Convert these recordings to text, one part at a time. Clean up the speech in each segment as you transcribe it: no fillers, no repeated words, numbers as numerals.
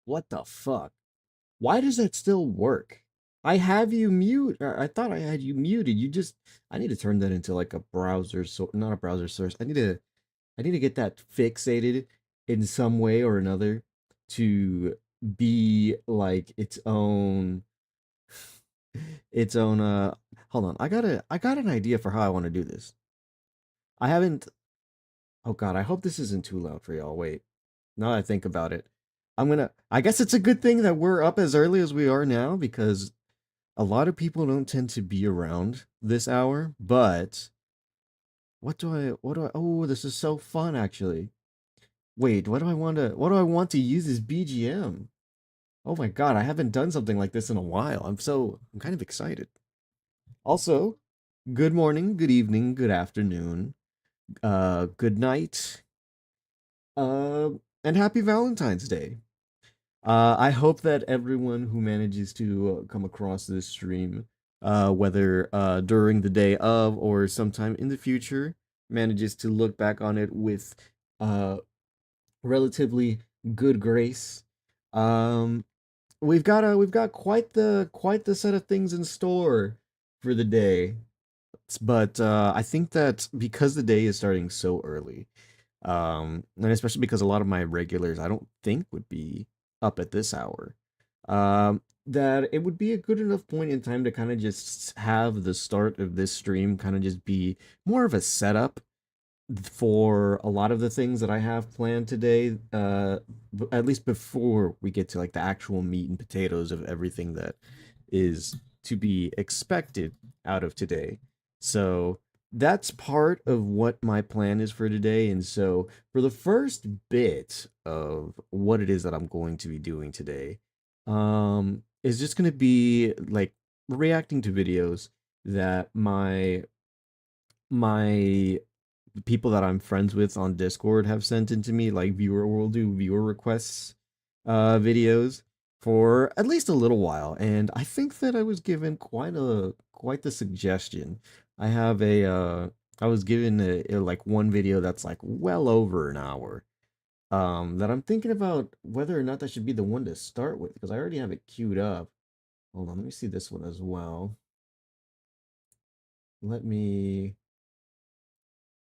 What the fuck? Why does that still work? I have you mute. Or I thought I had you muted. I need to turn that into like a browser, so not a browser source. I need to get that fixated in some way or another to be like its own hold on. I got an idea for how I want to do this. I haven't Oh God, I hope this isn't too loud for y'all. Wait. Now that I think about it, I guess it's a good thing that we're up as early as we are now because a lot of people don't tend to be around this hour, but oh, this is so fun actually. Wait, what do I want to use as BGM? Oh my God, I haven't done something like this in a while. I'm kind of excited. Also, good morning, good evening, good afternoon, good night, uh, and happy Valentine's Day. I hope that everyone who manages to come across this stream, whether during the day of or sometime in the future, manages to look back on it with uh, relatively good grace. Um, we've got quite the set of things in store for the day. But I think that because the day is starting so early, and especially because a lot of my regulars I don't think would be up at this hour, that it would be a good enough point in time to kind of just have the start of this stream kind of just be more of a setup for a lot of the things that I have planned today, at least before we get to like the actual meat and potatoes of everything that is to be expected out of today. So that's part of what my plan is for today. And so for the first bit of what it is that I'm going to be doing today, is just going to be like reacting to videos that my people that I'm friends with on Discord have sent into me, like viewer will do viewer requests videos for at least a little while. And I think that I was given quite the suggestion. I have I was given like one video that's like well over an hour. That I'm thinking about whether or not that should be the one to start with, because I already have it queued up. Hold on, let me see this one as well. Let me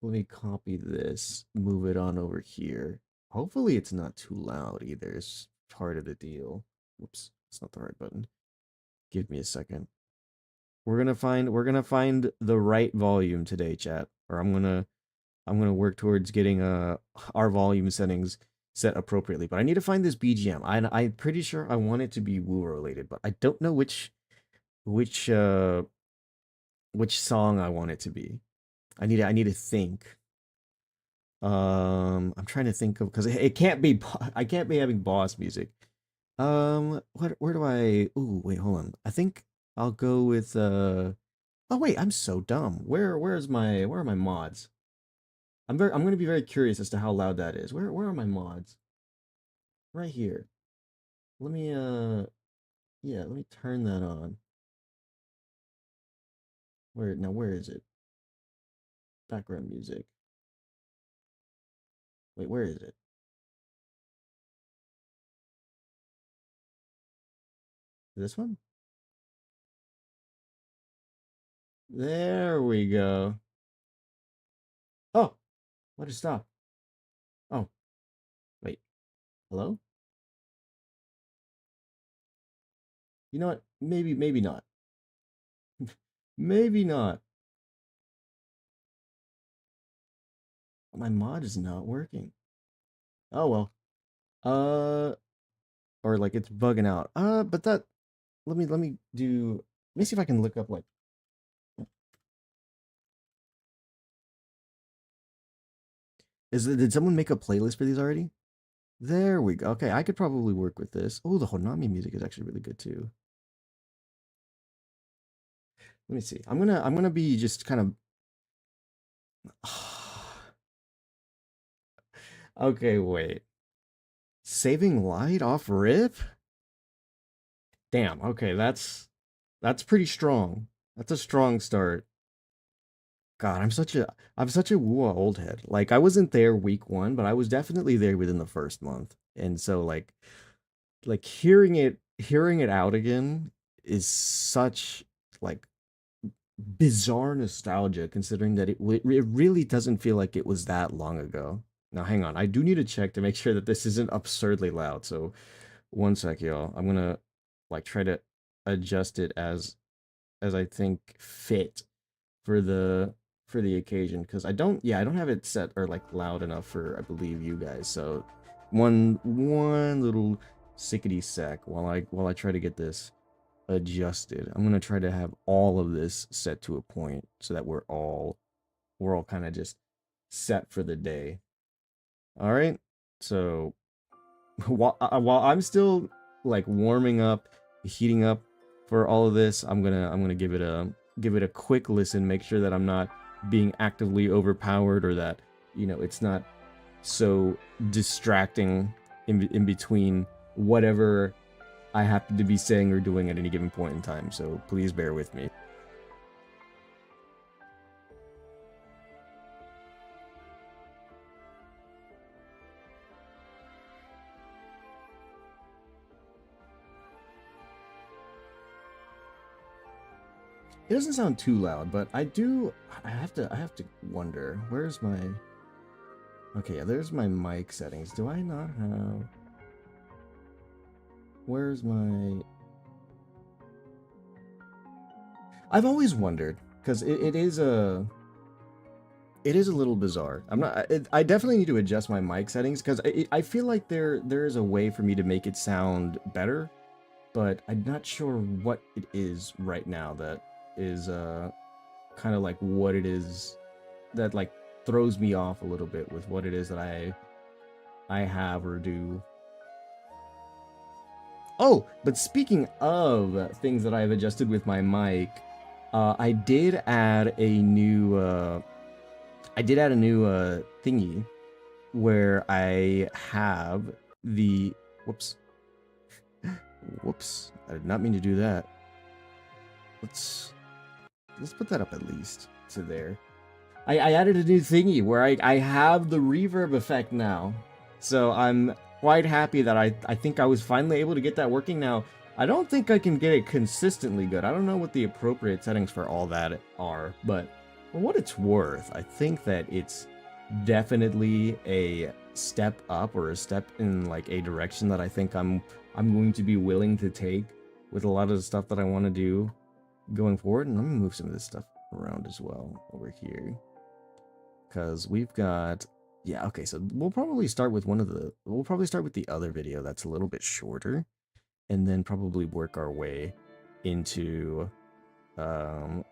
Let me copy this, move it on over here. Hopefully it's not too loud either. It's part of the deal. Whoops, it's not the right button. Give me a second. We're gonna find the right volume today, chat. Or I'm gonna work towards getting our volume settings set appropriately. But I need to find this BGM. I'm pretty sure I want it to be Woo related, but I don't know which uh which song I want it to be. I need to think. I'm trying to think of because it can't be I can't be having boss music. Where do I? Ooh, wait, hold on. I think I'll go with Oh wait, I'm so dumb. Where are my mods? I'm gonna be very curious as to how loud that is. Where are my mods? Right here. Let me yeah, let me turn that on. Where is it? Background music. Wait, where is it? This one? There we go. Oh, let it stop. Oh, wait. Hello? You know what? Maybe not. Maybe not. My mod is not working. Oh well. Uh, or like it's bugging out. But that let me do. Let me see if I can look up like. Did someone make a playlist for these already? There we go. Okay, I could probably work with this. Oh, the Honami music is actually really good too. Let me see. I'm gonna be just kind of. Okay, wait. Saving light off rip? Damn. Okay, that's pretty strong. That's a strong start. God, I'm such a woo old head. Like I wasn't there week one, but I was definitely there within the first month. And so like hearing it out again is such like bizarre nostalgia considering that it really doesn't feel like it was that long ago. Now hang on, I do need to check to make sure that this isn't absurdly loud. So one sec, y'all. I'm gonna like try to adjust it as I think fit for the occasion because I don't have it set or like loud enough for I believe you guys. So one little sickety sec while I try to get this adjusted. I'm gonna try to have all of this set to a point so that we're all kind of just set for the day. All right. So while I'm still like warming up, heating up for all of this, I'm gonna give it a quick listen, make sure that I'm not being actively overpowered or that it's not so distracting in between whatever I happen to be saying or doing at any given point in time. So please bear with me. It doesn't sound too loud, but I have to wonder, where's my okay, yeah, there's my mic settings. Do I not have where's my I've always wondered because it is a little bizarre. I definitely need to adjust my mic settings because I feel like there is a way for me to make it sound better, but I'm not sure what it is right now that is kind of like what it is that like throws me off a little bit with what it is that I have or do. Oh, but speaking of things that I've adjusted with my mic, I did add a new thingy where I have the whoops. Whoops. I did not mean to do that. Let's put that up at least to there. I added a new thingy where I have the reverb effect now. So I'm quite happy that I think I was finally able to get that working now. I don't think I can get it consistently good. I don't know what the appropriate settings for all that are, but for what it's worth, I think that it's definitely a step up or a step in like a direction that I think I'm going to be willing to take with a lot of the stuff that I want to do going forward. And let me move some of this stuff around as well over here. Because we've got yeah, okay, so we'll probably start with the other video that's a little bit shorter, and then probably work our way into some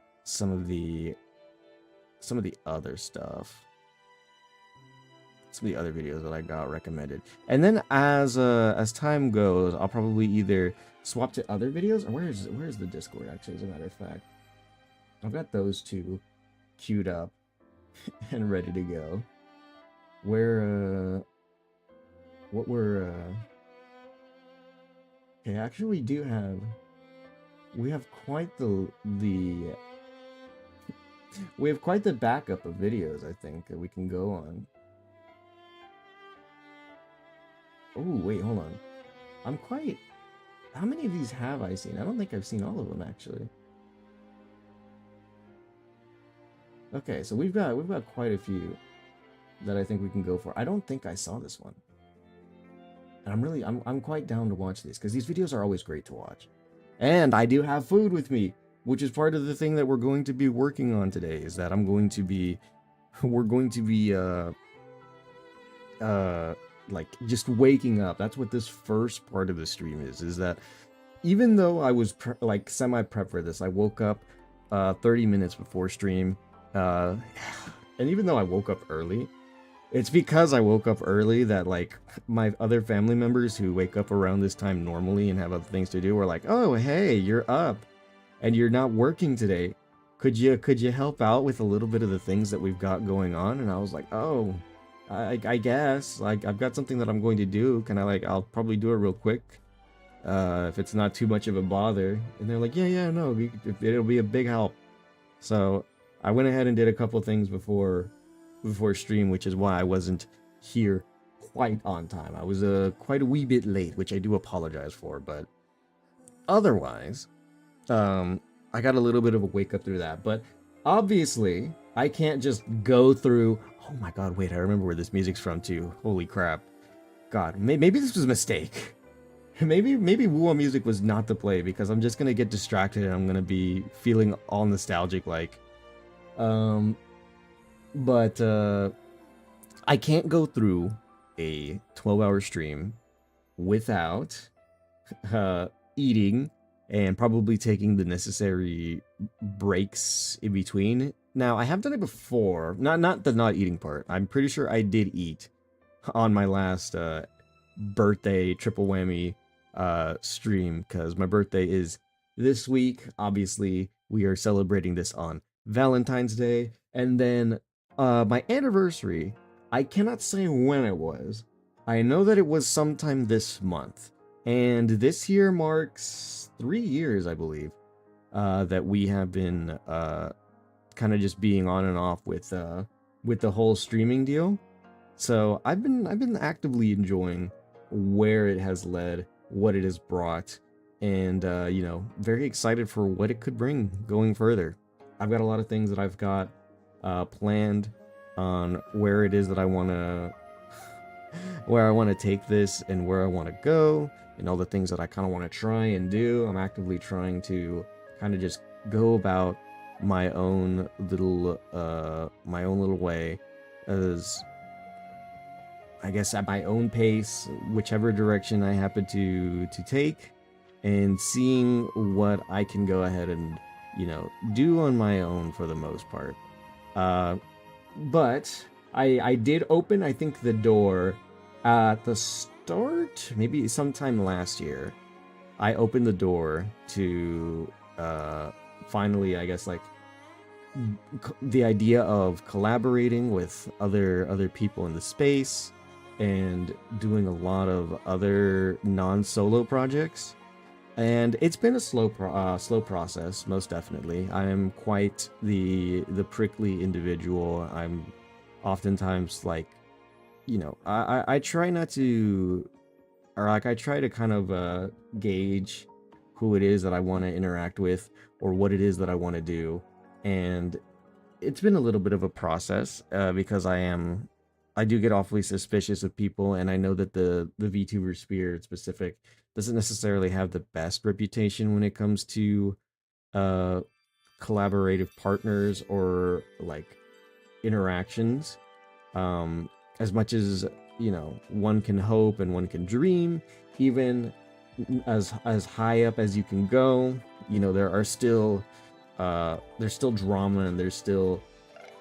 of the other stuff. Some of the other videos that I got recommended. And then as time goes, I'll probably either swap to other videos or where's the Discord actually, as a matter of fact. I've got those two queued up and ready to go. Okay, actually we have quite the we have quite the backup of videos, I think, that we can go on. Oh, wait, hold on. How many of these have I seen? I don't think I've seen all of them, actually. Okay, so we've got quite a few that I think we can go for. I don't think I saw this one. And I'm quite down to watch these because these videos are always great to watch. And I do have food with me, which is part of the thing that we're going to be working on today, is that we're going to be like just waking up. That's what this first part of the stream is that even though I was like semi-prep for this, I woke up 30 minutes before stream, and even though I woke up early, it's because I woke up early that like my other family members who wake up around this time normally and have other things to do were like, "Oh, hey, you're up and you're not working today. Could you help out with a little bit of the things that we've got going on?" And I was like, "Oh, I guess like I've got something that I'm going to do. Can I I'll probably do it real quick, if it's not too much of a bother." And they're like, "Yeah, no, it'll be a big help." So I went ahead and did a couple things before stream, which is why I wasn't here quite on time. I was quite a wee bit late, which I do apologize for, but otherwise, I got a little bit of a wake up through that. But obviously, I can't just go through. Oh my god, wait, I remember where this music's from too. Holy crap. God, maybe this was a mistake. Maybe Wuwa music was not to play because I'm just gonna get distracted and I'm gonna be feeling all nostalgic like. Um, but I can't go through a 12-hour stream without eating and probably taking the necessary breaks in between. Now, I have done it before. Not the not eating part. I'm pretty sure I did eat on my last birthday triple whammy stream because my birthday is this week. Obviously, we are celebrating this on Valentine's Day, and then my anniversary. I cannot say when it was. I know that it was sometime this month, and this year marks 3 years, I believe, that we have been kind of just being on and off with the whole streaming deal. So I've been actively enjoying where it has led, what it has brought, and you know, very excited for what it could bring going further. I've got a lot of things that I've got planned on where it is that I want to where I want to take this and where I want to go and all the things that I kind of want to try and do. I'm actively trying to kind of just go about my own little way as I guess at my own pace, whichever direction I happen to take, and seeing what I can go ahead and, you know, do on my own for the most part. But I did open, I think, the door at the start, maybe sometime last year. I opened the door to finally, I guess, like the idea of collaborating with other people in the space and doing a lot of other non-solo projects. And it's been a slow process, most definitely. I am quite the prickly individual. I'm oftentimes like, you know, I try not to, or like I try to kind of gauge who it is that I want to interact with or what it is that I want to do. And it's been a little bit of a process because I do get awfully suspicious of people, and I know that the VTuber sphere specific doesn't necessarily have the best reputation when it comes to collaborative partners or like interactions. As much as, you know, one can hope and one can dream, even as high up as you can go, you know, there are still there's still drama and there's still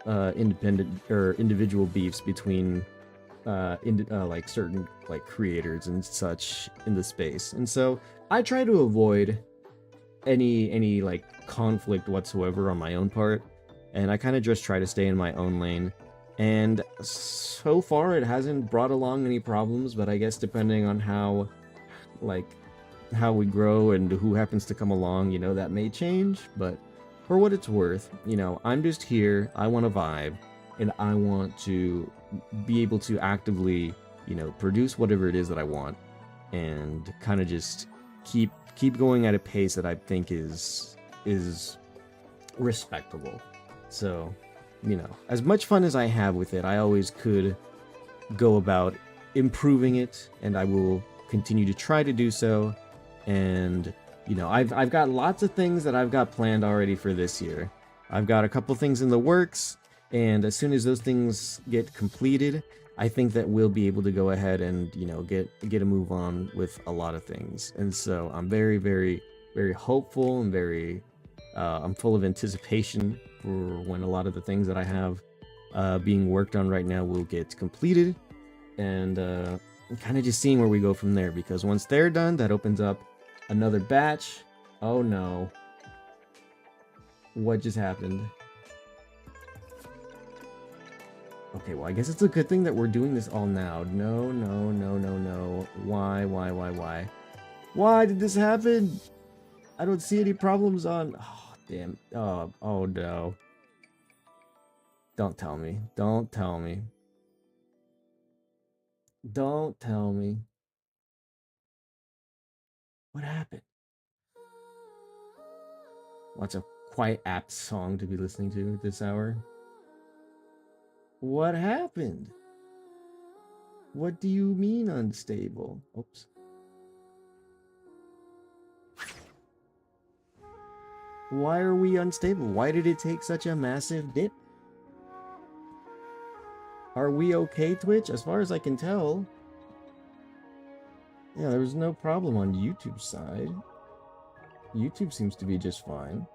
independent or individual beefs between like certain like creators and such in the space. And so I try to avoid any like conflict whatsoever on my own part, and I kind of just try to stay in my own lane. And so far it hasn't brought along any problems, but I guess depending on how we grow and who happens to come along, you know, that may change. But for what it's worth, you know, I'm just here, I want to vibe, and I want to be able to actively, you know, produce whatever it is that I want, and kind of just keep going at a pace that I think is respectable. So, you know, as much fun as I have with it, I always could go about improving it, and I will continue to try to do so. And you know, I've got lots of things that I've got planned already for this year. I've got a couple things in the works, and as soon as those things get completed, I think that we'll be able to go ahead and, you know, get a move on with a lot of things. And so I'm very, very, very hopeful and very I'm full of anticipation for when a lot of the things that I have being worked on right now will get completed, and kind of just seeing where we go from there, because once they're done, that opens up another batch. Oh no. What just happened? Okay, well, I guess it's a good thing that we're doing this all now. No, no, no, no, no. Why? Why did this happen? I don't see any problems on... Oh, damn. Oh no. Don't tell me. Don't tell me. Don't tell me. What happened? What's a quite apt song to be listening to at this hour? What happened? What do you mean unstable? Oops. Why are we unstable? Why did it take such a massive dip? Are we okay, Twitch? As far as I can tell. Yeah, there was no problem on YouTube's side. YouTube seems to be just fine.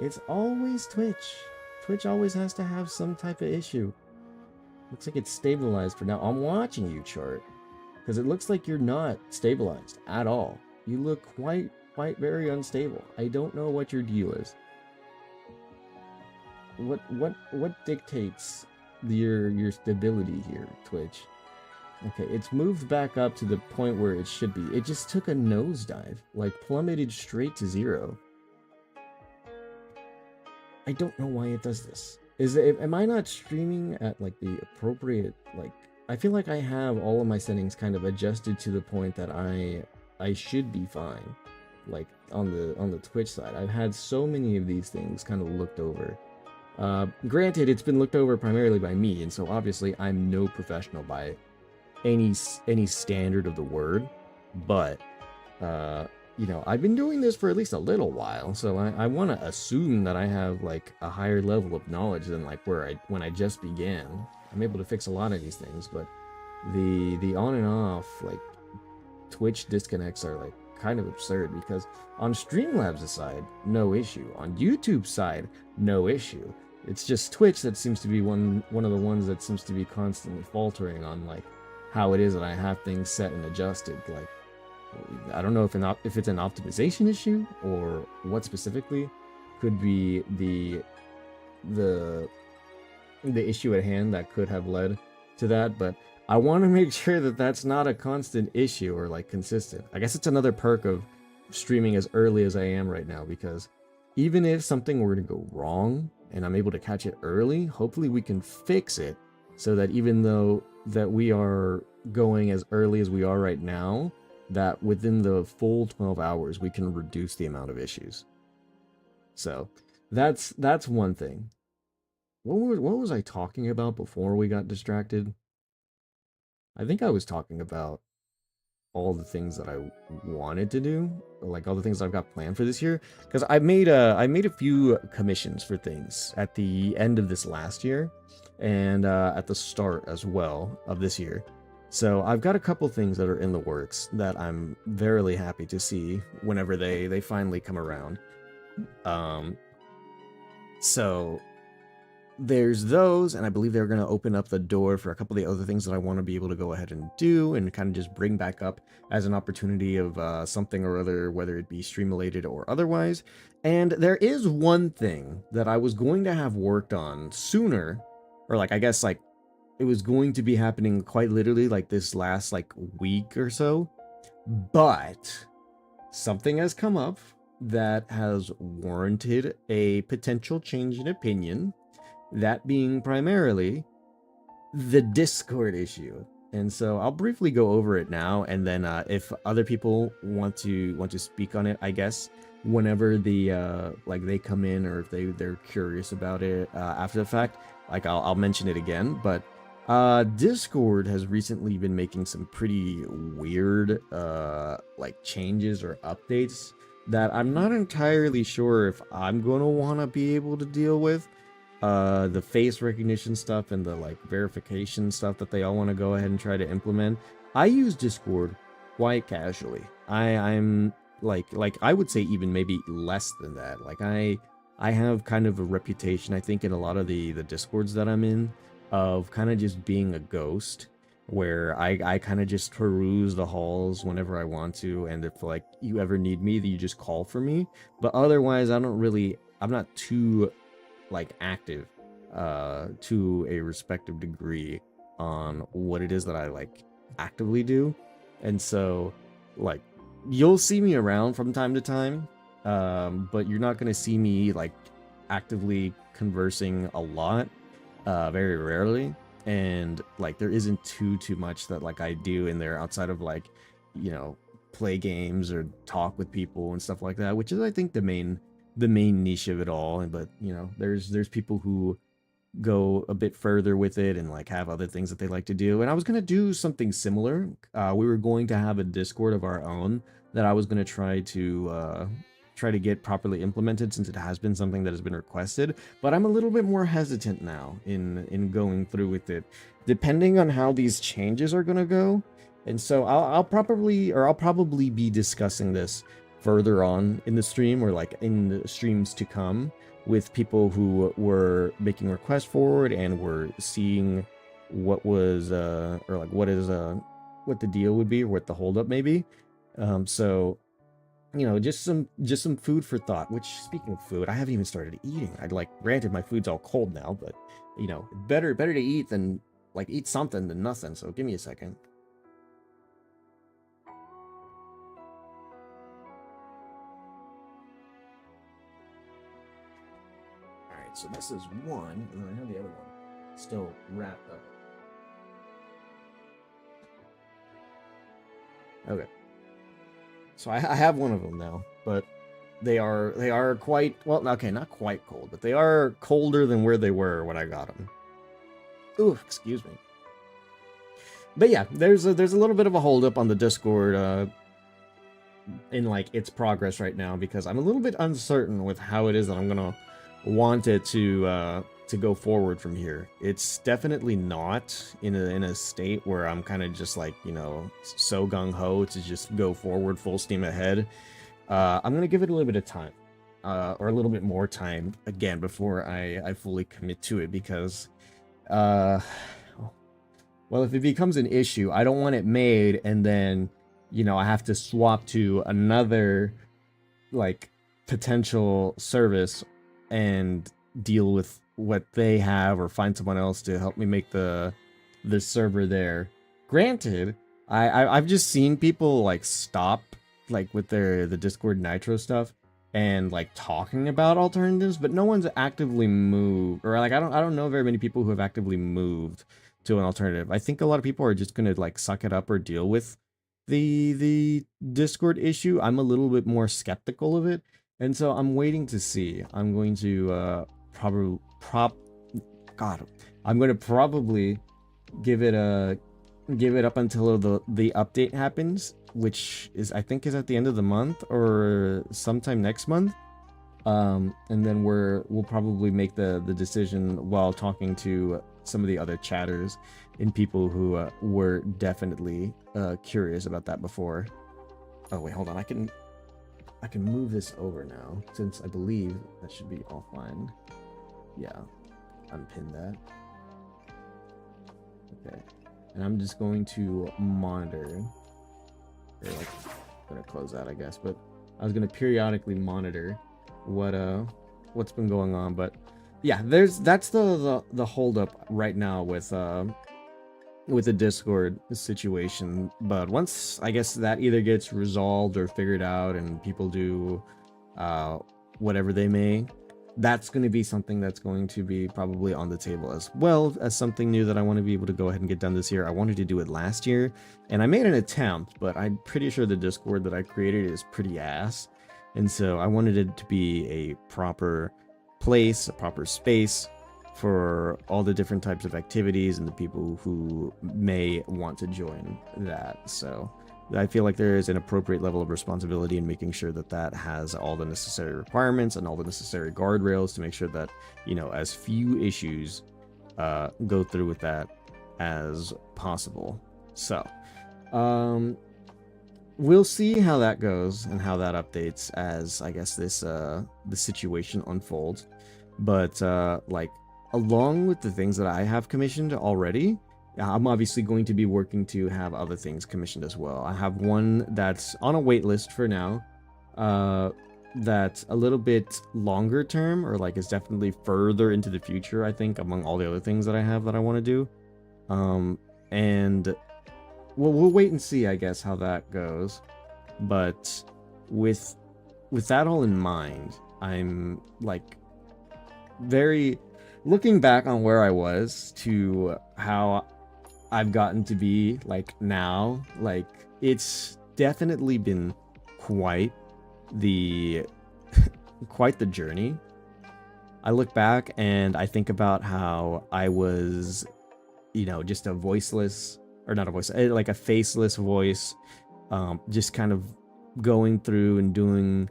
It's always Twitch. Twitch always has to have some type of issue. Looks like it's stabilized for now. I'm watching you, chart. Because it looks like you're not stabilized at all. You look quite very unstable. I don't know what your deal is. What dictates your stability here, Twitch? Okay, it's moved back up to the point where it should be. It just took a nosedive, like plummeted straight to 0. I don't know why it does this. Am I not streaming at like the appropriate, like, I feel like I have all of my settings kind of adjusted to the point that I should be fine. Like on the Twitch side, I've had so many of these things kind of looked over. Granted, it's been looked over primarily by me, and so obviously I'm no professional by any standard of the word, but you know, I've been doing this for at least a little while, so I want to assume that I have like a higher level of knowledge than like when I just began. I'm able to fix a lot of these things, but the on and off like Twitch disconnects are like kind of absurd, because on Streamlabs' side, no issue. On YouTube's side, no issue. It's just Twitch that seems to be one of the ones that seems to be constantly faltering on like how it is that I have things set and adjusted. Like, I don't know if it's an optimization issue or what specifically. Could be the issue at hand that could have led to that, but I want to make sure that that's not a constant issue or like consistent. I guess it's another perk of streaming as early as I am right now, because even if something were to go wrong and I'm able to catch it early, hopefully we can fix it so that even though that we are going as early as we are right now, that within the full 12 hours we can reduce the amount of issues. So that's one thing. What was I talking about before we got distracted? I think I was talking about all the things that I wanted to do, like all the things I've got planned for this year, because I made a few commissions for things at the end of this last year and at the start as well of this year. So I've got a couple things that are in the works that I'm very happy to see whenever they finally come around. So there's those, and I believe they're going to open up the door for a couple of the other things that I want to be able to go ahead and do and kind of just bring back up as an opportunity of something or other, whether it be stream-related or otherwise. And there is one thing that I was going to have worked on sooner, or like, I guess like it was going to be happening quite literally like this last like week or so, but something has come up that has warranted a potential change in opinion. That being primarily the Discord issue. And so I'll briefly go over it now, and then if other people want to speak on it, I guess whenever the like they come in, or if they're curious about it after the fact, like I'll mention it again. But Discord has recently been making some pretty weird like changes or updates that I'm not entirely sure if I'm gonna want to be able to deal with. The face recognition stuff and the like verification stuff that they all want to go ahead and try to implement. I use Discord quite casually. I'm like I would say even maybe less than that. Like I have kind of a reputation, I think, in a lot of the Discords that I'm in, of kind of just being a ghost, where I kind of just peruse the halls whenever I want to, and if like you ever need me, you just call for me. But otherwise, I'm not too like active to a respective degree on what it is that I like actively do. And so like you'll see me around from time to time, but you're not going to see me, like, actively conversing a lot, very rarely. and like there isn't too much that like I do in there outside of like, play games or talk with people and stuff like that, which is I think the main niche of it all. But there's people who go a bit further with it and like have other things that they like to do. And I was gonna do something similar. We were going to have a Discord of our own that I was gonna try to get properly implemented, since it has been something that has been requested. But I'm a little bit more hesitant now in going through with it, depending on how these changes are gonna go. And so I'll probably be discussing this further on in the stream, or like in the streams to come, with people who were making requests for it and were seeing what was or like what the deal would be, or what the holdup may be. So just some food for thought. Which, speaking of food, I haven't even started eating. I'd like, granted, my food's all cold now, but better to eat than like eat something than nothing. So give me a second. So this is one, and then I have the other one still wrapped up. Okay. So I have one of them now, but they are quite, well, okay, not quite cold, but they are colder than where they were when I got them. Ooh, excuse me. But yeah, there's a little bit of a holdup on the Discord in like its progress right now, because I'm a little bit uncertain with how it is that I'm gonna want it to go forward from here. It's definitely not in a state where I'm kind of just like, so gung-ho to just go forward full steam ahead. I'm gonna give it a little bit of time, or a little bit more time again before I fully commit to it, because well, if it becomes an issue, I don't want it made and then I have to swap to another like potential service and deal with what they have, or find someone else to help me make the server there. Granted, I've just seen people like stop like with the Discord Nitro stuff and like talking about alternatives, but no one's actively moved, or like I don't know very many people who have actively moved to an alternative. I think a lot of people are just gonna like suck it up or deal with the Discord issue. I'm a little bit more skeptical of it. And so I'm waiting to see. I'm going to I'm going to probably give it up until the update happens, which is, I think, is at the end of the month or sometime next month. And then we'll probably make the decision while talking to some of the other chatters and people who were definitely curious about that before. Oh wait, hold on. I can move this over now, since I believe that should be offline. Yeah, unpin that. Okay, and I'm just going to monitor. Or like, I'm gonna close that, I guess. But I was gonna periodically monitor what's been going on. But yeah, that's the holdup right now with the Discord situation. But once, I guess, that either gets resolved or figured out and people do whatever they may, that's going to be something that's going to be probably on the table, as well as something new that I want to be able to go ahead and get done this year. I wanted to do it last year and I made an attempt, but I'm pretty sure the Discord that I created is pretty ass, and so I wanted it to be a proper place, a proper space for all the different types of activities and the people who may want to join that. So I feel like there is an appropriate level of responsibility in making sure that that has all the necessary requirements and all the necessary guardrails to make sure that, as few issues go through with that as possible. So we'll see how that goes and how that updates as, I guess, this the situation unfolds. But like, along with the things that I have commissioned already, I'm obviously going to be working to have other things commissioned as well. I have one that's on a wait list for now, that's a little bit longer term, or like is definitely further into the future, I think, among all the other things that I have that I want to do. And we'll wait and see, I guess, how that goes. But with that all in mind, I'm like very looking back on where I was to how I've gotten to be like now, like it's definitely been quite the quite the journey. I look back and I think about how I was, just a voiceless, or not a voice, like a faceless voice, just kind of going through and doing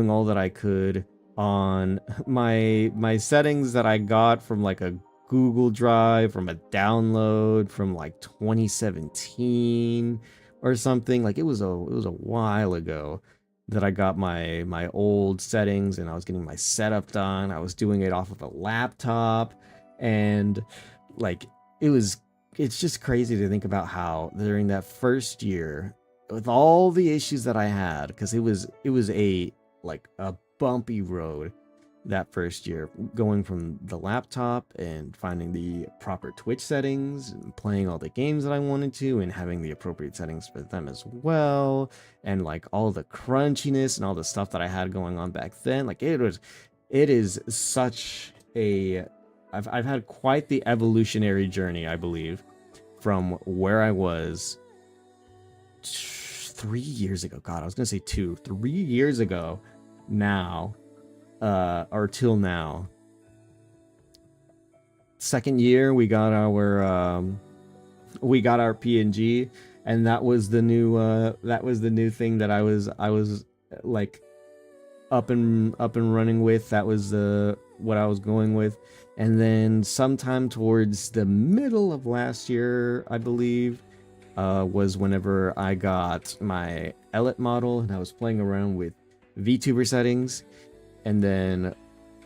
all that I could on my settings that I got from like a Google Drive, from a download from like 2017 or something. Like it was a while ago that I got my old settings, and I was getting my setup done. I was doing it off of a laptop, and like it was it's just crazy to think about how during that first year, with all the issues that I had, because it was a bumpy road that first year, going from the laptop and finding the proper Twitch settings and playing all the games that I wanted to and having the appropriate settings for them as well, and like all the crunchiness and all the stuff that I had going on back then. Like it is such a I've had quite the evolutionary journey, I believe, from where I was 3 years ago. God, I was gonna say 3 years ago now, or till now. Second year we got our PNG, and that was the new thing that I was like up and running with. That was what I was going with. And then sometime towards the middle of last year, I believe, was whenever I got my Elliot model, and I was playing around with VTuber settings. And then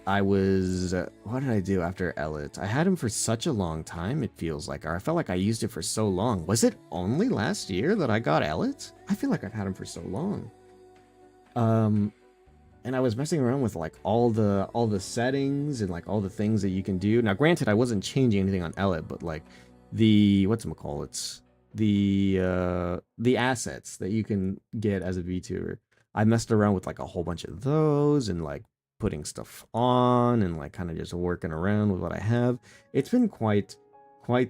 what did I do after Elliot? I had him for such a long time, it feels like, or I felt like I used it for so long. Was it only last year that I got Elliot? I feel like I've had him for so long. And I was messing around with like all the settings and like all the things that you can do. Now, granted, I wasn't changing anything on Elliot, but like the whatchamacallits, the assets that you can get as a VTuber, I messed around with like a whole bunch of those, and like putting stuff on, and like kind of just working around with what I have. It's been quite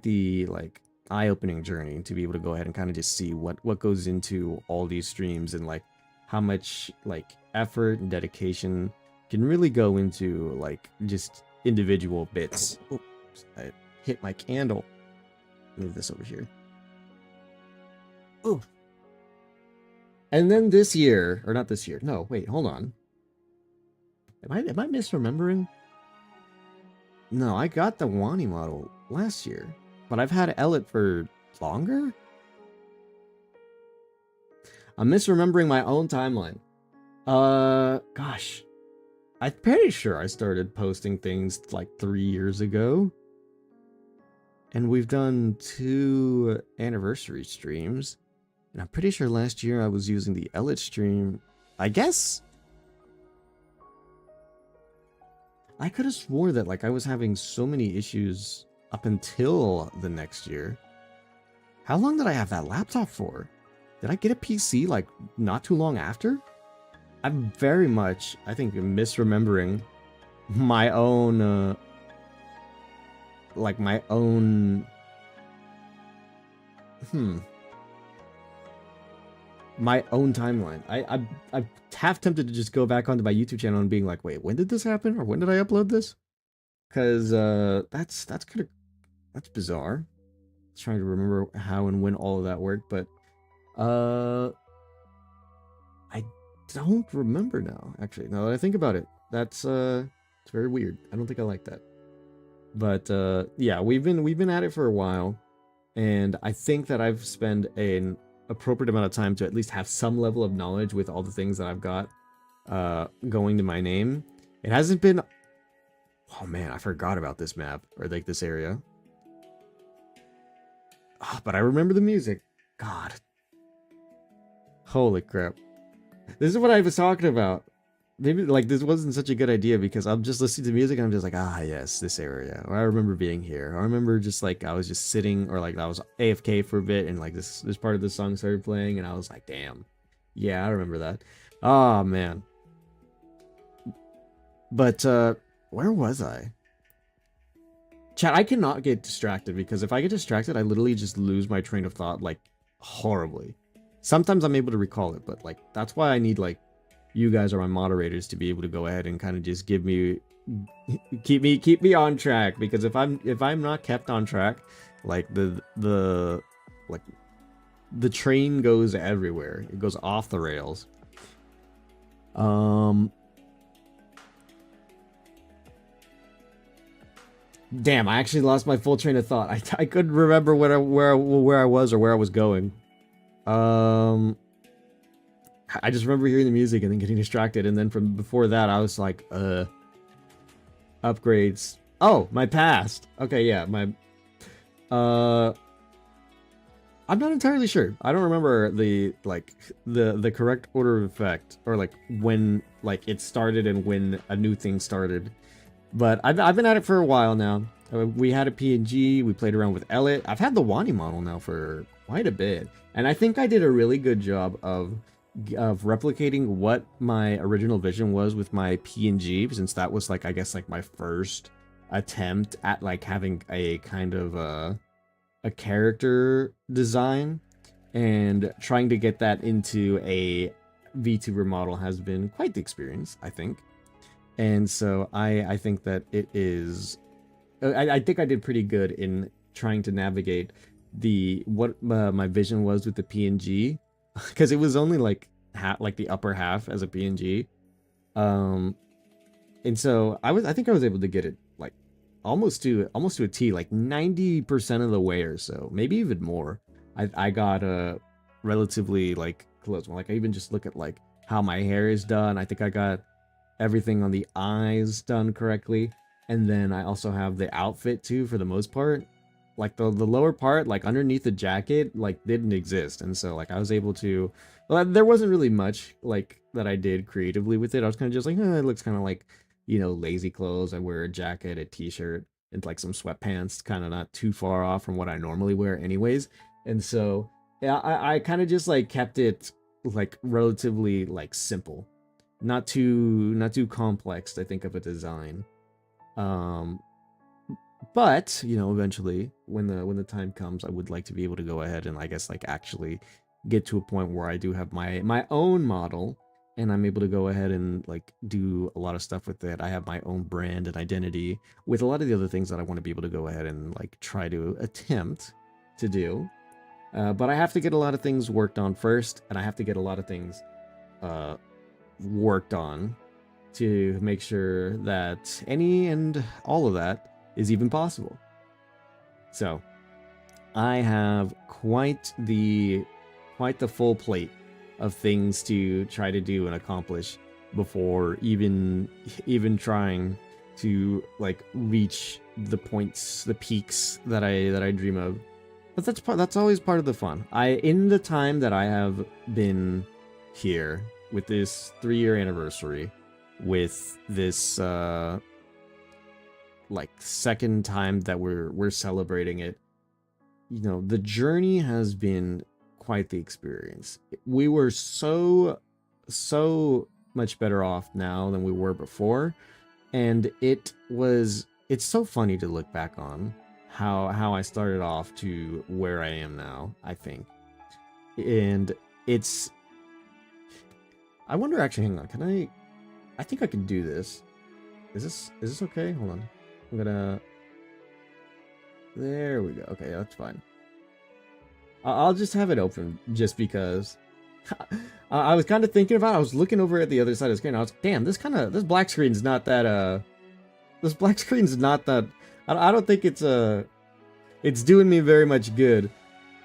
the like eye-opening journey to be able to go ahead and kind of just see what goes into all these streams, and like how much like effort and dedication can really go into like just individual bits. Oops, I hit my candle. Move this over here. Oh. And then this year, or not this year. No, wait, hold on. Am I misremembering? No, I got the Wani model last year, but I've had Elliot for longer? I'm misremembering my own timeline. Gosh. I'm pretty sure I started posting things like 3 years ago. And we've done 2 anniversary streams. And I'm pretty sure last year I was using the Elliot stream. I guess I could have swore that like I was having so many issues up until the next year. How long did I have that laptop for? Did I get a PC like not too long after? I'm very much, I think, misremembering my own, my own timeline. I'm half tempted to just go back onto my YouTube channel and being like, wait, when did this happen? Or when did I upload this? Because that's bizarre. I was trying to remember how and when all of that worked, but I don't remember now, actually. Now that I think about it, that's it's very weird. I don't think I like that. But yeah, we've been at it for a while, and I think that I've spent an appropriate amount of time to at least have some level of knowledge with all the things that I've got going to my name. It hasn't been... Oh man, I forgot about this map, or like this area. Oh, but I remember the music. God. Holy crap. This is what I was talking about. Maybe like this wasn't such a good idea, because I'm just listening to music and I'm just like, ah yes, this area. Or I remember being here. Or I remember just like I was just sitting, or like I was AFK for a bit, and like this part of the song started playing, and I was like, damn. Yeah, I remember that. Oh man. But where was I? Chat, I cannot get distracted because if I get distracted, I literally just lose my train of thought like horribly. Sometimes I'm able to recall it, but like that's why I need like you guys are my moderators to be able to go ahead and kind of just give me keep me on track, because if I'm not kept on track, like like the train goes everywhere. It goes off the rails. Damn, I actually lost my full train of thought. I couldn't remember where I was or where I was going. I just remember hearing the music and then getting distracted, and then from before that, I was like, upgrades. Oh, my past. Okay, yeah, my, I'm not entirely sure. I don't remember the correct order of effect, or like when like it started and when a new thing started. But I've been at it for a while now. We had a PNG, we played around with Elliot. I've had the Wani model now for quite a bit, and I think I did a really good job of replicating what my original vision was with my PNG, since that was like, I guess, like my first attempt at like having a kind of a character design, and trying to get that into a VTuber model has been quite the experience, I think. And so I think that it is, I think I did pretty good in trying to navigate what my vision was with the PNG, because it was only like like the upper half as a PNG, and so I think I was able to get it like almost to a T, like 90% of the way or so, maybe even more. I got a relatively like close one. Like I even just look at like how my hair is done. I think I got everything on the eyes done correctly, and then I also have the outfit too for the most part. Like the lower part, like underneath the jacket, like didn't exist, and so like I was able to, well, there wasn't really much like that I did creatively with it. I was kind of just like, it looks kind of like, you know, lazy clothes. I wear a jacket, a t-shirt, and like some sweatpants, kind of not too far off from what I normally wear anyways. And so yeah, I kind of just like kept it like relatively like simple, not too complex to think of a design. But you know, eventually when the time comes, I would like to be able to go ahead and I guess like actually get to a point where I do have my own model, and I'm able to go ahead and like do a lot of stuff with it. I have my own brand and identity with a lot of the other things that I want to be able to go ahead and like try to attempt to do. But I have to get a lot of things worked on first, and I have to get a lot of things worked on to make sure that any and all of that is even possible. So I have quite the full plate of things to try to do and accomplish before even trying to like reach the points, the peaks that I dream of. But that's always part of the fun. In the time that I have been here with this 3-year anniversary, with this like second time that we're celebrating it, you know, the journey has been quite the experience. We were so much better off now than we were before, and it's so funny to look back on how I started off to where I am now, I think. And it's, I wonder, actually, hang on, I think I can do this. Is this okay? Hold on. I'm gonna, there we go. Okay, that's fine. I'll just have it open just because I was kind of thinking about it. I was looking over at the other side of the screen. I was like, damn, this black screen's not that I don't think it's doing me very much good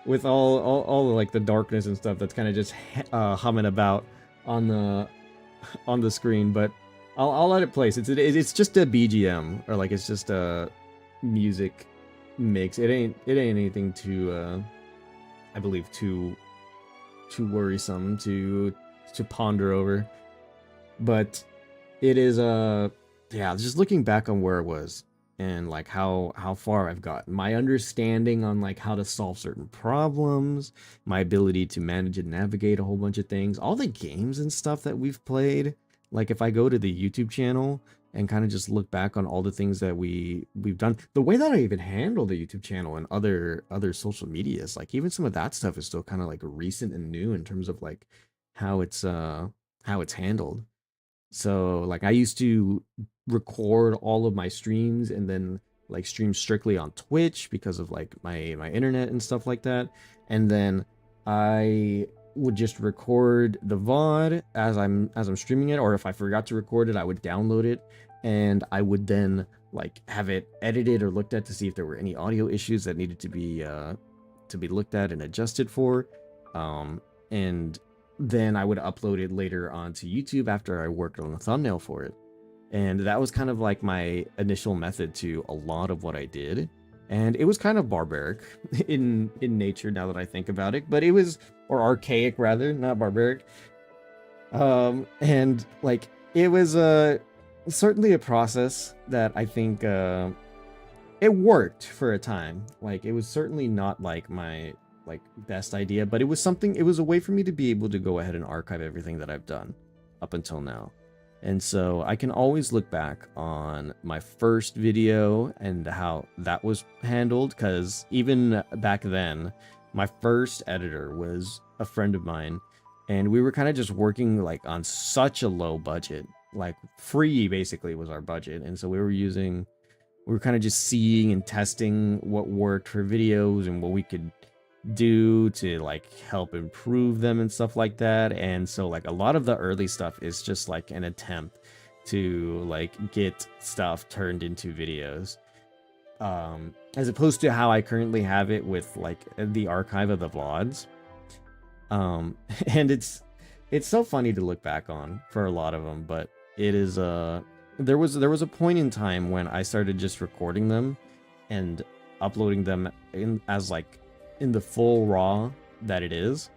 with all like the darkness and stuff that's kind of just humming about on the screen. But I'll let it play. It's just a BGM, or like it's just a music mix. It ain't anything too I believe too worrisome to ponder over. But it is yeah, just looking back on where it was and like how far I've gotten, my understanding on like how to solve certain problems, my ability to manage and navigate a whole bunch of things, all the games and stuff that we've played. Like if I go to the YouTube channel, and kind of just look back on all the things that we've done. The way that I even handle the YouTube channel and other social medias, like even some of that stuff is still kind of like recent and new in terms of like how it's uh how it's handled. So like I used to record all of my streams and then like stream strictly on Twitch because of like my internet and stuff like that. And then I would just record the VOD as I'm streaming it, or if I forgot to record it, I would download it and I would then like have it edited or looked at to see if there were any audio issues that needed to be looked at and adjusted for. And then I would upload it later onto YouTube after I worked on the thumbnail for it. And that was kind of like my initial method to a lot of what I did. And it was kind of barbaric in nature now that I think about it, but it was, or archaic rather, not barbaric. And like it was certainly a process that I think it worked for a time. Like it was certainly not like my like best idea, but it was something, it was a way for me to be able to go ahead and archive everything that I've done up until now. And so I can always look back on my first video and how that was handled, because even back then, my first editor was a friend of mine, and we were kind of just working like on such a low budget, like free basically was our budget. And so we were kind of just seeing and testing what worked for videos and what we could do to like help improve them and stuff like that. And so like a lot of the early stuff is just like an attempt to like get stuff turned into videos, as opposed to how I currently have it with like the archive of the VODs. And it's so funny to look back on for a lot of them, but it is there was a point in time when I started just recording them and uploading them in as like in the full raw that it is.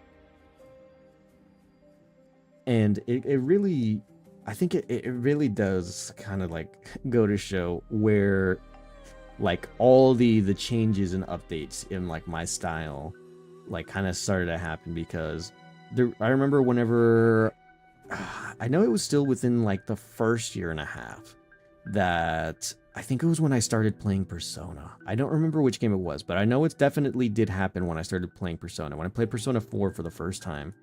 And it really, I think it really does kind of like go to show where like all the changes and updates in like my style like kind of started to happen, because I remember whenever I know it was still within like the first year and a half that I think it was when I started playing Persona. I don't remember which game it was, but I know it definitely did happen when I started playing Persona. When I played Persona 4 for the first time,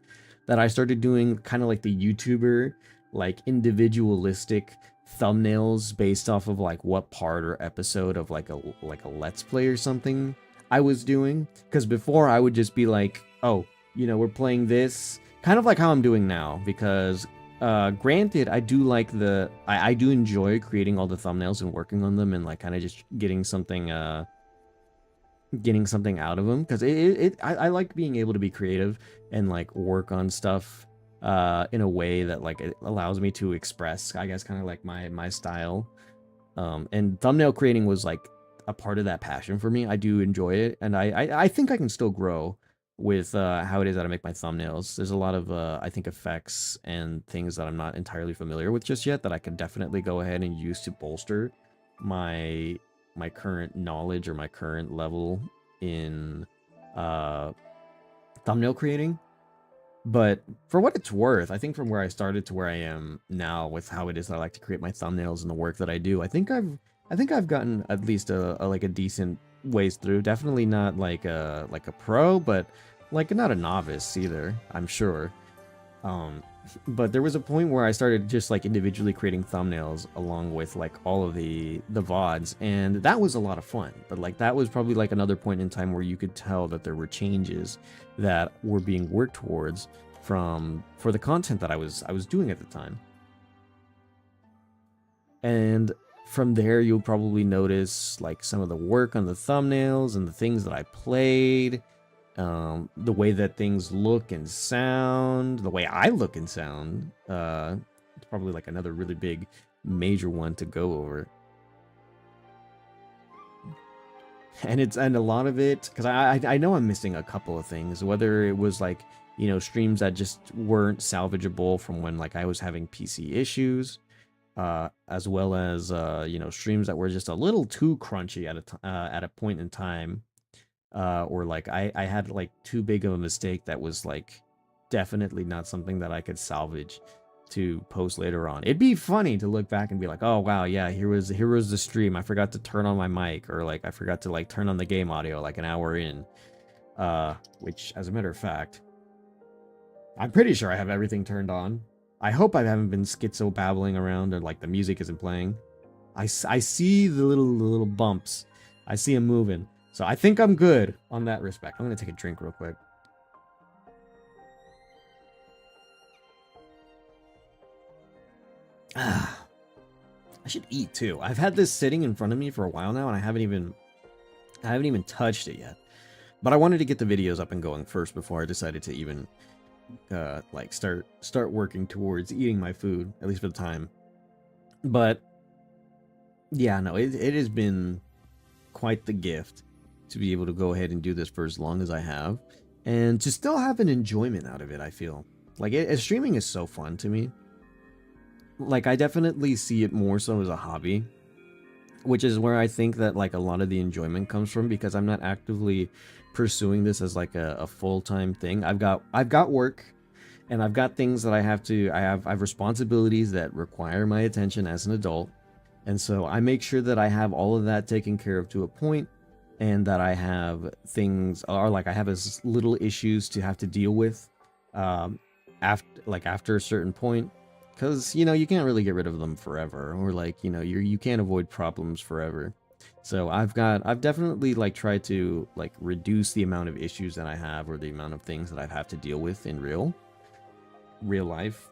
that I started doing kind of like the YouTuber, like individualistic thumbnails based off of like what part or episode of like a Let's Play or something I was doing. Because before I would just be like, oh, we're playing this, kind of like how I'm doing now, because granted, I do like I do enjoy creating all the thumbnails and working on them and like kind of just getting something out of them, because I like being able to be creative and like work on stuff in a way that like it allows me to express, I guess, kind of like my style. And thumbnail creating was like a part of that passion for me. I do enjoy it, and I think I can still grow with how it is that I make my thumbnails. There's a lot of I think effects and things that I'm not entirely familiar with just yet that I can definitely go ahead and use to bolster my current knowledge or my current level in thumbnail creating. But for what it's worth, I think from where I started to where I am now with how it is that I like to create my thumbnails and the work that I do, I think I've gotten at least a like a decent ways through. Definitely not like a pro, but like not a novice either, I'm sure. But there was a point where I started just like individually creating thumbnails along with like all of the VODs, and that was a lot of fun. But like that was probably like another point in time where you could tell that there were changes that were being worked towards for the content that I was doing at the time. And from there, you'll probably notice like some of the work on the thumbnails and the things that I played, the way that things look and sound, the way I look and sound. It's probably like another really big major one to go over. And a lot of it, because I know I'm missing a couple of things, whether it was like, streams that just weren't salvageable from when like I was having PC issues, as well as streams that were just a little too crunchy at a point in time, or like I had like too big of a mistake that was like definitely not something that I could salvage. to post later on. It'd be funny to look back and be like, oh wow, yeah, here was the stream. I forgot to turn on my mic, or like I forgot to like turn on the game audio like an hour in. Which, as a matter of fact, I'm pretty sure I have everything turned on. I hope I haven't been schizo babbling around or like the music isn't playing. I see the little bumps. I see them moving. So I think I'm good on that respect. I'm gonna take a drink real quick. I should eat too. I've had this sitting in front of me for a while now, and I haven't even touched it yet. But I wanted to get the videos up and going first before I decided to even like start working towards eating my food, at least for the time. But yeah, no, it has been quite the gift to be able to go ahead and do this for as long as I have, and to still have an enjoyment out of it. I feel like streaming is so fun to me. Like, I definitely see it more so as a hobby, which is where I think that like a lot of the enjoyment comes from, because I'm not actively pursuing this as like a full-time thing. I've got work, and I've got things that I have responsibilities that require my attention as an adult. And so I make sure that I have all of that taken care of to a point, and that I have things, or like I have as little issues to have to deal with after a certain point. Because, you know, you can't really get rid of them forever, or like, you know, you can't avoid problems forever. So I've definitely like tried to like reduce the amount of issues that I have, or the amount of things that I have to deal with in real life,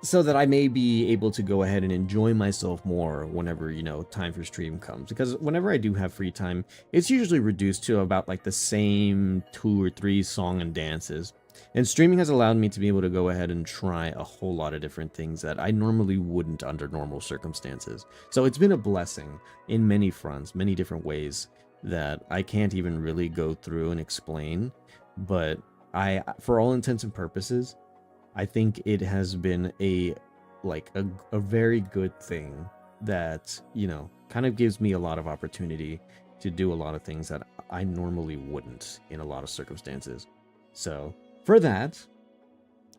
so that I may be able to go ahead and enjoy myself more whenever, you know, time for stream comes. Because whenever I do have free time, it's usually reduced to about like the same 2 or 3 song and dances. And streaming has allowed me to be able to go ahead and try a whole lot of different things that I normally wouldn't under normal circumstances. So it's been a blessing in many fronts, many different ways that I can't even really go through and explain. But for all intents and purposes, I think it has been a very good thing that, you know, kind of gives me a lot of opportunity to do a lot of things that I normally wouldn't in a lot of circumstances. So for that,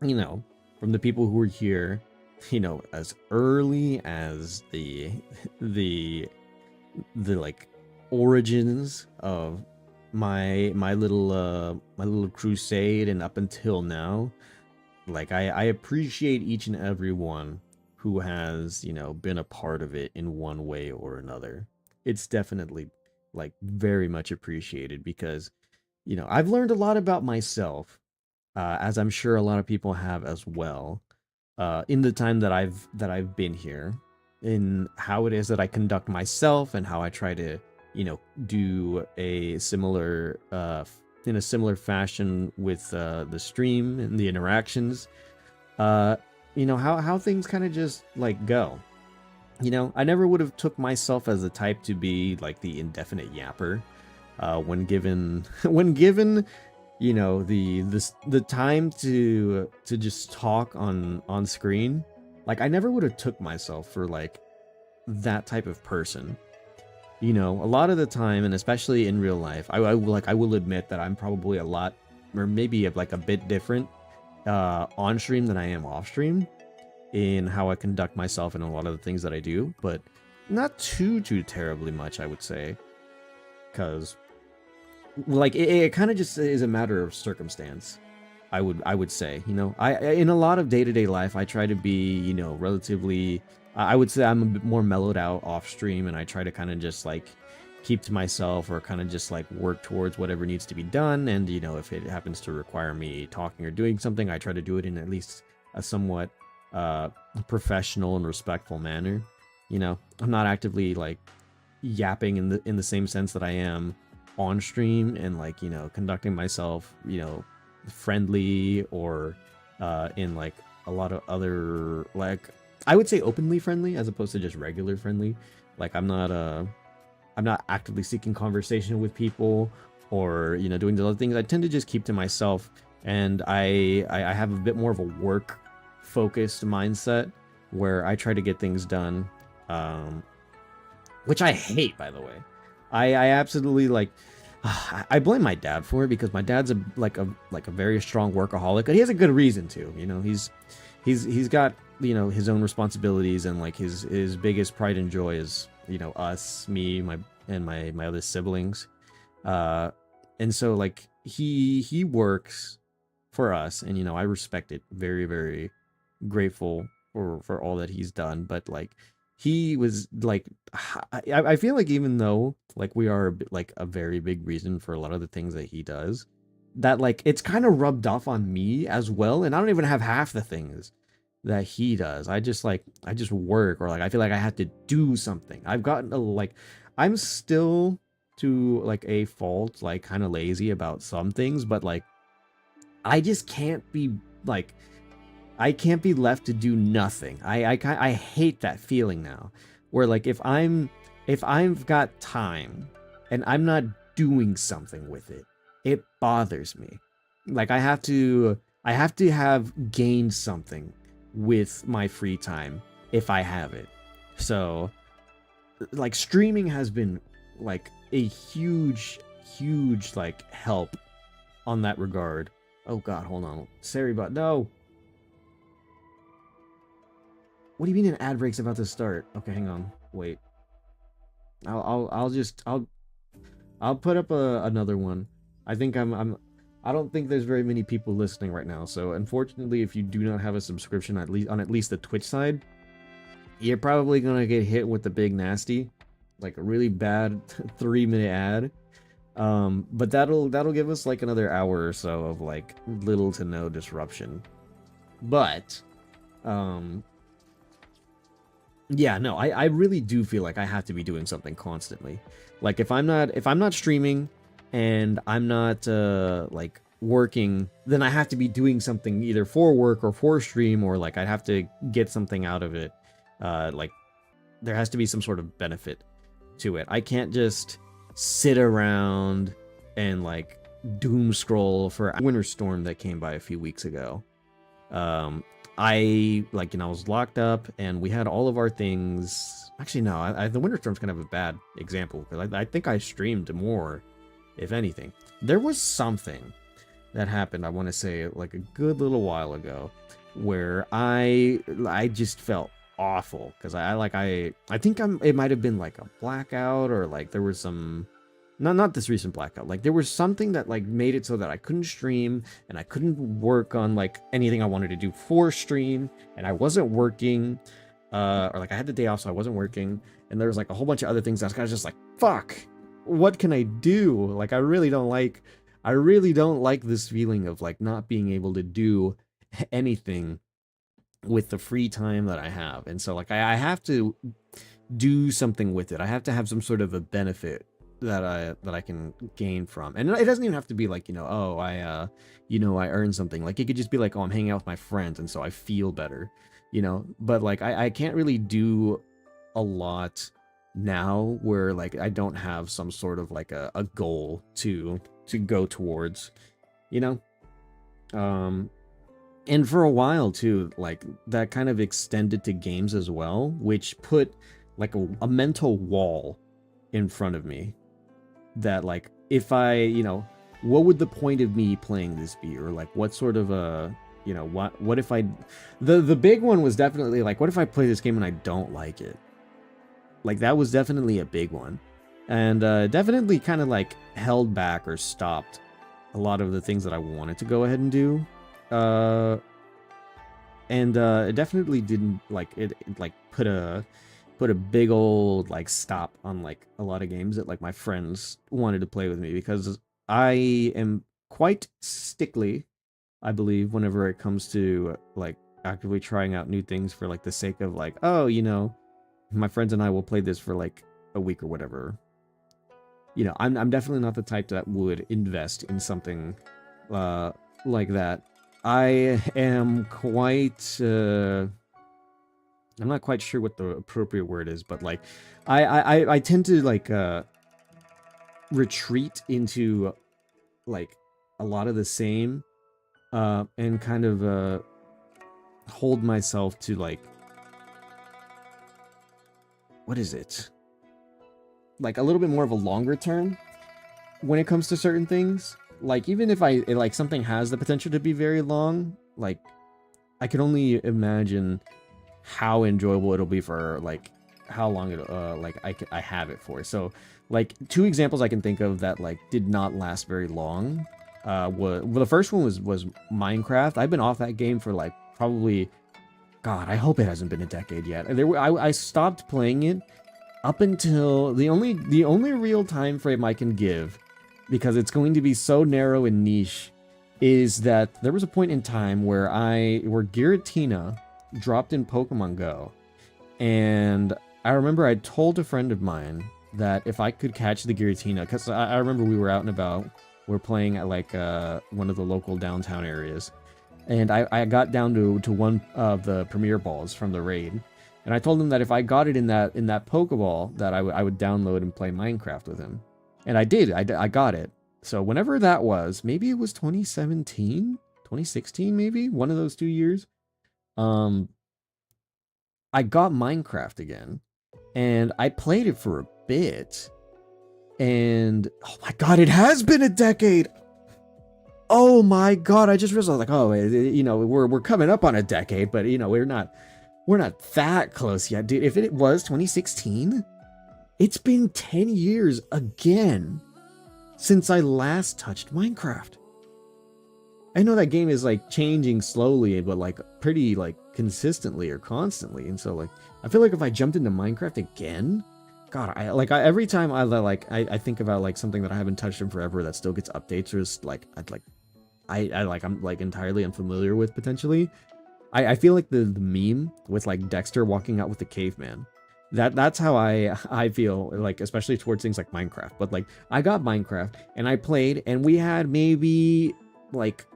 you know, from the people who are here, you know, as early as the like origins of my little crusade, and up until now, like I appreciate each and every one who has, you know, been a part of it in one way or another. It's definitely like very much appreciated, because, you know, I've learned a lot about myself, as I'm sure a lot of people have as well, in the time that I've been here, in how it is that I conduct myself, and how I try to, you know, do a similar in a similar fashion with the stream and the interactions. You know, how things kind of just like go. You know, I never would have took myself as the type to be like the indefinite yapper when given you know, the time to just talk on screen. Like, I never would have took myself for like that type of person. You know, a lot of the time, and especially in real life, I will admit that I'm probably a lot, or maybe like a bit different on stream than I am off stream in how I conduct myself and a lot of the things that I do, but not too terribly much, I would say, because like it kind of just is a matter of circumstance. I would say, you know, I in a lot of day-to-day life, I try to be, you know, relatively, I would say I'm a bit more mellowed out off stream, and I try to kind of just like keep to myself, or kind of just like work towards whatever needs to be done. And, you know, if it happens to require me talking or doing something, I try to do it in at least a somewhat professional and respectful manner. You know, I'm not actively like yapping in the same sense that I am on stream, and like, you know, conducting myself, you know, friendly, or in like a lot of other, like, I would say openly friendly as opposed to just regular friendly. Like, I'm not actively seeking conversation with people, or, you know, doing the other things. I tend to just keep to myself, and I have a bit more of a work focused mindset where I try to get things done, which I hate, by the way. I absolutely like. I blame my dad for it, because my dad's a very strong workaholic, and he has a good reason to. You know, he's he's got, you know, his own responsibilities, and like his biggest pride and joy is, you know, us, me, my other siblings. Uh, and so like he works for us, and you know, I respect it, very very grateful for all that he's done. But like he was like, I feel like even though like we are like a very big reason for a lot of the things that he does, that like it's kind of rubbed off on me as well, and I don't even have half the things that he does. I just work, or like I feel like I have to do something. I've gotten like I'm still to like a fault like kind of lazy about some things, but like I just can't be like I can't be left to do nothing. I hate that feeling now, where like if I've got time and I'm not doing something with it, it bothers me. Like I have to have gained something with my free time if I have it. So like streaming has been like a huge like help on that regard. Oh god, hold on. Sorry, but no. What do you mean an ad break's about to start? Okay, hang on. Wait. I'll put up another one. I think I don't think there's very many people listening right now. So unfortunately, if you do not have a subscription at least the Twitch side, you're probably gonna get hit with the big nasty, like a really bad 3-minute ad. But that'll give us like another hour or so of like little to no disruption. But yeah, no, I really do feel like I have to be doing something constantly. Like if I'm not streaming and I'm not like working, then I have to be doing something either for work or for stream, or like I'd have to get something out of it. Like there has to be some sort of benefit to it. I can't just sit around and like doom scroll for a winter storm that came by a few weeks ago. I like, you know, I was locked up and we had all of our things. Actually, no, the winter storm's kind of a bad example, because I think I streamed more, if anything. There was something that happened, I want to say like a good little while ago, where I just felt awful, because I think it might have been like a blackout, or like there was some not this recent blackout. Like there was something that like made it so that I couldn't stream and I couldn't work on like anything I wanted to do for stream, and I wasn't working, or like I had the day off, so I wasn't working, and there was like a whole bunch of other things. I was kind of just like, fuck, what can I do? Like I really don't like this feeling of like not being able to do anything with the free time that I have. And so like I have to do something with it. I have to have some sort of a benefit that I can gain from. And it doesn't even have to be like, you know, oh, I earned something. Like it could just be like, oh, I'm hanging out with my friends and so I feel better, you know. But like I can't really do a lot now where like I don't have some sort of like a goal to go towards, you know. And for a while too, like that kind of extended to games as well, which put like a mental wall in front of me, that like if I, you know, what would the point of me playing this be? Or like what sort of a, you know, what if I, the big one was definitely like, what if I play this game and I don't like it? Like that was definitely a big one, and definitely kind of like held back or stopped a lot of the things that I wanted to go ahead and do. And it definitely didn't like it like put a big old like stop on like a lot of games that like my friends wanted to play with me, because I am quite stickly, I believe, whenever it comes to like actively trying out new things for like the sake of like, oh, you know, my friends and I will play this for like a week or whatever. You know, I'm definitely not the type that would invest in something like that. I am quite I'm not quite sure what the appropriate word is, but like I tend to like retreat into like a lot of the same, and kind of hold myself to like, what is it? Like a little bit more of a longer term when it comes to certain things. Like even if like something has the potential to be very long, like I can only imagine how enjoyable it'll be for like how long it like I have it for. So like two examples I can think of that like did not last very long. Was well, the first one was Minecraft. I've been off that game for like probably, God, I hope it hasn't been a decade yet. I stopped playing it up until the only real time frame I can give, because it's going to be so narrow and niche, is that there was a point in time where Giratina dropped in Pokemon Go, and I remember I told a friend of mine that if I could catch the Giratina, because I remember we were out and about, we're playing at like one of the local downtown areas, and I got down to one of the Premier Balls from the raid, and I told him that if I got it in that Pokeball, that I would download and play Minecraft with him, and I did. I got it. So whenever that was, maybe it was 2017, 2016, maybe one of those 2 years. Um, I got Minecraft again, and I played it for a bit, and oh my God, it has been a decade. Oh my God, I just realized, like, oh, you know, we're coming up on a decade, but you know, we're not that close yet, dude. If it was 2016, it's been 10 years again since I last touched Minecraft. I know that game is like changing slowly, but like pretty like consistently or constantly, and so like I feel like if I jumped into Minecraft again, God, every time I think about like something that I haven't touched in forever that still gets updates, or is like I'm like entirely unfamiliar with potentially. I feel like the meme with like Dexter walking out with the caveman. That's how I feel, like, especially towards things like Minecraft. But like I got Minecraft and I played, and we had maybe like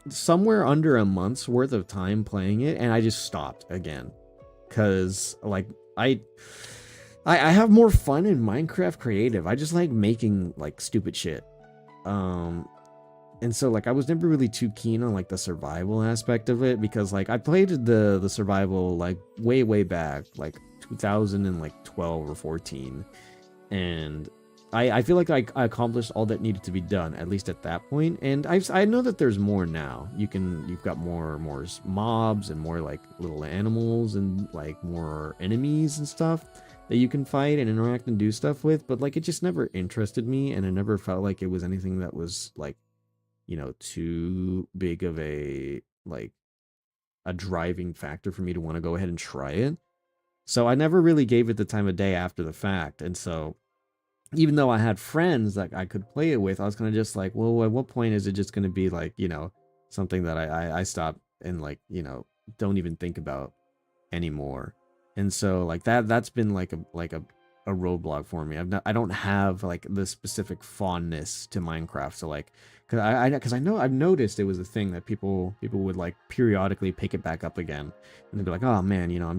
somewhere under a month's worth of time playing it, and I just stopped again. Cause like I have more fun in Minecraft creative. I just like making like stupid shit. And so like I was never really too keen on like the survival aspect of it, because like I played the survival like way back, like 2012 or 14, and I feel like I accomplished all that needed to be done, at least at that point. And I know that there's more now. You've got more mobs and more like little animals and like more enemies and stuff that you can fight and interact and do stuff with, but like it just never interested me, and it never felt like it was anything that was like, you know, too big of a like a driving factor for me to want to go ahead and try it. So I never really gave it the time of day after the fact. And so even though I had friends that I could play it with, I was kind of just like, well, at what point is it just going to be like, you know, something that I stop and like, you know, don't even think about anymore. And so like that's been like a roadblock for me. I don't have like the specific fondness to Minecraft. So like, because I know I've noticed it was a thing that people would like periodically pick it back up again, and they'd be like, oh man, you know, I'm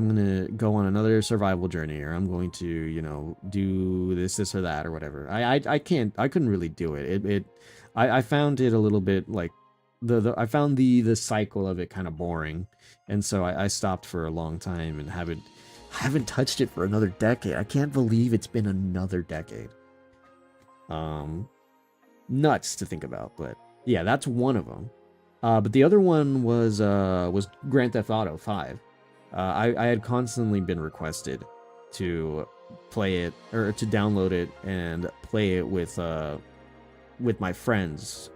gonna go on another survival journey, or I'm going to, you know, do this or that or whatever. I couldn't really do it. I found it a little bit like I found the cycle of it kind of boring, and so I stopped for a long time and haven't touched it for another decade. I can't believe it's been another decade. Nuts to think about, but yeah, that's one of them. But the other one was Grand Theft Auto 5. I had constantly been requested to play it, or to download it and play it with my friends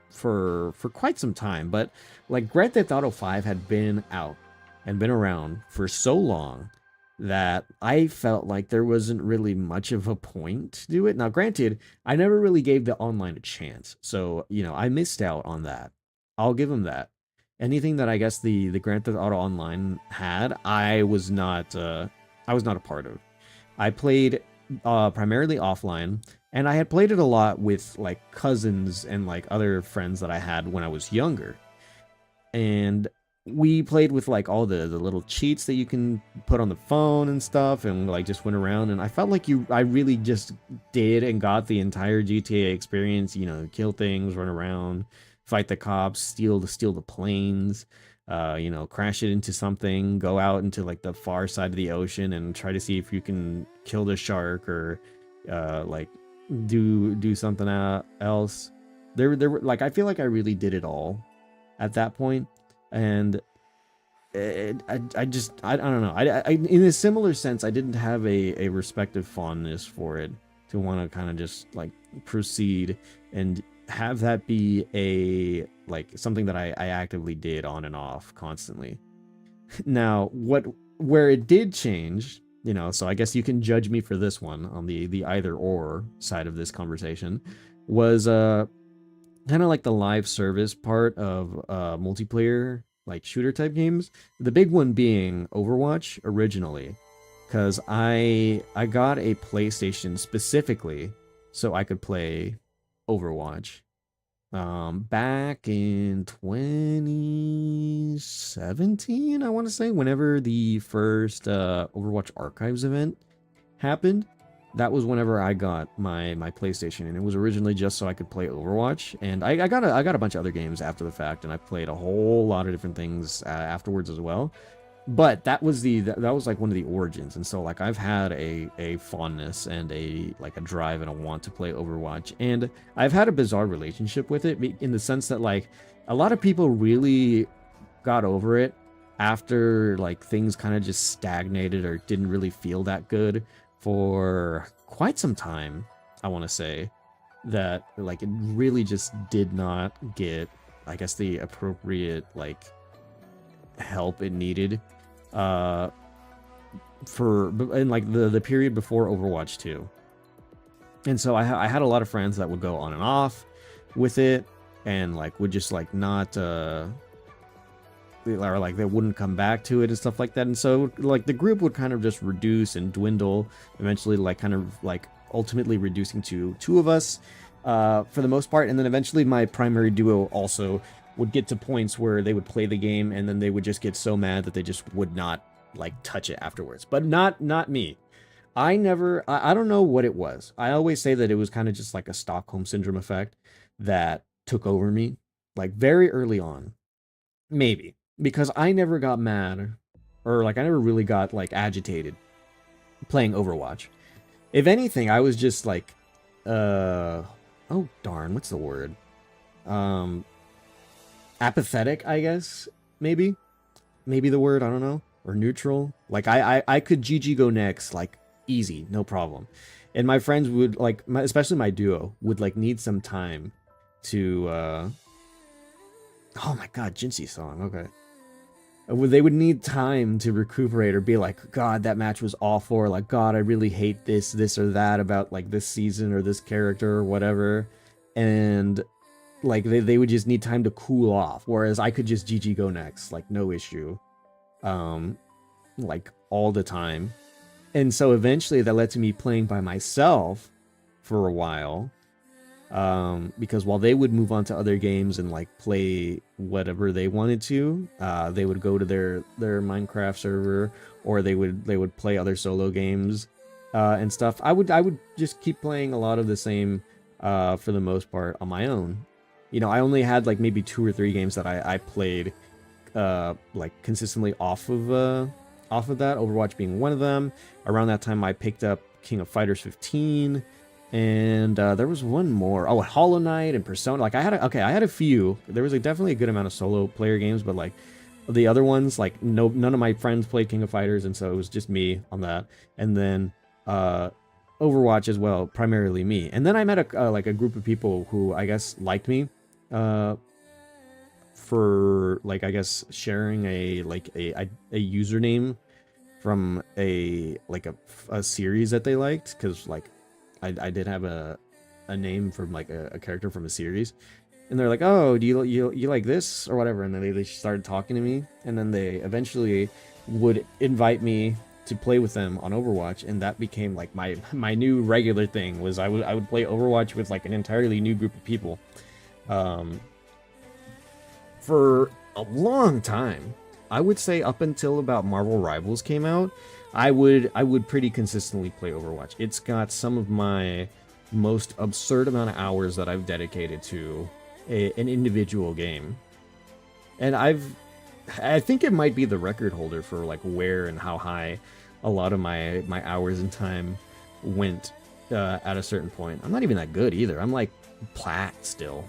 for quite some time. But like Grand Theft Auto 5 had been out and been around for so long that I felt like there wasn't really much of a point to do it. Now, granted, I never really gave the online a chance, so you know I missed out on that. I'll give them that. Anything that I guess the Grand Theft Auto Online had, I was not a part of. I played primarily offline, and I had played it a lot with like cousins and like other friends that I had when I was younger. And we played with like all the little cheats that you can put on the phone and stuff, and like just went around, and I felt like I really just did and got the entire GTA experience, you know, kill things, run around, fight the cops, steal the planes, you know, crash it into something, go out into like the far side of the ocean and try to see if you can kill the shark, or like do something else. There were like, I feel like I really did it all at that point, and I don't know. In a similar sense, I didn't have a respective fondness for it to want to kind of just like proceed and have that be a like something that I actively did on and off constantly. Now, where it did change, you know, so I guess you can judge me for this one on the either or side of this conversation, was kind of like the live service part of multiplayer like shooter type games. The big one being Overwatch originally, because I got a PlayStation specifically so I could play Overwatch. Back in 2017, I want to say, whenever the first Overwatch Archives event happened, that was whenever I got my PlayStation, and it was originally just so I could play Overwatch. And I got a bunch of other games after the fact, and I played a whole lot of different things afterwards as well. But that was that was like one of the origins, and so like I've had a fondness and a drive and a want to play Overwatch, and I've had a bizarre relationship with it in the sense that like a lot of people really got over it after like things kind of just stagnated or didn't really feel that good for quite some time. I want to say that like it really just did not get, I guess, the appropriate like help it needed for in like the period before Overwatch 2. And so I had a lot of friends that would go on and off with it, and like would just like not or like they wouldn't come back to it and stuff like that. And so like the group would kind of just reduce and dwindle, eventually like kind of like ultimately reducing to two of us for the most part. And then eventually my primary duo also would get to points where they would play the game and then they would just get so mad that they just would not like touch it afterwards. But not me. I don't know what it was. I always say that it was kind of just like a Stockholm syndrome effect that took over me like very early on. Maybe because I never got mad, or like I never really got like agitated playing Overwatch. If anything, I was just like oh darn, what's the word? Apathetic, I guess, maybe the word, I don't know, or neutral. Like I could GG go next, like easy, no problem. And my friends would like, especially my duo, would like need some time to, oh my god, Jinxie song, okay. They would need time to recuperate or be like, God, that match was awful, or like, God, I really hate this or that about like this season or this character or whatever. And like they would just need time to cool off, whereas I could just GG go next, like no issue, like all the time. And so eventually that led to me playing by myself for a while, because while they would move on to other games and like play whatever they wanted to, they would go to their Minecraft server, or they would play other solo games and stuff. I would just keep playing a lot of the same for the most part on my own. You know, I only had like maybe 2 or 3 games that I played like consistently off of that, Overwatch being one of them. Around that time I picked up King of Fighters 15, and there was one more. Oh, Hollow Knight and Persona. Like I had a few. There was definitely a good amount of solo player games, but like the other ones, like none of my friends played King of Fighters, and so it was just me on that. And then Overwatch as well, primarily me. And then I met a group of people who I guess liked me for like I guess sharing a username from a series that they liked, because like I did have a name from like a character from a series, and they're like, oh, do you like this or whatever, and then they started talking to me, and then they eventually would invite me to play with them on Overwatch, and that became like my new regular thing. Was I would play Overwatch with like an entirely new group of people for a long time. I would say up until about Marvel Rivals came out, I would pretty consistently play Overwatch. It's got some of my most absurd amount of hours that I've dedicated to an individual game, and I think it might be the record holder for like where and how high a lot of my hours and time went at a certain point. I'm not even that good either. I'm like plat still.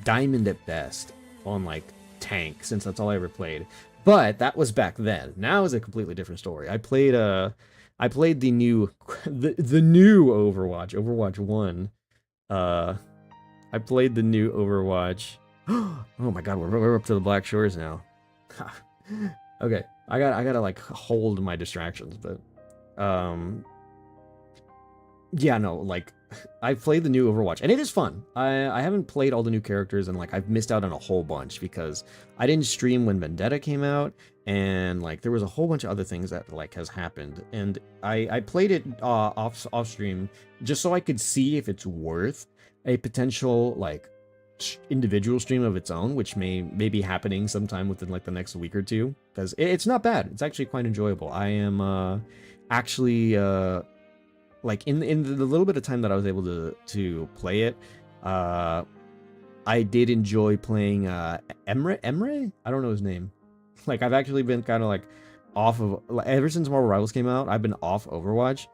diamond at best on like tank, since that's all I ever played. But that was back then. Now is a completely different story. I played the new the new Overwatch, Overwatch 1. Uh I played the new Overwatch. Oh my god, we're up to the Black Shores now. Okay, I gotta like hold my distractions, but yeah, no, like I played the new Overwatch and it is fun. I haven't played all the new characters and like I've missed out on a whole bunch because I didn't stream when Vendetta came out, and like there was a whole bunch of other things that like has happened, and I played it off stream just so I could see if it's worth a potential like individual stream of its own, which may be happening sometime within like the next week or two, because it's not bad. It's actually quite enjoyable. I am actually like in the little bit of time that I was able to play it, I did enjoy playing Emre. I don't know his name. Like I've actually been kind of like off of, like, ever since Marvel Rivals came out, I've been off Overwatch.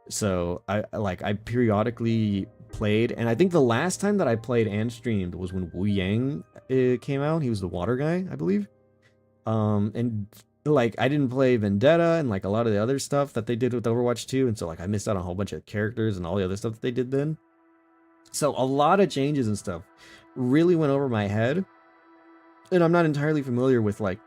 So I periodically played, and I think the last time that I played and streamed was when Wu Yang came out. He was the water guy, I believe. And like I didn't play Vendetta and like a lot of the other stuff that they did with Overwatch 2, and so like I missed out on a whole bunch of characters and all the other stuff that they did then. So a lot of changes and stuff really went over my head, and I'm not entirely familiar with like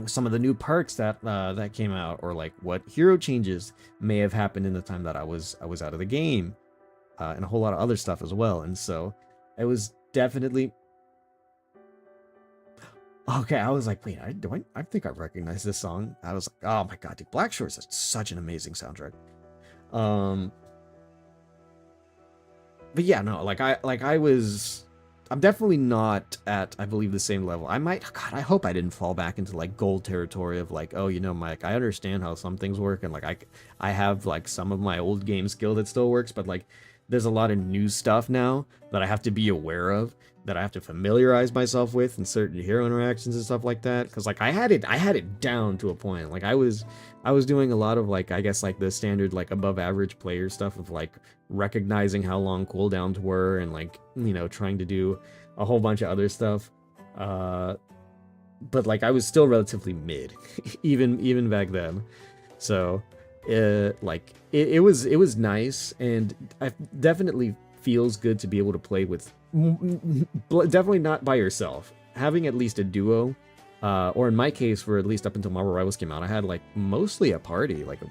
some of the new perks that that came out, or like what hero changes may have happened in the time that I was out of the game, and a whole lot of other stuff as well. And so it was definitely okay. I was like, wait, I think I recognize this song. I was like, oh my god, dude, Black Shores is such an amazing soundtrack. But yeah, no, I'm definitely not at, I believe, the same level. God, I hope I didn't fall back into like gold territory of like, oh, you know, Mike, I understand how some things work, and like I have like some of my old game skill that still works, but like there's a lot of new stuff now that I have to be aware of, that I have to familiarize myself with in certain hero interactions and stuff like that. Because like I had it down to a point. Like I was doing a lot of like, I guess like the standard like above average player stuff of like recognizing how long cooldowns were, and like, you know, trying to do a whole bunch of other stuff. But like I was still relatively mid, even back then. So like it was nice, and I definitely feels good to be able to play with, definitely not by yourself, having at least a duo, or in my case, for at least up until Marvel Rivals came out, I had like mostly a party, like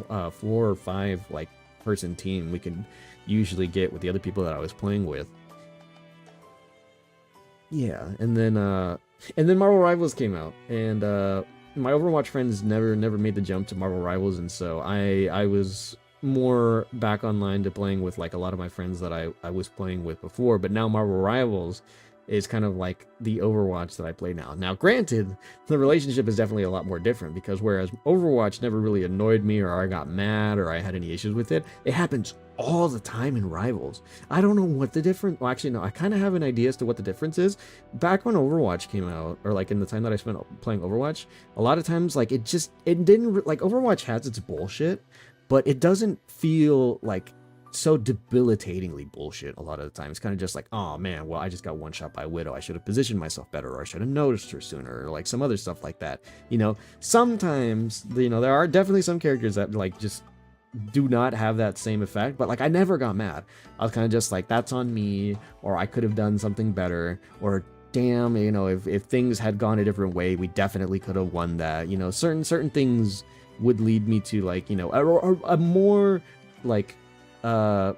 a 4 or 5 like person team we could usually get with the other people that I was playing with. Yeah, and then Marvel Rivals came out, and my Overwatch friends never made the jump to Marvel Rivals, and so I was more back online to playing with like a lot of my friends that I was playing with before. But now Marvel Rivals is kind of like the Overwatch that I play now. Now, granted, the relationship is definitely a lot more different, because whereas Overwatch never really annoyed me, or I got mad, or I had any issues with it, it happens all the time in Rivals. I don't know what the difference... Well, actually, no, I kind of have an idea as to what the difference is. Back when Overwatch came out, or like in the time that I spent playing Overwatch, a lot of times, like, it didn't... Like, Overwatch has its bullshit, but it doesn't feel like so debilitatingly bullshit a lot of the time. It's kind of just like, oh man, well, I just got one shot by Widow. I should have positioned myself better, or I should have noticed her sooner, or like some other stuff like that. You know, sometimes, you know, there are definitely some characters that like just do not have that same effect, but like I never got mad. I was kind of just like, that's on me, or I could have done something better, or damn, you know, if things had gone a different way, we definitely could have won that. You know, certain things would lead me to like, you know, a more like a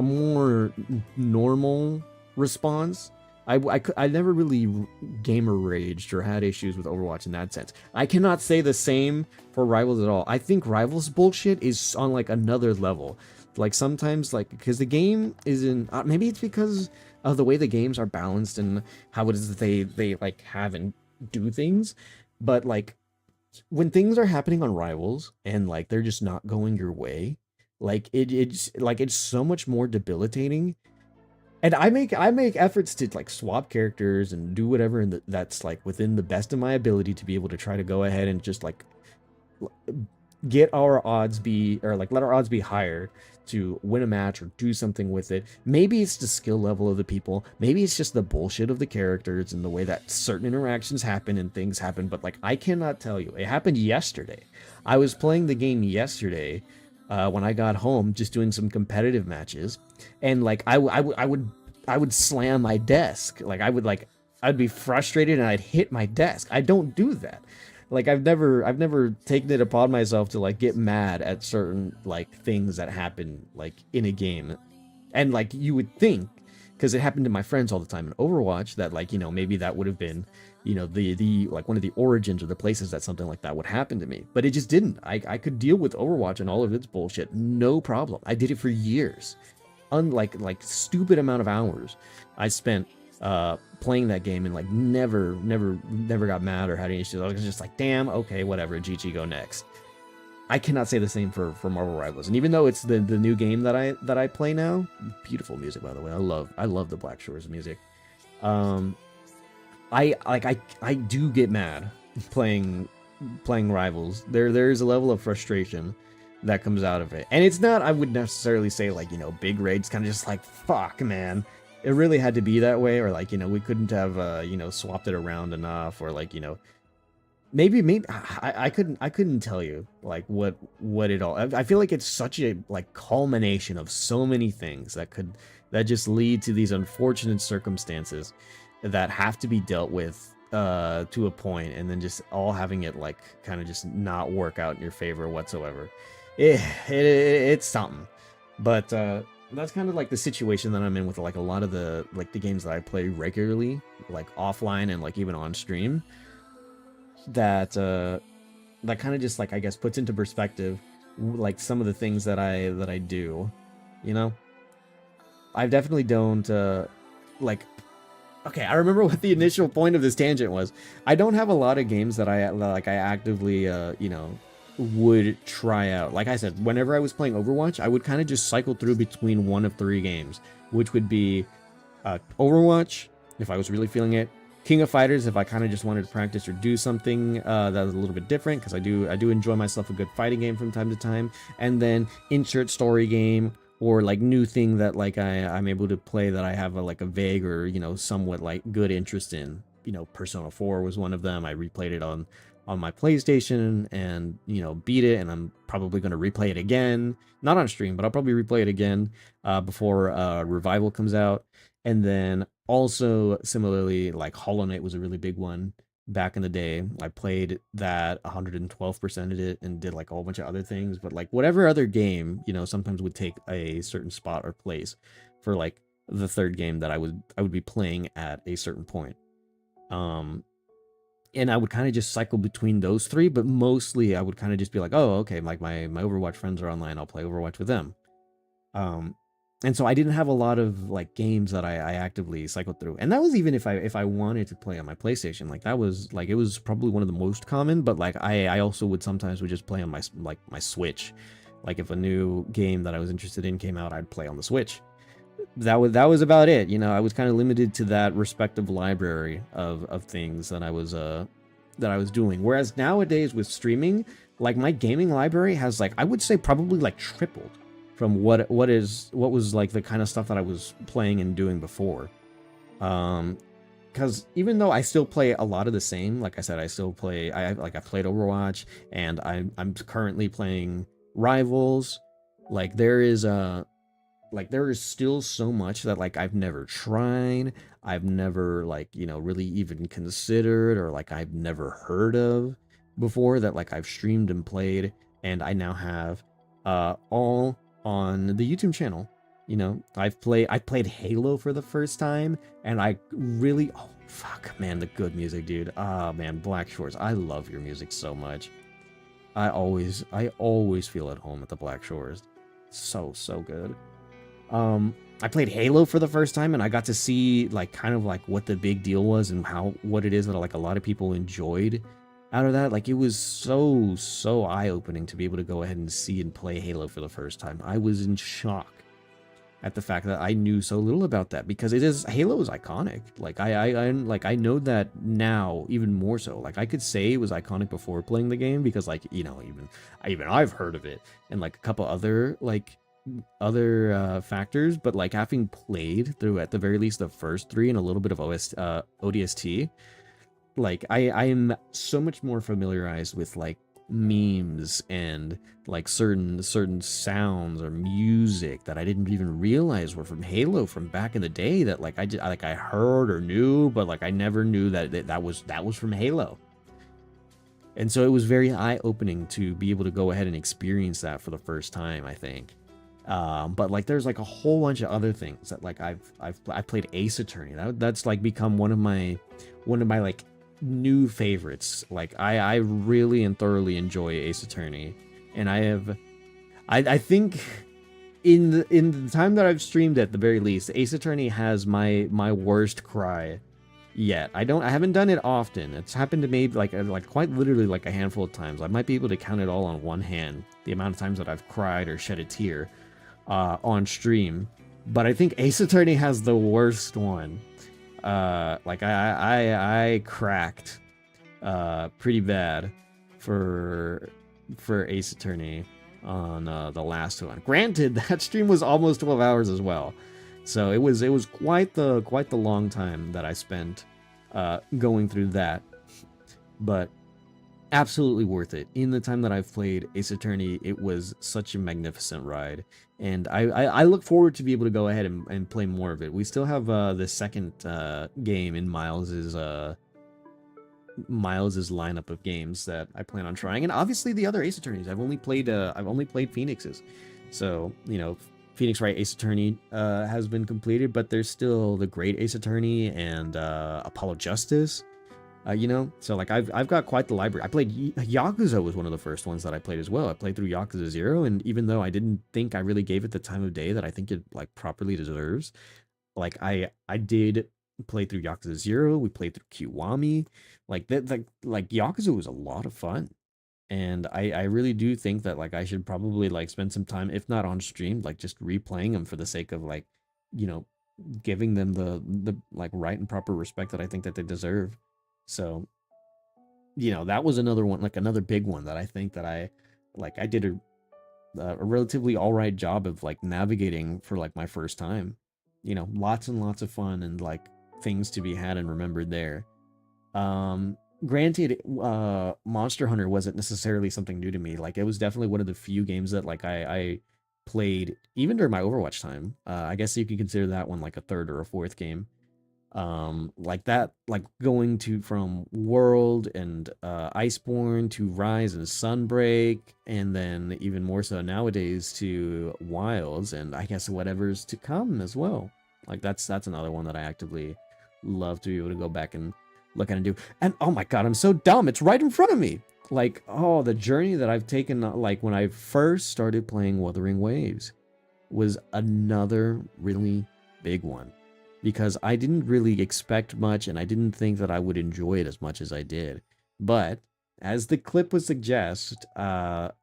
more normal response. I never really gamer raged or had issues with Overwatch in that sense. I cannot say the same for Rivals at all. I think Rivals bullshit is on like another level. Like sometimes, like, because the game isn't, maybe it's because of the way the games are balanced and how it is that they like have and do things, but like when things are happening on Rivals and like they're just not going your way, like it's so much more debilitating. And I make efforts to like swap characters and do whatever that's like within the best of my ability to be able to try to go ahead and just like get our odds be, or like let our odds be higher to win a match or do something with it. Maybe it's the skill level of the people. Maybe it's just the bullshit of the characters and the way that certain interactions happen and things happen. But like, I cannot tell you. It happened yesterday. I was playing the game yesterday when I got home, just doing some competitive matches, and like I would slam my desk. Like I'd be frustrated and I'd hit my desk. I don't do that. Like I've never taken it upon myself to like get mad at certain like things that happen like in a game. And like you would think, because it happened to my friends all the time in Overwatch, that like, maybe that would have been, the like one of the origins or the places that something like that would happen to me. But it just didn't. I could deal with Overwatch and all of its bullshit, no problem. I did it for years. Unlike like stupid amount of hours I spent playing that game, and like never got mad or had any issues. I was just like, damn, okay, whatever, GG, go next. I cannot say the same for Marvel Rivals, and even though it's the new game that I play now, beautiful music, by the way. I love the Black Shores music. I do get mad playing Rivals. There's a level of frustration that comes out of it, and it's not, I would necessarily say like, big raids, kind of just like, fuck, man, it really had to be that way, or like, we couldn't have swapped it around enough, or like, maybe I couldn't tell you like what it all, I feel like it's such a like culmination of so many things that just lead to these unfortunate circumstances that have to be dealt with to a point, and then just all having it like kind of just not work out in your favor whatsoever. It's something. But that's kind of like the situation that I'm in with like a lot of the games that I play regularly, like offline and like even on stream, that that kind of just like, I guess, puts into perspective like some of the things that I do, I definitely don't like, okay, I remember what the initial point of this tangent was. I don't have a lot of games that I actively would try out. Like I said, whenever I was playing Overwatch, I would kind of just cycle through between one of three games, which would be Overwatch, if I was really feeling it, King of Fighters, if I kind of just wanted to practice or do something that was a little bit different, because I do enjoy myself a good fighting game from time to time, and then insert story game, or like new thing that like I'm able to play that I have like a vague or somewhat like good interest in. Persona 4 was one of them. I replayed it on my PlayStation and beat it, and I'm probably going to replay it again, not on stream, but I'll probably replay it again before Revival comes out. And then also similarly, like Hollow Knight was a really big one back in the day. I played that 112%ed it and did like a whole bunch of other things, but like whatever other game sometimes would take a certain spot or place for like the third game that I would be playing at a certain point. And I would kind of just cycle between those three, but mostly I would kind of just be like, oh, okay, like my Overwatch friends are online, I'll play Overwatch with them. And so I didn't have a lot of like games that I actively cycled through, and that was even if I wanted to play on my PlayStation. Like that was like, it was probably one of the most common, but like I also would sometimes just play on my Switch. Like if a new game that I was interested in came out, I'd play on the Switch. That was about it. I was kind of limited to that respective library of things that I was doing. Whereas nowadays with streaming, like my gaming library has like, I would say probably like tripled from what was like the kind of stuff that I was playing and doing before. Because even though I still play a lot of the same, like I said, I still play, I played Overwatch, and I'm currently playing Rivals. Like there is still so much that like I've never tried, I've never like really even considered, or like I've never heard of before, that like I've streamed and played, and I now have all on the YouTube channel. I played Halo for the first time, and I really, oh fuck, man, the good music, dude. Ah, man, Black Shores, I love your music so much. I always feel at home at the Black Shores. So good. I played Halo for the first time, and I got to see like kind of like what the big deal was, and what it is that like a lot of people enjoyed out of that. Like it was so eye-opening to be able to go ahead and see and play Halo for the first time. I was in shock. at the fact that I knew so little about that, because Halo is iconic. Like I know that now even more so. Like I could say it was iconic before playing the game, because like, you know, even I've heard of it, and like a couple other factors, but like having played through at the very least the first three and a little bit of ODST, like I am so much more familiarized with like memes and like certain sounds or music that I didn't even realize were from Halo from back in the day, that like I heard or knew, but like I never knew that was from Halo. And so it was very eye-opening to be able to go ahead and experience that for the first time, I think. But like there's like a whole bunch of other things that like I played Ace Attorney. That's like become one of my like new favorites. Like I really and thoroughly enjoy Ace Attorney, and I think in the time that I've streamed, at the very least, Ace Attorney has my worst cry yet. I haven't done it often. It's happened to me like quite literally like a handful of times. I might be able to count it all on one hand, the amount of times that I've cried or shed a tear on stream. But I think Ace Attorney has the worst one. Like I cracked pretty bad for Ace Attorney on the last one. Granted, that stream was almost 12 hours as well, so it was quite the long time that I spent going through that, but absolutely worth it. In the time that I've played Ace Attorney, it was such a magnificent ride, and I look forward to be able to go ahead and play more of it. We still have the second game in Miles's lineup of games that I plan on trying, and obviously the other Ace Attorneys. I've only played Phoenix's, so you know, Phoenix Wright Ace Attorney has been completed, but there's still the Great Ace Attorney and Apollo Justice. You know, so like I've got quite the library. I played Yakuza was one of the first ones that I played as well. I played through Yakuza 0, and even though I didn't think I really gave it the time of day that I think it like properly deserves, like I did play through Yakuza 0. We played through Kiwami. Like that like Yakuza was a lot of fun. And I really do think that like I should probably like spend some time, if not on stream, like just replaying them for the sake of like, you know, giving them the like right and proper respect that I think that they deserve. So, you know, that was another one, like another big one that I think that I did a relatively all right job of like navigating for like my first time. You know, lots and lots of fun and like things to be had and remembered there. Granted, Monster Hunter wasn't necessarily something new to me. Like it was definitely one of the few games that like I played even during my Overwatch time. I guess you could consider that one like a third or a fourth game. Like that, like going to from World and Iceborne to Rise and Sunbreak, and then even more so nowadays to Wilds, and I guess whatever's to come as well. Like that's another one that I actively love to be able to go back and look at and do. And oh my god, I'm so dumb, it's right in front of me. Like, oh, the journey that I've taken, like when I first started playing Wuthering Waves was another really big one, because I didn't really expect much and I didn't think that I would enjoy it as much as I did. But as the clip would suggest, back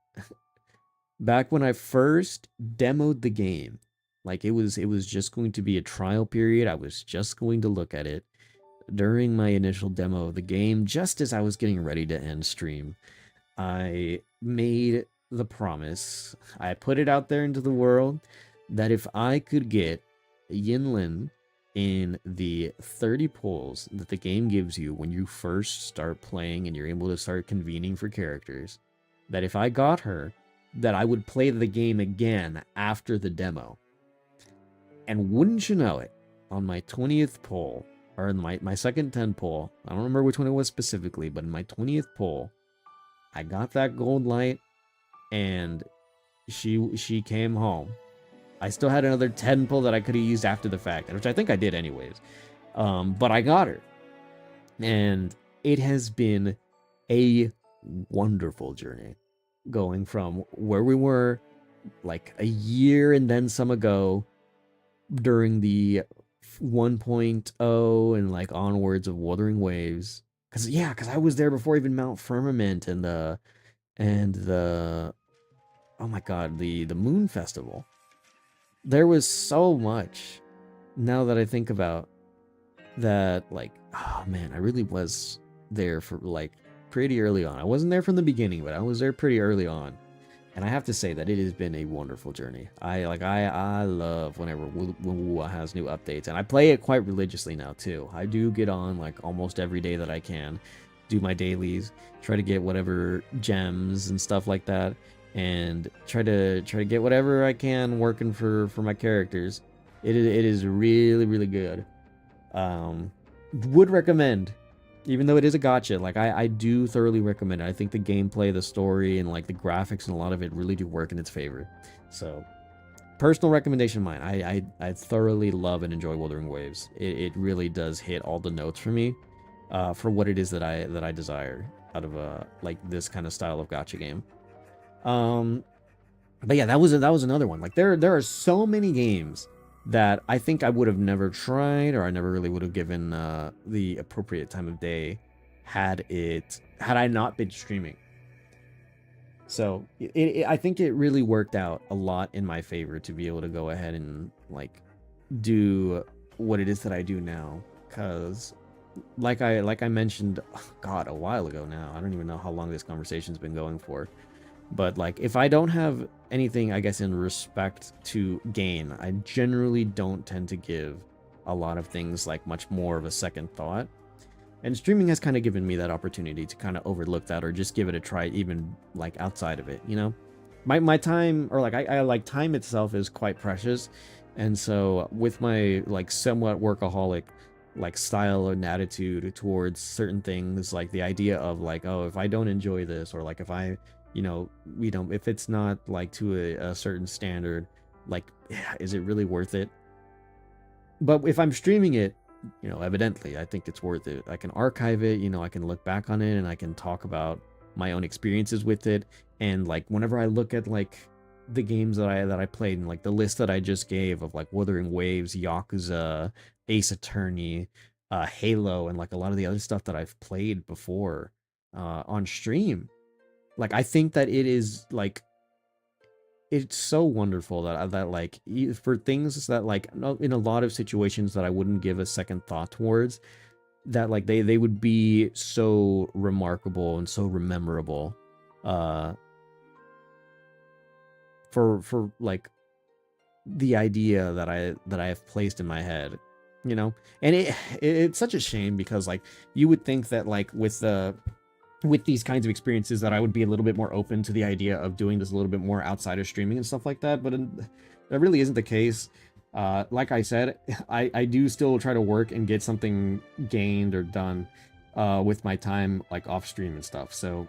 when I first demoed the game, like it was just going to be a trial period. I was just going to look at it during my initial demo of the game, just as I was getting ready to end stream. I made the promise, I put it out there into the world, that if I could get Yinlin in the 30 pulls that the game gives you when you first start playing and you're able to start convening for characters, that if I got her, that I would play the game again after the demo. And wouldn't you know it, on my 20th pull, or in my second 10 pull, I don't remember which one it was specifically, but in my 20th pull, I got that gold light, and she came home. I still had another 10 pull that I could have used after the fact, which I think I did anyways. But I got her. And it has been a wonderful journey, going from where we were like a year and then some ago during the 1.0 and like onwards of Wuthering Waves. Because I was there before even Mount Firmament and the oh my god, the Moon Festival. there was so much, now that I think about that, like, oh man, I really was there for like pretty early on. I wasn't there from the beginning, but I was there pretty early on. And I have to say that it has been a wonderful journey. I love whenever Wu has new updates, and I play it quite religiously now too. I do get on like almost every day that I can, do my dailies, try to get whatever gems and stuff like that, and try to get whatever I can working for my characters. It is really good. Um, would recommend, even though it is a gotcha. Like I do thoroughly recommend it. I think the gameplay, the story, and like the graphics and a lot of it really do work in its favor. So personal recommendation of mine. I thoroughly love and enjoy Wuthering Waves. It really does hit all the notes for me, for what it is that I desire out of a like this kind of style of gotcha game. Um, but yeah, that was another one. Like there are so many games that I think I would have never tried, or I never really would have given the appropriate time of day had I not been streaming. So I think it really worked out a lot in my favor to be able to go ahead and like do what it is that I do now. Cause like I mentioned, God, a while ago now. I don't even know how long this conversation's been going for. But like if I don't have anything, I guess, in respect to gain, I generally don't tend to give a lot of things like much more of a second thought. And streaming has kind of given me that opportunity to kind of overlook that, or just give it a try, even like outside of it, you know? My time, or like I like time itself is quite precious. And so with my like somewhat workaholic like style and attitude towards certain things, like the idea of like, oh, if I don't enjoy this, or like if I, if it's not like to a certain standard, like, is it really worth it? But if I'm streaming it, evidently I think it's worth it. I can archive it, I can look back on it, and I can talk about my own experiences with it. And like whenever I look at like the games that I played, and like the list that I just gave of like Wuthering Waves, Yakuza, Ace Attorney, Halo, and like a lot of the other stuff that I've played before on stream, like I think that it is like it's so wonderful that like for things that like in a lot of situations that I wouldn't give a second thought towards, that like they would be so remarkable and so memorable, uh for like the idea that I have placed in my head, and it's such a shame, because like you would think that like with these kinds of experiences that I would be a little bit more open to the idea of doing this a little bit more outside of streaming and stuff like that, but that really isn't the case. Like I said, I do still try to work and get something gained or done with my time like off stream and stuff. So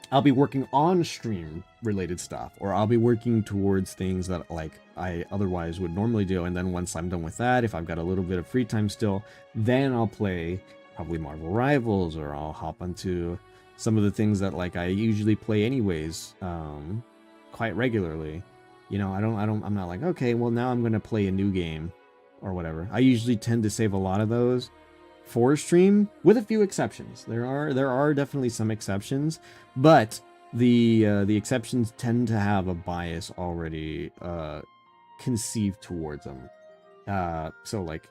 I'll be working on stream related stuff, or I'll be working towards things that like I otherwise would normally do. And then once I'm done with that, if I've got a little bit of free time still, then I'll play probably Marvel Rivals, or I'll hop onto some of the things that like I usually play anyways, quite regularly. I'm not like, okay, well now I'm gonna play a new game or whatever. I usually tend to save a lot of those for stream, with a few exceptions. There are definitely some exceptions, but the exceptions tend to have a bias already conceived towards them. So like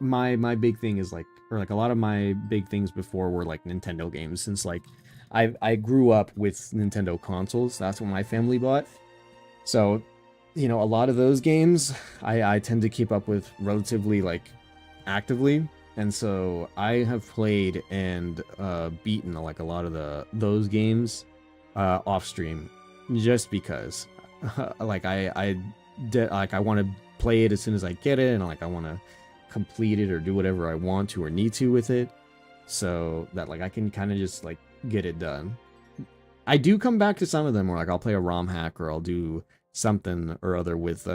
my big thing is like, or like a lot of my big things before were like Nintendo games, since like I grew up with Nintendo consoles. That's what my family bought. So, a lot of those games I tend to keep up with relatively like actively. And so I have played and beaten like a lot of those games off stream, just because like I want to play it as soon as I get it, and like I want to complete it or do whatever I want to or need to with it, so that like I can kind of just like get it done. I do come back to some of them, where like I'll play a ROM hack, or I'll do something or other with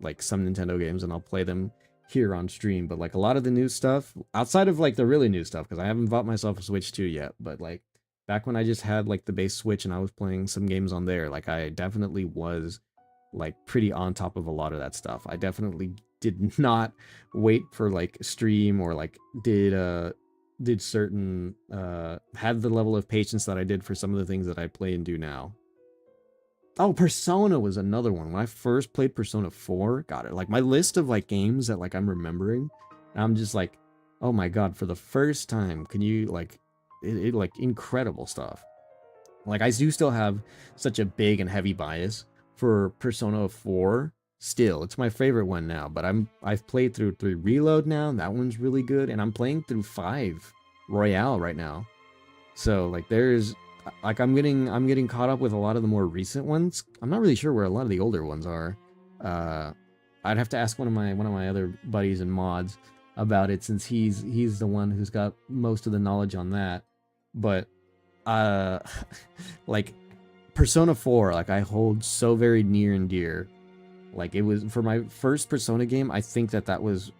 like some Nintendo games, and I'll play them here on stream. But like a lot of the new stuff, outside of like the really new stuff, because I haven't bought myself a Switch 2 yet, but like back when I just had like the base Switch and I was playing some games on there, like I definitely was like pretty on top of a lot of that stuff. I definitely did not wait for like stream, or like did certain had the level of patience that I did for some of the things that I play and do now. Oh, Persona was another one. When I first played Persona 4, got it. Like my list of like games that like I'm remembering, I'm just like, oh my god, for the first time, can you like it like incredible stuff. Like I do still have such a big and heavy bias for Persona 4. Still, it's my favorite one now, but I've played through 3 Reload now, that one's really good, and I'm playing through 5 Royale right now. So like there's like I'm getting caught up with a lot of the more recent ones. I'm not really sure where a lot of the older ones are. Uh I'd have to ask one of my other buddies and mods about it since he's the one who's got most of the knowledge on that. But uh like Persona 4, like I hold so very near and dear. Like it was for my first Persona game, I think that was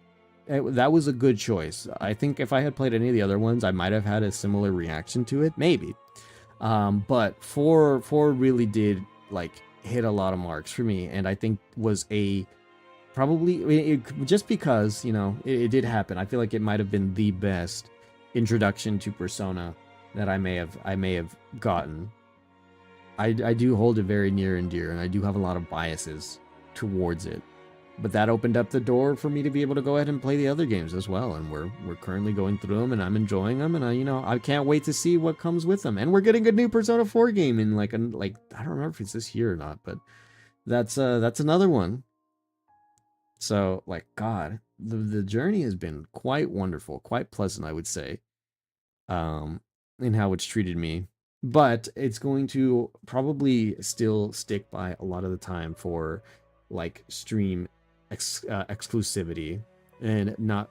a good choice. I think if I had played any of the other ones, I might have had a similar reaction to it, maybe. But four really did like hit a lot of marks for me, and I think was a probably just because it did happen. I feel like it might have been the best introduction to Persona that I may have gotten. I do hold it very near and dear, and I do have a lot of biases towards it. But that opened up the door for me to be able to go ahead and play the other games as well, and we're currently going through them, and I'm enjoying them, and I can't wait to see what comes with them. And we're getting a new Persona 4 game in like I don't remember if it's this year or not, but that's another one. So like God, the journey has been quite wonderful, quite pleasant, I would say, um, in how it's treated me. But it's going to probably still stick by a lot of the time for like stream exclusivity and not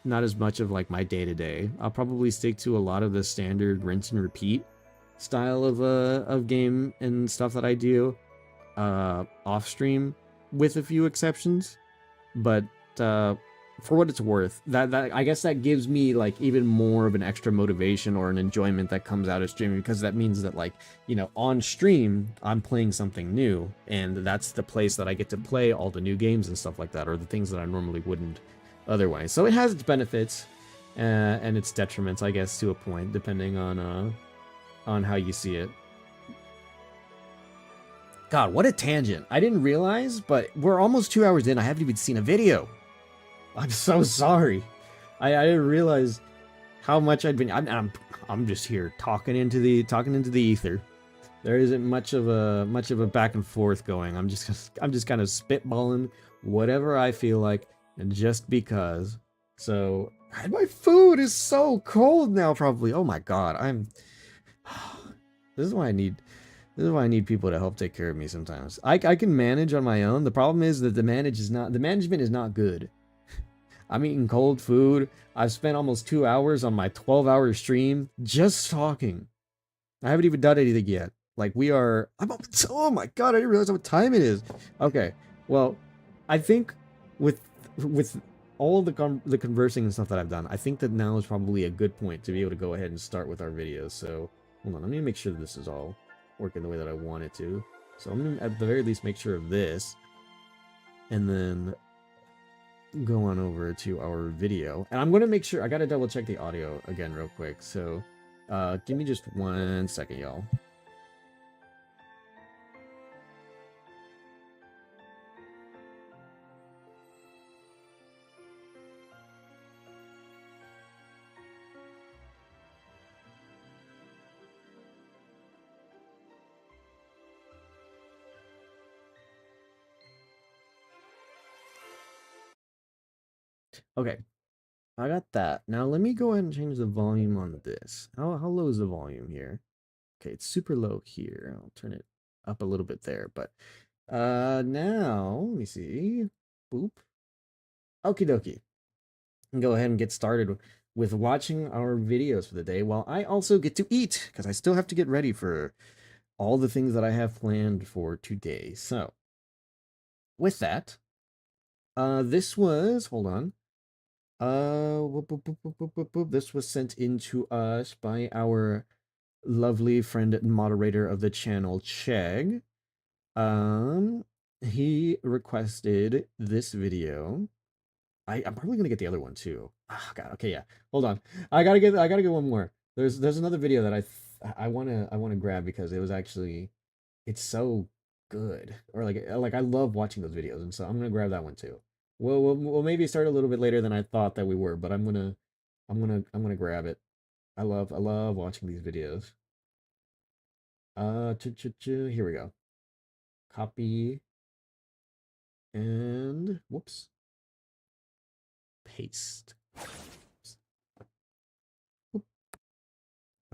as much of like my day to day. I'll probably stick to a lot of the standard rinse and repeat style of game and stuff that I do off stream, with a few exceptions. But uh, for what it's worth, that I guess that gives me like even more of an extra motivation or an enjoyment that comes out of streaming, because that means that like on stream I'm playing something new, and that's the place that I get to play all the new games and stuff like that, or the things that I normally wouldn't otherwise. So it has its benefits and its detriments, I guess, to a point, depending on how you see it. God, what a tangent. I didn't realize, but we're almost 2 hours in. I haven't even seen a video. I'm so sorry. I didn't realize how much I'd been. I'm just here talking into the ether. There isn't much of a back and forth going. I'm just kind of spitballing whatever I feel like, and just because. So my food is so cold now. Probably. Oh my god. This is why I need. This is why I need people to help take care of me sometimes. I can manage on my own. The problem is that the management is not good. I'm eating cold food. I've spent almost 2 hours on my 12-hour stream just talking. I haven't even done anything yet. Like oh my god, I didn't realize what time it is. Okay, well, I think with all the conversing and stuff that I've done, I think that now is probably a good point to be able to go ahead and start with our videos. So hold on, let me make sure that this is all working the way that I want it to. So I'm gonna at the very least make sure of this, and then go on over to our video. And I'm gonna make sure, I gotta double check the audio again real quick. So give me just 1 second, y'all. Okay, I got that. Now let me go ahead and change the volume on this. How low is the volume here? Okay, it's super low here. I'll turn it up a little bit there, but now let me see. Boop. Okie dokie. And go ahead and get started with watching our videos for the day, while I also get to eat, because I still have to get ready for all the things that I have planned for today. So with that, this was, hold on. This was sent in to us by our lovely friend and moderator of the channel, Chegg. He requested this video. I'm probably gonna get the other one too. Oh god, okay, yeah. Hold on. I gotta get one more. There's another video that I wanna grab, because it was actually it's so good. Or like I love watching those videos, and so I'm gonna grab that one too. We'll maybe start a little bit later than I thought that we were, but I'm gonna grab it. I love watching these videos. Here we go. Copy and whoops, paste.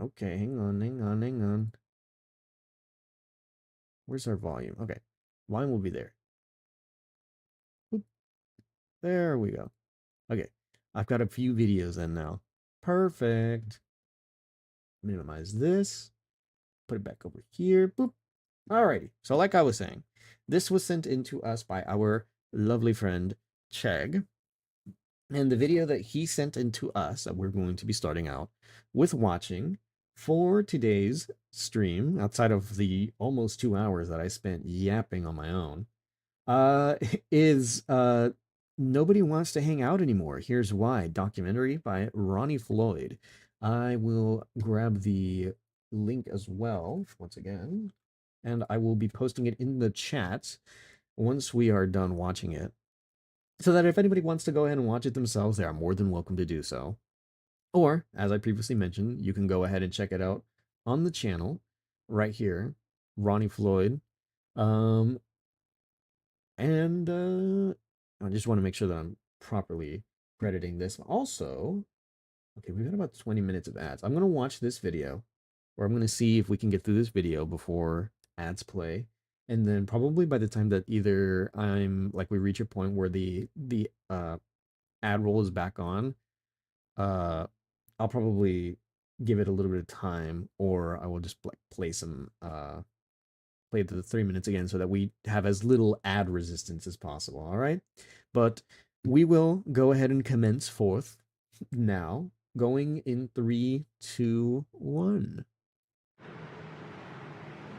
Okay, hang on. Where's our volume? Okay, volume will be there. There we go. Okay, I've got a few videos in now. Perfect. Minimize this. Put it back over here. Boop. Alrighty. So like I was saying, this was sent in to us by our lovely friend Chegg. And the video that he sent in to us that we're going to be starting out with watching for today's stream, outside of the almost 2 hours that I spent yapping on my own, uh, is Nobody Wants to Hang Out Anymore. Here's Why, documentary by Ronnie Floyd. I will grab the link as well, once again, and I will be posting it in the chat once we are done watching it, so that if anybody wants to go ahead and watch it themselves, they are more than welcome to do so. Or, as I previously mentioned, you can go ahead and check it out on the channel right here, Ronnie Floyd. Um, and I just want to make sure that I'm properly crediting this. Also, okay, we've got about 20 minutes of ads. I'm going to watch this video, or I'm going to see if we can get through this video before ads play. And then probably by the time that either we reach a point where the ad roll is back on, uh, I'll probably give it a little bit of time, or I will just play the 3 minutes again so that we have as little ad resistance as possible. All right, but we will go ahead and commence forth now, going in 3, 2, 1.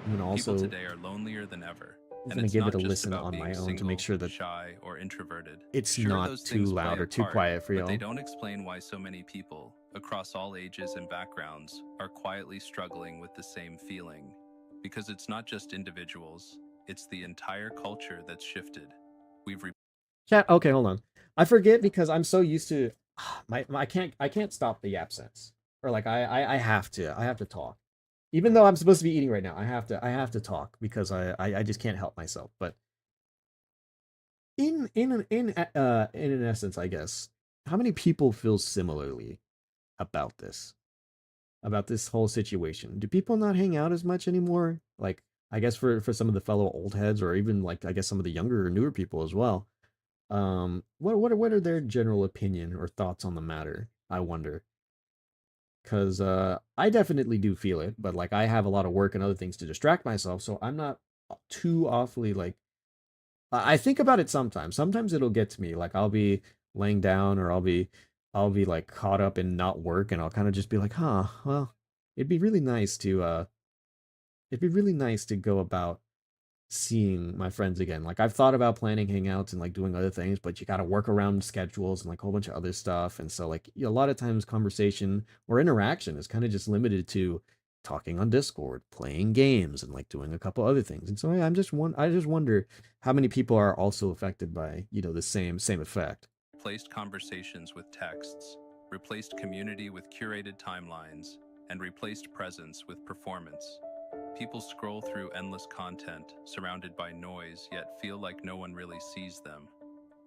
I'm gonna also People today are lonelier than ever, I'm and gonna it's give it not a just listen about on being my own to single, make sure that shy, or introverted. it's Sure, not those too things play loud a or too part, quiet for but they y'all. don't explain why so many people, across all ages and backgrounds, are quietly struggling with the same feeling. Because it's not just individuals, it's the entire culture that's shifted. We've Chat. Okay, hold on. I forget because I'm so used to I can't stop the yap sense, or like I have to talk. Even though I'm supposed to be eating right now, I have to talk because I just can't help myself. But in an essence, I guess, how many people feel similarly about this whole situation? Do people not hang out as much anymore? Like, I guess for some of the fellow old heads, or even like I guess some of the younger or newer people as well. What are their general opinion or thoughts on the matter? I wonder. Because I definitely do feel it, but like I have a lot of work and other things to distract myself, so I'm not too awfully like. I think about it sometimes. Sometimes it'll get to me. Like I'll be laying down, or I'll be like caught up in not work, and I'll kind of just be like, huh, well, it'd be really nice to go about seeing my friends again. Like I've thought about planning hangouts and like doing other things, but you got to work around schedules and like a whole bunch of other stuff. And so like a lot of times conversation or interaction is kind of just limited to talking on Discord, playing games, and like doing a couple other things. And so yeah, I just wonder how many people are also affected by, the same effect. replaced conversations with texts, replaced community with curated timelines, and replaced presence with performance. People scroll through endless content, surrounded by noise, yet feel like no one really sees them.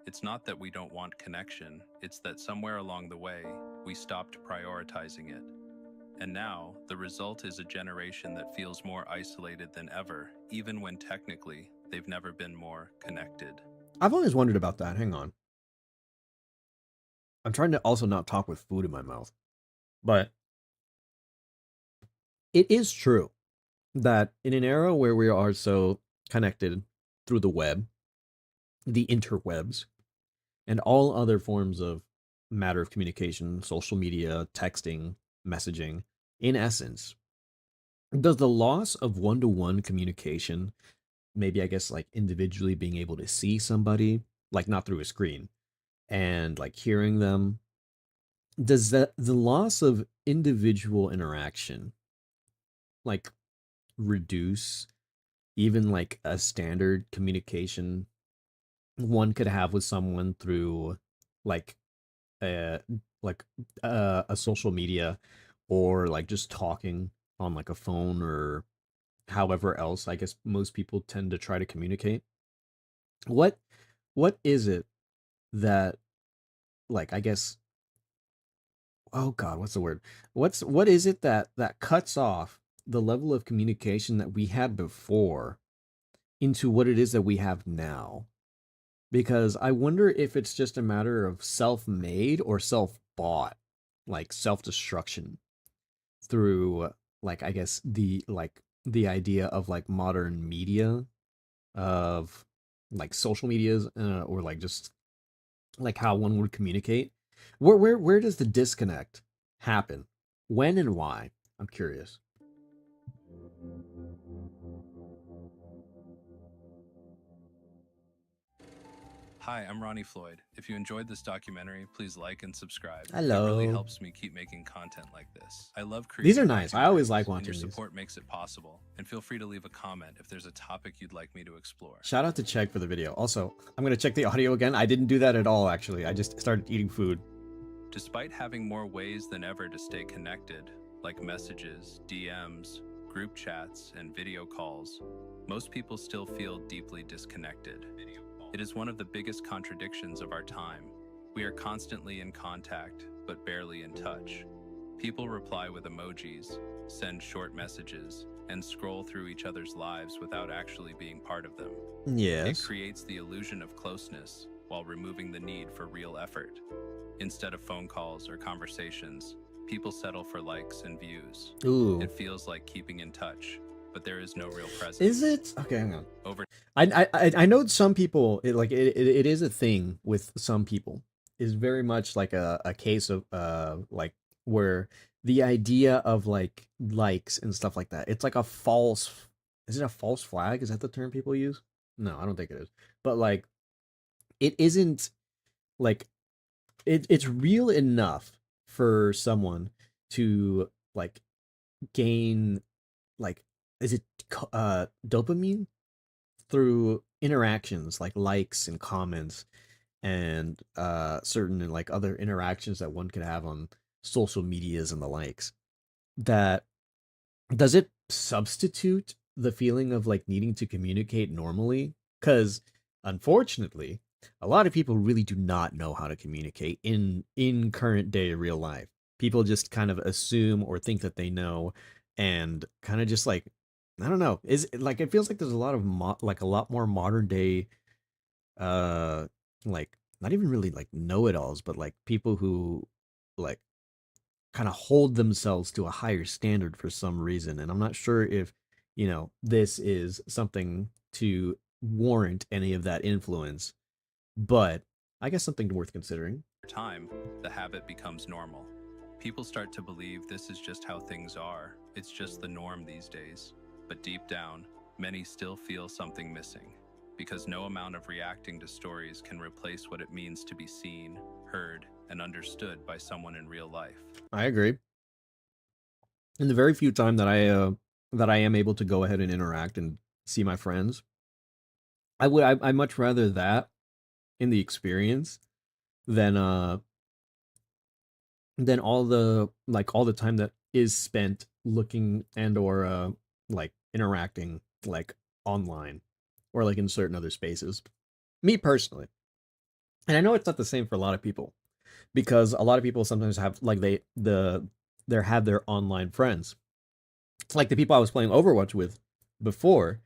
It's not that we don't want connection, it's that somewhere along the way, we stopped prioritizing it. And now, the result is a generation that feels more isolated than ever, even when technically, they've never been more connected. I've always wondered about that. Hang on. I'm trying to also not talk with food in my mouth. But it is true that in an era where we are so connected through the web, the interwebs, and all other forms of matter of communication, social media, texting, messaging, in essence, does the loss of one to one communication, maybe I guess like individually being able to see somebody, like not through a screen, and like hearing them, does that the loss of individual interaction like reduce even like a standard communication one could have with someone through like uh like a social media, or like just talking on like a phone, or however else I guess most people tend to try to communicate. What what is it that, like, I guess, oh god, what's the word? What is it that cuts off the level of communication that we had before into what it is that we have now? Because I wonder if it's just a matter of self-made or self-bought, like self-destruction through, like, I guess the idea of like modern media, of like social medias, or like just like how one would communicate. Where does the disconnect happen? When and why? I'm curious. Hi, I'm Ronnie Floyd. If you enjoyed this documentary, please like and subscribe. It really Hello. helps me keep making content like this. I love These are creating nice. I always like documentaries, and your watching these. support makes it possible. And feel free to leave a comment if there's a topic you'd like me to explore. Shout out to Check for the video. Also, I'm gonna check the audio again. I didn't do that at all, actually. I just started eating food. Despite having more ways than ever to stay connected, like messages, DMs, group chats, and video calls, most people still feel deeply disconnected. It is one of the biggest contradictions of our time. We are constantly in contact, but barely in touch. People reply with emojis, send short messages, and scroll through each other's lives without actually being part of them. It Yes. creates the illusion of closeness while removing the need for real effort. Instead of phone calls or conversations, people settle for likes and views. Ooh. It feels like keeping in touch, but there is no real presence. Is it? Okay, hang on. Over I know some people, it is a thing with some people, is very much like a case of like, where the idea of like likes and stuff like that, it's like a false, is it a false flag? Is that the term people use? No, I don't think it is. But like, it isn't like, it's real enough for someone to like gain, like, is it dopamine through interactions, like likes and comments, and certain like other interactions that one could have on social medias and the likes. That, does it substitute the feeling of like needing to communicate normally? Because unfortunately, a lot of people really do not know how to communicate in current day real life. People just kind of assume or think that they know, and kind of just like, I don't know. Is like, it feels like there's a lot of like a lot more modern day, uh like, not even really like know-it-alls, but like people who like kind of hold themselves to a higher standard for some reason. And I'm not sure if, this is something to warrant any of that influence, but I guess something worth considering. time, the habit becomes normal. People start to believe this is just how things are. It's just the norm these days. But deep down, many still feel something missing, because no amount of reacting to stories can replace what it means to be seen, heard, and understood by someone in real life. I agree. In the very few time that I am able to go ahead and interact and see my friends, I much rather that in the experience than all the time that is spent looking and or like interacting like online, or like in certain other spaces. Me personally. And I know it's not the same for a lot of people, because a lot of people sometimes have like they have their online friends. Like the people I was playing Overwatch with before,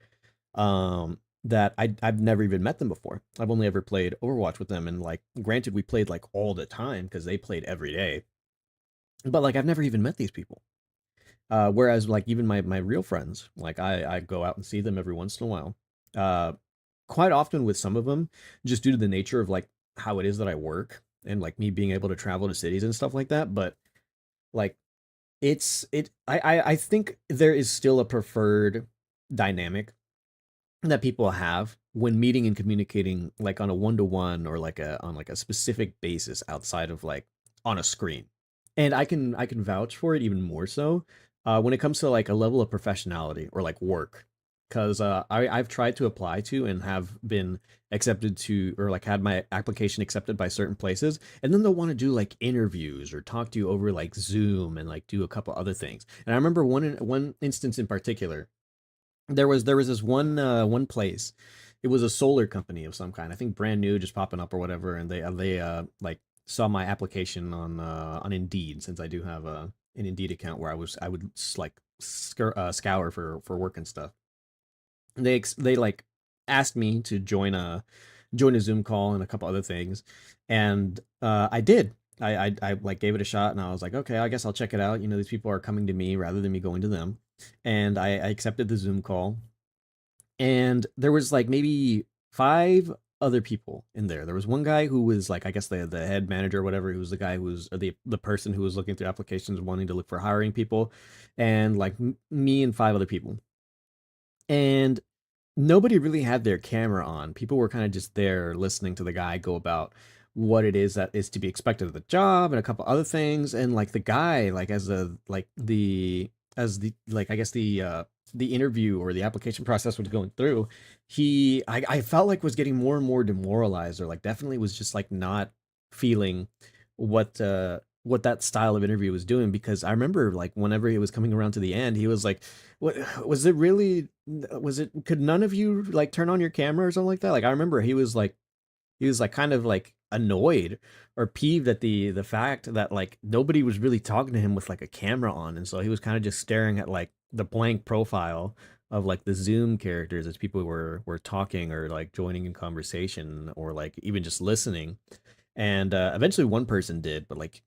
that I've never even met them before. I've only ever played Overwatch with them, and like, granted, we played like all the time because they played every day, but like, I've never even met these people. Whereas like, even my real friends, like, I go out and see them every once in a while. Uh, Quite often with some of them, just due to the nature of like how it is that I work, and like me being able to travel to cities and stuff like that. But like, I think there is still a preferred dynamic that people have when meeting and communicating, like on a one-to-one, or like on like a specific basis outside of like on a screen. And I can vouch for it even more so when it comes to like a level of professionality or like work. because I've tried to apply to and have been accepted to, or like had my application accepted by certain places, and then they'll want to do like interviews or talk to you over like Zoom and like do a couple other things. And I remember one instance in particular. There was this one place. It was a solar company of some kind. I think brand new, just popping up or whatever. And they like saw my application on Indeed, since I do have an Indeed account where I would like scour for work and stuff. They like asked me to join a Zoom call and a couple other things, and I did. I like gave it a shot, and I was like, okay, I guess I'll check it out. You know, these people are coming to me rather than me going to them, and I accepted the Zoom call. And there was like maybe five other people in there. There was one guy who was like, I guess the head manager or whatever, who was the guy who was, or the person who was looking through applications, wanting to look for hiring people, and like me and five other people. And nobody really had their camera on. People were kind of just there listening to the guy go about what it is that is to be expected of the job and a couple other things. And like the guy, like as the like I guess the interview or the application process was going through, I felt like was getting more and more demoralized, or like definitely was just like not feeling what that style of interview was doing. Because I remember like whenever he was coming around to the end, he was like, what was it really, was it, could none of you like turn on your camera or something like that? Like I remember he was like kind of like annoyed or peeved at the fact that like nobody was really talking to him with like a camera on. And so he was kind of just staring at like the blank profile of like the Zoom characters as people were talking or like joining in conversation or like even just listening. And eventually one person did, but like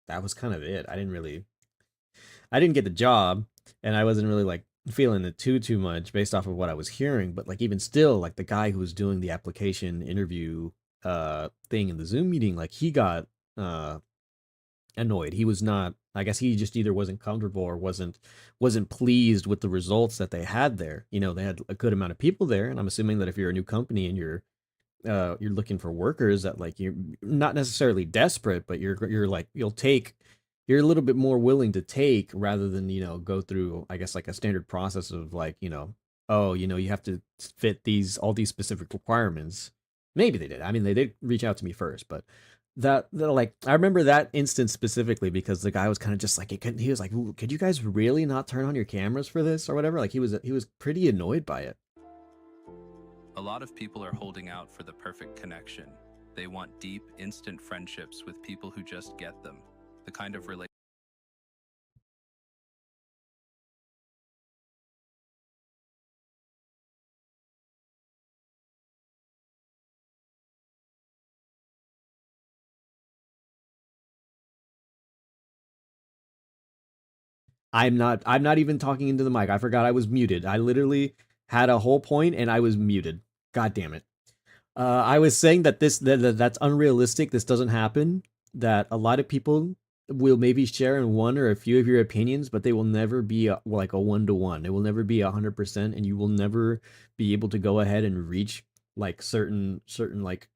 that was kind of it. I didn't get the job, and I wasn't really like feeling it too much based off of what I was hearing. But like even still, like the guy who was doing the application interview thing in the Zoom meeting, like he got uh annoyed. He was not, I guess he just either wasn't comfortable or wasn't pleased with the results that they had there. You know, they had a good amount of people there, and I'm assuming that if you're a new company and you're looking for workers, that like you're not necessarily desperate, but you're like you're a little bit more willing to take rather than go through, I guess, like a standard process of like oh, you have to fit these all these specific requirements. Maybe they did. I mean, they did reach out to me first, but that like I remember that instance specifically because the guy was kind of just like he was like, "Ooh, could you guys really not turn on your cameras for this or whatever?" Like he was pretty annoyed by it. A lot of people are holding out for the perfect connection. They want deep, instant friendships with people who just get them. The kind of relationship I'm not even talking into the mic. I forgot I was muted. I literally had a whole point and I was muted. God damn it. I was saying that that's unrealistic. This doesn't happen. That a lot of people will maybe share in one or a few of your opinions, but they will never be like a 1-to-1. It will never be 100%, and you will never be able to go ahead and reach like certain like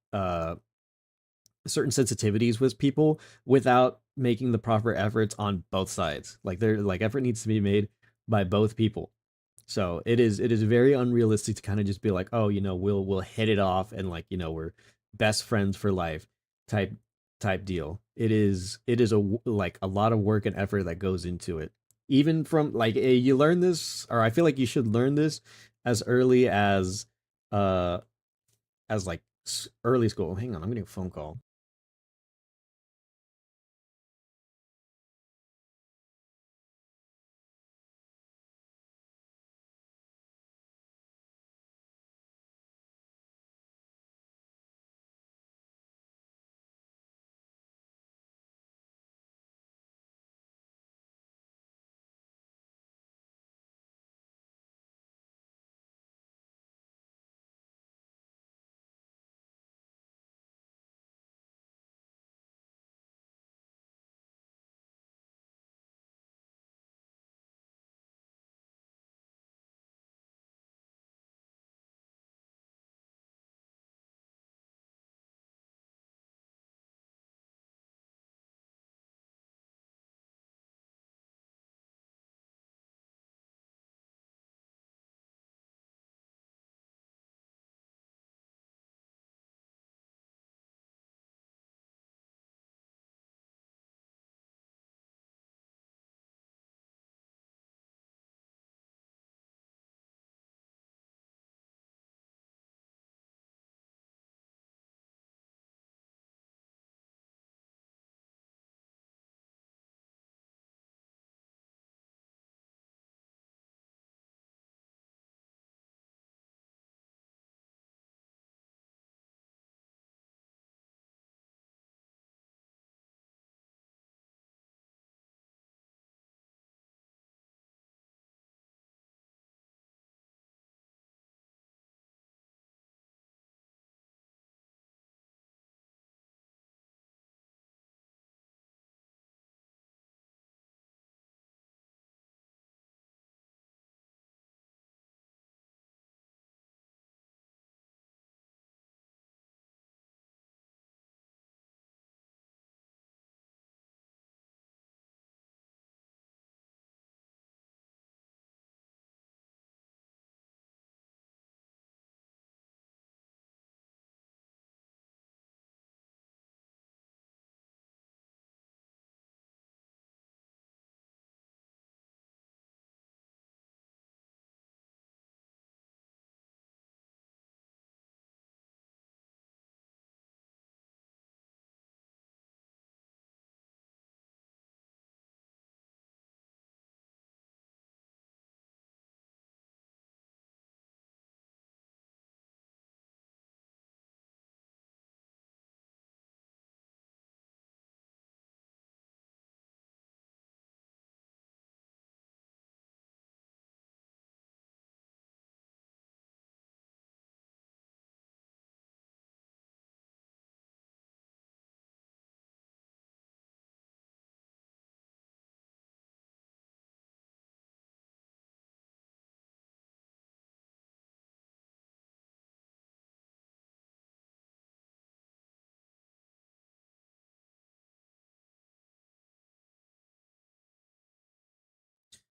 certain sensitivities with people without making the proper efforts on both sides. Like there like effort needs to be made by both people. So it is very unrealistic to kind of just be like, oh, we'll hit it off and like, we're best friends for life type deal. It is like a lot of work and effort that goes into it. Even from like you learn this, or I feel like you should learn this as early uh as like early school. Hang on, I'm getting a phone call.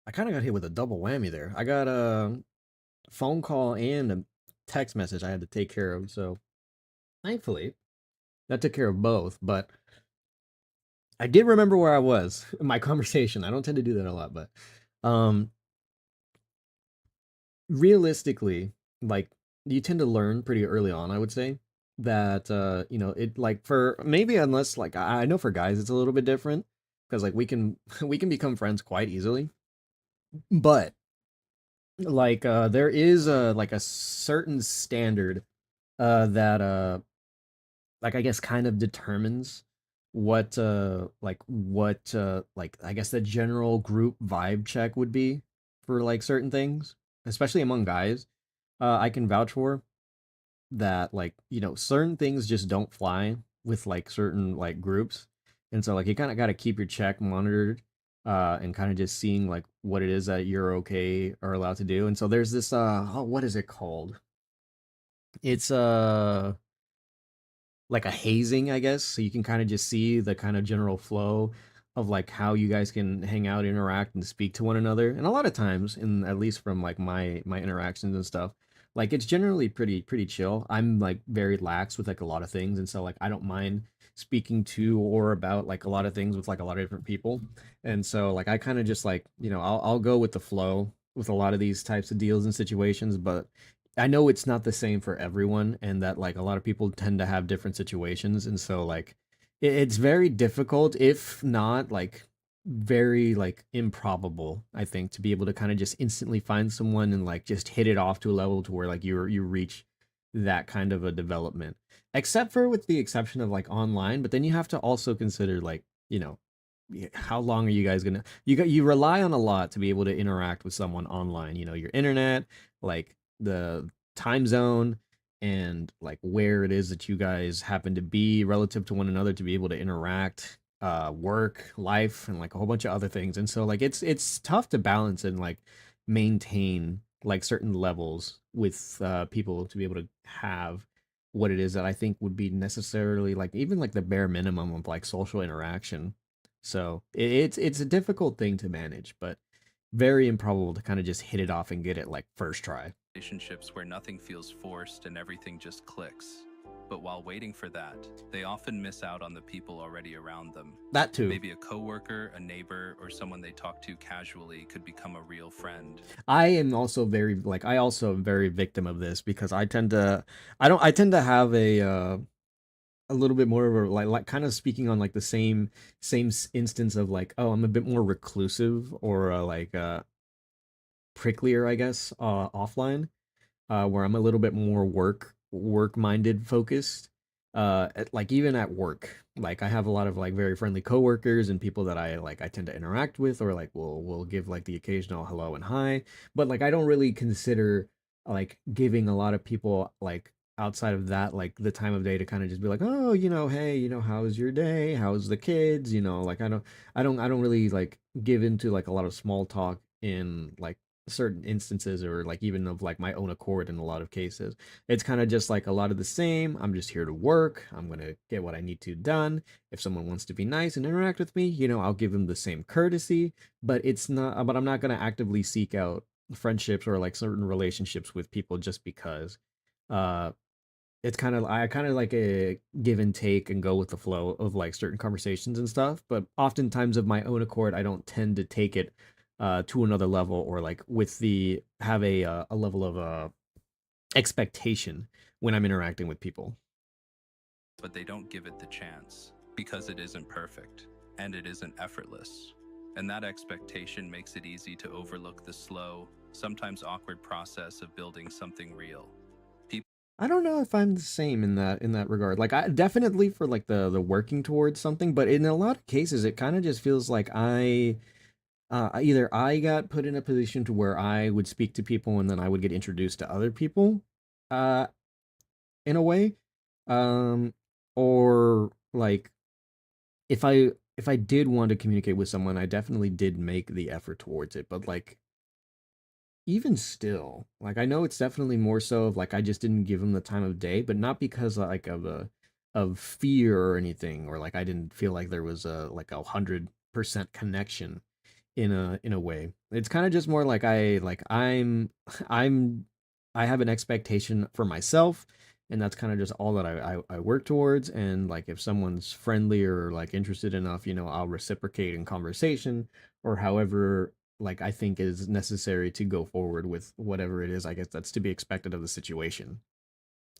I kind of got hit with a double whammy there. I got a phone call and a text message I had to take care of. So thankfully, that took care of both. But I did remember where I was in my conversation. I don't tend to do that a lot, but um, realistically, like you tend to learn pretty early on, I would say that it like for maybe unless like I know for guys it's a little bit different because like we can we can become friends quite easily, but like there is a like a certain standard that like I guess kind of determines what like I guess the general group vibe check would be for like certain things, especially among guys. I can vouch for that like, certain things just don't fly with like certain like groups. And so like you kind of got to keep your check monitored and kind of just seeing like what it is that you're okay or allowed to do. And so there's this oh, what is it called? It's like a hazing, I guess. So you can kind of just see the kind of general flow of like how you guys can hang out, interact, and speak to one another. And a lot of times, in at least from like my interactions and stuff, like it's generally pretty chill. I'm like very lax with like a lot of things, and so like I don't mind speaking to or about like a lot of things with like a lot of different people. And so like I kind of just like, I'll go with the flow with a lot of these types of deals and situations, but I know it's not the same for everyone, and that like a lot of people tend to have different situations, and so like it's very difficult, if not like very like improbable, I think, to be able to kind of just instantly find someone and like just hit it off to a level to where like you reach that kind of a development. Except for with the exception of like online, but then you have to also consider like, how long are you guys gonna you rely on a lot to be able to interact with someone online, your internet, like the time zone, and like where it is that you guys happen to be relative to one another to be able to interact, work, life, and like a whole bunch of other things. And so like it's tough to balance and like maintain like certain levels with people to be able to have what it is that I think would be necessarily like even like the bare minimum of like social interaction. So it's a difficult thing to manage, but very improbable to kind of just hit it off and get it like first try. Relationships where nothing feels forced and everything just clicks. But while waiting for that, they often miss out on the people already around them. That too. Maybe a coworker, a neighbor, or someone they talk to casually could become a real friend. I am also very like I also am very victim of this because I tend to have a little bit more of a like kind of speaking on like the same instance of like, oh, I'm a bit more reclusive or like pricklier, I guess, offline, where I'm a little bit more work minded focused. Like even at work, like I have a lot of like very friendly coworkers and people that I tend to interact with, or like will give like the occasional hello and hi. But like I don't really consider like giving a lot of people like outside of that like the time of day to kind of just be like, oh, hey, how's your day, how's the kids, like I don't really like give into like a lot of small talk in like certain instances, or like even of like my own accord in a lot of cases. It's kind of just like a lot of the same. I'm just here to work. I'm going to get what I need to done. If someone wants to be nice and interact with me, I'll give them the same courtesy, but I'm not going to actively seek out friendships or like certain relationships with people just because. Uh it's kind of I kind of like a give and take and go with the flow of like certain conversations and stuff, but oftentimes of my own accord I don't tend to take it to another level, or like with the have a level of expectation when I'm interacting with people. But they don't give it the chance because it isn't perfect and it isn't effortless. And that expectation makes it easy to overlook the slow, sometimes awkward process of building something real. People I don't know if I'm the same in that regard. Like I definitely for like the working towards something, but in a lot of cases it kind of just feels like either I got put in a position to where I would speak to people and then I would get introduced to other people, uh, in a way, um, or like if I did want to communicate with someone, I definitely did make the effort towards it. But like even still, like I know it's definitely more so of like I just didn't give them the time of day, but not because like of fear or anything, or like I didn't feel like there was a like 100% connection. in a way. It's kind of just more like I'm I have an expectation for myself, and that's kind of just all that I work towards. And like if someone's friendly or like interested enough, I'll reciprocate in conversation or however like I think is necessary to go forward with whatever it is I guess that's to be expected of the situation.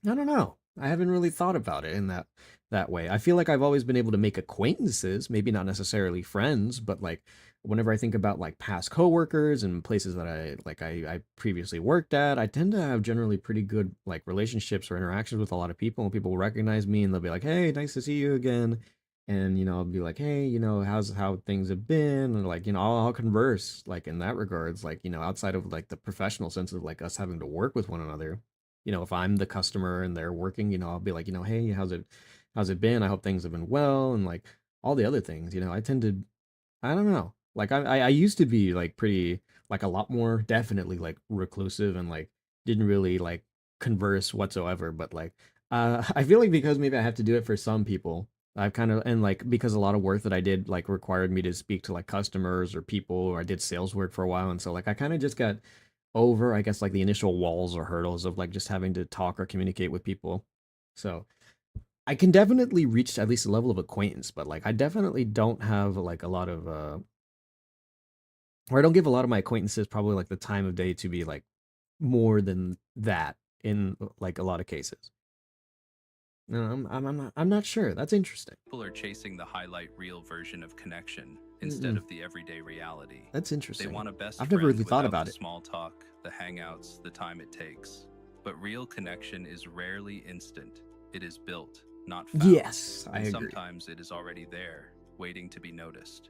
I don't know. I haven't really thought about it in that way. I feel like I've always been able to make acquaintances, maybe not necessarily friends, but like whenever I think about like past coworkers and places that I previously worked at, I tend to have generally pretty good like relationships or interactions with a lot of people, and people will recognize me and they'll be like, "Hey, nice to see you again." And I'll be like, "Hey, how things have been?" And like, I'll converse like in that regards, like, outside of like the professional sense of like us having to work with one another. If I'm the customer and they're working, I'll be like, hey, how's it been? I hope things have been well, and like all the other things. I tend to, I don't know, like I used to be like pretty, like a lot more definitely like reclusive and like didn't really like converse whatsoever. But like, I feel like because maybe I have to do it for some people. I've kind of, and like because a lot of work that I did like required me to speak to like customers or people, or I did sales work for a while, and so like I kind of just got over, I guess, like the initial walls or hurdles of like just having to talk or communicate with people. So I can definitely reach at least a level of acquaintance, but like I definitely don't have like a lot of or I don't give a lot of my acquaintances probably like the time of day to be like more than that in like a lot of cases. No, I'm not sure. That's interesting. People are chasing the highlight reel version of connection instead Mm-mm. of the everyday reality. That's They interesting. want a best I've never friend really thought without the about it. small talk, the hangouts, the time it takes. But real connection is rarely instant. It is built, not found. Yes, I And agree. sometimes it is already there, waiting to be noticed.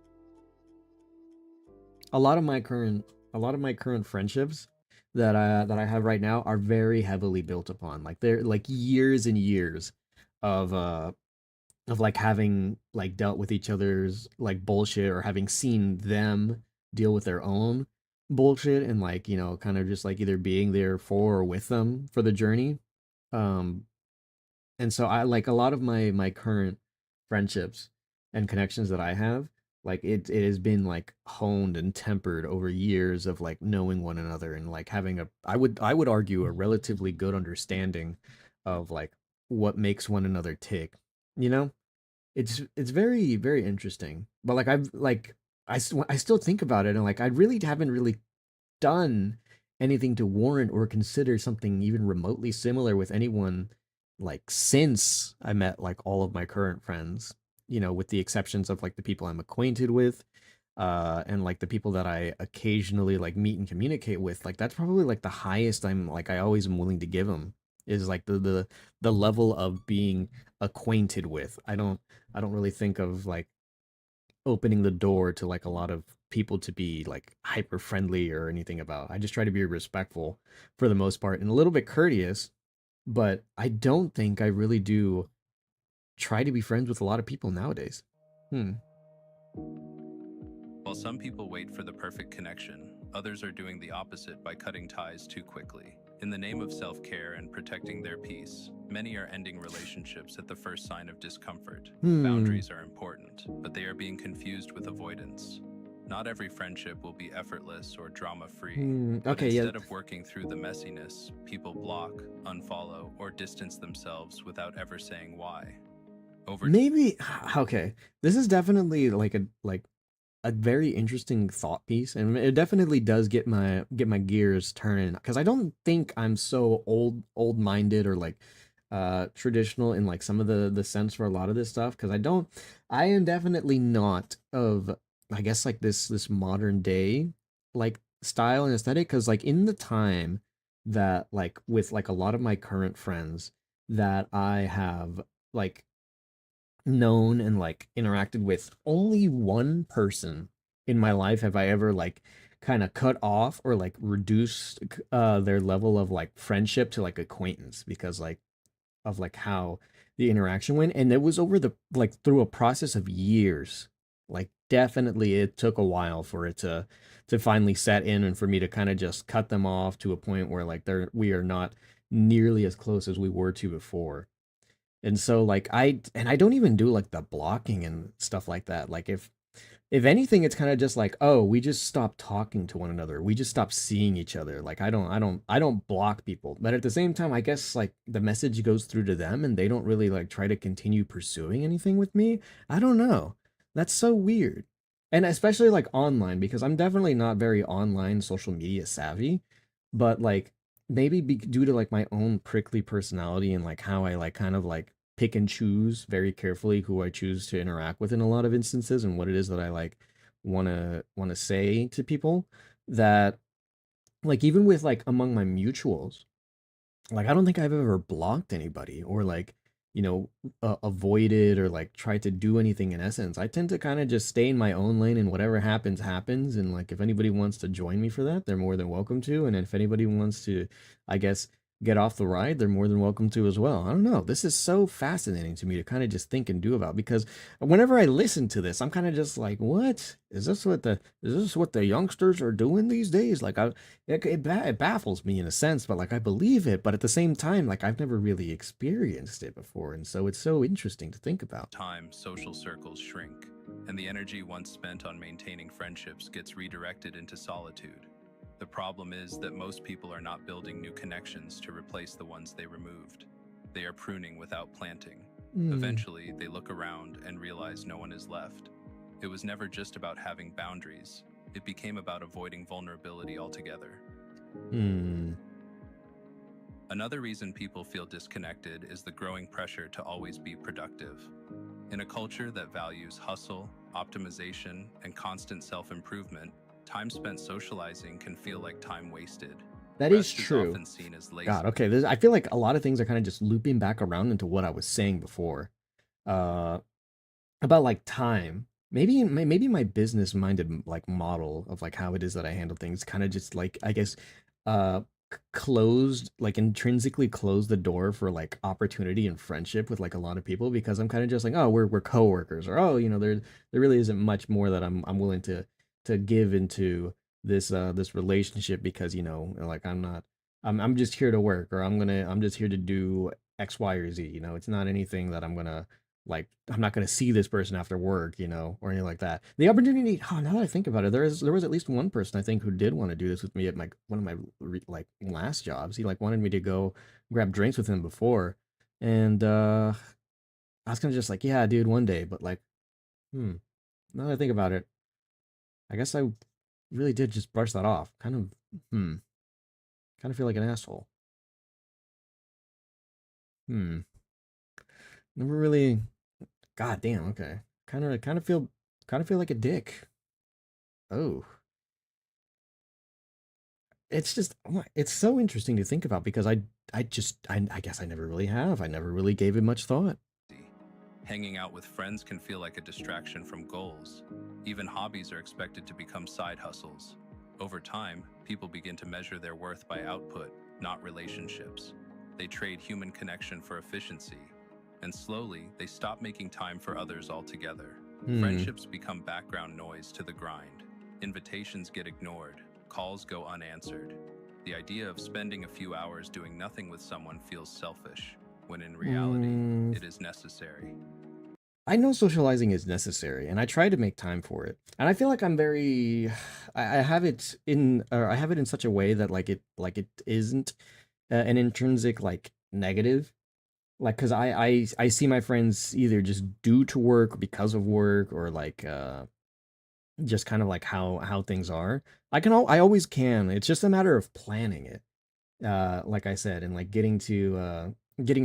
a lot of my current a lot of my current friendships that I have right now are very heavily built upon. Like they're like years and years of like having like dealt with each other's like bullshit or having seen them deal with their own bullshit and like, kind of just like either being there for or with them for the journey. Um and so I like a lot of my current friendships and connections that I have, like it has been like honed and tempered over years of like knowing one another and like having a I would argue a relatively good understanding of like what makes one another tick. You know? It's very very interesting. But like I've like I still think about it and like I really haven't really done anything to warrant or consider something even remotely similar with anyone like since I met like all of my current friends, with the exceptions of like the people I'm acquainted with, and like the people that I occasionally like meet and communicate with. Like that's probably like the highest I always am willing to give them is like the level of being acquainted with. I don't really think of like opening the door to like a lot of people to be like hyper friendly or anything about. I just try to be respectful for the most part and a little bit courteous, but I don't think I really do try to be friends with a lot of people nowadays. Hmm. While some people wait for the perfect connection, others are doing the opposite by cutting ties too quickly. In the name of self care and protecting their peace, many are ending relationships at the first sign of discomfort. Hmm. Boundaries are important, but they are being confused with avoidance. Not every friendship will be effortless or drama free, but Okay, yeah. instead of working through the messiness, people block, unfollow, or distance themselves without ever saying why. Over Maybe okay. This is definitely like a very interesting thought piece, and it definitely does get my gears turning because I don't think I'm so old minded or like traditional in like some of the sense for a lot of this stuff because I am definitely not of I guess like this modern day like style and aesthetic because like in the time that like with like a lot of my current friends that I have like known and like interacted with, only one person in my life have I ever like kind of cut off or like reduced their level of like friendship to like acquaintance because like of like how the interaction went, and it was over the like through a process of years. Like definitely it took a while for it to finally set in and for me to kind of just cut them off to a point where like we are not nearly as close as we were to before. And so like I don't even do like the blocking and stuff like that. Like If anything, it's kind of just like, oh, we just stopped talking to one another. We just stopped seeing each other. Like I don't block people. But at the same time, I guess like the message goes through to them and they don't really like try to continue pursuing anything with me. I don't know. That's so weird. And especially like online because I'm definitely not very online social media savvy, but like maybe due to like my own prickly personality and like how I like kind of like pick and choose very carefully who I choose to interact with in a lot of instances and what it is that I like want to say to people that like even with like among my mutuals like I don't think I've ever blocked anybody or like you know avoided or like tried to do anything in essence. I tend to kind of just stay in my own lane and whatever happens happens and like if anybody wants to join me for that, they're more than welcome to and if anybody wants to I guess get off the ride, they're more than welcome to as well. I don't know. This is so fascinating to me to kind of just think and do about because whenever I listen to this, I'm kind of just like, what? Is this what the youngsters are doing these days? Like it baffles me in a sense, but like I believe it, but at the same time, like I've never really experienced it before, and so it's so interesting to think about. Time, social circles shrink, and the energy once spent on maintaining friendships gets redirected into solitude. The problem is that most people are not building new connections to replace the ones they removed. They are pruning without planting. Hmm. Eventually, they look around and realize no one is left. It was never just about having boundaries, it became about avoiding vulnerability altogether. Hmm. Another reason people feel disconnected is the growing pressure to always be productive. In a culture that values hustle, optimization, and constant self improvement, time spent socializing can feel like time wasted. That is Rest is true. often seen as God, lazy. okay. I feel like a lot of things are kind of just looping back around into what I was saying before. Uh, about like time. Maybe my business minded like model of like how it is that I handle things kind of just like I guess uh closed like intrinsically closed the door for like opportunity and friendship with like a lot of people because I'm kind of just like oh we're coworkers or oh you know there really isn't much more that I'm willing to give into this relationship because you know like I'm just here to work or I'm just here to do X Y or Z, you know, it's not anything that I'm gonna like I'm not going to see this person after work, you know, or anything like that. The opportunity. Oh, now that I think about it, there was at least one person I think who did want to do this with me at my one of my like last jobs. He like wanted me to go grab drinks with him before, and I was kind of just like, yeah, dude, one day. But like, hmm. Now that I think about it, I guess I really did just brush that off. Kind of, hmm. Kind of feel like an asshole. Hmm. Never really. God damn. Okay. Kind of feel like a dick. Oh. It's just it's so interesting to think about because I guess I never really have. I never really gave it much thought. Hanging out with friends can feel like a distraction from goals. Even hobbies are expected to become side hustles. Over time, people begin to measure their worth by output, not relationships. They trade human connection for efficiency, and slowly, they stop making time for others altogether. Hmm. Friendships become background noise to the grind. Invitations get ignored, calls go unanswered. The idea of spending a few hours doing nothing with someone feels selfish, when in reality, Mm, it is necessary. I know socializing is necessary, and I try to make time for it. And I feel like I'm very, I have it in, or I have it in such a way that like it isn't an intrinsic like negative. Like, cause I see my friends either just due to work because of work, or like just kind of like how things are. I always can. It's just a matter of planning it. Like I said, and like getting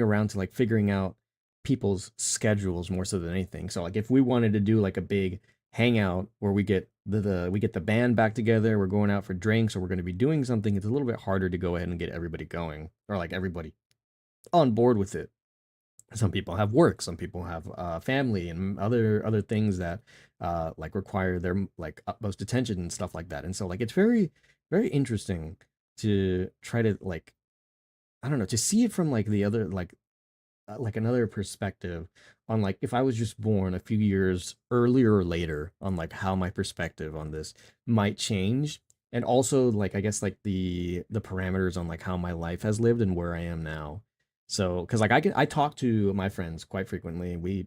around to like figuring out people's schedules more so than anything. So like if we wanted to do like a big hangout where we get we get the band back together, we're going out for drinks or we're going to be doing something, it's a little bit harder to go ahead and get everybody going or like everybody on board with it. Some people have work, some people have family and other things that like require their like utmost attention and stuff like that. And so like it's very interesting to try to like I don't know, to see it from like the other like another perspective on like if I was just born a few years earlier or later on like how my perspective on this might change and also like I guess like the parameters on like how my life has lived and where I am now. So cuz like I talk to my friends quite frequently. We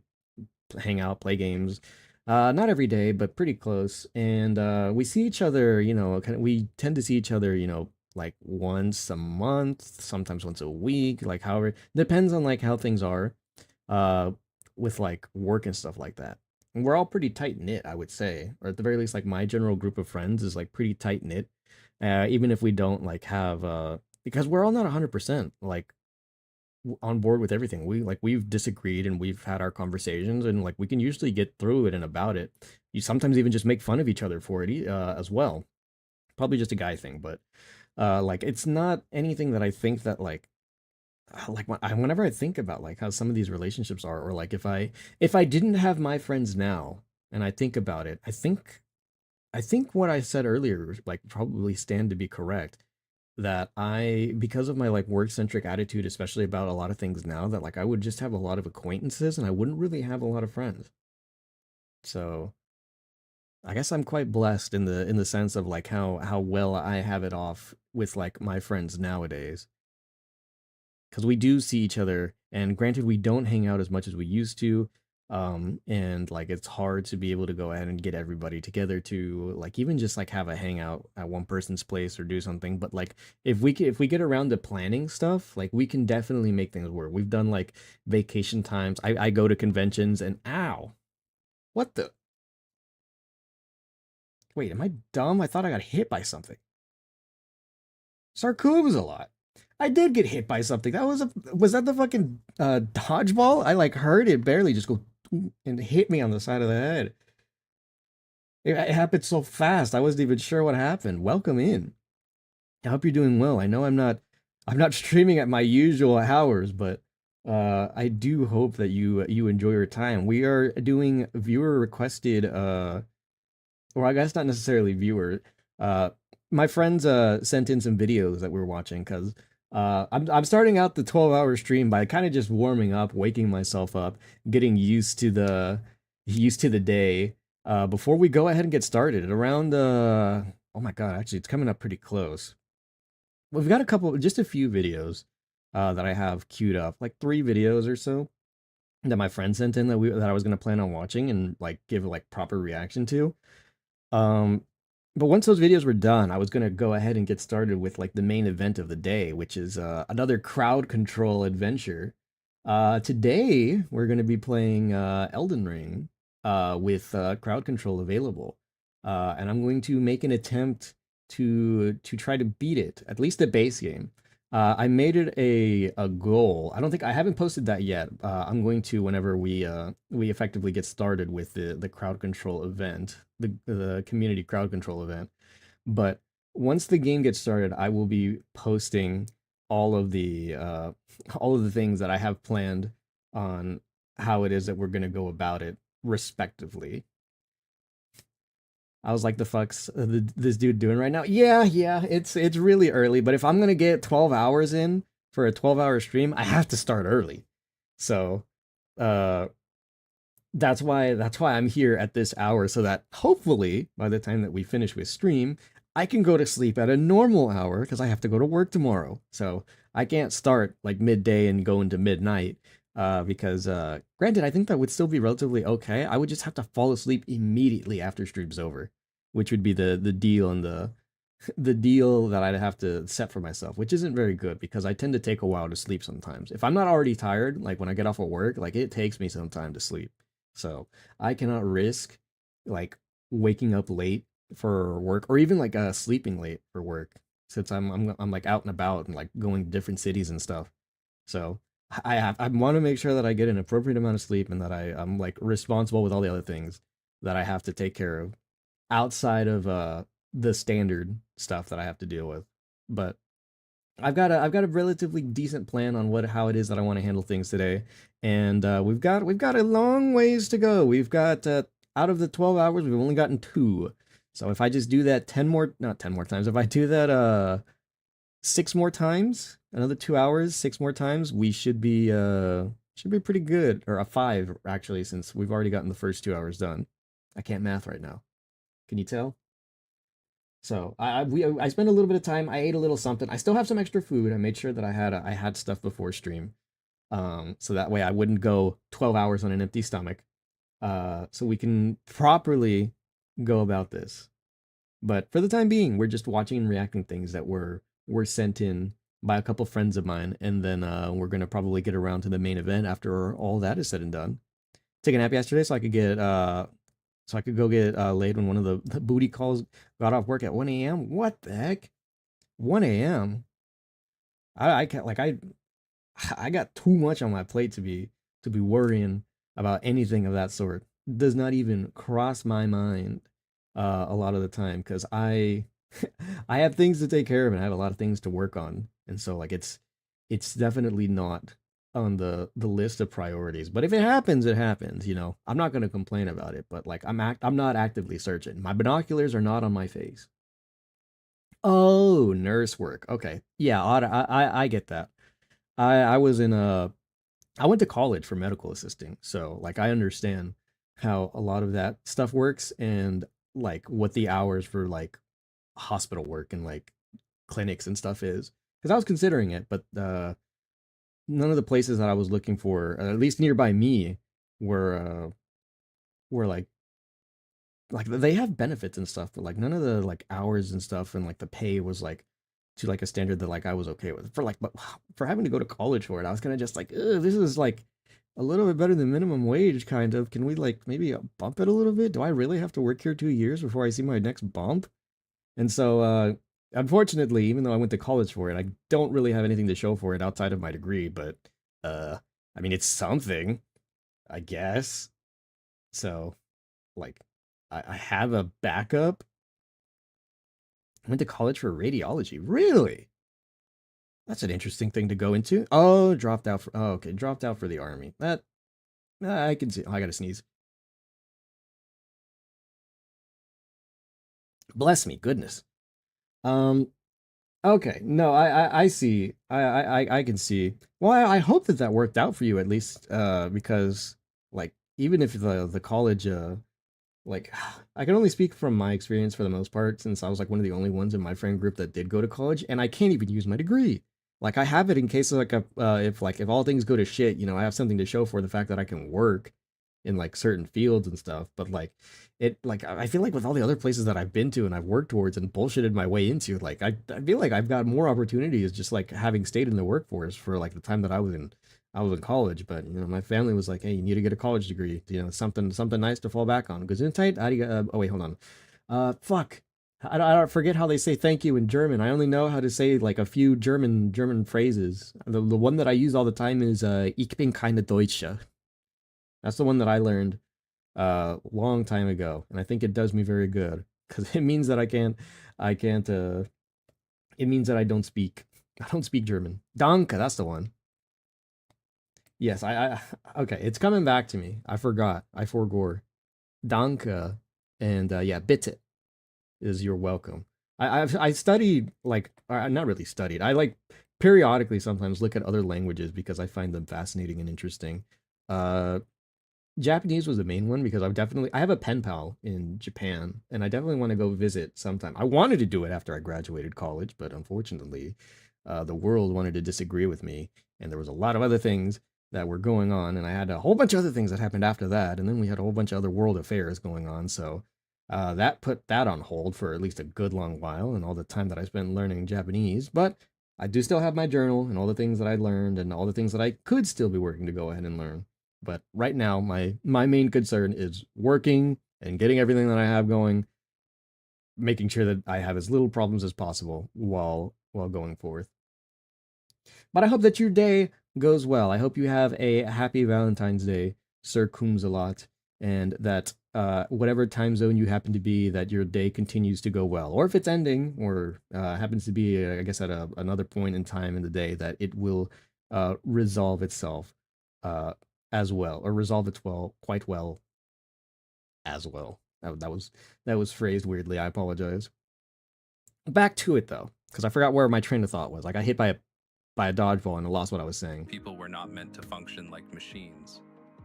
hang out, play games, Not every day, but pretty close. And we see each other, we tend to see each other, like once a month, sometimes once a week, like however, depends on like how things are uh with like work and stuff like that. And we're all pretty tight knit, I would say, or at the very least, like my general group of friends is like pretty tight knit. Even if we don't like have because we're all not 100% like on board with everything. We've disagreed and we've had our conversations and like we can usually get through it and about it. You sometimes even just make fun of each other for it as well. Probably just a guy thing, but like it's not anything that I think that whenever I think about like how some of these relationships are, or like if I didn't have my friends now and I think about it, I think what I said earlier like probably stand to be correct, that I, because of my like work centric attitude, especially about a lot of things now, that like I would just have a lot of acquaintances and I wouldn't really have a lot of friends. So I guess I'm quite blessed in the sense of like how well I have it off with like my friends nowadays. Because we do see each other, and granted we don't hang out as much as we used to, and like it's hard to be able to go ahead and get everybody together to like even just like have a hangout at one person's place or do something. But like if we get around to planning stuff, like we can definitely make things work. We've done like vacation times. I go to conventions and ow, what the, wait, am I dumb? I thought I got hit by something. Sarkoob's a lot. I did get hit by something. Was that the fucking dodgeball? I like heard it barely just go and hit me on the side of the head. It happened so fast. I wasn't even sure what happened. Welcome in. I hope you're doing well. I know I'm not streaming at my usual hours, but I do hope that you enjoy your time. We are doing viewer requested or I guess not necessarily viewer. Uh, my friends sent in some videos that we were watching because I'm starting out the 12-hour stream by kind of just warming up, waking myself up, getting used to the day before we go ahead and get started. At around oh my god, actually it's coming up pretty close. We've got just a few videos that I have queued up, like 3 videos or so that my friend sent in that I was gonna plan on watching and like give like proper reaction to. Um, but once those videos were done, I was gonna go ahead and get started with like the main event of the day, which is another crowd control adventure. Today we're gonna be playing Elden Ring with crowd control available, and I'm going to make an attempt to try to beat it, at least the base game. I made it a goal. I haven't posted that yet. I'm going to whenever we effectively get started with the crowd control event, the community crowd control event. But once the game gets started, I will be posting all of the uh, all of the things that I have planned on how it is that we're gonna go about it, respectively. I was like, the fuck's this dude doing right now? Yeah, yeah, it's really early, but if I'm gonna get 12 hours in for a 12-hour stream, I have to start early. So, uh, that's why I'm here at this hour, so that hopefully by the time that we finish with stream, I can go to sleep at a normal hour because I have to go to work tomorrow. So I can't start like midday and go into midnight. Because granted, I think that would still be relatively okay. I would just have to fall asleep immediately after stream's over, which would be the deal and the deal that I'd have to set for myself, which isn't very good because I tend to take a while to sleep sometimes. If I'm not already tired, like when I get off of work, like it takes me some time to sleep. So I cannot risk like waking up late for work or even like sleeping late for work since I'm like out and about and like going to different cities and stuff. So I want to make sure that I get an appropriate amount of sleep and that I'm like responsible with all the other things that I have to take care of outside of the standard stuff that I have to deal with. But I've got a relatively decent plan on what how it is that I want to handle things today, and we've got a long ways to go. We've got out of the 12 hours, we've only gotten 2. So if I just do that 10 more, not 10 more times, if I do that 6 more times, another 2 hours, 6 more times, we should be pretty good, or a 5 actually, since we've already gotten the first 2 hours done. I can't math right now. Can you tell? So I spent a little bit of time. I ate a little something. I still have some extra food. I made sure that I had stuff before stream, so that way I wouldn't go 12 hours on an empty stomach. so we can properly go about this. But for the time being, we're just watching and reacting things that were sent in by a couple friends of mine, and then we're gonna probably get around to the main event after all that is said and done. Took a nap yesterday so I could get so I could go get laid when one of the booty calls got off work at 1 a.m. What the heck? 1 a.m. I can't like I got too much on my plate to be worrying about anything of that sort. Does not even cross my mind a lot of the time because I I have things to take care of and I have a lot of things to work on, and so like it's definitely not on the list of priorities. But if it happens, it happens. You know, I'm not gonna complain about it. But like I'm not actively searching. My binoculars are not on my face. Oh, nurse work. Okay, yeah, I get that. I was in a I went to college for medical assisting, so like I understand how a lot of that stuff works and like what the hours for like hospital work and like clinics and stuff is. Because I was considering it, but none of the places that I was looking for, at least nearby me, were were like they have benefits and stuff, but like none of the like hours and stuff and like the pay was like to like a standard that like I was okay with. For like, but for having to go to college for it, I was kind of just like, ugh, this is like a little bit better than minimum wage, kind of. Can we like maybe bump it a little bit? Do I really have to work here 2 years before I see my next bump? And so, unfortunately, even though I went to college for it, I don't really have anything to show for it outside of my degree. But uh, I mean, it's something, I guess. So, like, I have a backup. I went to college for radiology. Really? That's an interesting thing to go into. Oh, dropped out for. Oh, okay, dropped out for the army. That I can see. Oh, I gotta sneeze. Bless me, goodness. Um. Okay. No, I see. I can see. Well, I hope that that worked out for you at least. Because like even if the college like I can only speak from my experience for the most part since I was like one of the only ones in my friend group that did go to college and I can't even use my degree. Like I have it in case of like a if like if all things go to shit, you know, I have something to show for the fact that I can work in like certain fields and stuff. But like it like I feel like with all the other places that I've been to and I've worked towards and bullshitted my way into, like I feel like I've got more opportunities just like having stayed in the workforce for like the time that I was in college, but you know, my family was like, "Hey, you need to get a college degree. You know, something nice to fall back on." Gesundheit, oh wait, hold on. Fuck. I don't forget how they say thank you in German. I only know how to say like a few German phrases. The one that I use all the time is Ich bin keine Deutsche. That's the one that I learned long time ago, and I think it does me very good because it means that I can't. It means that I don't speak German. Danke, that's the one. Yes, okay, it's coming back to me. I forgot. I forgore. Danke and yeah, bitte is you're welcome. I studied like not really studied. I like periodically sometimes look at other languages because I find them fascinating and interesting. Uh Japanese was the main one because I have a pen pal in Japan and I definitely want to go visit sometime. I wanted to do it after I graduated college, but unfortunately, the world wanted to disagree with me, and there was a lot of other things that were going on, and I had a whole bunch of other things that happened after that, and then we had a whole bunch of other world affairs going on. So that put that on hold for at least a good long while, and all the time that I spent learning Japanese. But I do still have my journal and all the things that I learned and all the things that I could still be working to go ahead and learn. But right now, my main concern is working and getting everything that I have going, making sure that I have as little problems as possible while going forth. But I hope that your day goes well. I hope you have a happy Valentine's Day, Sir Kumsalot, and that whatever time zone you happen to be, that your day continues to go well. Or if it's ending, or happens to be, I guess, at another point in time in the day, that it will resolve itself uh, as well, or resolve it well, quite well as well. That was phrased weirdly. I apologize. Back to it though, because I forgot where my train of thought was. Like I hit by a dodgeball and I lost what I was saying. People were not meant to function like machines,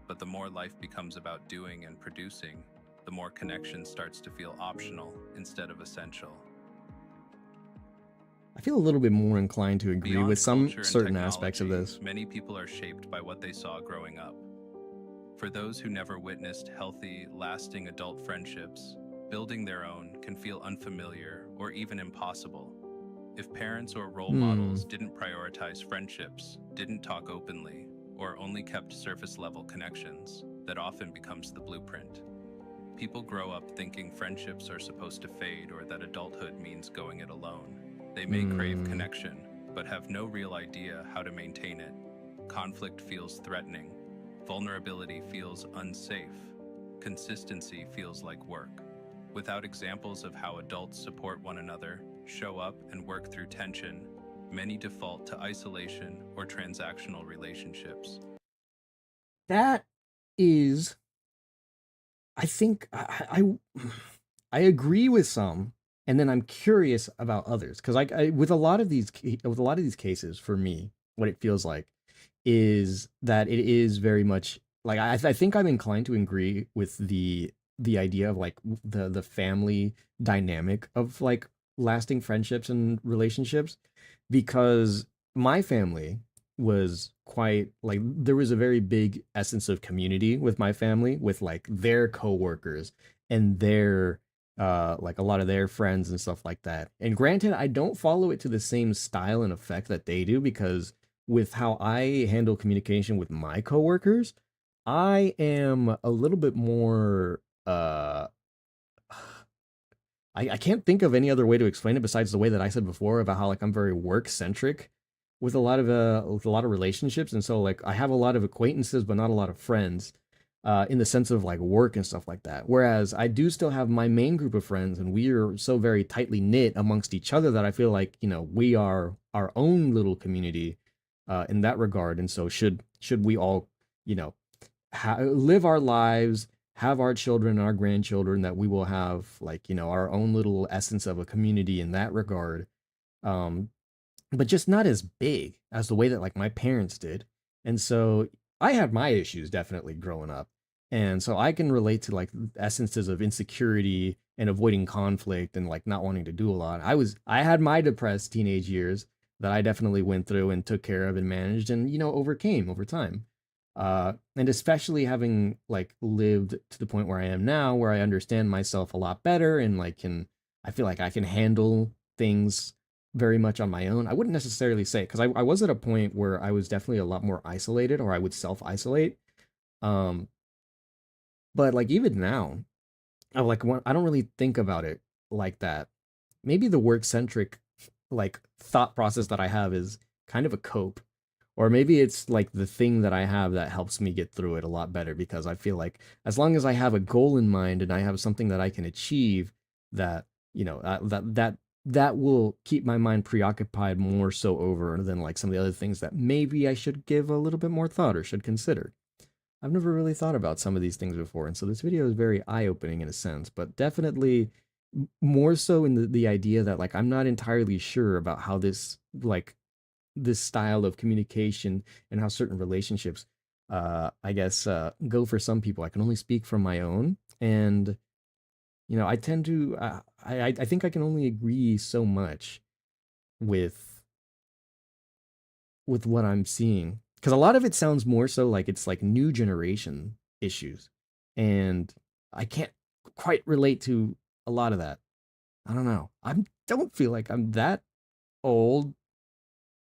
but the more life becomes about doing and producing, the more connection starts to feel optional instead of essential. I feel a little bit more inclined to agree with Beyond some culture and certain aspects of technology, this. many people are shaped by what they saw growing up. For those who never witnessed healthy, lasting adult friendships, building their own can feel unfamiliar or even impossible. If parents or role Hmm. models didn't prioritize friendships, didn't talk openly, or only kept surface level connections, that often becomes the blueprint. People grow up thinking friendships are supposed to fade or that adulthood means going it alone. They may crave Hmm. connection, but have no real idea how to maintain it. Conflict feels threatening. Vulnerability feels unsafe. Consistency feels like work. Without examples of how adults support one another, show up, and work through tension, many default to isolation or transactional relationships. That is, I think I agree with some, and then I'm curious about others because with a lot of with a lot of these cases, for me, what it feels like is that it is very much like I think I'm inclined to agree with the idea of like the family dynamic of like lasting friendships and relationships because my family was quite like there was a very big essence of community with my family with like their coworkers and their like a lot of their friends and stuff like that. And granted, I don't follow it to the same style and effect that they do because with how I handle communication with my coworkers, I am a little bit more I can't think of any other way to explain it besides the way that I said before about how like I'm very work centric with a lot of relationships, and so like I have a lot of acquaintances but not a lot of friends, in the sense of like work and stuff like that. Whereas I do still have my main group of friends, and we are so very tightly knit amongst each other that I feel like we are our own little community, in that regard. And so should we all you know live our lives, have our children and our grandchildren, that we will have like our own little essence of a community in that regard, um but just not as big as the way that like my parents did. And so I had my issues definitely growing up, and so I can relate to like essences of insecurity and avoiding conflict and like not wanting to do a lot. I had my depressed teenage years that I definitely went through and took care of and managed and overcame over time. And especially having like lived to the point where I am now, where I understand myself a lot better and like can I feel like I can handle things very much on my own. I wouldn't necessarily say because I was at a point where I was definitely a lot more isolated, or I would self isolate. Um, but like even now, I don't really think about it like that. Maybe the work centric like thought process that I have is kind of a cope, or maybe it's like the thing that I have that helps me get through it a lot better because I feel like as long as I have a goal in mind and I have something that I can achieve, that that will keep my mind preoccupied more so over than like some of the other things that maybe I should give a little bit more thought or should consider. I've never really thought about some of these things before, and so this video is very eye-opening in a sense, but definitely more so in the idea that like I'm not entirely sure about how this style of communication and how certain relationships I guess go for some people. I can only speak from my own, and I tend to I think I can only agree so much with what I'm seeing because a lot of it sounds more so like it's like new generation issues, and I can't quite relate to a lot of that. I don't know. I don't feel like I'm that old.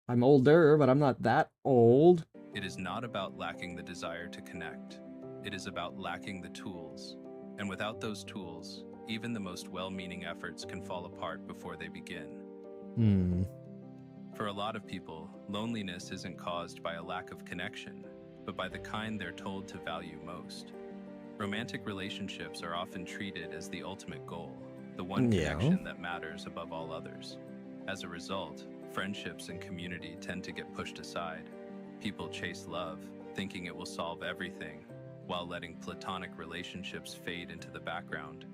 I'm older, but I'm not that old. It is not about lacking the desire to connect. It is about lacking the tools. And without those tools, even the most well meaning efforts can fall apart before they begin. Hmm. For a lot of people, loneliness isn't caused by a lack of connection, but by the kind they're told to value most. Romantic relationships are often treated as the ultimate goal, the one Yeah. connection that matters above all others. As a result, friendships and community tend to get pushed aside. People chase love, thinking it will solve everything, while letting platonic relationships fade into the background.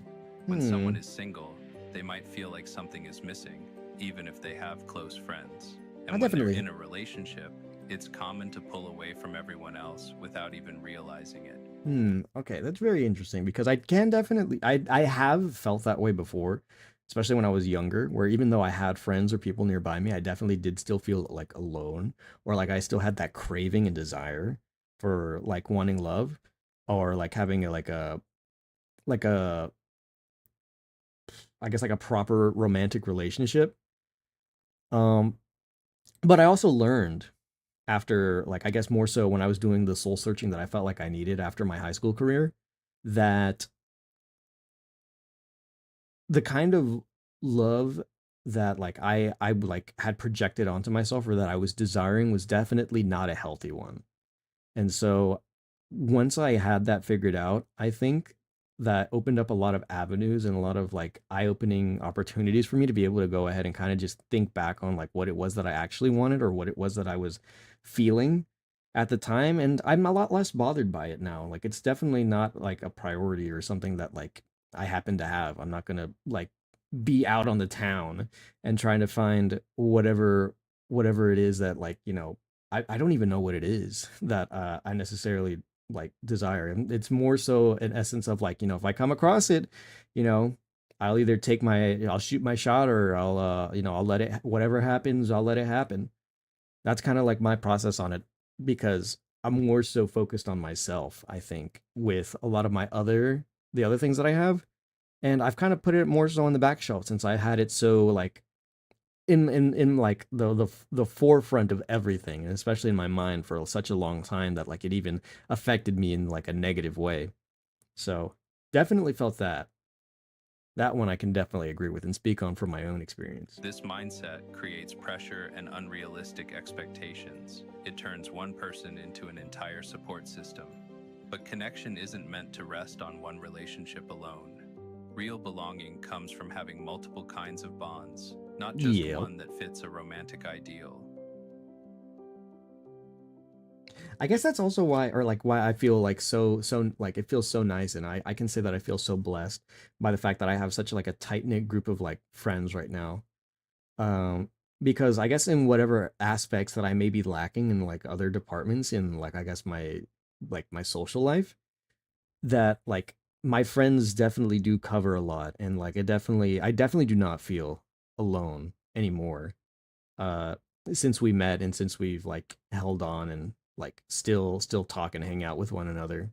When someone Hmm. is single, they might feel like something is missing, even if they have close friends. I And when they're definitely. in a relationship, it's common to pull away from everyone else without even realizing it. Okay, that's very interesting because I can definitely I have felt that way before, especially when I was younger, where even though I had friends or people nearby me, I definitely did still feel like alone, or like I still had that craving and desire for like wanting love. or like having like a I guess like a proper romantic relationship. Um, but I also learned after like I guess more so when I was doing the soul searching that I felt like I needed after my high school career, that the kind of love that like I like had projected onto myself or that I was desiring was definitely not a healthy one. And so once I had that figured out, I think that opened up a lot of avenues and a lot of like eye-opening opportunities for me to be able to go ahead and kind of just think back on like what it was that I actually wanted or what it was that I was feeling at the time. And I'm a lot less bothered by it now. Like it's definitely not like a priority or something that like I happen to have. I'm not gonna like be out on the town and trying to find whatever it is that like I don't even know what it is that I necessarily like desire. And it's more so an essence of like if I come across it, you know I'll shoot my shot or I'll let it, whatever happens I'll let it happen. That's kind of like my process on it, because I'm more so focused on myself, I think, with a lot of the other things that I have, and I've kind of put it more so on the back shelf since I had it so like in like the forefront of everything, and especially in my mind for such a long time that like it even affected me in like a negative way. So definitely felt that one I can definitely agree with and speak on from my own experience. This mindset creates pressure and unrealistic expectations. It turns one person into an entire support system. But connection isn't meant to rest on one relationship alone. Real belonging comes from having multiple kinds of bonds, not just Yeah, one that fits a romantic ideal. I guess that's also why, or like why I feel like so like it feels so nice, and I can say that I feel so blessed by the fact that I have such like a tight knit group of like friends right now. Um, because I guess in whatever aspects that I may be lacking in like other departments in like I guess my social life, that like my friends definitely do cover a lot, and like I definitely do not feel alone anymore. Uh, since we met and since we've like held on and like still talk and hang out with one another.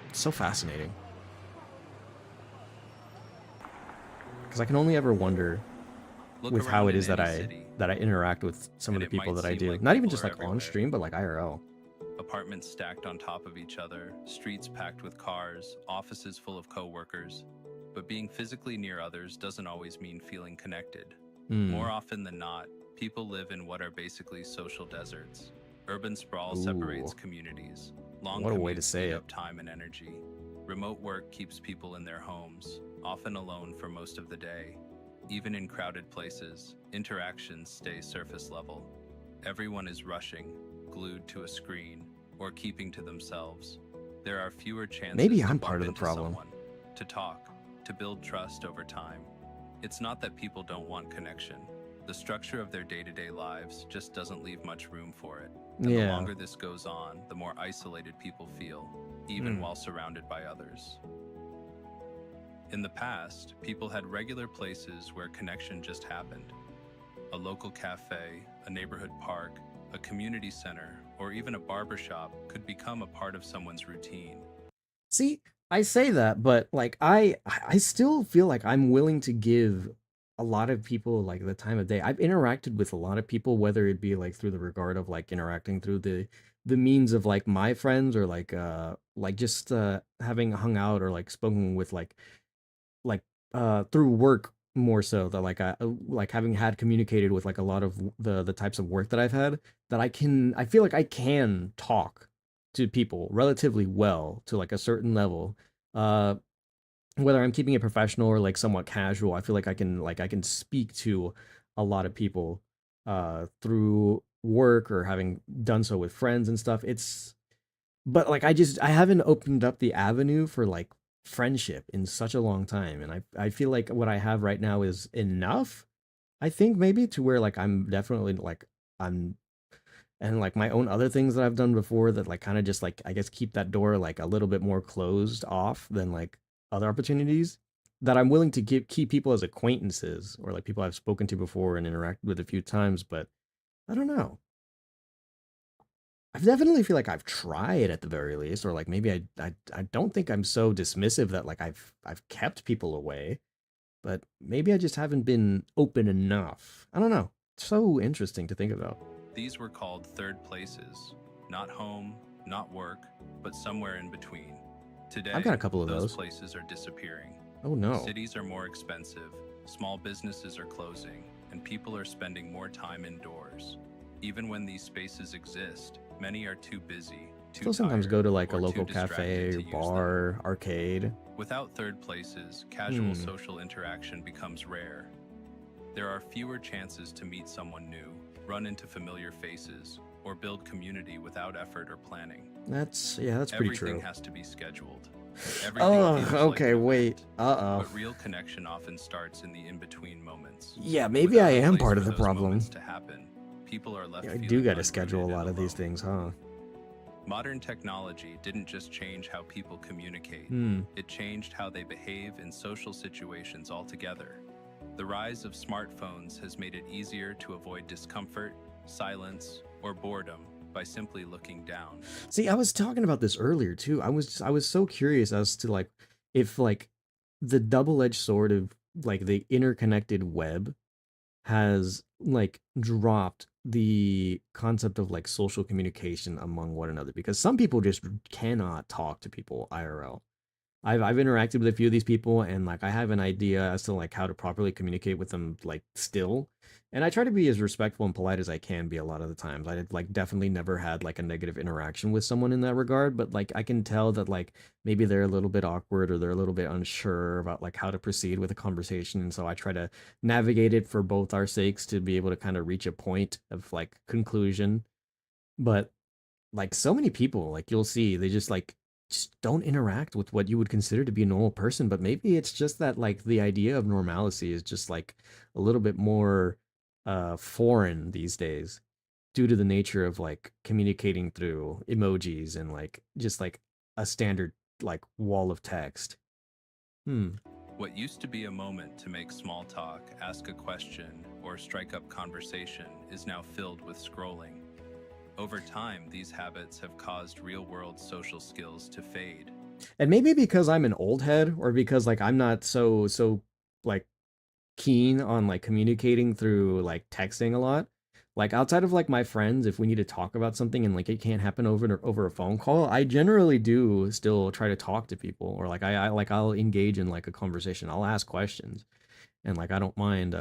It's so fascinating because I can only ever wonder Look with how around it in is any city, that I interact with some of and the it people might that I seem do. like Not even people just are like on everywhere. stream, but like IRL. Apartments stacked on top of each other, streets packed with cars, offices full of coworkers. But being physically near others doesn't always mean feeling connected. More Hmm. often than not, people live in what are basically social deserts. Urban sprawl separates Ooh, communities. Long what a way to commutes say eat it. up time and energy. Remote work keeps people in their homes, often alone for most of the day. Even in crowded places, interactions stay surface level. Everyone is rushing, glued to a screen, or keeping to themselves. There are fewer chances Maybe to I'm part bump of the into problem. someone, to talk, to build trust over time. It's not that people don't want connection. The structure of their day to day lives just doesn't leave much room for it. And the Yeah. longer this goes on, the more isolated people feel, even Hmm. while surrounded by others. In the past, people had regular places where connection just happened: a local cafe, a neighborhood park, a community center, or even a barbershop could become a part of someone's routine. See, I say that, but like I still feel like I'm willing to give a lot of people like the time of day. I've interacted with a lot of people, whether it be like through the regard of like interacting through the means of like my friends or like just having hung out or like spoken with like through work more so that like I like having had communicated with like a lot of the types of work that I've had, that I feel like I can talk to people relatively well to like a certain level. Uh whether I'm keeping it professional or like somewhat casual, I feel like I can speak to a lot of people through work or having done so with friends and stuff. It's but like I haven't opened up the avenue for like friendship in such a long time, and I feel like what I have right now is enough. I think maybe to where like I'm definitely like I'm and like my own other things that I've done before that like kind of just like I guess keep that door like a little bit more closed off than like other opportunities, that I'm willing to keep people as acquaintances or like people I've spoken to before and interacted with a few times, but I don't know. I definitely feel like I've tried at the very least, or like maybe I don't think I'm so dismissive that like I've kept people away, but maybe I just haven't been open enough. I don't know. It's so interesting to think about. These were called third places, not home, not work, but somewhere in between. I've got a Today, couple of those those. places are disappearing. Oh no. Cities are more expensive, small businesses are closing, and people are spending more time indoors. Even when these spaces exist, many are too busy, too Still sometimes tired, go to like a or too local distracted cafe, to use them. bar, arcade. Without third places, casual Hmm. social interaction becomes rare. There are fewer chances to meet someone new, run into familiar faces, or build community without effort or planning. That's pretty Everything true. has to be scheduled. Everything Oh, feels like okay, an wait. event. Uh-oh. But real connection often starts in the in between moments. Yeah, maybe I Without a am place part of for the those problem. moments to happen, people are Yeah, left I do feeling gotta schedule a unrooted and lot of these alone. things, huh? Modern technology didn't just change how people communicate, Hmm. it changed how they behave in social situations altogether. The rise of smartphones has made it easier to avoid discomfort, silence, or boredom by simply looking down. See, I was talking about this earlier too. I was so curious as to like if like the double-edged sword of like the interconnected web has like dropped the concept of like social communication among one another because some people just cannot talk to people IRL. I've interacted with a few of these people and like I have an idea as to like how to properly communicate with them like still. And I try to be as respectful and polite as I can be a lot of the times. I like definitely never had like a negative interaction with someone in that regard, but like I can tell that like maybe they're a little bit awkward or they're a little bit unsure about like how to proceed with a conversation. And so I try to navigate it for both our sakes to be able to kind of reach a point of like conclusion. But like so many people like you'll see they just don't interact with what you would consider to be a normal person, but maybe it's just that like the idea of normalcy is just like a little bit more foreign these days due to the nature of like communicating through emojis and like just like a standard like wall of text. Hmm. What used to be a moment to make small talk, ask a question, or strike up conversation is now filled with scrolling. Over time, these habits have caused real world social skills to fade. And maybe because I'm an old head or because like I'm not so like keen on like communicating through like texting a lot. Like outside of like my friends, if we need to talk about something and like it can't happen over a phone call, I generally do still try to talk to people or like I like I'll engage in like a conversation. I'll ask questions and like I don't mind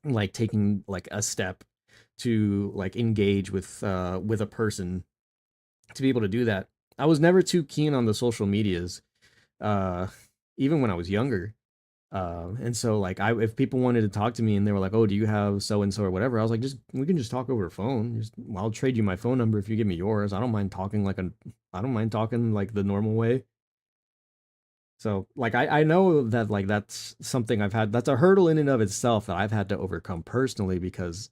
like taking like a step to like engage with a person to be able to do that. I was never too keen on the social medias uh even when I was younger. And so like if people wanted to talk to me and they were like, "Oh, do you have so and so or whatever?" I was like, "Just we can just talk over the phone. Just I'll trade you my phone number if you give me yours. I don't mind talking like the normal way." So like I know that like that's something that's a hurdle in and of itself that I've had to overcome personally because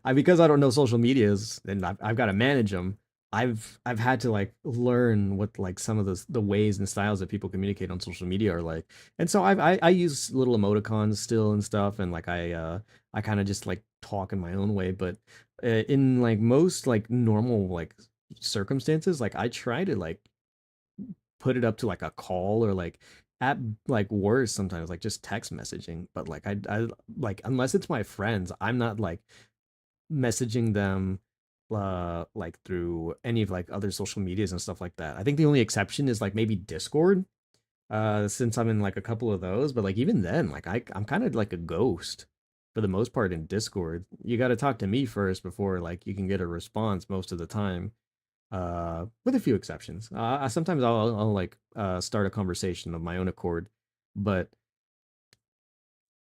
because I don't know social medias and I've got to manage them. I've had to like learn what like some of the ways and styles that people communicate on social media are like, and so I use little emoticons still and stuff, and like I kind of just like talk in my own way, but in like most like normal like circumstances, like I try to like put it up to like a call or like at like worse sometimes like just text messaging, but like I like unless it's my friends, I'm not like messaging them like through any of like other social medias and stuff like that. I think the only exception is like maybe Discord, since I'm in like a couple of those, but like even then like I'm kind of like a ghost for the most part in Discord. You got to talk to me first before like you can get a response most of the time, with a few exceptions. Sometimes I'll like start a conversation of my own accord, but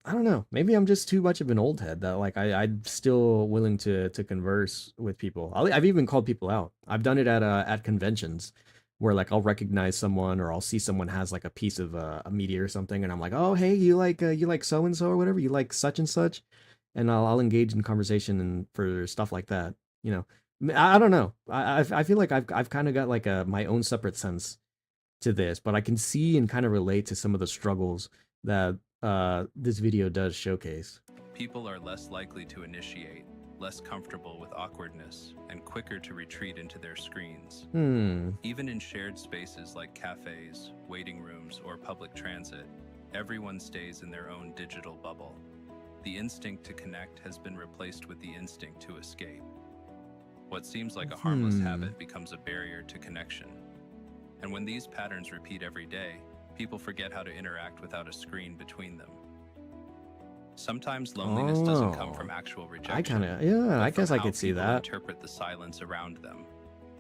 I don't know. Maybe I'm just too much of an old head that like I'm still willing to converse with people. I've even called people out. I've done it at conventions where like I'll recognize someone or I'll see someone has like a piece of a media or something, and I'm like, oh hey, you like so and so or whatever, you like such and such, and I'll engage in conversation and for stuff like that. You know, I don't know. I feel like I've kind of got like a my own separate sense to this, but I can see and kind of relate to some of the struggles that this video does showcase. People are less likely to initiate. less comfortable with awkwardness, and quicker to retreat into their screens. Hmm. Even in shared spaces like cafes, waiting rooms, or public transit, everyone stays in their own digital bubble. The instinct to connect has been replaced with the instinct to escape. What seems like a harmless Hmm. habit becomes a barrier to connection. And when these patterns repeat every day, people forget how to interact without a screen between them. Sometimes loneliness doesn't come from Oh. actual I rejection, kind of, yeah, but I from guess I how could see people that. interpret the silence around them.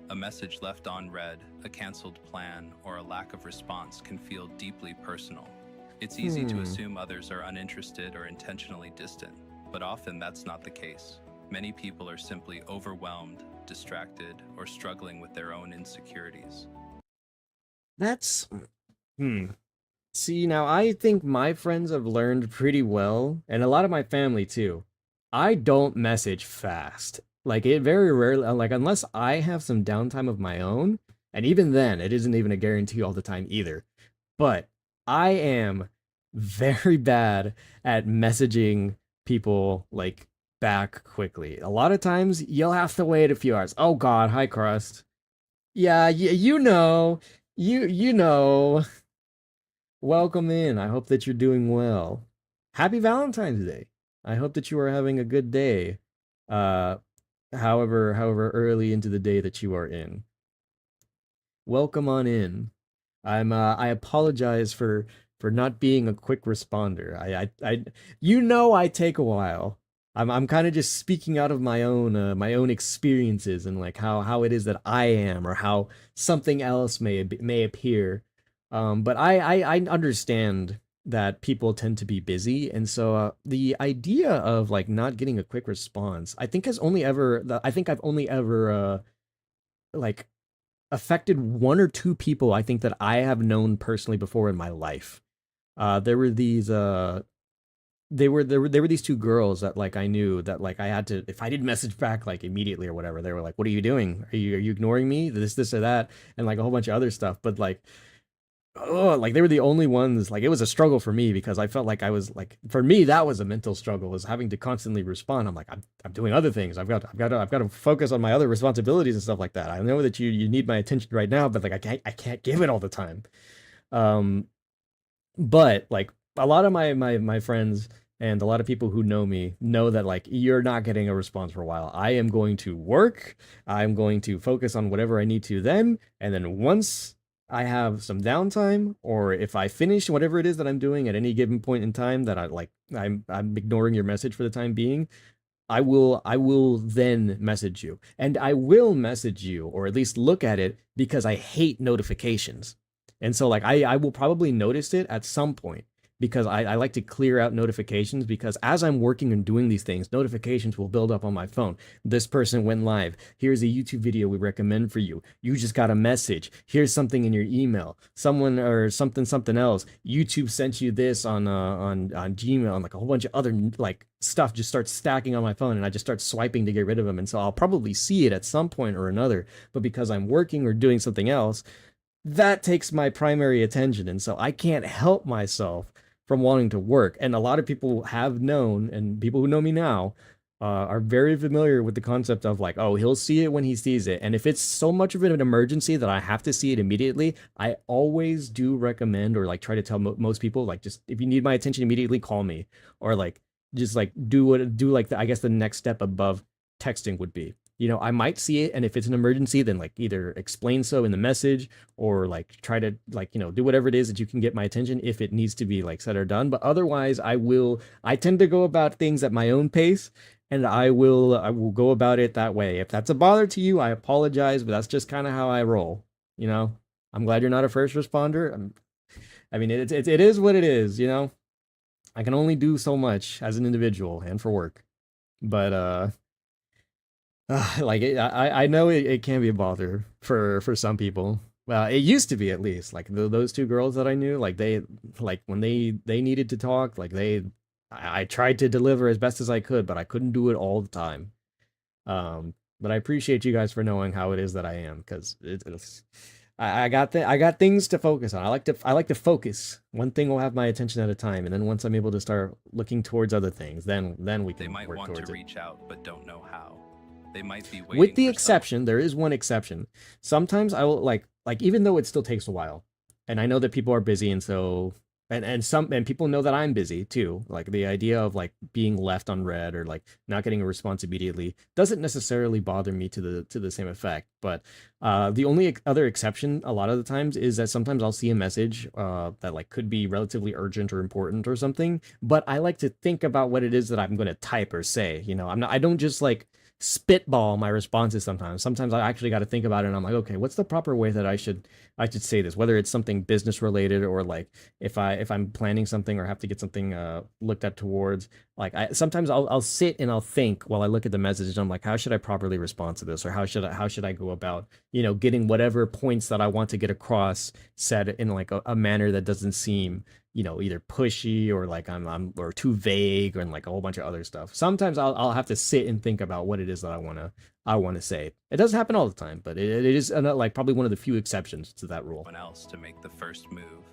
A message left unread, a canceled plan, or a lack of response can feel deeply personal. It's easy to Hmm. assume others are uninterested or intentionally distant, but often that's not the case. Many people are simply overwhelmed, distracted, or struggling with their own insecurities. That's, hmm. See, now I think my friends have learned pretty well, and a lot of my family too. I don't message fast. Like it very rarely, like unless I have some downtime of my own, and even then, it isn't even a guarantee all the time either. But I am very bad at messaging people like back quickly. A lot of times you'll have to wait a few hours. Oh God, hi crust. Yeah, you know, you know. Welcome in. I hope that you're doing well. Happy Valentine's Day. I hope that you are having a good day. Uh, however early into the day that you are in. Welcome on in. I apologize for not being a quick responder. You know I take a while. I'm kind of just speaking out of my own experiences and like how it is that I am or how something else may appear. But I understand that people tend to be busy, and so the idea of like not getting a quick response, I think I've only ever like affected one or two people I think that I have known personally before in my life. There were these there were these two girls that like I knew that like I had to, if I didn't message back like immediately or whatever, they were like, "What are you doing? Are you ignoring me? This or that?" and like a whole bunch of other stuff. But like, oh, like they were the only ones. Like it was a struggle for me because I felt like I was like, for me that was a mental struggle, was having to constantly respond. I'm like, I'm doing other things. I've got to focus on my other responsibilities and stuff like that. I know that you need my attention right now, but like I can't give it all the time. Um, but like a lot of my friends and a lot of people who know me know that like you're not getting a response for a while. I am going to work. I'm going to focus on whatever I need to then, and then once I have some downtime, or if I finish whatever it is that I'm doing at any given point in time that I'm ignoring your message for the time being, I will then message you. And I will message you or at least look at it because I hate notifications. And so like I will probably notice it at some point because I like to clear out notifications, because as I'm working and doing these things, notifications will build up on my phone. This person went live. Here's a YouTube video we recommend for you. You just got a message. Here's something in your email. Someone or something else. YouTube sent you this on Gmail, and like a whole bunch of other like stuff just starts stacking on my phone, and I just start swiping to get rid of them. And so I'll probably see it at some point or another, but because I'm working or doing something else, that takes my primary attention. And so I can't help myself from wanting to work. And a lot of people have known, and people who know me now are very familiar with the concept of like, oh, he'll see it when he sees it. And if it's so much of an emergency that I have to see it immediately, I always do recommend or like try to tell most people, like, just if you need my attention immediately, call me, or like just like do like I guess the next step above texting would be, I might see it, and if it's an emergency, then like either explain so in the message, or like try to like do whatever it is that you can get my attention if it needs to be like said or done. But otherwise, I tend to go about things at my own pace, and I will go about it that way. If that's a bother to you, I apologize, but that's just kind of how I roll. you know I'm glad you're not a first responder. I mean, it is what it is. I can only do so much as an individual and for work. But like I know it can be a bother for some people. Well, it used to be, at least. Like those two girls that I knew, like when they needed to talk, like I tried to deliver as best as I could, but I couldn't do it all the time. But I appreciate you guys for knowing how it is that I am, because it's I got things to focus on. I like to focus. One thing will have my attention at a time, and then once I'm able to start looking towards other things, then we They can might work want to towards it. reach out but don't know how. They might be With waiting the for someone. exception, there is one exception. Sometimes I will like even though it still takes a while, and I know that people are busy, and so and people know that I'm busy too. Like the idea of like being left on red or like not getting a response immediately doesn't necessarily bother me to the same effect. But the only other exception a lot of the times is that sometimes I'll see a message that like could be relatively urgent or important or something, but I like to think about what it is that I'm going to type or say. You know, I don't just like spitball my responses sometimes. Sometimes I actually got to think about it and I'm like, okay, what's the proper way that I should say this? Whether it's something business related or like if I'm planning something or have to get something looked at towards, like I sometimes I'll sit and I'll think while I look at the message and I'm like, how should I properly respond to this? Or how should I go about, you know, getting whatever points that I want to get across said in like a manner that doesn't seem, you know, either pushy or like I'm or too vague and like a whole bunch of other stuff. Sometimes I'll have to sit and think about what it is that I want to say. It doesn't happen all the time, but it is like probably one of the few exceptions to that rule. Else to make the first move.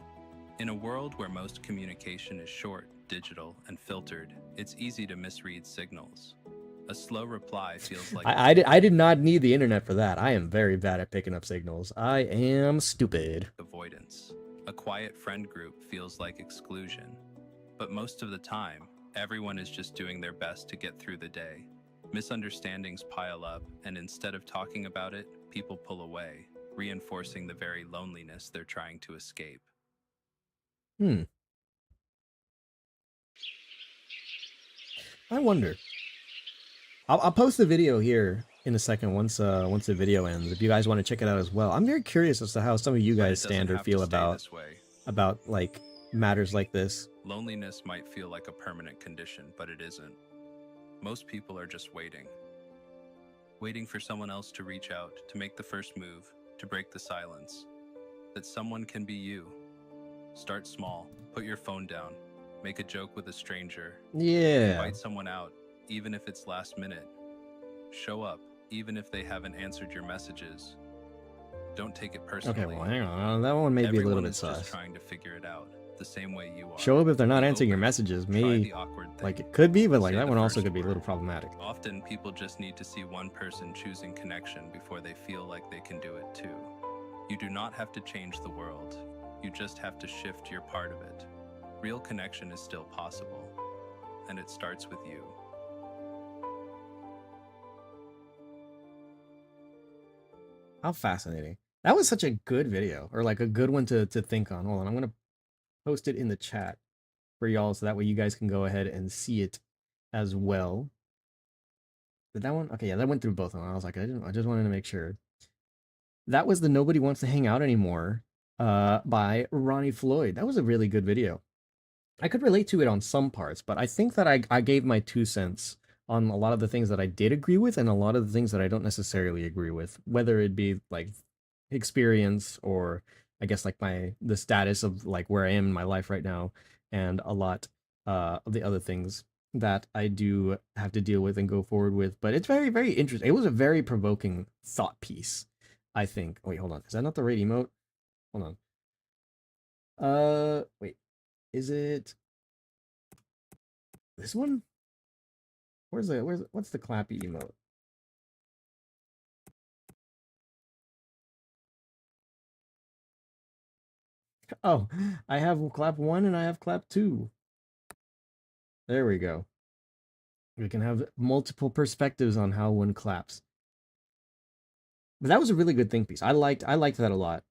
In a world where most communication is short, digital, and filtered, it's easy to misread signals. A slow reply feels like I did not need the internet for that. I am very bad at picking up signals. I am stupid. avoidance. A quiet friend group feels like exclusion. But most of the time, everyone is just doing their best to get through the day. Misunderstandings pile up, and instead of talking about it, people pull away, reinforcing the very loneliness they're trying to escape. Hmm. I wonder. I'll post the video here in a second once the video ends. If you guys want to check it out as well, I'm very curious as to how some of you But guys it doesn't stand or have to feel stay this way. about like matters like this. Loneliness might feel like a permanent condition, but it isn't. Most people are just waiting. Waiting for someone else to reach out, to make the first move, to break the silence. That someone can be you. Start small, put your phone down, make a joke with a stranger, Yeah. invite someone out, even if it's last minute. Show up, even if they haven't answered your messages. Don't take it personally. Okay, well, hang on. That one may be a little Everyone bit is just sus. trying to figure it out, the same way you are. Show up if they're not Be answering your open. messages. Try Me, the awkward thing. like it could be, but like Say that the one also first could be a little word. problematic. Often people just need to see one person choosing connection before they feel like they can do it too. You do not have to change the world. You just have to shift your part of it. Real connection is still possible, and it starts with you. How fascinating. That was such a good video, or like a good one to think on. Hold on, I'm gonna post it in the chat for y'all so that way you guys can go ahead and see it as well. Did that one? Okay, yeah, that went through both of them. I was like, I just wanted to make sure. That was the Nobody Wants to Hang Out Anymore by Ronnie Floyd. That was a really good video. I could relate to it on some parts, but I think that I gave my 2 cents on a lot of the things that I did agree with and a lot of the things that I don't necessarily agree with, whether it be like experience or I guess like the status of like where I am in my life right now and a lot of the other things that I do have to deal with and go forward with. But it's very, very interesting. It was a very provoking thought piece, I think. Wait, hold on. Is that not the right emote? Hold on. Wait. Is it this one? What's the clappy emote? Oh, I have clap 1 and I have clap 2. There we go. We can have multiple perspectives on how one claps. But that was a really good think piece. I liked that a lot.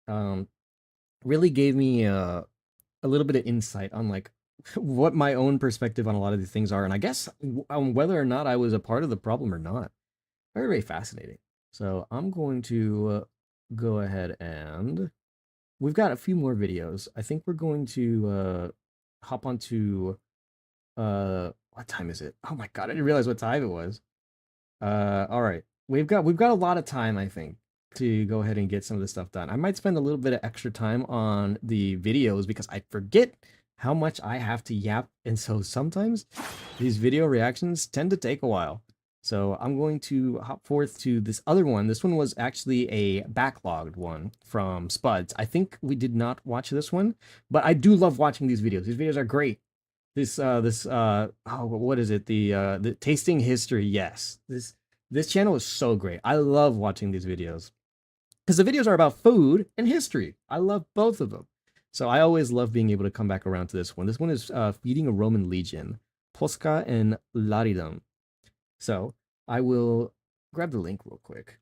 Um, really gave me a little bit of insight on like what my own perspective on a lot of these things are, and I guess on whether or not I was a part of the problem or not. Very, very fascinating. So I'm going to go ahead and we've got a few more videos. I think we're going to hop onto what time is it? Oh my god, I didn't realize what time it was. All right. We've got a lot of time, I think, to go ahead and get some of this stuff done. I might spend a little bit of extra time on the videos because I forget how much I have to yap, and so sometimes these video reactions tend to take a while. So I'm going to hop forth to this other one. This one was actually a backlogged one from Spuds. I think we did not watch this one, but I do love watching these videos. These videos are great. Oh, what is it? The tasting history. Yes, this channel is so great. I love watching these videos because the videos are about food and history. I love both of them. So I always love being able to come back around to this one. This one is feeding a Roman legion, Posca and Laridum. So I will grab the link real quick.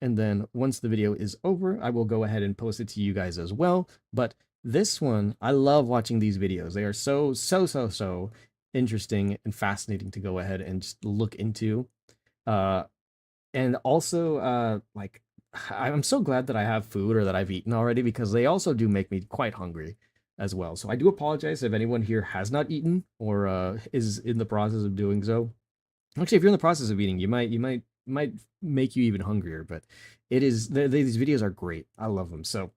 And then once the video is over, I will go ahead and post it to you guys as well. But this one, I love watching these videos. They are so interesting and fascinating to go ahead and just look into. And also, like, I'm so glad that I have food or that I've eaten already because they also do make me quite hungry as well. So I do apologize if anyone here has not eaten or is in the process of doing so. Actually, if you're in the process of eating, you might make you even hungrier. But it is these videos are great. I love them. So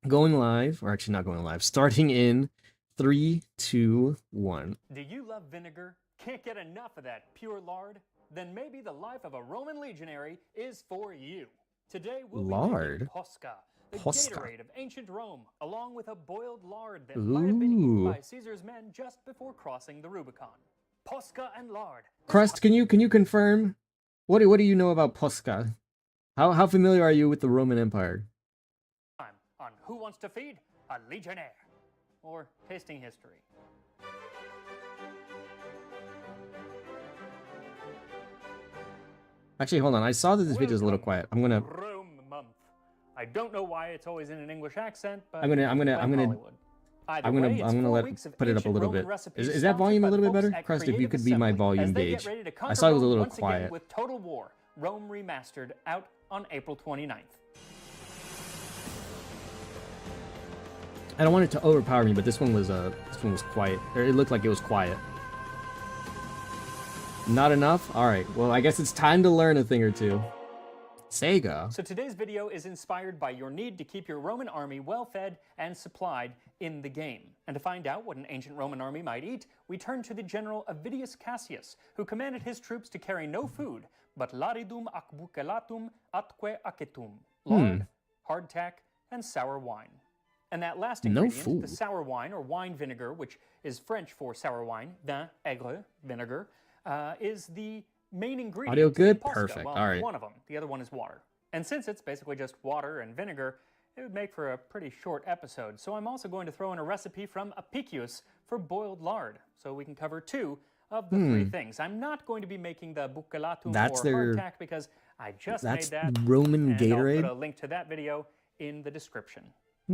going live, or actually not going live, starting in 3, 2, 1. Do you love vinegar? Can't get enough of that pure lard? Then maybe the life of a Roman legionary is for you. Today we'll be making Posca, the Gatorade of ancient Rome, along with a boiled lard that might have been eaten by Caesar's men just before crossing the Rubicon. Posca and lard. Crust, can you confirm? What do you know about Posca? How familiar are you with the Roman Empire? On Who Wants to Feed a Legionnaire, or Tasting History. Actually, hold on. I saw that this video is a little quiet. I'm gonna. Rome month. I don't know why it's always in an English accent, but I'm gonna put it up a little bit. Is that volume a little bit better? Crust, if you could be my volume gauge. I saw it was a little quiet. With Total War, Rome Remastered, out on April 29th. I don't want it to overpower me, but this one was quiet. Or it looked like it was quiet. Not enough? Alright, well I guess it's time to learn a thing or two. Sega. So today's video is inspired by your need to keep your Roman army well-fed and supplied in the game. And to find out what an ancient Roman army might eat, we turn to the general Avidius Cassius, who commanded his troops to carry no food, but laridum ac bucellatum atque acetum, lard, hardtack, and sour wine. And that last ingredient, the sour wine or wine vinegar, which is French for sour wine, vin aigre, vinegar, is the main ingredient. Audio good? Pasta. Perfect. Well, all right. One of them. The other one is water. And since it's basically just water and vinegar, it would make for a pretty short episode. So I'm also going to throw in a recipe from Apicius for boiled lard, so we can cover 2 of the 3 things. I'm not going to be making the bucellatum or hardtack because I just made that. Roman Gatorade. I'll put a link to that video in the description.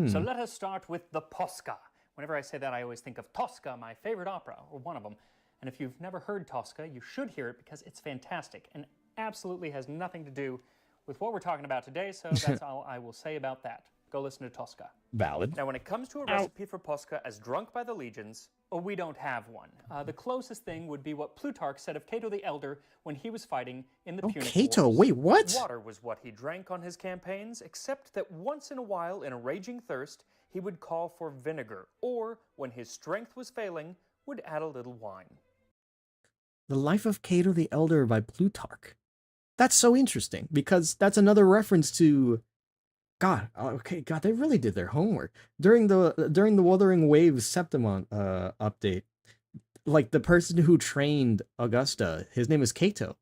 So let us start with the Posca. Whenever I say that, I always think of Tosca, my favorite opera, or one of them. And if you've never heard Tosca, you should hear it because it's fantastic and absolutely has nothing to do with what we're talking about today, so that's all I will say about that. Go listen to Tosca. Valid. Now, when it comes to a recipe for Posca as drunk by the legions, we don't have one. The closest thing would be what Plutarch said of Cato the Elder when he was fighting in the Punic Cato, Wars. wait, what? Water was what he drank on his campaigns, except that once in a while, in a raging thirst, he would call for vinegar, or, when his strength was failing, would add a little wine. The Life of Cato the Elder by Plutarch. That's so interesting, because that's another reference to... God, they really did their homework. During the Wuthering Waves Septimon update, like, the person who trained Augusta, his name is Cato.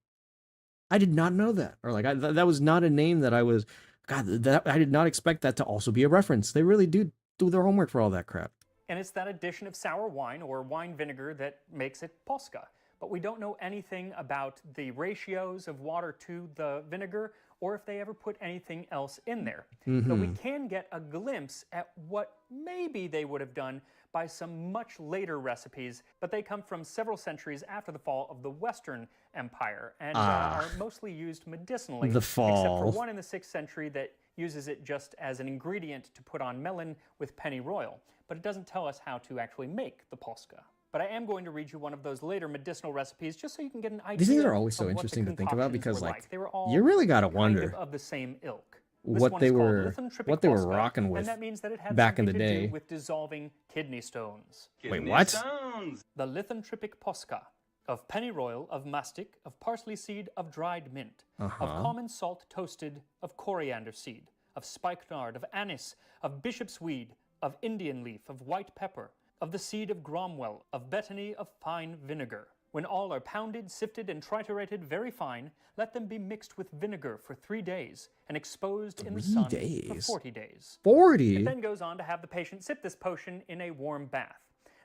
I did not know that. Or, like, that was not a name that I was... God, I did not expect that to also be a reference. They really do their homework for all that crap. And it's that addition of sour wine or wine vinegar that makes it Posca. But we don't know anything about the ratios of water to the vinegar or if they ever put anything else in there. But we can get a glimpse at what maybe they would have done by some much later recipes, but they come from several centuries after the fall of the Western Empire and are mostly used medicinally, The fall. except for one in the 6th century that uses it just as an ingredient to put on melon with pennyroyal. But it doesn't tell us how to actually make the Posca. But I am going to read you one of those later medicinal recipes just so you can get an idea. These things are always so of what interesting the to think about because, concoctions were like, they were all you really gotta kind wonder of the same ilk. what they were rocking with and that means that it had back in the something to day. do with dissolving kidney stones. Wait, what? The lithotropic Posca of pennyroyal, of mastic, of parsley seed, of dried mint, of Uh-huh. common salt toasted, of coriander seed, of spikenard, of anise, of bishop's weed, of Indian leaf, of white pepper, of the seed of gromwell, of betony, of fine vinegar. When all are pounded, sifted, and triturated very fine, let them be mixed with vinegar for 3 days and exposed in the 3 sun for days? 40 days. 40? It then goes on to have the patient sip this potion in a warm bath.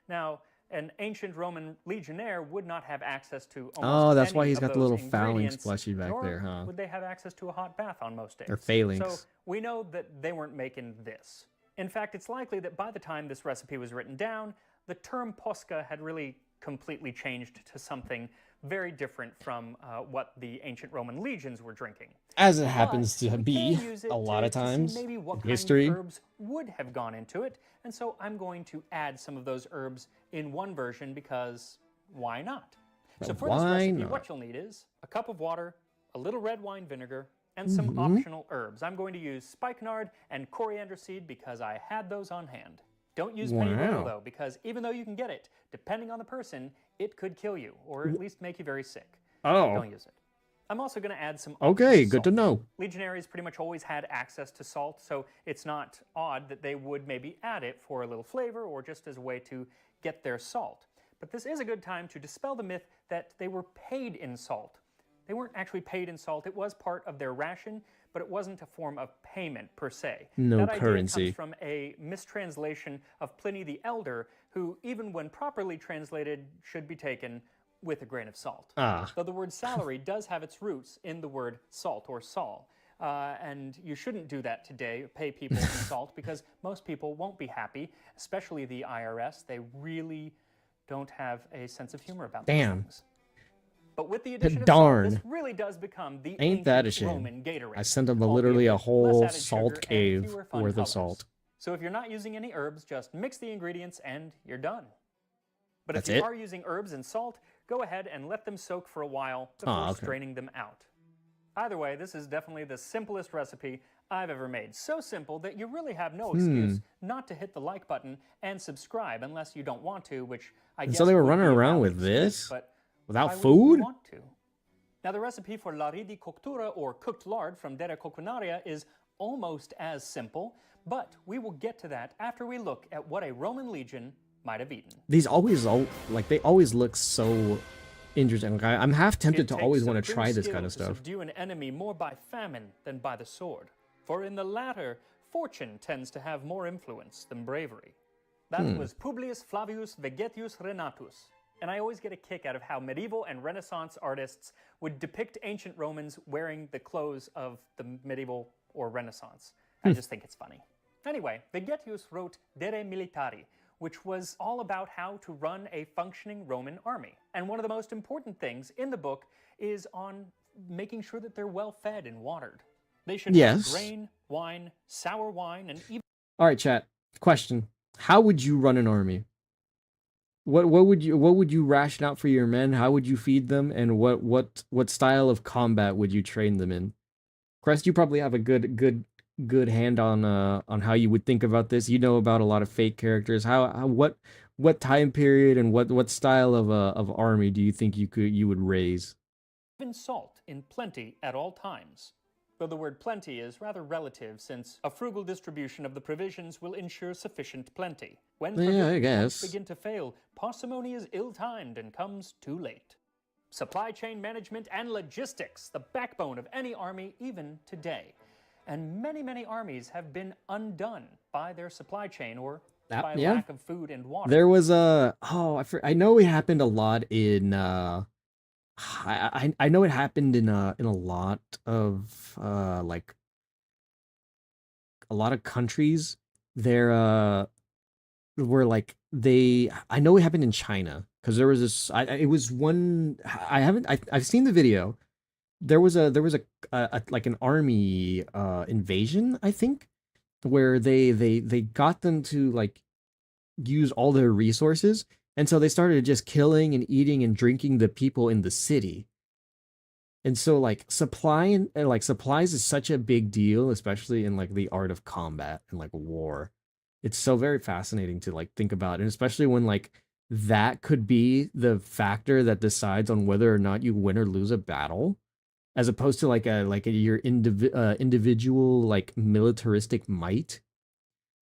Now, an ancient Roman legionnaire would not have access to almost That's why any he's of got the those little phalanx ingredients, fleshy back nor there, huh? would they have access to a hot bath on most days. Or phalanx. So we know that they weren't making this. In fact, it's likely that by the time this recipe was written down, the term posca had really completely changed to something very different from what the ancient Roman legions were drinking. As it happens to But we be can use it a lot of to see times maybe what in kind history. of herbs would have gone into it, and so I'm going to add some of those herbs in one version because why not? So for this why recipe, not? what you'll need is a cup of water, a little red wine vinegar, and some optional herbs. I'm going to use spikenard and coriander seed because I had those on hand. Don't use pennyroyal Wow. though, because even though you can get it, depending on the person, it could kill you or at least make you very sick. Oh, Don't use it. I'm also going to add some okay, optional good to salt. know. Legionaries pretty much always had access to salt, so it's not odd that they would maybe add it for a little flavor or just as a way to get their salt. But this is a good time to dispel the myth that they were paid in salt. They weren't actually paid in salt. It was part of their ration, but it wasn't a form of payment per se. No that idea currency. comes from a mistranslation of Pliny the Elder, who, even when properly translated, should be taken with a grain of salt. Though the word salary does have its roots in the word salt or sol. And you shouldn't do that today, pay people in salt, because most people won't be happy, especially the IRS. They really don't have a sense of humor about these Damn. things. But with the addition of Darn. salt, this really does become the Ain't that a ancient shame. Roman Gatorade. I sent him albeit literally a with less whole added salt sugar and cave fewer fun worth of colors. salt. So if you're not using any herbs, just mix the ingredients and you're done. But That's if you it? are using herbs and salt, go ahead and let them soak for a while before Ah, okay. straining them out. Either way, this is definitely the simplest recipe I've ever made. So simple that you really have no excuse not to hit the like button and subscribe unless you don't want to, which I guess so they were would running be a around valid with excuse, this? but Without why would food? you want to? Now, the recipe for lari di coctura, or cooked lard from Dera Coquinaria, is almost as simple, but we will get to that after we look at what a Roman legion might have eaten. These always, they always look so interesting. Like, I'm half tempted It to takes always want to supreme try this skill kind of to stuff. subdue an enemy more by famine than by the sword. For in the latter, fortune tends to have more influence than bravery. That was Publius Flavius Vegetius Renatus. And I always get a kick out of how medieval and Renaissance artists would depict ancient Romans wearing the clothes of the medieval or Renaissance. I just think it's funny. Anyway, Vegetius wrote De Re Militari, which was all about how to run a functioning Roman army. And one of the most important things in the book is on making sure that they're well fed and watered. They should Yes. have grain, wine, sour wine, and even All right, chat. Question: how would you run an army? What would you ration out for your men? How would you feed them? And what style of combat would you train them in? Crest, you probably have a good hand on how you would think about this. You know about a lot of fake characters. What time period and what style of army do you think you would raise? salt in plenty at all times. Though the word plenty is rather relative, since a frugal distribution of the provisions will ensure sufficient plenty. When Yeah, I provisions guess. begin to fail, parsimony is ill-timed and comes too late. Supply chain management and logistics, the backbone of any army even today. And many armies have been undone by their supply chain or by yeah. lack of food and water. There was I know it happened a lot in I know it happened in a lot of like a lot of countries. There were like I know it happened in China because there was this it was one I've seen the video. There was a like an army invasion, I think, where they got them to like use all their resources, and so they started just killing and eating and drinking the people in the city. And so like supplies is such a big deal, especially in like the art of combat and like war. It's so very fascinating to like think about, and especially when like that could be the factor that decides on whether or not you win or lose a battle, as opposed to your individual like militaristic might.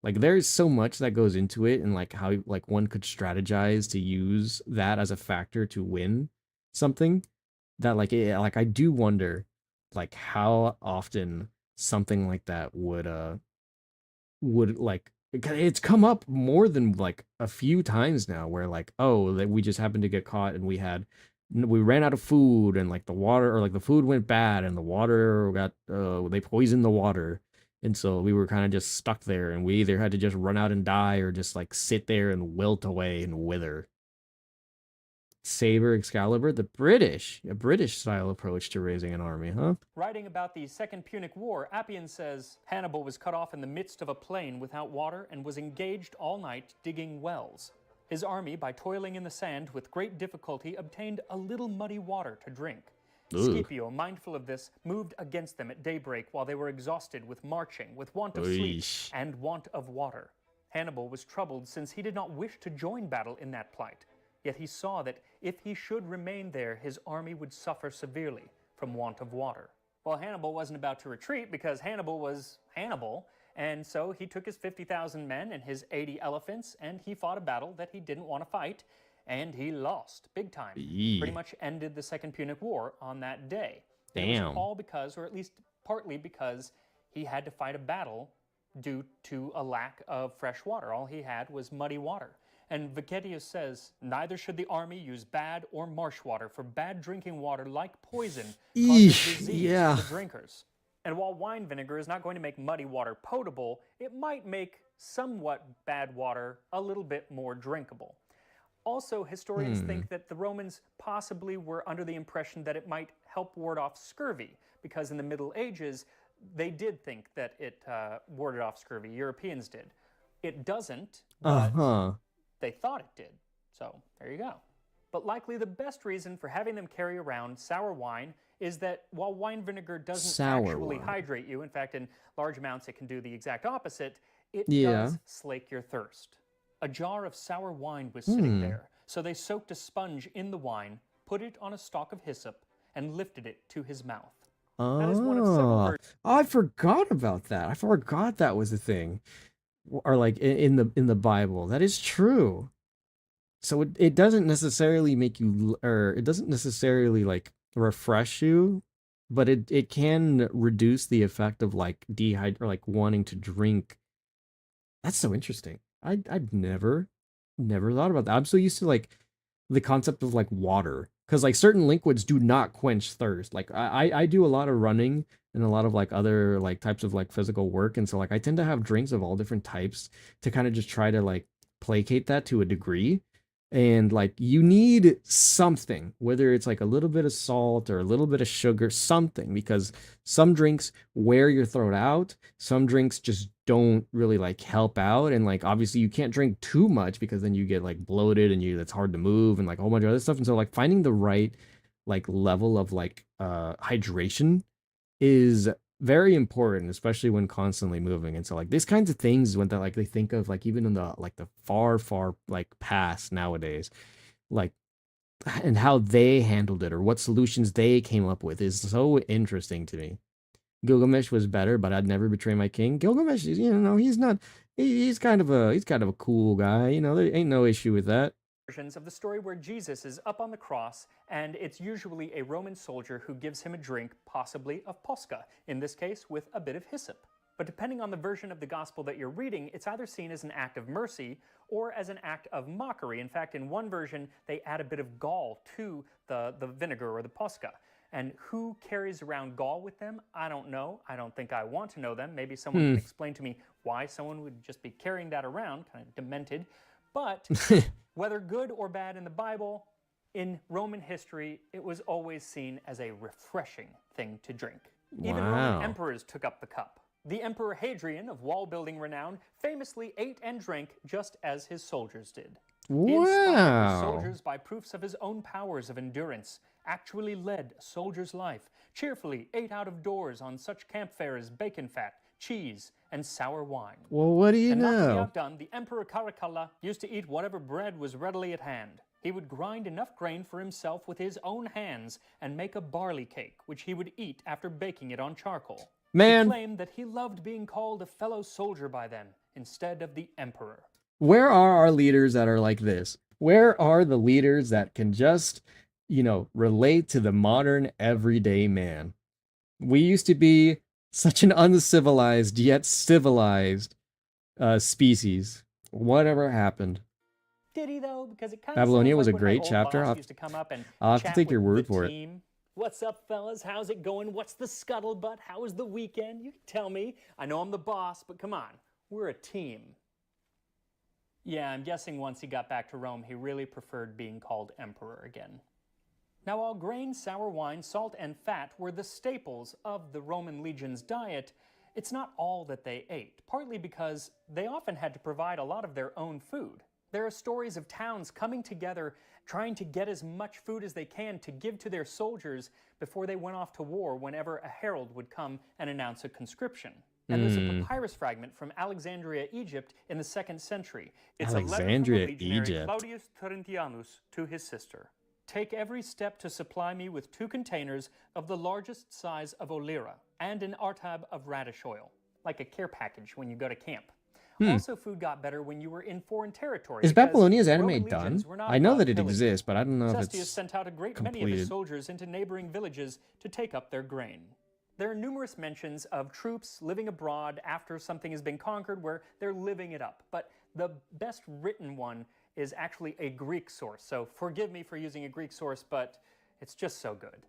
Like there's so much that goes into it, and like how like one could strategize to use that as a factor to win something, that like I do wonder like how often something like that would like, it's come up more than like a few times now where like, oh, that we just happened to get caught and we ran out of food, and like the water, or like the food went bad and the water got they poisoned the water, and so we were kind of just stuck there, and we either had to just run out and die or just like sit there and wilt away and wither. Saber Excalibur, a British style approach to raising an army, huh? Writing about the Second Punic War, Appian says Hannibal was cut off in the midst of a plain without water and was engaged all night digging wells. His army, by toiling in the sand with great difficulty, obtained a little muddy water to drink. Ugh. Scipio, mindful of this, moved against them at daybreak while they were exhausted with marching, with want of sleep, Oish. and want of water. Hannibal was troubled since he did not wish to join battle in that plight. Yet he saw that if he should remain there, his army would suffer severely from want of water. Well, Hannibal wasn't about to retreat because Hannibal was Hannibal, and so he took his 50,000 men and his 80 elephants, and he fought a battle that he didn't want to fight, and he lost big time. Pretty much ended the Second Punic War on that day. And it Damn. was all because, or at least partly because, he had to fight a battle due to a lack of fresh water. All he had was muddy water. And Vecetius says, neither should the army use bad or marsh water, for bad drinking water, like poison, causes disease to the drinkers. And while wine vinegar is not going to make muddy water potable, it might make somewhat bad water a little bit more drinkable. Also, historians think that the Romans possibly were under the impression that it might help ward off scurvy, because in the Middle Ages, they did think that it warded off scurvy. Europeans did. It doesn't, but they thought it did. So there you go. But likely the best reason for having them carry around sour wine is that while wine vinegar doesn't actually hydrate you, in fact, in large amounts it can do the exact opposite, it does slake your thirst. A jar of sour wine was sitting there, so they soaked a sponge in the wine, put it on a stalk of hyssop, and lifted it to his mouth. That is one of several I forgot about that. I forgot that was a thing. Or like in the Bible. That is true. So it doesn't necessarily make you, or it doesn't necessarily like refresh you, but it can reduce the effect of like or like wanting to drink. That's so interesting. I've never thought about that. I'm so used to like the concept of like water, because like certain liquids do not quench thirst. Like I do a lot of running and a lot of like other like types of like physical work, and so like I tend to have drinks of all different types to kind of just try to like placate that to a degree. And like you need something, whether it's like a little bit of salt or a little bit of sugar, something, because some drinks wear your throat out, some drinks just don't really like help out, and like obviously you can't drink too much because then you get like bloated and it's hard to move and like a whole bunch of other stuff. And so like finding the right like level of like hydration is very important, especially when constantly moving. And so like these kinds of things, when that like they think of like even in the like the far like past nowadays, like, and how they handled it or what solutions they came up with is so interesting to me. Gilgamesh was better, but I'd never betray my king. Gilgamesh is, he's not, he's kind of a cool guy, there ain't no issue with that. Versions of the story where Jesus is up on the cross, and it's usually a Roman soldier who gives him a drink, possibly of posca, in this case with a bit of hyssop. But depending on the version of the gospel that you're reading, it's either seen as an act of mercy or as an act of mockery. In fact, in one version, they add a bit of gall to the vinegar or the posca. And who carries around gall with them? I don't know. I don't think I want to know them. Maybe someone can explain to me why someone would just be carrying that around, kind of demented. But whether good or bad in the Bible, in Roman history, it was always seen as a refreshing thing to drink. Even Roman emperors took up the cup. The Emperor Hadrian, of wall-building renown, famously ate and drank just as his soldiers did. He inspired his soldiers by proofs of his own powers of endurance, actually led a soldier's life, cheerfully ate out of doors on such camp fare as bacon fat, cheese, and sour wine. Well, what do you And not to be know? outdone, the Emperor Caracalla used to eat whatever bread was readily at hand. He would grind enough grain for himself with his own hands and make a barley cake, which he would eat after baking it on charcoal. Man. He claimed that he loved being called a fellow soldier by them instead of the emperor. Where are our leaders that are like this? Where are the leaders that can just, relate to the modern everyday man? We used to be such an uncivilized yet civilized species. Whatever happened? Did he though? Because it kind of Babylonia sounds was like a when my great old chapter. boss used to come up and I'll have to chat take your with word the for it. team. What's up, fellas? How's it going? What's the scuttlebutt? How was the weekend? You can tell me. I know I'm the boss, but come on, we're a team. Yeah, I'm guessing once he got back to Rome, he really preferred being called emperor again. Now, while grain, sour wine, salt, and fat were the staples of the Roman legion's diet, it's not all that they ate, partly because they often had to provide a lot of their own food. There are stories of towns coming together, trying to get as much food as they can to give to their soldiers before they went off to war whenever a herald would come and announce a conscription. And there's a papyrus fragment from Alexandria, Egypt in the 2nd century. It's Alexandria, a letter from a legionary, Egypt. Claudius Terentianus, to his sister. Take every step to supply me with 2 containers of the largest size of olira and an artab of radish oil, like a care package when you go to camp. Also, food got better when you were in foreign territory. Is because Babylonia's anime Roman done? legions were not I know about that it pillaging. exists, but I don't know if Cestius it's sent out a great many of his completed. soldiers into neighboring villages to take up their grain. There are numerous mentions of troops living abroad after something has been conquered where they're living it up, but the best written one is actually a Greek source, so forgive me for using a Greek source, but it's just so good.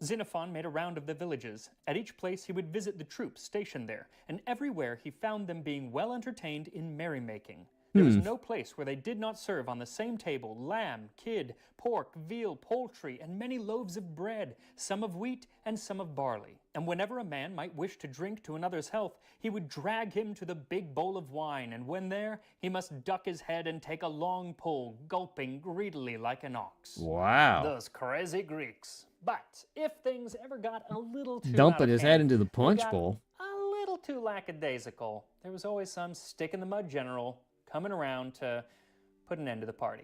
Xenophon made a round of the villages. At each place he would visit the troops stationed there, and everywhere he found them being well entertained in merrymaking. There was no place where they did not serve on the same table lamb, kid, pork, veal, poultry, and many loaves of bread, some of wheat and some of barley. And whenever a man might wish to drink to another's health, he would drag him to the big bowl of wine, and when there, he must duck his head and take a long pull, gulping greedily like an ox. Wow. Those crazy Greeks. But if things ever got a little too Dumping out of his hand, head into the they punch got bowl. a little too lackadaisical, there was always some stick-in-the-mud general coming around to put an end to the party.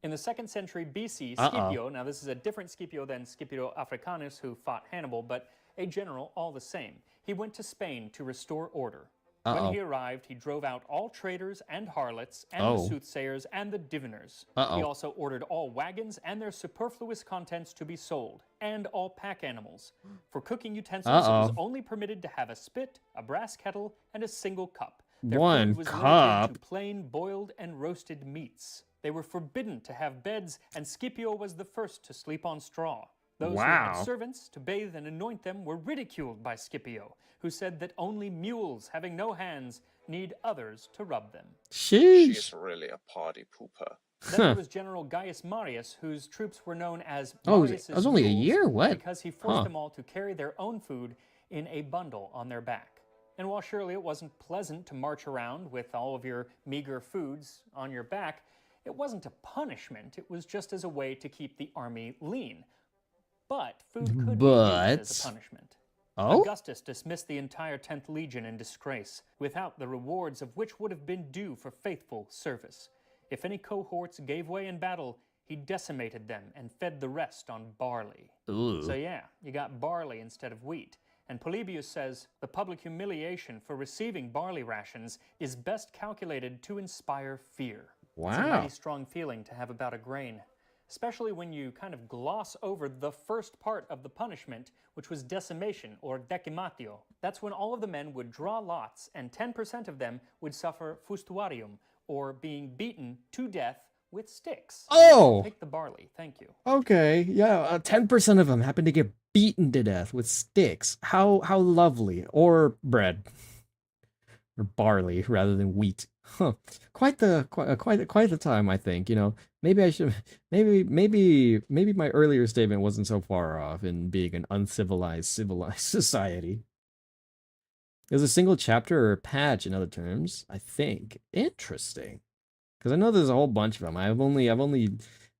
In the 2nd century BC, Scipio, now this is a different Scipio than Scipio Africanus who fought Hannibal, but a general all the same. He went to Spain to restore order. When he arrived, he drove out all traders and harlots and the soothsayers and the diviners. He also ordered all wagons and their superfluous contents to be sold, and all pack animals. For cooking utensils, it was only permitted to have a spit, a brass kettle, and a single cup. Their One food was limited cup? to plain boiled and roasted meats. They were forbidden to have beds, and Scipio was the first to sleep on straw. Those who Wow. had servants to bathe and anoint them were ridiculed by Scipio, who said that only mules having no hands need others to rub them. Sheesh. She's really a party pooper. Then there was General Gaius Marius, whose troops were known as Oh, Marius's it was only a mules year? What? because he forced them all to carry their own food in a bundle on their back. And while surely it wasn't pleasant to march around with all of your meager foods on your back, it wasn't a punishment. It was just as a way to keep the army lean. But food could be used as a punishment. Oh? Augustus dismissed the entire 10th Legion in disgrace, without the rewards of which would have been due for faithful service. If any cohorts gave way in battle, he decimated them and fed the rest on barley. Ooh. So yeah, you got barley instead of wheat. And Polybius says, the public humiliation for receiving barley rations is best calculated to inspire fear. It's a Wow. mighty strong feeling to have about a grain, especially when you kind of gloss over the first part of the punishment, which was decimation, or decimatio. That's when all of the men would draw lots, and 10% of them would suffer fustuarium, or being beaten to death with sticks. Oh! Take the barley, thank you. Okay, yeah, 10% of them happen to get beaten to death with sticks. How lovely. Or bread. Or barley rather than wheat. Huh. Quite the time, I think. Maybe I should maybe my earlier statement wasn't so far off in being an uncivilized civilized society. There's a single chapter or patch in other terms, I think. Interesting. Because I know there's a whole bunch of them. I've only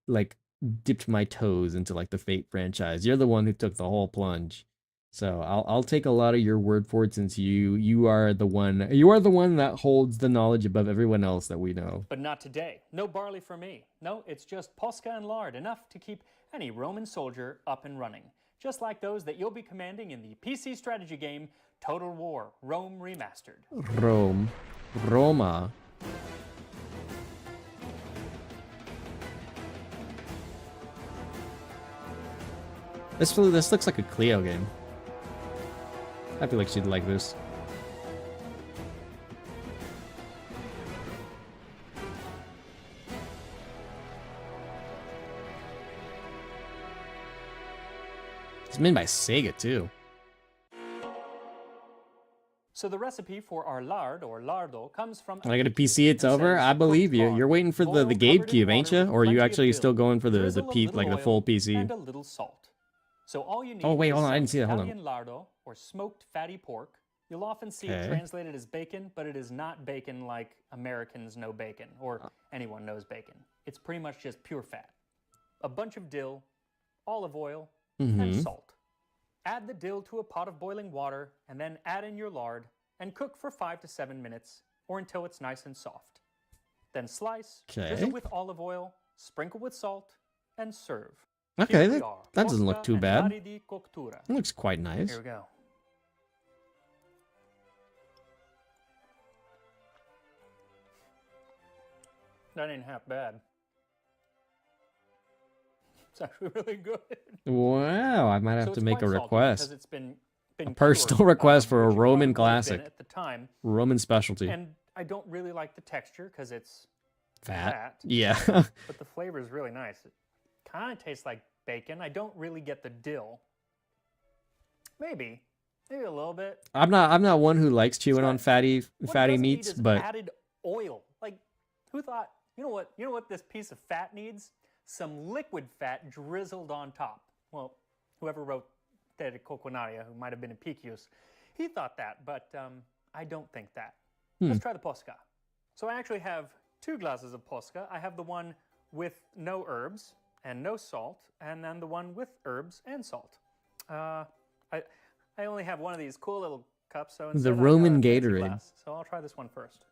like dipped my toes into like the Fate franchise. You're the one who took the whole plunge. So I'll take a lot of your word for it since you are the one that holds the knowledge above everyone else that we know. But not today. No barley for me. No, it's just posca and lard, enough to keep any Roman soldier up and running. Just like those that you'll be commanding in the PC strategy game Total War Rome Remastered. Roma. This looks like a Clio game. I feel like she'd like this. It's made by Sega too. So the recipe for our lard or lardo comes from. When I get a PC, it's over. I believe you. You're waiting for the GameCube, ain't you? Or are you actually still going for the full PC? And a little salt. So all you need. Oh wait, hold on. I didn't see that. Hold on. Italian lardo or smoked fatty pork. You'll often see it translated as bacon, but it is not bacon like Americans know bacon or anyone knows bacon. It's pretty much just pure fat. A bunch of dill, olive oil, and salt. Add the dill to a pot of boiling water and then add in your lard and cook for 5 to 7 minutes or until it's nice and soft. Then slice, drizzle with olive oil, sprinkle with salt, and serve. Okay, that doesn't look too bad. It looks quite nice. Here we go. That ain't half bad. It's actually really good. Wow, I might have to make a request. It's been a personal request for a Roman classic. At the time. Roman specialty. And I don't really like the texture because it's fat. Yeah. But the flavor is really nice. It kind of tastes like bacon. I don't really get the dill. Maybe a little bit. I'm not one who likes chewing on fatty meats, but added oil. Like, who thought? You know what this piece of fat needs? Some liquid fat drizzled on top. Well, whoever wrote De Coquinaria, who might have been Epicurus, he thought that, but I don't think that. Let's try the posca. So I actually have 2 glasses of posca. I have the one with no herbs and no salt, and then the one with herbs and salt. I only have one of these cool little cups, so instead the Roman I've got a Gatorade. glass, so I'll try this one first.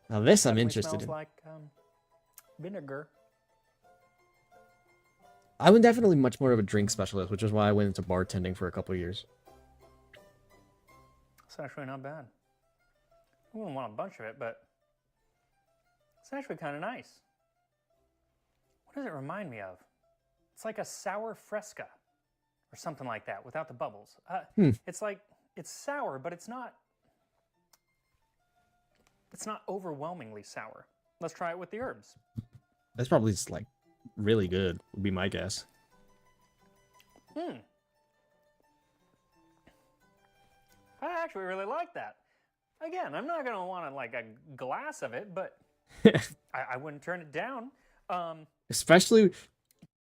Now this I'm interested in. Smells like vinegar. I'm definitely much more of a drink specialist, which is why I went into bartending for a couple of years. It's actually not bad. I wouldn't want a bunch of it, but it's actually kind of nice. What does it remind me of? It's like a sour fresca or something like that without the bubbles. It's like, it's sour, but it's not overwhelmingly sour. Let's try it with the herbs. That's probably just like really good, would be my guess. I actually really like that. Again, I'm not going to want like a glass of it, but I wouldn't turn it down. Especially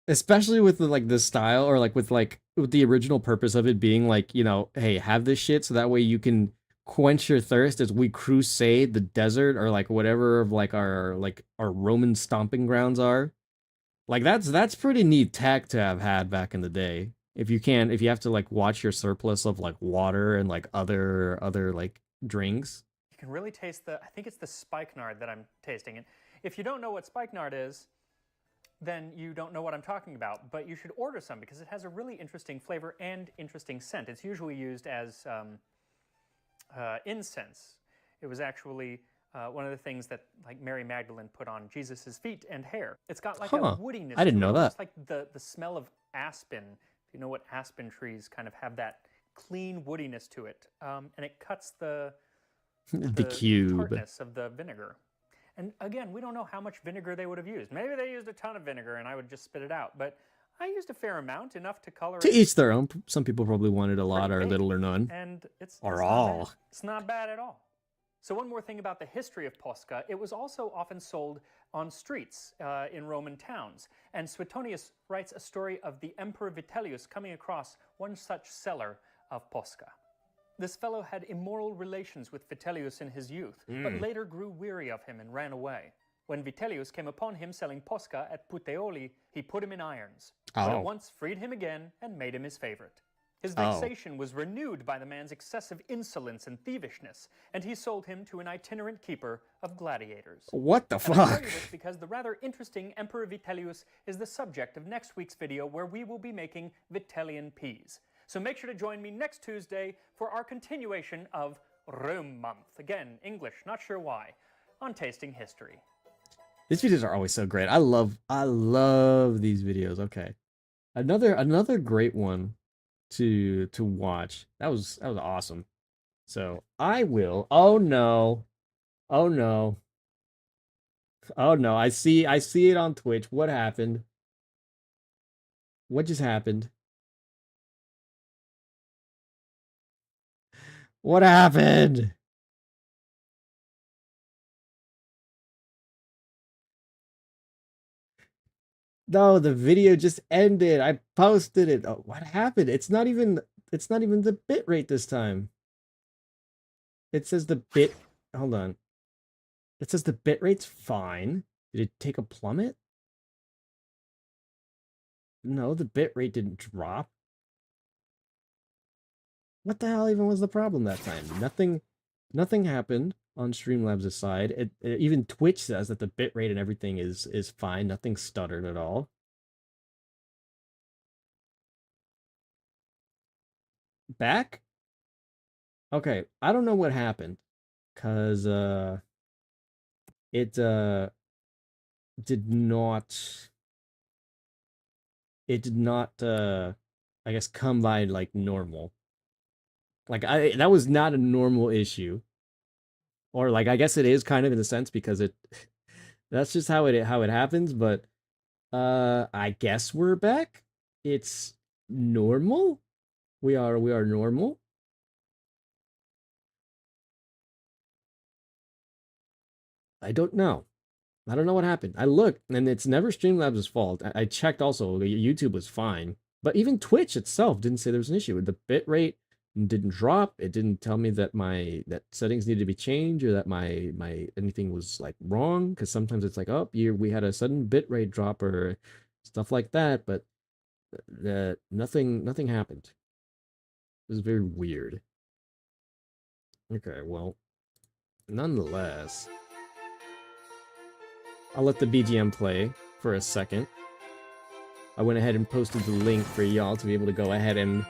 with the style, or like with the original purpose of it being like, you know, hey, have this shit so that way you can quench your thirst as we crusade the desert or like whatever of like our Roman stomping grounds are. Like that's pretty neat tech to have had back in the day. If you have to like watch your surplus of like water and like other like drinks. You can really taste I think it's the spikenard that I'm tasting. And if you don't know what spikenard is, then you don't know what I'm talking about. But you should order some because it has a really interesting flavor and interesting scent. It's usually used as incense. It was actually one of the things that like Mary Magdalene put on Jesus's feet and hair. It's got like a woodiness. I didn't know that. It's like the smell of aspen. If you know what aspen trees kind of have that clean woodiness to it, and it cuts the cube tartness of the vinegar. And again, we don't know how much vinegar they would have used. Maybe they used a ton of vinegar and I would just spit it out. But I used a fair amount, enough to color to each their own. Some people probably wanted a lot or little or none. And it's all. It's not bad at all. So one more thing about the history of posca, it was also often sold on streets in Roman towns. And Suetonius writes a story of the Emperor Vitellius coming across one such seller of posca. This fellow had immoral relations with Vitellius in his youth, but later grew weary of him and ran away. When Vitellius came upon him selling posca at Puteoli, he put him in irons, but at once freed him again and made him his favorite. His Oh. vexation was renewed by the man's excessive insolence and thievishness, and he sold him to an itinerant keeper of gladiators. What the And I tell fuck? you this because the rather interesting Emperor Vitellius is the subject of next week's video, where we will be making Vitellian peas. So make sure to join me next Tuesday for our continuation of Rome Month. Again, English, not sure why, on Tasting History. These videos are always so great. I love these videos. Okay. Another great one to watch. That was awesome. So I will. Oh no. Oh no. Oh no. I see it on Twitch. What happened? What just happened? What happened? No, the video just ended. I posted it. Oh, what happened? It's not even the bit rate this time. It says the bit. Hold on. It says the bit rate's fine. Did it take a plummet? No, the bit rate didn't drop. What the hell even was the problem that time? Nothing happened on Streamlabs' side. Even Twitch says that the bit rate and everything is fine. Nothing stuttered at all. Back? Okay, I don't know what happened, cause it did not I guess come by like normal. Like that was not a normal issue. Or like I guess it is kind of in a sense because it that's just how it happens, but I guess we're back. It's normal. We are normal. I don't know. I don't know what happened. I looked, and it's never Streamlabs' fault. I checked also. YouTube was fine, but even Twitch itself didn't say there was an issue. The bit rate didn't drop. It didn't tell me that that settings needed to be changed or that my anything was like wrong. Because sometimes it's like, oh, we had a sudden bit rate drop or stuff like that. But nothing happened. It was very weird. Okay, well, nonetheless, I'll let the BGM play for a second. I went ahead and posted the link for y'all to be able to go ahead and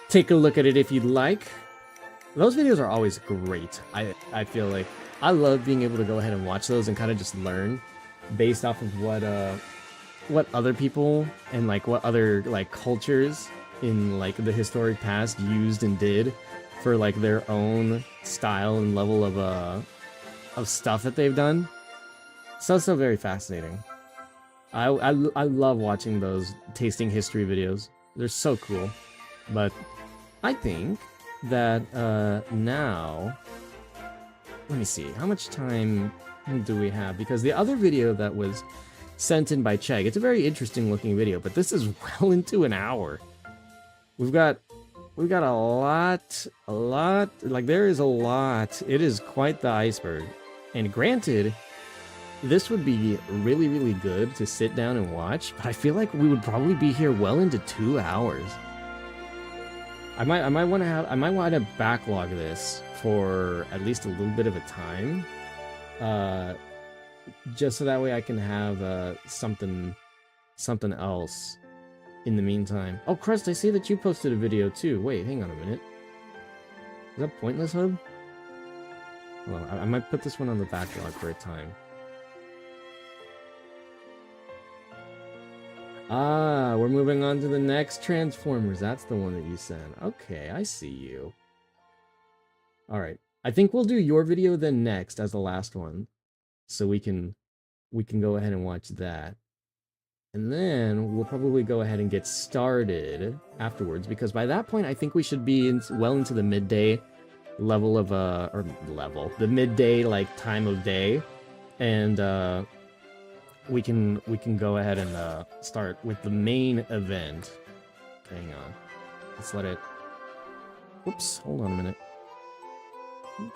take a look at it if you'd like. Those videos are always great. I feel like I love being able to go ahead and watch those and kind of just learn based off of what other people and like what other like cultures in like the historic past used and did for like their own style and level of stuff that they've done. So very fascinating. I love watching those tasting history videos. They're so cool. But I think that now, let me see, how much time do we have? Because the other video that was sent in by Chegg, it's a very interesting looking video, but this is well into an hour. We've got a lot, like there is a lot. It is quite the iceberg. And granted, this would be really, really good to sit down and watch, but I feel like we would probably be here well into 2 hours. I might want to backlog this for at least a little bit of a time, just so that way I can have something else in the meantime. Oh, Crust, I see that you posted a video too. Wait, hang on a minute. Is that Pointless Hub? Well, I might put this one on the backlog for a time. Ah, we're moving on to the next Transformers. That's the one that you sent. Okay, I see you. All right. I think we'll do your video then next as the last one. So we can go ahead and watch that. And then we'll probably go ahead and get started afterwards, because by that point I think we should be well into the midday level of the midday like time of day. And we can go ahead and start with the main event. Okay, hang on. Let's let it. Whoops! Hold on a minute. I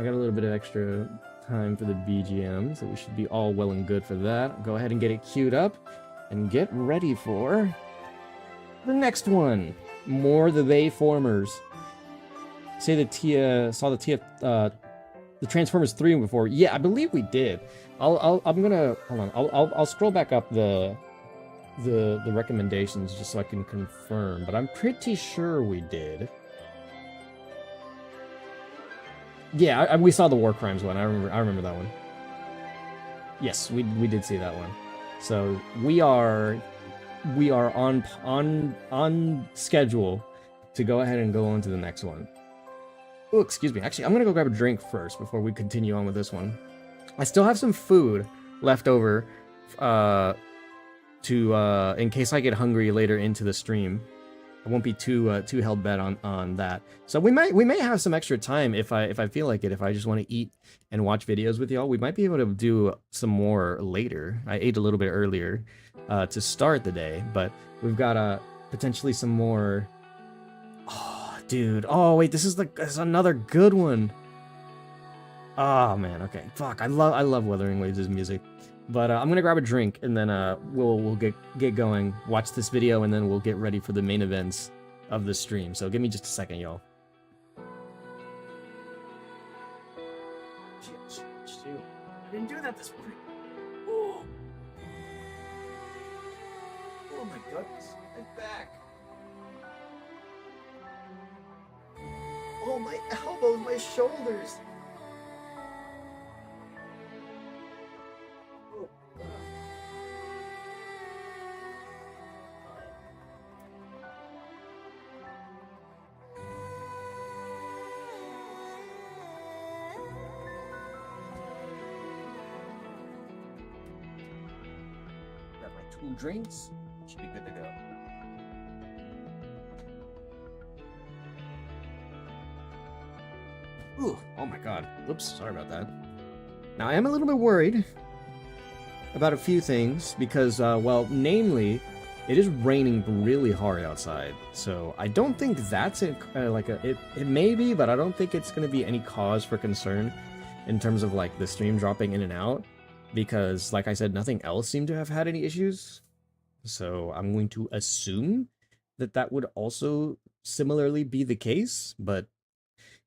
got a little bit of extra time for the BGM, so we should be all well and good for that. Go ahead and get it queued up and get ready for the next one. More the They Formers. Say the the Transformers 3 before. Yeah, I believe we did. I'm gonna hold on. I'll scroll back up the recommendations just so I can confirm, but I'm pretty sure we did. Yeah, we saw the War Crimes one. I remember that one. Yes, we did see that one. So we are on schedule to go ahead and go on to the next one. Oh, excuse me. Actually, I'm gonna go grab a drink first before we continue on with this one. I still have some food left over in case I get hungry later into the stream. I won't be too held bent on that. So we may have some extra time if I feel like it. If I just want to eat and watch videos with y'all, we might be able to do some more later. I ate a little bit earlier to start the day, but we've got potentially some more. Oh, dude. Oh wait, this is another good one. Oh man. Okay. Fuck. I love Wuthering Waves' music. But I'm gonna grab a drink and then we'll get going, watch this video, and then we'll get ready for the main events of the stream. So give me just a second, y'all. Shoot. I didn't do that this morning. Oh my goodness, I'm back. Oh, my elbows, my shoulders. Got my 2 drinks. Should be good to go. Ooh, oh my god. Oops, sorry about that. Now, I am a little bit worried about a few things because, well, namely, it is raining really hard outside. So I don't think that's it may be, but I don't think it's going to be any cause for concern in terms of like the stream dropping in and out because, like I said, nothing else seemed to have had any issues. So I'm going to assume that would also similarly be the case, but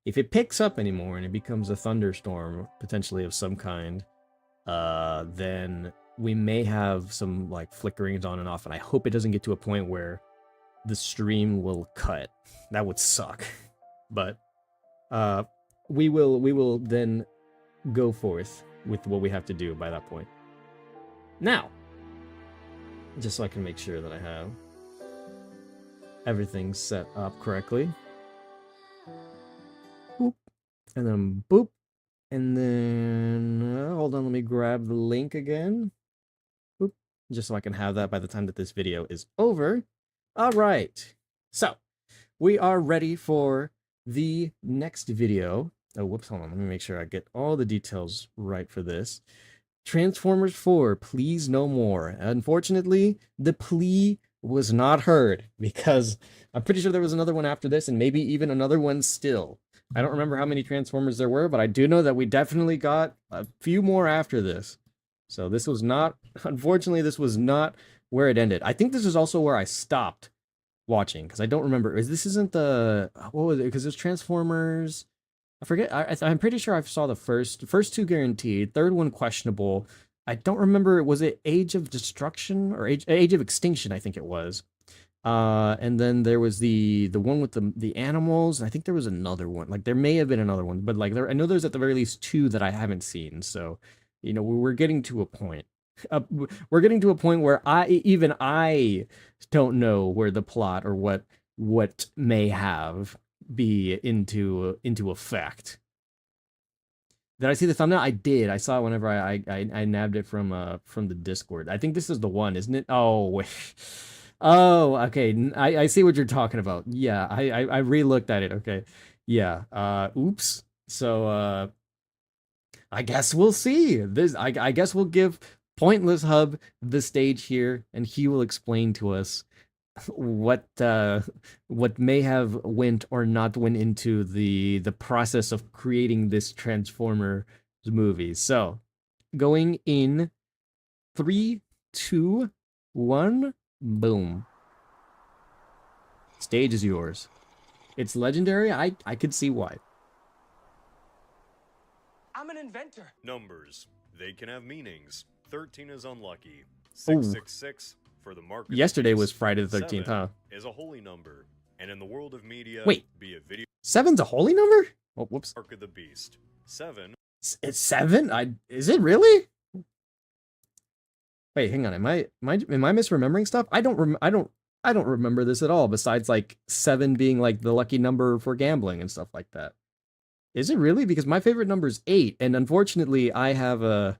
if it picks up anymore and it becomes a thunderstorm, potentially of some kind, then we may have some like flickerings on and off, and I hope it doesn't get to a point where the stream will cut. That would suck. But we will then go forth with what we have to do by that point. Now, just so I can make sure that I have everything set up correctly. Boop. And then boop. And then, hold on, let me grab the link again. Boop. Just so I can have that by the time that this video is over. All right. So, we are ready for the next video. Oh, whoops, hold on. Let me make sure I get all the details right for this. Transformers 4, Please No More. Unfortunately, the plea was not heard because I'm pretty sure there was another one after this and maybe even another one still. I don't remember how many Transformers there were, but I do know that we definitely got a few more after this. So this was not, unfortunately, this was not where it ended. I think this is also where I stopped watching because I don't remember. This isn't the, what was it? Because it was Transformers. I forget. I'm pretty sure I saw the first 2 guaranteed, third one questionable. I don't remember. Was it Age of Destruction or Age of Extinction? I think it was. And then there was the one with the animals. I think there was another one. Like there may have been another one, but like I know there's at the very least 2 that I haven't seen. So, you know, we're getting to a point. We're getting to a point where I don't know where the plot or what may have be into effect. Did I see the thumbnail? I did. I saw it whenever I nabbed it from the Discord. I think this is the one, isn't it? Oh wait. Oh, okay. I see what you're talking about. Yeah, I re-looked at it. Okay. Yeah. Oops. So I guess we'll see. This I guess we'll give Pointless Hub the stage here, and he will explain to us what may have went or not went into the process of creating this Transformer movies. So, going in 3, 2, 1, boom. Stage is yours. It's legendary. I could see why. I'm an inventor. Numbers. They can have meanings. 13 is unlucky. Ooh. 666 for the mark. Yesterday was Friday the 13th, 7 huh? is a holy number. And in the world of media, Wait. be it video 7's a holy number? Oh, whoops. mark of the beast. 7 It's 7? Is it really? Wait, hang on. Am I misremembering stuff? I don't remember this at all, besides like 7 being like the lucky number for gambling and stuff like that. Is it really? Because my favorite number is 8, and unfortunately I have a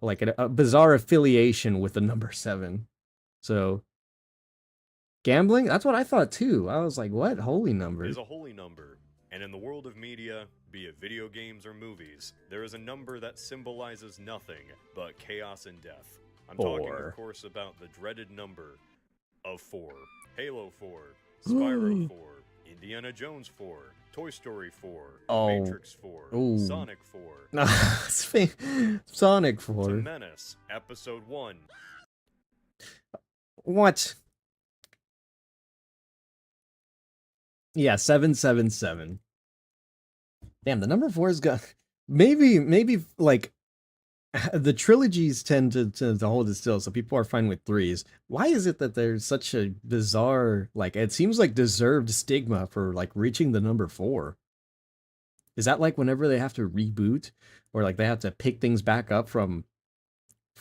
like a bizarre affiliation with the number 7. So gambling? That's what I thought too. I was like, what? Holy number. is a holy number. And in the world of media, be it video games or movies, there is a number that symbolizes nothing but chaos and death. I'm talking, 4. of course, about the dreaded number of 4. Halo 4, Spyro 4, Indiana Jones 4, Toy Story 4, Oh. Matrix 4, Ooh. Sonic 4, Sonic To 4. Menace, Episode 1. What? Yeah, 777. Damn, the number 4's got maybe like the trilogies tend to hold it still, so people are fine with 3s. Why is it that there's such a bizarre, like, it seems like deserved stigma for like reaching the number 4? Is that like whenever they have to reboot, or like they have to pick things back up from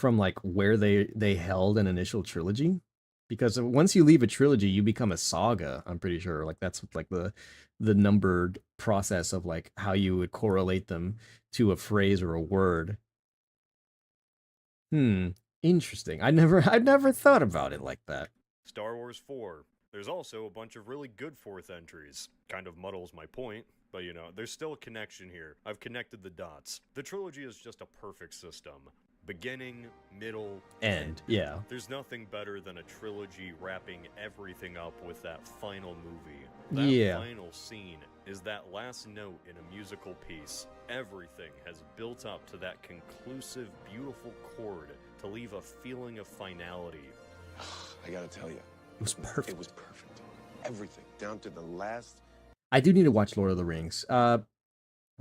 like where they held an initial trilogy? Because once you leave a trilogy, you become a saga, I'm pretty sure. Like that's like the numbered process of like how you would correlate them to a phrase or a word. Interesting. I'd never thought about it like that. Star Wars 4. There's also a bunch of really good 4th entries. Kind of muddles my point, but you know, there's still a connection here. I've connected the dots. The trilogy is just a perfect system. Beginning, middle, End. Yeah. There's nothing better than a trilogy wrapping everything up with that final movie. That Yeah. final scene is that last note in a musical piece. Everything has built up to that conclusive, beautiful chord to leave a feeling of finality. I gotta tell you, It was perfect. it was perfect. Everything, down to the last. I do need to watch Lord of the Rings.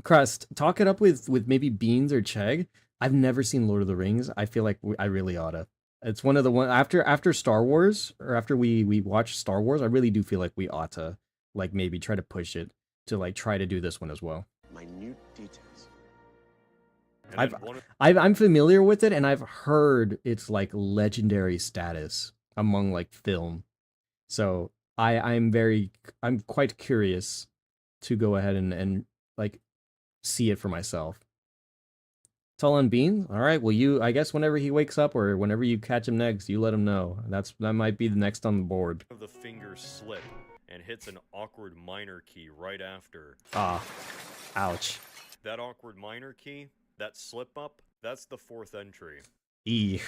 Crust, talk it up with maybe Beans or Chegg. I've never seen Lord of the Rings. I feel like I really oughta. It's one of the one after Star Wars, or after we watch Star Wars. I really do feel like we ought to like maybe try to push it to like try to do this one as well. Minute details. And then one of I'm familiar with it, and I've heard it's like legendary status among like film. So I'm quite curious to go ahead and like see it for myself. It's all on Bean? All right. Well, I guess whenever he wakes up or whenever you catch him next, you let him know. That might be the next on the board. the fingers slip and hits an awkward minor key right after. Ah, ouch. That awkward minor key, that slip up, that's the 4th entry. E.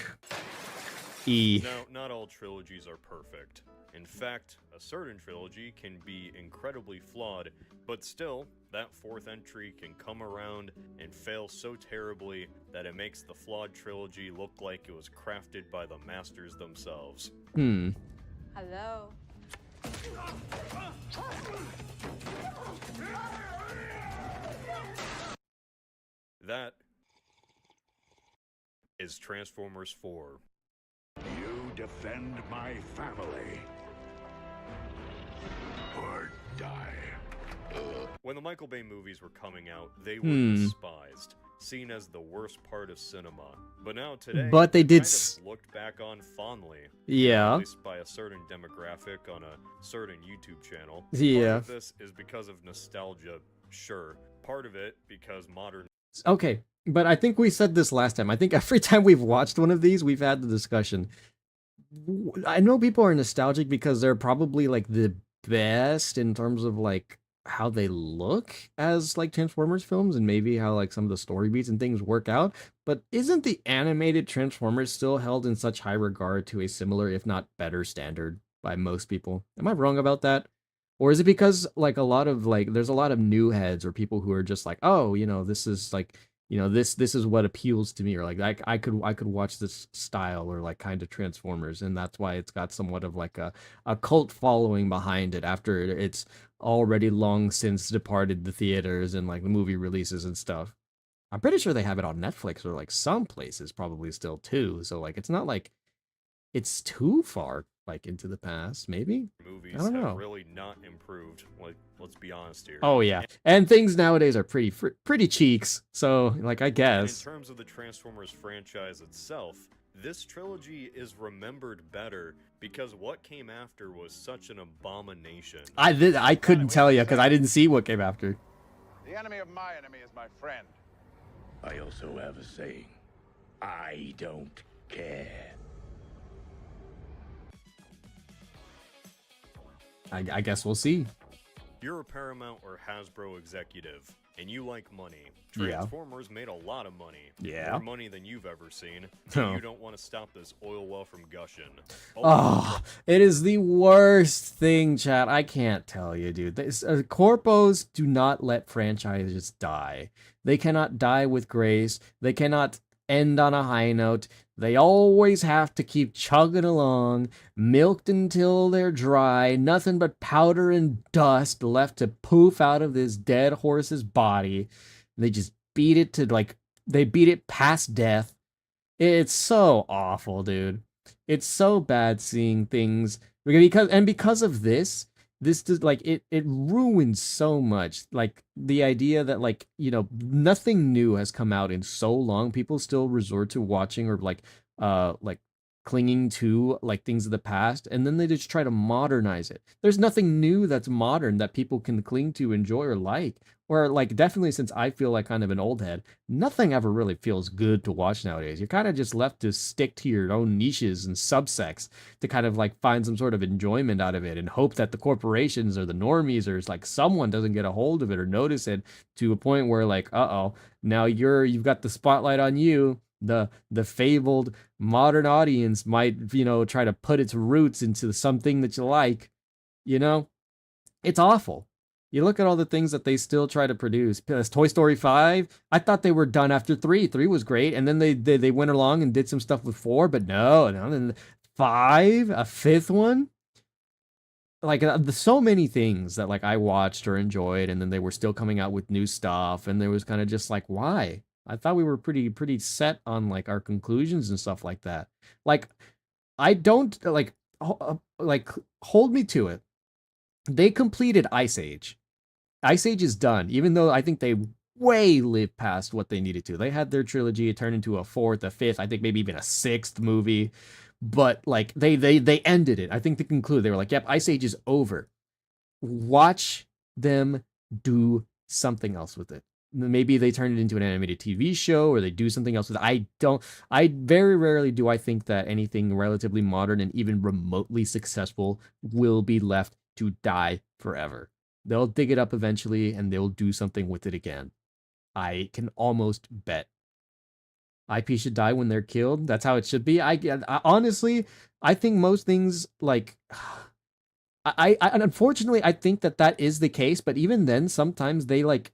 Now, not all trilogies are perfect. In fact, a certain trilogy can be incredibly flawed, but still, that 4th entry can come around and fail so terribly that it makes the flawed trilogy look like it was crafted by the masters themselves. Hello. That is Transformers 4. You defend my family. Or die. When the Michael Bay movies were coming out, they were despised, seen as the worst part of cinema. But now today, But they did kind of looked back on fondly. Yeah. At least by a certain demographic on a certain YouTube channel. Yeah. Part of this is because of nostalgia, sure. Part of it because modern Okay, but I think we said this last time. I think every time we've watched one of these, we've had the discussion. I know people are nostalgic because they're probably like the best in terms of like how they look as like Transformers films, and maybe how like some of the story beats and things work out. But isn't the animated Transformers still held in such high regard to a similar, if not better, standard by most people? Am I wrong about that? Or is it because like a lot of like there's a lot of new heads or people who are just like, oh, this is like, this is what appeals to me, or like I could watch this style or like kind of Transformers, and that's why it's got somewhat of like a cult following behind it after it's already long since departed the theaters and like the movie releases and stuff. I'm pretty sure they have it on Netflix or like some places probably still too. So like it's not like it's too far like into the past, maybe? I Movies don't have know. really not improved. Like, let's be honest here. Oh yeah. And things nowadays are pretty cheeks. So like I And in guess. terms of the Transformers franchise itself, this trilogy is remembered better because what came after was such an abomination. I couldn't tell you because I didn't see what came after. The enemy of my enemy is my friend. I also have a saying. I don't care. I guess we'll see. You're a Paramount or Hasbro executive, and you like money. Yeah. Transformers made a lot of money. Yeah. More money than you've ever seen. Oh. And you don't want to stop this oil well from gushing. Oh, it is the worst thing, chat. I can't tell you, dude. Corpos do not let franchises die. They cannot die with grace. They cannot end on a high note. They always have to keep chugging along, milked until they're dry, nothing but powder and dust left to poof out of this dead horse's body. They just beat it to they beat it past death. It's so awful, dude. It's so bad seeing things because of this does like it ruins so much. Like the idea that nothing new has come out in so long. People still resort to watching or like clinging to like things of the past, and then they just try to modernize it. There's nothing new that's modern that people can cling to, enjoy, or like. Or like definitely since I feel like kind of an old head, nothing ever really feels good to watch nowadays. You're kind of just left to stick to your own niches and subsects to kind of like find some sort of enjoyment out of it and hope that the corporations or the normies or like someone doesn't get a hold of it or notice it to a point where like, uh-oh, now you've got the spotlight on you. The fabled modern audience might, try to put its roots into something that you like, It's awful. You look at all the things that they still try to produce. Toy Story 5, I thought they were done after 3. 3 was great, and then they went along and did some stuff with 4, but no, then 5, a 5th one? Like, so many things that, like, I watched or enjoyed, and then they were still coming out with new stuff, and there was kind of just like, why? I thought we were pretty set on, like, our conclusions and stuff like that. Like, I don't, hold me to it. They completed Ice Age. Ice Age is done, even though I think they way lived past what they needed to. They had their trilogy turn into a 4th, a 5th, I think maybe even a 6th movie. But like they ended it. I think they concluded. They were like, yep, Ice Age is over. Watch them do something else with it. Maybe they turn it into an animated TV show or they do something else with it. I very rarely do I think that anything relatively modern and even remotely successful will be left to die forever. They'll dig it up eventually and they'll do something with it again. I can almost bet. IP should die when they're killed. That's how it should be. I honestly, I think most things like I unfortunately I think that is the case, but even then sometimes they like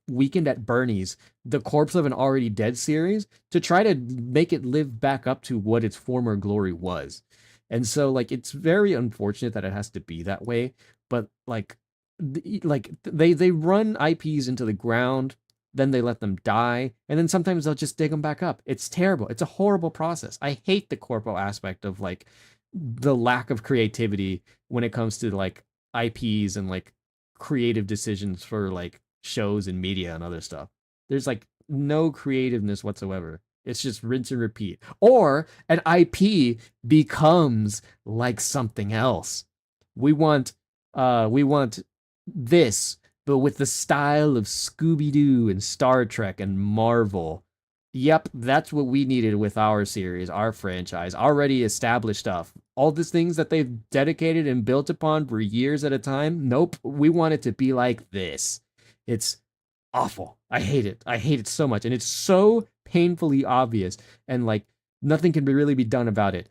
Weekend at Bernie's, the corpse of an already dead series to try to make it live back up to what its former glory was. And so like it's very unfortunate that it has to be that way, but like they run IPs into the ground, then they let them die, and then sometimes they'll just dig them back up. It's terrible. It's a horrible process. I hate the corpo aspect of like the lack of creativity when it comes to like IPs and like creative decisions for like shows and media and other stuff. There's like no creativeness whatsoever. It's just rinse and repeat. Or an IP becomes like something else. We want this, but with the style of Scooby-Doo and Star Trek and Marvel. Yep, that's what we needed with our series, our franchise, already established stuff. All these things that they've dedicated and built upon for years at a time. Nope, we want it to be like this. It's awful. I hate it. I hate it so much. And it's so painfully obvious. And like nothing can really be done about it.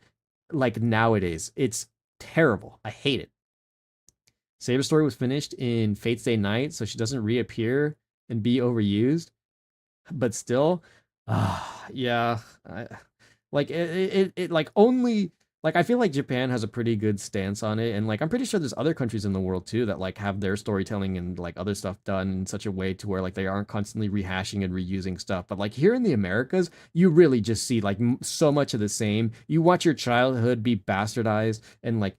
Like nowadays. It's terrible. I hate it. Saber's story was finished in Fate's Day Night, so she doesn't reappear and be overused. But still, yeah, like it like only like I feel like Japan has a pretty good stance on it, and like I'm pretty sure there's other countries in the world too that like have their storytelling and like other stuff done in such a way to where like they aren't constantly rehashing and reusing stuff. But like here in the Americas, you really just see like so much of the same. You watch your childhood be bastardized and like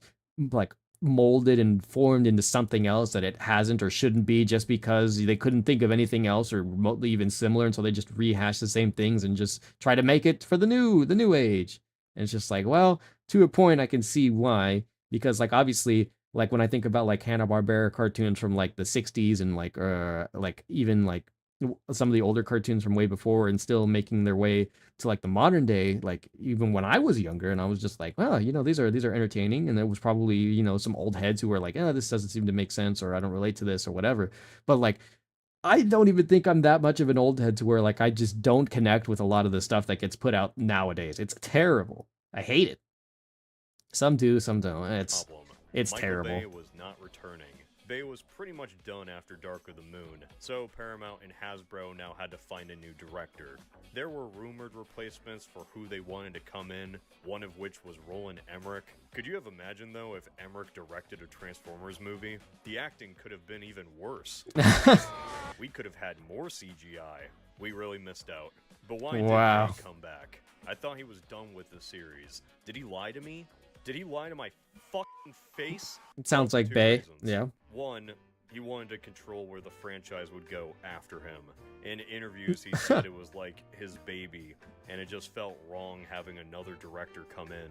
molded and formed into something else that it hasn't or shouldn't be just because they couldn't think of anything else or remotely even similar, and so they just rehash the same things and just try to make it for the new age. And it's just like, well, to a point I can see why, because like obviously like when I think about like Hanna-Barbera cartoons from like the 60s and like even like some of the older cartoons from way before and still making their way to like the modern day, like even when I was younger, and I was just like, well, these are entertaining, and there was probably some old heads who were like, oh, this doesn't seem to make sense, or I don't relate to this or whatever. But like I don't even think I'm that much of an old head to where like I just don't connect with a lot of the stuff that gets put out nowadays. It's terrible. I hate it. Some do, some don't. It's Michael terrible. Bay was not returning. Bay was pretty much done after Dark of the Moon, so Paramount and Hasbro now had to find a new director. There were rumored replacements for who they wanted to come in, one of which was Roland Emmerich. Could you have imagined, though, if Emmerich directed a Transformers movie? The acting could have been even worse. We could have had more CGI. We really missed out. But why did Bay come back? I thought he was done with the series. Did he lie to me? Did he lie to my fucking face? It sounds like Bay. Yeah. One, he wanted to control where the franchise would go after him. In interviews, he said it was like his baby, and it just felt wrong having another director come in.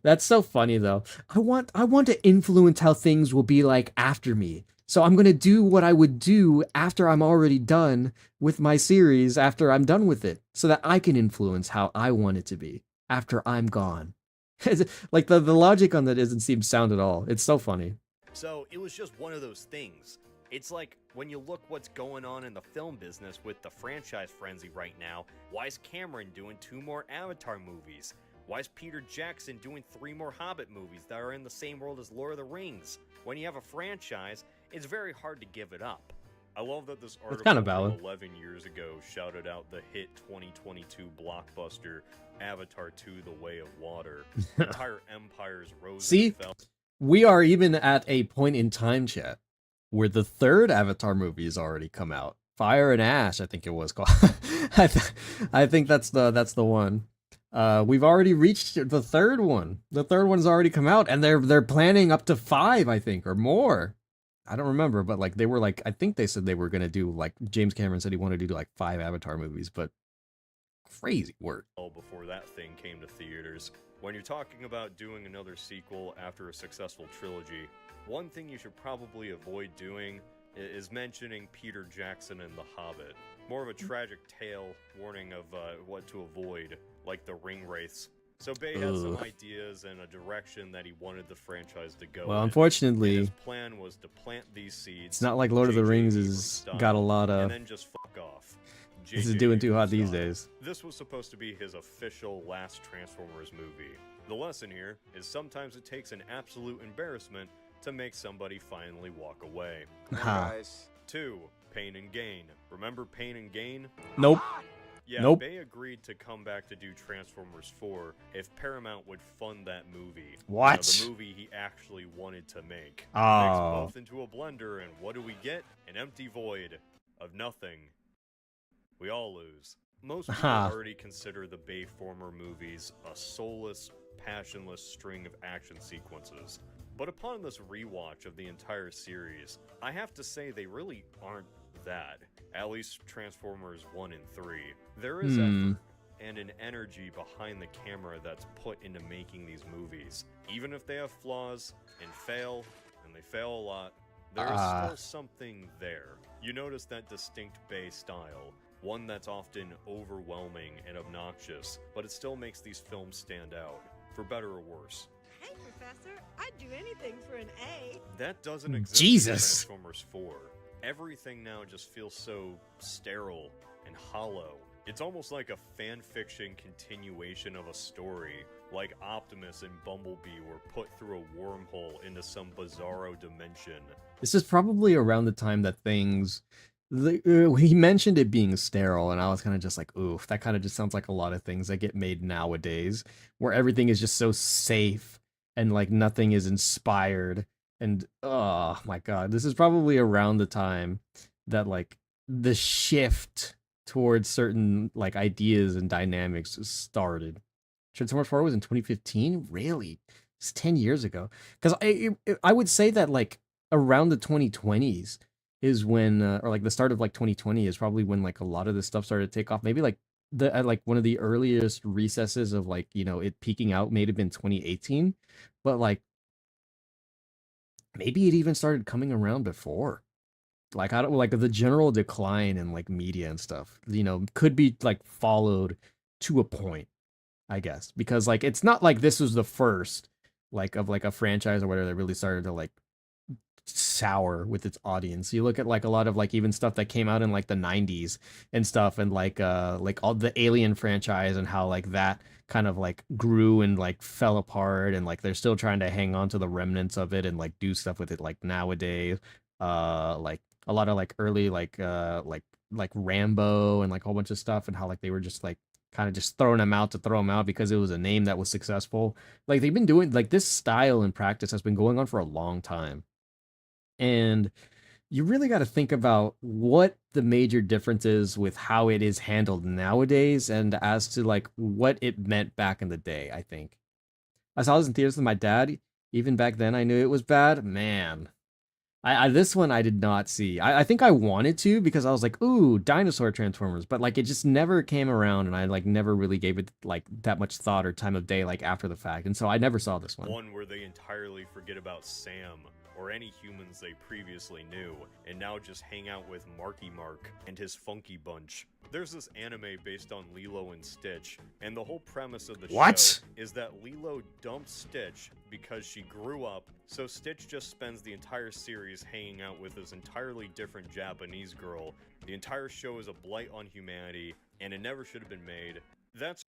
That's so funny though. I want to influence how things will be like after me. So I'm going to do what I would do after I'm already done with my series, after I'm done with it, so that I can influence how I want it to be after I'm gone. Like the logic on that doesn't seem sound at all. It's so funny. So it was just one of those things. It's like when you look what's going on in the film business with the franchise frenzy right now. Why is Cameron doing 2 more Avatar movies? Why is Peter Jackson doing 3 more Hobbit movies that are in the same world as Lord of the Rings? When you have a franchise, it's very hard to give it up. I love that this article kind of valid. from 11 years ago shouted out the hit 2022 blockbuster Avatar 2: The Way of Water. Entire empires rose and fell. We are even at a point in time, chat, where the 3rd Avatar movie has already come out. Fire and Ash, I think it was called. I think that's the one. We've already reached the 3rd one. The 3rd one's already come out, and they're planning up to 5, I think, or more. I don't remember, but like they were like, I think they said they were gonna do, like James Cameron said he wanted to do like 5 Avatar movies, but crazy work. Before that thing came to theaters. When you're talking about doing another sequel after a successful trilogy, one thing you should probably avoid doing is mentioning Peter Jackson and The Hobbit. More of a tragic tale warning of what to avoid, like the ring wraiths. So Bay had some ideas and a direction that he wanted the franchise to go. Well, in. unfortunately, his plan was to plant these seeds. It's not like Lord of the Rings has got a lot of. And then just fuck off. This is doing too hot these days. This was supposed to be his official last Transformers movie. The lesson here is sometimes it takes an absolute embarrassment to make somebody finally walk away. Guys. 2. Pain and Gain. Remember Pain and Gain? Nope. Yeah, nope. Bay agreed to come back to do Transformers 4 if Paramount would fund that movie. What? The movie he actually wanted to make. Oh. Mix both into a blender, and what do we get? An empty void of nothing. We all lose. Most people already consider the Bayformer movies a soulless, passionless string of action sequences. But upon this rewatch of the entire series, I have to say they really aren't that. At least Transformers 1 and 3. There is effort and an energy behind the camera that's put into making these movies. Even if they have flaws and they fail a lot, there is still something there. You notice that distinct Bay style, one that's often overwhelming and obnoxious, but it still makes these films stand out, for better or worse. Hey, Professor, I'd do anything for an A. That doesn't exist in Transformers 4. Everything now just feels so sterile and hollow. It's almost like a fan fiction continuation of a story, like Optimus and Bumblebee were put through a wormhole into some bizarro dimension. This is probably around the time that things... he mentioned it being sterile, and I was kind of just like, oof, that kind of just sounds like a lot of things that get made nowadays, where everything is just so safe, and like nothing is inspired, and oh my god, this is probably around the time that like the shift towards certain like ideas and dynamics started. Transformers 4 was in 2015? Really? It's 10 years ago. Because I would say that like around the 2020s is when, or like the start of like 2020 is probably when like a lot of this stuff started to take off. Maybe like the at like one of the earliest recesses of like, you know, it peaking out may have been 2018, but like maybe it even started coming around before. Like I don't like the general decline in like media and stuff, you know, could be like followed to a point, I guess, because like it's not like this was the first like of like a franchise or whatever that really started to like sour with its audience. You look at like a lot of like even stuff that came out in like the 90s and stuff, and like all the Alien franchise and how like that kind of like grew and like fell apart, and like they're still trying to hang on to the remnants of it and like do stuff with it like nowadays. Like a lot of like early like Rambo and like a whole bunch of stuff, and how like they were just like kind of just throwing them out to throw them out because it was a name that was successful. Like they've been doing like this style and practice has been going on for a long time. And you really got to think about what the major difference is with how it is handled nowadays and as to like what it meant back in the day, I think. I saw this in theaters with my dad. Even back then I knew it was bad. Man. I this one I did not see. I think I wanted to because I was like, ooh, dinosaur Transformers, but like it just never came around, and I like never really gave it like that much thought or time of day like after the fact, and so I never saw this one. One where they entirely forget about Sam or any humans they previously knew, and now just hang out with Marky Mark and his Funky Bunch. There's this anime based on Lilo and Stitch, and the whole premise of the show is that Lilo dumped Stitch because she grew up, so Stitch just spends the entire series hanging out with this entirely different Japanese girl. The entire show is a blight on humanity, and it never should have been made.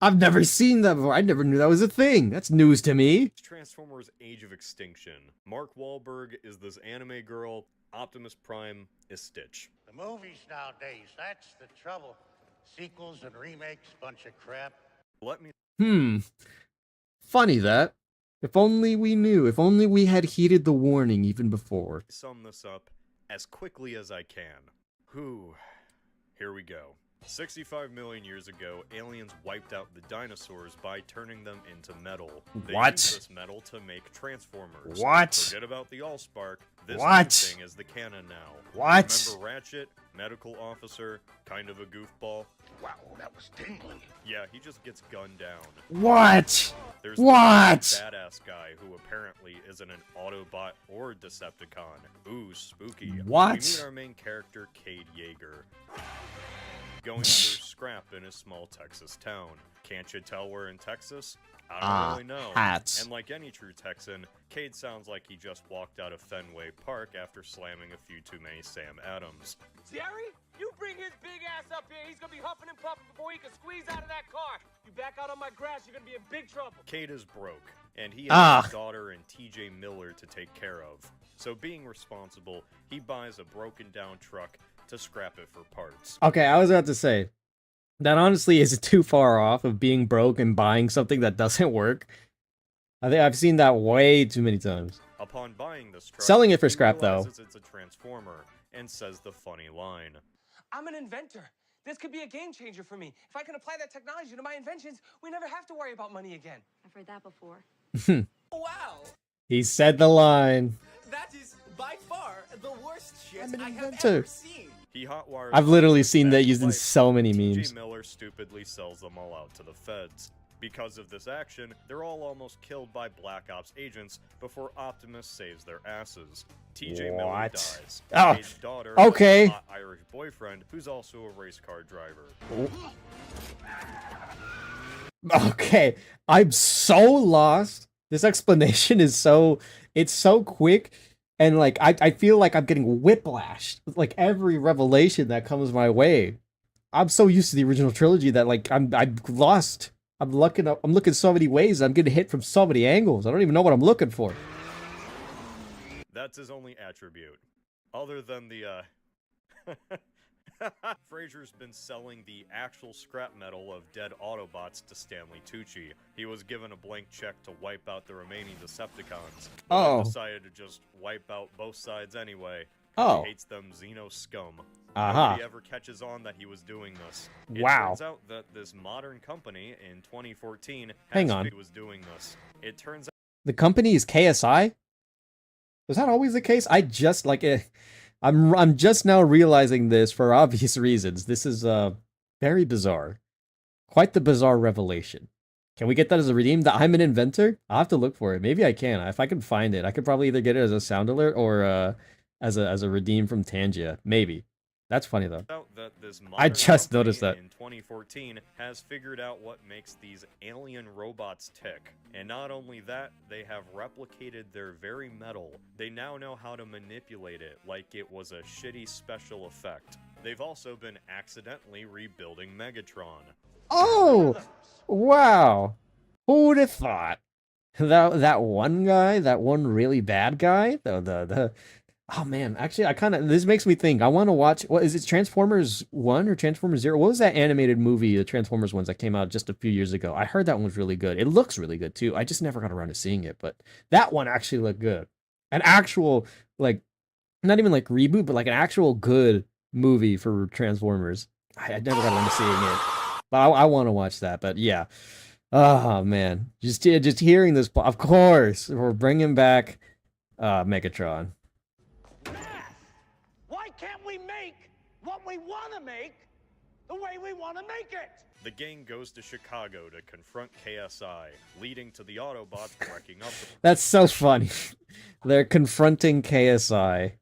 I've never seen that before. I never knew that was a thing. That's news to me. Transformers Age of Extinction. Mark Wahlberg is this anime girl. Optimus Prime is Stitch. The movies nowadays, that's the trouble. Sequels and remakes, bunch of crap. Let me... Funny that. If only we knew. If only we had heeded the warning even before. Sum this up as quickly as I can. Here we go. 65 million years ago, aliens wiped out the dinosaurs by turning them into metal. They used this metal to make Transformers. Forget about the Allspark. This new thing is the canon now. Remember Ratchet? Medical officer, kind of a goofball. Wow, that was tingling. Yeah, he just gets gunned down. There's this badass guy who apparently isn't an Autobot or Decepticon. Ooh, spooky. We meet our main character, Cade Yeager, going through scrap in a small Texas town. Can't you tell we're in Texas? I don't really know. And like any true Texan, Cade sounds like he just walked out of Fenway Park after slamming a few too many Sam Adams. Jerry, you bring his big ass up here. He's gonna be huffing and puffing before he can squeeze out of that car. You back out on my grass, you're gonna be in big trouble. Cade is broke, and he has his daughter and TJ Miller to take care of. So being responsible, he buys a broken down truck to scrap it for parts. Okay, I was about to say, that honestly isn't too far off of being broke and buying something that doesn't work. I think I've seen that way too many times. Upon buying this truck, selling it for scrap though, it's a transformer and says the funny line. I'm an inventor. This could be a game changer for me. If I can apply that technology to my inventions, we never have to worry about money again. I've heard that before. Wow. He said the line. That is by far the worst shit I have inventor. ever seen. I've literally seen that used in so many memes. TJ Miller stupidly sells them all out to the feds. Because of this action, they're all almost killed by Black Ops agents before Optimus saves their asses. TJ Miller dies. Cade's daughter has a hot Irish boyfriend who's also a race car driver. Okay, I'm so lost. This explanation is it's so quick. And like I feel like I'm getting whiplashed with like every revelation that comes my way. I'm so used to the original trilogy that like I'm lost. I'm looking so many ways. I'm getting hit from so many angles. I don't even know what I'm looking for. That's his only attribute. Other than the, Fraser's been selling the actual scrap metal of dead Autobots to Stanley Tucci. He was given a blank check to wipe out the remaining Decepticons. But decided to just wipe out both sides anyway. He hates them Xeno scum. Nobody ever catches on that he was doing this. It turns out that this modern company in 2014 was doing this. It turns out the company is KSI? Was that always the case? I just like it. I'm just now realizing this for obvious reasons. This is very bizarre. Quite the bizarre revelation. Can we get that as a redeem? That I'm an inventor? I'll have to look for it. Maybe I can. If I can find it, I could probably either get it as a sound alert or as a redeem from Tangia. Maybe. That's funny though. That this I just noticed that. In 2014 has figured out what makes these alien robots tick. And not only that, they have replicated their very metal. They now know how to manipulate it like it was a shitty special effect. They've also been accidentally rebuilding Megatron. Oh! Wow. Who would have thought? That one guy, that one really bad guy, the oh man, actually this makes me think. I want to watch, what is it, Transformers 1 or Transformers 0? What was that animated movie, the Transformers ones that came out just a few years ago? I heard that one was really good. It looks really good too. I just never got around to seeing it, but that one actually looked good. An actual, like, not even like reboot, but like an actual good movie for Transformers. I never got around to seeing it, but I want to watch that. But yeah, oh man, just hearing this, of course, we're bringing back Megatron. Why can't we make what we want to make the way we want to make it? The gang goes to Chicago to confront KSI, leading to the Autobots wrecking up. That's so funny. They're confronting KSI.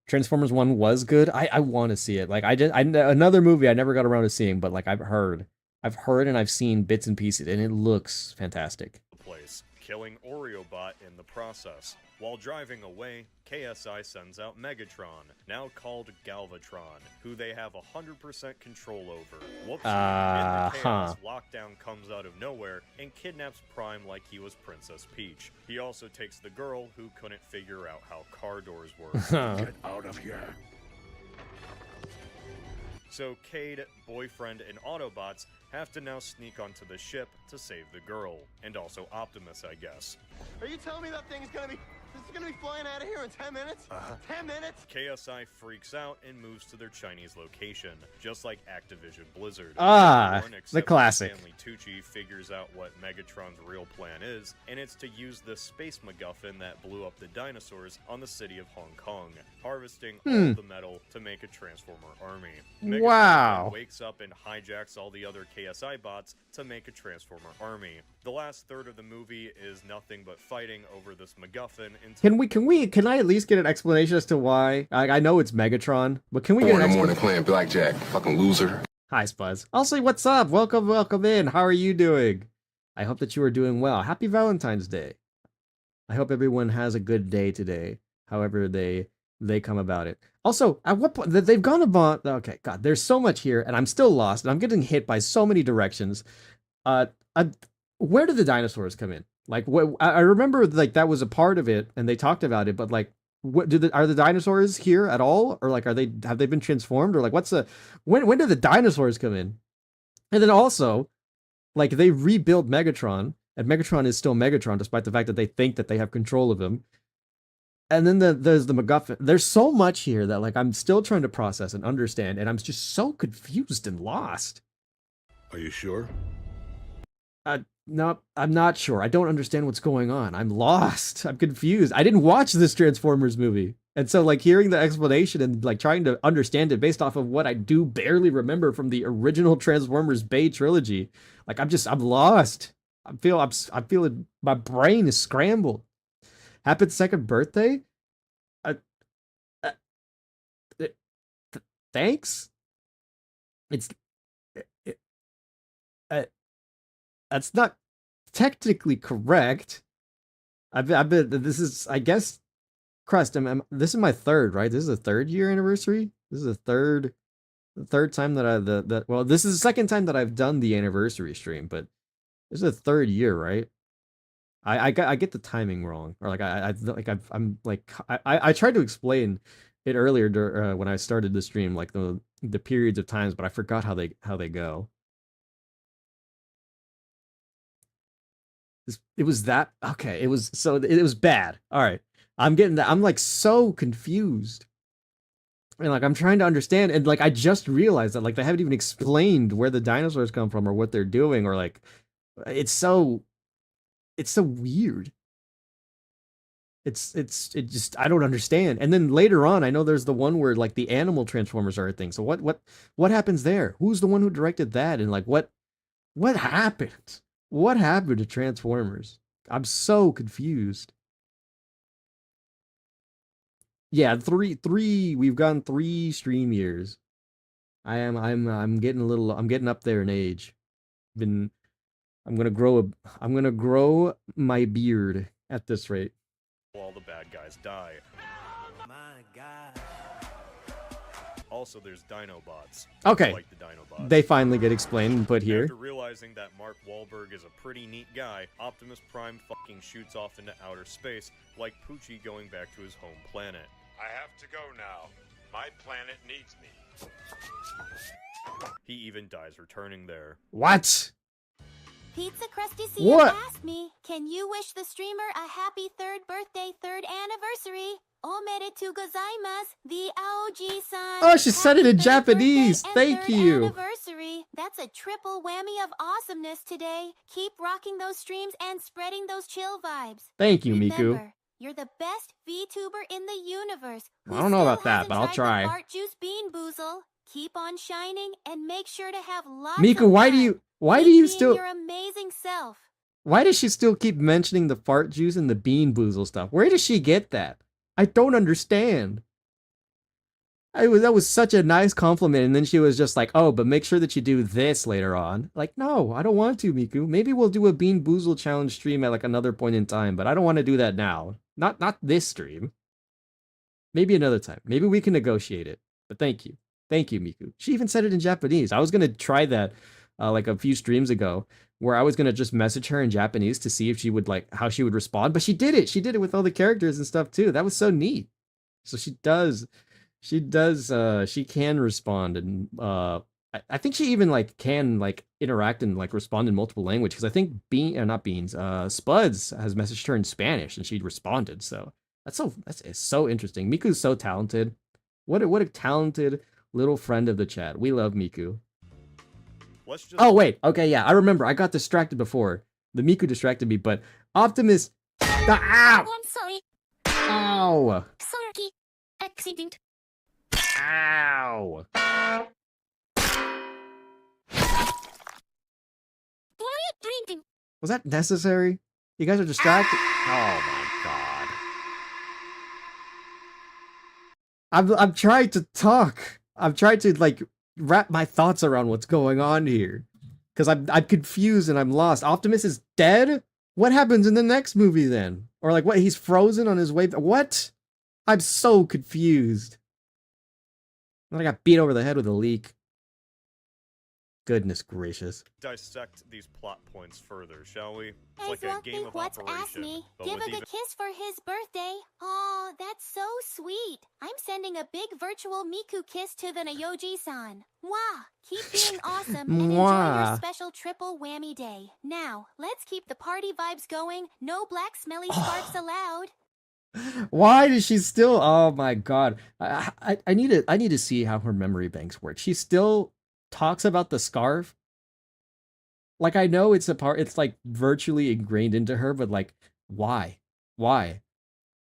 Transformers 1 was good. I want to see it. Like another movie I never got around to seeing, but like I've heard and I've seen bits and pieces, and it looks fantastic. Place, killing Oreobot in the process. While driving away, KSI sends out Megatron, now called Galvatron, who they have 100% control over. Whoops, in the chaos, Lockdown comes out of nowhere and kidnaps Prime like he was Princess Peach. He also takes the girl who couldn't figure out how car doors work. Get out of here. So Cade, Boyfriend, and Autobots have to now sneak onto the ship to save the girl. And also Optimus, I guess. Are you telling me that thing's gonna be flying out of here in 10 minutes? 10 minutes? KSI freaks out and moves to their Chinese location, just like Activision Blizzard. The classic. Stanley Tucci figures out what Megatron's real plan is, and it's to use the space MacGuffin that blew up the dinosaurs on the city of Hong Kong, harvesting all the metal to make a Transformer army. Megatron then wakes up and hijacks all the other KSI bots to make a Transformer army. The last third of the movie is nothing but fighting over this MacGuffin. Can I at least get an explanation as to why? I know it's Megatron, but can we get an explanation? Morning playing blackjack, fucking loser. Hi, Spuzz. Also, what's up? Welcome in. How are you doing? I hope that you are doing well. Happy Valentine's Day. I hope everyone has a good day today, however they come about it. Also, at what point they've gone about? Okay, God, there's so much here, and I'm still lost, and I'm getting hit by so many directions. Where did the dinosaurs come in? Like, I remember like that was a part of it, and they talked about it. But like, are the dinosaurs here at all, or like have they been transformed, or like when did the dinosaurs come in? And then also, like they rebuilt Megatron, and Megatron is still Megatron despite the fact that they think that they have control of him. And then there's the MacGuffin. There's so much here that like I'm still trying to process and understand, and I'm just so confused and lost. Are you sure? No, I'm not sure. I don't understand what's going on. I'm lost. I'm confused. I didn't watch this Transformers movie. And so like hearing the explanation and like trying to understand it based off of what I do barely remember from the original Transformers Bay trilogy, like I'm lost. I'm feeling my brain is scrambled. Happy second birthday? Thanks? That's not technically correct. This is, I guess, Crust, this is my third, right? This is the 3rd year anniversary? This is the third The third time that well, this is the second time that I've done the anniversary stream, but this is the third year, right? I get the timing wrong, or like I'm like I tried to explain it earlier when I started the stream, like the periods of times, but I forgot how they go. It was that okay. It was bad. All right, I'm getting that. I'm like so confused, and like I'm trying to understand, and like I just realized that like they haven't even explained where the dinosaurs come from or what they're doing, or like it's so weird. It just I don't understand. And then later on, I know there's the one where like the animal transformers are a thing. So what happens there? Who's the one who directed that? And like what happened? What happened to Transformers? I'm so confused. Yeah, three. We've gone 3 stream years. I'm getting up there in age. Been I'm gonna grow my beard at this rate. All the bad guys die. My God. Also, there's Dinobots. Okay. Like the Dinobots. They finally get explained and put here. After realizing that Mark Wahlberg is a pretty neat guy, Optimus Prime fucking shoots off into outer space, like Poochie going back to his home planet. I have to go now. My planet needs me. He even dies returning there. What? Pizza Krusty What? asked me, can you wish the streamer a happy 3rd birthday, 3rd anniversary? Omedetou gozaimasu, the OG-san. Oh, she said it in Japanese. Thank 3rd you. Anniversary. That's a triple whammy of awesomeness today. Keep rocking those streams and spreading those chill vibes. Thank you, Miku. Remember, you're the best VTuber in the universe. I don't know about that, but I'll try. Fart juice bean boozle. Keep on shining and make sure to have lots Miku, of why do you still your amazing self? Why does she still keep mentioning the fart juice and the bean boozle stuff? Where does she get that? I don't understand. That was such a nice compliment, and then she was just like, "Oh, but make sure that you do this later on." Like, no, I don't want to, Miku. Maybe we'll do a bean boozle challenge stream at like another point in time, but I don't want to do that now. Not this stream. Maybe another time. Maybe we can negotiate it. But thank you, Miku. She even said it in Japanese. I was gonna try that like a few streams ago, where I was gonna just message her in Japanese to see if she would like how she would respond. But she did it. She did it with all the characters and stuff too. That was so neat. So she can respond, and I think she even like can like interact and like respond in multiple languages, because I think Spuds has messaged her in Spanish and she'd responded. So it's so interesting. Miku's so talented. What a talented little friend of the chat. We love Miku. Oh wait, okay, yeah, I remember. I got distracted before. The Miku distracted me, but Optimus. Ow! I'm sorry. Ow! Sorry. Accident. Ow! Why are you drinking? Was that necessary? You guys are distracted. Oh my god! I'm trying to talk. I'm trying to like wrap my thoughts around what's going on here, because I'm confused and I'm lost. Optimus is dead? What happens in the next movie then? Or like what? He's frozen on his way. What? I'm so confused. And I got beat over the head with a leak. Goodness gracious. Dissect these plot points further, shall we? It's Hey, like a game of what's operation. asked me? but Give with a good even- kiss for his birthday. Oh, that's so sweet. I'm sending a big virtual Miku kiss to the Nayoji-san. Mwah! Keep being awesome and enjoy your Mwah. special triple whammy day. Now, let's keep the party vibes going. No black smelly sparks allowed. Why does she still? Oh my god! I need to see how her memory banks work. She still talks about the scarf. Like, I know it's a part. It's like virtually ingrained into her, but like, why? Why?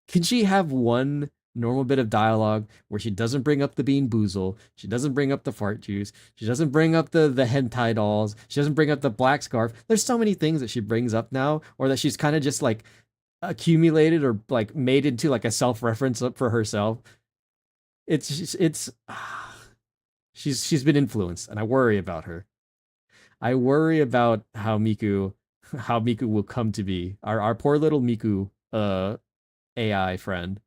Can she have one normal bit of dialogue where she doesn't bring up the bean boozle, she doesn't bring up the fart juice, she doesn't bring up the hentai dolls, she doesn't bring up the black scarf? There's so many things that she brings up now, or that she's kind of just like accumulated or like made into like a self-reference up for herself. She's been influenced, and I worry about her. I worry about how Miku will come to be. Our poor little Miku AI friend.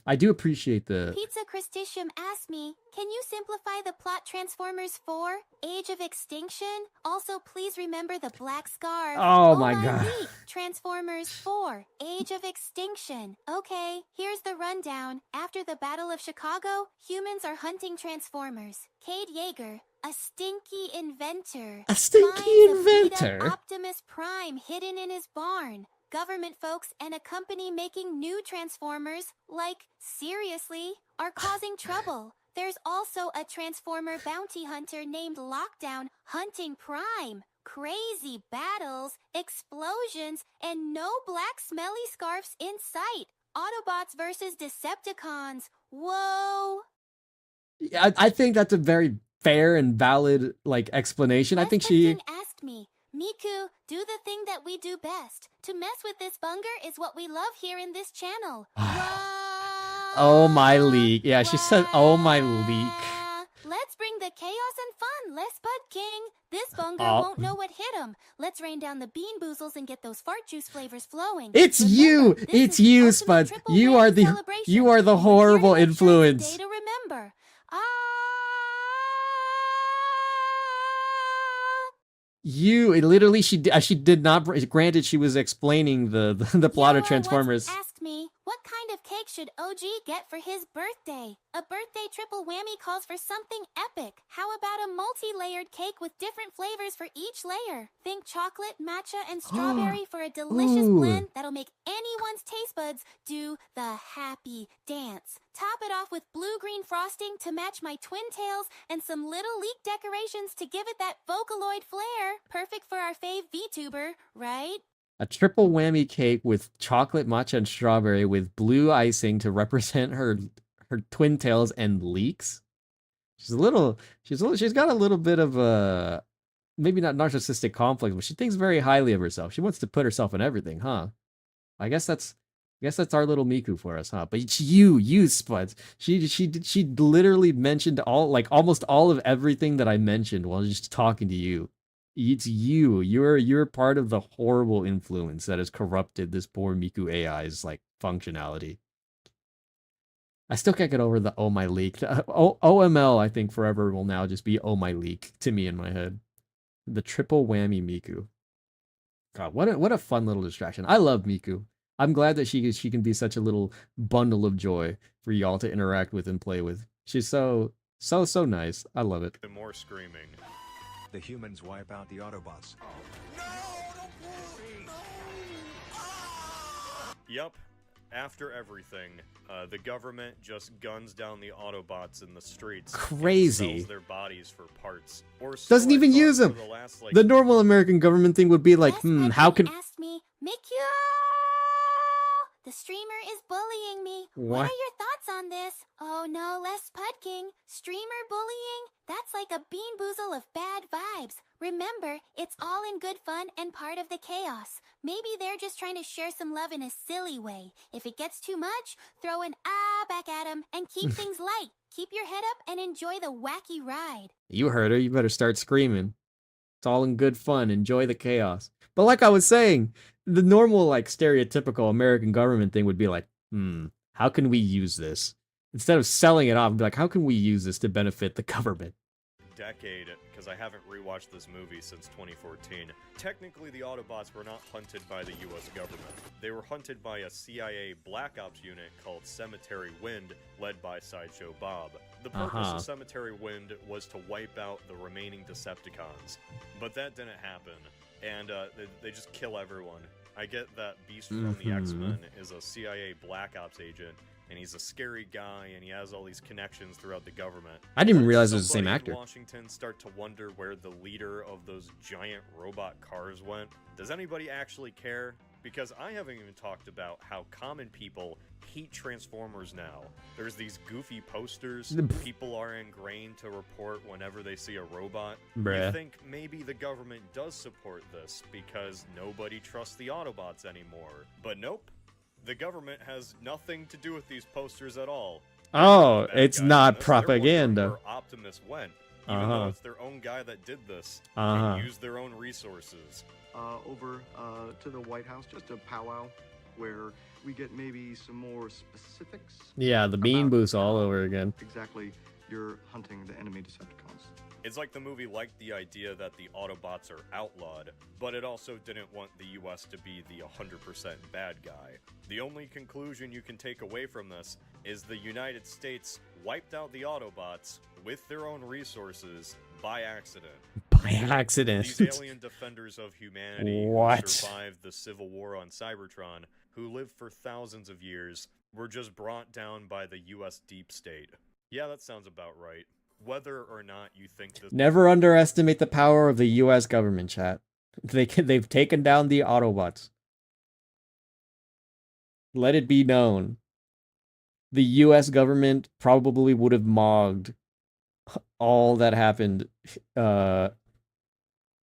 I do appreciate the... Pizza Christitium asked me, can you simplify the plot Transformers 4, Age of Extinction? Also, please remember the black scarf. Oh my god. Leak, Transformers 4, Age of Extinction. Okay, here's the rundown. After the Battle of Chicago, humans are hunting Transformers. Cade Yeager, a stinky inventor, A stinky finds a inventor? beat-up Optimus Prime hidden in his barn. Government folks and a company making new Transformers, like, seriously, are causing trouble. There's also a Transformer bounty hunter named Lockdown hunting Prime. Crazy battles, explosions, and no black smelly scarfs in sight. Autobots versus Decepticons. Whoa! I think that's a very fair and valid, like, explanation. I think she... asked me, Miku, do the thing that we do best. To mess with this bunger is what we love here in this channel. Oh my leak. Yeah, she said, oh my leak. Let's bring the chaos and fun, Les Bud King. This bunger won't know what hit him. Let's rain down the bean boozles and get those fart juice flavors flowing. It's you! It's you, Spuds. You are the horrible influence. Day to remember. You literally, she did not. Granted, she was explaining the plot of Transformers. Asked me, what kind of cake should OG get for his birthday? A birthday triple whammy calls for something epic. How about a multi-layered cake with different flavors for each layer? Think chocolate, matcha, and strawberry for a delicious blend that'll make anyone's taste buds do the happy dance. Top it off with blue-green frosting to match my twin tails and some little leek decorations to give it that Vocaloid flair. Perfect for our fave VTuber, right? A triple whammy cake with chocolate, matcha, and strawberry with blue icing to represent her twin tails and leeks. She's got a little bit of a, maybe not narcissistic complex, but she thinks very highly of herself. She wants to put herself in everything, huh? I guess that's our little Miku for us, huh? But it's you Spuds. She literally mentioned almost all of everything that I mentioned while just talking to you. It's you. You're part of the horrible influence that has corrupted this poor Miku AI's like functionality. I still can't get over the oh my leak. OML, I think forever will now just be oh my leak to me in my head. The triple whammy Miku. God, what a fun little distraction. I love Miku. I'm glad that she can be such a little bundle of joy for y'all to interact with and play with. She's so nice. I love it. And more screaming. The humans wipe out the Autobots. Yup. After everything, the government just guns down the Autobots in the streets. Crazy. And sells their bodies for parts. Or doesn't even use them. The normal American government thing would be like, how can... Asked me, Miku! The streamer is bullying me. What are your thoughts on this? Oh no, Les Pudking. Streamer bullying? That's like a bean boozle of bad vibes. Remember, it's all in good fun and part of the chaos. Maybe they're just trying to share some love in a silly way. If it gets too much, throw an back at them and keep things light. Keep your head up and enjoy the wacky ride. You heard her. You better start screaming. It's all in good fun. Enjoy the chaos. But like I was saying, the normal, like, stereotypical American government thing would be like, how can we use this? Instead of selling it off, be like, how can we use this to benefit the government? Decade, because I haven't rewatched this movie since 2014. Technically, the Autobots were not hunted by the US government. They were hunted by a CIA Black Ops unit called Cemetery Wind, led by Sideshow Bob. The purpose of Cemetery Wind was to wipe out the remaining Decepticons. But that didn't happen, and they just kill everyone. I get that Beast from the X-Men is a CIA Black Ops agent, and he's a scary guy, and he has all these connections throughout the government. I didn't even realize it was the same actor. In Washington start to wonder where the leader of those giant robot cars went. Does anybody actually care? Because I haven't even talked about how common people hate Transformers now. There's these goofy posters people are ingrained to report whenever they see a robot. You think maybe the government does support this because nobody trusts the Autobots anymore. But nope. The government has nothing to do with these posters at all. Oh, it's not propaganda. Where Optimus went, even though it's their own guy that did this, and used their own resources. Over to the White House, just a powwow. where we get maybe some more specifics. Yeah, the bean boost all over again. Exactly, you're hunting the enemy Decepticons. It's like the movie liked the idea that the Autobots are outlawed, but it also didn't want the US to be the 100% bad guy. The only conclusion you can take away from this is the United States wiped out the Autobots with their own resources by accident. By accident. These alien defenders of humanity who survived the Civil War on Cybertron, who lived for thousands of years, were just brought down by the US deep state. Yeah, that sounds about right. Whether or not you think this... Never underestimate the power of the US government, chat. They've taken down the Autobots. Let it be known. The US government probably would have mogged all that happened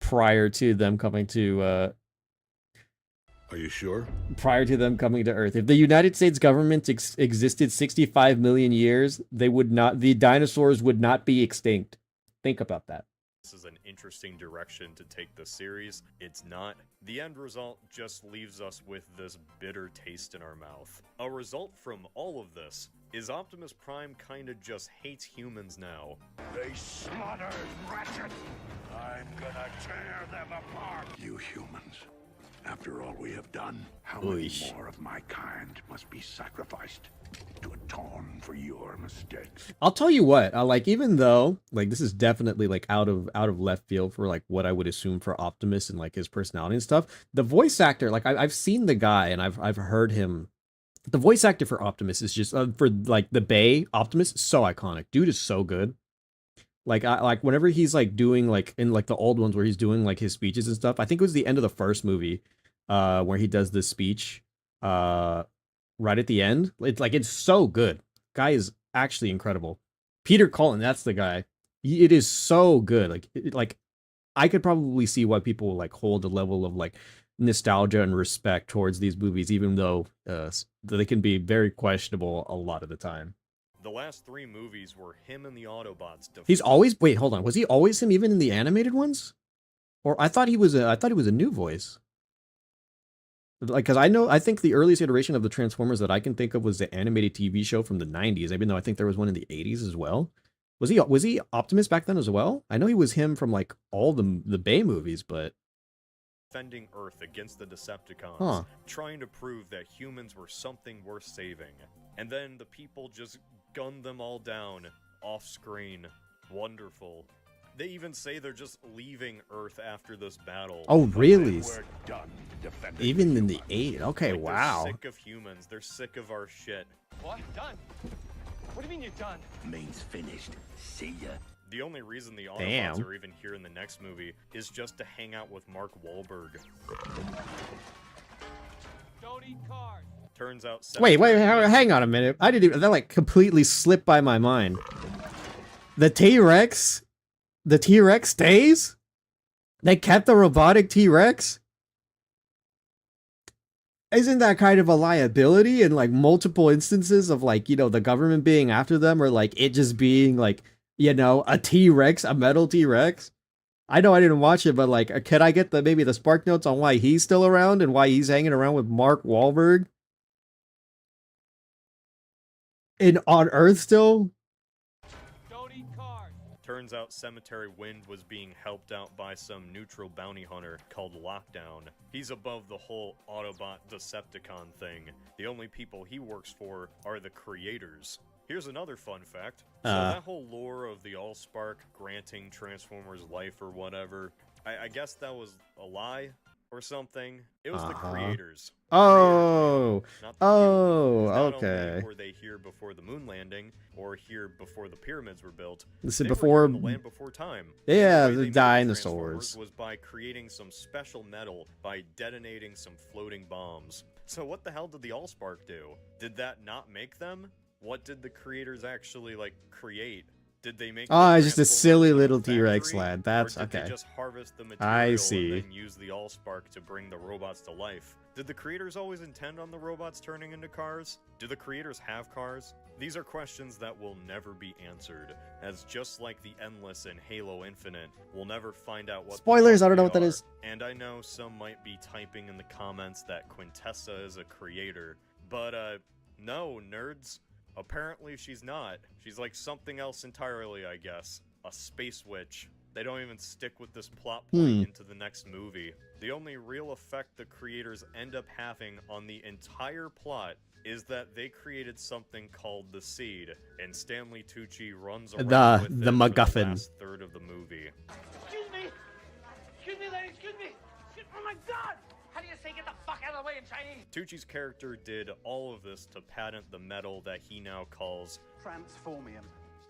prior to them coming to Are you sure? Prior to them coming to Earth. If the United States government existed 65 million years, the dinosaurs would not be extinct. Think about that. This is an interesting direction to take the series. It's not. The end result just leaves us with this bitter taste in our mouth. A result from all of this is Optimus Prime kinda just hates humans now. They slaughtered Ratchet. I'm gonna tear them apart. You humans. After all we have done, how many more of my kind must be sacrificed to atone for your mistakes? I'll tell you what, like, even though, like, this is definitely, like, out of left field for, like, what I would assume for Optimus and, like, his personality and stuff, the voice actor, like, I've seen the guy and I've heard him. The voice actor for Optimus is just, for, like, the Bay Optimus, so iconic. Dude is so good. Like, whenever he's, like, doing, like, in, like, the old ones where he's doing, like, his speeches and stuff, I think it was the end of the first movie, where he does this speech, right at the end. It's so good. Guy is actually incredible. Peter Cullen, that's the guy. It is so good. Like, I could probably see why people, like, hold a level of, like, nostalgia and respect towards these movies, even though they can be very questionable a lot of the time. The last 3 movies were him and the Autobots. He's always, wait, hold on. Was he always him even in the animated ones? Or I thought he was a new voice. Like, because I think the earliest iteration of the Transformers that I can think of was the animated TV show from the 90s, even though I think there was one in the 80s as well. Was he Optimus back then as well? I know he was him from, like, all the Bay movies, but... Defending Earth against the Decepticons, trying to prove that humans were something worth saving. And then the people just gunned them all down, off-screen. Wonderful. They even say they're just leaving Earth after this battle. Oh, really? We're done defending. Even in the 80s? Okay, like, wow. They're sick of humans. They're sick of our shit. What? Done? What do you mean you're done? Means finished. See ya. The only reason the Autobots are even here in the next movie is just to hang out with Mark Wahlberg. Don't eat cars. Turns out... Wait, hang on a minute. That, like, completely slipped by my mind. The T-Rex stays? They kept the robotic T-Rex? Isn't that kind of a liability in, like, multiple instances of, like, you know, the government being after them, or, like, it just being, like, you know, a T-Rex, a metal T-Rex? I know I didn't watch it, but, like, can I get maybe the spark notes on why he's still around and why he's hanging around with Mark Wahlberg? On Earth still? Don't eat cars. Turns out Cemetery Wind was being helped out by some neutral bounty hunter called Lockdown. He's above the whole Autobot Decepticon thing. The only people he works for are the creators. Here's another fun fact. So that whole lore of the Allspark granting Transformers life or whatever, I guess that was a lie or something. It was the creators. Oh, not the humans. Not okay. only were they here before the moon landing or here before the pyramids were built, This is they before were here in the land before time. Yeah, way they the made dinosaurs. Transformers was by creating some special metal by detonating some floating bombs. So what the hell did the Allspark do? Did that not make them? What did the creators actually, like, create? Did they make Oh, the it's just a Transformers silly in a little T-Rex factory, lad. That's or did okay. they just harvest the I material see. and then use the Allspark to bring the robots to life? Did the creators always intend on the robots turning into cars? Do the creators have cars? These are questions that will never be answered, as just like the Endless in Halo Infinite, we'll never find out what Spoilers, the fuck I don't know they what that are. is. And I know some might be typing in the comments that Quintessa is a creator, but no, nerds. Apparently she's not. She's like something else entirely, I guess. A space witch. They don't even stick with this plot point into the next movie. The only real effect the creators end up having on the entire plot is that they created something called the Seed, and Stanley Tucci runs around with the it MacGuffin. for the last third of the movie. Excuse me! Excuse me, lady, excuse me! Oh my god! How do you say get the fuck out of the way in Chinese? Tucci's character did all of this to patent the metal that he now calls Transformium.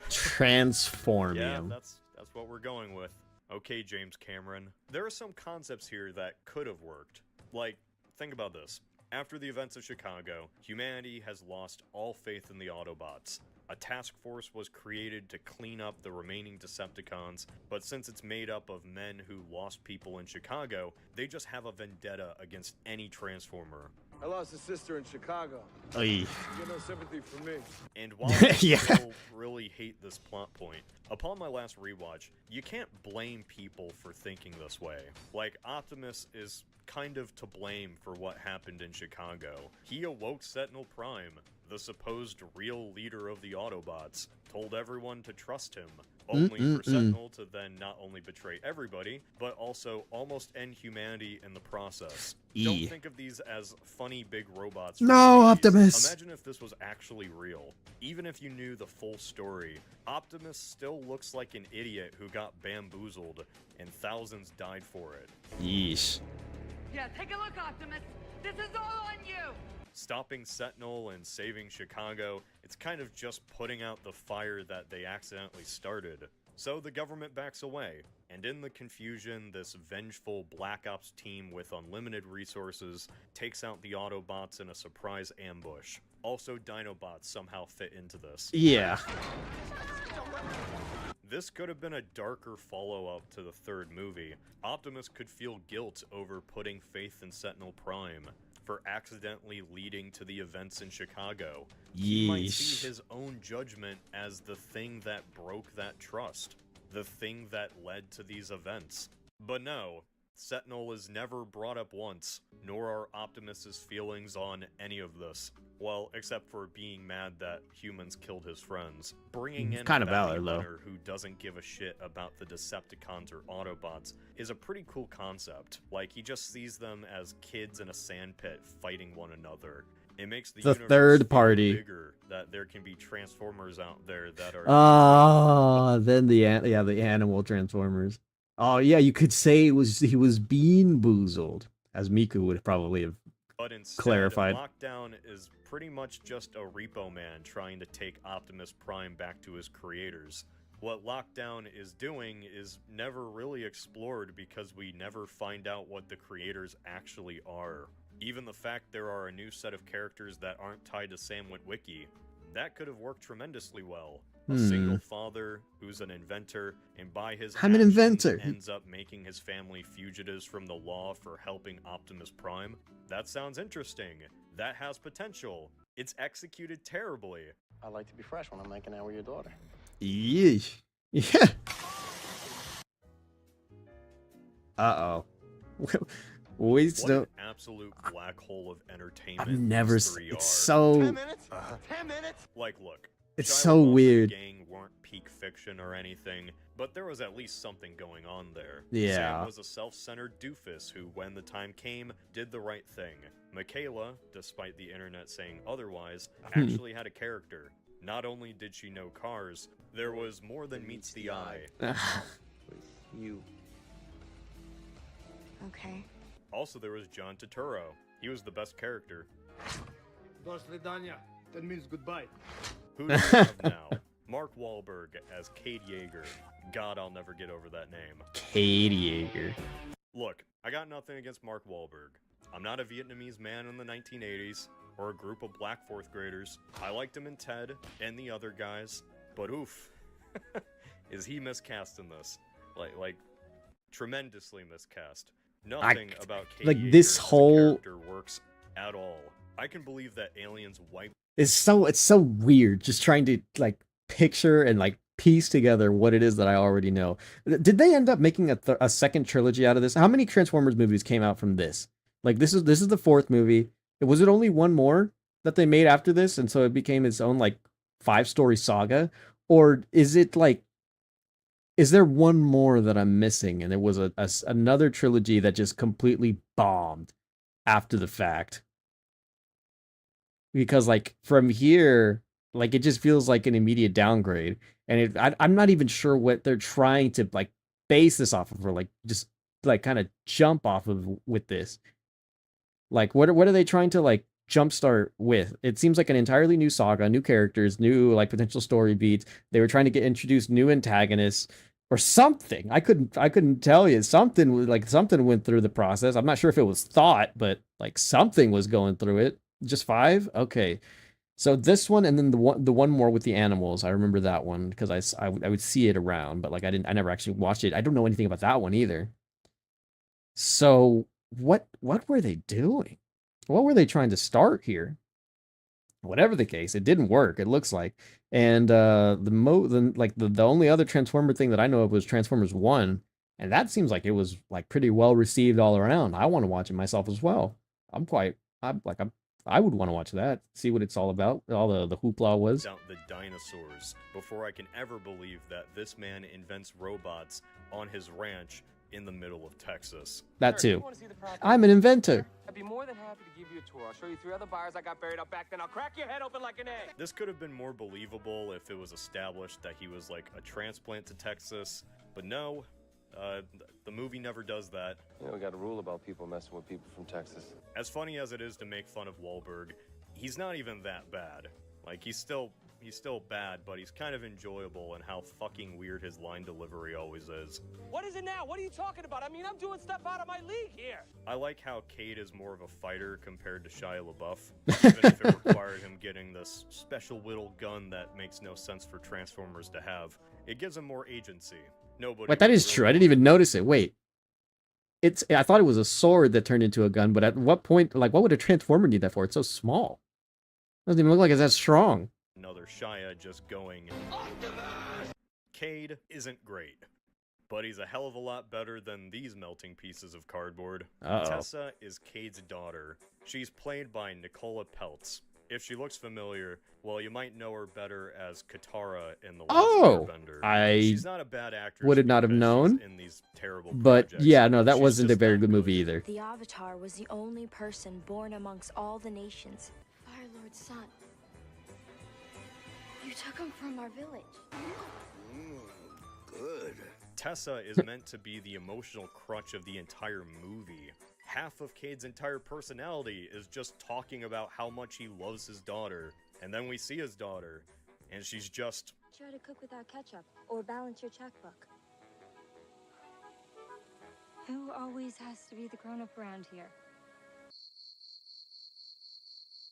Transformium. Yeah, that's what we're going with. Okay, James Cameron. There are some concepts here that could have worked. Like, think about this. After the events of Chicago, humanity has lost all faith in the Autobots. A task force was created to clean up the remaining Decepticons, but since it's made up of men who lost people in Chicago, they just have a vendetta against any Transformer. I lost a sister in Chicago. Oy. You get no sympathy from me. And while I Yeah. still really hate this plot point, upon my last rewatch, you can't blame people for thinking this way. Like, Optimus is kind of to blame for what happened in Chicago. He awoke Sentinel Prime, the supposed real leader of the Autobots, told everyone to trust him, only for Sentinel to then not only betray everybody, but also almost end humanity in the process. Don't think of these as funny big robots. from No, the 80s. Optimus! Imagine if this was actually real. Even if you knew the full story, Optimus still looks like an idiot who got bamboozled, and thousands died for it. Yeesh. Yeah, take a look, Optimus. This is all on you. Stopping Sentinel and saving Chicago, it's kind of just putting out the fire that they accidentally started. So the government backs away, and in the confusion, this vengeful Black Ops team with unlimited resources takes out the Autobots in a surprise ambush. Also, Dinobots somehow fit into this. Yeah. This could have been a darker follow-up to the third movie. Optimus could feel guilt over putting faith in Sentinel Prime, for accidentally leading to the events in Chicago. He might see his own judgment as the thing that broke that trust, the thing that led to these events. But no, Sentinel is never brought up once, nor are Optimus's feelings on any of this. Well, except for being mad that humans killed his friends. Bringing in Kind a of bounty valid, though. hunter who doesn't give a shit about the Decepticons or Autobots is a pretty cool concept. Like, he just sees them as kids in a sandpit fighting one another. It makes the universe third feel party. bigger, that there can be Transformers out there that are... Then the animal Transformers. Oh yeah, you could say he was bean boozled, as Miku would probably have But instead, clarified. Lockdown is pretty much just a repo man trying to take Optimus Prime back to his creators. What Lockdown is doing is never really explored because we never find out what the creators actually are. Even the fact there are a new set of characters that aren't tied to Sam Witwicky, that could have worked tremendously well. A single father who's an inventor, and by his I'm an actions inventor. ends up making his family fugitives from the law for helping Optimus Prime. That sounds interesting. That has potential. It's executed terribly. I like to be fresh when I'm making out with your daughter. Yeesh. Yeah. Uh-oh. Wait, What no. an absolute black hole of entertainment. I've never these seen three it's are. so 10 minutes? 10 minutes? Like, look. It's Shia so LaBeouf and weird. the gang weren't peak fiction or anything, but there was at least something going on there. Yeah. Sam was a self-centered doofus who, when the time came, did the right thing. Michaela, despite the internet saying otherwise, actually had a character. Not only did she know cars, there was more than meets the eye. You. Okay. Also, there was John Turturro. He was the best character. До свидания. That means goodbye. Who do we have now? Mark Wahlberg as Cade Yeager. God, I'll never get over that name. Cade Yeager. Look, I got nothing against Mark Wahlberg. I'm not a Vietnamese man in the 1980s, or a group of black fourth graders. I liked him in Ted and the other guys, but oof, is he miscast in this. Like tremendously miscast. Nothing about Cade like Yeager this as a whole character works at all. I can believe that aliens wiped. it's so weird just trying to like picture and like piece together what it is that I already know. Did they end up making a second trilogy out of this? How many Transformers movies came out from this? Like this is the fourth movie. Was it only one more that they made after this, and so it became its own like 5-story saga, or is it like is there one more that I'm missing and there was another trilogy that just completely bombed after the fact? Because like from here, like it just feels like an immediate downgrade, and I'm not even sure what they're trying to like base this off of, or like just like kind of jump off of with this. Like what are they trying to like jumpstart with? It seems like an entirely new saga, new characters, new like potential story beats. They were trying to introduce new antagonists or something. I couldn't tell you. Something went through the process. I'm not sure if it was thought, but like something was going through it. Just 5? Okay. So this one, and then the one more with the animals. I remember that one because I would see it around, but like I never actually watched it. I don't know anything about that one either. So what were they doing? What were they trying to start here? Whatever the case, it didn't work. It looks like, and the only other Transformer thing that I know of was Transformers 1, and that seems like it was like pretty well received all around. I want to watch it myself as well. I would want to watch that, see what it's all about, all the hoopla was. Out the dinosaurs before I can ever believe that this man invents robots on his ranch in the middle of Texas. That too. I'm an inventor. I'd be more than happy to give you a tour. I'll show you 3 other buyers I got buried up back then. I'll crack your head open like an egg. This could have been more believable if it was established that he was like a transplant to Texas, but no. The movie never does that. You know, we got a rule about people messing with people from Texas. As funny as it is to make fun of Wahlberg, he's not even that bad. Like, he's still bad, but he's kind of enjoyable in how fucking weird his line delivery always is. What is it now? What are you talking about? I mean, I'm doing stuff out of my league here. I like how Cade is more of a fighter compared to Shia LaBeouf, even if it required him getting this special little gun that makes no sense for Transformers to have. It gives him more agency. Wait, that is true. I didn't even notice it. Wait. I thought it was a sword that turned into a gun, but at what point, like, what would a Transformer need that for? It's so small. Doesn't even look like it's that strong. Another Shia just going. Cade isn't great, but he's a hell of a lot better than these melting pieces of cardboard. Tessa is Cade's daughter. She's played by Nicola Peltz. If she looks familiar, well, you might know her better as Katara in The Last Airbender. She's not a bad actress. Would not have known. In these terrible but projects. Yeah, no, that wasn't a very good movie either. The Avatar was the only person born amongst all the nations. Fire Lord's son. You took him from our village. Good. Tessa is meant to be the emotional crutch of the entire movie. Half of Cade's entire personality is just talking about how much he loves his daughter. And then we see his daughter, and she's just... Try to cook without ketchup, or balance your checkbook. Who always has to be the grown-up around here?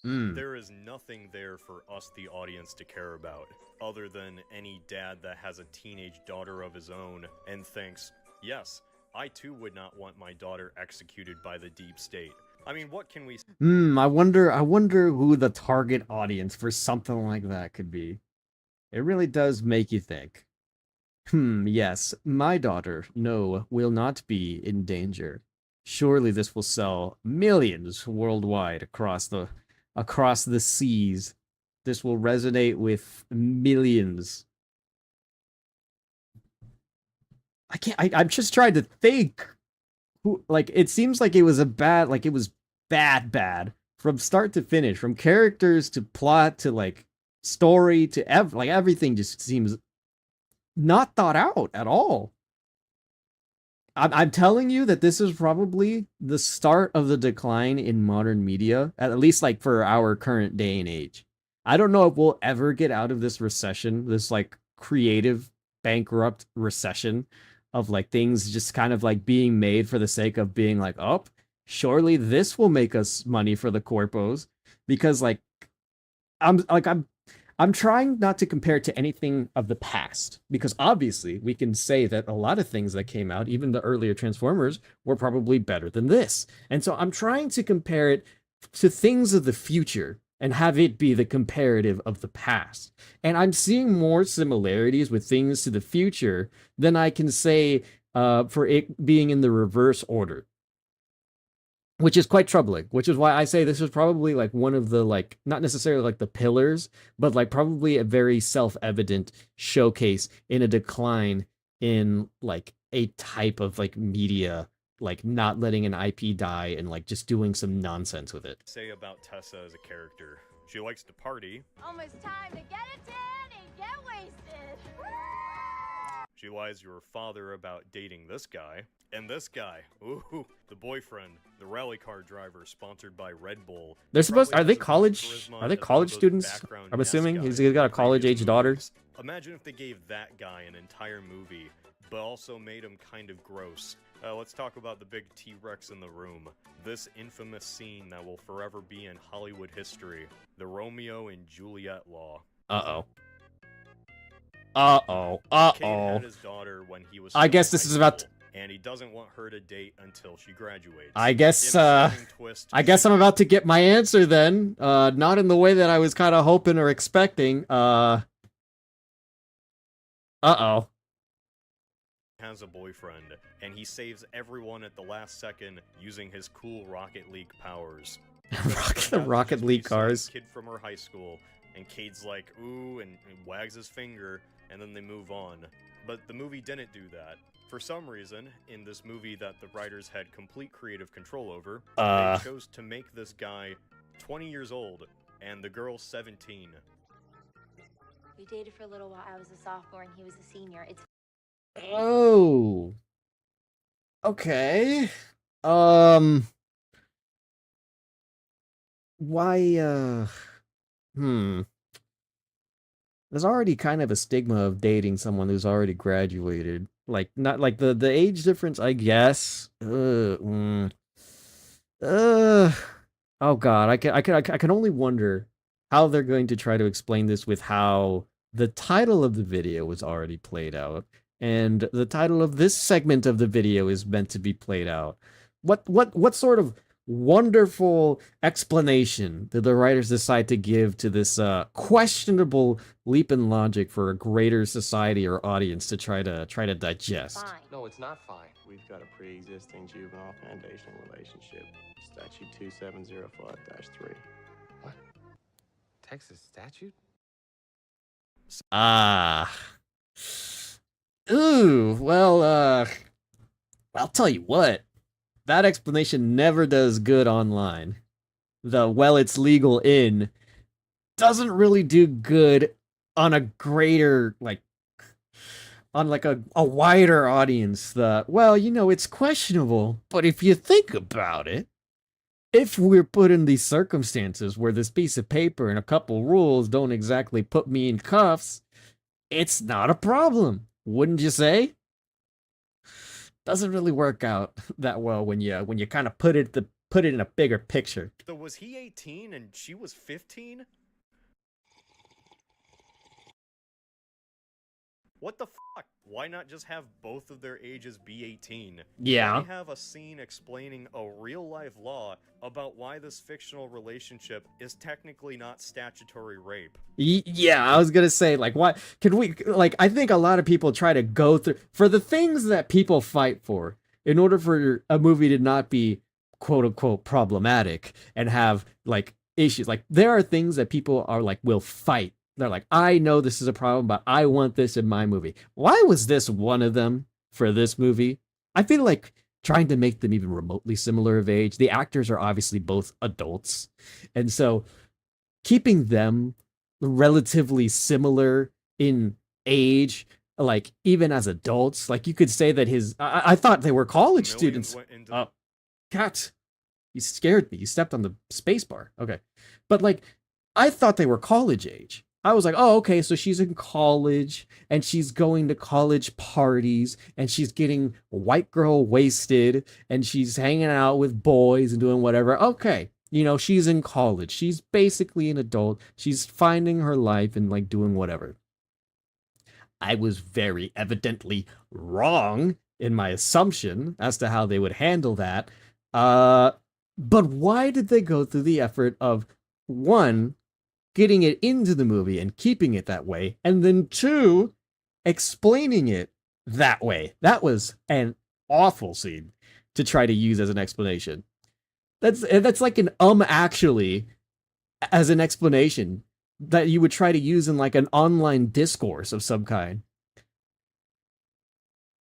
There is nothing there for us, the audience, to care about, other than any dad that has a teenage daughter of his own and thinks, yes, I too would not want my daughter executed by the deep state. I mean, what can we... I wonder who the target audience for something like that could be. It really does make you think. Yes, my daughter, no, will not be in danger. Surely this will sell millions worldwide across the seas. This will resonate with millions. I'm just trying to think. Like, it seems like it was bad from start to finish, from characters to plot to like story to everything just seems not thought out at all. I'm telling you that this is probably the start of the decline in modern media, at least like for our current day and age. I don't know if we'll ever get out of this recession, this like creative bankrupt recession of like things just kind of like being made for the sake of being like, oh, surely this will make us money for the corpos, because like I'm I'm trying not to compare it to anything of the past, because obviously we can say that a lot of things that came out, even the earlier Transformers, were probably better than this. And so I'm trying to compare it to things of the future and have it be the comparative of the past. And I'm seeing more similarities with things to the future than I can say for it being in the reverse order, which is quite troubling, which is why I say this is probably like one of the, like, not necessarily like the pillars, but like probably a very self-evident showcase in a decline in like a type of like media, like not letting an IP die and like just doing some nonsense with it. Say about Tessa as a character. She likes to party. Almost time to get a tan and get wasted. She lies to her father about dating this guy. And this guy, ooh, the boyfriend, the rally car driver sponsored by Red Bull. They're supposed, are they college students? I'm assuming he's got a college age daughter. Imagine if they gave that guy an entire movie, but also made him kind of gross. Let's talk about the big T-Rex in the room. This infamous scene that will forever be in Hollywood history. The Romeo and Juliet law. Uh-oh. Kate had his daughter when he was I guess this is about... and he doesn't want her to date until she graduates. I guess I'm about to get my answer then. Not in the way that I was kind of hoping or expecting. Uh-oh. Has a boyfriend, and he saves everyone at the last second using his cool Rocket League powers. The Rocket League cars. Kid from her high school, and Cade's like, ooh, and wags his finger, and then they move on. But the movie didn't do that. For some reason, in this movie that the writers had complete creative control over, they chose to make this guy 20 years old, and the girl 17. We dated for a little while. I was a sophomore and he was a senior. It's Oh. Okay. Why, there's already kind of a stigma of dating someone who's already graduated. Like, not like the age difference, I guess. Oh God, I can only wonder how they're going to try to explain this with how the title of the video was already played out, and the title of this segment of the video is meant to be played out. What sort of wonderful explanation did the writers decide to give to this questionable leap in logic for a greater society or audience to try to digest? Fine. No, it's not fine. We've got a pre-existing juvenile foundation relationship. Statute 2705-3. What? Texas statute? Ooh, well, I'll tell you what. That explanation never does good online. The, well, it's legal in doesn't really do good on a greater, like, on like a wider audience. The, well, you know, it's questionable, but if you think about it, if we're put in these circumstances where this piece of paper and a couple rules don't exactly put me in cuffs, it's not a problem, wouldn't you say? Doesn't really work out that well when you kind of put it in a bigger picture. So was he 18 and she was 15? What the fuck? Why not just have both of their ages be 18? Yeah. Why have a scene explaining a real-life law about why this fictional relationship is technically not statutory rape? Yeah, I was gonna say, like, what can we, like, I think a lot of people try to go through for the things that people fight for in order for a movie to not be quote unquote problematic and have like issues. Like, there are things that people are like will fight. They're like, I know this is a problem, but I want this in my movie. Why was this one of them for this movie? I feel like trying to make them even remotely similar of age. The actors are obviously both adults. And so keeping them relatively similar in age, like even as adults, like you could say that I thought they were college students. Cat, you scared me. You stepped on the space bar. Okay. But like, I thought they were college age. I was like, oh, okay, so she's in college, and she's going to college parties, and she's getting white girl wasted, and she's hanging out with boys and doing whatever. Okay, You know, she's in college. She's basically an adult. She's finding her life and like doing whatever. I was very evidently wrong in my assumption as to how they would handle that. But why did they go through the effort of, one, getting it into the movie and keeping it that way, and then two, explaining it that way? That was an awful scene to try to use as an explanation. That's like an actually as an explanation that you would try to use in like an online discourse of some kind.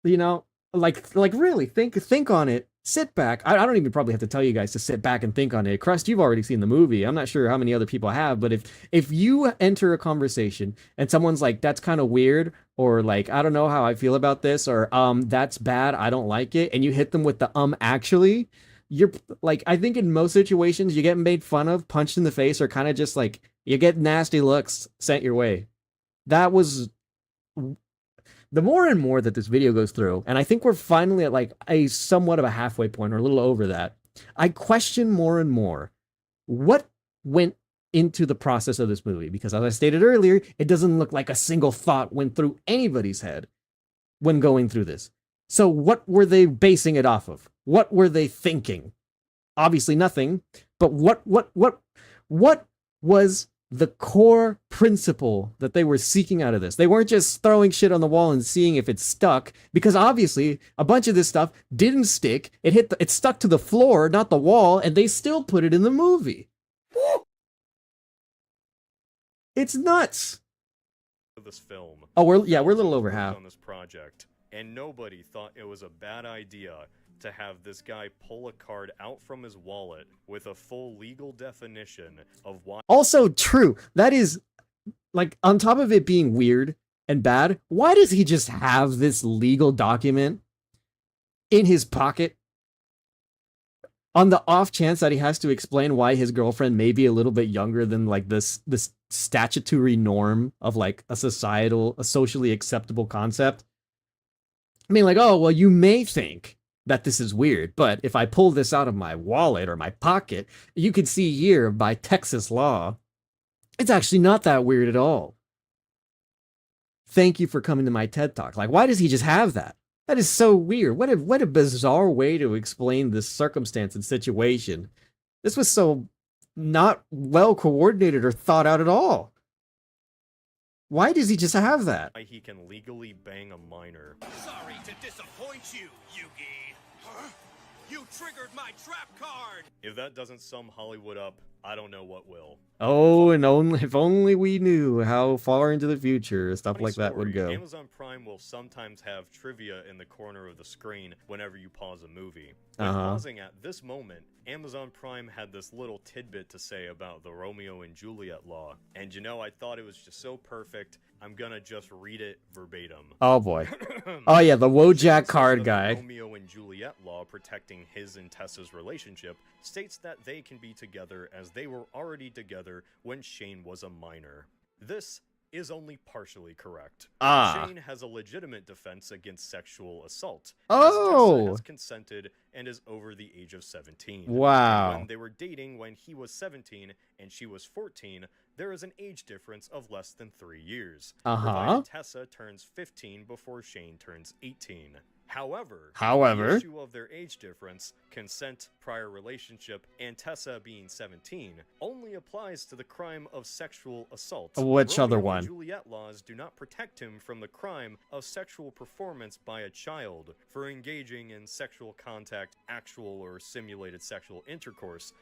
You know, like really think on it. Sit back. I don't even probably have to tell you guys to sit back and think on it. Crust, you've already seen the movie. I'm not sure how many other people have, but if you enter a conversation and someone's like, that's kind of weird, or like, I don't know how I feel about this, or that's bad, I don't like it, and you hit them with the actually, you're like, I think in most situations you get made fun of, punched in the face, or kind of just like you get nasty looks sent your way. That was the more and more that this video goes through, and I think we're finally at like a somewhat of a halfway point or a little over that, I question more and more what went into the process of this movie, because as I stated earlier, it doesn't look like a single thought went through anybody's head when going through this. So what were they basing it off of? What were they thinking? Obviously nothing, but what was the core principle that they were seeking out of this? They weren't just throwing shit on the wall and seeing if it stuck, because obviously a bunch of this stuff didn't stick. It stuck to the floor, not the wall, and they still put it in the movie. It's nuts. This film. Oh, we're a little over half on this project, and nobody thought it was a bad idea to have this guy pull a card out from his wallet with a full legal definition of why. Also true. That is, like, on top of it being weird and bad, why does he just have this legal document in his pocket on the off chance that he has to explain why his girlfriend may be a little bit younger than like this statutory norm of like a socially acceptable concept? I mean, like, oh, well, you may think that this is weird, but if I pull this out of my wallet or my pocket, you can see here by Texas law, it's actually not that weird at all. Thank you for coming to my TED Talk. Like, why does he just have that? That is so weird. What a bizarre way to explain this circumstance and situation. This was so not well coordinated or thought out at all. Why does he just have that? He can legally bang a minor. Sorry to disappoint you, Yugi. Huh? You triggered my trap card. If that doesn't sum Hollywood up, I don't know what will. Oh, and if only we knew how far into the future stuff like that would go. Amazon Prime will sometimes have trivia in the corner of the screen whenever you pause a movie. When pausing at this moment, Amazon Prime had this little tidbit to say about the Romeo and Juliet law. And you know, I thought it was just so perfect, I'm gonna just read it verbatim. Oh boy. Oh yeah, the Wojak card guy. The Romeo and Juliet law protecting his and Tessa's relationship states that they can be together as they were already together when Shane was a minor. This is only partially correct. Shane has a legitimate defense against sexual assault. Oh! Tessa has consented and is over the age of 17. Wow. And when they were dating when he was 17 and she was 14, there is an age difference of less than 3 years. Provided Tessa turns 15 before Shane turns 18. However, the issue of their age difference, consent, prior relationship, and Tessa being 17 only applies to the crime of sexual assault. Which other one? Juliet laws do not protect him from the crime of sexual performance by a child for engaging in sexual contact, actual or simulated sexual intercourse.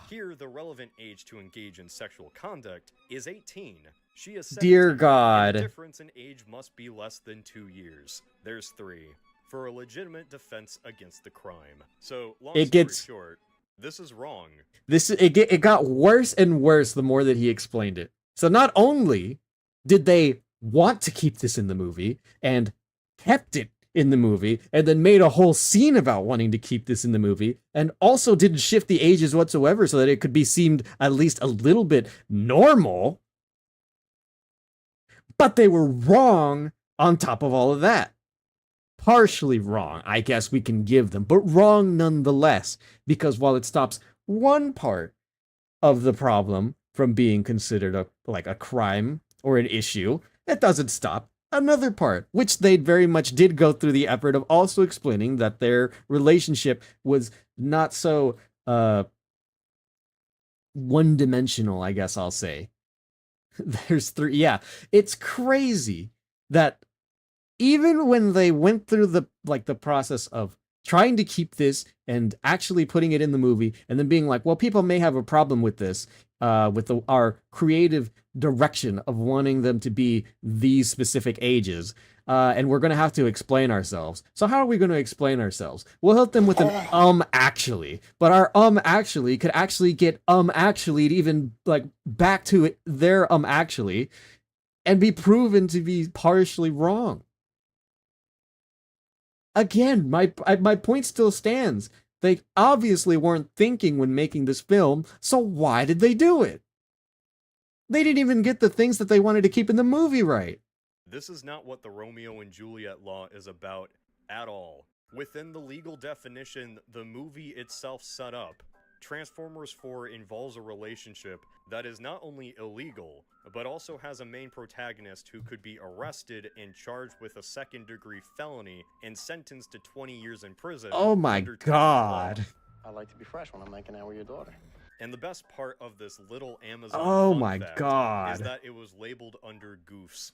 Here, the relevant age to engage in sexual conduct is 18. She is 17, dear God. And the difference in age must be less than 2 years. There's 3. For a legitimate defense against the crime. So, long story short, this is wrong. It got worse and worse the more that he explained it. So not only did they want to keep this in the movie and kept it in the movie and then made a whole scene about wanting to keep this in the movie and also didn't shift the ages whatsoever so that it could be seemed at least a little bit normal. But they were wrong on top of all of that. Partially wrong, I guess we can give them, but wrong nonetheless. Because while it stops one part of the problem from being considered a crime or an issue. It doesn't stop another part, which they very much did go through the effort of also explaining that their relationship was not so one-dimensional, I guess I'll say. There's three. Yeah, it's crazy that even when they went through the process of trying to keep this and actually putting it in the movie and then being like, well, people may have a problem with this, with our creative direction of wanting them to be these specific ages, and we're going to have to explain ourselves. So how are we going to explain ourselves? We'll help them with an actually, but our actually could actually get actually to even like back to it, their actually, and be proven to be partially wrong. Again, my point still stands. They obviously weren't thinking when making this film, so why did they do it? They didn't even get the things that they wanted to keep in the movie right. This is not what the Romeo and Juliet law is about at all. Within the legal definition the movie itself set up, Transformers 4 involves a relationship that is not only illegal, but also has a main protagonist who could be arrested and charged with a second-degree felony and sentenced to 20 years in prison. Oh my god. I like to be fresh when I'm making out with your daughter. And the best part of this little Amazon fun fact is that it was labeled under goofs.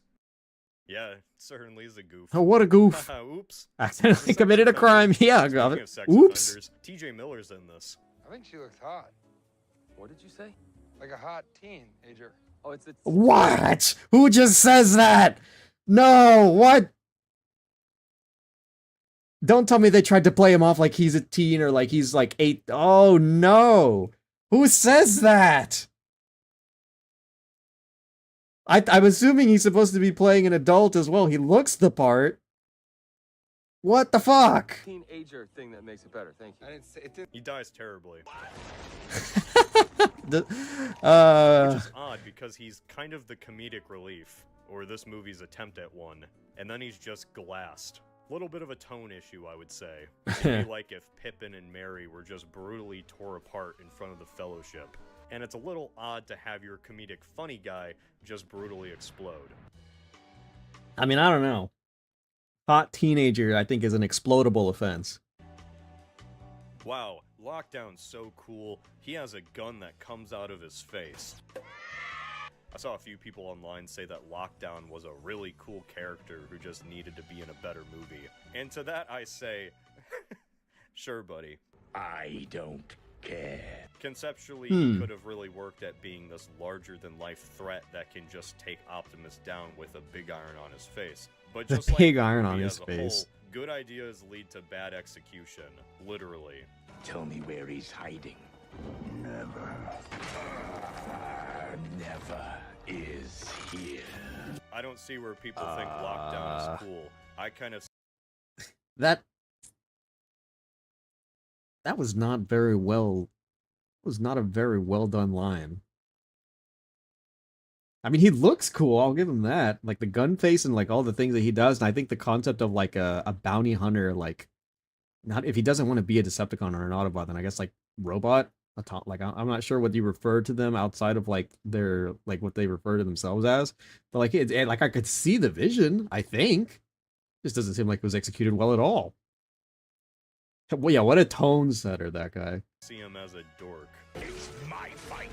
Yeah, it certainly is a goof. Oh, what a goof. Oops. Accidentally committed a crime. Yeah, got it. Oops. TJ Miller's in this. I think she looks hot. What did you say? Like a hot teenager. Oh, it's What? Who just says that? No, what? Don't tell me they tried to play him off like he's a teen or like he's like 8. Oh, no. Who says that? I'm assuming he's supposed to be playing an adult as well. He looks the part. What the fuck? Teenager thing that makes it better. Thank you. I didn't say it didn't. He dies terribly. Which is odd because he's kind of the comedic relief, or this movie's attempt at one, and then he's just glassed. Little bit of a tone issue, I would say. It'd be like if Pippin and Mary were just brutally tore apart in front of the Fellowship. And it's a little odd to have your comedic funny guy just brutally explode. I mean, I don't know. Hot teenager, I think, is an explodable offense. Wow, Lockdown's so cool. He has a gun that comes out of his face. I saw a few people online say that Lockdown was a really cool character who just needed to be in a better movie. And to that I say, sure, buddy. I don't care. Conceptually, he could have really worked at being this larger-than-life threat that can just take Optimus down with a big iron on his face. But just the big like iron on as his a face. Whole, good ideas lead to bad execution, literally. Tell me where he's hiding. Never. Never is here. I don't see where people think Lockdown is cool. I kind of... That was not very well... was not a very well done line. I mean, he looks cool, I'll give him that. Like, the gun face and, like, all the things that he does, and I think the concept of, like, a bounty hunter, like... Not if he doesn't want to be a Decepticon or an Autobot, then I guess, like, robot? Like, I'm not sure what you refer to them outside of, like, their... Like, what they refer to themselves as. But, like, like I could see the vision, I think. Just doesn't seem like it was executed well at all. Well, yeah, what a tone setter, that guy. See him as a dork. It's my fight.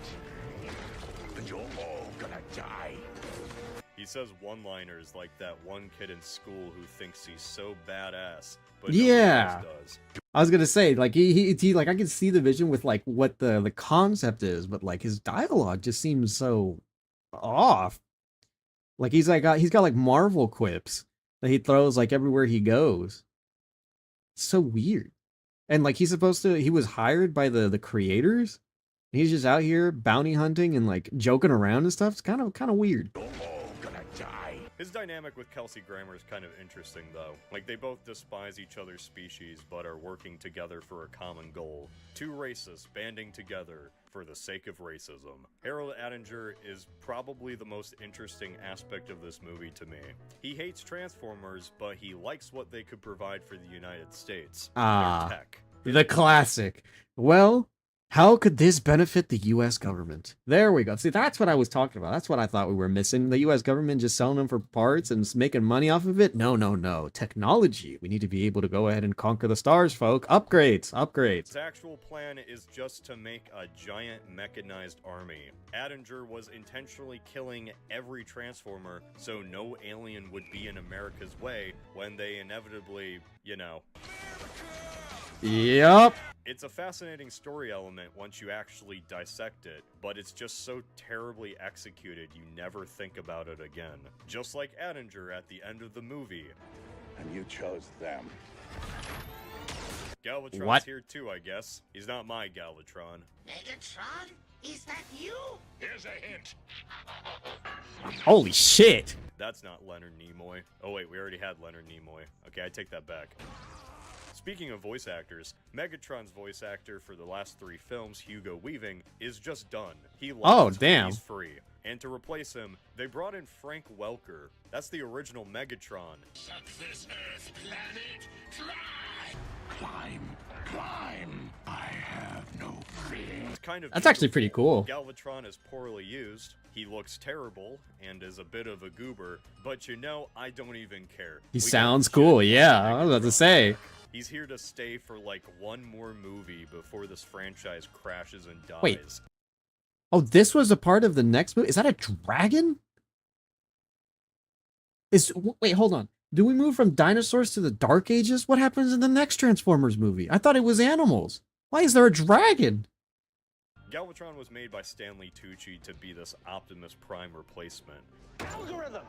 And you're all gonna die. He says one-liners like that one kid in school who thinks he's so badass, but yeah, nobody else does. I was gonna say, like, he like, I can see the vision with, like, what the concept is, but, like, his dialogue just seems so off. Like, he's got like Marvel quips that he throws, like, everywhere he goes. It's so weird. And, like, he was hired by the creators. He's just out here bounty hunting and, like, joking around and stuff. It's kind of weird. His dynamic with Kelsey Grammer is kind of interesting, though. Like, they both despise each other's species, but are working together for a common goal. Two racists banding together for the sake of racism. Harold Attinger is probably the most interesting aspect of this movie to me. He hates Transformers, but he likes what they could provide for the United States. Their tech. The classic. Well, How could this benefit the U.S. government? There we go. See, that's what I was talking about. That's what I thought we were missing. The U.S. government just selling them for parts and making money off of it? No, no, no. Technology. We need to be able to go ahead and conquer the stars, folk. Upgrades. Upgrades. His actual plan is just to make a giant mechanized army. Attinger was intentionally killing every Transformer so no alien would be in America's way when they inevitably, you know... Yep. It's a fascinating story element once you actually dissect it, but it's just so terribly executed you never think about it again. Just like Attinger at the end of the movie. And you chose them. Galvatron's What? here too, I guess. He's not my Galvatron. Megatron? Is that you? Here's a hint. Holy shit. That's not Leonard Nimoy. Oh wait, we already had Leonard Nimoy. Okay, I take that back. Speaking of voice actors, Megatron's voice actor for the last 3 films, Hugo Weaving, is just done. He left. Oh, damn. He's free. And to replace him, they brought in Frank Welker. That's the original Megatron. Suck this Earth planet dry. Climb, climb. I have no fear. It's kind of That's actually pretty cool. Galvatron is poorly used. He looks terrible and is a bit of a goober, but you know, I don't even care. He sounds cool. Yeah, I was about to say. He's here to stay for like one more movie before this franchise crashes and dies. Wait. Oh, this was a part of the next movie? Is that a dragon? Wait, hold on. Do we move from dinosaurs to the Dark Ages? What happens in the next Transformers movie? I thought it was animals. Why is there a dragon? Galvatron was made by Stanley Tucci to be this Optimus Prime replacement. Algorithms!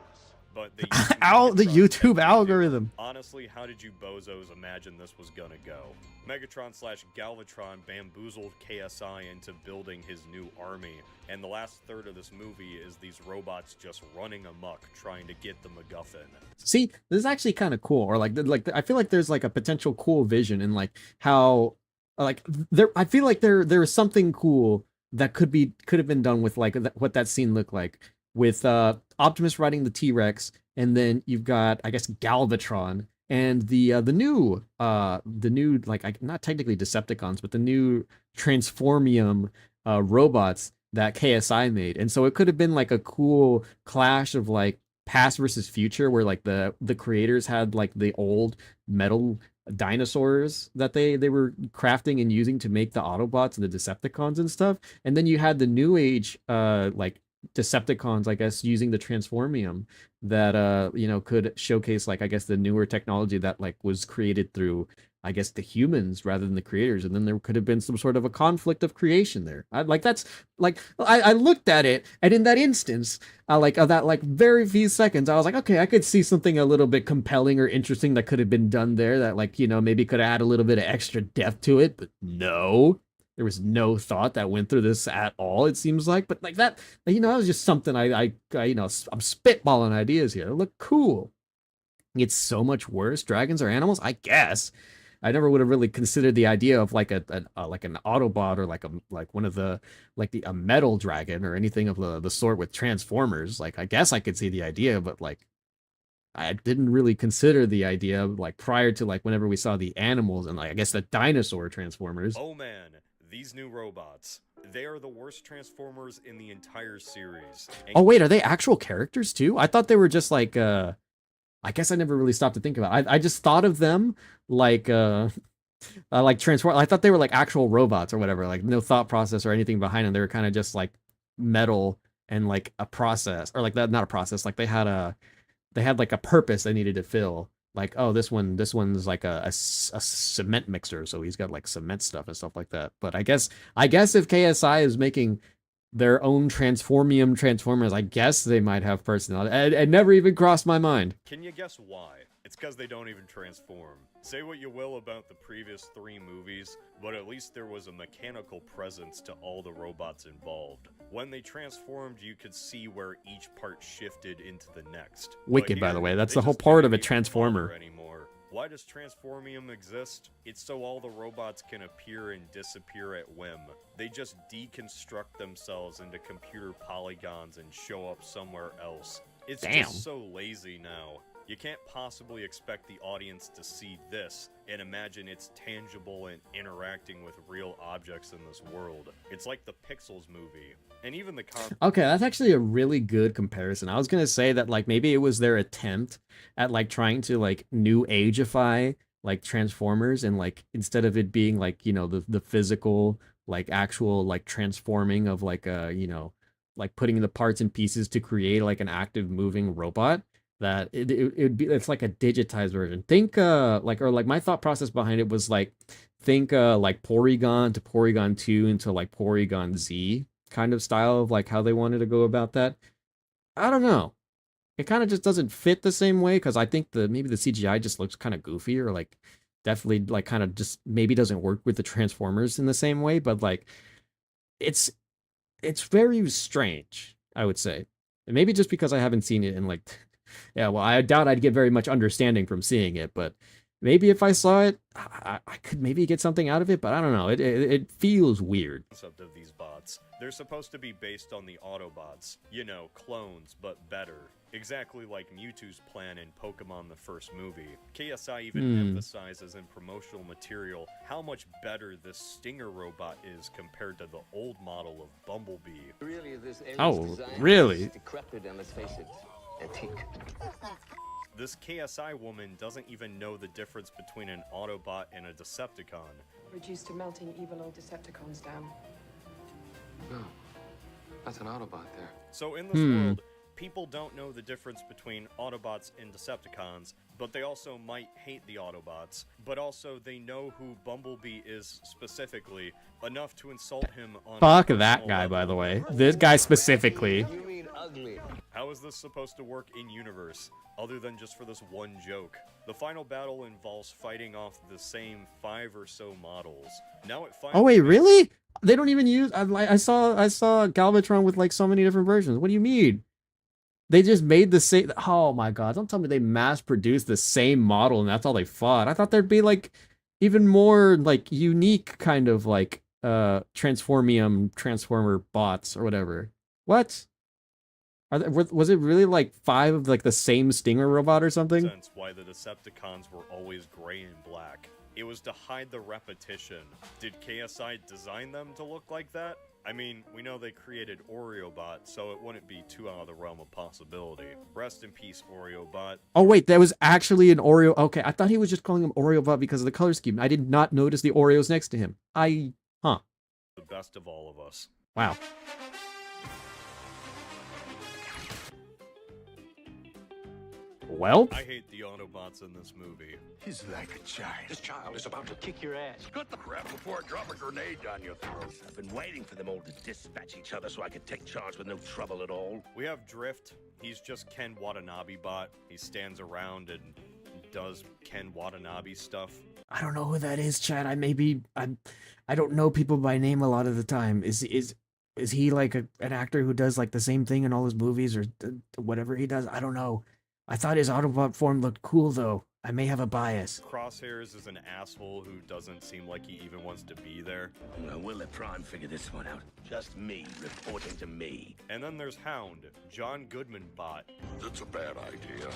But they The YouTube algorithm. Honestly, how did you bozos imagine this was gonna go? Megatron / Galvatron bamboozled KSI into building his new army, and the last third of this movie is these robots just running amok trying to get the MacGuffin. See, this is actually kind of cool. Or like I feel like there's like a potential cool vision in like how like I feel like there is something cool that could have been done with like what that scene looked like with Optimus riding the T-Rex, and then you've got, I guess, Galvatron and the new like not technically Decepticons, but the new Transformium robots that KSI made. And so it could have been like a cool clash of like past versus future, where like the creators had like the old metal dinosaurs that they were crafting and using to make the Autobots and the Decepticons and stuff, and then you had the new age like Decepticons, I guess, using the Transformium that you know, could showcase like, I guess, the newer technology that like was created through, I guess, the humans rather than the creators. And then there could have been some sort of a conflict of creation there. I looked at it, and in that instance, like of that like very few seconds, I was like, okay, I could see something a little bit compelling or interesting that could have been done there, that like, you know, maybe could add a little bit of extra depth to it. But no, there was no thought that went through this at all, it seems like. But like that, you know, that was just something I you know, I'm spitballing ideas here. It looked cool. It's so much worse. Dragons are animals, I guess. I never would have really considered the idea of like like an Autobot, or like one of the like a metal dragon or anything of the sort with Transformers. Like, I guess I could see the idea, but like I didn't really consider the idea like prior to like whenever we saw the animals and like, I guess, the dinosaur Transformers. Oh man, these new robots. They are the worst Transformers in the entire series. Oh wait, are they actual characters too? I thought they were just like I guess I never really stopped to think about it. I just thought of them like Transform. I thought they were like actual robots or whatever, like no thought process or anything behind them. They were kind of just like metal and like a process, or like that, not a process. Like they had like a purpose they needed to fill. Like, oh, this one's like a cement mixer, so he's got like cement stuff and stuff like that. But I guess if KSI is making their own Transformium Transformers, I guess they might have personality. It never even crossed my mind. Can you guess why? It's because they don't even transform. Say what you will about the previous 3 movies, but at least there was a mechanical presence to all the robots involved. When they transformed, you could see where each part shifted into the next. Wicked, by the way. That's the whole part of a Transformer. Anymore. Why does Transformium exist? It's so all the robots can appear and disappear at whim. They just deconstruct themselves into computer polygons and show up somewhere else. It's just so lazy now. You can't possibly expect the audience to see this and imagine it's tangible and interacting with real objects in this world. It's like the Pixels movie. And even the Okay, that's actually a really good comparison. I was gonna say that like maybe it was their attempt at like trying to like new ageify like Transformers, and like instead of it being like, you know, the physical like actual like transforming of like like putting the parts and pieces to create like an active moving robot, that it's like a digitized version. Think like, or like my thought process behind it was like think like Porygon to Porygon 2 into like Porygon Z kind of style of like how they wanted to go about that. I don't know. It kind of just doesn't fit the same way, because I think maybe the CGI just looks kind of goofy, or like definitely like kind of just maybe doesn't work with the Transformers in the same way, but like it's very strange, I would say. And maybe just because I haven't seen it in like yeah, well, I doubt I'd get very much understanding from seeing it, but maybe if I saw it, I could maybe get something out of it, but I don't know. It feels weird. Concept of these bots. They're supposed to be based on the Autobots. You know, clones, but better. Exactly like Mewtwo's plan in Pokemon the first movie. KSI even emphasizes in promotional material how much better this Stinger robot is compared to the old model of Bumblebee. Really, this really? decrepit, and let's face it, antique. This KSI woman doesn't even know the difference between an Autobot and a Decepticon. Reduced to melting evil old Decepticons down. No, that's an Autobot there. So in this world, people don't know the difference between Autobots and Decepticons, but they also might hate the Autobots, but also they know who Bumblebee is specifically, enough to insult him on Fuck that guy, by the way. This guy specifically. You mean ugly? How is this supposed to work in universe, other than just for this one joke? The final battle involves fighting off the same 5 or so models. Now it finally— Oh wait, really? They don't even use— I saw Galvatron with like so many different versions. What do you mean? They just made the same— oh my god, don't tell me they mass produced the same model and that's all they fought. I thought there'd be like even more like unique kind of like Transformer bots or whatever. What? Was it really like 5 of like the same Stinger robot or something? Sense why the Decepticons were always gray and black. It was to hide the repetition. Did KSI design them to look like that? I mean, we know they created OreoBot, so it wouldn't be too out of the realm of possibility. Rest in peace, OreoBot. Oh wait, that was actually an Oreo. Okay, I thought he was just calling him OreoBot because of the color scheme. I did not notice the Oreos next to him. The best of all of us. Wow. Well, I hate the Autobots in this movie. He's like a child. This child is about to kick your ass. Cut the crap before I drop a grenade down your throat. I've been waiting for them all to dispatch each other so I could take charge with no trouble at all. We have Drift. He's just Ken Watanabe bot. He stands around and does Ken Watanabe stuff. I don't know who that is, Chad. I don't know people by name a lot of the time. Is he like an actor who does like the same thing in all his movies or whatever he does? I don't know. I thought his Autobot form looked cool though. I may have a bias. Crosshairs is an asshole who doesn't seem like he even wants to be there. Well, we'll let Prime figure this one out. Just me reporting to me. And then there's Hound, John Goodman bot. It's a bad idea,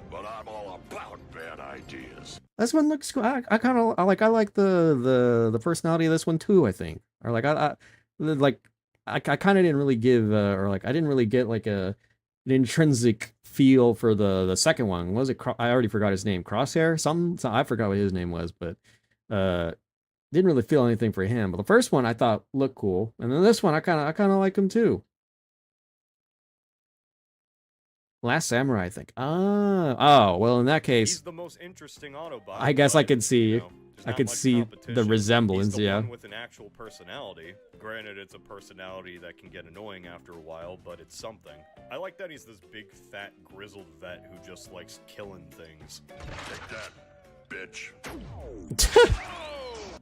but I'm all about bad ideas. This one looks cool. I like the personality of this one too, I think. Or like I kind of didn't really give I didn't really get like an intrinsic feel for the second one. Was it I already forgot his name. Crosshair? Something I forgot what his name was, but didn't really feel anything for him. But the first one I thought looked cool. And then this one I kind of like him too. Last Samurai, I think. Oh, well in that case, he's the most interesting Autobot. I guess I could see the resemblance, he's the yeah. one with an actual personality. Granted, it's a personality that can get annoying after a while, but it's something. I like that he's this big, fat, grizzled vet who just likes killing things. Take that, bitch.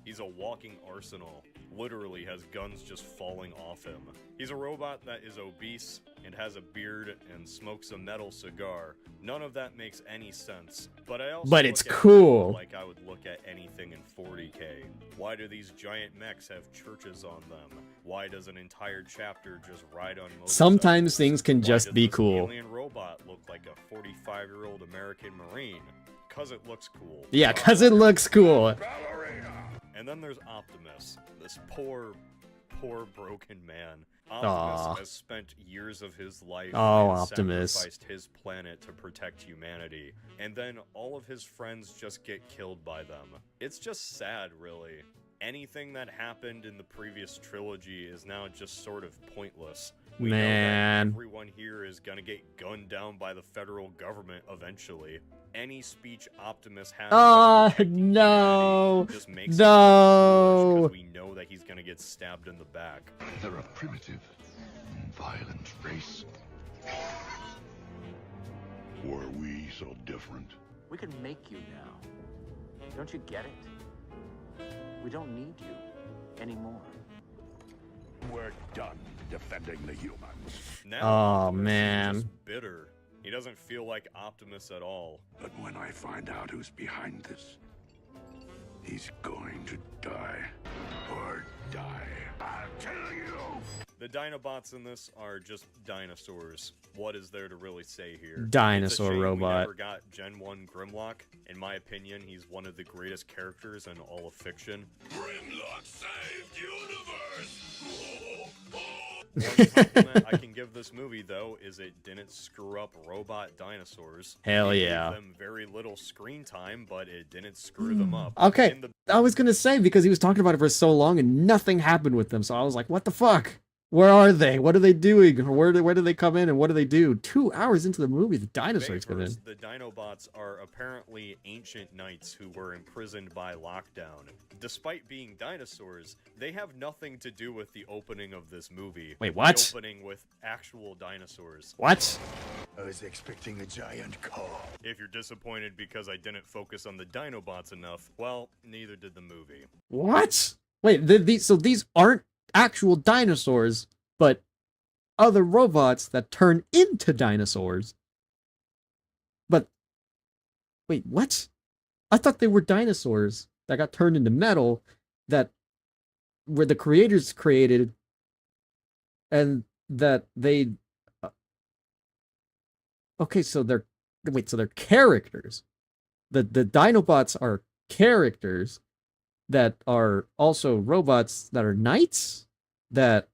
He's a walking arsenal. literally has guns just falling off him. He's a robot that is obese and has a beard and smokes a metal cigar. None of that makes any sense. But I also But it's look at it cool. like I would look at anything in 40K. Why do these giant mechs have churches on them? Why does an entire chapter just ride on motorcycles? Sometimes things can Why just does be this cool. alien robot look like a 45-year-old American Marine? Cause it looks cool. Yeah, cause it looks cool. And then there's Optimus, this poor broken man. Aw. Optimus has spent years of his life Oh, and Optimus. sacrificed his planet to protect humanity, and then all of his friends just get killed by them. It's just sad, really. Anything that happened in the previous trilogy is now just sort of pointless. We know that Man. everyone here is gonna get gunned down by the federal government eventually. Any speech Optimus has Oh, no. just makes No. because we know that he's gonna get stabbed in the back. They're a primitive, violent race. Were we so different? We can make you now. Don't you get it? We don't need you anymore. We're done defending the humans. Now Oh, Optimus is man. just bitter. He doesn't feel like Optimus at all. But when I find out who's behind this, he's going to die. Or die. I'll kill you! The Dinobots in this are just dinosaurs. What is there to really say here? Dinosaur It's a shame robot. We never got Gen 1 Grimlock. In my opinion, he's one of the greatest characters in all of fiction. Grimlock saved universe! One compliment I can give this movie, though, is it didn't screw up robot dinosaurs. Hell It yeah. gave them very little screen time, but it didn't screw them up. Okay, In the I was gonna say, because he was talking about it for so long and nothing happened with them, so I was like, what the fuck? Where are they? What are they doing? Where do they come in and what do they do? 2 hours into the movie, the dinosaurs come in. Bayverse, the Dinobots are apparently ancient knights who were imprisoned by lockdown. Despite being dinosaurs, they have nothing to do with the opening of this movie. Wait, what? The opening with actual dinosaurs. What? I was expecting a giant car. If you're disappointed because I didn't focus on the Dinobots enough, well, neither did the movie. What? Wait, so these aren't actual dinosaurs, but other robots that turn into dinosaurs. But wait, what? I thought they were dinosaurs that got turned into metal that were the creators created and that they okay, so they're characters. The Dinobots are characters that are also robots that are knights that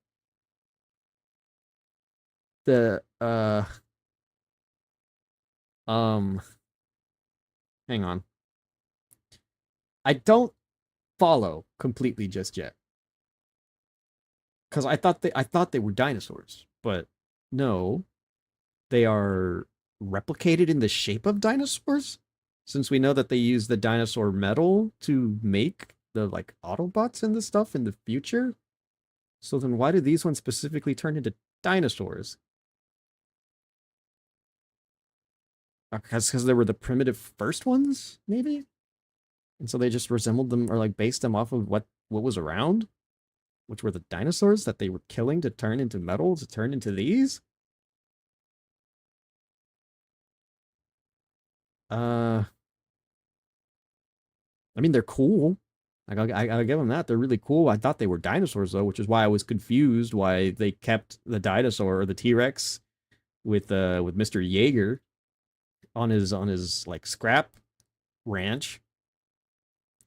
the hang on. I don't follow completely just yet. Cuz I thought they were dinosaurs, but no. They are replicated in the shape of dinosaurs, since we know that they use the dinosaur metal to make the like Autobots and the stuff in the future. So then why do these ones specifically turn into dinosaurs? Because they were the primitive first ones, maybe? And so they just resembled them or like based them off of what was around, which were the dinosaurs that they were killing to turn into metal to turn into these? I mean, they're cool. Like, I'll give them that. They're really cool. I thought they were dinosaurs, though, which is why I was confused why they kept the dinosaur, or the T-Rex, with Mr. Yeager on his like scrap ranch.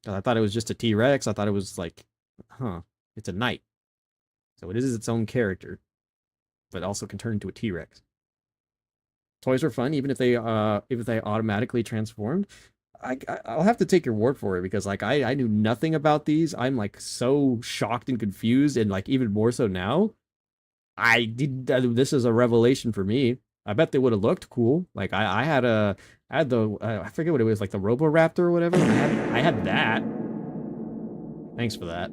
I thought it was just a T-Rex. I thought it was like, it's a knight. So it is its own character, but also can turn into a T-Rex. Toys were fun, even if they automatically transformed. I'll have to take your word for it, because like I knew nothing about these. I'm like so shocked and confused, and like even more so now. This is a revelation for me. I bet they would have looked cool. Like I had the I forget what it was, like the Roboraptor or whatever. I had that. Thanks for that.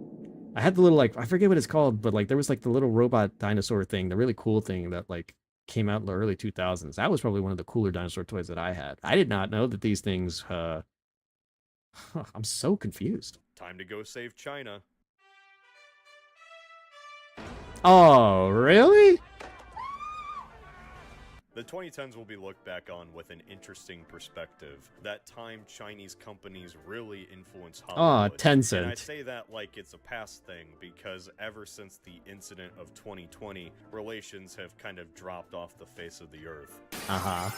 I had the little, like, I forget what it's called, but like there was like the little robot dinosaur thing, the really cool thing that like came out in the early 2000s. That was probably one of the cooler dinosaur toys that I had. I did not know that these things, I'm so confused. Time to go save China. Oh, really? The 2010s will be looked back on with an interesting perspective. That time, Chinese companies really influenced Hollywood. Tencent. And I say that like it's a past thing, because ever since the incident of 2020, relations have kind of dropped off the face of the earth. Uh-huh.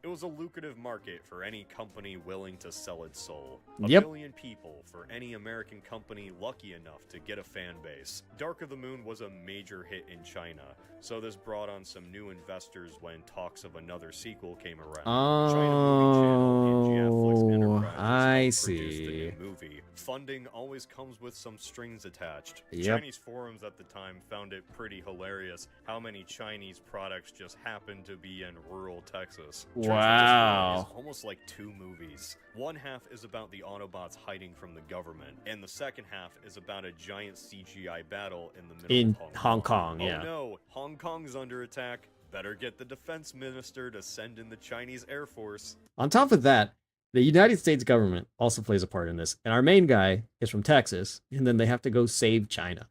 It was a lucrative market for any company willing to sell its soul. A Yep. billion people for any American company lucky enough to get a fan base. Dark of the Moon was a major hit in China, so this brought on some new investors when talks of another sequel came around. China Movie Channel and Netflix Enterprises I helped see. produce the new movie. Funding always comes with some strings attached. Yep. Chinese forums at the time found it pretty hilarious how many Chinese products just happened to be in rural Texas. Wow. It's almost like two movies. One half is about the Autobots hiding from the government, and the second half is about a giant CGI battle in the middle In of Hong Kong, yeah. Oh no, Hong Kong's under attack. Better get the defense minister to send in the Chinese Air Force. On top of that, the United States government also plays a part in this. And our main guy is from Texas, and then they have to go save China.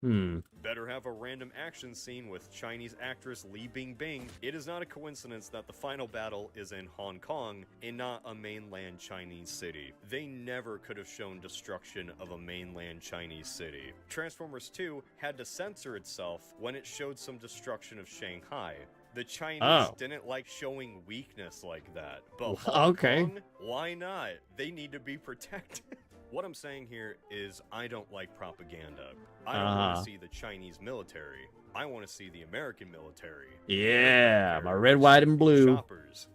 Better have a random action scene with Chinese actress Li Bingbing. It is not a coincidence that the final battle is in Hong Kong and not a mainland Chinese city. They never could have shown destruction of a mainland Chinese city. Transformers 2 had to censor itself when it showed some destruction of Shanghai. The Chinese didn't like showing weakness like that. But Hong Kong, why not? They need to be protected. What I'm saying here is I don't like propaganda. I don't want to see the Chinese military. I want to see the American military. Yeah, my red, white, and blue. Choppers.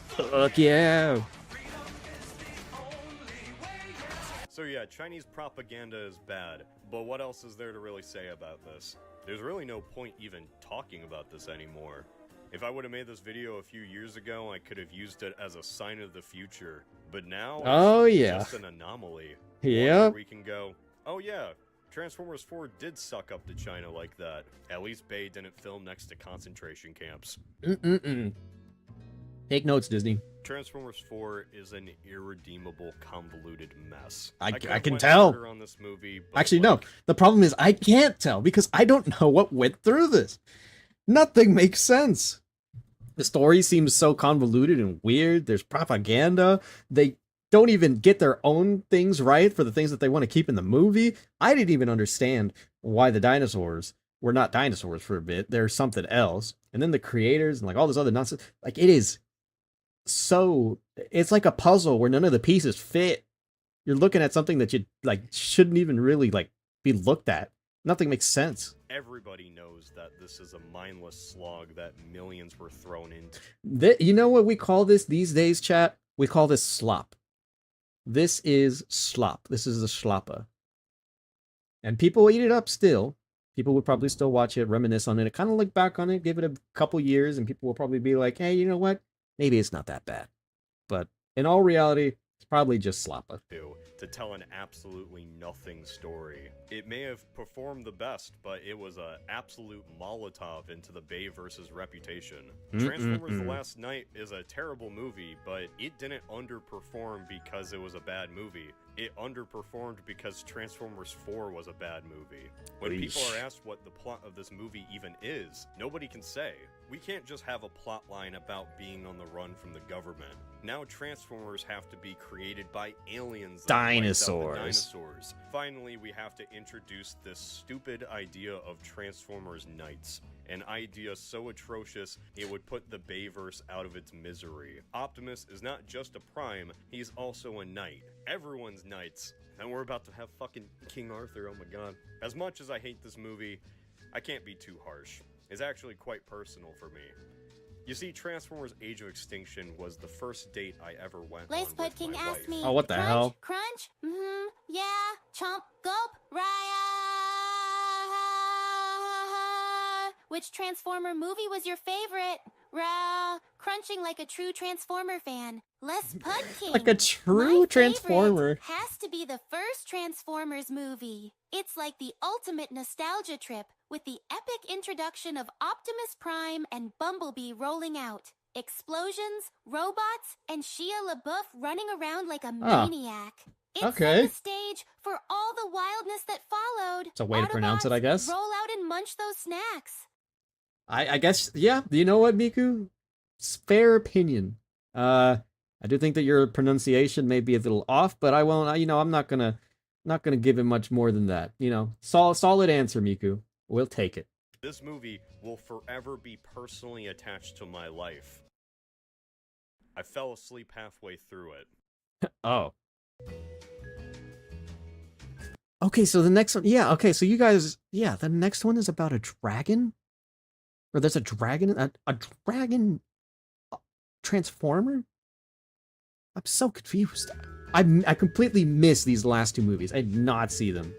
Fuck yeah. So yeah, Chinese propaganda is bad, but what else is there to really say about this? There's really no point even talking about this anymore. If I would have made this video a few years ago, I could have used it as a sign of the future. But now, it's just an anomaly. Yep. We can go, oh yeah, Transformers 4 did suck up to China like that. At least Bay didn't film next to concentration camps. Take notes, Disney. Transformers 4 is an irredeemable, convoluted mess. I could've can went tell. harder on this movie, but Actually, no. The problem is I can't tell because I don't know what went through this. Nothing makes sense. The story seems so convoluted and weird. There's propaganda. They don't even get their own things right for the things that they want to keep in the movie. I didn't even understand why the dinosaurs were not dinosaurs for a bit. They're something else. And then the creators and like all this other nonsense. Like it is so, it's like a puzzle where none of the pieces fit. You're looking at something that you like shouldn't even really like be looked at. Nothing makes sense. everybody knows that this is a mindless slog that millions were thrown into. You know what we call this these days, chat? We call this slop. This is slop. This is a sloppa. And people eat it up still. People would probably still watch it, reminisce on it, kind of look back on it, give it a couple years, and people will probably be like, hey, you know what? Maybe it's not that bad. But in all reality, it's probably just sloppa. To tell an absolutely nothing story. It may have performed the best, but it was an absolute Molotov into the Bay versus Reputation. Transformers The Last Night is a terrible movie, but it didn't underperform because it was a bad movie. It underperformed because Transformers 4 was a bad movie. When people are asked what the plot of this movie even is, nobody can say. We can't just have a plot line about being on the run from the government. Now Transformers have to be created by aliens. Dinosaurs. Finally, we have to introduce this stupid idea of Transformers Knights. An idea so atrocious, it would put the Bayverse out of its misery. Optimus is not just a Prime, he's also a Knight. Everyone's Knights. And we're about to have fucking King Arthur, oh my god. As much as I hate this movie, I can't be too harsh. It's actually quite personal for me. You see, Transformers Age of Extinction was the first date I ever went on with my King wife. asked me. Oh, what the hell? Crunch? Mm-hmm. Yeah. Chomp. Gulp. Raya. Which Transformer movie was your favorite? Crunching like a true Transformer fan. Les Pudking. Like a true Transformer. Has to be the first Transformers movie. It's like the ultimate nostalgia trip with the epic introduction of Optimus Prime and Bumblebee rolling out. Explosions, robots, and Shia LaBeouf running around like a maniac. It Okay. set the stage for all the wildness that followed. It's a way to pronounce it, I guess. Roll out and munch those snacks. I guess, yeah. You know what, Miku? It's fair opinion. I do think that your pronunciation may be a little off, but I won't. I'm not gonna give it much more than that. Solid answer, Miku. We'll take it. This movie will forever be personally attached to my life. I fell asleep halfway through it. Oh. Okay, so the next one, yeah, okay, so you guys, yeah, the next one is about a dragon? Or there's a dragon, a dragon transformer? I'm so confused. I completely missed these last two movies. I did not see them.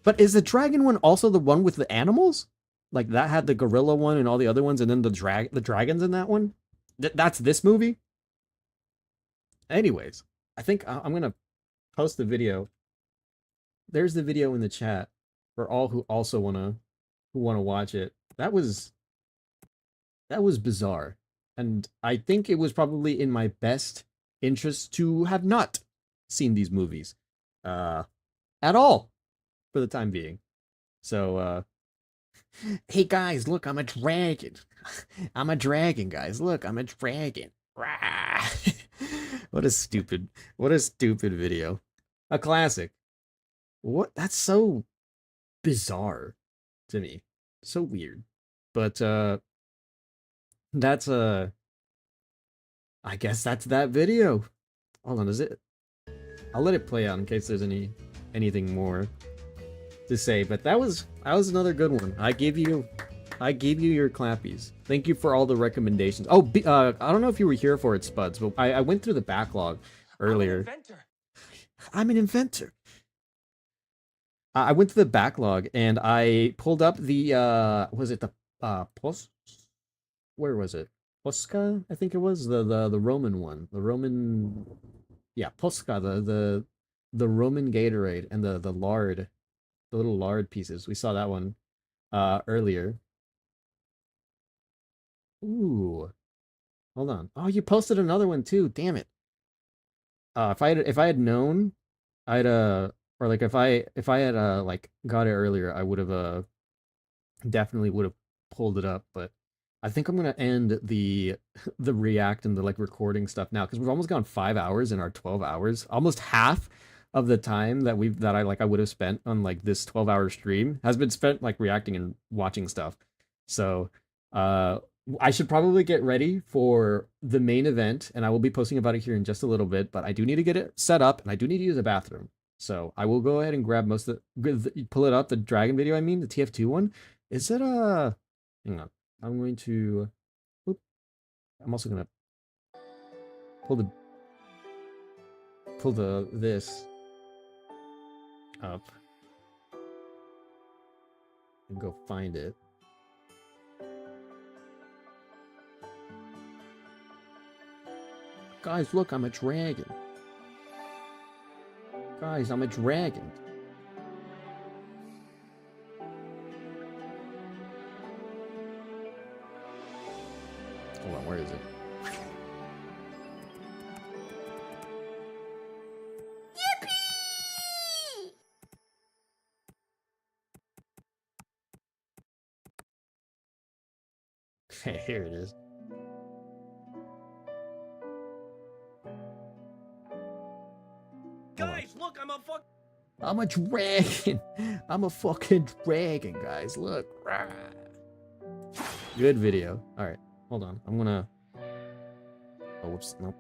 But is the dragon one also the one with the animals? Like, that had the gorilla one and all the other ones, and then the dragons in that one? That's this movie? Anyways, I think I'm gonna post the video. There's the video in the chat for all who also wanna watch it. That was bizarre, and I think it was probably in my best interest to have not seen these movies at all for the time being. So hey guys, look, I'm a dragon. I'm a dragon, guys. Look, I'm a dragon. What a stupid video. A classic. What? That's so bizarre to me. So weird. But that's I guess that's that video. Hold on, is it? I'll let it play out in case there's anything more to say, but that was another good one. I give you your clappies. Thank you for all the recommendations. Oh, I don't know if you were here for it, Spuds, but I went through the backlog earlier. I'm an inventor. I went through the backlog and I pulled up the was it the where was it? Posca, I think it was the Roman one. The Roman, yeah, Posca, the Roman Gatorade and the lard, the little lard pieces. We saw that one earlier. Ooh, hold on. Oh, you posted another one too. Damn it. If I had known, I'd or like if I had like got it earlier, I would have definitely would have pulled it up. But I think I'm gonna end the react and the like recording stuff now because we've almost gone 5 hours in our 12 hours. Almost half of the time that I would have spent on like this 12-hour stream has been spent like reacting and watching stuff. So I should probably get ready for the main event, and I will be posting about it here in just a little bit, but I do need to get it set up, and I do need to use a bathroom. So I will go ahead and grab most of pull it up, the dragon video, I mean, the TF2 one. Is it hang on. I'm going to, I'm also going to pull this up and go find it. Guys, look, I'm a dragon. Guys, I'm a dragon. Hold on, where is it? Okay, here it is. Guys, look, I'm a dragon. I'm a fucking dragon, guys. Look. Good video. All right, hold on. I'm gonna. Oh, whoops. Nope.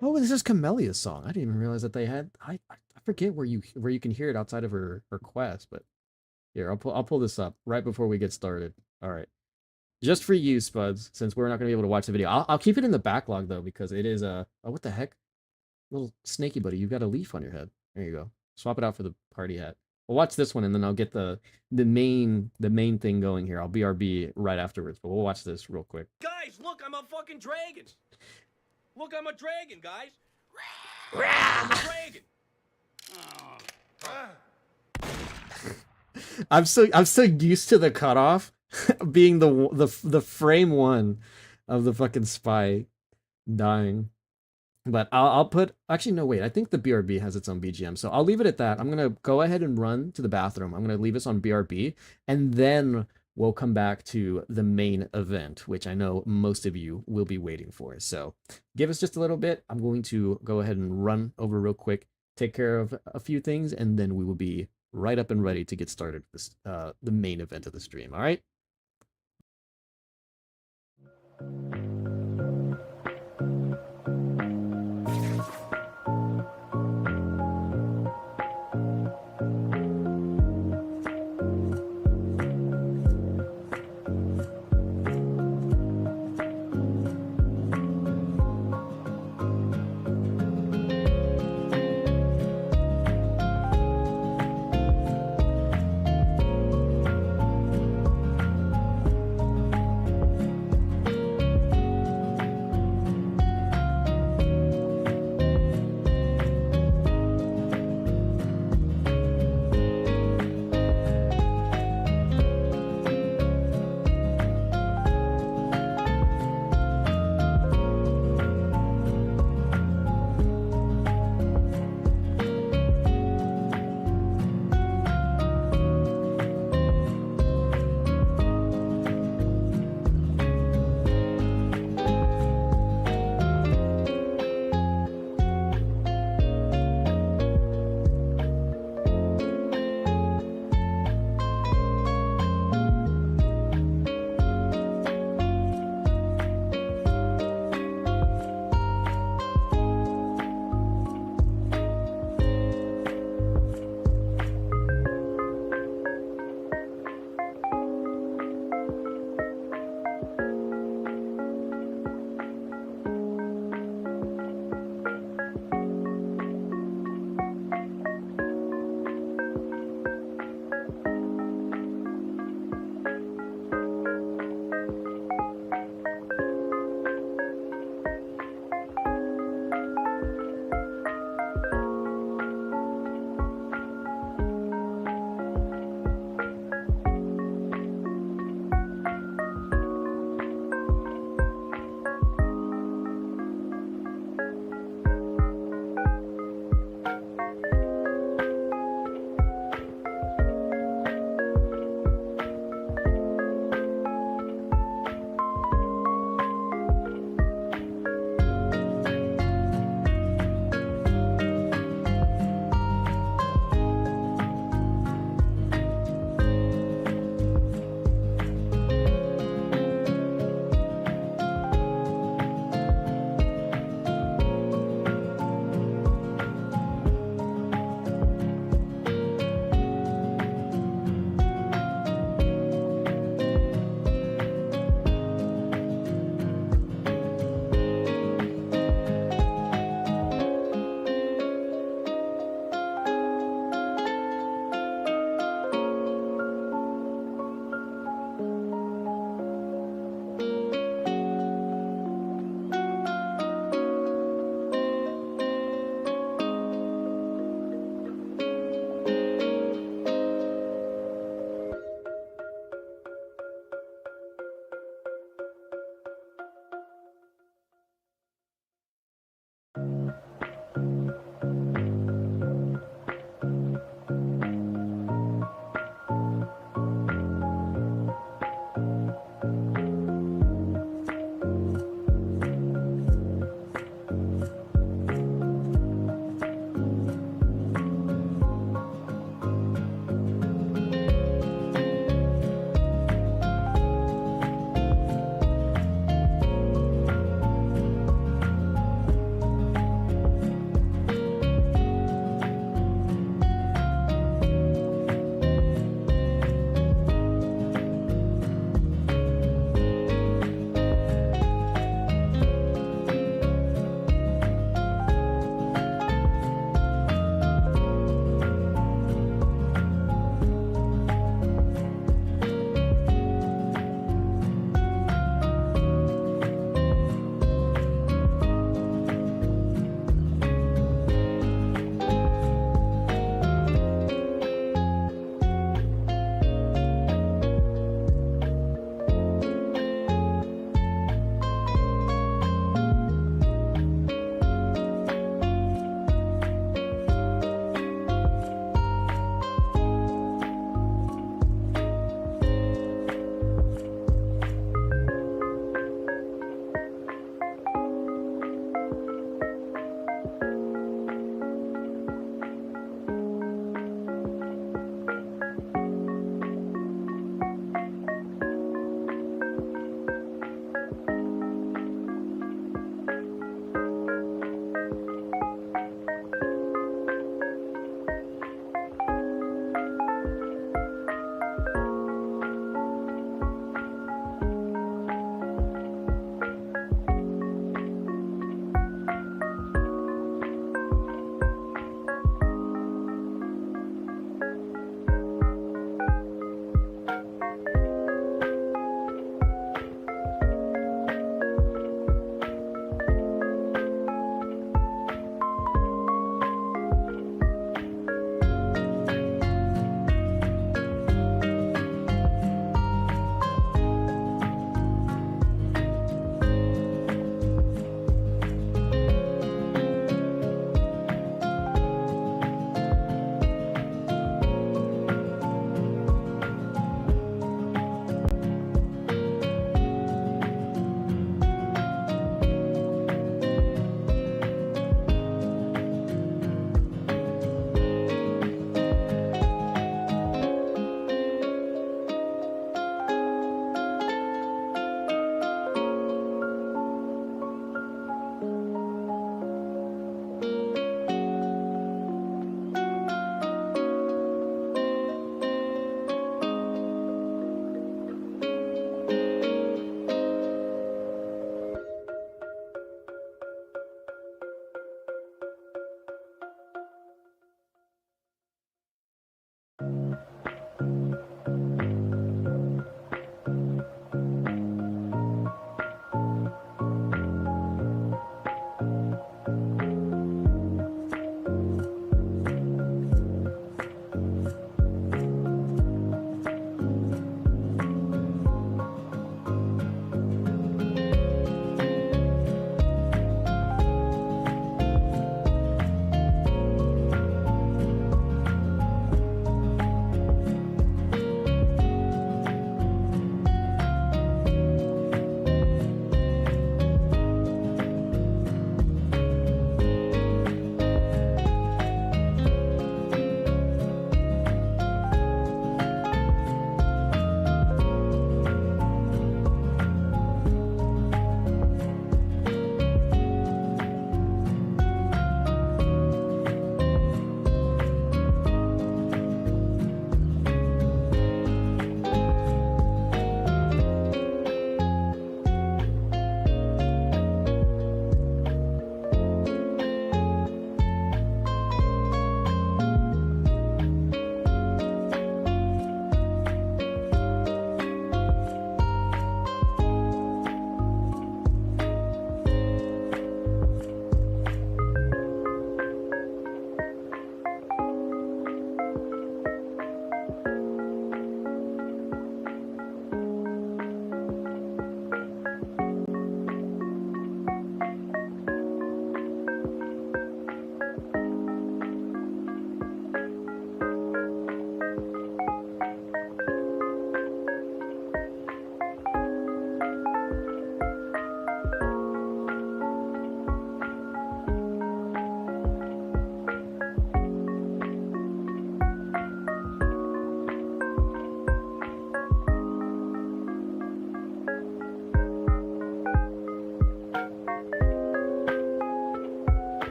Oh, this is Camelia's song. I didn't even realize that they had. I forget where you can hear it outside of her quest, but here I'll pull this up right before we get started. All right, just for you, Spuds, since we're not gonna be able to watch the video. I'll keep it in the backlog though because it is oh, what the heck. Little snaky buddy, you've got a leaf on your head. There you go. Swap it out for the party hat. We'll watch this one and then I'll get the main thing going here. I'll BRB right afterwards, but we'll watch this real quick. Guys, look, I'm a fucking dragon. Look, I'm a dragon, guys. I'm a dragon. I'm so used to the cutoff being the frame one of the fucking spy dying. But I'll put, actually, no, wait, I think the BRB has its own BGM. So I'll leave it at that. I'm going to go ahead and run to the bathroom. I'm going to leave us on BRB, and then we'll come back to the main event, which I know most of you will be waiting for. So give us just a little bit. I'm going to go ahead and run over real quick, take care of a few things, and then we will be right up and ready to get started with this, the main event of the stream. All right?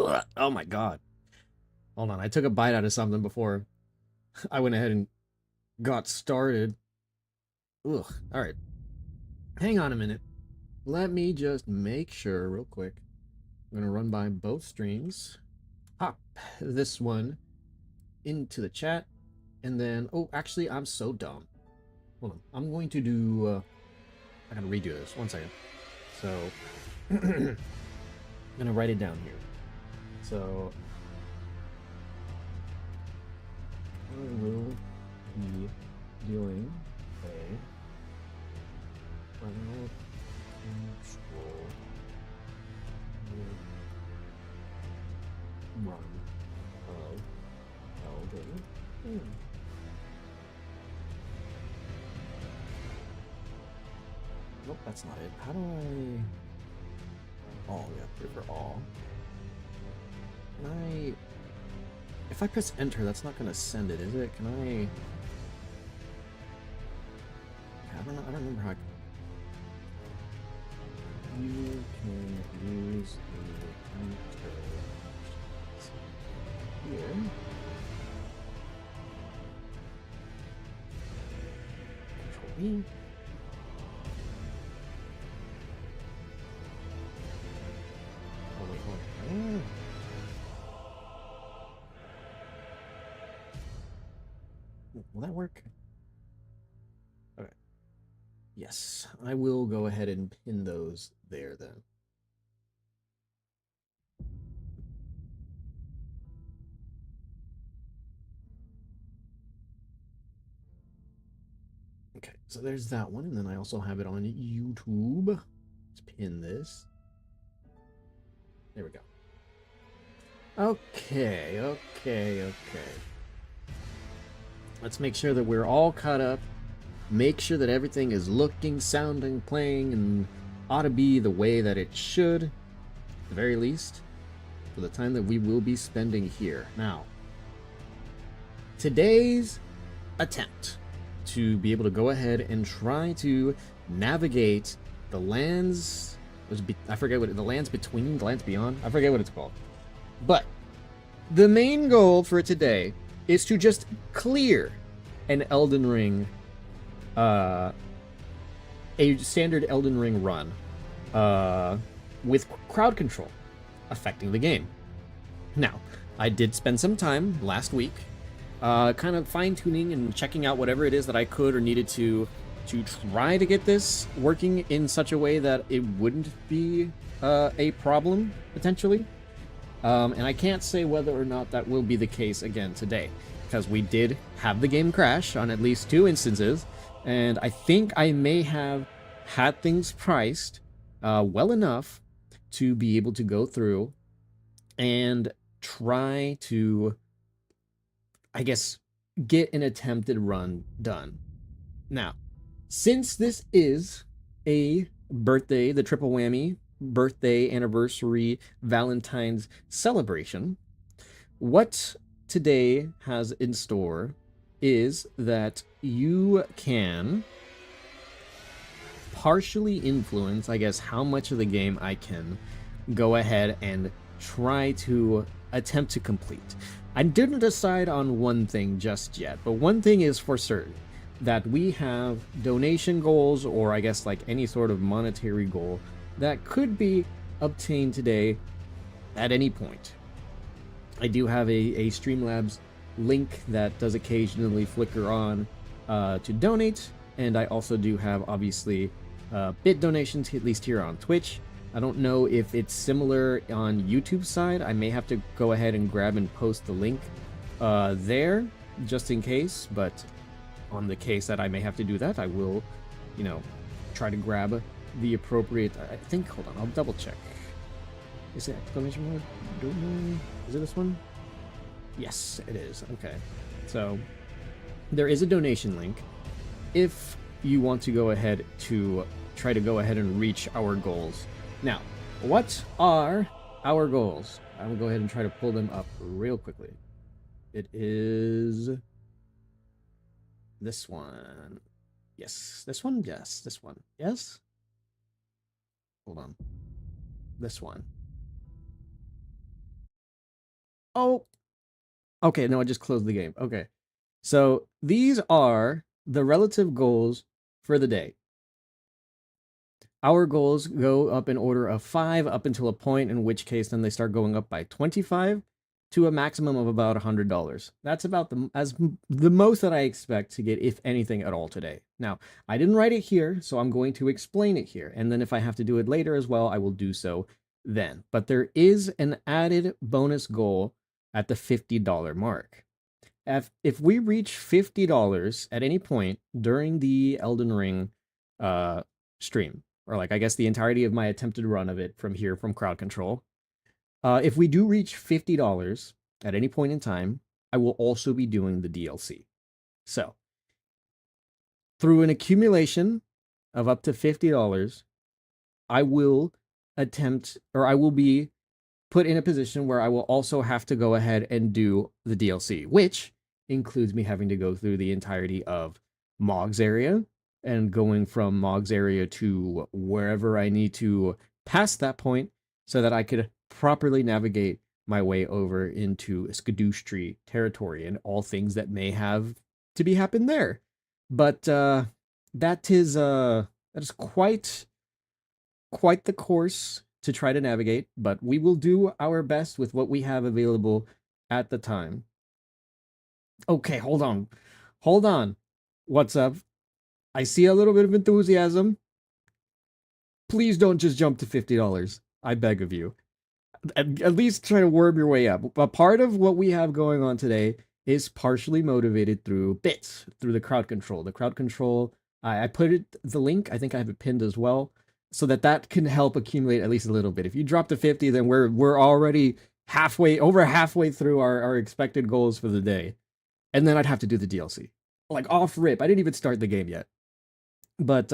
Ugh. Oh my god. Hold on, I took a bite out of something before I went ahead and got started. Ugh. Alright. Hang on a minute. Let me just make sure real quick. I'm gonna run by both streams. Pop this one into the chat. And then, oh, actually, I'm so dumb. Hold on. I'm going to do, I gotta redo this. 1 second. So, I'm gonna write it down here. So, I will be doing a final control run of Elden Ring. Nope, that's not it. How do I... All, yeah, put it for all. Can I... If I press enter, that's not gonna send it, is it? Can I... I don't know, I don't remember how I... You can use the enter here. Control V. Oh wait, hold on. Will that work? Okay. Yes, I will go ahead and pin those there then. Okay, so there's that one, and then I also have it on YouTube. Let's pin this. There we go. Okay. Let's make sure that we're all caught up. Make sure that everything is looking, sounding, playing, and ought to be the way that it should, at the very least, for the time that we will be spending here. Now, today's attempt to be able to go ahead and try to navigate the lands, I forget what, the lands between, the lands beyond, I forget what it's called. But the main goal for today is to just clear an Elden Ring, a standard Elden Ring run, with crowd control affecting the game. Now, I did spend some time last week kind of fine-tuning and checking out whatever it is that I could or needed to try to get this working in such a way that it wouldn't be a problem, potentially. And I can't say whether or not that will be the case again today, because we did have the game crash on at least 2 instances, and I think I may have had things priced well enough to be able to go through and try to, I guess, get an attempted run done. Now, since this is a birthday, the Triple Whammy birthday anniversary Valentines celebration, what today has in store is that you can partially influence, I guess, how much of the game I can go ahead and try to attempt to complete. I didn't decide on one thing just yet, but one thing is for certain, that we have donation goals, or I guess like any sort of monetary goal that could be obtained today at any point. I do have a Streamlabs link that does occasionally flicker on to donate, and I also do have, obviously, bit donations, at least here on Twitch. I don't know if it's similar on YouTube side. I may have to go ahead and grab and post the link there, just in case, but on the case that I may have to do that, I will, you know, try to grab the appropriate, I think, hold on, I'll double check. Is it exclamation mark? Don't know. Is it this one? Yes, it is. Okay. So, there is a donation link if you want to go ahead to try to go ahead and reach our goals. Now, what are our goals? I will go ahead and try to pull them up real quickly. It is this one. Yes. This one? Yes. This one. Yes? Hold on. This one. Oh, okay, no, I just closed the game. Okay. So these are the relative goals for the day. Our goals go up in order of 5 up until a point, in which case then they start going up by 25 to a maximum of about $100. That's about the most that I expect to get, if anything at all, today. Now, I didn't write it here, so I'm going to explain it here. And then if I have to do it later as well, I will do so then. But there is an added bonus goal at the $50 mark. If we reach $50 at any point during the Elden Ring stream, or like I guess the entirety of my attempted run of it from here from crowd control, if we do reach $50 at any point in time, I will also be doing the DLC. So, through an accumulation of up to $50, I will attempt, or I will be put in a position where I will also have to go ahead and do the DLC, which includes me having to go through the entirety of Mog's area and going from Mog's area to wherever I need to past that point so that I could properly navigate my way over into Skadoosh Tree territory and all things that may have to be happen there. But that is quite the course to try to navigate, but we will do our best with what we have available at the time. Okay, hold on. What's up? I see a little bit of enthusiasm. Please don't just jump to $50. I beg of you. At least try to worm your way up. But part of what we have going on today is partially motivated through bits, through the crowd control. The crowd control, I put the link, I think I have it pinned as well, so that can help accumulate at least a little bit. If you drop to 50, then we're already over halfway through our expected goals for the day. And then I'd have to do the DLC. Like off rip. I didn't even start the game yet. But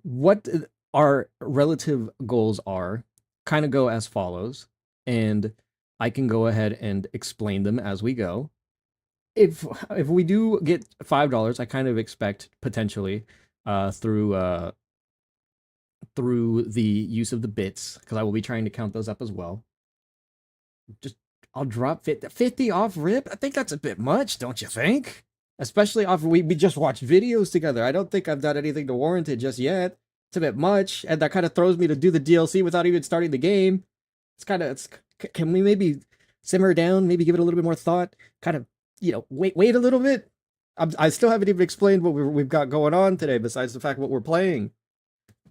what our relative goals are kind of go as follows, and I can go ahead and explain them as we go. If we do get $5, I kind of expect potentially through the use of the bits, because I will be trying to count those up as well. I'll drop 50 off rip. I think that's a bit much, don't you think? Especially off we just watched videos together. I don't think I've done anything to warrant it just yet. It's a bit much, and that kind of throws me to do the DLC without even starting the game. Can we maybe simmer down, maybe give it a little bit more thought, kind of, wait a little bit? I still haven't even explained what we've got going on today, besides the fact what we're playing.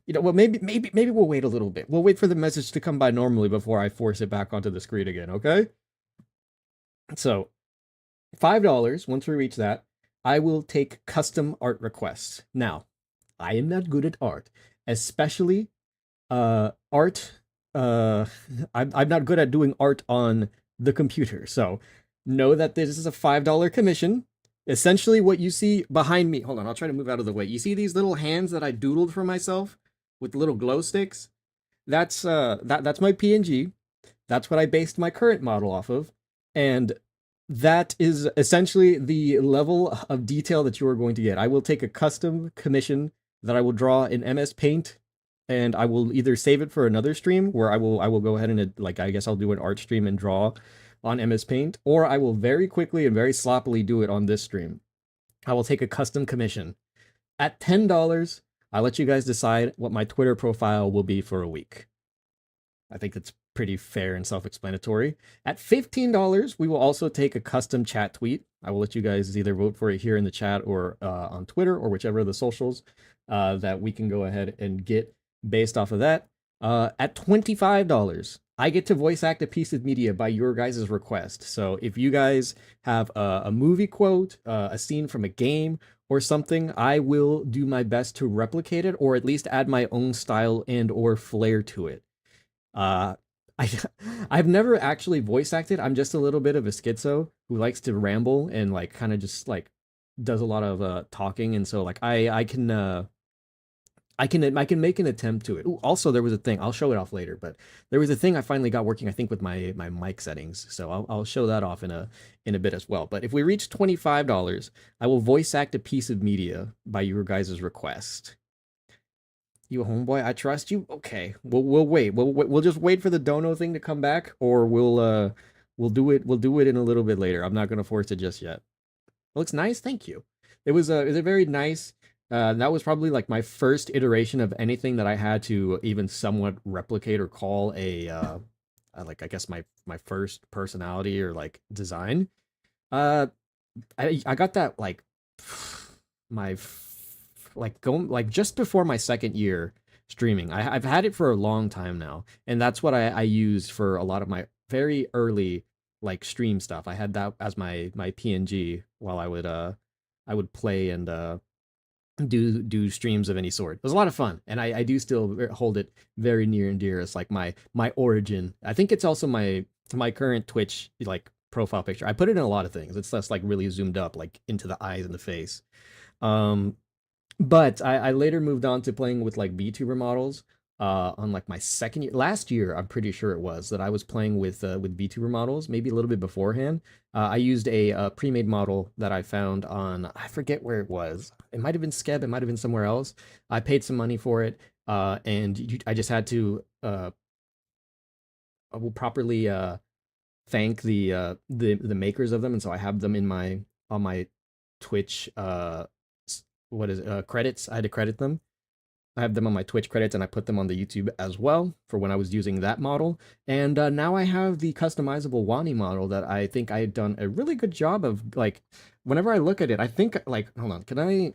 Well, maybe we'll wait a little bit. We'll wait for the message to come by normally before I force it back onto the screen again, okay? So, $5, once we reach that, I will take custom art requests. Now, I am not good at art, especially art. I'm not good at doing art on the computer, so know that this is a $5 commission. Essentially, what you see behind me, hold on, I'll try to move out of the way. You see these little hands that I doodled for myself with little glow sticks? That's my PNG. That's what I based my current model off of, and that is essentially the level of detail that you are going to get. I will take a custom commission that I will draw in MS Paint, and I will either save it for another stream where I will go ahead and I guess I'll do an art stream and draw on MS Paint, or I will very quickly and very sloppily do it on this stream. I will take a custom commission. At $10, I'll let you guys decide what my Twitter profile will be for a week. I think that's pretty fair and self-explanatory. At $15, we will also take a custom chat tweet. I will let you guys either vote for it here in the chat or on Twitter or whichever of the socials that we can go ahead and get based off of that. At $25, I get to voice act a piece of media by your guys' request. So if you guys have a movie quote, a scene from a game, or something, I will do my best to replicate it, or at least add my own style and or flair to it. I've never actually voice acted. I'm just a little bit of a schizo who likes to ramble and like kind of just like does a lot of talking, and so like I can make an attempt to it. Ooh, also, there was a thing, I'll show it off later, but there was a thing I finally got working, I think, with my mic settings. So I'll show that off in a bit as well. But if we reach $25, I will voice act a piece of media by your guys' request. You homeboy, I trust you. Okay, we'll wait. We'll just wait for the dono thing to come back, or we'll do it. We'll do it in a little bit later. I'm not gonna force it just yet. It looks nice. Thank you. It was a very nice. That was probably like my first iteration of anything that I had to even somewhat replicate or call like I guess my first personality or like design. Uh, I got that like like going like just before my second year streaming. I've had it for a long time now, and that's what I used for a lot of my very early like stream stuff. I had that as my PNG while I would play and do streams of any sort. It was a lot of fun, and I do still hold it very near and dear as like my origin. I think it's also my current Twitch like profile picture. I put it in a lot of things. It's just like really zoomed up like into the eyes and the face. But I later moved on to playing with like VTuber models. On like my second year, last year, I'm pretty sure it was that I was playing with VTuber models, maybe a little bit beforehand. I used a pre-made model that I found on, I forget where it was. It might have been Skeb, it might have been somewhere else. I paid some money for it, and I just had to properly thank the makers of them, and so I have them in my on my Twitch what is it, credits. I had to credit them. I have them on my Twitch credits, and I put them on the YouTube as well for when I was using that model. And now I have the customizable Wani model that I think I had done a really good job of. Like, whenever I look at it, I think like, hold on, can I'm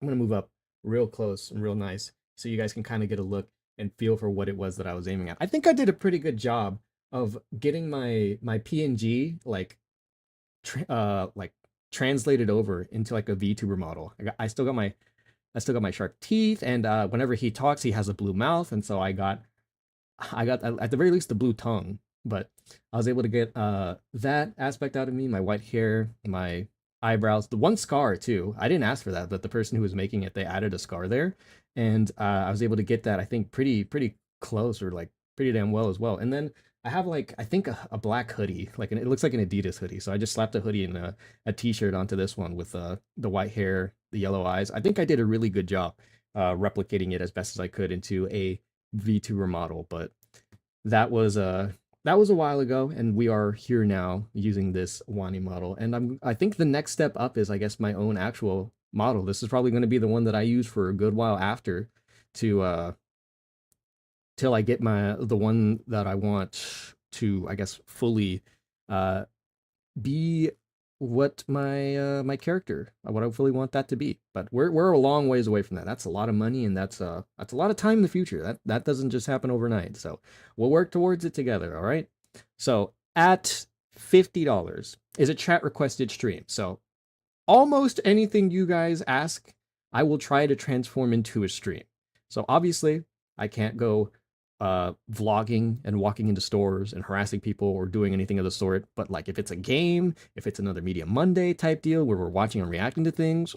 gonna move up real close and real nice so you guys can kind of get a look and feel for what it was that I was aiming at. I think I did a pretty good job of getting my PNG like translated over into like a VTuber model. I still got my sharp teeth, and whenever he talks, he has a blue mouth, and so I got at the very least the blue tongue. But I was able to get that aspect out of me, my white hair, my eyebrows, the one scar too. I didn't ask for that, but the person who was making it, they added a scar there, and I was able to get that I think pretty close or like pretty damn well as well. And then I have like I think a black hoodie, like it looks like an Adidas hoodie. So I just slapped a hoodie and a t-shirt onto this one with the white hair, the yellow eyes. I think I did a really good job replicating it as best as I could into a VTuber model. But that was a while ago, and we are here now using this Wani model. And I think the next step up is I guess my own actual model. This is probably going to be the one that I use for a good while after to till I get the one that I want to, I guess, fully be what my character, what I fully want that to be. But we're a long ways away from that. That's a lot of money, and that's a lot of time in the future. That doesn't just happen overnight. So we'll work towards it together. All right. So at $50 is a chat requested stream. So almost anything you guys ask, I will try to transform into a stream. So obviously, I can't go vlogging and walking into stores and harassing people or doing anything of the sort. But like if it's a game, if it's another Media Monday type deal where we're watching and reacting to things,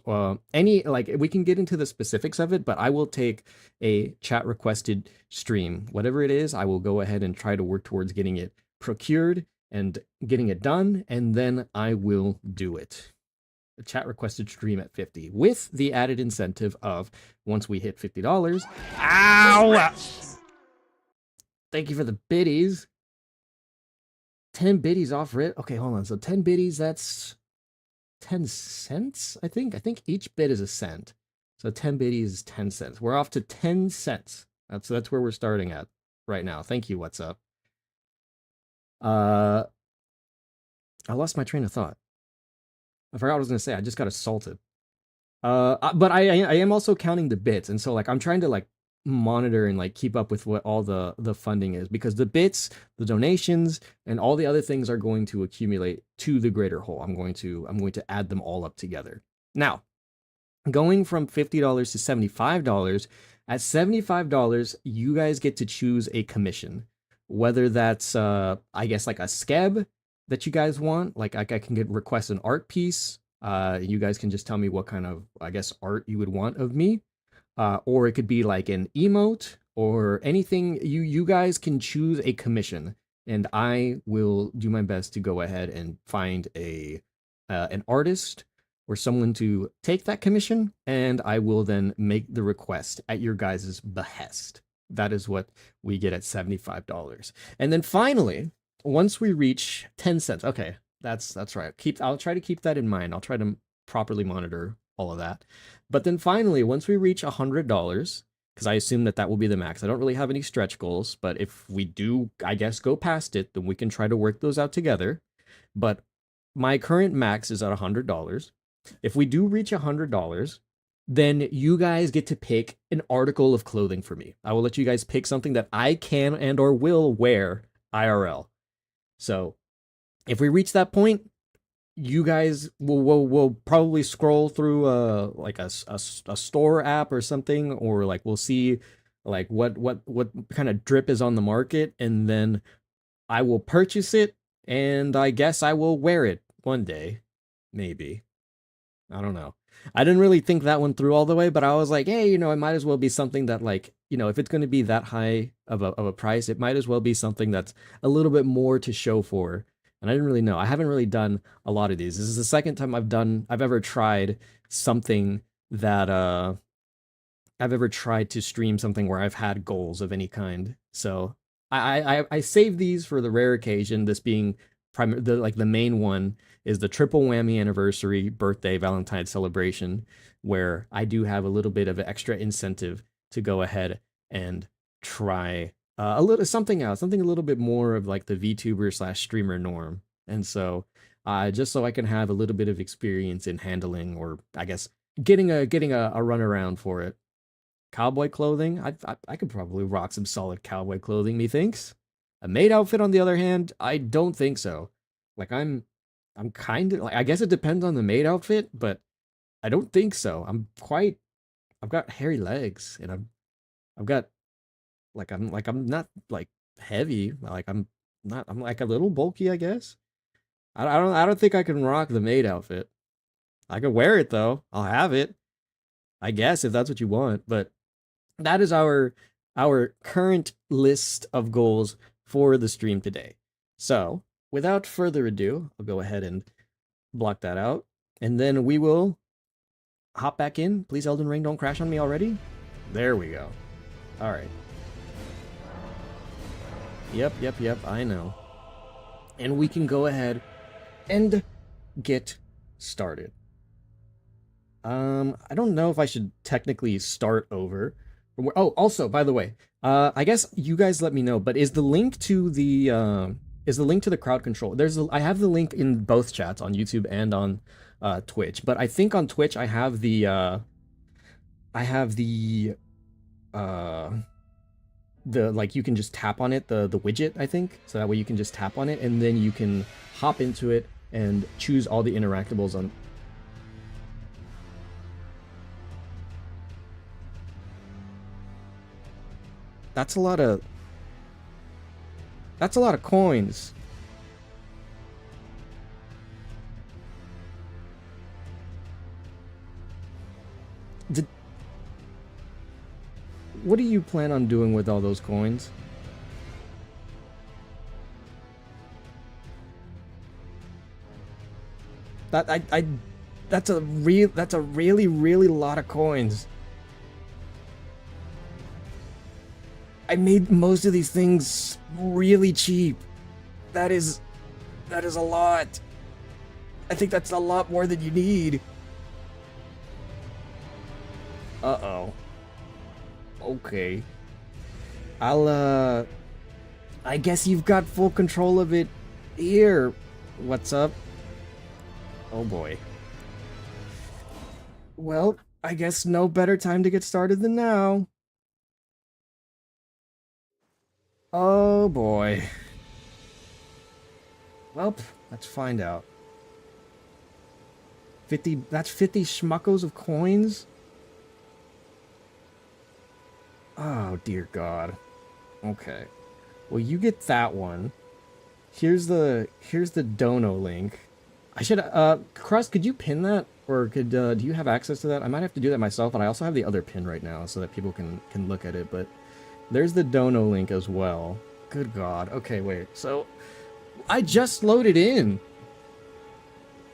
any like we can get into the specifics of it, but I will take a chat requested stream, whatever it is. I will go ahead and try to work towards getting it procured and getting it done, and then I will do it. A chat requested stream at 50 with the added incentive of once we hit $50. Ow! Thank you for the biddies. 10 biddies off it. Okay, hold on. So 10 biddies, that's 10 cents, I think. I think each bid is a cent. So 10 biddies is 10 cents. We're off to 10 cents. That's where we're starting at right now. Thank you. What's up? I lost my train of thought. I forgot what I was gonna say. I just got assaulted. But I am also counting the bits, and so like I'm trying to like monitor and like keep up with what all the funding is, because the bits, the donations, and all the other things are going to accumulate to the greater whole. I'm going to add them all up together. Now, going from $50 to $75, at $75, you guys get to choose a commission, whether that's I guess like a skeb that you guys want. Like I can request an art piece. You guys can just tell me what kind of, I guess, art you would want of me. Or it could be like an emote or anything. You guys can choose a commission, and I will do my best to go ahead and find an artist or someone to take that commission, and I will then make the request at your guys' behest. That is what we get at $75. And then finally, once we reach 10 cents, okay, that's right. I'll try to keep that in mind. I'll try to properly monitor all of that. But then finally, once we reach $100, because I assume that will be the max. I don't really have any stretch goals, but if we do, I guess, go past it, then we can try to work those out together. But my current max is at $100. If we do reach $100, then you guys get to pick an article of clothing for me. I will let you guys pick something that I can and or will wear IRL. So if we reach that point, you guys will probably scroll through like a store app or something, or like we'll see like what kind of drip is on the market, and then I will purchase it, and I guess I will wear it one day, maybe. I don't know. I didn't really think that one through all the way, but I was like, hey, it might as well be something that, like, if it's going to be that high of a price, it might as well be something that's a little bit more to show for. And I didn't really know. I haven't really done a lot of these. This is the second time I've ever tried something that I've ever tried to stream something where I've had goals of any kind. So I save these for the rare occasion. This being the main one is the Triple Whammy Anniversary Birthday Valentines Celebration, where I do have a little bit of an extra incentive to go ahead and try something else, something a little bit more of like the VTuber / streamer norm. And so just so I can have a little bit of experience in handling, or I guess getting a runaround for it. Cowboy clothing, I could probably rock some solid cowboy clothing, methinks. A maid outfit, on the other hand, I don't think so. Like I'm kind of like, I guess it depends on the maid outfit, but I don't think so. I've got hairy legs, and I've got I'm not like heavy. Like I'm like a little bulky, I guess. I don't think I can rock the maid outfit. I could wear it though. I'll have it, I guess, if that's what you want. But that is our current list of goals for the stream today. So without further ado, I'll go ahead and block that out, and then we will hop back in. Please, Elden Ring, don't crash on me already. There we go. All right. Yep, I know. And we can go ahead and get started. I don't know if I should technically start over. Oh, also, by the way, I guess you guys let me know, but is the link to the crowd control? I have the link in both chats, on YouTube and on Twitch, but I think on Twitch I have the like, you can just tap on it, the widget, I think, so that way you can just tap on it, and then you can hop into it and choose all the interactables on. That's a lot of coins. What do you plan on doing with all those coins? That's a really lot of coins. I made most of these things really cheap. That is a lot. I think that's a lot more than you need. Uh-oh. Okay. I guess you've got full control of it here. What's up? Oh boy. Well, I guess no better time to get started than now. Oh boy. Well, let's find out. 50, that's 50 schmuckos of coins? Oh dear God. Okay. Well, you get that one. Here's the dono link. I should Crust, could you pin that? Or could do you have access to that? I might have to do that myself, and I also have the other pin right now so that people can look at it, but there's the dono link as well. Good God. Okay, wait. So I just loaded in.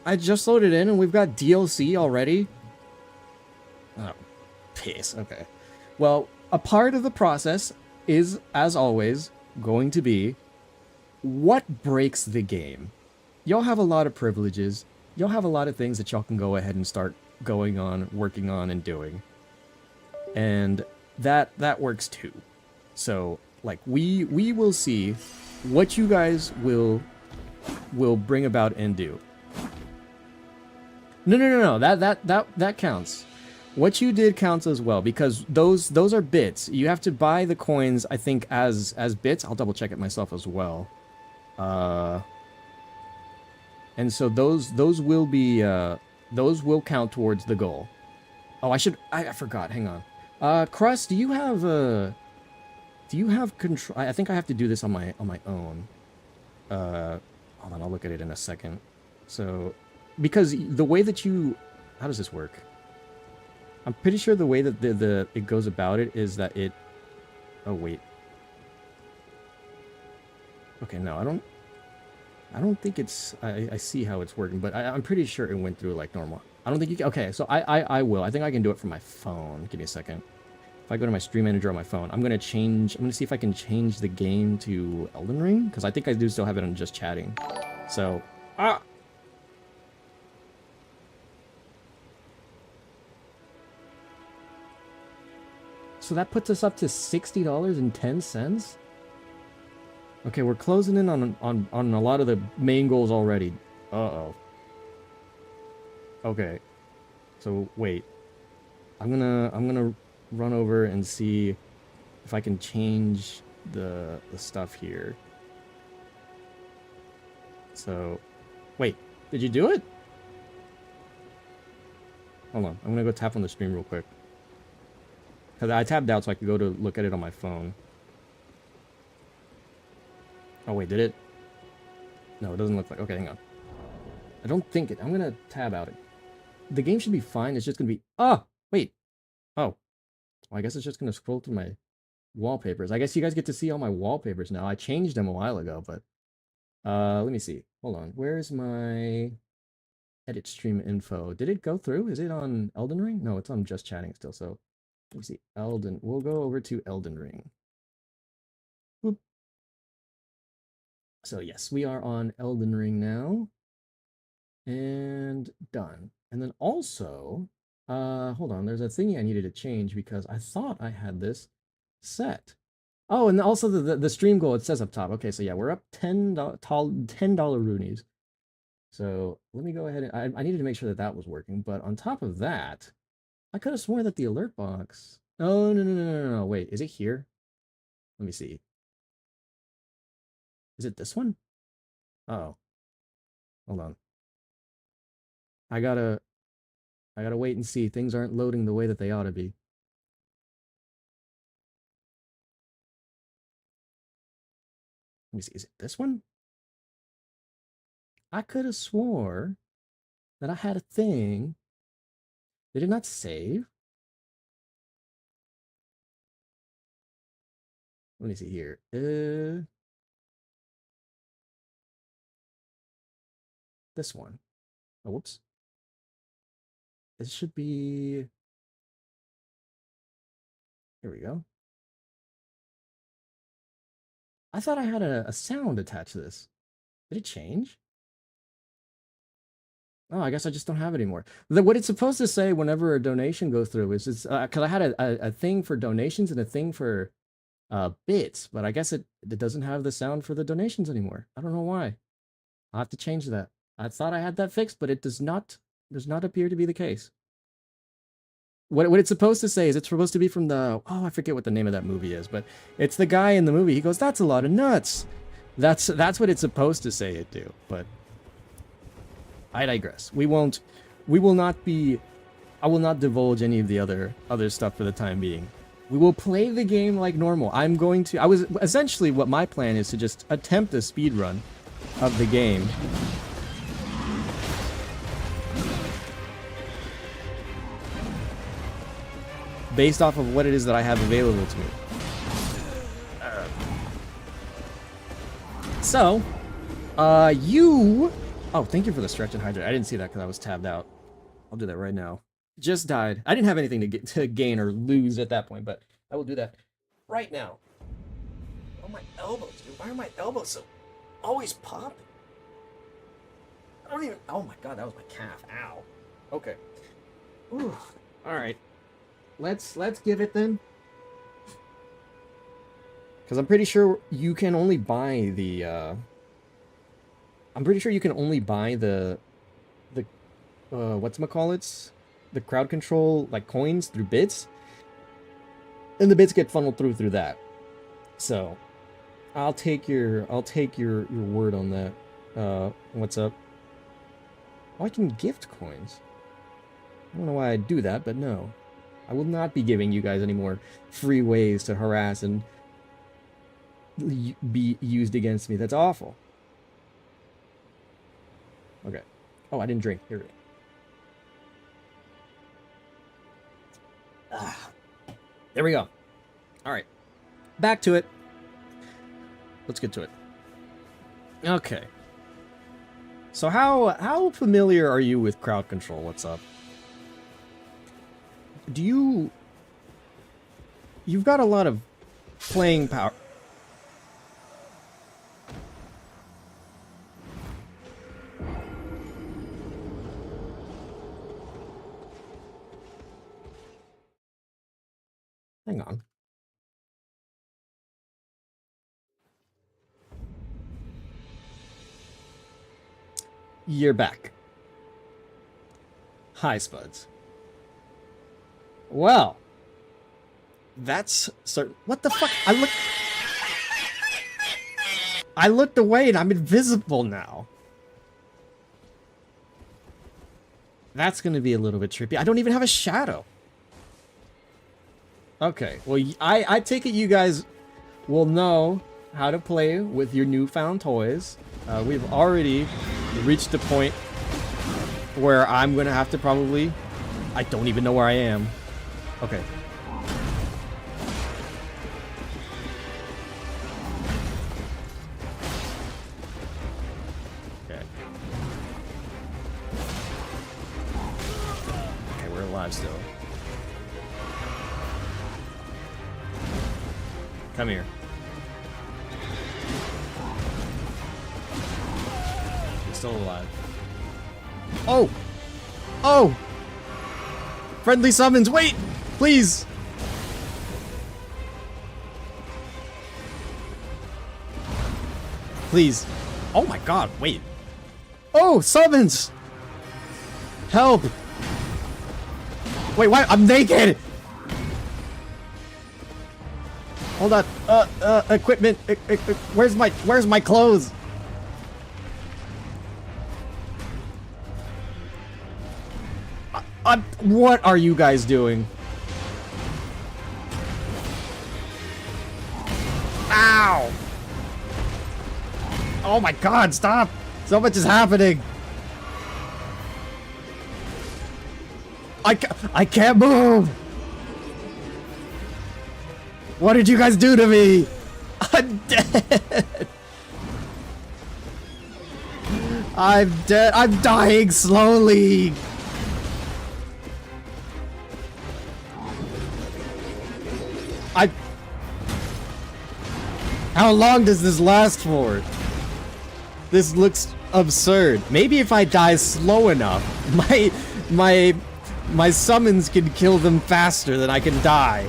I just loaded in and we've got DLC already? Oh, piss. Okay. Well, a part of the process is, as always, going to be what breaks the game. Y'all have a lot of privileges. Y'all have a lot of things that y'all can go ahead and start going on, working on, and doing. And that works too. So, like, we will see what you guys will bring about and do. No. That counts. What you did counts as well, because those are bits. You have to buy the coins, I think, as bits. I'll double check it myself as well. And so those will be those will count towards the goal. Oh, I forgot. Hang on. Crust, do you have control? I think I have to do this on my own. Hold on, I'll look at it in a second. So, because the way that how does this work? I'm pretty sure the way that it goes about it is that it. Oh wait. Okay, no, I don't think it's. I see how it's working, but I'm pretty sure it went through like normal. I don't think you can. Okay, so I will. I think I can do it from my phone. Give me a second. If I go to my stream manager on my phone, I'm gonna see if I can change the game to Elden Ring, because I think I do still have it on just chatting. So, So that puts us up to $60.10. Okay, we're closing in on a lot of the main goals already. Uh-oh. Okay. So wait. I'm gonna run over and see if I can change the stuff here. So wait, did you do it? Hold on, I'm gonna go tap on the stream real quick. Cause I tabbed out so I could go to look at it on my phone. Oh wait, did it? No, it doesn't look like. Okay, hang on. I don't think it. I'm gonna tab out it. The game should be fine. It's just gonna be. Oh wait. Oh. Well, I guess it's just gonna scroll through my wallpapers. I guess you guys get to see all my wallpapers now. I changed them a while ago, but let me see. Hold on. Where's my edit stream info? Did it go through? Is it on Elden Ring? No, it's on just chatting still. So let me see. We'll go over to Elden Ring. Boop. So yes, we are on Elden Ring now. And done. And then also, hold on, there's a thingy I needed to change because I thought I had this set. Oh, and also the stream goal, it says up top. Okay, so yeah, we're up $10 Roonies. So let me go ahead and I needed to make sure that was working. But on top of that, I could have sworn that the alert box. Oh, no. Wait, is it here? Let me see. Is it this one? Oh. Hold on. I gotta wait and see. Things aren't loading the way that they ought to be. Let me see. Is it this one? I could have swore that I had a thing. Did it not save? Let me see here. This one. Oh, whoops. It should be. Here we go. I thought I had a sound attached to this. Did it change? Oh, I guess I just don't have it anymore. What it's supposed to say whenever a donation goes through is it's because I had a thing for donations and a thing for bits, but I guess it doesn't have the sound for the donations anymore. I don't know why. I'll have to change that. I thought I had that fixed, but it does not appear to be the case. What it's supposed to say is it's supposed to be from the I forget what the name of that movie is, but it's the guy in the movie. He goes, "That's a lot of nuts." That's what it's supposed to say it do, but I digress. I will not divulge any of the other stuff for the time being. We will play the game like normal. Essentially what my plan is to just attempt a speed run of the game. Based off of what it is that I have available to me. So, you Oh, thank you for the stretch and hydrate. I didn't see that because I was tabbed out. I'll do that right now. Just died. I didn't have anything to gain or lose at that point, but I will do that right now. Oh, my elbows, dude. Why are my elbows so always popping? I don't even... Oh, my God. That was my calf. Ow. Okay. Ooh. All right. Let's give it then. Because I'm pretty sure you can only buy the... I'm pretty sure you can only buy the whatchamacallits? The crowd control, like, coins through bits. And the bits get funneled through that. So, I'll take your word on that. What's up? Oh, I can gift coins. I don't know why I'd do that, but no. I will not be giving you guys any more free ways to harass and be used against me. That's awful. Okay. Oh, I didn't drink. Here it is. There we go. All right. Back to it. Let's get to it. Okay. So how familiar are you with crowd control? What's up? You've got a lot of playing power. Hang on. You're back. Hi, Spuds. Well, that's certain. What the fuck? I looked away and I'm invisible now. That's gonna be a little bit trippy. I don't even have a shadow. Okay, well, I take it you guys will know how to play with your newfound toys. We've already reached the point where I'm going to have to probably... I don't even know where I am. Okay. Okay. Okay, we're alive still. Come here. He's still alive. Oh! Oh! Friendly summons! Wait! Please! Please. Oh my god, wait. Oh! Summons! Help! Wait, why? I'm naked! Hold on. Equipment. Where's my clothes? What are you guys doing? Ow! Oh my god, stop! So much is happening! I can't move! What did you guys do to me? I'm dead! I'm dead. I'm dying slowly! How long does this last for? This looks absurd. Maybe if I die slow enough, my summons can kill them faster than I can die.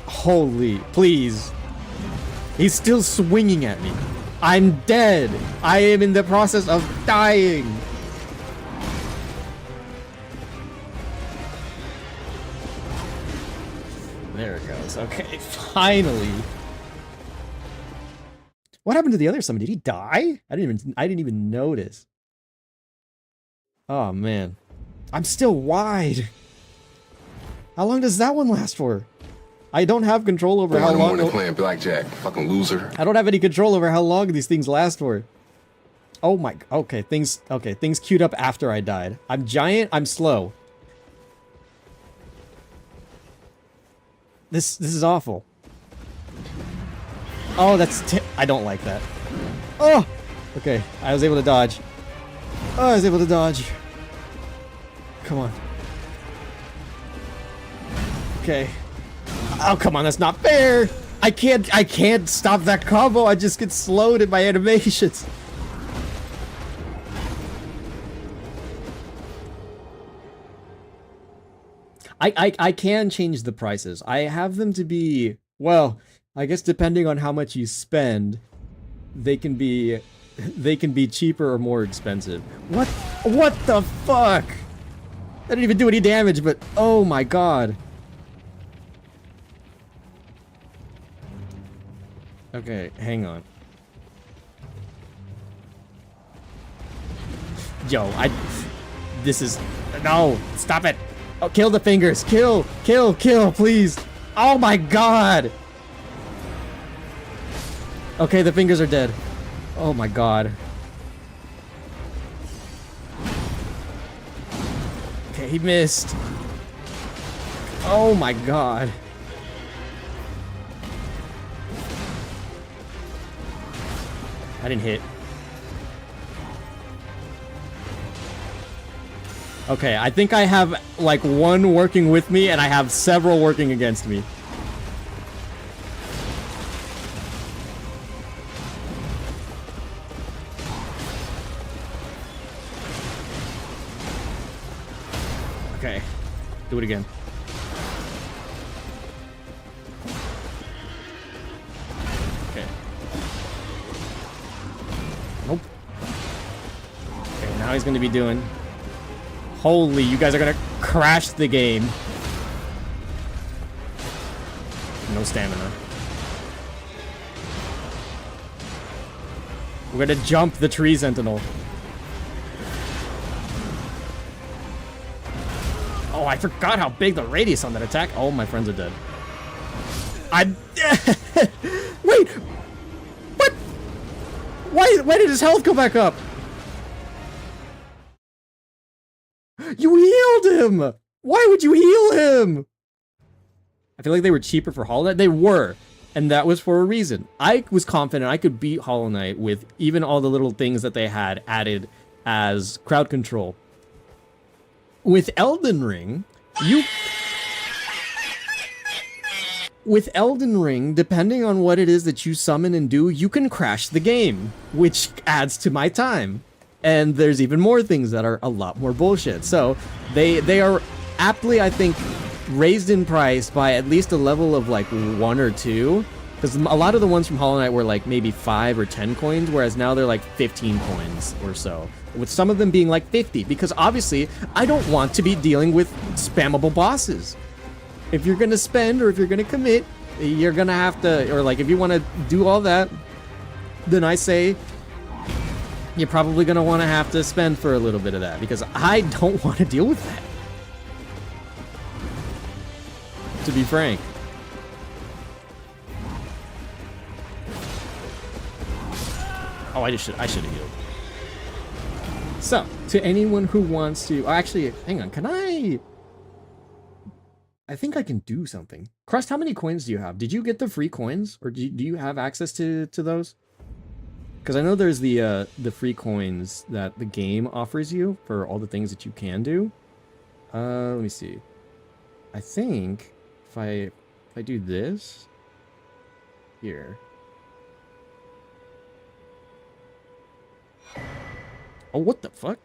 Holy, please. He's still swinging at me. I'm dead. I am in the process of dying. There it goes. Okay, finally. What happened to the other summon? Did he die? I didn't even notice. Oh man. I'm still wide. How long does that one last for? I don't have control over how long. Playing blackjack, fucking loser. I don't have any control over how long these things last for. Oh my. Okay, things queued up after I died. I'm giant. I'm slow. This is awful. Oh, I don't like that. Oh! Okay, I was able to dodge. Oh, I was able to dodge. Come on. Okay. Oh, come on, that's not fair! I can't stop that combo, I just get slowed in my animations. I can change the prices. I have them to be, well, I guess depending on how much you spend, they can be cheaper or more expensive. What the fuck? I didn't even do any damage, but oh my god. Okay, hang on. Yo, this is, no, stop it. Oh, kill the fingers. Kill, please. Oh my god. Okay, the fingers are dead. Oh my god. Okay, he missed. Oh my god. I didn't hit. Okay, I think I have like one working with me and I have several working against me. Okay, do it again. Okay. Nope. Okay, now he's gonna be doing... Holy, you guys are gonna crash the game. No stamina. We're gonna jump the tree sentinel. Oh, I forgot how big the radius on that attack. Oh, my friends are dead. Wait! What? Why did his health go back up? You healed him! Why would you heal him? I feel like they were cheaper for Hollow Knight. They were, and that was for a reason. I was confident I could beat Hollow Knight with even all the little things that they had added as crowd control. With Elden Ring, With Elden Ring, depending on what it is that you summon and do, you can crash the game, which adds to my time. And there's even more things that are a lot more bullshit. So they are aptly, I think, raised in price by at least a level of like 1 or 2. Because a lot of the ones from Hollow Knight were like maybe 5 or 10 coins, whereas now they're like 15 coins or so. With some of them being like 50, because obviously I don't want to be dealing with spammable bosses. If you're gonna spend or if you're gonna commit, you're gonna have to, or like if you want to do all that, then I say you're probably going to want to have to spend for a little bit of that, because I don't want to deal with that. To be frank. Oh, I should have healed. So, to anyone who wants to... Oh, actually, hang on. Can I think I can do something. Crust, how many coins do you have? Did you get the free coins? Or do you have access to those? Because I know there's the free coins that the game offers you for all the things that you can do. Let me see. I think if I do this here. Oh, what the fuck?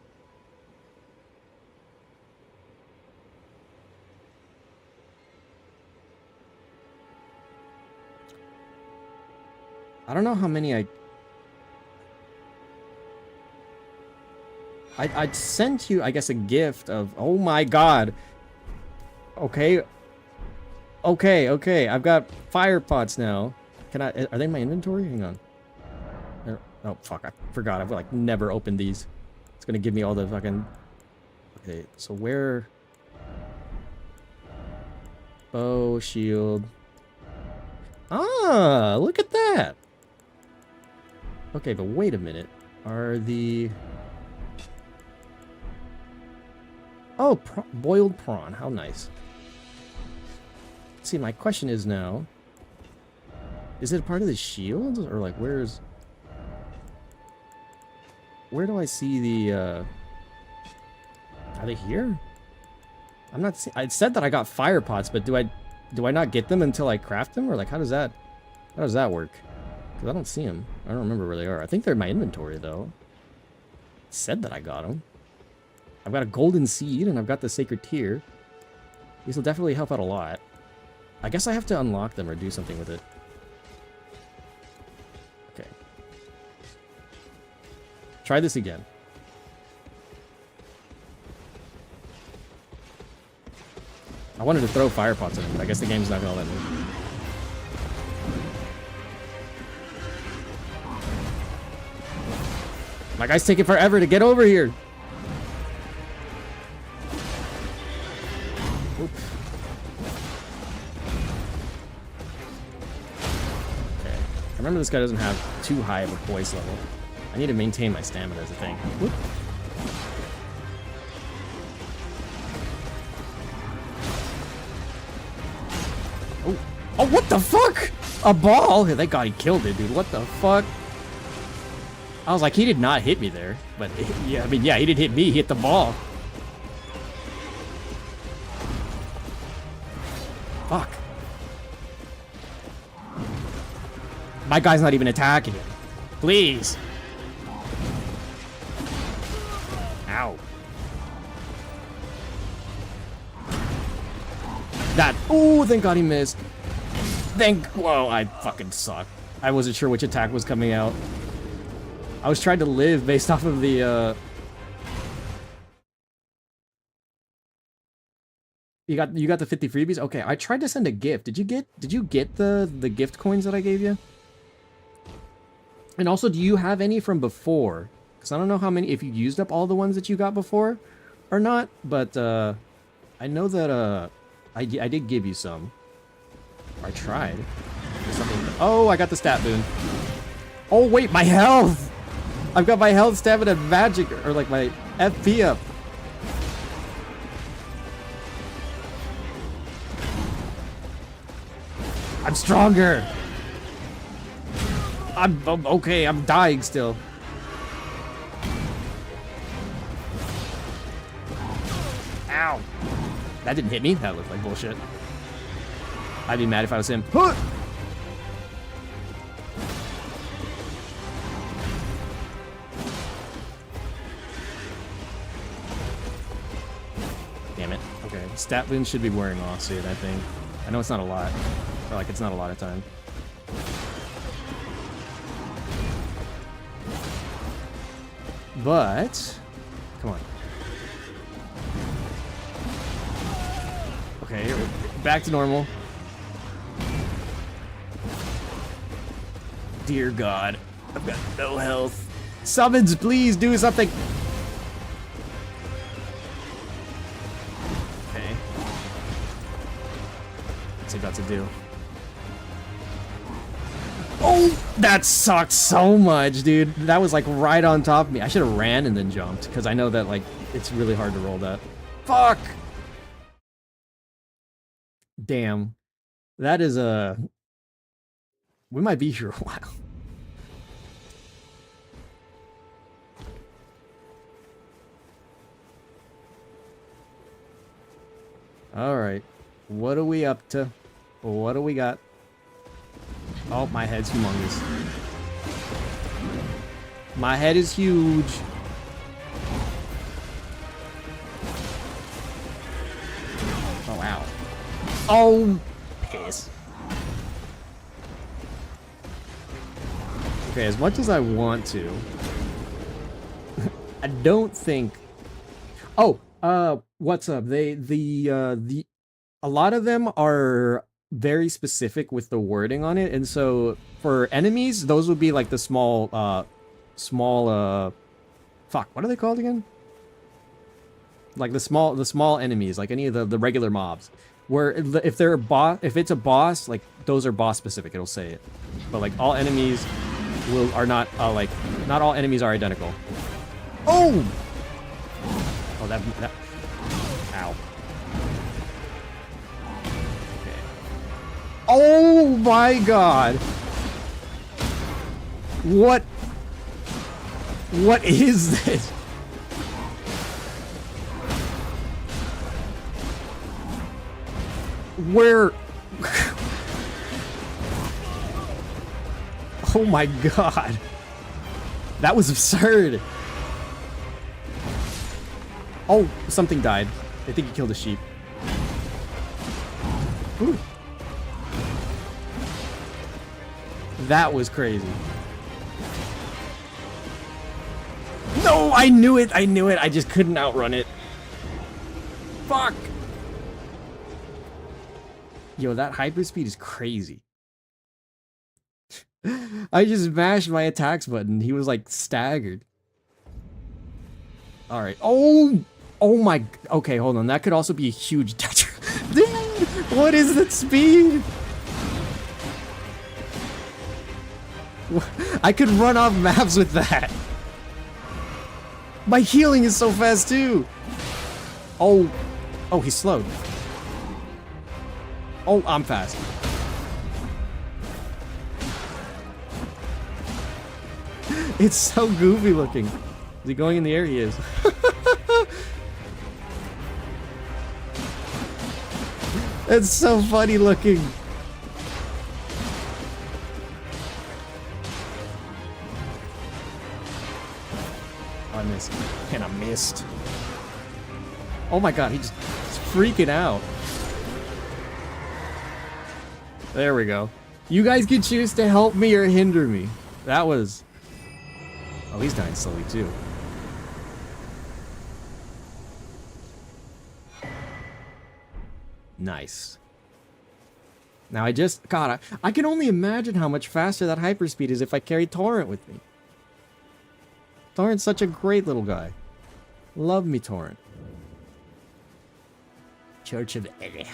I don't know how many I sent you, I guess, a gift of... Oh my god. Okay. Okay. I've got fire pots now. Can I... Are they in my inventory? Hang on. Oh, fuck. I forgot. I've, like, never opened these. It's gonna give me all the fucking... Okay, so where... Bow, shield... Ah, look at that! Okay, but wait a minute. Are the... Oh, boiled prawn. How nice. See, my question is now... Is it part of the shield? Or like, where's... Where do I see the, Are they here? I'm not... I said that I got fire pots, but do I not get them until I craft them? Or like, how does that work? Because I don't see them. I don't remember where they are. I think they're in my inventory, though. It said that I got them. I've got a golden seed, and I've got the sacred tear. These will definitely help out a lot. I guess I have to unlock them or do something with it. Okay. Try this again. I wanted to throw fire pots in it, but I guess the game's not gonna let me. My guy's taking forever to get over here. Oop. Okay. I remember this guy doesn't have too high of a poise level. I need to maintain my stamina as a thing. Whoop. Oh. Oh, what the fuck? A ball? Yeah, thank God he killed it, dude. What the fuck? I was like, he did not hit me there. But, yeah, I mean, yeah, he didn't hit me. He hit the ball. Fuck. My guy's not even attacking him. Please. Ow. That. Oh, thank God he missed. Whoa, I fucking suck. I wasn't sure which attack was coming out. I was trying to live based off of the, You got the 50 freebies? Okay, I tried to send a gift. Did you get the gift coins that I gave you? And also, do you have any from before? Because I don't know how many, if you used up all the ones that you got before or not, but I know that I did give you some. I tried. Oh, I got the stat boon. Oh wait, my health! I've got my health, stamina, magic, or like my FP up. I'm stronger. I'm okay. I'm dying still. Ow. That didn't hit me. That looked like bullshit. I'd be mad if I was him. Huh! Damn it. Okay. Stat boons should be wearing off soon, I think. I know it's not a lot. Or like it's not a lot of time. But come on. Okay, back to normal. Dear God, I've got no health. Summons, please do something. Okay. What's he about to do? Oh, that sucked so much, dude. That was like right on top of me. I should have ran and then jumped because I know that like it's really hard to roll that. Fuck. Damn. That is a... We might be here a while. Alright. What are we up to? What do we got? Oh, my head's humongous. My head is huge. Oh, wow. Oh, piss. Okay, as much as I want to, I don't think... Oh, what's up? A lot of them are very specific with the wording on it, and so for enemies, those would be like the small, fuck, what are they called again? Like the small enemies, like any of the regular mobs. Where if they're if it's a boss, like those are boss specific, it'll say it. But like all enemies are not like not all enemies are identical. Oh! Oh, that ow. Okay. Oh my God! What? What is this? Where? Oh my god. That was absurd. Oh, something died. I think he killed a sheep. Ooh. That was crazy. No, I knew it. I knew it. I just couldn't outrun it. Fuck. Yo, that hyperspeed is crazy. I just mashed my attacks button. He was like staggered. All right. Oh, oh my. Okay, hold on. That could also be a huge detriment. Dude, what is that speed? I could run off maps with that. My healing is so fast too. Oh, oh, he's slowed. Oh, I'm fast. It's so goofy looking. Is he going in the air? He is. It's so funny looking. I missed. And I missed. Oh my god, he's freaking out. There we go. You guys can choose to help me or hinder me. That was... Oh, he's dying slowly too. Nice. Now I just... God, I can only imagine how much faster that hyperspeed is if I carry Torrent with me. Torrent's such a great little guy. Love me, Torrent. Church of Elech.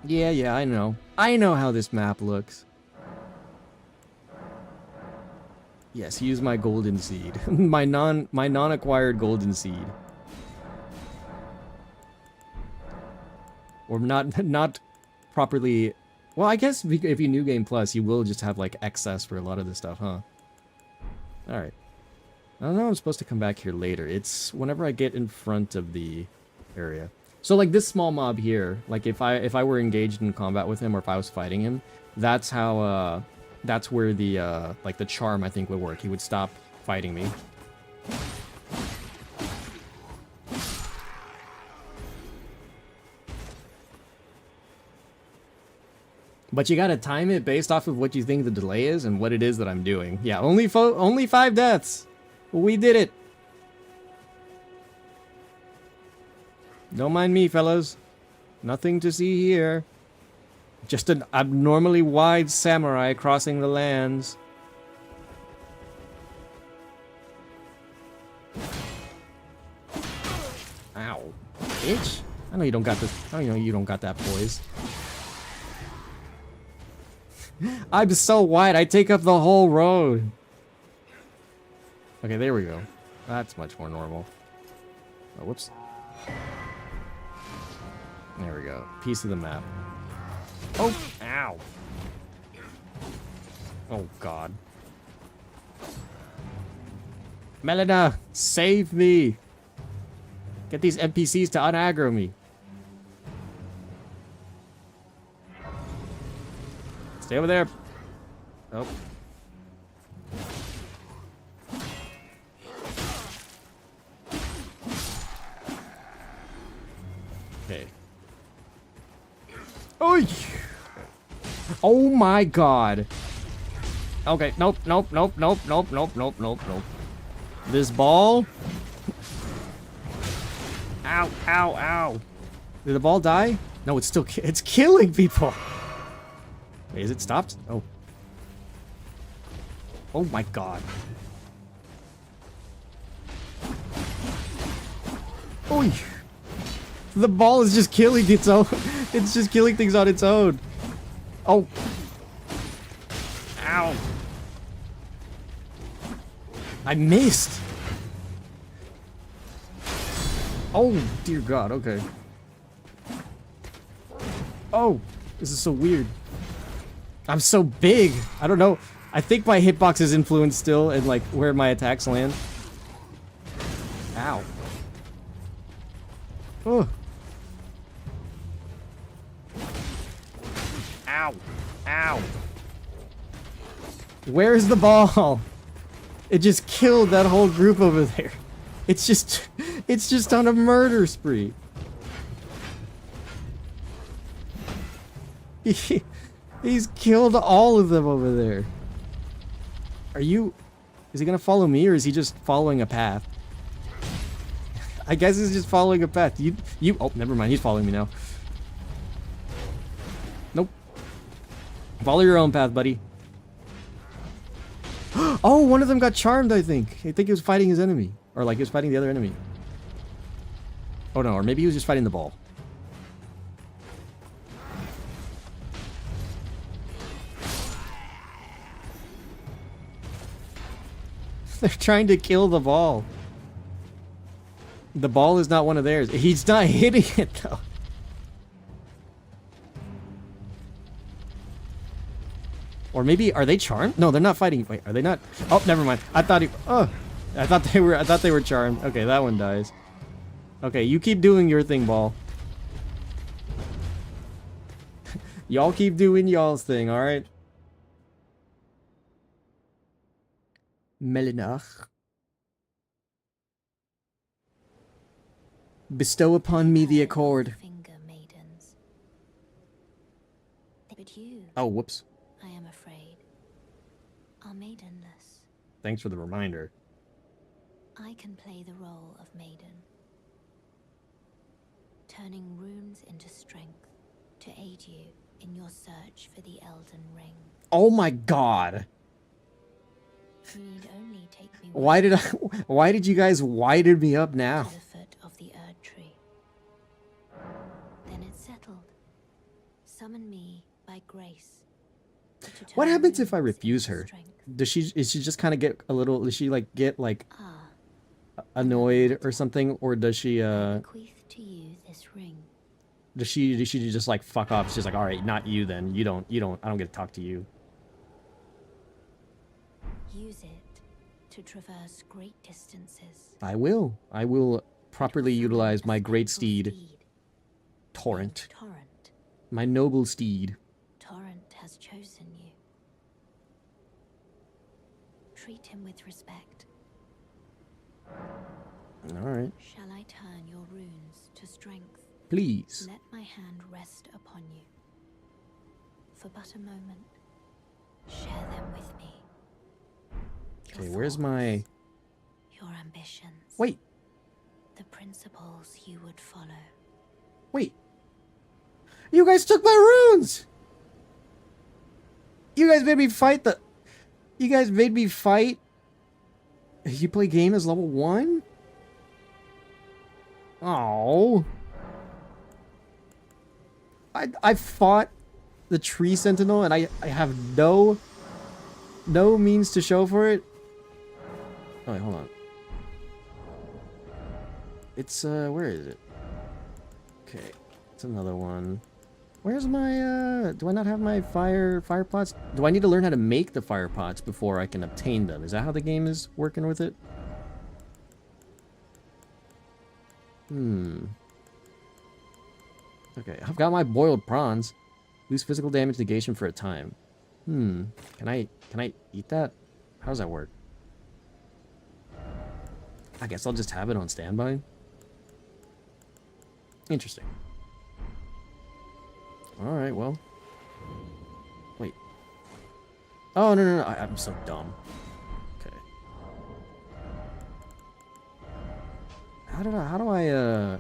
Yeah, I know. I know how this map looks. Yes, use my golden seed. my non-acquired golden seed. Or not properly... Well, I guess if you New Game Plus, you will just have like excess for a lot of this stuff, huh? Alright. I don't know, I'm supposed to come back here later. It's whenever I get in front of the area. So like this small mob here, like if I were engaged in combat with him or if I was fighting him, that's how that's where the like the charm I think would work. He would stop fighting me. But you gotta time it based off of what you think the delay is and what it is that I'm doing. Yeah, only 5 deaths. We did it. Don't mind me, fellas. Nothing to see here. Just an abnormally wide samurai crossing the lands. Ow. Bitch. I know you don't got this. I know you don't got that poise. I'm so wide, I take up the whole road. Okay, there we go. That's much more normal. Oh, whoops. There we go. Piece of the map. Oh, ow. Oh, God. Melina, save me. Get these NPCs to unaggro me. Stay over there. Oh. Okay. Oh. Oh my god. Okay, nope. This ball. Ow, ow, ow. Did the ball die? No, it's killing people. Wait, is it stopped? Oh. Oh my god. Oh. The ball is just killing its own. It's just killing things on its own. Oh. Ow. I missed. Oh, dear God. Okay. Oh, this is so weird. I'm so big. I don't know. I think my hitbox is influenced still and like where my attacks land. Ow. Oh. Ow. Ow. Where's the ball? It just killed that whole group over there. It's just on a murder spree. He's killed all of them over there. Is he gonna follow me or is he just following a path? I guess he's just following a path. Oh, never mind. He's following me now. Nope. Follow your own path, buddy. Oh, one of them got charmed, I think. I think he was fighting his enemy. Or like he was fighting the other enemy. Oh no, or maybe he was just fighting the ball. They're trying to kill the ball. The ball is not one of theirs. He's not hitting it though. Or maybe are they charmed? No, they're not fighting. Wait, are they not? Oh, never mind. I thought they were charmed. Okay, that one dies. Okay, you keep doing your thing, ball. Y'all keep doing y'all's thing, all right? Melinach. Bestow upon me the accord. Finger maidens. But you, Oh, whoops. I am afraid, are maidenless. Thanks for the reminder. I can play the role of maiden, turning runes into strength to aid you in your search for the Elden Ring. Oh my god. You need only take me Why did you guys widen me up now? to the foot of the Erd Tree. Then it's settled. Summon me by grace. What happens if I refuse her? Is she just kind of get a little, does she like get like annoyed or something, or does she Bequeath to you this ring. does she just like fuck off? She's like, all right, not you then. I don't get to talk to you. Use it to traverse great distances. I will properly utilize my great steed, Torrent. Torrent. My noble steed. Torrent has chosen you. Treat him with respect. All right. Shall I turn your runes to strength? Please. Let my hand rest upon you. For but a moment, share them with me. Okay, where's my... Your ambitions. Wait. The principles you would follow. Wait. You guys took my runes! You guys made me fight the... You guys made me fight... You play game as level 1? Oh. I fought the tree sentinel and I have no means to show for it. Oh wait, hold on. It's where is it? Okay, it's another one. Where's my do I not have my fire pots? Do I need to learn how to make the fire pots before I can obtain them? Is that how the game is working with it? Okay, I've got my boiled prawns. Lose physical damage negation for a time. Can I eat that? How does that work? I guess I'll just have it on standby. Interesting. Alright, well. Wait. Oh, no. I'm so dumb. Okay. How do I,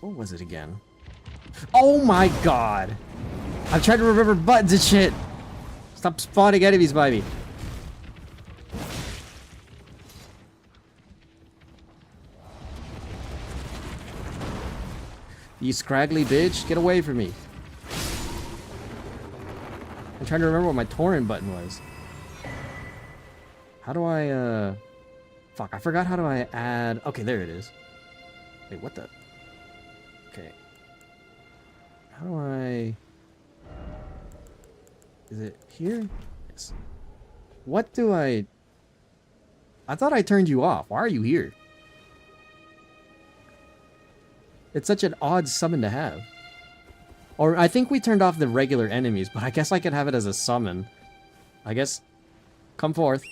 what was it again? Oh my god! I'm trying to remember buttons and shit! Stop spawning enemies by me. You scraggly bitch, get away from me. I'm trying to remember what my torrent button was. How do I, Fuck, I forgot how do I add... Okay, there it is. Wait, what the... Okay. How do I... Is it here? Yes. What do I... I thought I turned you off. Why are you here? It's such an odd summon to have. Or I think we turned off the regular enemies, but I guess I could have it as a summon. I guess... Come forth.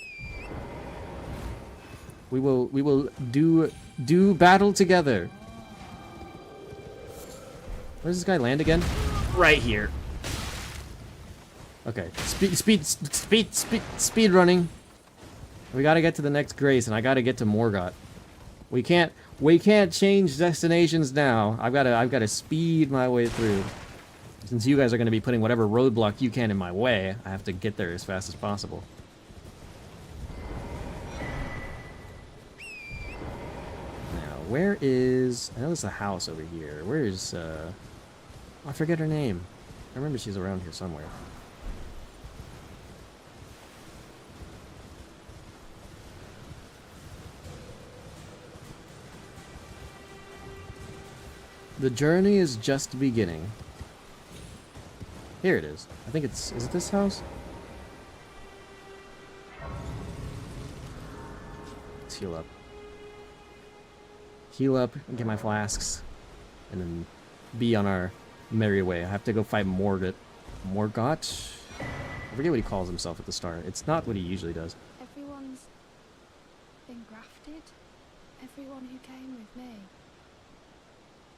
We will do battle together. Where does this guy land again? Right here. Okay. Speed running. We gotta get to the next Grace, and I gotta get to Morgott. We can't change destinations now. I've gotta speed my way through. Since you guys are gonna be putting whatever roadblock you can in my way, I have to get there as fast as possible. Where is... I know there's a house over here. Where is... I forget her name. I remember she's around here somewhere. The journey is just beginning. Here it is. I think it's... Is it this house? Let's heal up. Heal up and get my flasks. And then be on our merry way. I have to go fight Morgott. Morgott? I forget what he calls himself at the start. It's not what he usually does. Everyone's been grafted. Everyone who came with me.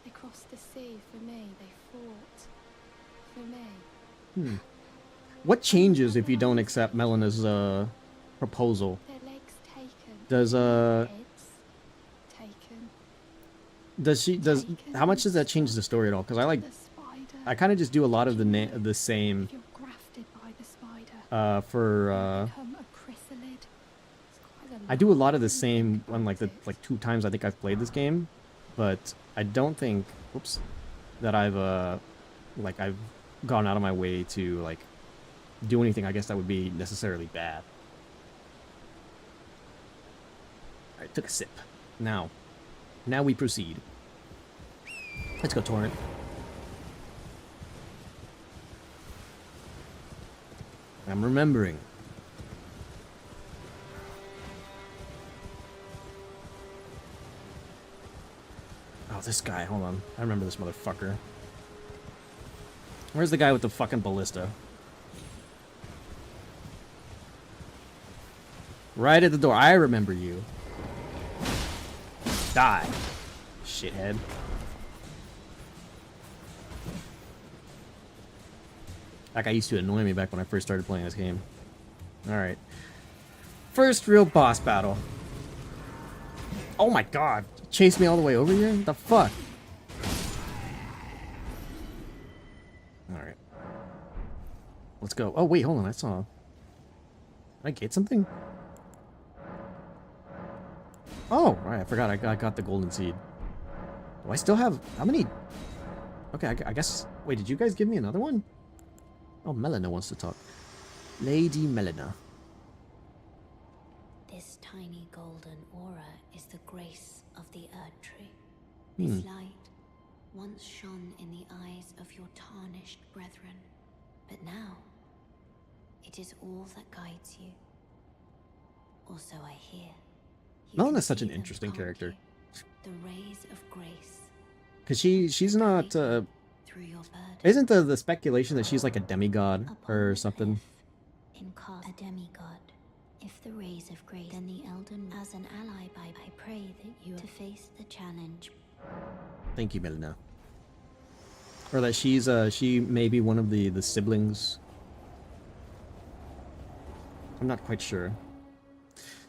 They crossed the sea for me. They fought for me. What changes if you don't accept Melena's proposal? Their legs taken. Does how much does that change the story at all? Because I kind of just do a lot of the same I do a lot of the same on like 2 times I think I've played this game, but I don't think that I've gone out of my way to like do anything I guess that would be necessarily bad. Alright, took a sip. Now we proceed. Let's go, Torrent. I'm remembering. Oh, this guy. Hold on. I remember this motherfucker. Where's the guy with the fucking ballista? Right at the door. I remember you. Die. Shithead. That guy used to annoy me back when I first started playing this game. Alright. First real boss battle. Oh my god. Chased me all the way over here? What the fuck? Alright. Let's go. Oh wait, hold on. I saw... Did I get something? Oh, alright. I forgot I got the golden seed. Do I still have... How many... Okay, I guess... Wait, did you guys give me another one? Oh, Melina wants to talk. Lady Melina. This tiny golden aura is the grace of the Erd Tree. This light once shone in the eyes of your tarnished brethren, but now it is all that guides you. Also, I hear. Melina's such an interesting character. The rays of grace. Cause she's not. Isn't the speculation that she's like a demigod or something? A demigod. If the rays of grace, then the Elden as an ally. I pray that you to face the challenge. Thank you, Melina. Or that she's she may be one of the siblings. I'm not quite sure.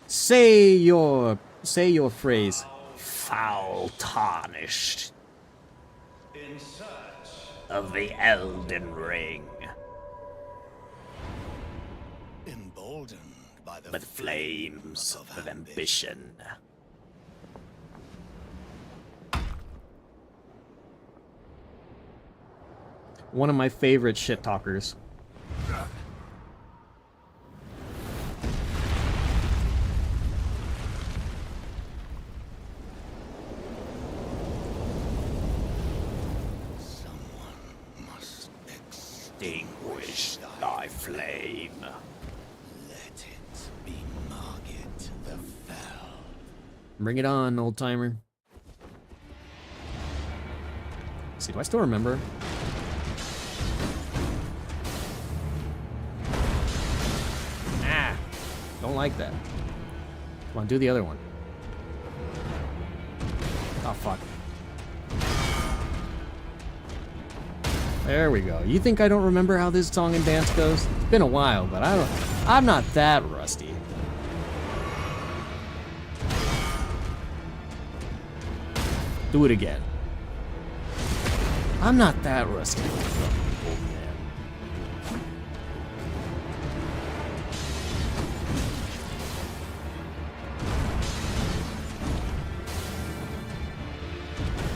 Say your phrase. Foul tarnished. In search of the Elden Ring. Emboldened by the flames of ambition. One of my favorite shit talkers. extinguish thy flame. Bring it on, old timer. See, do I still remember? Ah, don't like that. Come on, do the other one. Oh, fuck. There we go. You think I don't remember how this song and dance goes? It's been a while, but I'm not that rusty. Do it again. I'm not that rusty. Old man.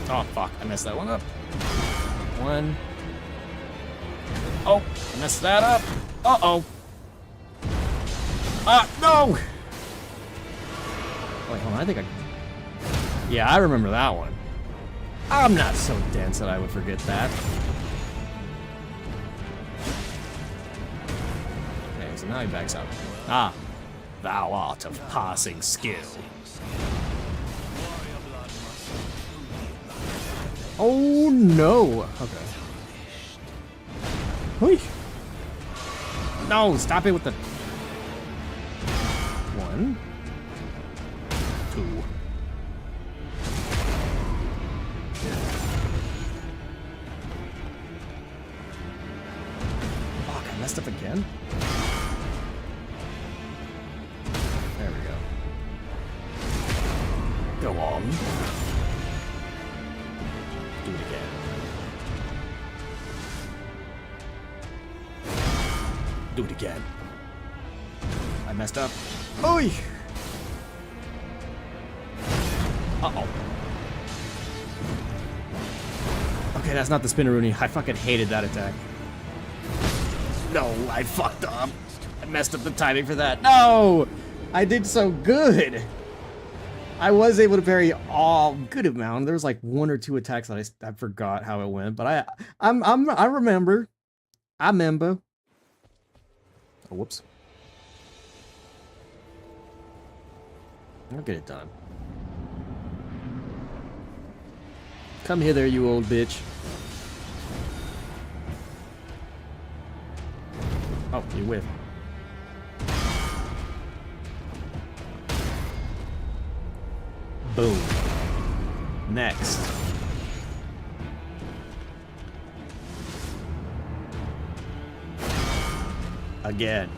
Oh, fuck. I messed that one up. One. Oh, I messed that up. Uh-oh. No! Wait, hold on. I think I... Yeah, I remember that one. I'm not so dense that I would forget that. Okay, so now he backs up. Ah. Thou art of passing skill. Oh, no. Okay. Whee. No, stop it with the... 1, 2. Fuck, I messed up again? There we go. Go on. Do it again. Do it again. I messed up. Oi! Uh-oh. Okay, that's not the spinneroonie. I fucking hated that attack. No, I fucked up. I messed up the timing for that. No! I did so good. I was able to parry a good amount. There was like 1 or 2 attacks that I forgot how it went, but I remember. I remember. Oh, whoops. I'll get it done. Come hither, you old bitch. Oh, you whiff. Boom. Next. Again.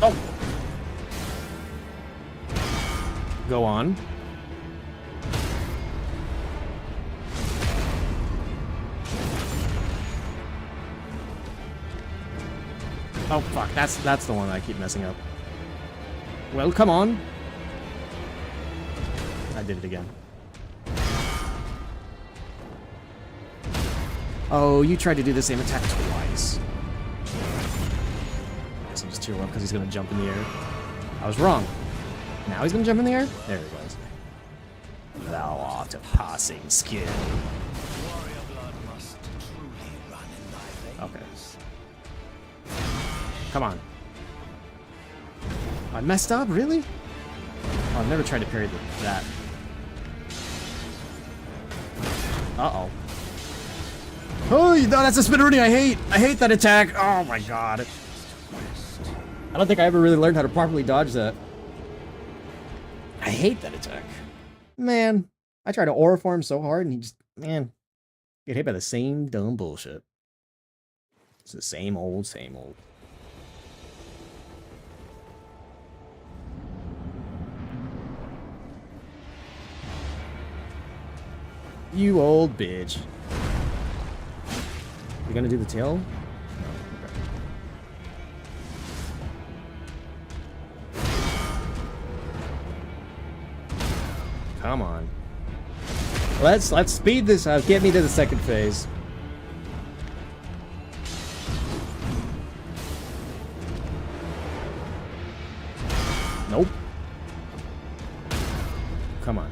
Oh! Go on. Oh fuck, that's the one that I keep messing up. Well, come on. I did it again. Oh, you tried to do the same attack twice. Guess I'll just cheer up because he's gonna jump in the air. I was wrong. Now he's gonna jump in the air? There he goes. Thou art of passing skill. Okay. Come on. I messed up? Really? Oh, I've never tried to parry that. Uh-oh. Oh, no, that's a spinneroonie I hate! I hate that attack! Oh my god. I don't think I ever really learned how to properly dodge that. I hate that attack. Man, I tried to aura form so hard and he just, man, get hit by the same dumb bullshit. It's the same old, same old. You old bitch. You gonna do the tail? No. Okay. Come on. Let's speed this up. Get me to the second phase. Nope. come on.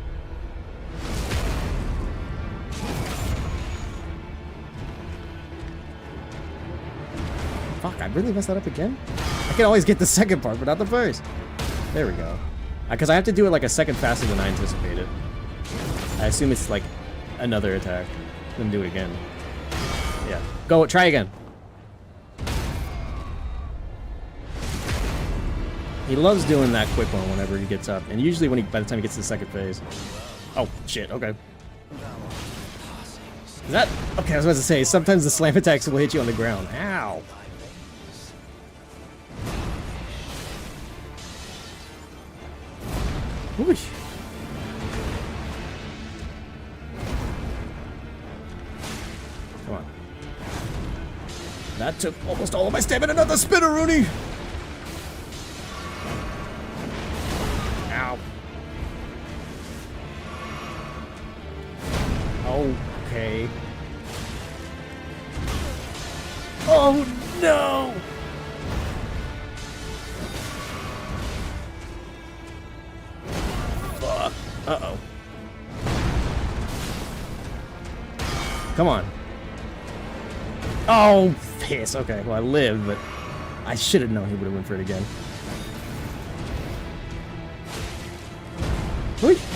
Fuck, I really messed that up again? I can always get the second part, but not the first. There we go. Because I have to do it like a second faster than I anticipated. I assume it's like another attack. Then do it again. Yeah. Go, try again. He loves doing that quick one whenever he gets up. And usually by the time he gets to the second phase. Oh, shit, okay. Is that... Okay, I was about to say, sometimes the slam attacks will hit you on the ground. Ow. Whoosh. Come on. That took almost all of my stamina. Another spinneroonie! Ow. Okay. Oh no! Fuck. Uh-oh. Come on. Oh, piss. Okay, well I lived, but I should have known he would have went for it again.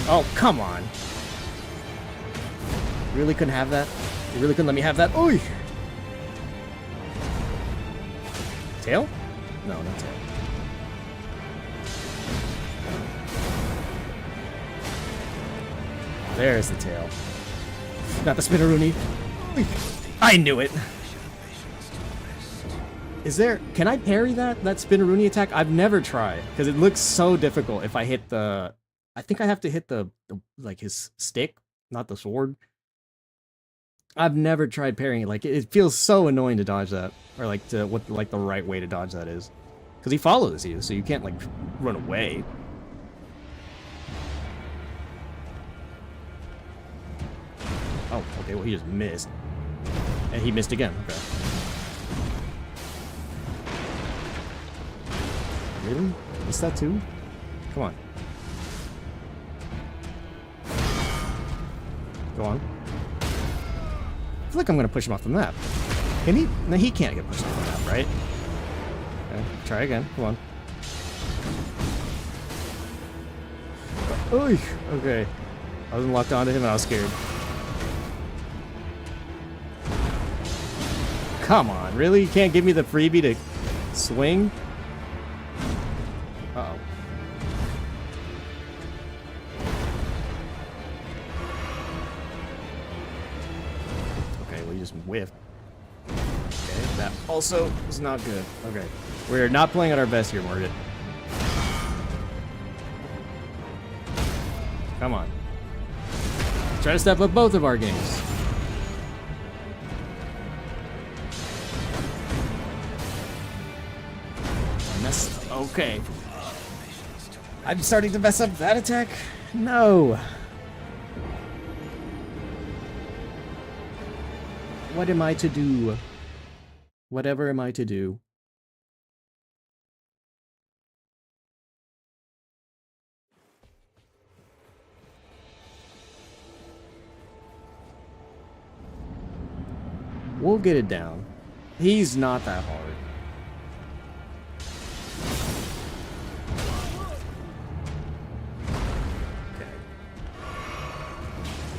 Oh, come on. Really couldn't have that? You really couldn't let me have that? Oy! Tail? No, not tail. There's the tail. Not the spinneroonie. I knew it! Is there... Can I parry that spinneroonie attack? I've never tried, because it looks so difficult if I hit the... I think I have to hit the like his stick, not the sword. I've never tried parrying it. Like it feels so annoying to dodge that, or like what the right way to dodge that is, because he follows you, so you can't like run away. Oh, okay. Well, he just missed, and he missed again. Okay. Really? Missed that too? Come on. Go on. I feel like I'm gonna push him off the map. Can he? No, he can't get pushed off the map, right? Okay, try again. Come on. Oy, okay. I wasn't locked onto him and I was scared. Come on, really? You can't give me the freebie to swing? Uh-oh. Just whiffed. Okay, that also is not good. Okay, we're not playing at our best here, Margaret. Come on. Try to step up both of our games. Mess. Okay. I'm starting to mess up that attack? No. What am I to do? Whatever am I to do? We'll get it down. He's not that hard. Okay.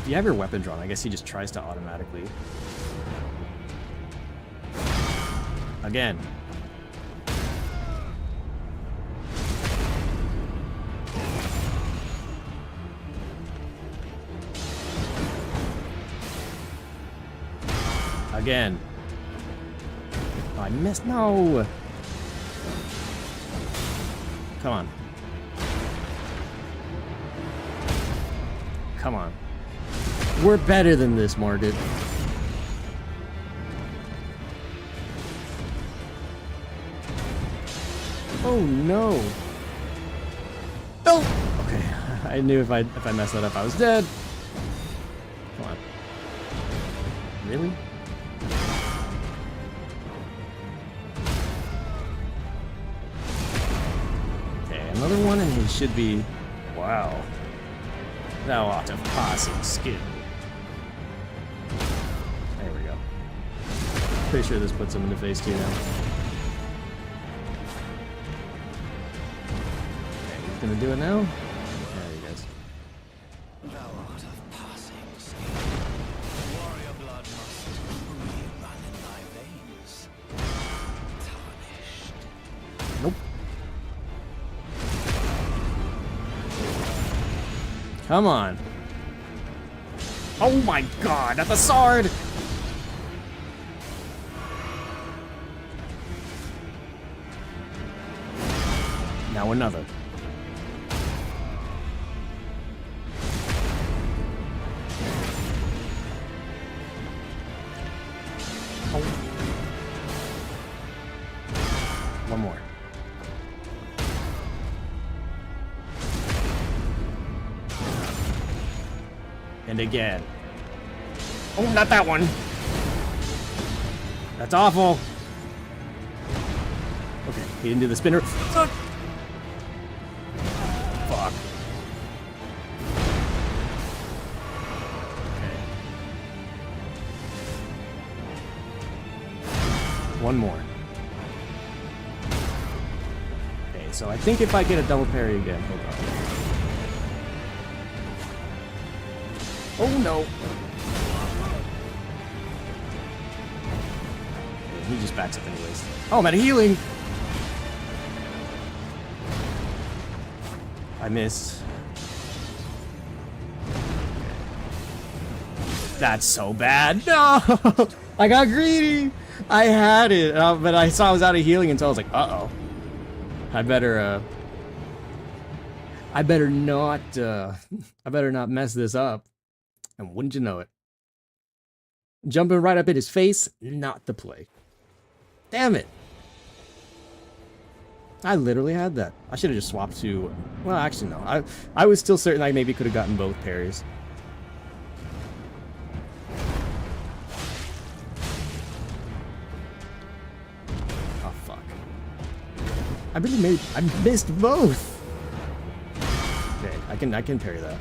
If you have your weapon drawn, I guess he just tries to automatically. Again. Again. Oh, I missed. No. Come on. Come on. We're better than this, Margaret. Oh no! Oh! Okay, I knew if I messed that up, I was dead. Come on. Really? Okay, another one, and he should be. Wow. Thou art of passing skill. There we go. Pretty sure this puts him in the phase 2 now. Okay, he's gonna do it now. There he goes. Thou art of passing skill. Warrior blood must truly run in thy veins. Tarnished. Nope. Come on. Oh my god, not the sword! Now another. Oh. One more. And again. Oh, not that one. That's awful. Okay, he didn't do the spinner. Fuck. Okay. One more. Okay, so I think if I get a double parry again, hold on. Oh no! He just backs up anyways. Oh, I'm out of healing! I missed. That's so bad. No! I got greedy! I had it, but I saw I was out of healing until I was like, uh-oh. I better not mess this up. And wouldn't you know it? Jumping right up in his face, not the play. Damn it! I literally had that. I should have just swapped to... Well, actually, no. I was still certain I maybe could have gotten both parries. Oh, fuck. I missed both! Okay, I can parry that.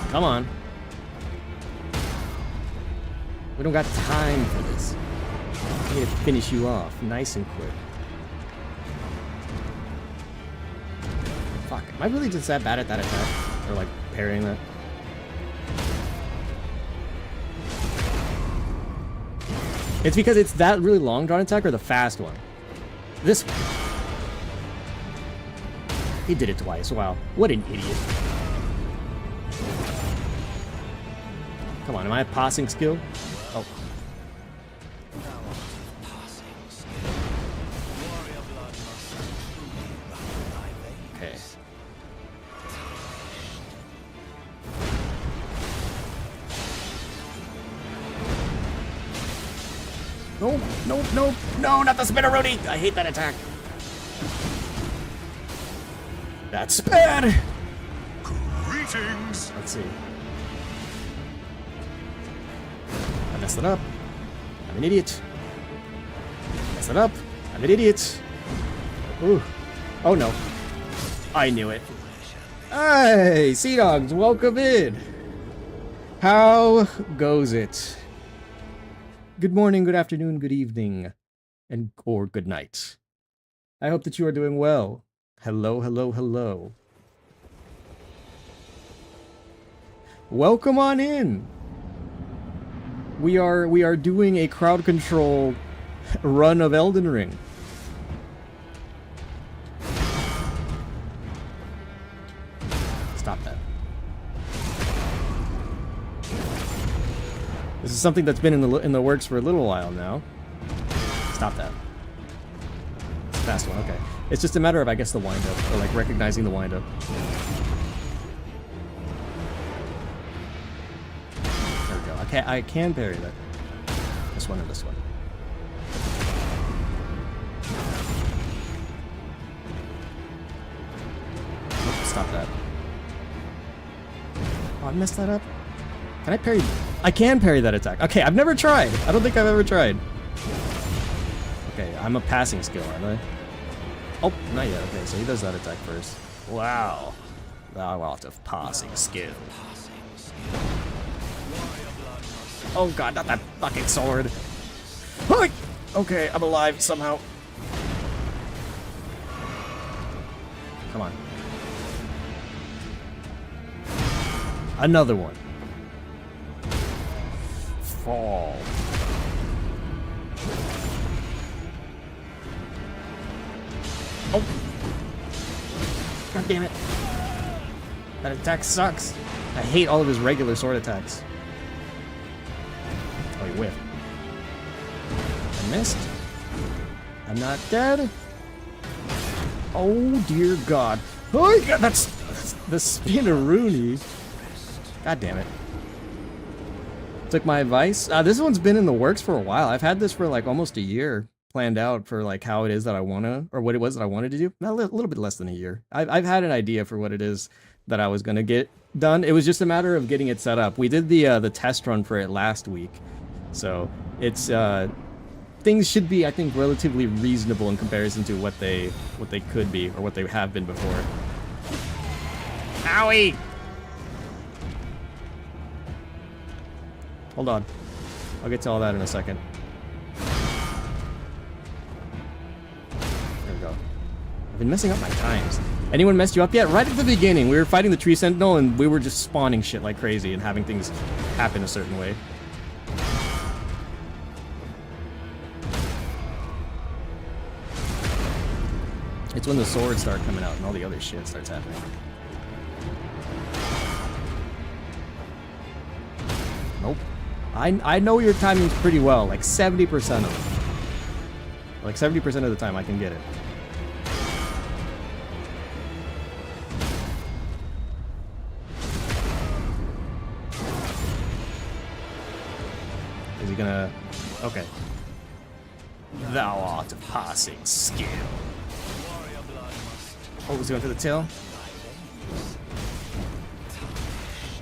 Come on. We don't got time for this. I need to finish you off nice and quick. Fuck, am I really just that bad at that attack? Or like parrying that? It's because it's that really long drawn attack or the fast one? This one. He did it twice, wow. What an idiot. Come on, am I a passing skill? Oh. Okay. Nope, nope, nope, no, not the spinneroonie! I hate that attack. That's bad! Greetings! Let's see. Messed it up. I'm an idiot. Messed it up. I'm an idiot. Ooh. Oh no. I knew it. Hey, Sea Dogs, welcome in. How goes it? Good morning, good afternoon, good evening, or good night. I hope that you are doing well. Hello, hello, hello. Welcome on in. We are doing a crowd control run of Elden Ring. Stop that. This is something that's been in the works for a little while now. Stop that. It's a fast one, okay. It's just a matter of, I guess, the wind-up, or like recognizing the wind-up. I can parry that. This one or this one. Nope, stop that. Oh, I messed that up. Can I parry? I can parry that attack. Okay, I've never tried. I don't think I've ever tried. Okay, I'm a passing skill, aren't I? Oh, not yet. Okay, so he does that attack first. Wow. Thou art of passing skill. Oh god, not that fucking sword. Okay, I'm alive somehow. Come on. Another one. Fall. Oh. God damn it. That attack sucks. I hate all of his regular sword attacks. Oh, he whiffed. I missed. I'm not dead. Oh, dear God. Oh, God, that's the Spinaroonie. God damn it. Took my advice. This one's been in the works for a while. I've had this for like almost a year planned out for like how it is that I want to, or what it was that I wanted to do. Not a little bit less than a year. I've had an idea for what it is that I was going to get done. It was just a matter of getting it set up. We did the test run for it last week. So it's, things should be, I think, relatively reasonable in comparison to what they could be, or what they have been before. Owie! Hold on. I'll get to all that in a second. There we go. I've been messing up my times. Anyone messed you up yet? Right at the beginning, we were fighting the Tree Sentinel and we were just spawning shit like crazy and having things happen a certain way. It's when the swords start coming out and all the other shit starts happening. Nope. I know your timing's pretty well, like 70% of it. Like 70% of the time I can get it. Is he gonna... Okay. Thou art a passing skill. Oh, was he going for the tail?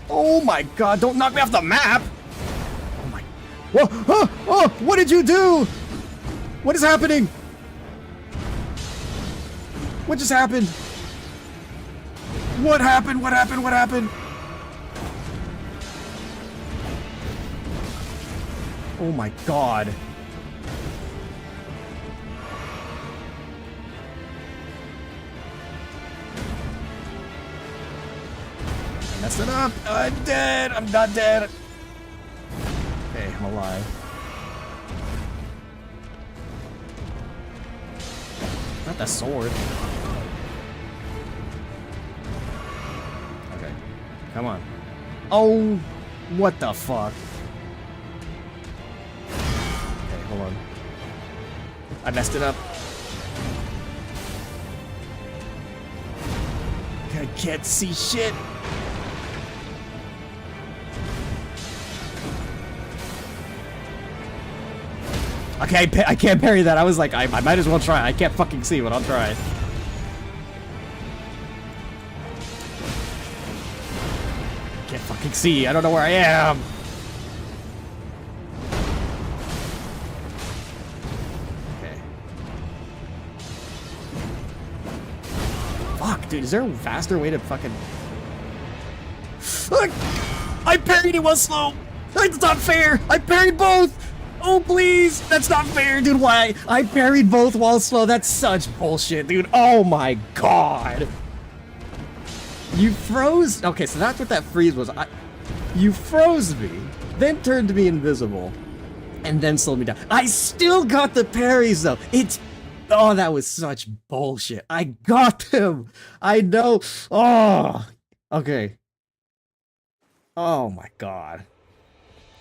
Oh my god, don't knock me off the map! Oh my... Whoa! Oh! Oh! What did you do? What is happening? What just happened? What happened? What happened? What happened? Oh my god. I messed it up. I'm dead. I'm not dead. Okay, I'm alive. Not that sword. Okay. Come on. Oh, what the fuck? Okay, hold on. I messed it up. I can't see shit. Okay, I can't parry that. I was like, I might as well try. I can't fucking see, but I'll try. Can't fucking see. I don't know where I am. Okay. Fuck, dude. Is there a faster way to fucking... I parried it while slow. It's not fair. I parried both. Oh, please! That's not fair, dude. Why? I parried both while slow. That's such bullshit, dude. Oh my god. You froze? Okay, so that's what that freeze was. You froze me, then turned me invisible, and then slowed me down. I still got the parries, though. Oh, that was such bullshit. I got them. I know. Oh. Okay. Oh my god.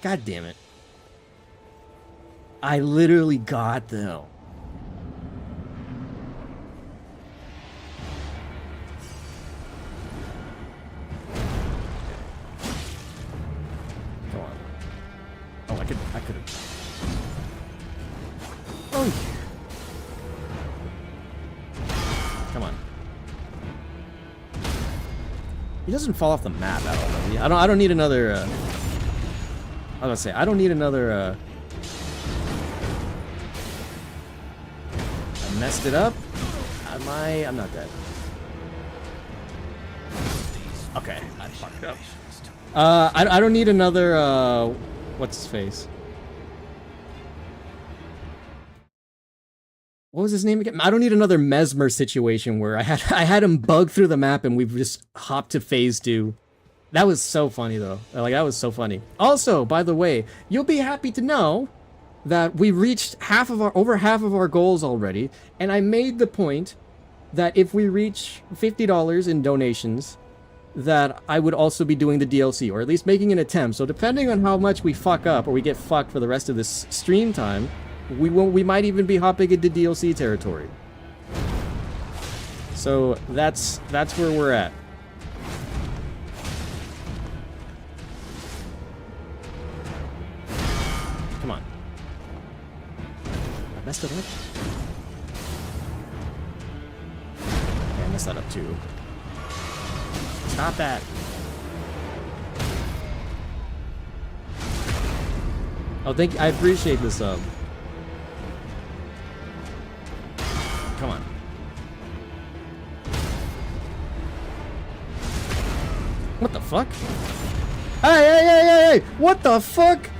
God damn it. I literally got them. Come on. Oh, I could have. Oh yeah. Come on. He doesn't fall off the map at all, does he? I don't need another, I was gonna say, I don't need another, I messed it up? I'm not dead. Okay, I fucked up. I don't need another, what's his face? What was his name again? I don't need another Mesmer situation where I had him bug through the map and we've just hopped to phase 2. That was so funny though. Like, that was so funny. Also, by the way, you'll be happy to know that we reached over half of our goals already, and I made the point that if we reach $50 in donations, that I would also be doing the DLC, or at least making an attempt. So depending on how much we fuck up or we get fucked for the rest of this stream time, we might even be hopping into DLC territory. So that's where we're at. Come on. I messed it up. Okay, I messed that up too. Stop that. Oh, I appreciate the sub. Come on. What the fuck? Hey! What the fuck?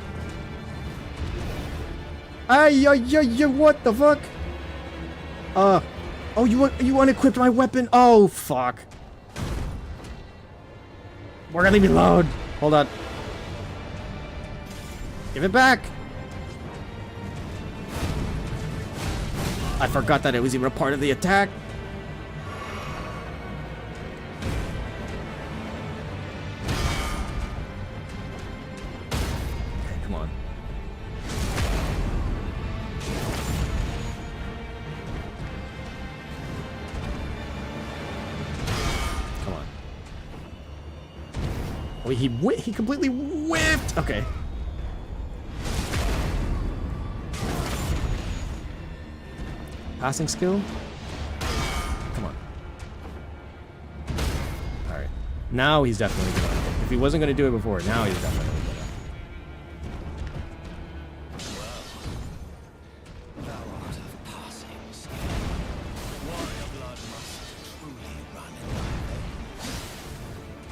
What the fuck? Oh, you unequipped my weapon? Oh, fuck. We're gonna leave me alone. Hold on. Give it back. I forgot that it was even a part of the attack. Okay, come on. Come on. Wait, he completely whiffed. Okay. Passing skill? Come on. Alright. Now he's definitely gonna do it. If he wasn't gonna do it before, now he's definitely gonna do it.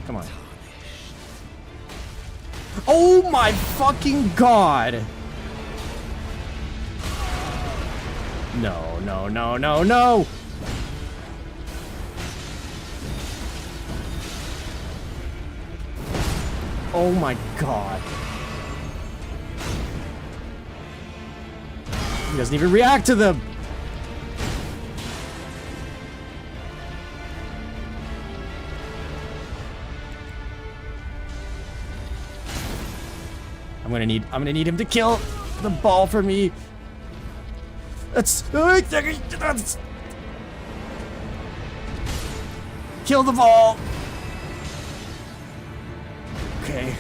Come on. Oh my fucking god! No. Oh my god. He doesn't even react to them. I'm gonna need him to kill the ball for me. That's kill the ball. Okay.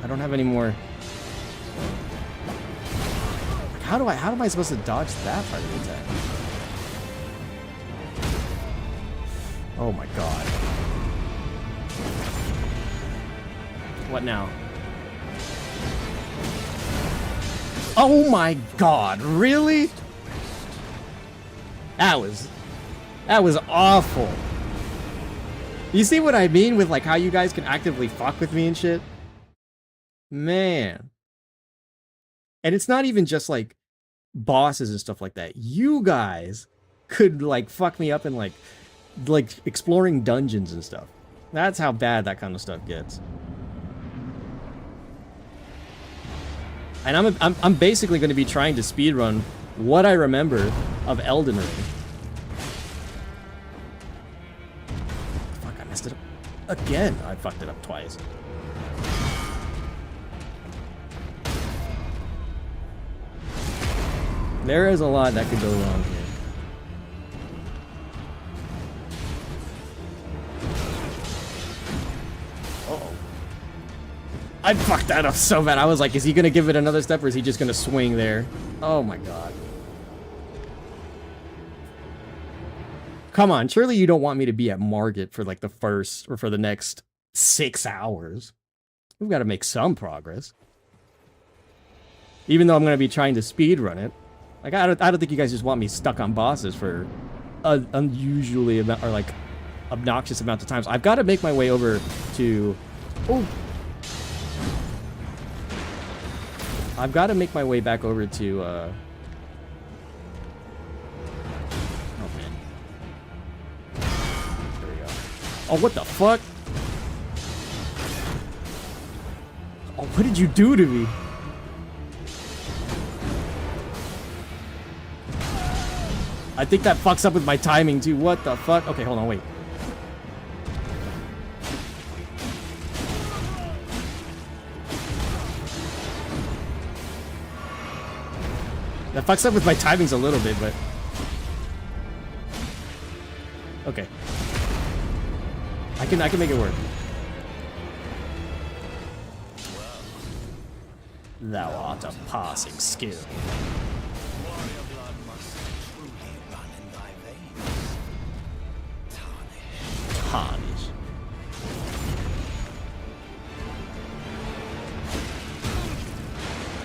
I don't have any more. How am I supposed to dodge that part of the attack? Oh my god. What now? Oh my god, really? That was awful. You see what I mean with like how you guys can actively fuck with me and shit? Man. And it's not even just like bosses and stuff like that. You guys could like fuck me up in like exploring dungeons and stuff. That's how bad that kind of stuff gets. And I'm basically going to be trying to speedrun what I remember of Elden Ring. Fuck, I messed it up again. I fucked it up twice. There is a lot that could go wrong here. Uh-oh. I fucked that up so bad. I was like, is he gonna give it another step or is he just gonna swing there? Oh my god. Come on, surely you don't want me to be at Margit for like the first or for the next 6 hours. We've got to make some progress. Even though I'm going to be trying to speedrun it. Like, I don't think you guys just want me stuck on bosses for an unusually amount, or like obnoxious amount of times. I've got to make my way over to... Oh! I've got to make my way back over to, oh, man. There we go. Oh, what the fuck? Oh, what did you do to me? I think that fucks up with my timing, too. What the fuck? Okay, hold on, wait. That fucks up with my timings a little bit, but... Okay. I can make it work. Thou art a passing skill. Tarnish.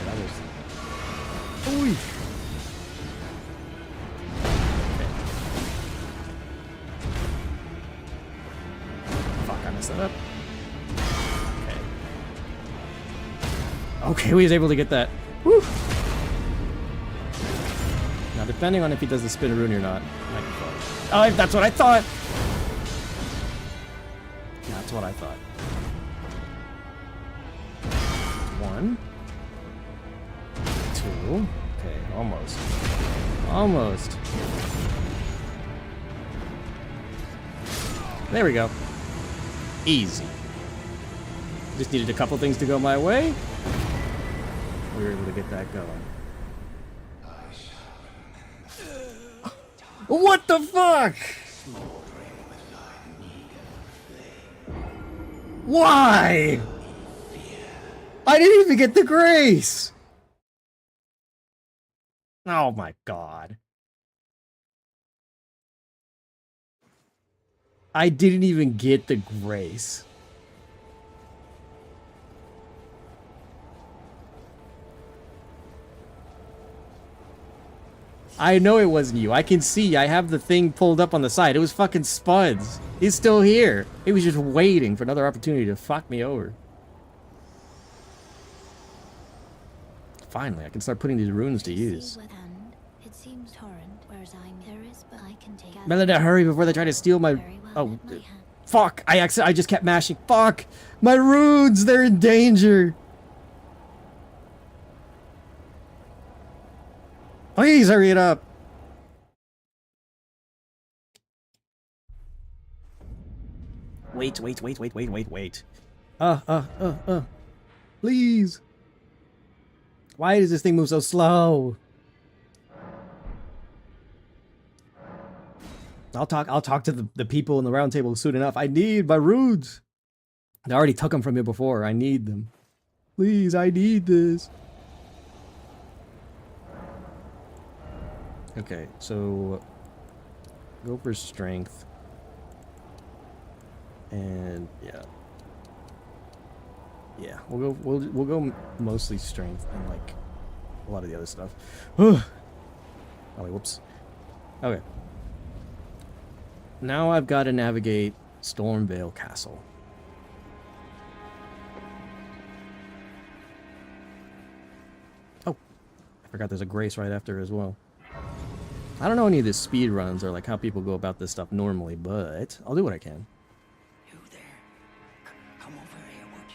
That was... Ooh. That up. Okay, we was able to get that. Woo. Now, depending on if he does the spinneroonie or not, might be fun. Oh, that's what I thought. That's what I thought. 1, 2. Okay, almost. Almost. There we go. Easy. Just needed a couple things to go my way. We were able to get that going. What the fuck? Why? I didn't even get the grace. Oh my god. I didn't even get the grace. I know it wasn't you. I can see. I have the thing pulled up on the side. It was fucking Spuds. He's still here. He was just waiting for another opportunity to fuck me over. Finally, I can start putting these runes to use. Melinda, hurry before they try to steal my... Oh, fuck. I just kept mashing. Fuck. My runes, they're in danger. Please hurry it up. Wait. Please. Why does this thing move so slow? I'll talk to the people in the round table soon enough. I need my runes. I already took them from you before. I need them. Please, I need this. Okay, so go for strength. And yeah. Yeah, we'll go mostly strength and like a lot of the other stuff. Oh wait, whoops. Okay. Now I've got to navigate Stormvale Castle. Oh, I forgot there's a grace right after as well. I don't know any of the speed runs or like how people go about this stuff normally, but I'll do what I can. You there? Come over here, would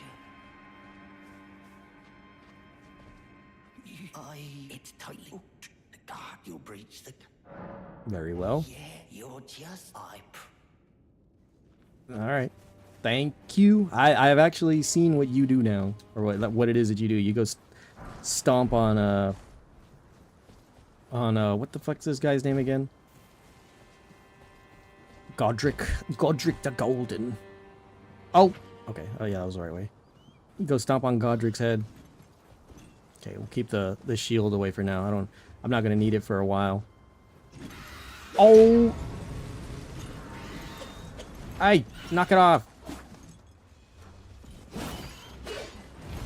you? It's tightly. God, you breached the... Very well. Yeah, you're just... Alright. Thank you. I've actually seen what you do now. Or what it is that you do. You go stomp on, what the fuck's this guy's name again? Godric the Golden. Oh! Okay. Oh yeah, that was the right way. Go stomp on Godric's head. Okay, we'll keep the shield away for now. I'm not gonna need it for a while. Oh! Aye, knock it off.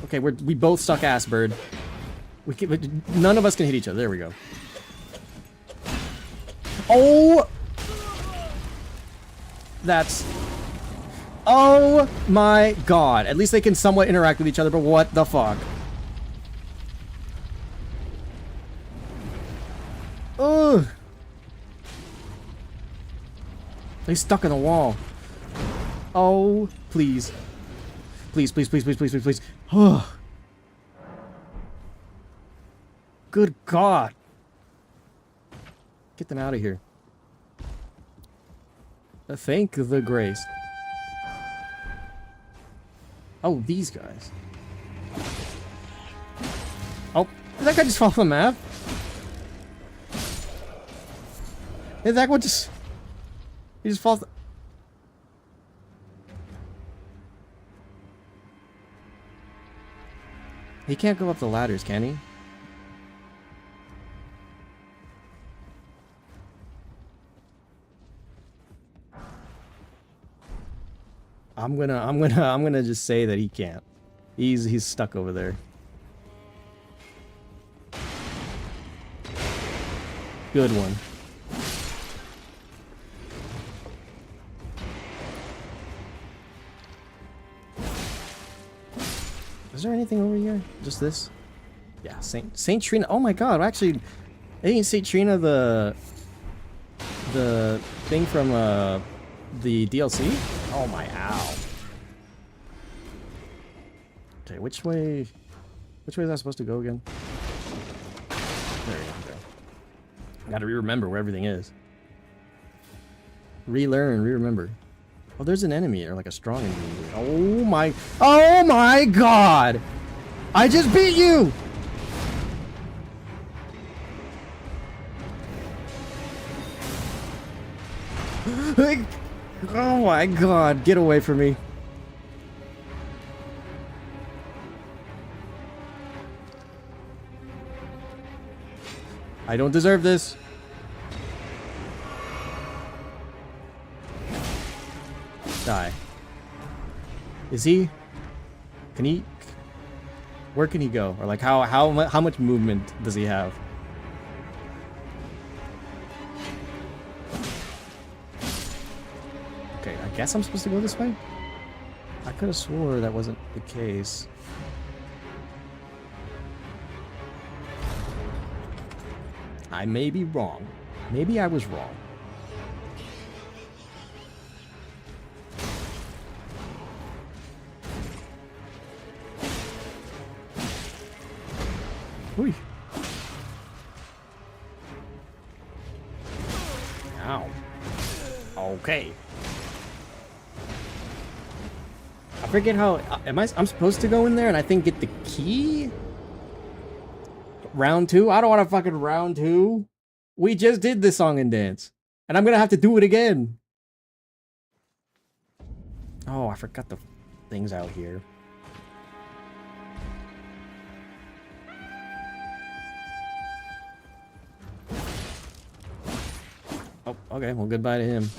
Okay, we both suck ass, bird. None of us can hit each other. There we go. Oh! That's... Oh my god. At least they can somewhat interact with each other, but what the fuck? Ugh! They stuck in the wall. Oh, please. Please, please, please, please, please, please, please. Oh. Good God. Get them out of here. Thank the grace. Oh, these guys. Oh, did that guy just fall off the map? Did that one just... He just falls... He can't go up the ladders, can he? I'm gonna just say that he can't. He's stuck over there. Good one. Is there anything over here? Just this? Yeah, Saint Trina. Oh my god, actually, ain't Saint Trina the thing from the DLC? Oh my ow. Okay, which way is that supposed to go again? There you go. Gotta remember where everything is. Relearn, remember. Oh, there's an enemy, or like a strong enemy. Oh my god! I just beat you! Oh my god, get away from me. I don't deserve this. Die. Is he? Can he? Where can he go? Or like how much movement does he have? Okay, I guess I'm supposed to go this way? I could have swore that wasn't the case. I may be wrong. Maybe I was wrong. Ooh. Ow. Okay. I forget how... I'm supposed to go in there and I think get the key? Round 2? I don't want to fucking round 2. We just did this song and dance. And I'm gonna have to do it again. Oh, I forgot the things out here. Oh, okay. Well, goodbye to him.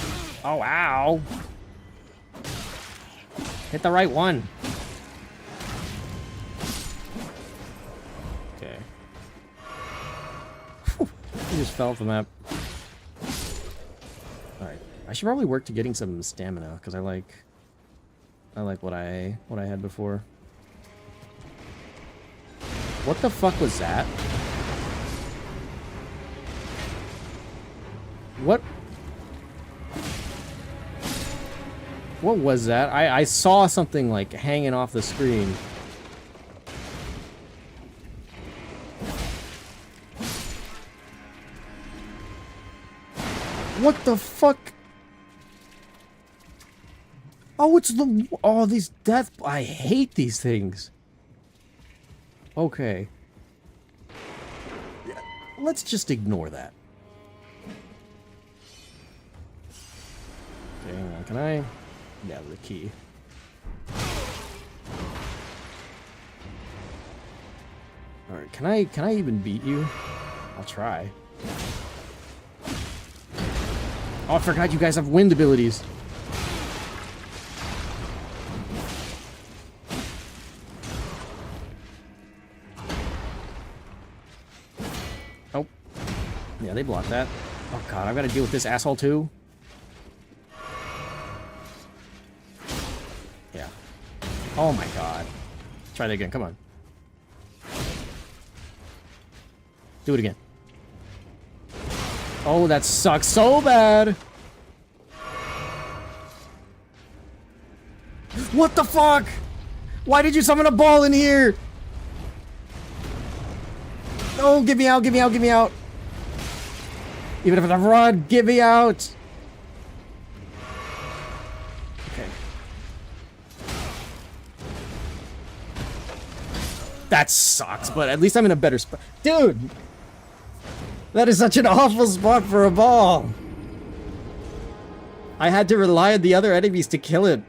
Oh, ow. Hit the right one. Okay. Whew. He just fell off the map. Alright. I should probably work to getting some stamina, because I like what I had before. What the fuck was that? What? What was that? I saw something like hanging off the screen. What the fuck? Oh, it's the... Oh, these death... I hate these things. Okay. Let's just ignore that. Okay, hang on. Can I... Yeah, the key. Alright, can I even beat you? I'll try. Oh, I forgot you guys have wind abilities. Yeah, they blocked that. Oh god, I've got to deal with this asshole too. Yeah. Oh my god. Try that again, come on. Do it again. Oh, that sucks so bad. What the fuck? Why did you summon a ball in here? No, get me out, get me out, get me out. Even if it's a run, get me out. Okay. That sucks, but at least I'm in a better spot. Dude! That is such an awful spot for a ball. I had to rely on the other enemies to kill it.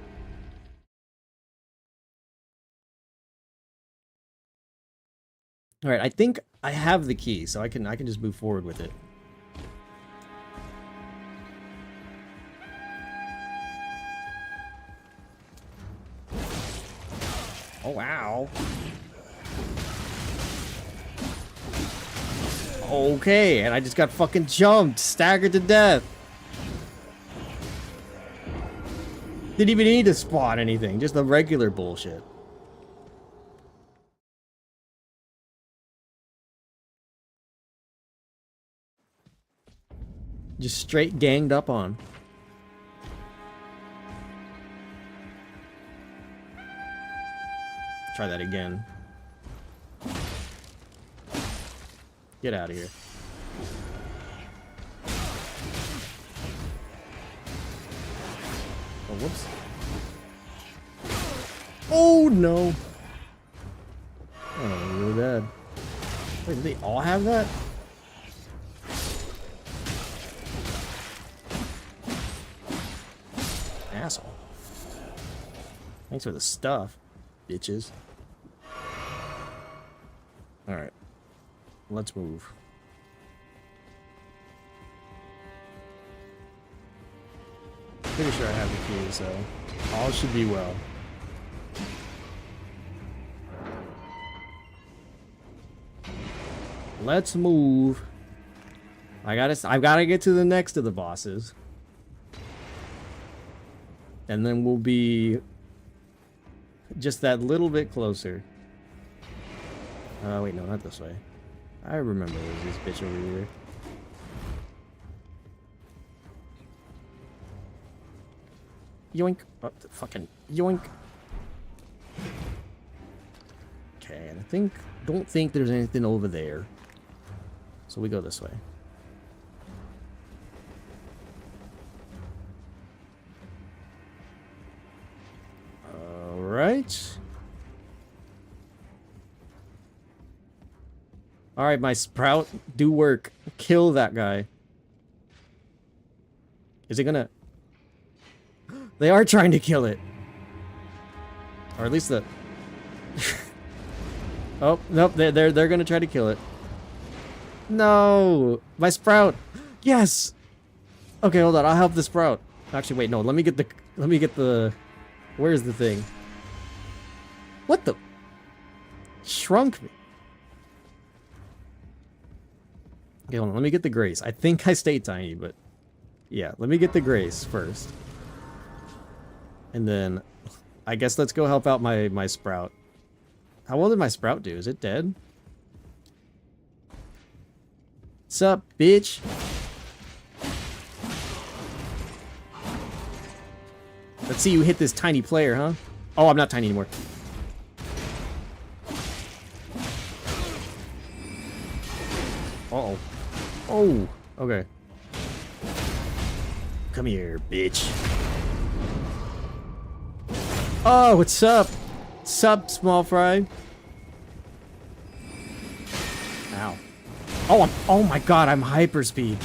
Alright, I think I have the key, so I can just move forward with it. Oh, wow. Okay, and I just got fucking jumped, staggered to death. Didn't even need to spawn anything, just the regular bullshit. Just straight ganged up on. Try that again. Get out of here. Oh, whoops. Oh, no. Oh, really bad. Wait, do they all have that? Asshole. Thanks for the stuff, bitches. Alright. Let's move. Pretty sure I have the key, so all should be well. Let's move. I've gotta get to the next of the bosses. And then we'll be just that little bit closer. Wait, no, not this way. I remember there's this bitch over here. Yoink. Oh, fucking yoink. Okay, and don't think there's anything over there. So we go this way. Alright. Alright, my sprout, do work. Kill that guy. Is it gonna... They are trying to kill it. Or at least the... Oh, nope, they're gonna try to kill it. No! My sprout! Yes! Okay, hold on, I'll help the sprout. Actually, wait, no, let me get the... Where's the thing? What the... Shrunk me. Okay, hold on, let me get the grace. I think I stayed tiny, but... Yeah, let me get the grace first. And then... I guess let's go help out my sprout. How well did my sprout do? Is it dead? What's up, bitch? Let's see you hit this tiny player, huh? Oh, I'm not tiny anymore. Uh-oh. Oh, okay. Come here, bitch. Oh, what's up? What's up, small fry? Ow. Oh my god, I'm hyperspeed.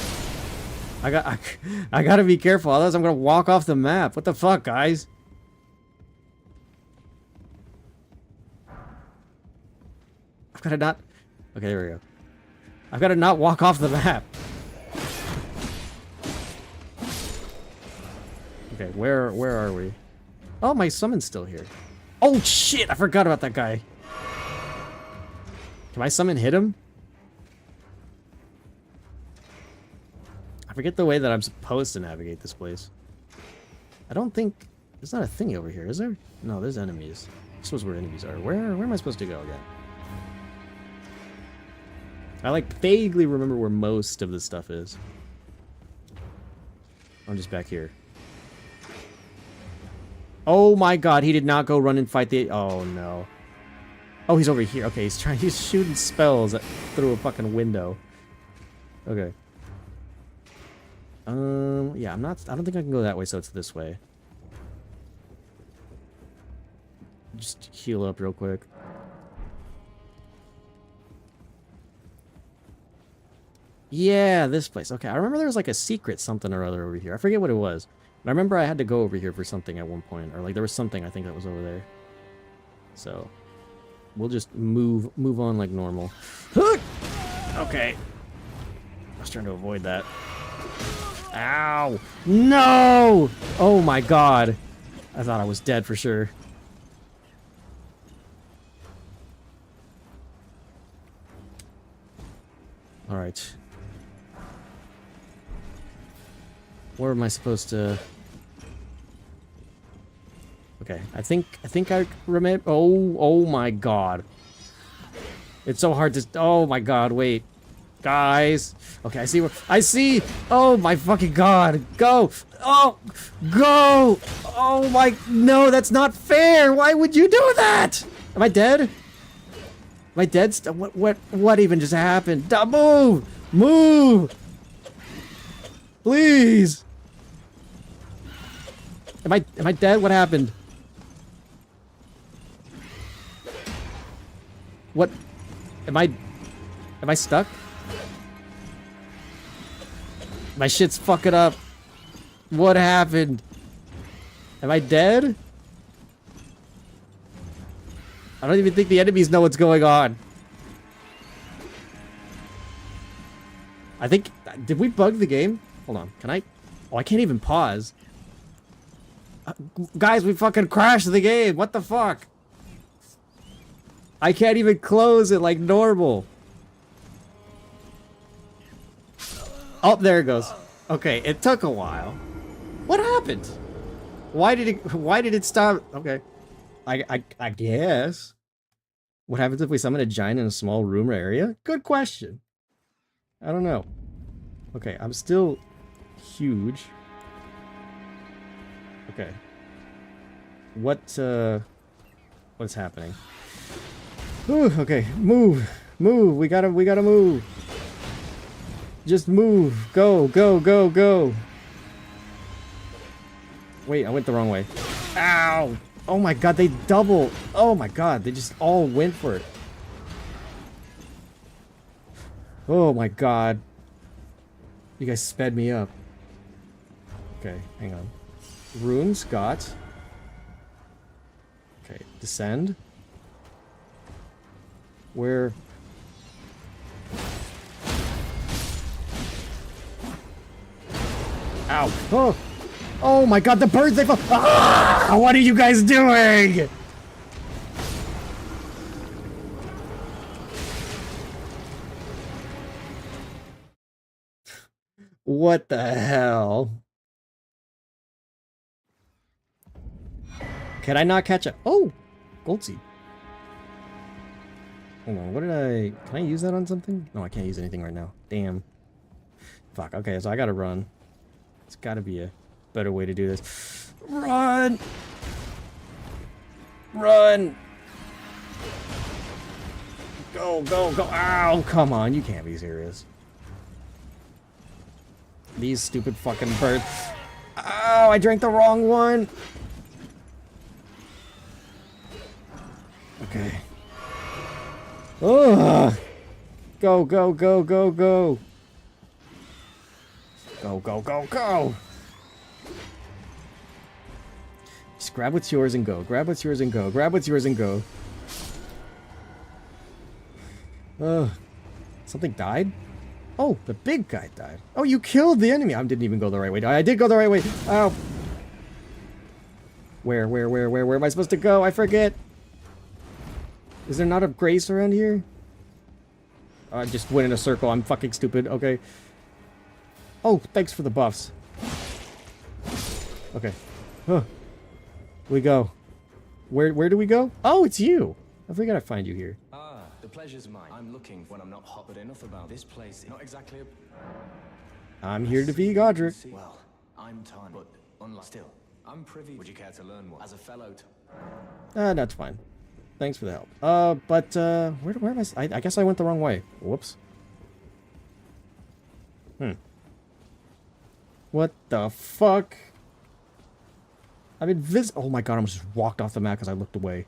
I gotta be careful, otherwise I'm gonna walk off the map. What the fuck, guys? I've gotta not... Okay, there we go. I've gotta not walk off the map. Okay, where are we? Oh, my summon's still here. Oh shit, I forgot about that guy. Can my summon hit him? I forget the way that I'm supposed to navigate this place. I don't think... There's not a thingy over here, is there? No, there's enemies. This was where enemies are. Where am I supposed to go again? I, like, vaguely remember where most of the stuff is. I'm just back here. Oh my god, he did not go run and fight the... Oh, no. Oh, he's over here. Okay, he's shooting spells through a fucking window. Okay. Yeah, I don't think I can go that way, so it's this way. Just heal up real quick. Yeah, this place. Okay, I remember there was like a secret something or other over here. I forget what it was. But I remember I had to go over here for something at one point. Or like there was something I think that was over there. So, we'll just move on like normal. Okay. I was trying to avoid that. Ow! No! Oh my god. I thought I was dead for sure. Alright. Where am I supposed to... Okay, I think I remember... Oh my god. It's so hard to... Oh my god, wait. Guys. Okay, I see... Oh my fucking god. Go! Oh! Go! Oh my... No, that's not fair! Why would you do that? Am I dead? Am I dead? What even just happened? Move! Move! Please! Am I dead? What happened? What? Am I stuck? My shit's fucking up. What happened? Am I dead? I don't even think the enemies know what's going on. I think... Did we bug the game? Hold on. Can I... Oh, I can't even pause. Guys, we fucking crashed the game. What the fuck? I can't even close it like normal. Oh, there it goes. Okay, it took a while. What happened? Why did it stop? Okay. I guess. What happens if we summon a giant in a small room or area? Good question. I don't know. Okay, I'm still huge. Okay. What's happening? Ooh, okay, move. Move. We gotta move. Just move. Go, go, go, go. Wait, I went the wrong way. Ow! Oh my god, they double. Oh my god, they just all went for it. Oh my god. You guys sped me up. Okay, hang on. Runes got. Okay, descend. Where? Ow. Oh! Oh my god, the birds, they fall. Ah! What are you guys doing? What the hell? Can I not catch up? Oh! Gold seed. Hold on, what did I... Can I use that on something? No, I can't use anything right now. Damn. Fuck, okay, so I gotta run. It's gotta be a better way to do this. Run! Run! Go, go, go! Ow! Come on, you can't be serious. These stupid fucking birds. Ow! I drank the wrong one! Okay. Ugh! Go, go, go, go, go! Go, go, go, go! Just grab what's yours and go. Grab what's yours and go. Grab what's yours and go. Ugh. Something died? Oh, the big guy died. Oh, you killed the enemy. I didn't even go the right way. I did go the right way. Ow. Where am I supposed to go? I forget. Is there not a grace around here? I just went in a circle. I'm fucking stupid. Okay. Oh, thanks for the buffs. Okay. Huh. We go. Where do we go? Oh, it's you. I forgot I find you here. Ah, the pleasure's mine. I'm looking when I'm not hot but enough about this place. Not exactly a... I'm here to be Godric. Well, I'm Tan, but unlike still, I'm privy. Would you care to learn more? As a fellow... That's fine. Thanks for the help. Where am I guess I went the wrong way. Whoops. What the fuck? I've been oh my god, I almost just walked off the map because I looked away.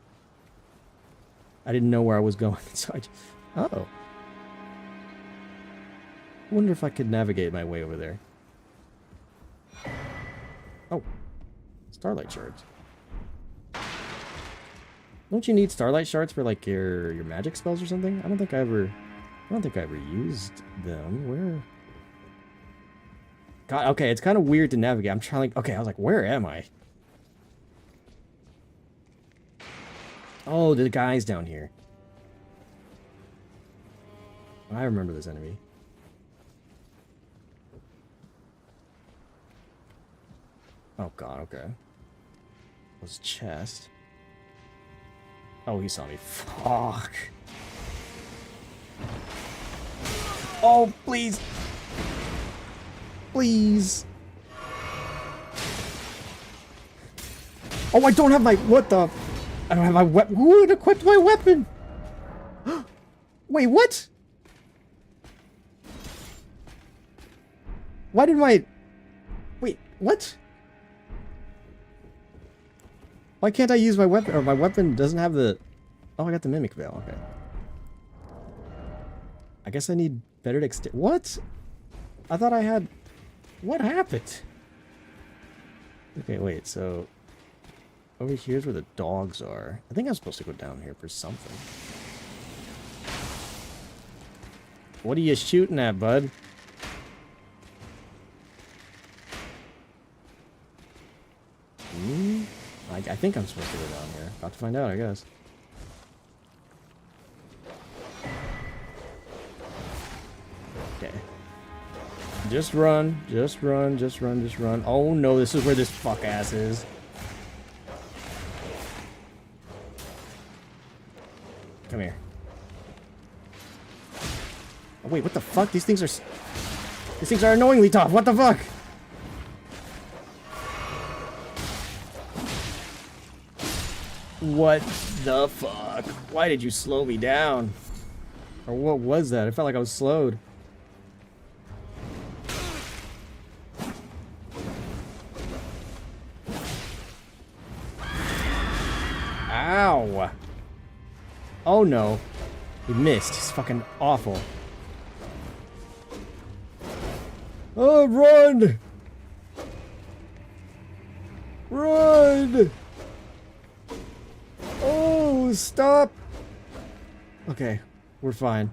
I didn't know where I was going, so oh. I wonder if I could navigate my way over there. Oh. Starlight shards. Don't you need starlight shards for like your magic spells or something? I don't think I ever used them. Where? God, okay, it's kind of weird to navigate. I'm trying like, okay, I was like, where am I? Oh, the guy's down here. I remember this enemy. Oh god, okay. Was chest. Oh, he saw me. Fuck. Oh, please. Please. Oh, I don't have my... What the... I don't have my weapon. Who had equipped my weapon? Wait, what? Why did my... Wait, what? Why can't I use my weapon? Or my weapon doesn't have the... Oh, I got the Mimic Veil. Okay. I guess I need better dexterity. What? I thought I had... What happened? Okay, wait, so... Over here's where the dogs are. I think I'm supposed to go down here for something. What are you shooting at, bud? I think I'm supposed to go down here. About to find out, I guess. Okay. Just run. Just run. Just run. Just run. Oh no, this is where this fuck ass is. Come here. Oh, wait, what the fuck? These things are annoyingly tough. What the fuck? What the fuck? Why did you slow me down? Or what was that? I felt like I was slowed. Ow! Oh no. He missed. He's fucking awful. Oh, run! Run! Oh, stop! Okay, we're fine.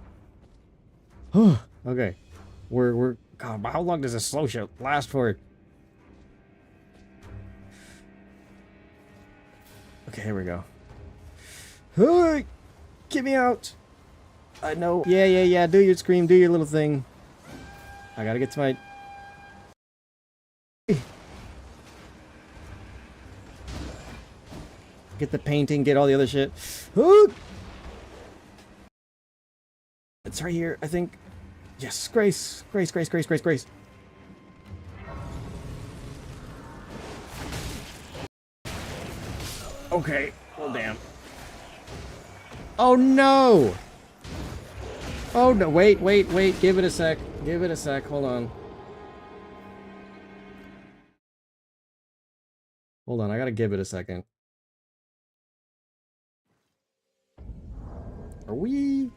Okay. We're... God, how long does a slow shot last for? Okay, here we go. Hey! Get me out! I know. Yeah. Do your scream. Do your little thing. I gotta get to my... Get the painting. Get all the other shit. It's right here, I think. Yes, Grace. Grace. Okay. Well, damn. Oh no! Oh no, wait, give it a sec. Hold on. Hold on, I gotta give it a second. Are we...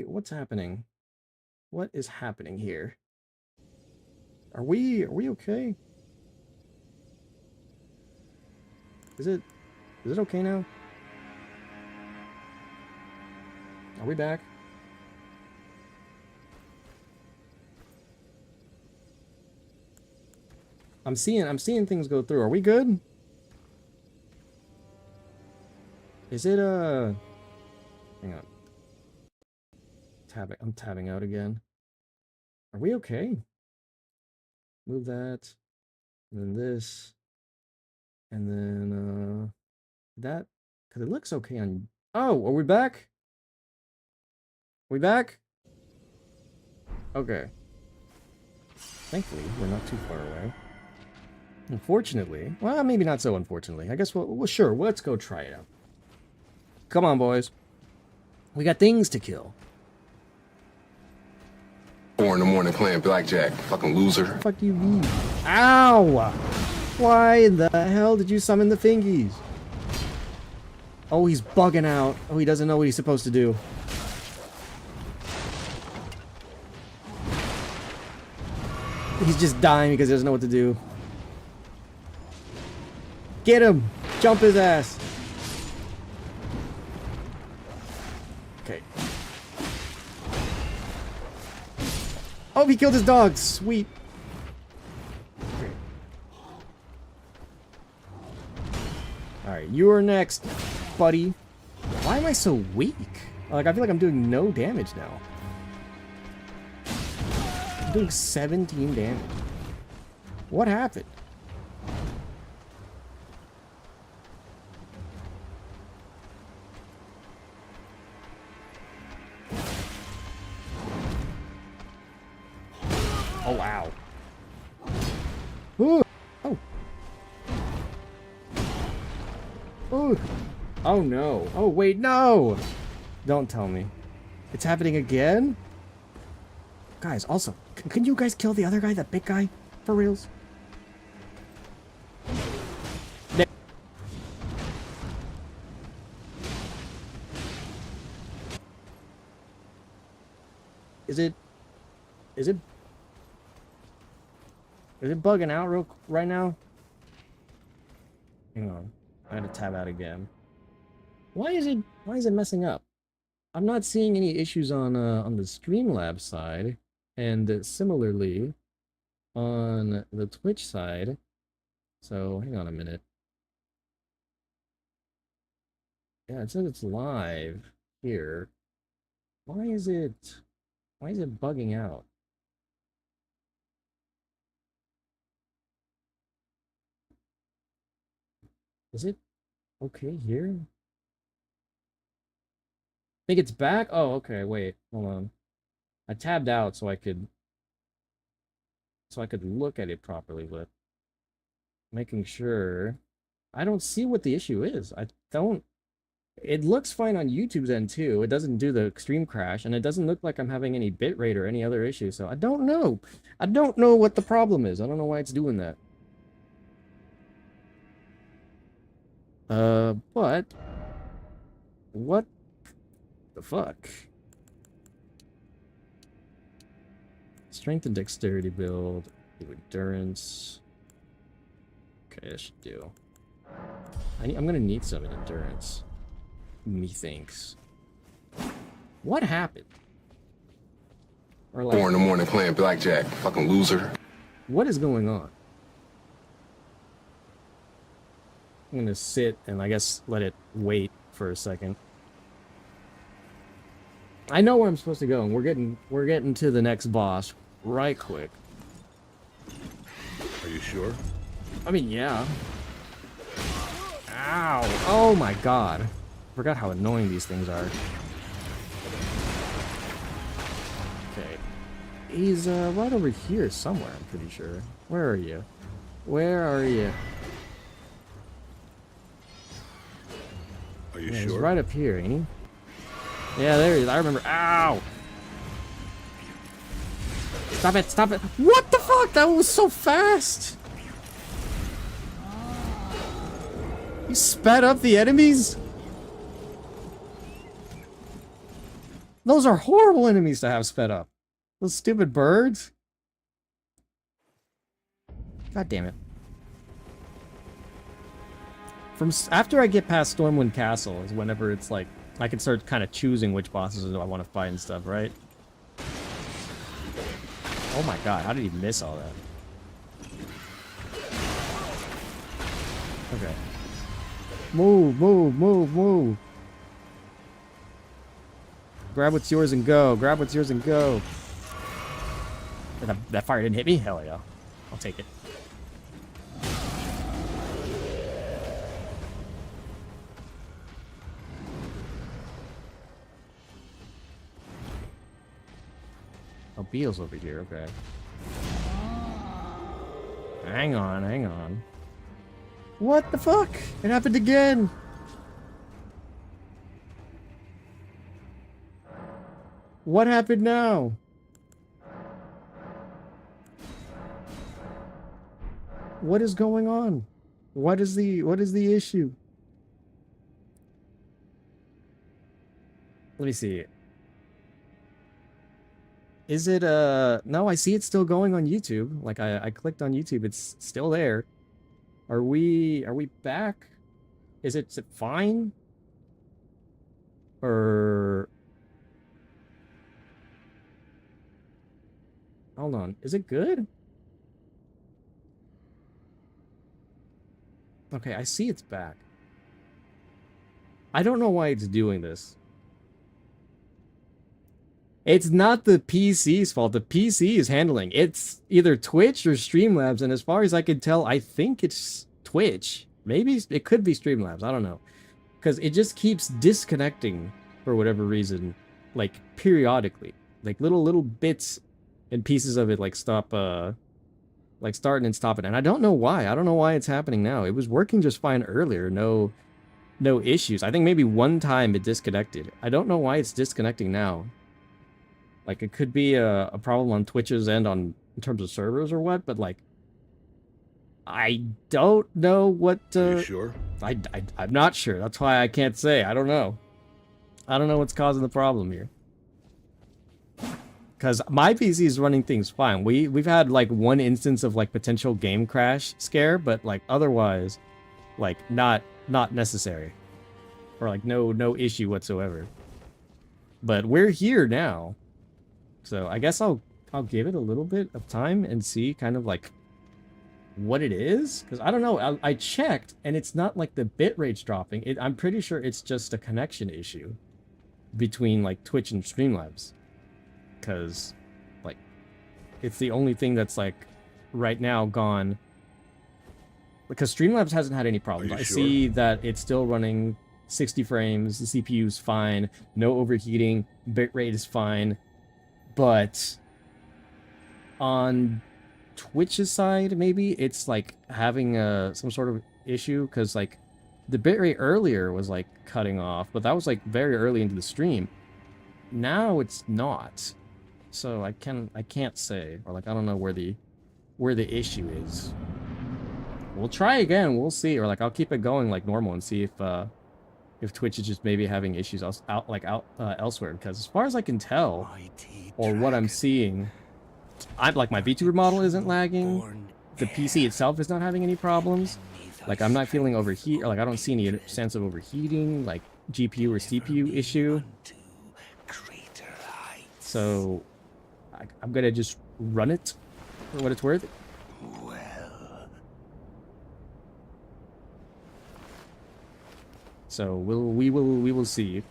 What's happening? What is happening here? Are we okay? Is it okay now? Are we back? I'm seeing things go through. Are we good? Is it hang on. I'm tabbing out again. Are we okay? Move that. And then this. And then that. Because it looks okay on... Oh, are we back? We back? Okay. Thankfully, we're not too far away. Unfortunately, well, maybe not so unfortunately. I guess well, sure, let's go try it out. Come on, boys. We got things to kill. 4 in the morning playing blackjack. Fucking loser. What the fuck do you mean? Ow! Why in the hell did you summon the fingies? Oh, he's bugging out. Oh, he doesn't know what he's supposed to do. He's just dying because he doesn't know what to do. Get him! Jump his ass! Okay. Oh, he killed his dog! Sweet! Okay. Alright, you're next, buddy. Why am I so weak? Like, I feel like I'm doing no damage now. I'm doing 17 damage. What happened? Oh, wow. Ooh. Oh. Ooh. Oh, no. Oh, wait, no! Don't tell me. It's happening again? Guys, also, can you guys kill the other guy, that big guy? For reals? There. Is it bugging out right now? Hang on. I had to tab out again. Why is it messing up? I'm not seeing any issues on the Streamlabs side, and similarly on the Twitch side. So hang on a minute. Yeah, it says it's live here. Why is it bugging out? Is it okay here? Think it's back? Oh, okay, wait, hold on. I tabbed out so I could look at it properly, but making sure. I don't see what the issue is. It looks fine on YouTube's end too. It doesn't do the extreme crash, and it doesn't look like I'm having any bitrate or any other issue, so I don't know. I don't know what the problem is. I don't know why it's doing that. But what the fuck? Strength and dexterity build, do endurance. Okay, that should do. I'm gonna need some endurance. Methinks. What happened? Or like, 4 in the morning playing blackjack. Fucking loser. What is going on? I'm gonna sit and I guess let it wait for a second. I know where I'm supposed to go, and we're getting to the next boss right quick. Are you sure? I mean, yeah. Ow! Oh my god! Forgot how annoying these things are. Okay, he's right over here somewhere. I'm pretty sure. Where are you? Where are you? Are you Yeah, sure? he's right up here, ain't he? Yeah, there he is. I remember. Ow! Stop it! Stop it! What the fuck? That was so fast! You sped up the enemies? Those are horrible enemies to have sped up. Those stupid birds. God damn it. After I get past Stormwind Castle is whenever it's like I can start kind of choosing which bosses I want to fight and stuff, right? Oh my god, how did he miss all that? Okay. Move, move, move, move. Grab what's yours and go. Grab what's yours and go. That fire didn't hit me? Hell yeah. I'll take it. Oh, Beal's over here. Okay. Hang on, hang on. What the fuck? It happened again! What happened now? What is going on? What is the issue? Let me see. Is it no, I see it's still going on YouTube. Like I clicked on YouTube, it's still there. Are we back? Is it fine? Or hold on, is it good? Okay, I see it's back. I don't know why it's doing this. It's not the PC's fault. The PC is handling. It's either Twitch or Streamlabs, and as far as I can tell, I think it's Twitch. Maybe it could be Streamlabs. I don't know. Because it just keeps disconnecting for whatever reason, like periodically. Like little bits and pieces of it like stop like starting and stopping. And I don't know why. I don't know why it's happening now. It was working just fine earlier. No issues. I think maybe one time it disconnected. I don't know why it's disconnecting now. Like, it could be a problem on Twitch's end in terms of servers or what, but, like, I don't know what... Are you sure? I'm not sure. That's why I can't say. I don't know. I don't know what's causing the problem here. Because my PC is running things fine. We've had, like, one instance of, like, potential game crash scare, but, like, otherwise, like, not necessary. Or, like, no issue whatsoever. But we're here now. So I guess I'll give it a little bit of time and see kind of like what it is. Because I don't know. I checked and it's not like the bitrate's dropping. I'm pretty sure it's just a connection issue between like Twitch and Streamlabs. Because like it's the only thing that's like right now gone. Because Streamlabs hasn't had any problems. I see that it's still running 60 frames. The CPU's fine. No overheating. Bitrate is fine. But on Twitch's side, maybe it's like having some sort of issue because like the bitrate earlier was like cutting off, but that was like very early into the stream. Now it's not, so I can't say, or like I don't know where the issue is. We'll try again. We'll see, or like I'll keep it going like normal and see if Twitch is just maybe having issues elsewhere. Because as far as I can tell, or what I'm seeing, I'm like my VTuber model isn't lagging. The PC itself is not having any problems. Like I'm not feeling overheat, or like I don't see any sense of overheating, like GPU or CPU issue. So I'm gonna just run it for what it's worth. So we will see.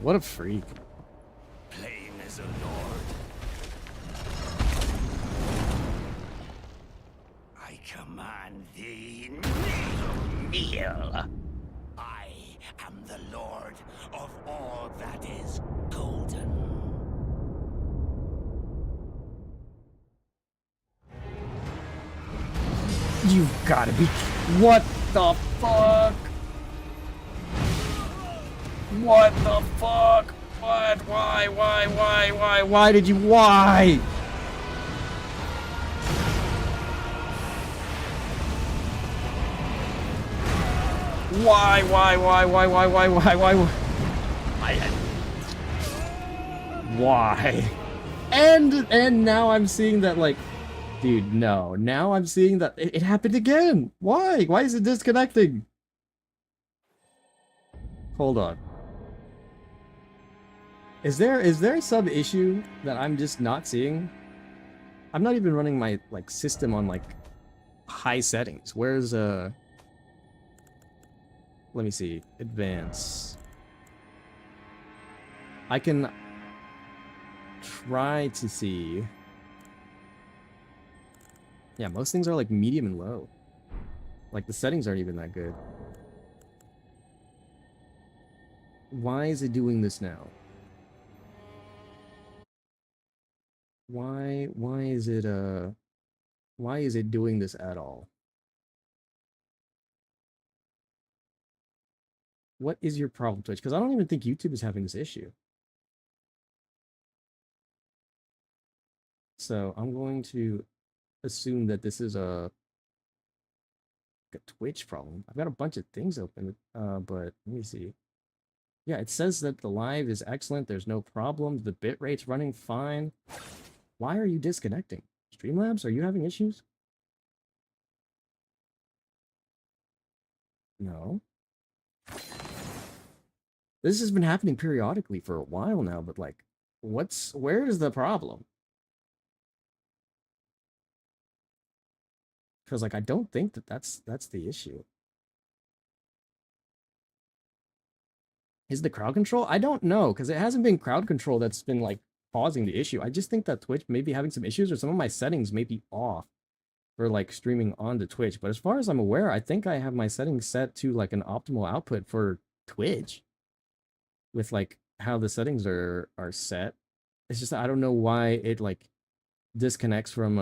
What a freak. Plain as a lord. I command thee, kneel. I am the lord of all that is golden. You've gotta be... What the fuck? What the fuck? What? Why did you... Why? Why? And now I'm seeing that, like... Dude, no. Now I'm seeing that it happened again. Why? Why is it disconnecting? Hold on. Is there some issue that I'm just not seeing? I'm not even running my like system on like high settings. Where's let me see. Advance. I can try to see. Yeah, most things are like medium and low. Like the settings aren't even that good. Why is it doing this now? Why is it doing this at all? What is your problem, Twitch? Because I don't even think YouTube is having this issue. So I'm going to assume that this is a Twitch problem. I've got a bunch of things open, but let me see. Yeah, it says that the live is excellent. There's no problems. The bitrate's running fine. Why are you disconnecting? Streamlabs, are you having issues? No. This has been happening periodically for a while now, but like, where is the problem? Because like, I don't think that that's the issue. Is the crowd control? I don't know, because it hasn't been crowd control that's been like causing the issue. I just think that Twitch may be having some issues, or some of my settings may be off for like streaming onto Twitch. But as far as I'm aware, I think I have my settings set to like an optimal output for Twitch with like how the settings are set. It's just I don't know why it like disconnects from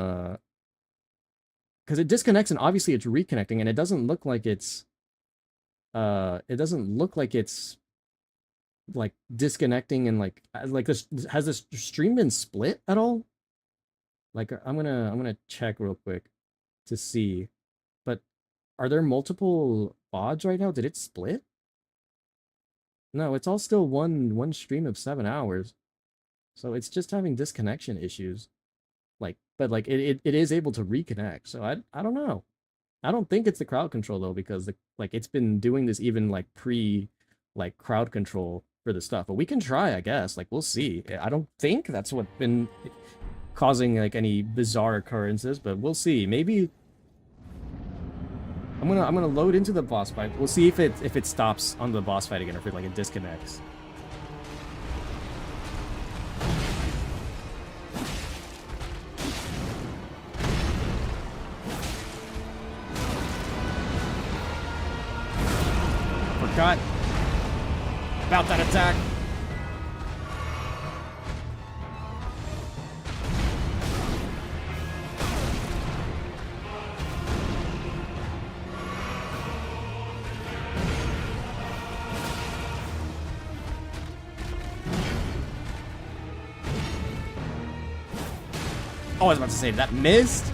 because it disconnects and obviously it's reconnecting, and it doesn't look like it's like disconnecting and like this. Has this stream been split at all? Like I'm gonna check real quick to see, but are there multiple VODs right now? Did it split? No, it's all still one stream of 7 hours, so it's just having disconnection issues. Like, but like it is able to reconnect. So I don't know. I don't think it's the crowd control though, because like it's been doing this even like pre like crowd control for the stuff. But we can try, I guess. Like we'll see. I don't think that's what's been causing like any bizarre occurrences, but we'll see. Maybe I'm gonna load into the boss fight. We'll see if it stops on the boss fight again, or if it disconnects. Forgot about that attack. Oh, I was about to say, that missed?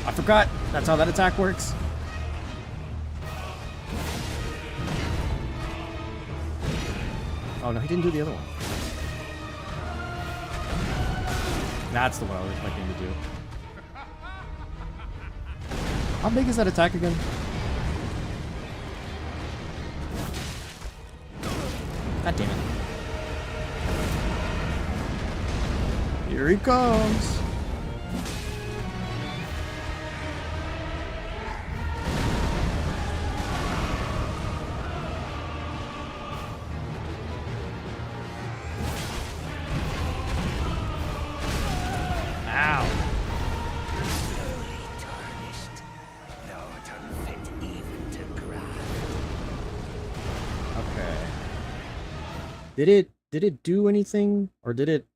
I forgot. That's how that attack works. Oh, no, he didn't do the other one. That's the one I was expecting to do. How big is that attack again? God damn it. Here he comes. Ow. Okay. Did it do anything, or did it?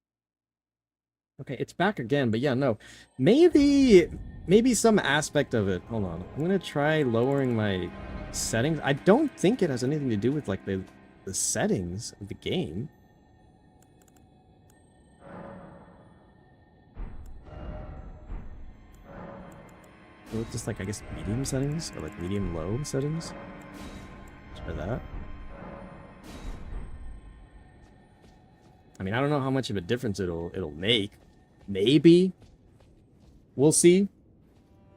Okay, it's back again, but yeah, no. Maybe some aspect of it. Hold on. I'm gonna try lowering my settings. I don't think it has anything to do with like the settings of the game. So it's just like, I guess, medium settings, or like medium low settings. Try that. I mean, I don't know how much of a difference it'll make. Maybe. We'll see.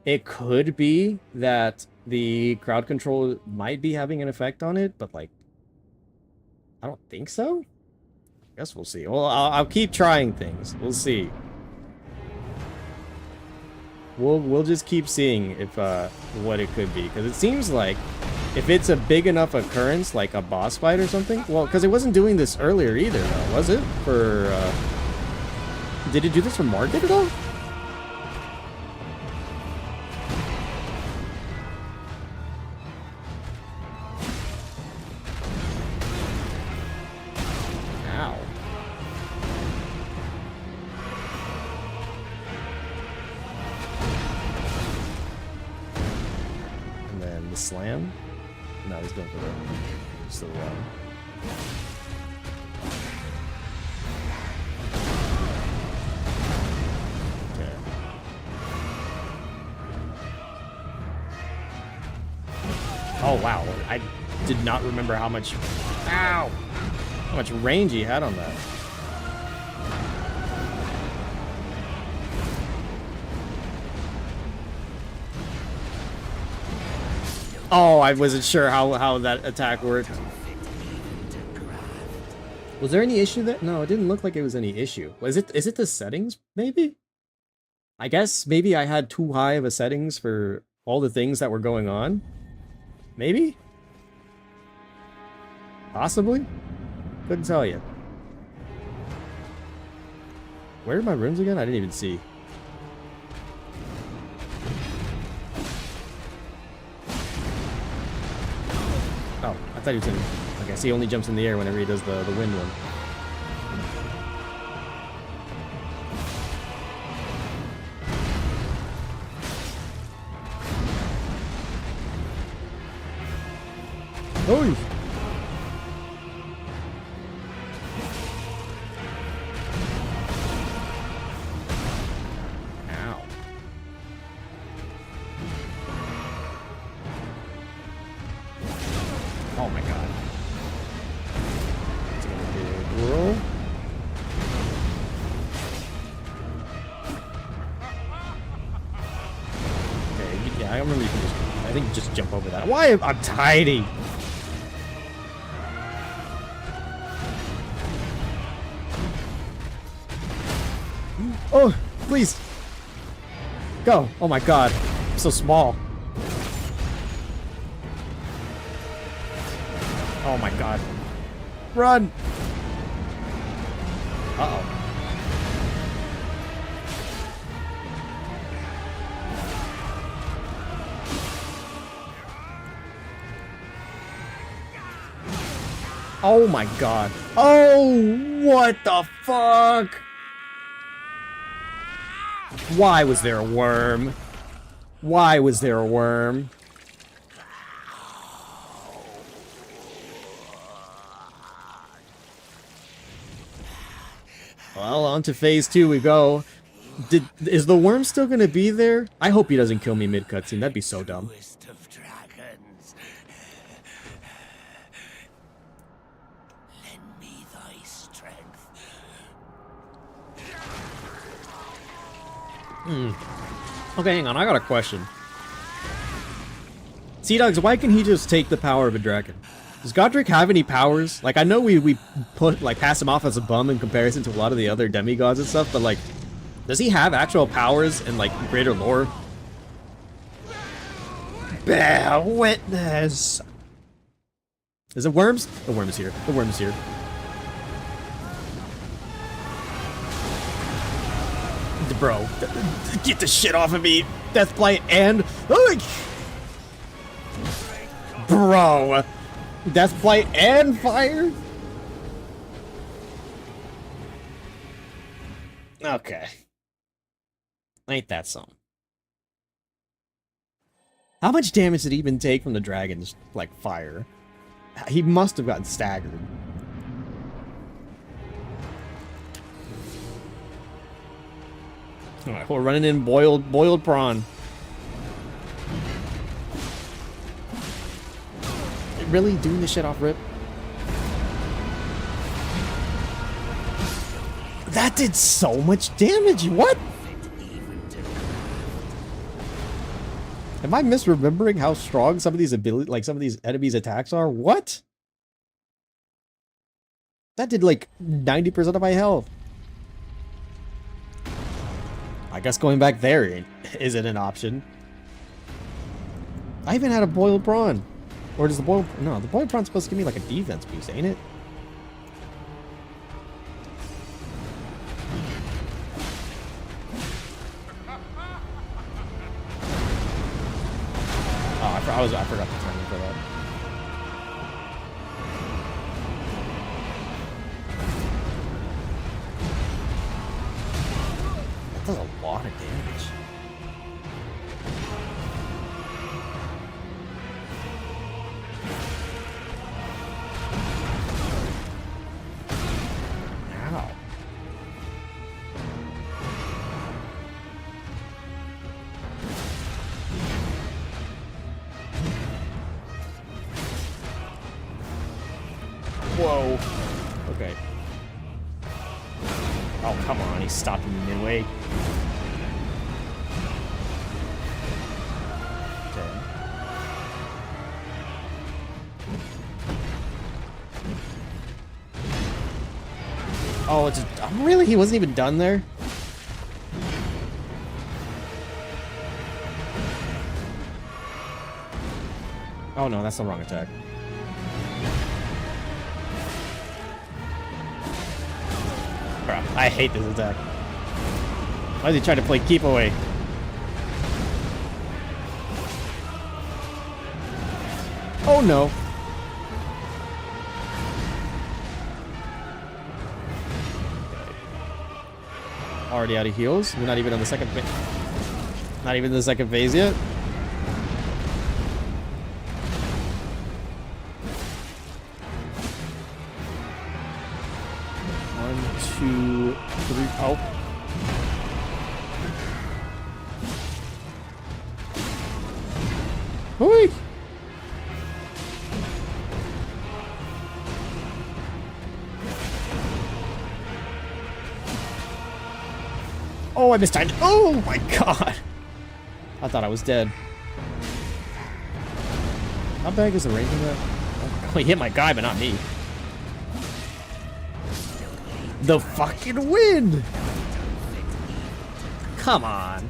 It could be that the crowd control might be having an effect on it, but like, I don't think so. I guess we'll see. Well, I'll keep trying things. We'll see. We'll just keep seeing if what it could be, because it seems like if it's a big enough occurrence, like a boss fight or something. Well, because it wasn't doing this earlier either, though, was it? For did it do this for Market at all? Ow. And then the slam. No, he's going for the just the one. Okay. Oh wow! I did not remember how much. Ow! How much range he had on that. Oh, I wasn't sure how that attack worked. Was there any issue there? No, it didn't look like it was any issue. Is it the settings, maybe? I guess maybe I had too high of a settings for all the things that were going on. Maybe? Possibly? Couldn't tell you. Where are my runes again? I didn't even see. Oh, I thought he was in... Okay, so he only jumps in the air whenever he does the wind one. Oh! Ow. Oh my god. It's gonna be a roll. Okay, yeah, I remember you can just... I think just jump over that. Why? I'm tiny! Oh, please. Go. Oh my god. I'm so small. Oh my god. Run! Uh-oh. Oh my god. Oh, what the fuck? Why was there a worm? Why was there a worm? Well, on to phase 2 we go. Is the worm still gonna be there? I hope he doesn't kill me mid-cutscene. That'd be so dumb. Okay, hang on. I got a question. Sea Dogs, why can he just take the power of a dragon? Does Godric have any powers? Like, I know we put, like, pass him off as a bum in comparison to a lot of the other demigods and stuff, but, like, does he have actual powers in, like, greater lore? Bear witness! Is it worms? The worm is here. The worm is here. Bro, get the shit off of me! Deathblight and... Bro! Deathblight and fire? Okay. Ain't that something. How much damage did he even take from the dragon's, like, fire? He must have gotten staggered. Alright, we're running in boiled prawn. Really doing this shit off rip? That did so much damage. What? Am I misremembering how strong some of these some of these enemies' attacks are? What? That did like 90% of my health. My guess going back there isn't an option. I even had a boiled prawn. Or does the boiled... No, the boiled prawn's supposed to give me like a defense boost, ain't it? Oh, I forgot the timing for that. That does a lot of damage. Ow. Whoa. Okay. Oh, come on. He's stopping me midway. Okay. Oh, it's... really? He wasn't even done there? Oh, no. That's the wrong attack. I hate this attack. Why is he trying to play keep away? Oh no. Already out of heals. We're not even on the second phase. Not even the second phase yet. Two, three, oh. Hooey! Oh, I mistimed. Oh my god! I thought I was dead. How big is the range of that? Oh, he hit my guy, but not me. The fucking wind! Come on.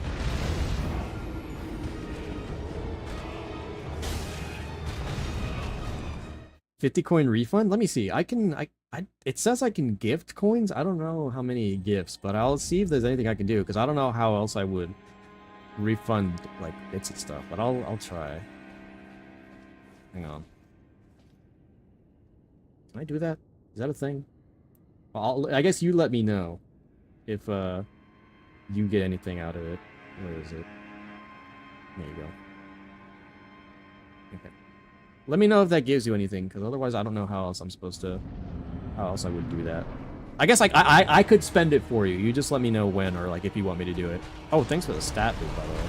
$50 refund? Let me see. It says I can gift coins. I don't know how many gifts, but I'll see if there's anything I can do, because I don't know how else I would refund like bits and stuff, but I'll try. Hang on. Can I do that? Is that a thing? I guess you let me know if you get anything out of it. Where is it? There you go. Okay. Let me know if that gives you anything, because otherwise I don't know how else I'm supposed to... How else I would do that. I guess like I could spend it for you. You just let me know when, or like if you want me to do it. Oh, thanks for the stat boost, by the way.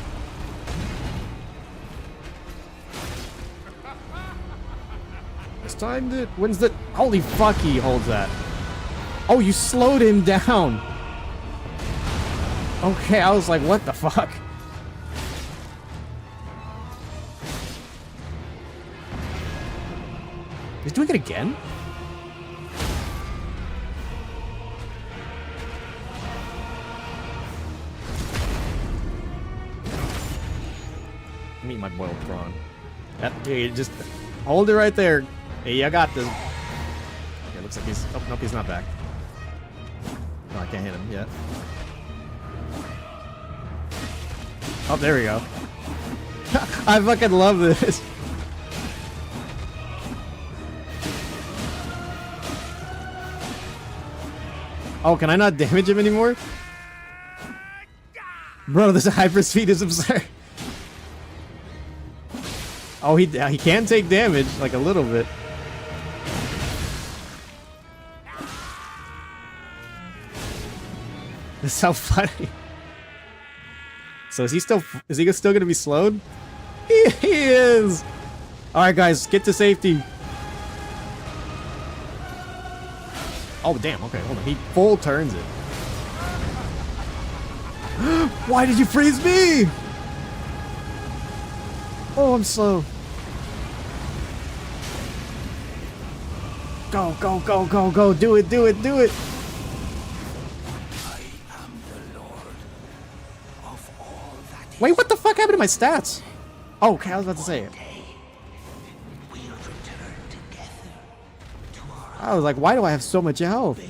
It's timed it. When's the... Holy fuck, he holds that. Oh, you slowed him down. Okay, I was like, what the fuck? He's doing it again? Meet my boiled prawn. Yep, yeah, just hold it right there. Hey, I got this. Yeah, looks like he's... Oh, nope, he's not back. No, I can't hit him yet. Oh, there we go. I fucking love this. Oh, can I not damage him anymore? Bro, this hyperspeed is absurd. Oh, he can take damage, like a little bit. That's so funny. So is he still gonna be slowed? He is! Alright guys, get to safety. Oh damn, okay, hold on. He full turns it. Why did you freeze me? Oh, I'm slow. Go, go, go, go, go. Do it, do it, do it. Wait, what the fuck happened to my stats? Oh, okay, I was about to say it. I was like, why do I have so much health?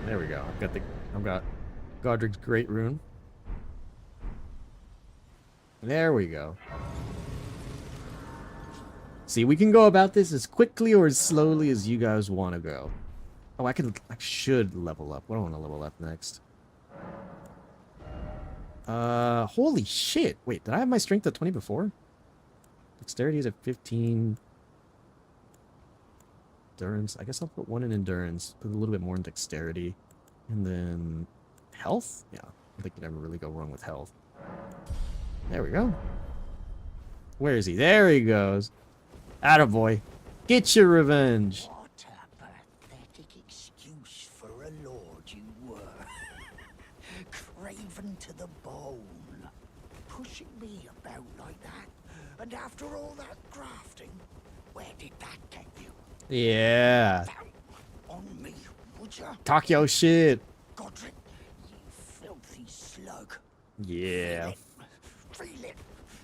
There we go. I've got Godric's Great Rune. There we go. See, we can go about this as quickly or as slowly as you guys want to go. Oh, I should level up. What do I want to level up next? Holy shit. Wait, did I have my strength at 20 before? Dexterity is at 15. Endurance. I guess I'll put 1 in endurance. Put a little bit more in dexterity. And then health? Yeah, I think you never really go wrong with health. There we go. Where is he? There he goes. Attaboy. Get your revenge. What a pathetic excuse for a lord you were. Craven to the bone. Pushing me about like that. And after all that grafting, where did that get you? Yeah. On me, would ya? Talk your shit. Godric, you filthy slug. Yeah. Feel it.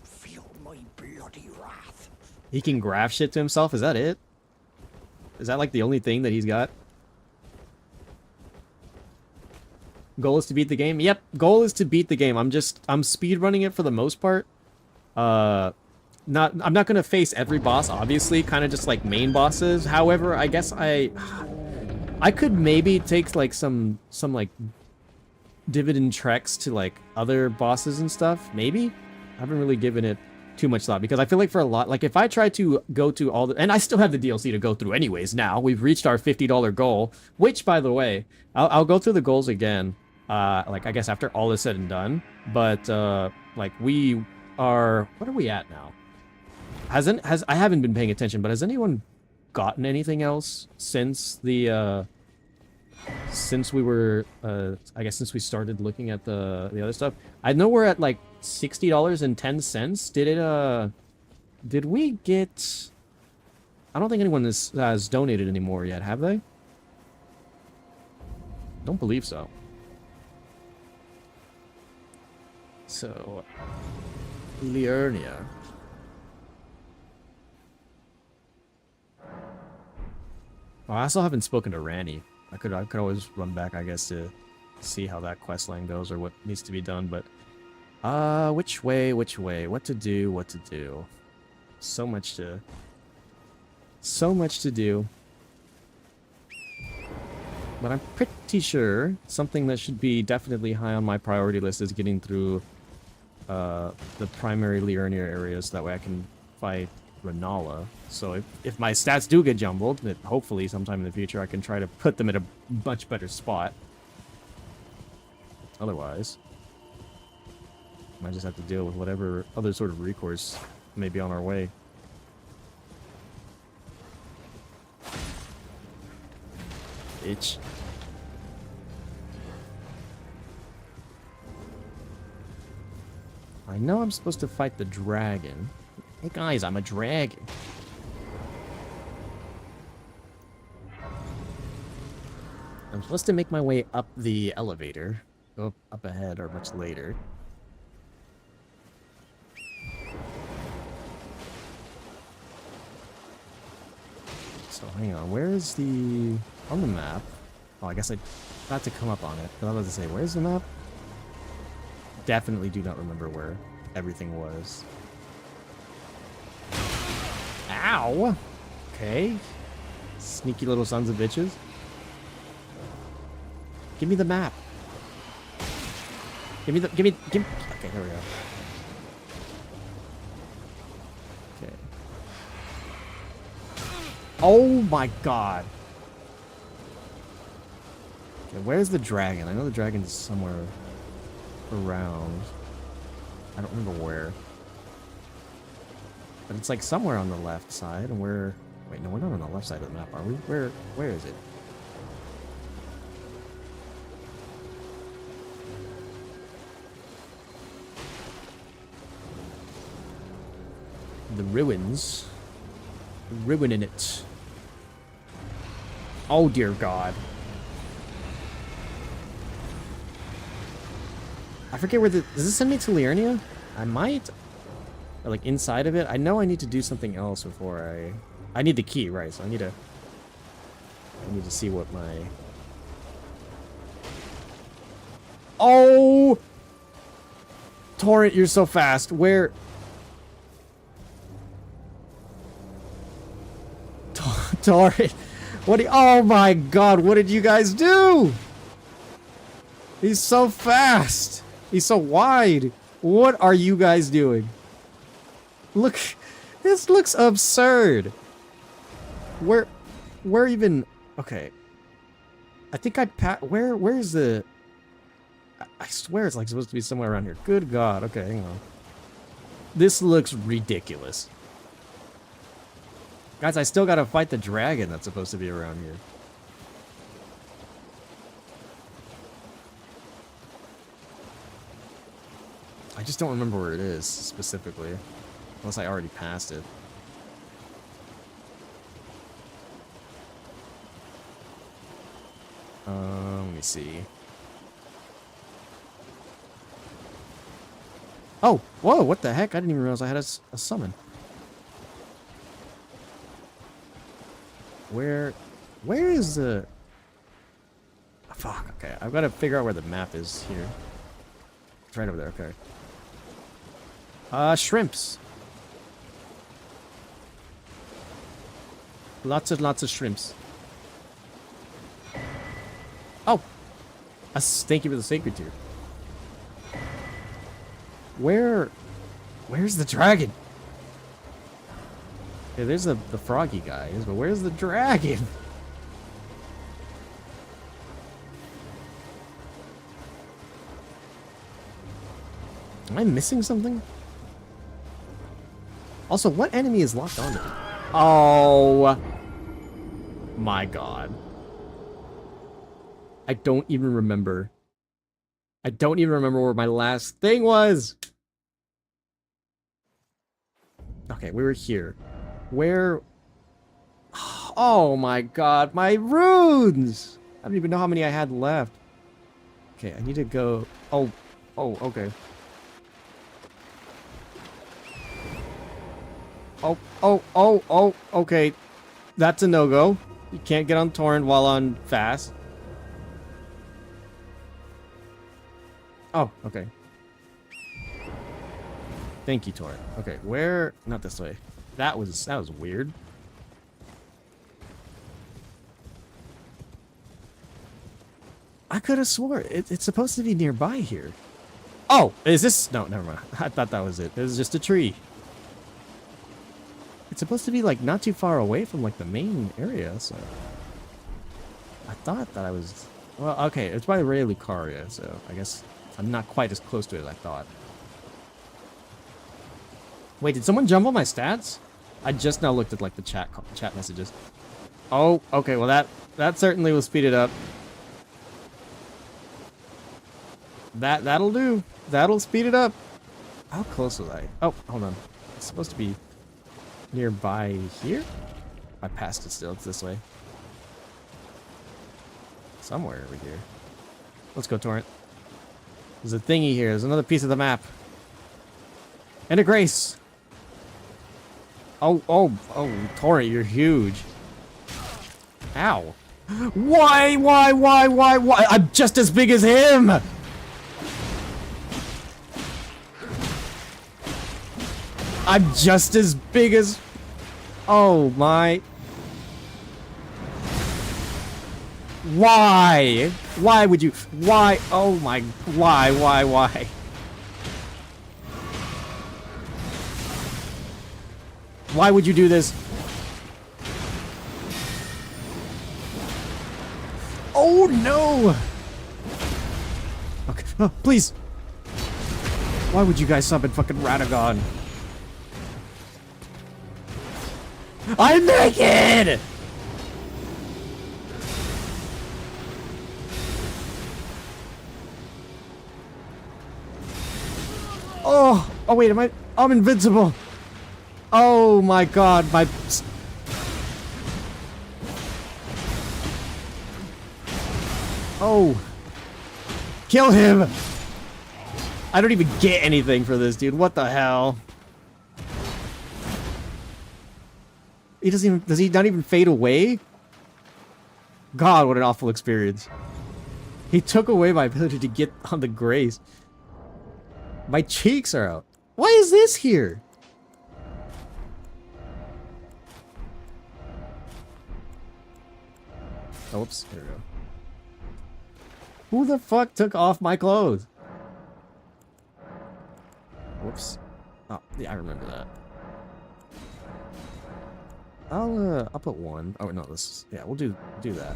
Feel my bloody wrath. He can graft shit to himself? Is that it? Is that like the only thing that he's got? Goal is to beat the game? Yep, goal is to beat the game. I'm speedrunning it for the most part. I'm not gonna face every boss, obviously, kind of just like main bosses. However, I guess I could maybe take like some like dividend treks to like other bosses and stuff. Maybe? I haven't really given it too much thought because I feel like for a lot, like if I try to go to all the, and I still have the DLC to go through anyways now. We've reached our $50 goal, which by the way, I'll go through the goals again, like I guess after all is said and done. But like we are, what are we at now? I haven't been paying attention, but has anyone gotten anything else since the since we were I guess since we started looking at the other stuff? I know we're at like $60.10. Did we get, I don't think anyone has donated anymore yet, have they? Don't believe so. So Liurnia. Oh, I still haven't spoken to Ranny. I could always run back, I guess, to see how that quest line goes or what needs to be done, but which way, what to do. So much to do. But I'm pretty sure something that should be definitely high on my priority list is getting through the primary Liurnia areas, so that way I can fight Renala. So if my stats do get jumbled, that hopefully sometime in the future I can try to put them at a much better spot. Otherwise, I might just have to deal with whatever other sort of recourse may be on our way. Bitch. I know I'm supposed to fight the dragon. Hey guys, I'm a dragon. I'm supposed to make my way up the elevator. Go up ahead or much later. So hang on, where is the... on the map? Oh, I guess I got to come up on it. But I was about to say, where's the map? Definitely do not remember where everything was. Ow! Okay. Sneaky little sons of bitches. Give me the map. Give me... Okay, here we go. Okay. Oh my god. Okay, where's the dragon? I know the dragon's somewhere around. I don't remember where. But it's like somewhere on the left side, and we're... Wait, no, we're not on the left side of the map, are we? Where is it? The ruins. Ruining it. Oh, dear God. I forget where the... Does this send me to Liurnia? I might... Or, like, inside of it? I know I need to do something else before I need the key, right? So I need to see what my... Oh! Torrent, you're so fast. Where... Torrent! What do you... Oh my God, what did you guys do? He's so fast. He's so wide. What are you guys doing? Look, this looks absurd. Where even... Okay. I think where's the... I swear it's like supposed to be somewhere around here. Good God. Okay, hang on. This looks ridiculous. Guys, I still gotta fight the dragon that's supposed to be around here. I just don't remember where it is, specifically. Unless I already passed it. Let me see. Oh! Whoa, what the heck? I didn't even realize I had a summon. Where is the... Oh, fuck, okay. I've got to figure out where the map is here. It's right over there, okay. Shrimps. Lots of shrimps. Oh! Thank you for the sacred tier. Where's the dragon? Yeah, there's the froggy guys, but where's the dragon? Am I missing something? Also, what enemy is locked onto me? Oh my God. I don't even remember. I don't even remember where my last thing was. Okay, we were here. Where? Oh my God, my runes! I don't even know how many I had left. Okay, I need to go... Oh, okay. Oh, okay. That's a no-go. You can't get on Torrent while on fast. Oh, okay. Thank you, Torrent. Okay, where... Not this way. That was weird. I could have swore it's supposed to be nearby here. Oh, is this... No, never mind. I thought that was it. It was just a tree. It's supposed to be, like, not too far away from, like, the main area, so... I thought that I was... Well, okay, it's by Ray Lucaria, so I guess I'm not quite as close to it as I thought. Wait, did someone jumble my stats? I just now looked at, like, the chat messages. Oh, okay, well, that certainly will speed it up. That'll do. That'll speed it up. How close was I? Oh, hold on. It's supposed to be nearby here? I passed it still. It's this way. Somewhere over here. Let's go, Torrent. There's a thingy here. There's another piece of the map. And a grace. Oh, Torrent, you're huge. Ow. Why? I'm just as big as him! I'm just as big as... Oh my... Why? Why would you... Why? Oh my... Why? Why would you do this? Oh no! Okay, oh, please! Why would you guys summon fucking Radagon? I'm naked! Oh wait, I'm invincible. Oh my god, Oh. Kill him! I don't even get anything for this, dude. What the hell? He doesn't even... Does he not even fade away? God, what an awful experience. He took away my ability to get on the grace. My cheeks are out. Why is this here? Oh, oops. There we go. Who the fuck took off my clothes? Whoops. Oh, yeah, I remember that. I'll put one. Oh, no, this... Yeah, we'll do that.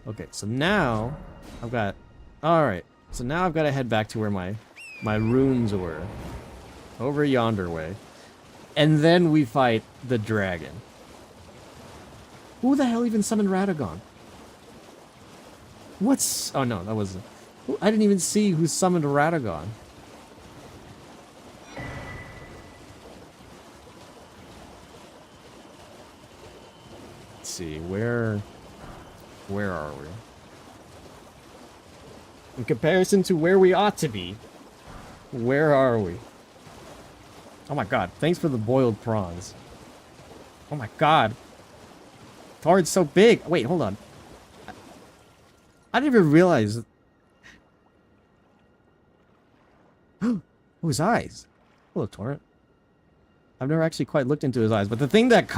Okay, so now... I've got... Alright. So now I've got to head back to where my runes were. Over yonder way. And then we fight the dragon. Who the hell even summoned Radagon? What's... Oh, no, that was... I didn't even see who summoned Radagon. Let's see, where are we? In comparison to where we ought to be, where are we? Oh my god, thanks for the boiled prawns. Oh my god. Torrent's so big. Wait, hold on. I didn't even realize. Oh, his eyes. Hello, Torrent. I've never actually quite looked into his eyes, but the thing that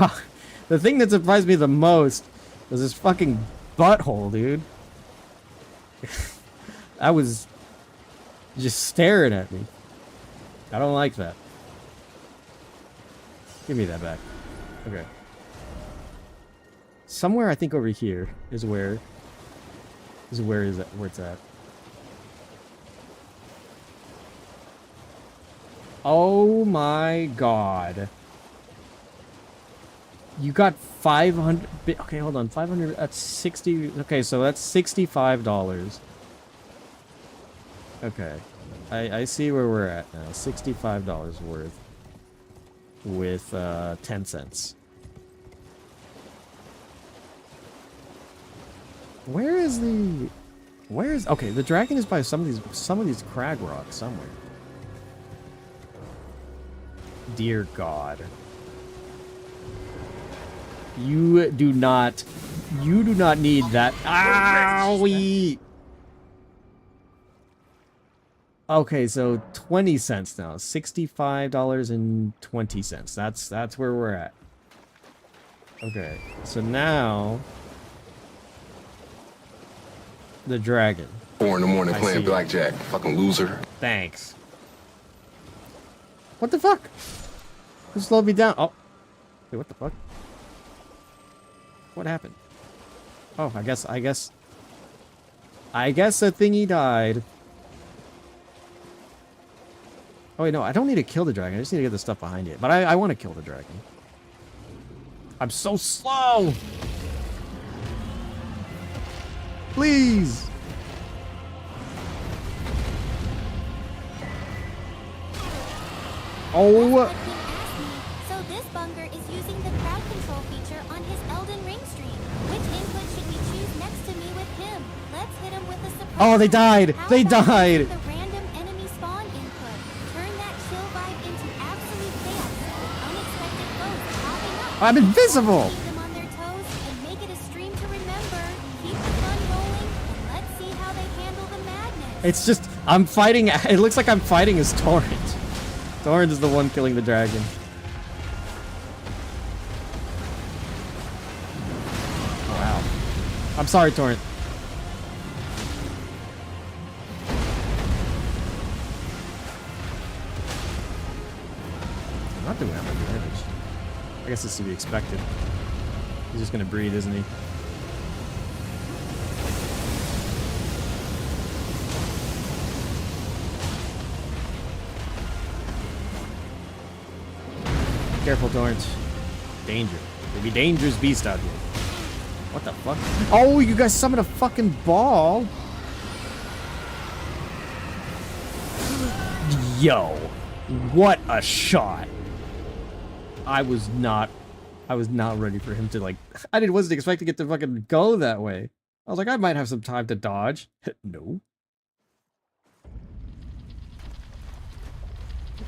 surprised me the most was his fucking butthole, dude. I was just staring at me. I don't like that. Give me that back. Okay. Somewhere I think over here is where where it's at. Oh my god. You got 500... Okay, hold on. 500... That's 60... Okay, so that's $65. Okay. I see where we're at now. $65 worth. With, 10 cents. Where is the... Where is... Okay, the dragon is by some of these crag rocks somewhere. Dear God. You do not need that. Owie! Okay, so 20 cents now. $65.20. That's where we're at. Okay, so now the dragon. 4 in the morning playing blackjack. Fucking loser. Thanks. What the fuck? Who slowed me down? Oh. Wait, what the fuck? What happened? Oh, I guess the thingy died. Oh wait, no, I don't need to kill the dragon. I just need to get the stuff behind it. But I want to kill the dragon. I'm so slow! Please! Oh! So this bunker is using the crowd control feature on his Elden Ring stream. Which input should we choose next to me with him? Let's hit him with a surprise. Oh, they died! They died! The random enemy spawn input. Turn that chill vibe into absolute chaos with unexpected foes popping up. I'm invisible! Keep them on their toes and make it a stream to remember. Keep the fun rolling and let's see how they handle the madness. It's just, I'm fighting, it looks like I'm fighting as Torrent. Torrent is the one killing the dragon. Oh, wow. I'm sorry, Torrent. I'm not doing that much damage. I guess this is to be expected. He's just gonna breathe, isn't he? Careful, Torrent. Danger. There'll be dangerous beast out here. What the fuck? Oh, you guys summoned a fucking ball. Yo. What a shot. I was not ready for him to, like... wasn't expecting it to fucking go that way. I was like, I might have some time to dodge. No.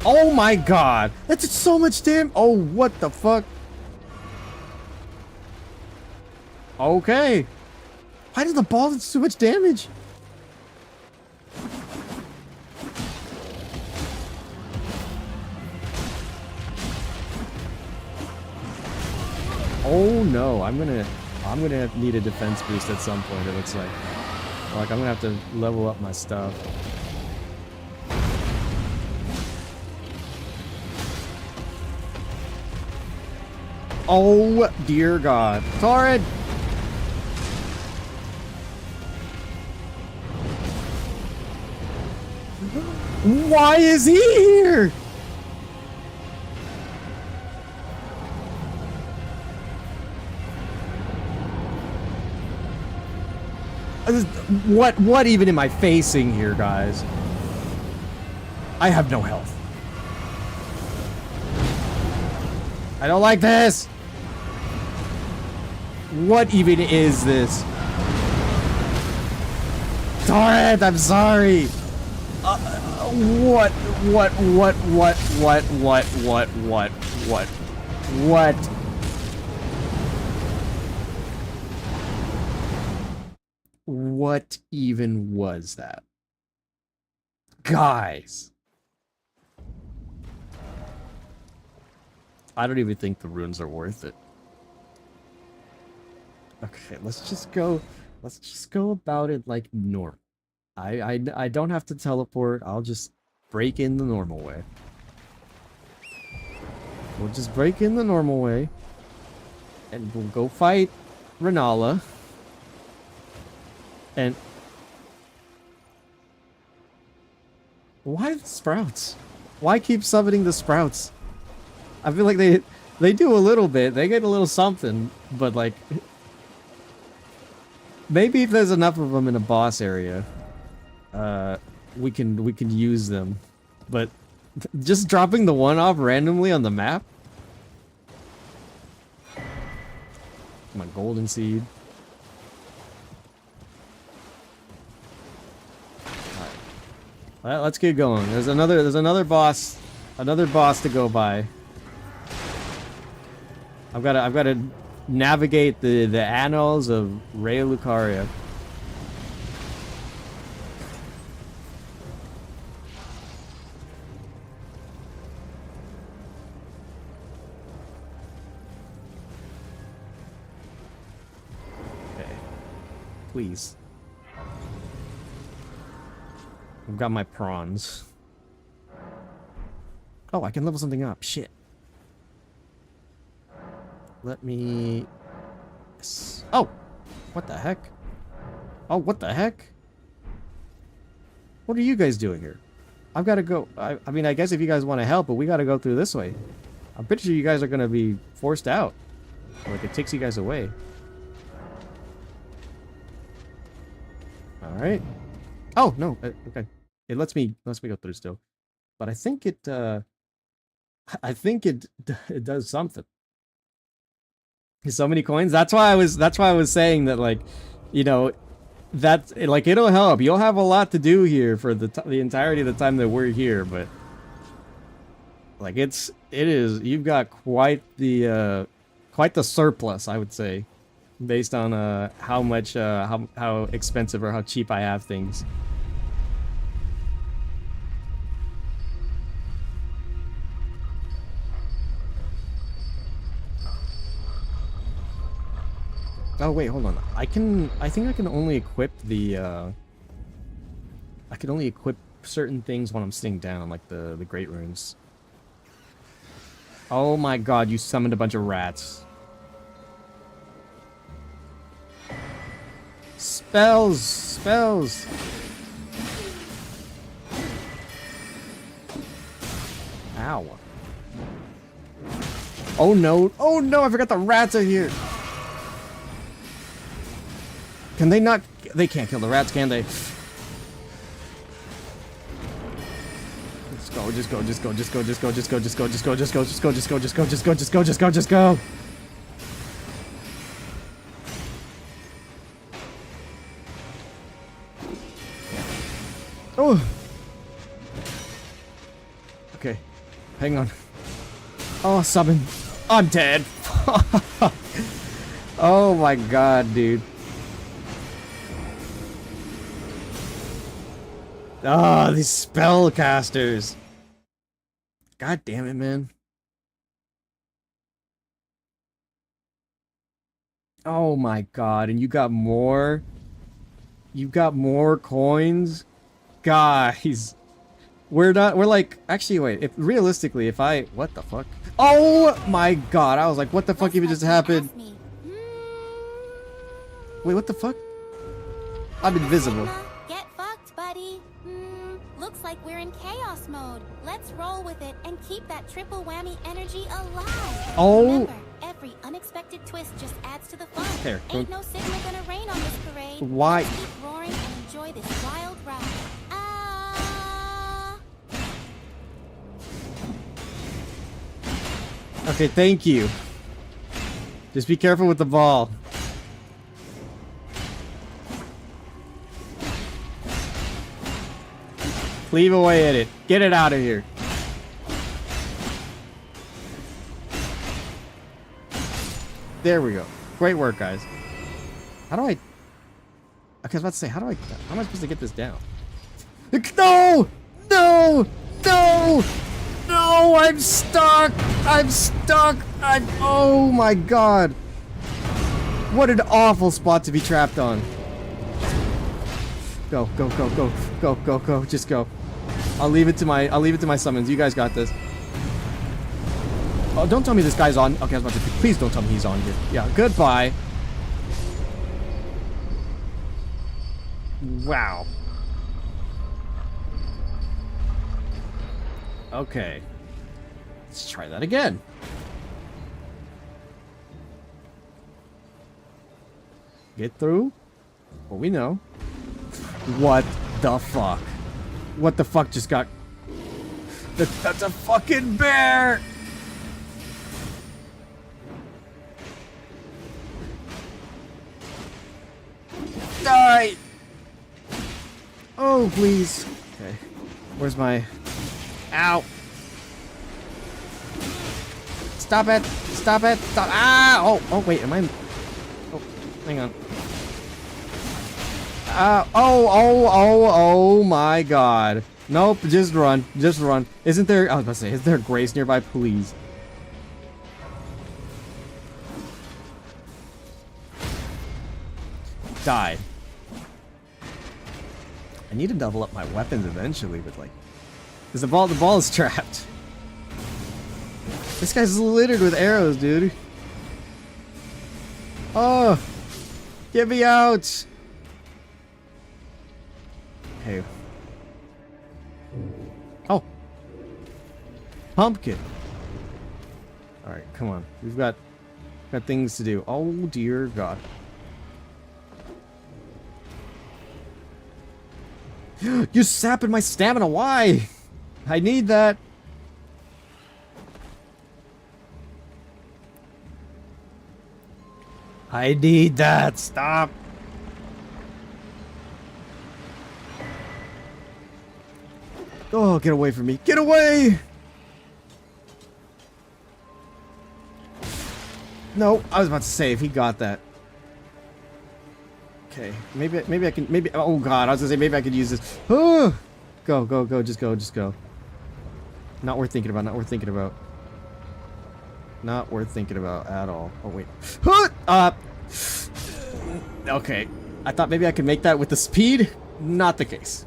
Oh my god! That's so much damage! Oh, what the fuck? Okay. Why does the ball do so much damage? Oh no, I'm gonna need a defense boost at some point, it looks like. Like, I'm gonna have to level up my stuff. Oh, dear God. Torrid! Why is he here? What even am I facing here, guys? I have no health. I don't like this. What even is this? Torrid, I'm sorry. What? What even was that? Guys. I don't even think the runes are worth it. Okay, let's just go about it like normal. I don't have to teleport. I'll just break in the normal way. We'll just break in the normal way. And we'll go fight Renala. And why the sprouts? Why keep summoning the sprouts? I feel like they do a little bit. They get a little something, but like maybe if there's enough of them in a boss area, we can use them. But just dropping the one off randomly on the map? My golden seed. Alright, let's get going. There's another boss to go by. I've got to navigate the annals of Raya Lucaria. Okay. Please. I've got my prawns. Oh, I can level something up. Shit. Let me... Oh! What the heck? Oh, what the heck? What are you guys doing here? I've got to go... I mean, I guess if you guys want to help, but we got to go through this way. I'm pretty sure you guys are going to be forced out. Like, it takes you guys away. Alright. Oh, no. Okay. It lets me go through still. But I think it does something. So many coins. That's why I was saying that, like, you know, that like it'll help. You'll have a lot to do here for the entirety of the time that we're here, but like you've got quite the surplus, I would say, based on how much how expensive or how cheap I have things. Oh wait, hold on. I think I can only equip the I can only equip certain things when I'm sitting down, like the great runes. Oh my god, you summoned a bunch of rats. Spells. Ow. Oh no, I forgot the rats are here. Can they not? They can't kill the rats, can they? Just go. Oh. Okay. Hang on. Oh, summon. I'm dead. Oh my god, dude. Ah, these spellcasters. God damn it, man. Oh my god, and you got more? You got more coins? Guys. We're like, actually wait, if realistically, if I, what the fuck? Oh my god, I was like, what the fuck even just happened? Wait, what the fuck? I'm invisible. Get fucked, buddy. Looks like we're in chaos mode. Let's roll with it and keep that triple whammy energy alive. Oh. Remember, every unexpected twist just adds to the fun. There, Ain't no signal gonna rain on this parade. Why? Let's keep roaring and enjoy this wild ride. Okay, thank you. Just be careful with the ball. Cleave away at it. Get it out of here. There we go. Great work, guys. How do I... Okay, I was about to say, how am I supposed to get this down? No! No! No! No! I'm stuck! I'm stuck! Oh my god! What an awful spot to be trapped on. Go, go, go, go, go, go, go, just go. I'll leave it to my summons. You guys got this. Oh, don't tell me this guy's on. Okay, I was about to. Please don't tell me he's on here. Yeah, goodbye. Wow. Okay. Let's try that again. Get through what we know. What the fuck? What the fuck just got... That's a fucking bear! Die! Oh, please. Okay. Where's my... Ow! Stop it! Stop it! Stop! Ah! Oh, wait, am I... Oh, hang on. Oh my god. Nope, just run. Just run. Isn't there... I was about to say, is there a Grace nearby? Please. Die. I need to double up my weapons eventually, but like... Because the ball is trapped. This guy's littered with arrows, dude. Oh! Get me out! Hey. Oh. Pumpkin. Alright, come on. We've got things to do. Oh dear god. You're sapping my stamina. Why? I need that. I need that. Stop. Oh, get away from me. Get away! No, I was about to say if he got that. Okay, maybe I can, oh god, I was gonna say maybe I could use this. Oh! Go, go, go, just go, just go. Not worth thinking about, not worth thinking about. Not worth thinking about at all. Oh, wait. Okay, I thought maybe I could make that with the speed. Not the case.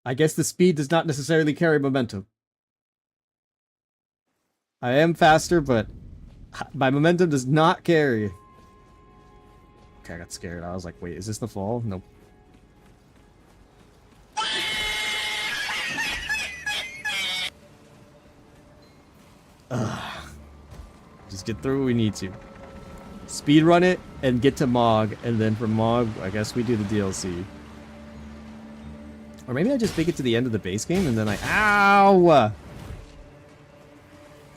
I guess the speed does not necessarily carry momentum. I am faster, but my momentum does not carry. Okay, I got scared. I was like, wait, is this the fall? Nope. Just get through what we need to. Speed run it and get to Mog, and then from Mog, I guess we do the DLC. Or maybe I just make it to the end of the base game and then ow!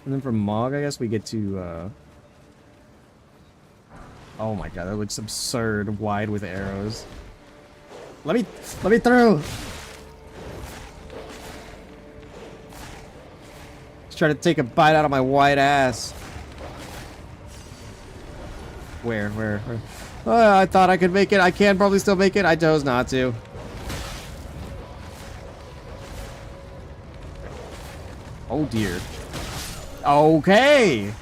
And then from Mog, I guess we get to, Oh my god, that looks absurd. Wide with arrows. Let me through. Just trying to take a bite out of my white ass. Where? Oh, I thought I could make it. I can probably still make it. I chose not to. Oh dear. Okay.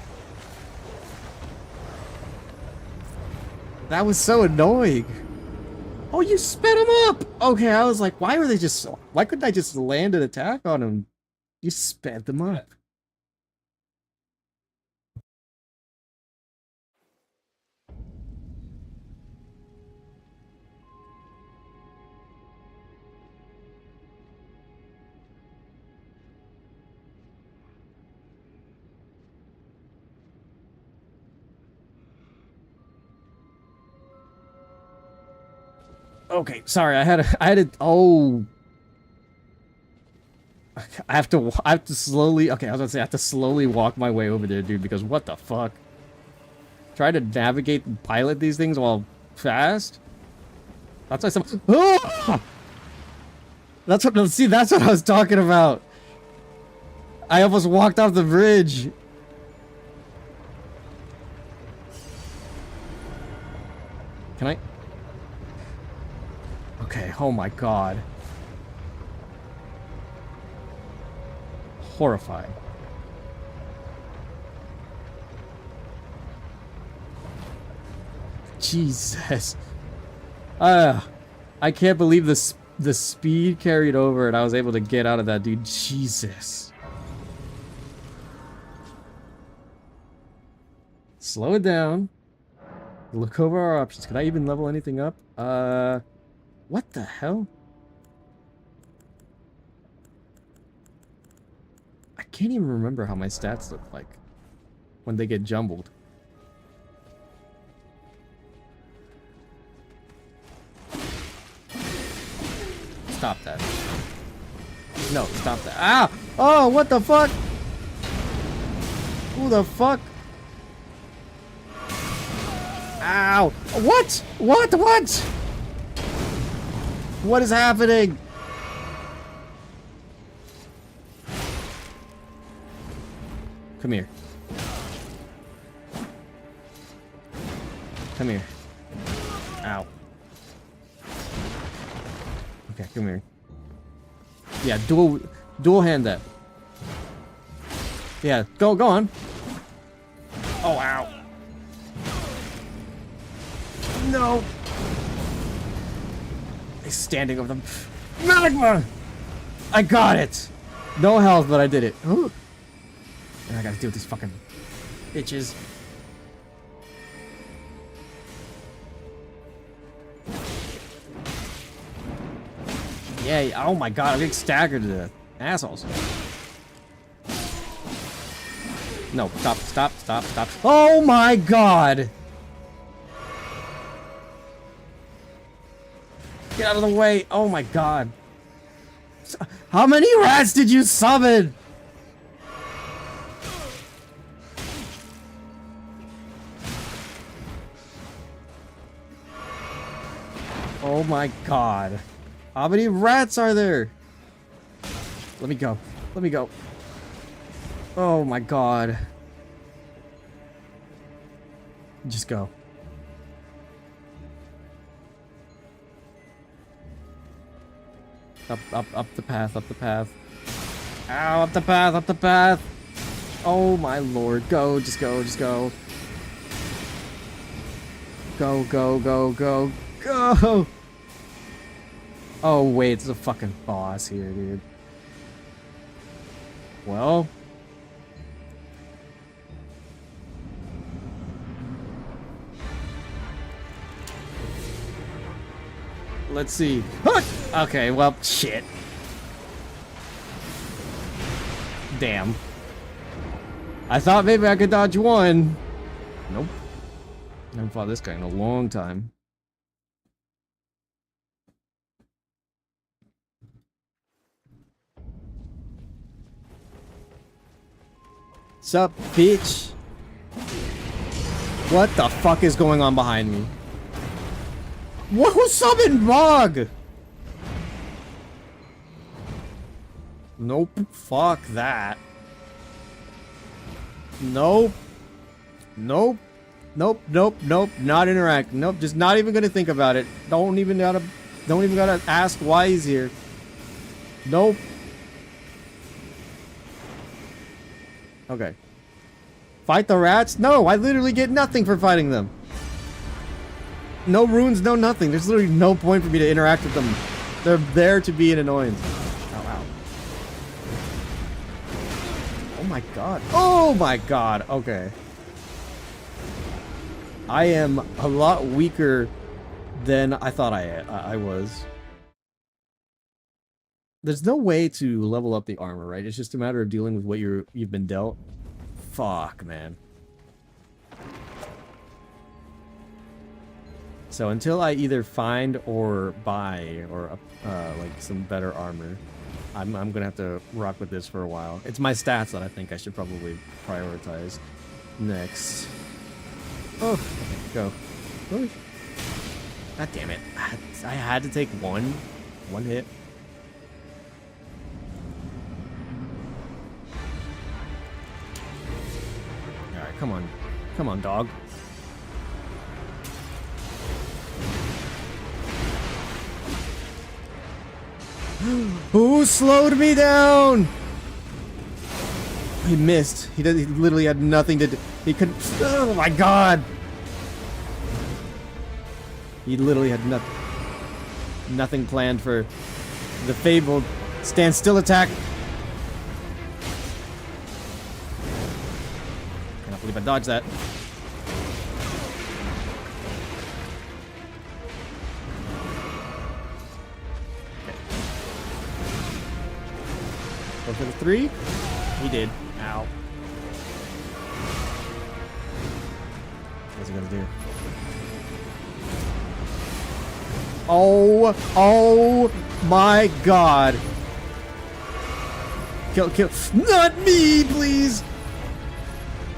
That was so annoying. Oh, you sped him up. Okay, I was like, why couldn't I just land an attack on him? You sped them up. Okay, sorry. I had oh. I have to slowly. Okay, I was gonna say I have to slowly walk my way over there, dude. Because what the fuck? Try to navigate and pilot these things while fast. That's why some. Oh! That's what. See, that's what I was talking about. I almost walked off the bridge. Can I? Okay, oh my god. Horrifying. Jesus. I can't believe the speed carried over and I was able to get out of that, dude. Jesus. Slow it down. Look over our options. Can I even level anything up? What the hell? I can't even remember how my stats look like when they get jumbled. Stop that. No, stop that. Ah! Oh, what the fuck? Who the fuck? Ow! What? What? What is happening? Come here. Come here. Ow. Okay, come here. Yeah, dual hand that. Yeah, go on. Oh, ow. No. He's standing over them. Magma! I got it! No health, but I did it. Ooh. And I gotta deal with these fucking bitches. Yay. Oh my god, I'm getting staggered to death. Assholes. No, stop. Oh my god! Get out of the way. Oh my god. How many rats did you summon? Oh my god. How many rats are there? Let me go. Oh my god. Just go. Up the path. Ow, up the path. Oh my lord. Go, just go. Go. Oh wait, it's a fucking boss here, dude. Well. Let's see. Okay, well, shit. Damn. I thought maybe I could dodge one. Nope. I haven't fought this guy in a long time. Sup, bitch? What the fuck is going on behind me? What? Who summoned Mog? Nope. Fuck that. Nope. Nope. Nope. Nope. Nope. Not interact. Nope. Just not even gonna think about it. Don't even gotta ask why he's here. Nope. Okay. Fight the rats? No, I literally get nothing for fighting them. No runes, no nothing. There's literally no point for me to interact with them. They're there to be an annoyance. Ow, ow. Oh my god. Oh my god. Okay. I am a lot weaker than I thought I was. There's no way to level up the armor, right? It's just a matter of dealing with what you've been dealt. Fuck, man. So until I either find or buy or like some better armor, I'm gonna have to rock with this for a while. It's my stats that I think I should probably prioritize next. Oh, okay, go. Oh. God damn it! I had to take one hit. All right, come on, dog. Who slowed me down? He missed. He literally had nothing to do. He couldn't. Oh my god! He literally had nothing planned for the fabled stand still attack. Cannot believe I dodged that. Go for the 3. He did. Ow. What's he gonna do? Oh my god. Kill. Not me, please.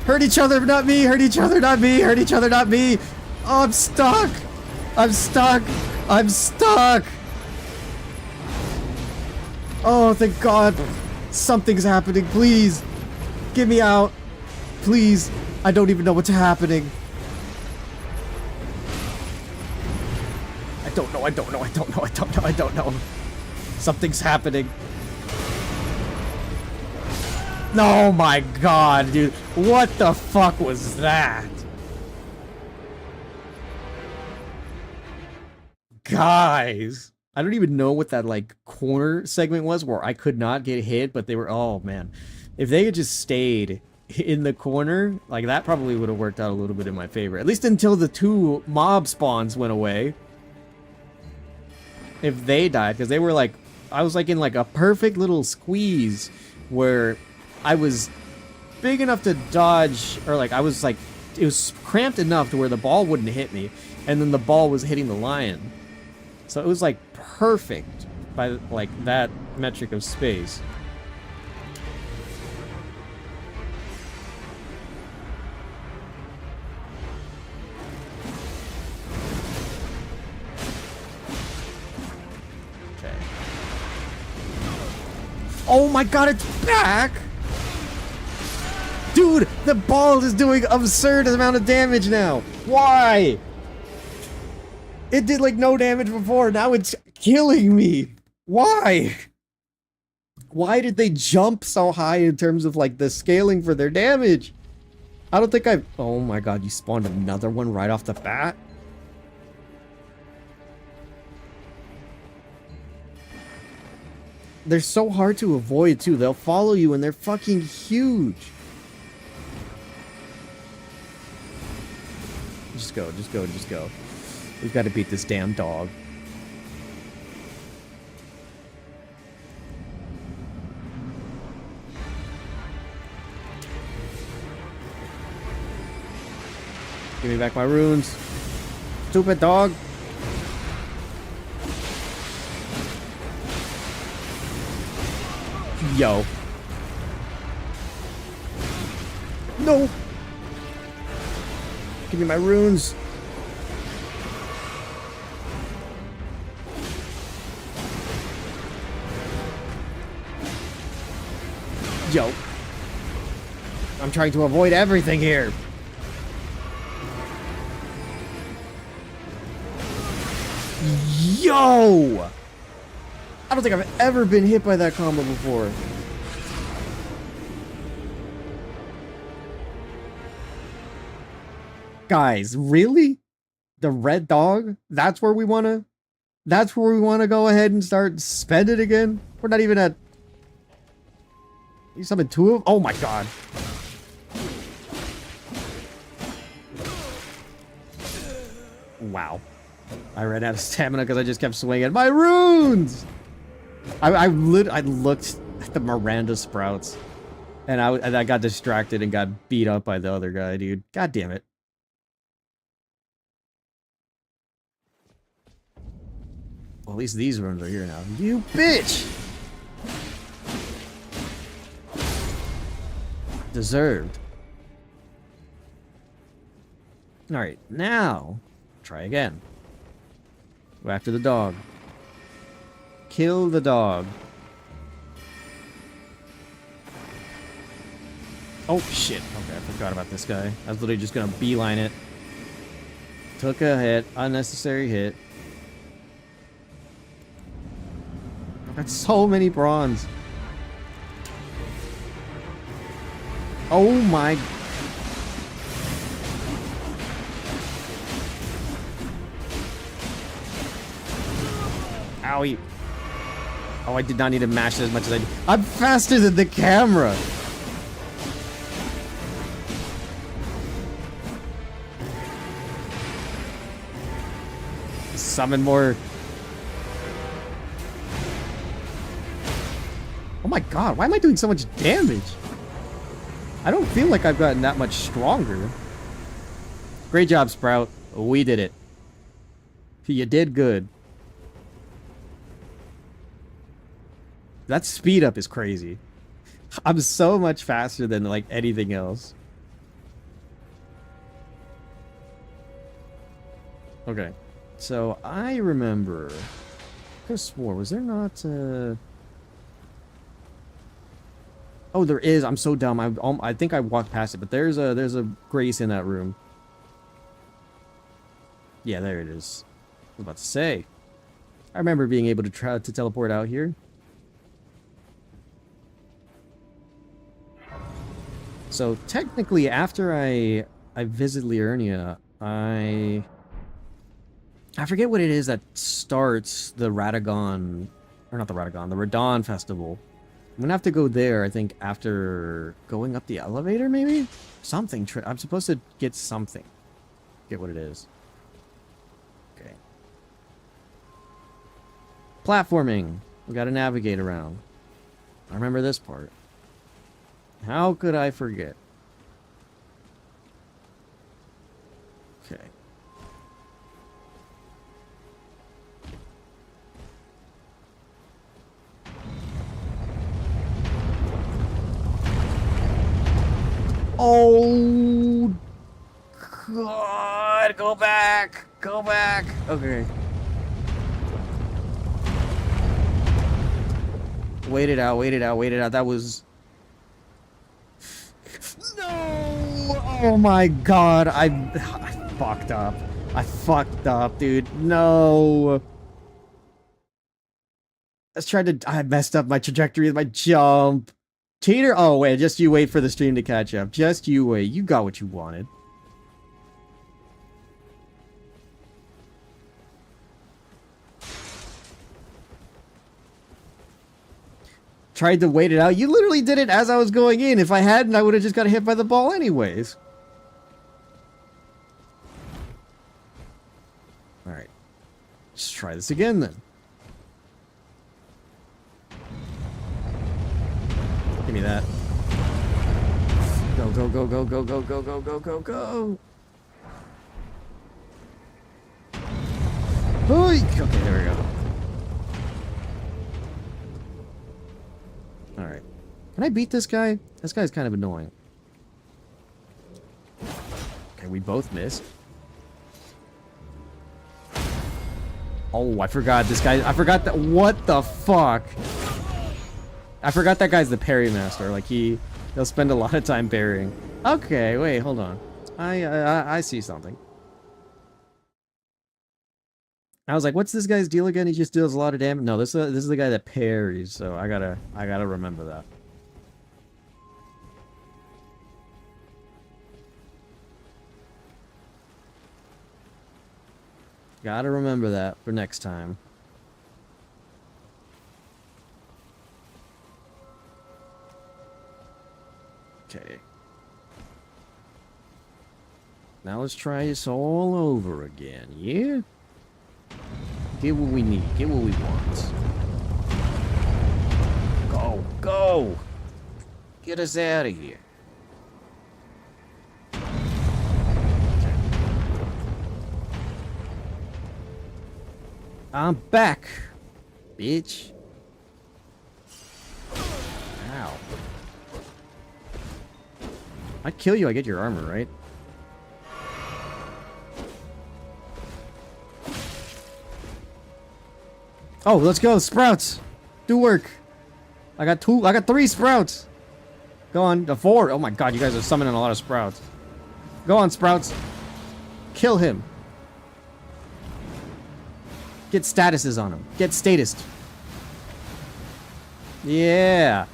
Hurt each other, not me. Hurt each other, not me. Hurt each other, not me. Oh, I'm stuck. I'm stuck. Oh, thank god. Something's happening, please. Get me out. Please. I don't even know what's happening. I don't know. Something's happening. Oh my god, dude. What the fuck was that? Guys. I don't even know what that, like, corner segment was where I could not get hit, but they were... Oh, man. If they had just stayed in the corner, like, that probably would have worked out a little bit in my favor. At least until the 2 mob spawns went away. If they died, because they were, like... I was, like, in, like, a perfect little squeeze where I was big enough to dodge, or, like, I was, like... It was cramped enough to where the ball wouldn't hit me, and then the ball was hitting the lion. So it was, like, perfect by, like, that metric of space. Okay. Oh my god, it's back! Dude, the ball is doing absurd amount of damage now! Why? It did, like, no damage before, now it's killing me! Why? Why did they jump so high in terms of, like, the scaling for their damage? I don't think I've... Oh my god, you spawned another one right off the bat? They're so hard to avoid, too. They'll follow you, and they're fucking huge. Just go. We've got to beat this damn dog. Give me back my runes. Stupid dog. Yo. Give me my runes. Yo. I'm trying to avoid everything here. Yo! I don't think I've ever been hit by that combo before. Guys, really? The red dog? That's where we wanna go ahead and start spend it again? We're not even at... You summoned 2 of them? Oh my god. Wow. I ran out of stamina because I just kept swinging my runes! I looked at the Miranda sprouts. And I got distracted and got beat up by the other guy, dude. God damn it. Well, at least these runes are here now. You bitch! Deserved. Alright, now try again. Go after the dog. Kill the dog. Oh shit. Okay, I forgot about this guy. I was literally just gonna beeline it. Took a hit. Unnecessary hit. I've got so many bronze. Oh my... Owie. Oh, I did not need to mash it as much as I did. I'm faster than the camera! Summon more... Oh my god, why am I doing so much damage? I don't feel like I've gotten that much stronger. Great job, Sprout. We did it. You did good. That speed up is crazy. I'm so much faster than, like, anything else. Okay. So, I remember... I could have swore, was there not, Oh, there is. I'm so dumb. I think I walked past it, but there's a Grace in that room. Yeah, there it is. I was about to say. I remember being able to try to teleport out here. So technically, after I visit Liurnia, I forget what it is that starts the Radagon, or not the Radagon, the Radon Festival. I'm gonna have to go there, I think, after going up the elevator, maybe? Something. I'm supposed to get something. Get what it is. Okay. Platforming. We gotta navigate around. I remember this part. How could I forget? Okay. Oh god, go back. Go back. Okay. Wait it out, wait it out, wait it out. That was... No! Oh my god, I fucked up. I fucked up, dude. No. I messed up my trajectory of my jump. Cheater? Oh, wait, just you wait for the stream to catch up. Just you wait. You got what you wanted. Tried to wait it out. You literally did it as I was going in. If I hadn't, I would have just got hit by the ball anyways. Alright. Let's try this again then. Give me that. Go, go, go, go, go, go, go, go, go, go, go. Okay, there we go. Alright. Can I beat this guy? This guy's kind of annoying. Okay, we both missed. Oh, I forgot this guy. I forgot that. What the fuck? I forgot that guy's the parry master. Like he'll spend a lot of time parrying. Okay, wait, hold on. I see something. I was like, what's this guy's deal again? He just deals a lot of damage. No, this is the guy that parries. So I gotta remember that. Gotta remember that for next time. Okay. Now let's try this all over again, yeah? Get what we need, get what we want. Go, go! Get us out of here. I'm back, bitch. Ow. I kill you, I get your armor, right? Oh, let's go, sprouts. Do work. I got 3 sprouts. Go on, 4. Oh my god, you guys are summoning a lot of sprouts. Go on, sprouts. Kill him. Get statuses on him. Get statist. Yeah.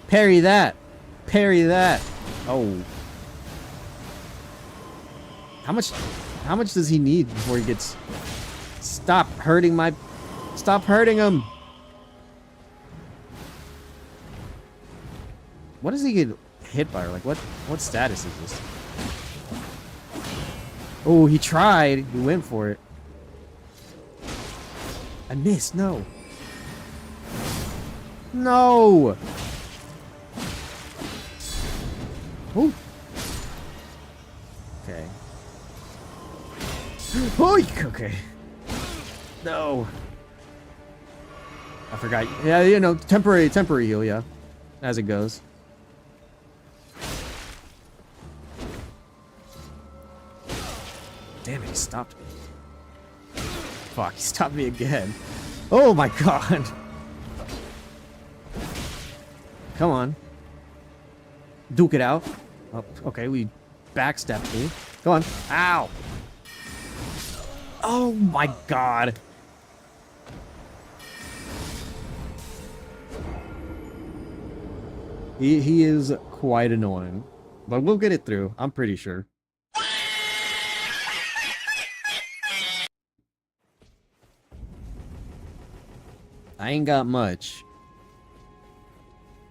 Parry that. Parry that. Oh. How much does he need before he gets... Stop hurting my... Stop hurting him. What does he get hit by? Or like what status is this? Oh, he tried. He went for it. I missed. No. No. Oh. Okay. Oh, okay. No. I forgot. Yeah, you know, temporary heal, yeah. As it goes. Damn it, he stopped me. Fuck, he stopped me again. Oh my god. Come on. Duke it out. Oh, okay, we backstepped me. Go on. Ow. Oh my god. He is quite annoying. But we'll get it through, I'm pretty sure. I ain't got much.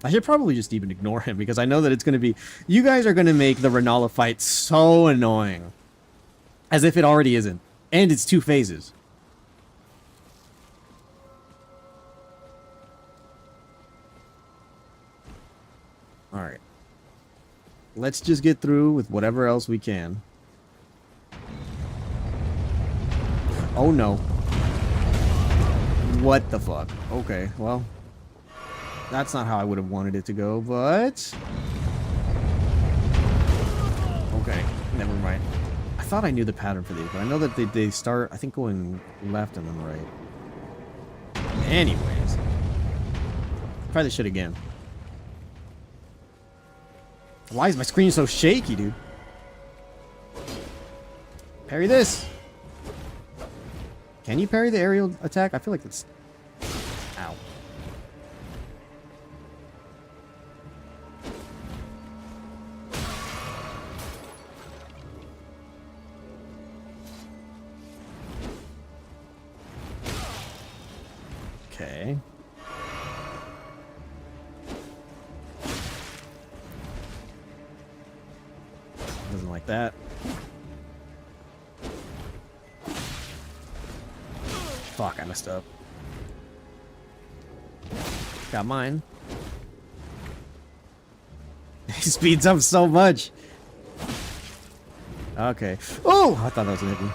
I should probably just even ignore him because I know that it's going to be... You guys are going to make the Renala fight so annoying. As if it already isn't. And it's 2 phases. Alright. Let's just get through with whatever else we can. Oh no. What the fuck? Okay, well... That's not how I would have wanted it to go, but... Okay, never mind. I thought I knew the pattern for these, but I know that they start, I think, going left and then right. Anyways. Try this shit again. Why is my screen so shaky, dude? Parry this! Can you parry the aerial attack? I feel like it's... Ow. Okay. Doesn't like that. Fuck, I messed up. Got mine. He speeds up so much. Okay. Oh! I thought that was gonna hit me.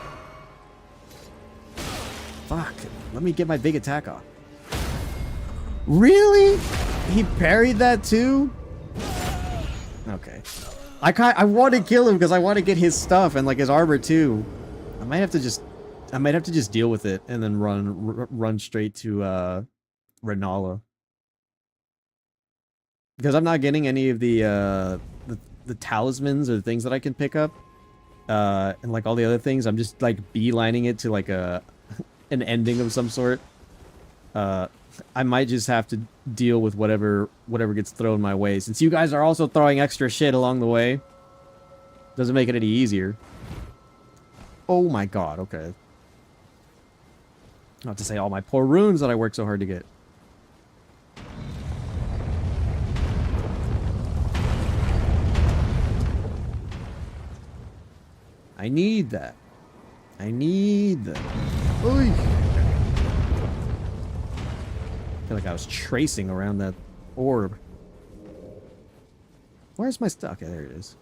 Fuck. Let me get my big attack off. Really? He parried that too? Okay. I want to kill him because I want to get his stuff and like his armor too. I might have to just deal with it and then run straight to Renala. Because I'm not getting any of the talismans or the things that I can pick up. And like all the other things, I'm just like beelining it to like an ending of some sort. I might just have to deal with whatever gets thrown my way. Since you guys are also throwing extra shit along the way, doesn't make it any easier. Oh my god, okay. Not to say all my poor runes that I worked so hard to get. I need that. I need that. Oy. I feel like I was tracing around that orb. Where's my stuff? Okay, there it is.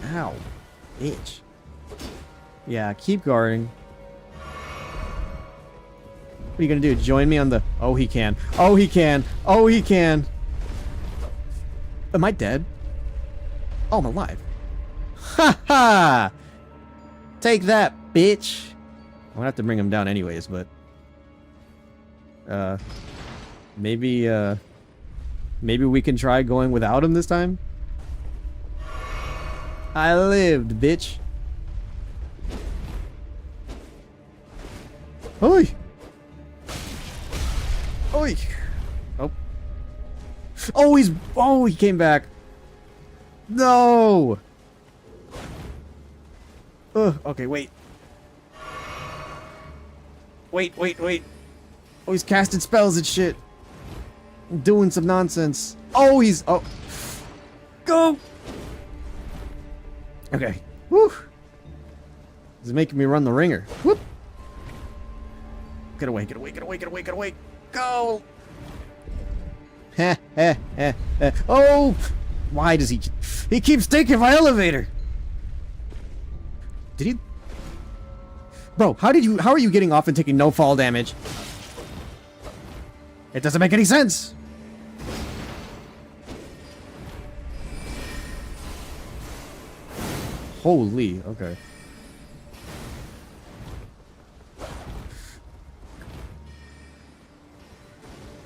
Ow. Bitch. Yeah, keep guarding. What are you gonna do? Join me on the... Oh, he can. Oh, he can. Oh, he can. Am I dead? Oh, I'm alive. Ha ha! Take that, bitch. I'm gonna have to bring him down anyways, but... maybe we can try going without him this time? I lived, bitch. Oi! Oi! Oh. Oh, he came back. No! Okay, wait. Wait. Oh, he's casting spells and shit. Doing some nonsense. Oh, he's... Oh. Go! Okay. Woo! This is making me run the ringer. Whoop! Get away. Go! Heh. Oh! Why does he... He keeps taking my elevator! Did he... Bro, how are you getting off and taking no fall damage? It doesn't make any sense! Holy, okay.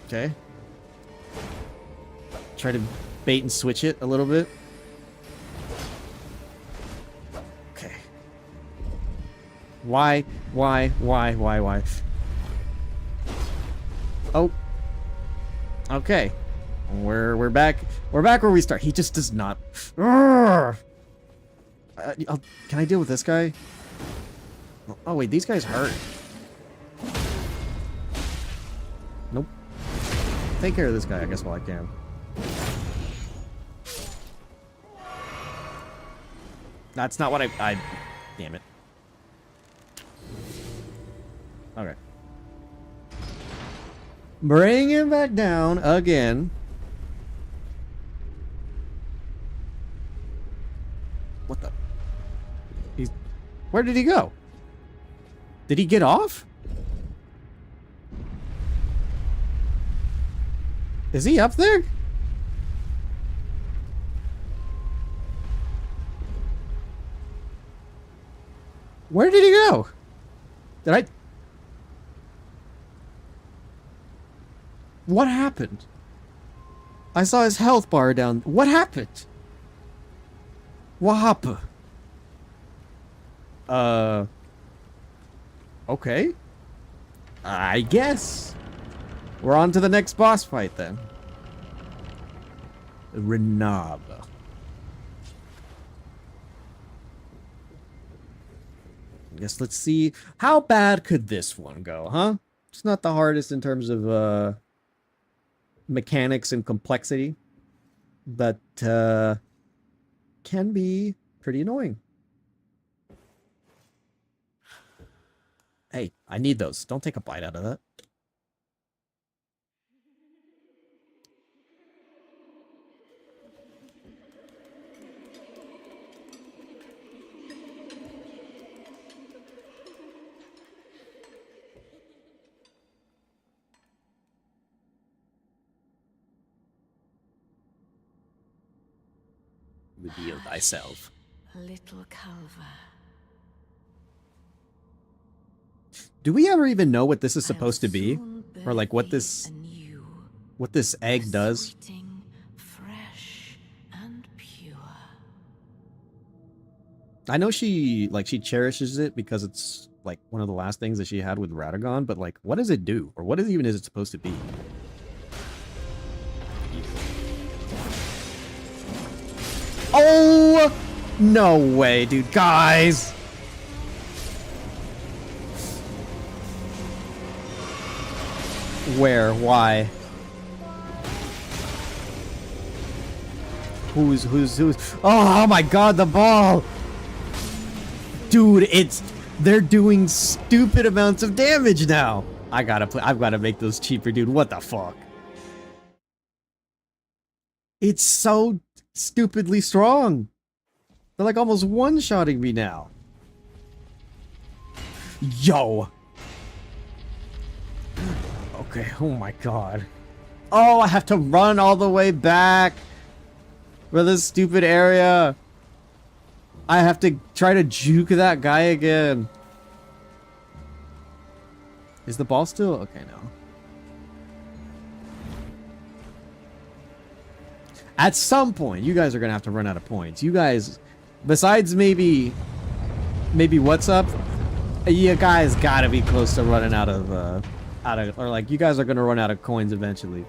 Okay. Try to bait and switch it a little bit. Okay. Why? Oh. Okay. We're back. We're back where we start. He just does not. Can I deal with this guy? Oh wait, these guys hurt. Nope. Take care of this guy, I guess, while I can. That's not what I... Damn it. Okay. Bring him back down again. What the... Where did he go? Did he get off? Is he up there? Where did he go? Did I... What happened? I saw his health bar down. What happened? What happened? Okay. I guess. We're on to the next boss fight then. Renab. I guess let's see. How bad could this one go, huh? It's not the hardest in terms of, mechanics and complexity. But, can be pretty annoying. Hey, I need those. Don't take a bite out of that. Reveal thyself. Little Culver. Do we ever even know what this is supposed to be? Or like what this egg does? Fresh and pure. I know she cherishes it because it's like one of the last things that she had with Radagon, but like what does it do? Or what is it supposed to be? Oh no way, dude, guys. Where? Why? Who's? Oh my god, the ball! Dude, they're doing stupid amounts of damage now. I've gotta make those cheaper, dude. What the fuck? It's so stupidly strong. They're like almost one-shotting me now. Yo. Okay, oh my god. Oh, I have to run all the way back for this stupid area. I have to try to juke that guy again. Is the ball still? Okay, no. At some point, you guys are gonna have to run out of points. You guys, besides maybe what's up, you guys gotta be close to running out of or like you guys are gonna run out of coins eventually.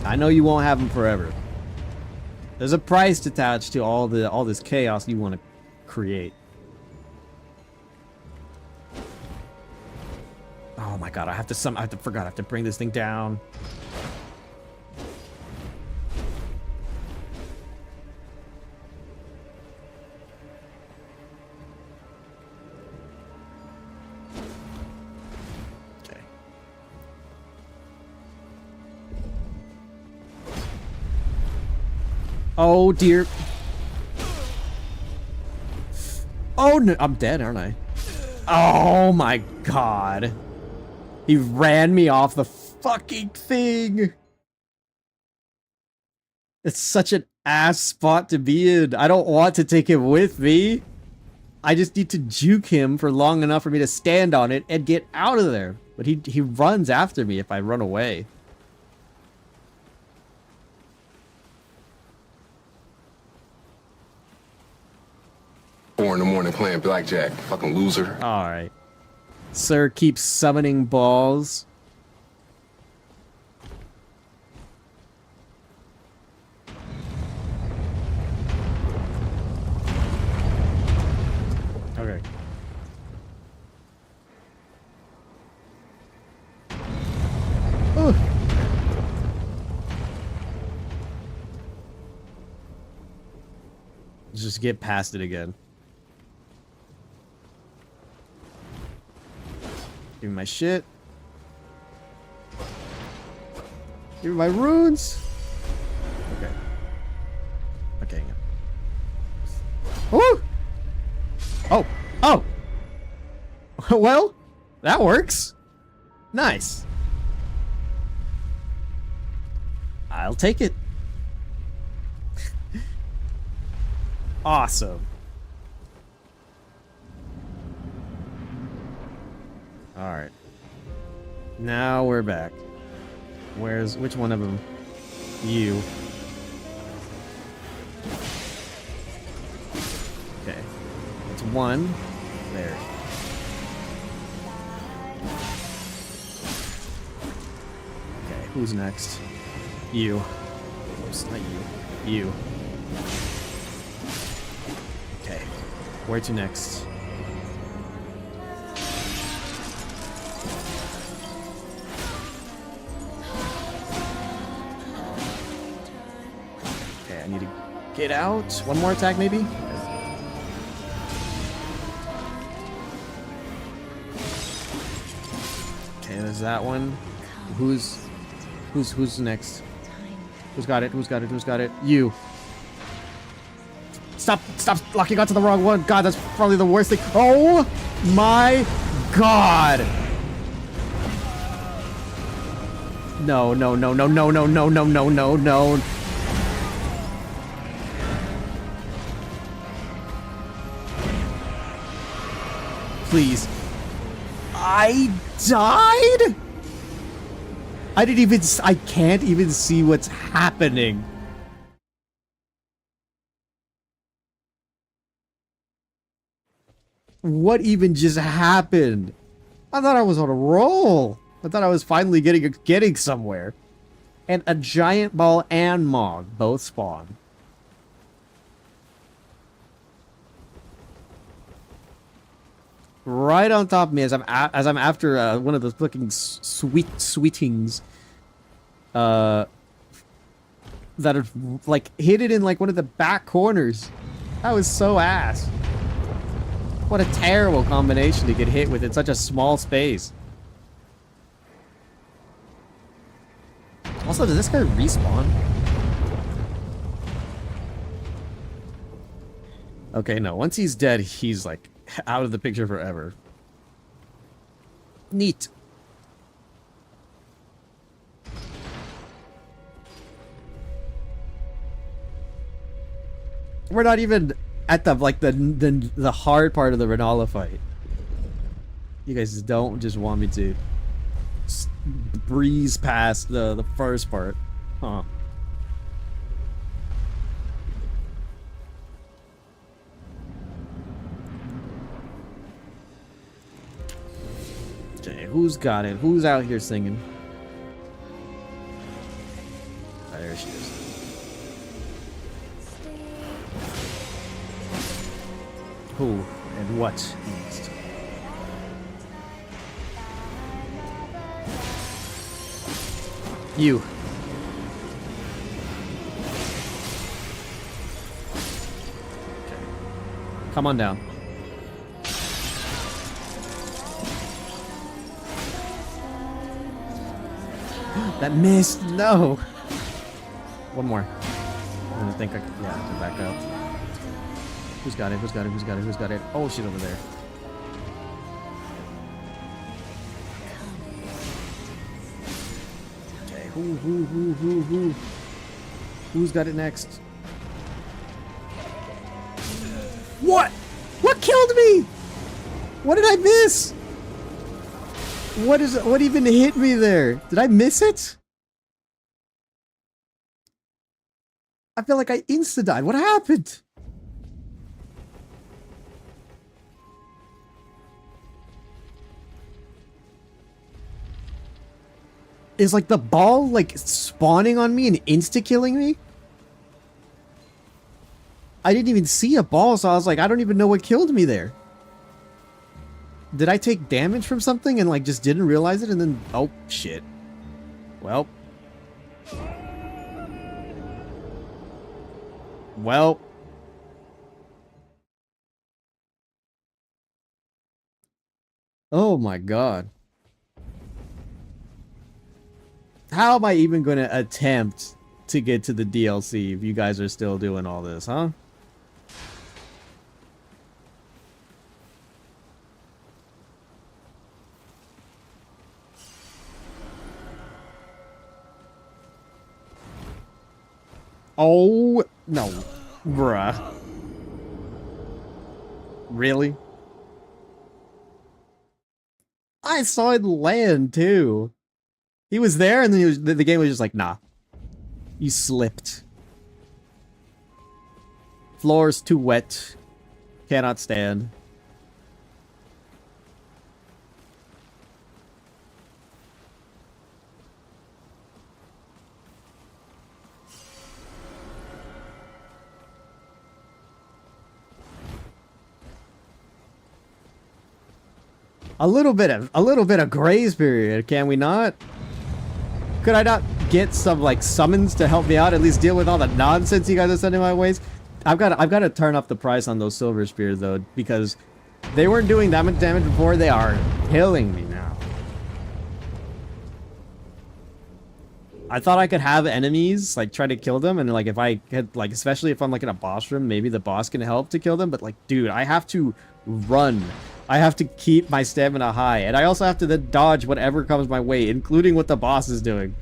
I know you won't have them forever. There's a price attached to all this chaos you want to create. Oh my god, I have to bring this thing down. Oh dear. Oh no, I'm dead, aren't I? Oh my god. He ran me off the fucking thing. It's such an ass spot to be in. I don't want to take him with me. I just need to juke him for long enough for me to stand on it and get out of there. But he runs after me if I run away. 4 in the morning playing blackjack. Fucking loser. Alright. Sir keeps summoning balls. Okay. Ooh. Just get past it again. Give me my shit. Give me my runes. Okay. Okay. Woo! Oh! Oh! Well, that works. Nice. I'll take it. Awesome. Alright. Now we're back. Which one of them? You. Okay. It's one. There. Okay, who's next? You. Oops, not you. You. Okay. Where to next? I need to get out. One more attack, maybe? Okay, there's that one. Who's next? Who's got it? Who's got it? Who's got it? You. Stop locking onto the wrong one. God, that's probably the worst thing. Oh my god. No, no, no, no, no, no, no, no, no, no, no. Please. I died? I can't even see what's happening. What even just happened? I thought I was on a roll. I thought I was finally getting somewhere. And a giant ball and Mog both spawn. Right on top of me as I'm after one of those fucking sweetings. That are like hidden in like one of the back corners. That was so ass. What a terrible combination to get hit with in such a small space. Also, does this guy respawn? Okay, no. Once he's dead, he's like out of the picture forever. Neat. We're not even at the like the hard part of the Renala fight. You guys don't just want me to breeze past the first part, huh? Okay, who's got it? Who's out here singing? Oh, there she is. Who and what next? You. Okay. Come on down. That missed. No. One more. I think I can, yeah, I can back up. Who's got it? Who's got it? Who's got it? Who's got it? Oh, she's over there. Okay, who? Who's got it next? What? What killed me? What did I miss? What even hit me there? Did I miss it? I feel like I insta-died. What happened? Is like the ball like spawning on me and insta-killing me? I didn't even see a ball, so I was like, I don't even know what killed me there. Did I take damage from something and like just didn't realize it and then... Oh, shit. Well. Oh my god. How am I even going to attempt to get to the DLC if you guys are still doing all this, huh? Oh, no. Bruh. Really? I saw it land, too. He was there, and then the game was just like, nah. You slipped. Floor's too wet. Cannot stand. A little bit of grace period, can we not? Could I not get some like summons to help me out, at least deal with all the nonsense you guys are sending my ways? I've got to turn up the price on those silver spears though, because they weren't doing that much damage before. They are killing me now. I thought I could have enemies like try to kill them, and like if I had like, especially if I'm like in a boss room, maybe the boss can help to kill them. But like, dude, I have to run. I have to keep my stamina high, and I also have to then dodge whatever comes my way, including what the boss is doing.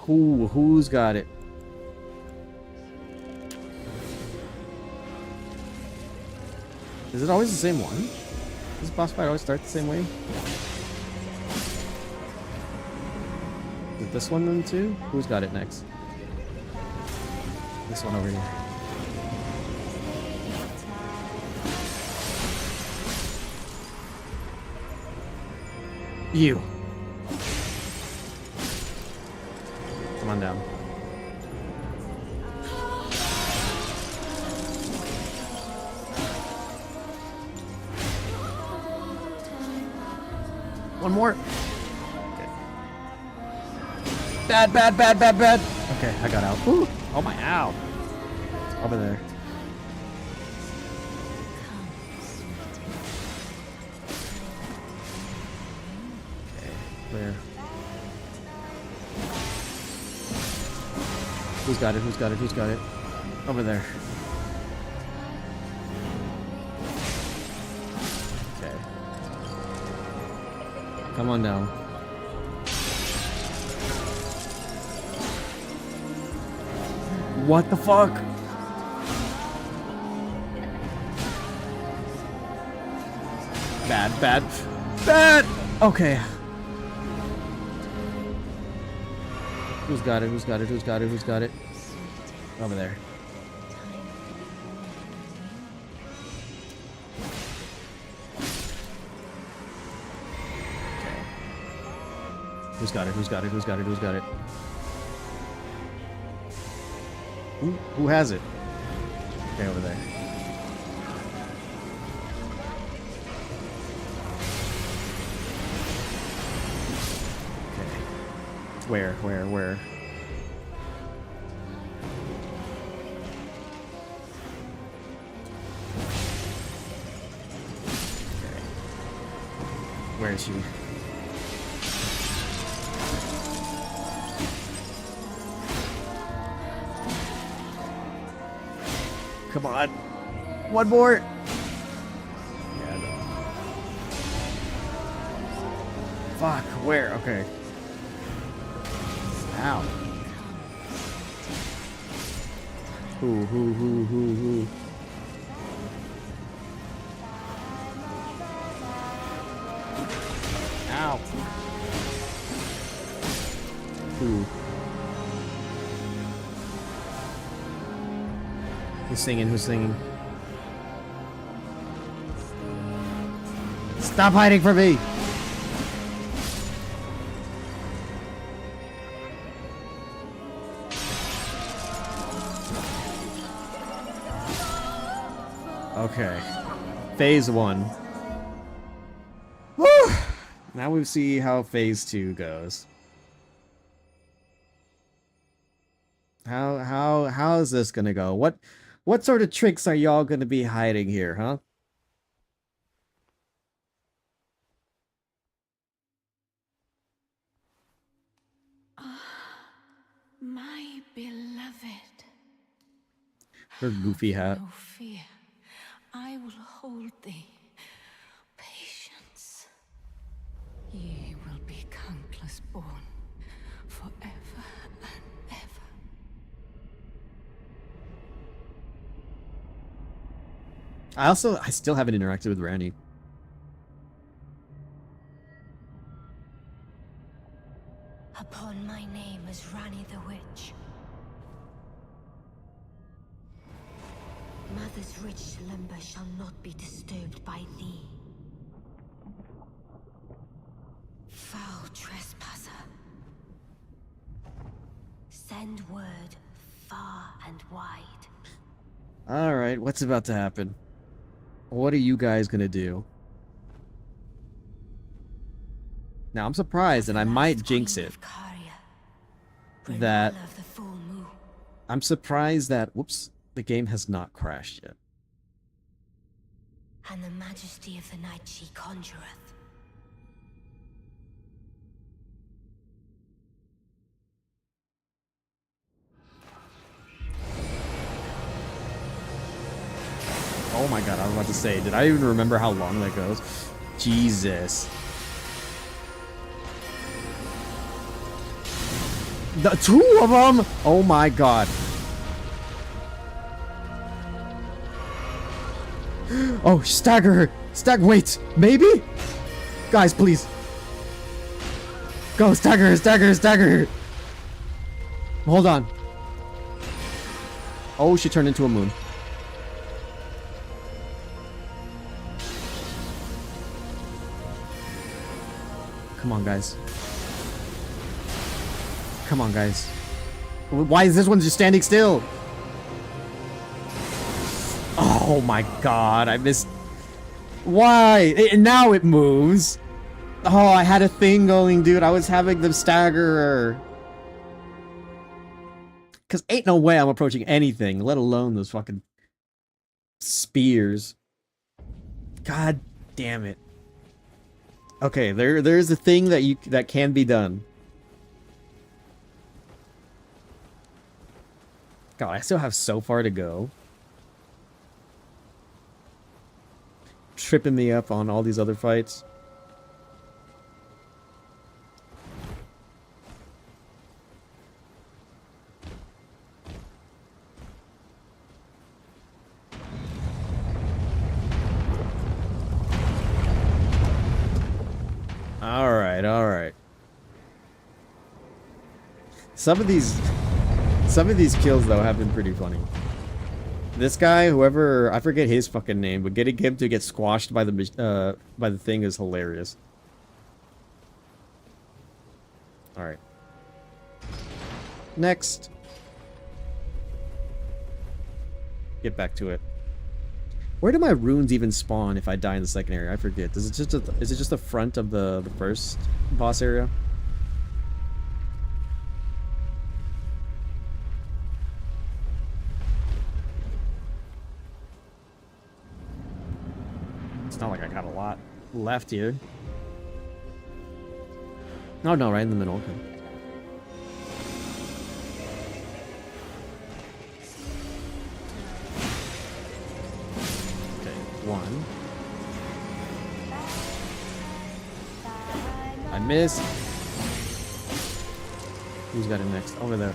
Who's got it? Is it always the same one? Does boss fight always start the same way? Is it this one then too? Who's got it next? This one over here. You. Come on down. One more. Okay. Bad. Okay, I got out. Ooh. Oh my, ow. Over there. Okay, where? Who's got it? Over there. Okay. Come on down. What the fuck? Bad. Okay. Who's got it? Over there. Okay. Who's got it? Who has it? Okay, over there. Where? Where is she? Come on. One more. Yeah, no. Fuck, where? Okay. Ow. Who? Ow. Who? Who's singing? Stop hiding from me! Okay. Phase 1. Woo! Now we see how phase 2 goes. How is this gonna go? What sort of tricks are y'all gonna be hiding here, huh? My beloved. Her goofy hat. No fear. I will hold thee. Patience. Ye will be countless born forever and ever. I still haven't interacted with Randy. Upon my name as Rani the Witch. Mother's rich limber shall not be disturbed by thee. Foul trespasser. Send word far and wide. Alright, what's about to happen? What are you guys gonna do? Now, I'm surprised, and I might jinx it, that I'm surprised that, whoops, the game has not crashed yet. And the majesty of the night she conjureth. Oh my god, I was about to say, did I even remember how long that goes? Jesus. The 2 of them! Oh my god. Oh, stagger her! Wait! Maybe? Guys, please. Go, stagger her, stagger her, stagger her! Hold on. Oh, she turned into a moon. Come on, guys. Come on, guys. Why is this one just standing still? Oh my god, I missed... Why? And now it moves. Oh, I had a thing going, dude. I was having them stagger her. Because ain't no way I'm approaching anything, let alone those fucking spears. God damn it. Okay, there's a thing that can be done. God, I still have so far to go. Tripping me up on all these other fights. Alright. Some of these kills, though, have been pretty funny. This guy, whoever, I forget his fucking name, but getting him to get squashed by the thing is hilarious. Alright. Next. Get back to it. Where do my runes even spawn if I die in the second area? I forget. Is it just the front of the first boss area? It's not like I got a lot left here. Oh no, right in the middle. Okay. One. I missed. Who's got it next? Over there.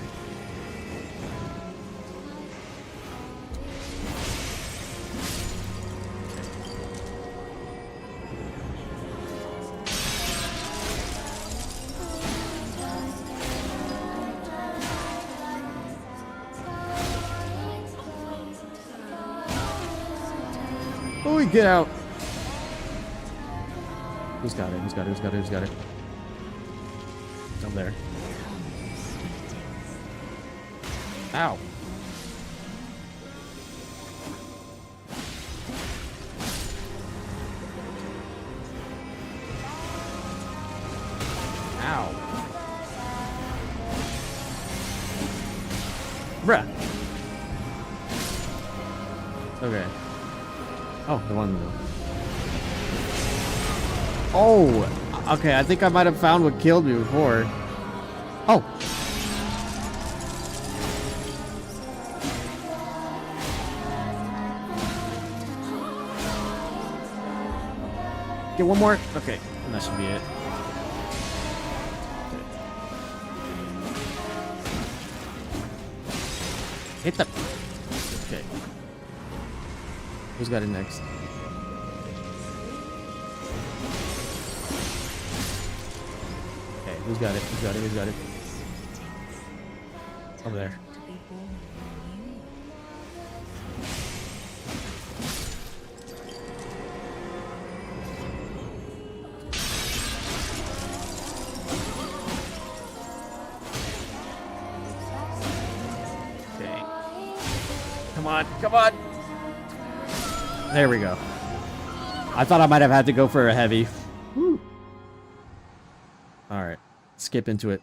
Oh, get out. Who's got it? Who's got it? Who's got it? Who's got it? It's over there. Ow. Ow. Bruh. Okay. Oh, the one. Oh, okay. I think I might have found what killed me before. Oh. Get one more. Okay, and that should be it. Hit the. Okay. Who's got it next? Okay, who's got it? Who's got it? Who's got it? Over there. Okay. Come on, come on! There we go. I thought I might have had to go for a heavy. Alright. Skip into it.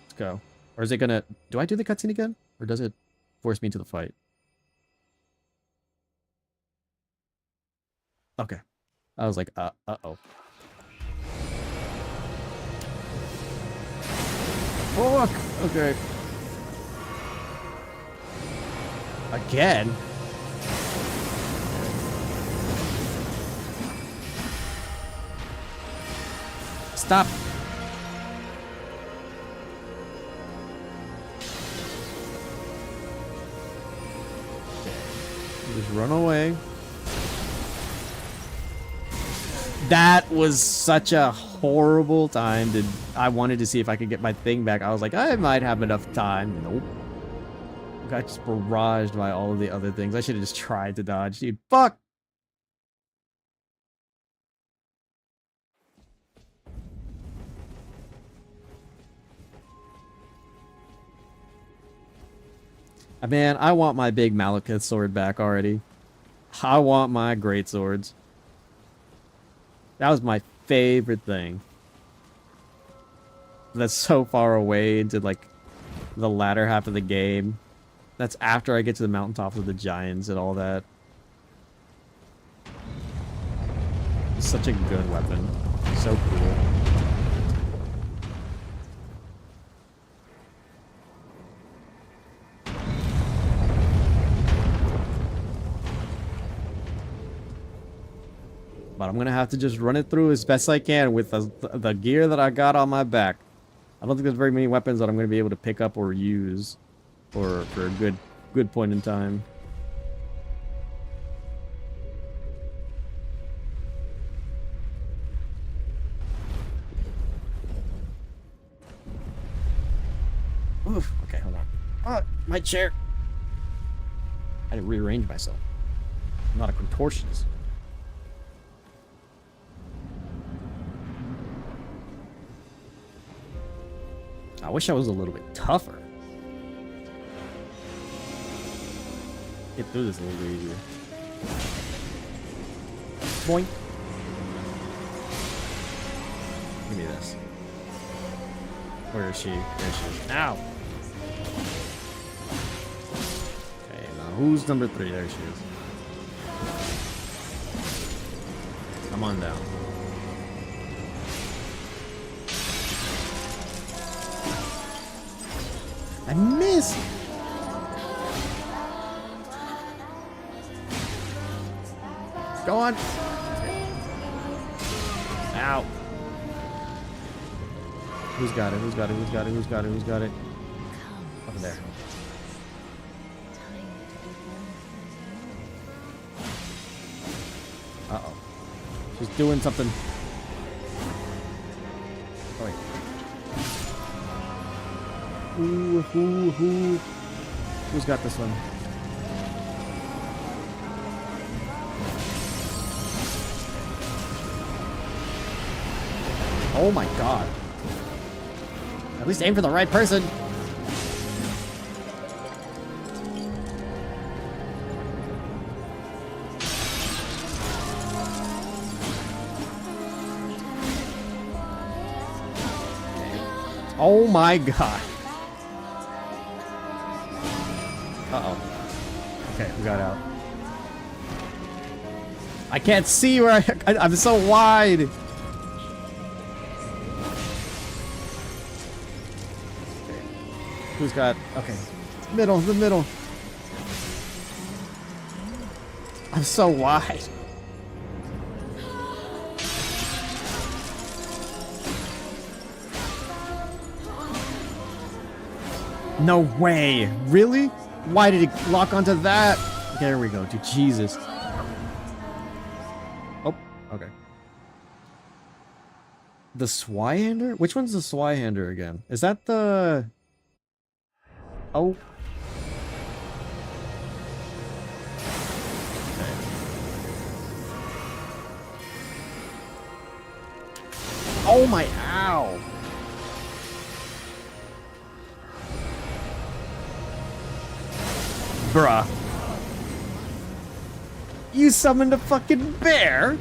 Let's go. Or is it gonna... Do I do the cutscene again? Or does it force me into the fight? Okay. I was like, uh-oh. Fuck! Okay. Again? Stop. Just run away. That was such a horrible time. I wanted to see if I could get my thing back. I was like, I might have enough time. Nope. Got just barraged by all of the other things. I should have just tried to dodge. Dude, fuck! Man, I want my big Malekith sword back already. I want my great swords. That was my favorite thing. That's so far away into, like, the latter half of the game. That's after I get to the mountaintops with the giants and all that. It's such a good weapon. So cool. But I'm gonna have to just run it through as best I can with the gear that I got on my back. I don't think there's very many weapons that I'm gonna be able to pick up or use for a good point in time. Oof. Okay, hold on. Oh, my chair. I had to rearrange myself. I'm not a contortionist. I wish I was a little bit tougher. Get through this a little bit easier. Boink. Give me this. Where is she? There she is. Ow! Okay, now who's number 3? There she is. Come on down. I missed! Go on! Ow! Who's got it? Who's got it? Who's got it? Who's got it? Who's got it? Over there. Uh-oh. She's doing something. Oh, wait. Who's got this one? Oh my god. At least aim for the right person. Oh my god. Uh-oh. Okay, we got out. I can't see where I'm so wide. Okay. Who's got... Okay. Middle, the middle. I'm so wide. No way. Really? Why did it lock onto that? There we go. Dude, Jesus. Oh, okay. The Swyhander? Which one's the Swyhander again? Is that the... Oh. Okay. Oh my, ow. Bruh. You summoned a fucking bear?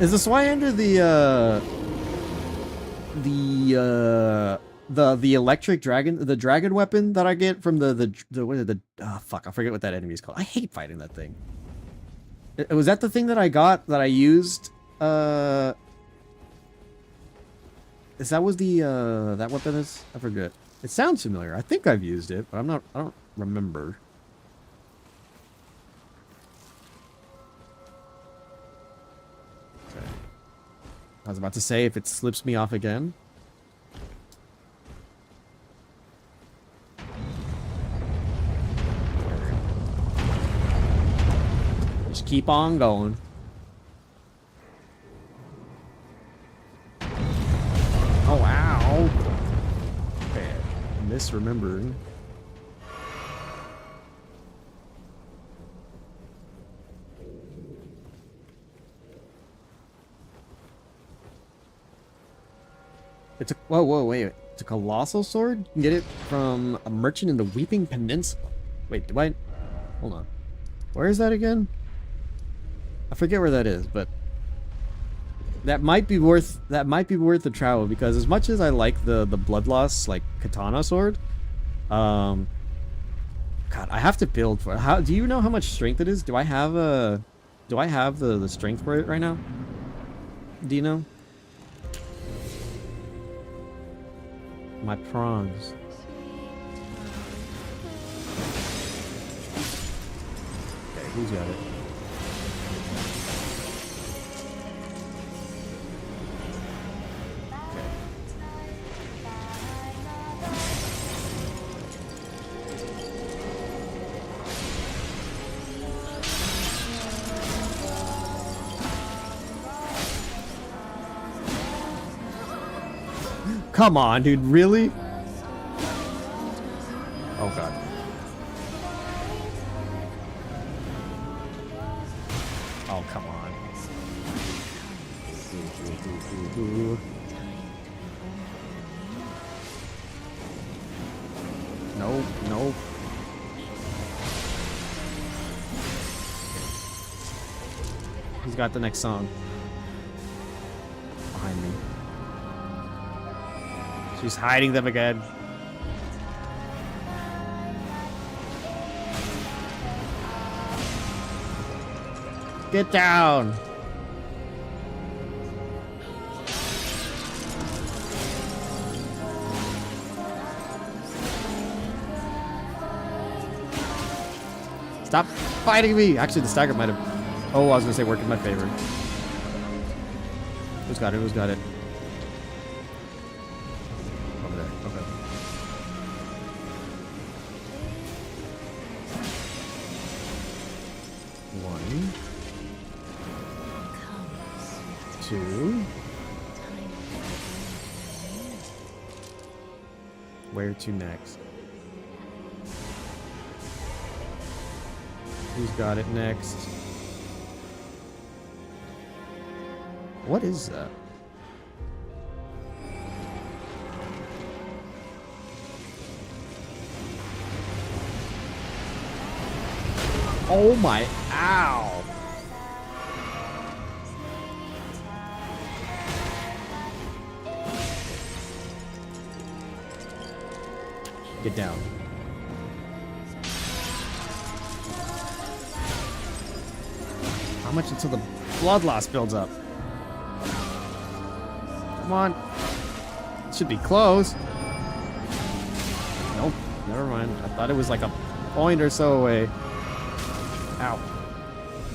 Is the Swyhander the electric dragon, the dragon weapon that I get from the what is it, oh fuck, I forget what that enemy is called. I hate fighting that thing. Was that the thing that I got that I used? Is that was the that weapon is? I forget. It sounds familiar. I think I've used it, but I don't remember. Okay. I was about to say if it slips me off again. Just keep on going. Oh, ow. Okay, misremembering. It's a wait. It's a colossal sword? You can get it from a merchant in the Weeping Peninsula. Wait, do I... Hold on. Where is that again? I forget where that is, but that might be worth the travel, because as much as I like the Bloodloss like katana sword, God, I have to build for it. How do you know how much strength it is? Do I have the strength for it right now? Do you know? My prawns. Okay, who's got it? Come on, dude, really? Oh god. Oh, come on. Nope, nope. Who's got the next song? Behind me. She's hiding them again. Get down! Stop fighting me! Actually, the stagger might have... Oh, I was gonna say work in my favor. Who's got it? Who's got it? Over there. Okay. One. Two. Where to next? Who's got it next? What is that? Oh my, ow. Get down. How much until the blood loss builds up? Come on. Should be close. Nope, never mind. I thought it was like a point or so away. Ow.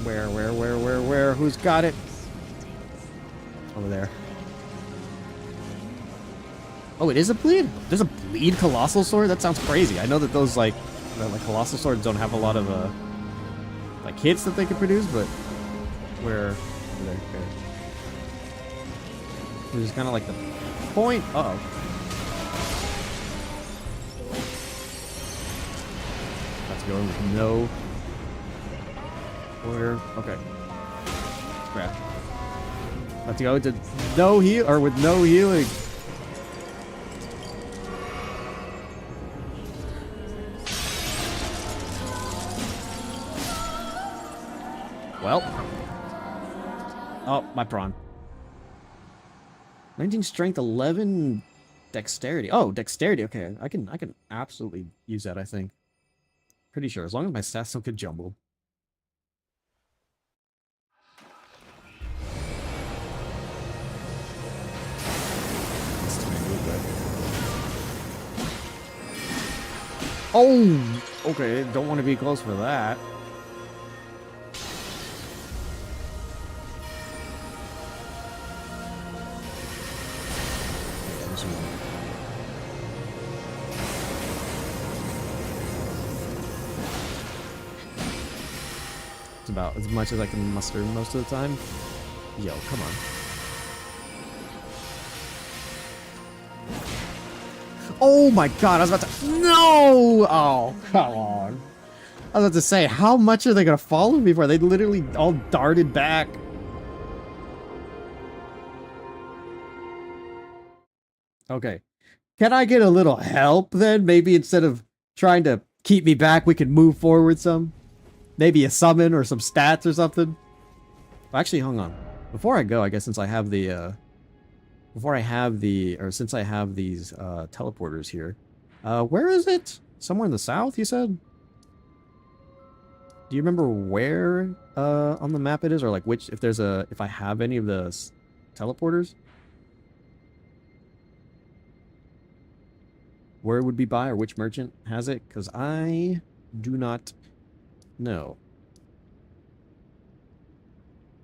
Where? Who's got it? Over there. Oh, it is a bleed? There's a bleed colossal sword? That sounds crazy. I know that those like colossal swords don't have a lot of like hits that they can produce, but where? Over there. Okay. Which is kind of like the point. Uh-oh. Let's go with no. Where? Okay. Crap. Let's go to no heal, or with no healing. Well. Oh, my prawn. 19 strength, 11 dexterity. Oh, dexterity. Okay, I can absolutely use that, I think. Pretty sure, as long as my stats don't get jumbled. Oh, okay. Don't want to be close for that. It's about as much as I can muster most of the time. Yo, come on. Oh my god, I was about to... No! Oh, come on. I was about to say, how much are they gonna follow me for? They literally all darted back. Okay. Can I get a little help then? Maybe instead of trying to keep me back, we could move forward some? Maybe a summon or some stats or something? Actually, hang on. Before I go, I guess since I have the, since I have these, teleporters here. Where is it? Somewhere in the south, you said? Do you remember where, on the map it is? Or like which, if I have any of the teleporters? Where it would be by, or which merchant has it? Because I do not know.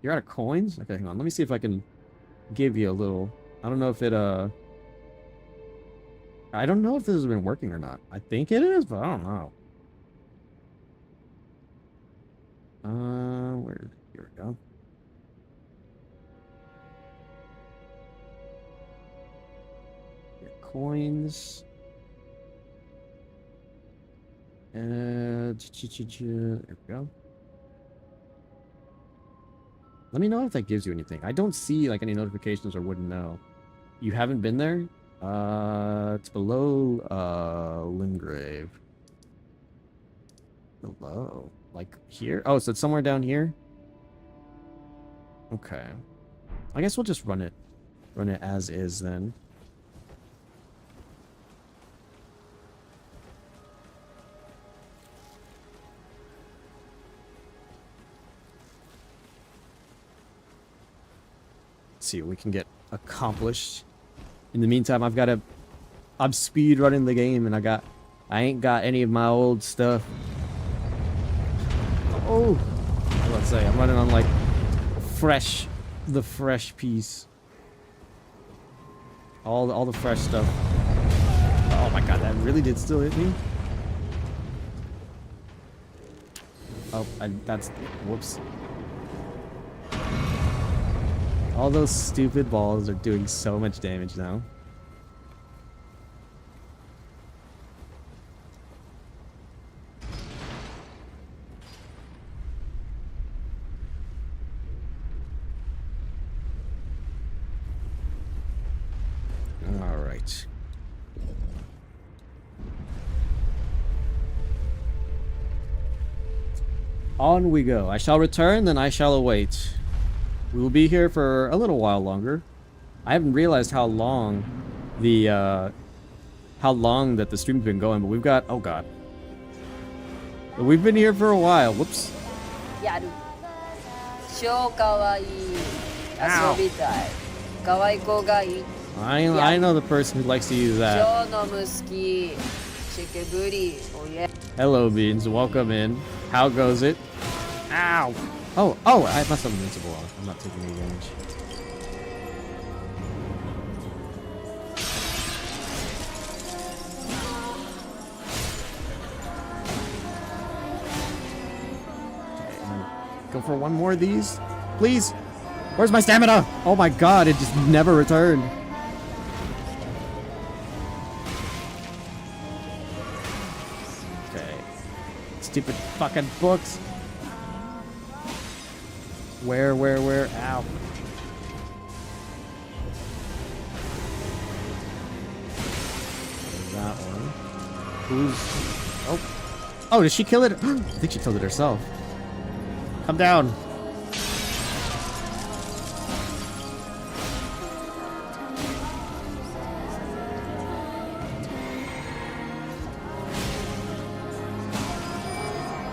You're out of coins? Okay, hang on. Let me see if I can give you a little... I don't know if it, I don't know if this has been working or not. I think it is, but I don't know. Here we go. Your coins. There we go. Let me know if that gives you anything. I don't see like any notifications or wouldn't know. You haven't been there? It's below Limgrave. Below. Like here? Oh, so it's somewhere down here? Okay. I guess we'll just run it. Run it as is then. See what we can get accomplished. In the meantime, I'm speed running the game and I ain't got any of my old stuff. Oh, I was about to say I'm running on like the fresh piece. All the fresh stuff. Oh my god, that really did still hit me. Oh, that's whoops. All those stupid balls are doing so much damage now. All right. On we go. I shall return, then I shall await. We will be here for a little while longer. I haven't realized how long that the stream's been going, but we've got, oh god. We've been here for a while. Whoops. I know the person who likes to use that. Hello, Beans. Welcome in. How goes it? Ow! Oh, I must have invincible on. I'm not taking any damage. Okay, go for one more of these, please. Where's my stamina? Oh my god, it just never returned. Okay. Stupid fucking books. Where? Ow. That one. Who's... Oh, did she kill it? I think she killed it herself. Come down.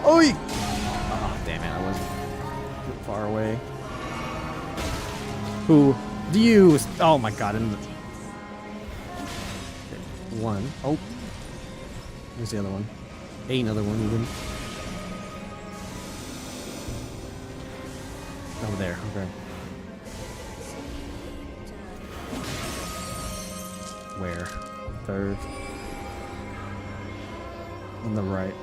Oi! Oh, damn it, I wasn't far away. Who do you? Oh my god! Okay, one. Oh, where's the other one? Another one even. Over there. Okay. Where? Third. On the right.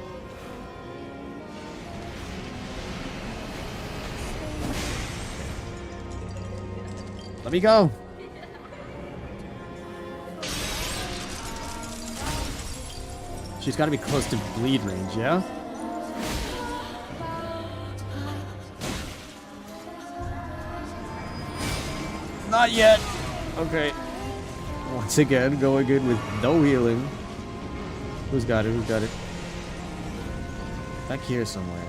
Let me go. She's got to be close to bleed range, yeah? Not yet. Okay. Once again, going in with no healing. Who's got it? Who's got it? Back here somewhere.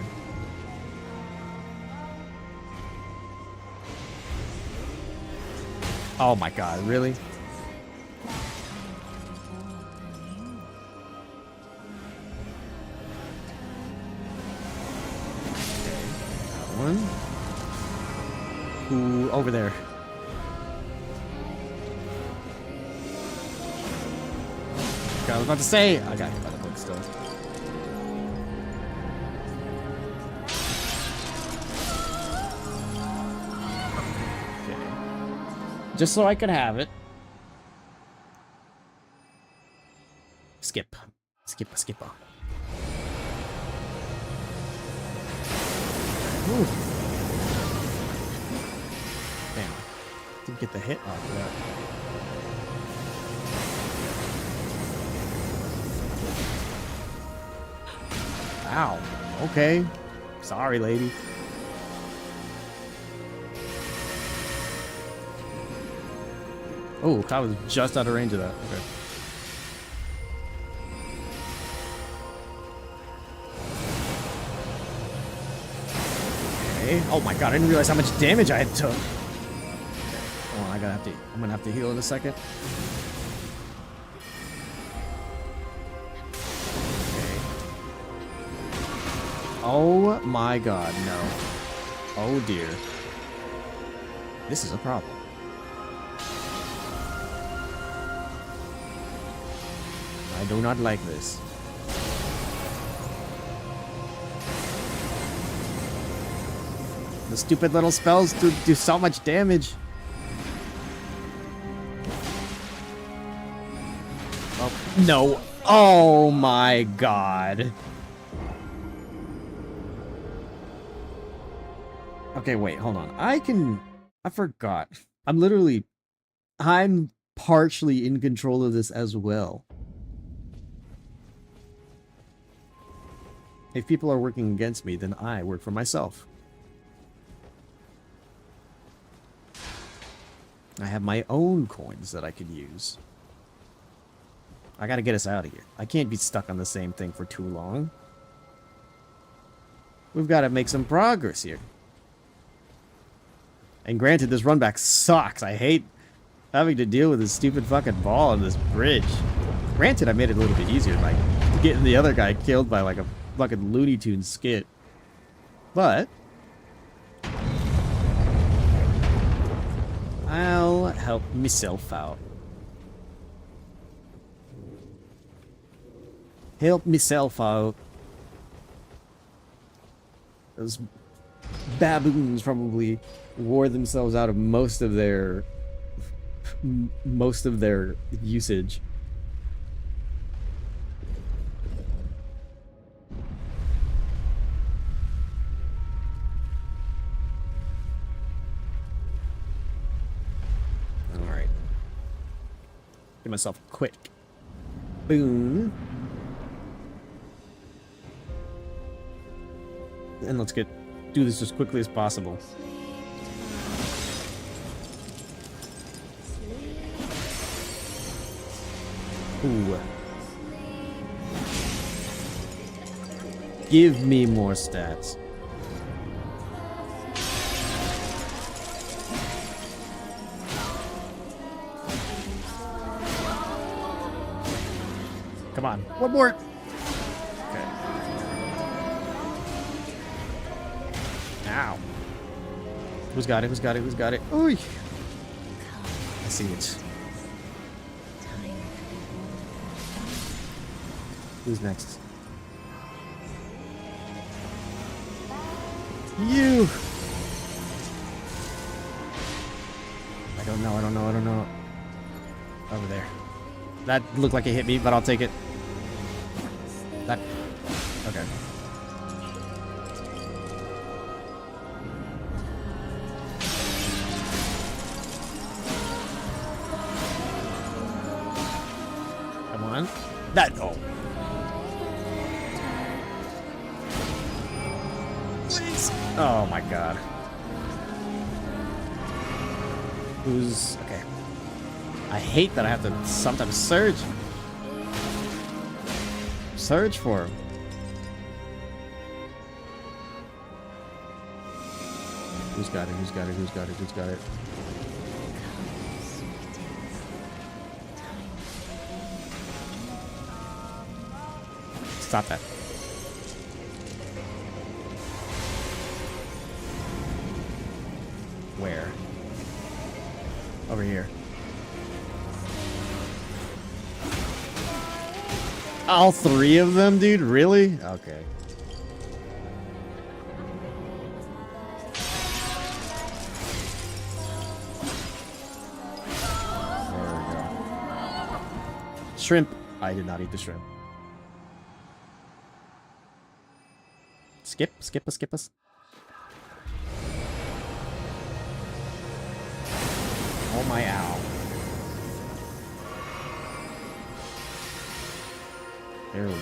Oh my god, really? Okay, that one. Ooh, over there. I was about to say, I got hit by the book still. Okay. Just so I could have it. Skip. Skip. Ooh. Damn. Didn't get the hit off of that. Ow. Okay. Sorry, lady. Oh, I was just out of range of that. Okay. Okay. Oh my god, I didn't realize how much damage I had took. Oh, I'm gonna have to heal in a second. Oh my god, no. Oh dear. This is a problem. I do not like this. The stupid little spells do so much damage. Oh, no. Oh my god. Okay, wait, hold on. I forgot. I'm partially in control of this as well. If people are working against me, then I work for myself. I have my own coins that I could use. I gotta get us out of here. I can't be stuck on the same thing for too long. We've got to make some progress here. And granted, this run back sucks. I hate having to deal with this stupid fucking ball on this bridge. Granted, I made it a little bit easier by getting the other guy killed by like a fucking Looney Tunes skit. But I'll help myself out. Help myself out. Those baboons probably wore themselves out of most of their usage. All right. Give myself a quick boom. And let's do this as quickly as possible. Ooh. Give me more stats. Come on, one more. Okay. Ow. Who's got it? Who's got it? Who's got it? Ooh. I see it. Who's next? You! I don't know. Over there. That looked like it hit me, but I'll take it. That... Okay. That oh. Please. Oh my god. Who's okay? I hate that I have to sometimes surge. Surge for him. Who's got it? Who's got it? Who's got it? Who's got it? Stop that. Where? Over here. All three of them, dude? Really? Okay. There we go. Shrimp. I did not eat the shrimp. Skip us. Oh my ow. There we go.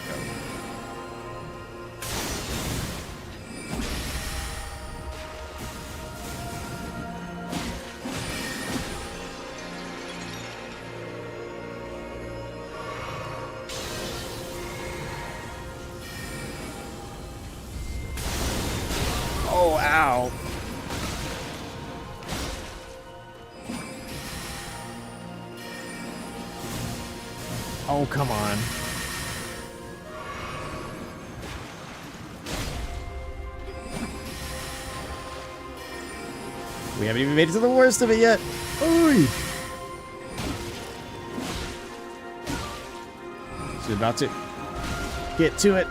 Oh, ow. Oh, come on. We haven't even made it to the worst of it yet. Ooh. She's about to get to it.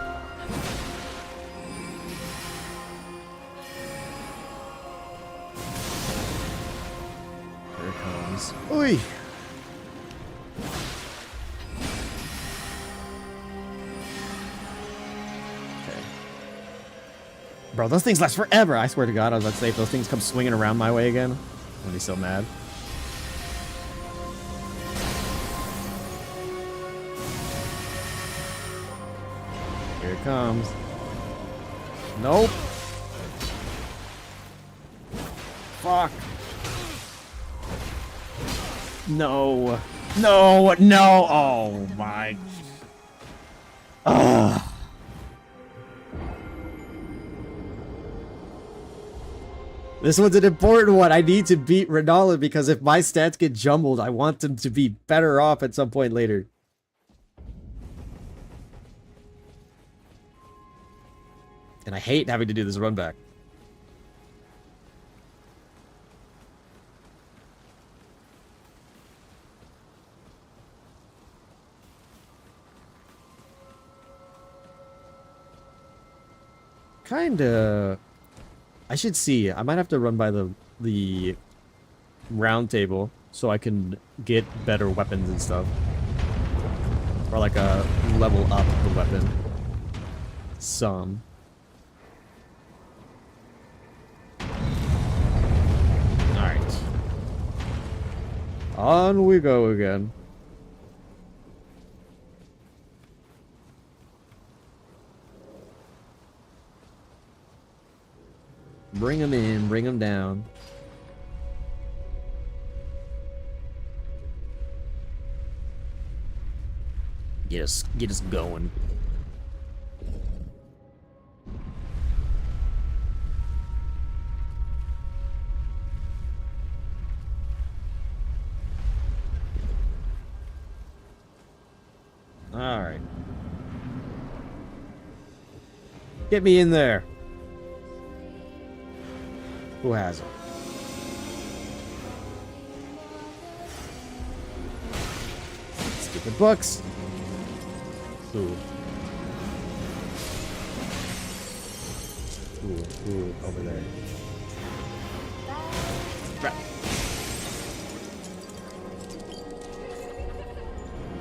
Here it comes. Ooh. Bro, those things last forever. I swear to God, I was about to say, if those things come swinging around my way again, I'm gonna be so mad. Here it comes. Nope. Fuck. No. No, no. Oh my. Ugh. This one's an important one. I need to beat Renala because if my stats get jumbled, I want them to be better off at some point later. And I hate having to do this run back. Kinda. I should see. I might have to run by the round table so I can get better weapons and stuff. Or like a level up the weapon. Some. Alright. On we go again. Bring them in, bring them down. Get us going. All right. Get me in there. Who has it? Stupid books. Ooh. Ooh, over there.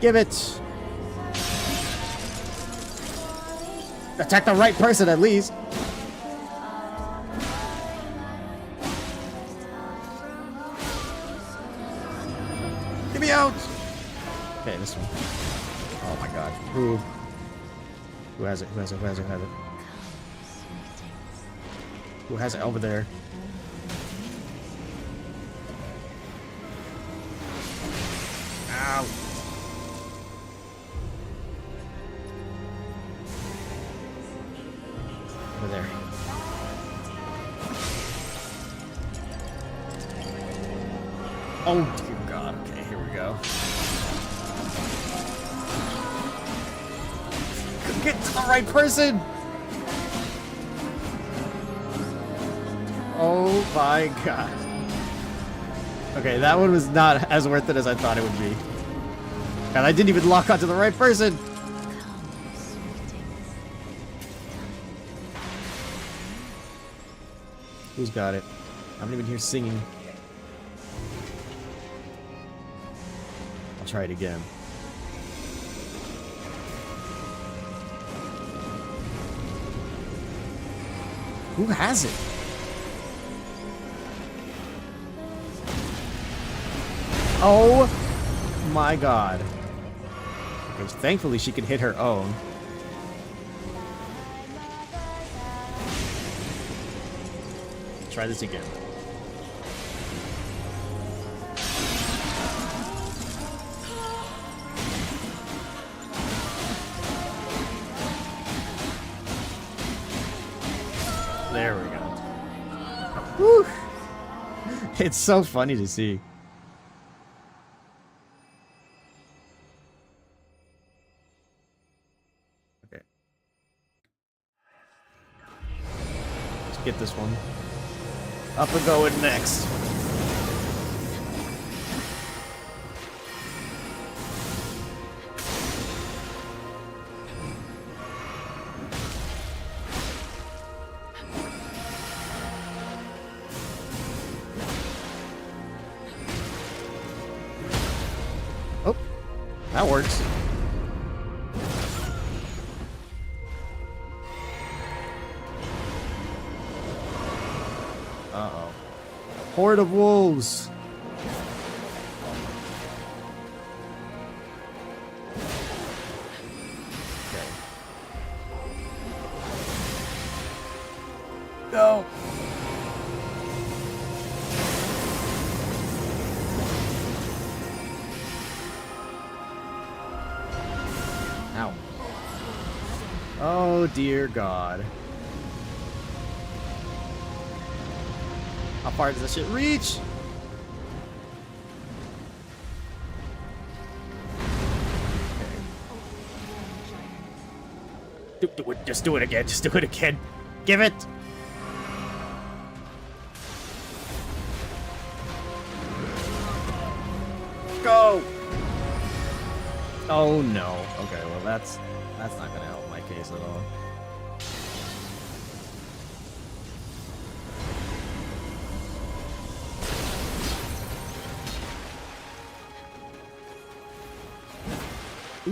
Give it. Attack the right person at least. Get me out. Okay, this one. Oh my god. Who? Who has it? Who has it? Who has it? Who has it? Who has it over there? Ow! Over there. Oh dear god, okay, here we go. Get to the right person! Oh my god. Okay, that one was not as worth it as I thought it would be. And I didn't even lock onto the right person! Who's got it? I'm not even here singing. I'll try it again. Who has it? Oh my god. Okay, thankfully she can hit her own. Try this again. There we go. Whew. It's so funny to see. Okay. Let's get this one. Up and going next. Oh, that works. Uh-oh. Horde of wolves. Okay. Go. Ow. Oh dear God. How far does that shit reach? Okay. Do it. Just do it again. Just do it again. Give it. Go. Oh no. Okay. Well, that's not gonna help my case at all.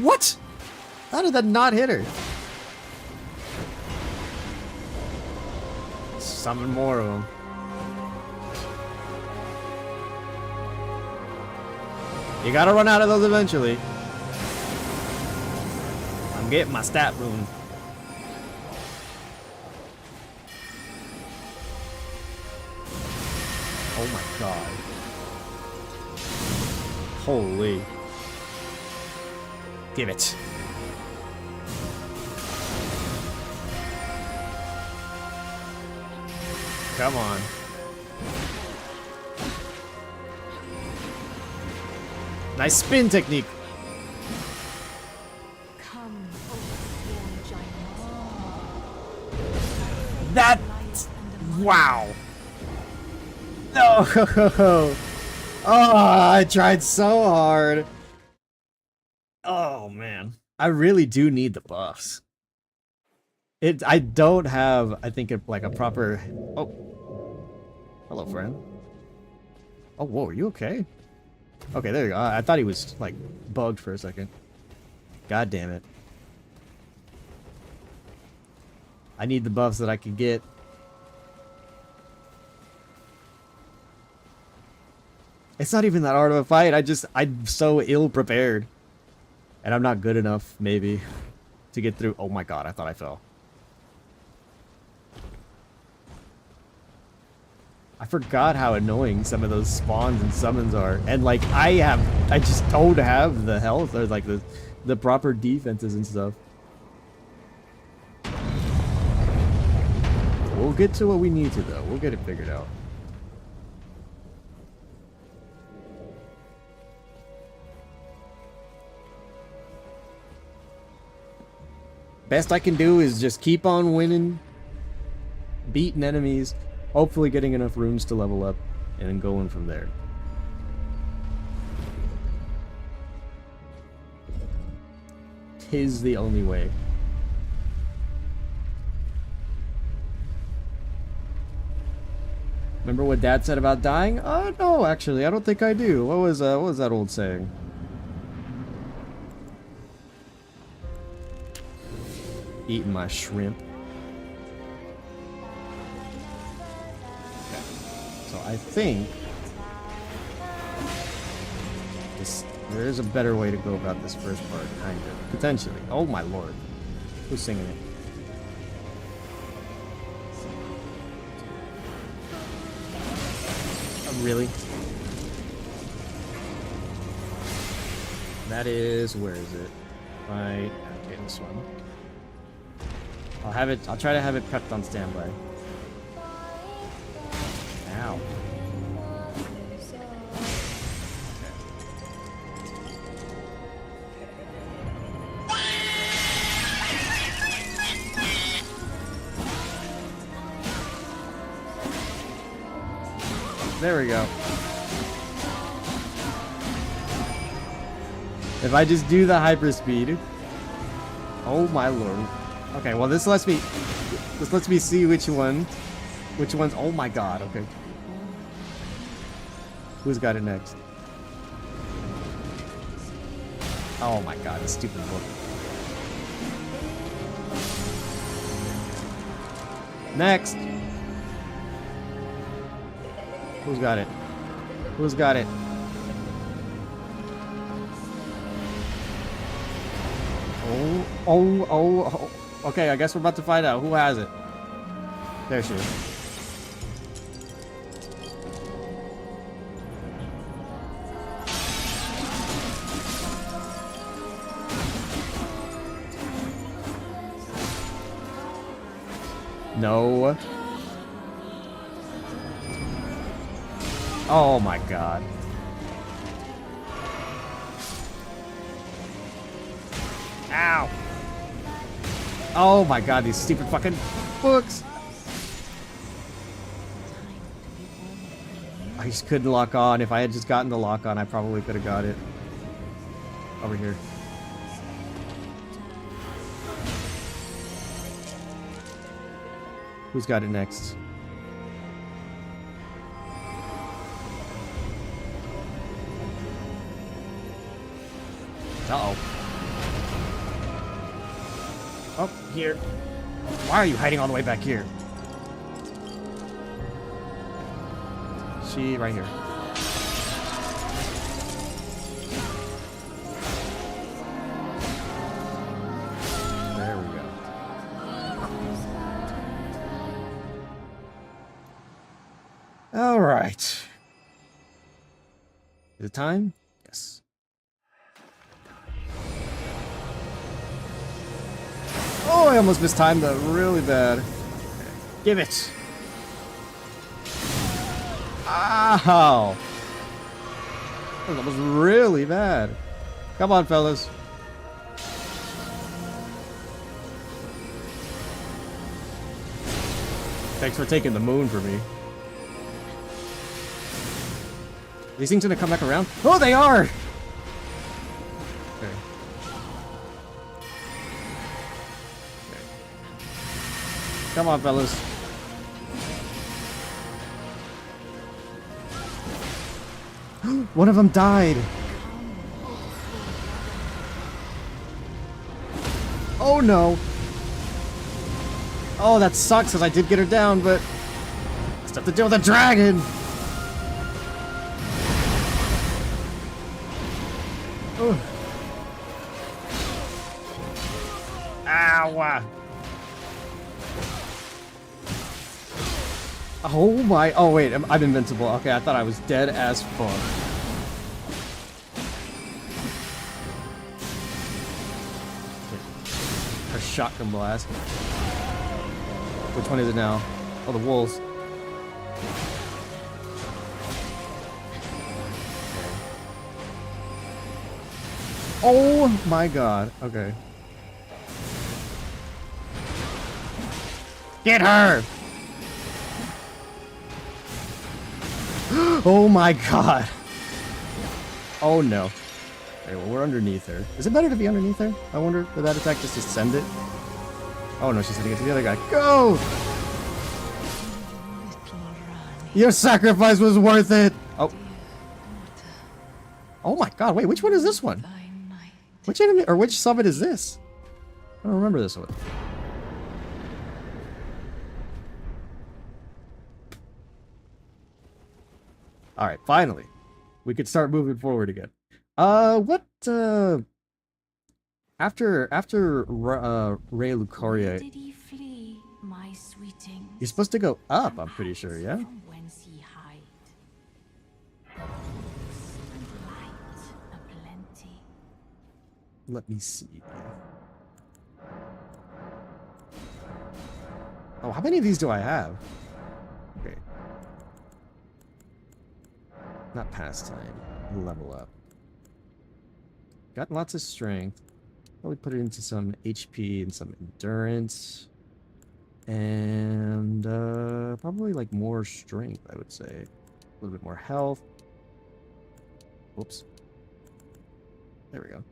What? How did that not hit her? Summon more of them. You gotta run out of those eventually. I'm getting my stat boon. Oh my god. Holy. Give it. Come on. Nice spin technique. That. Wow. No. Oh, I tried so hard. Oh man, I really do need the buffs. I don't have, I think, like a proper. Oh, hello, friend. Oh, whoa, are you okay? Okay, there you go. I thought he was like bugged for a second. God damn it! I need the buffs that I can get. It's not even that hard of a fight. I'm so ill prepared. And I'm not good enough, maybe, to get through. Oh my god, I thought I fell. I forgot how annoying some of those spawns and summons are. And like, I just don't have the health or like the proper defenses and stuff. We'll get to what we need to though. We'll get it figured out. Best I can do is just keep on winning, beating enemies, hopefully getting enough runes to level up, and then going from there. Tis the only way. Remember what Dad said about dying? No, actually, I don't think I do. What was that old saying? Eating my shrimp. Okay. So I think there is a better way to go about this first part, kind of. Potentially. Oh my lord. Who's singing it? Really? That is, where is it? Right, okay, this one. I'll try to have it prepped on standby. Ow. There we go. If I just do the hyperspeed. Oh my lord. Okay, well this lets me see which one's, oh my god, okay. Who's got it next? Oh my god, this stupid book. Next! Who's got it? Who's got it? Oh. Okay, I guess we're about to find out. Who has it? There she is. No. Oh my god. Ow. Oh my god, these stupid fucking books. I just couldn't lock on. If I had just gotten the lock on, I probably could have got it. Over here. Who's got it next? Uh-oh. Oh, here. Why are you hiding all the way back here? She right here. There we go. All right. Is it time? Yes. Oh, I almost mistimed that really bad. Okay. Give it. Ow. That was really bad. Come on, fellas. Thanks for taking the moon for me. These things gonna come back around? Oh, they are! Okay. Come on, fellas. One of them died. Oh no. Oh, that sucks because I did get her down, but I still have to deal with a dragon. Ow! Oh my, oh wait, I'm invincible. Okay, I thought I was dead as fuck. A shotgun blast. Which one is it now? Oh, the wolves. Oh my god. Okay. Get her! Oh my god. Oh no. Okay, well, we're underneath her. Is it better to be underneath her? I wonder, did that attack just send it? Oh no, she's sending it to the other guy. Go! Your sacrifice was worth it! Oh. Oh my god, wait, which one is this one? Which enemy, or which summit is this? I don't remember this one. Alright, finally. We could start moving forward again. After Ray Lucaria, you're supposed to go up, I'm pretty sure, yeah? Let me see. Oh, how many of these do I have? Okay. Not pastime. Level up. Got lots of strength. Probably put it into some HP and some endurance. And probably like more strength, I would say. A little bit more health. Whoops. There we go.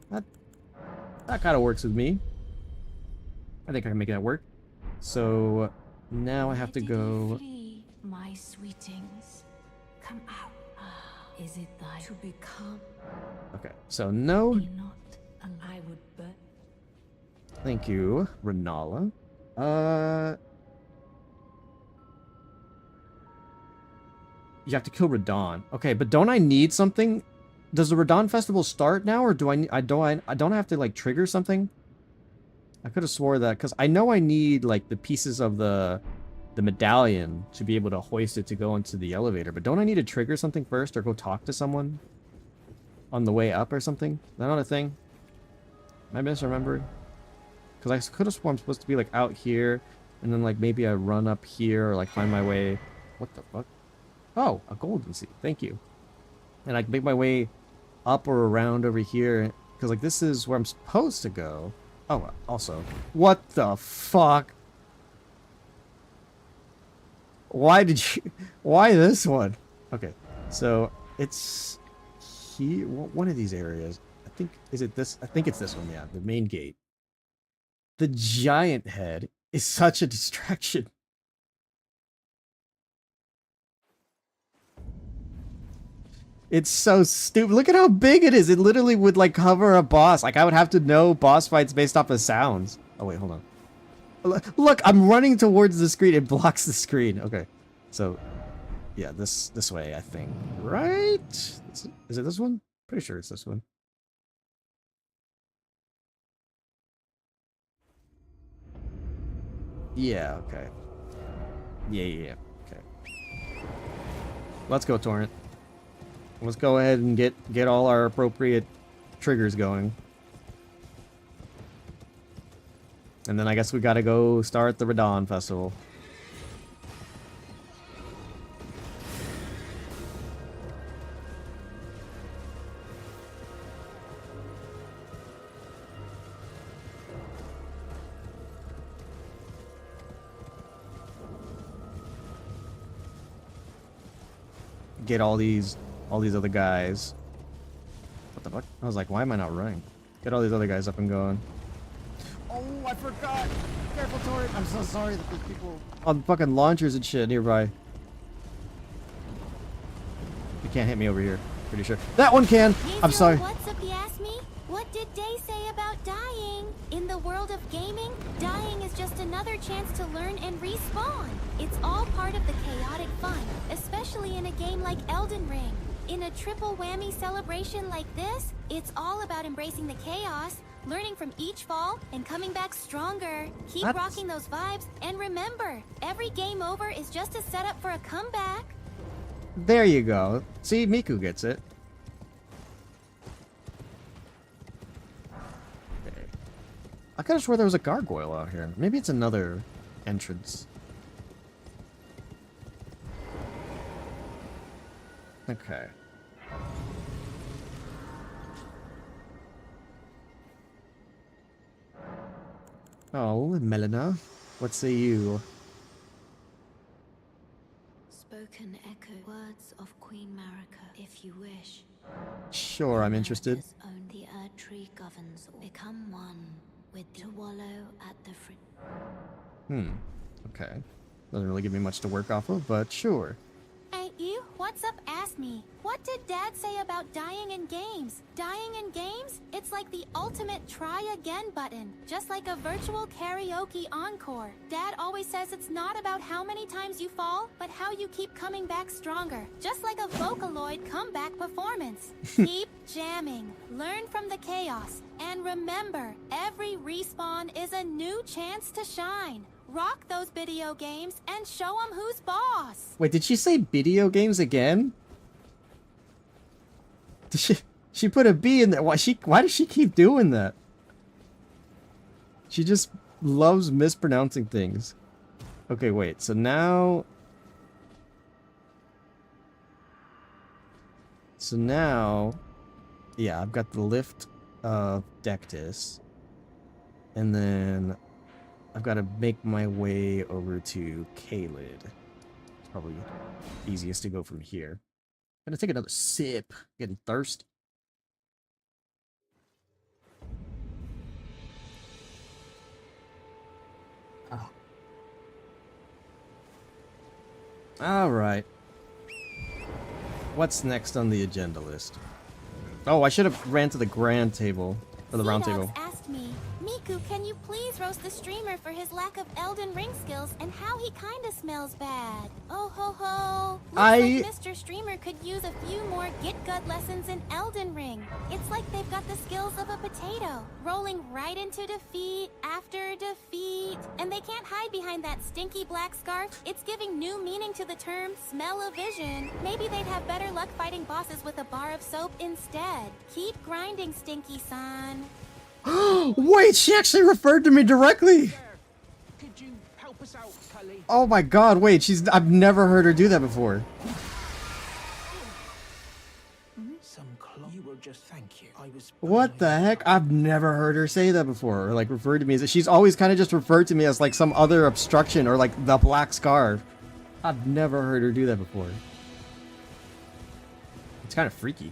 That kind of works with me. I think I can make that work. So now I have to go. My sweetings, come out. Is it thy to become? Okay, so no. Not I would but. Thank you, Renala. You have to kill Radon. Okay, but don't I need something? Does the Radon Festival start now, or do I don't have to like trigger something? I could have swore that, because I know I need like the pieces of the medallion to be able to hoist it to go into the elevator, but don't I need to trigger something first or go talk to someone on the way up or something? Is that not a thing? Am I misremembering? Because I could have sworn I'm supposed to be like out here, and then like maybe I run up here or like find my way. What the fuck? Oh, a golden seed. Thank you. And I can make my way up or around over here, because like this is where I'm supposed to go. Oh, also, what the fuck? Why this one? Okay, so it's here, one of these areas. I think, is it this? I think it's this one, yeah, the main gate. The giant head is such a distraction. It's so stupid. Look at how big it is. It literally would like cover a boss. Like I would have to know boss fights based off of sounds. Oh wait, hold on. Look, I'm running towards the screen. It blocks the screen. Okay, so yeah, this way, I think. Right? Is it this one? Pretty sure it's this one. Yeah. Okay. Yeah. Okay. Let's go, Torrent. Let's go ahead and get all our appropriate triggers going. And then I guess we gotta go start the Radon Festival. Get all these other guys. What the fuck? I was like, why am I not running? Get all these other guys up and going. Oh, I forgot! Careful, Torrent! I'm so sorry that there's people on fucking launchers and shit nearby. You can't hit me over here. Pretty sure. That one can! I'm sorry. What's up, you ask me? What did Day say about dying? In the world of gaming, dying is just another chance to learn and respawn. It's all part of the chaotic fun, especially in a game like Elden Ring. In a triple whammy celebration like this, it's all about embracing the chaos, learning from each fall, and coming back stronger. Keep rocking those vibes, and remember, every game over is just a setup for a comeback. There you go. See, Miku gets it. Okay. I could have swore there was a gargoyle out here. Maybe it's another entrance. Okay. Oh, Melina, what say you? Spoken echo words of Queen Marika, if you wish. Sure, I'm interested. Own the Erd Tree governs. Become one with to wallow at the Okay. Doesn't really give me much to work off of, but sure. Hey, you, what's up, ask me? What did Dad say about dying in games? Dying in games? It's like the ultimate try again button. Just like a virtual karaoke encore. Dad always says it's not about how many times you fall, but how you keep coming back stronger. Just like a Vocaloid comeback performance. Keep jamming. Learn from the chaos. And remember, every respawn is a new chance to shine. Rock those video games and show them who's boss. Wait, did she say video games again? Did she put a B in there? Why does she keep doing that? She just loves mispronouncing things. Okay, wait. So now yeah, I've got the lift of Dectus. And then I've got to make my way over to Kalid. It's probably easiest to go from here. I'm gonna take another sip. Getting thirsty. Oh. Alright. What's next on the agenda list? Oh, I should have ran to the grand table. Or the round table. Asked me, Miku, can you please roast the streamer for his lack of Elden Ring skills and how he kinda smells bad? Oh ho ho. Looks like Mr. Streamer could use a few more Get Good lessons in Elden Ring. It's like they've got the skills of a potato, rolling right into defeat after defeat. And they can't hide behind that stinky black scarf. It's giving new meaning to the term smell-o-vision. Maybe they'd have better luck fighting bosses with a bar of soap instead. Keep grinding, Stinky-san. Wait, she actually referred to me directly. Could you help us out, Cully? Oh my god, wait, I've never heard her do that before. You will just thank you. I was. What the heck? I've never heard her say that before, or like referred to me as. She's always kind of just referred to me as like some other obstruction or like the black scarf. I've never heard her do that before. It's kind of freaky.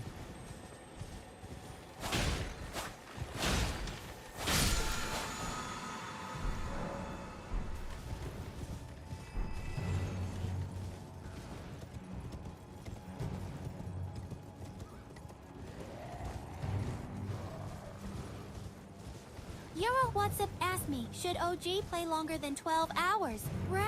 WhatsApp asked me, should OG play longer than 12 hours? Bro,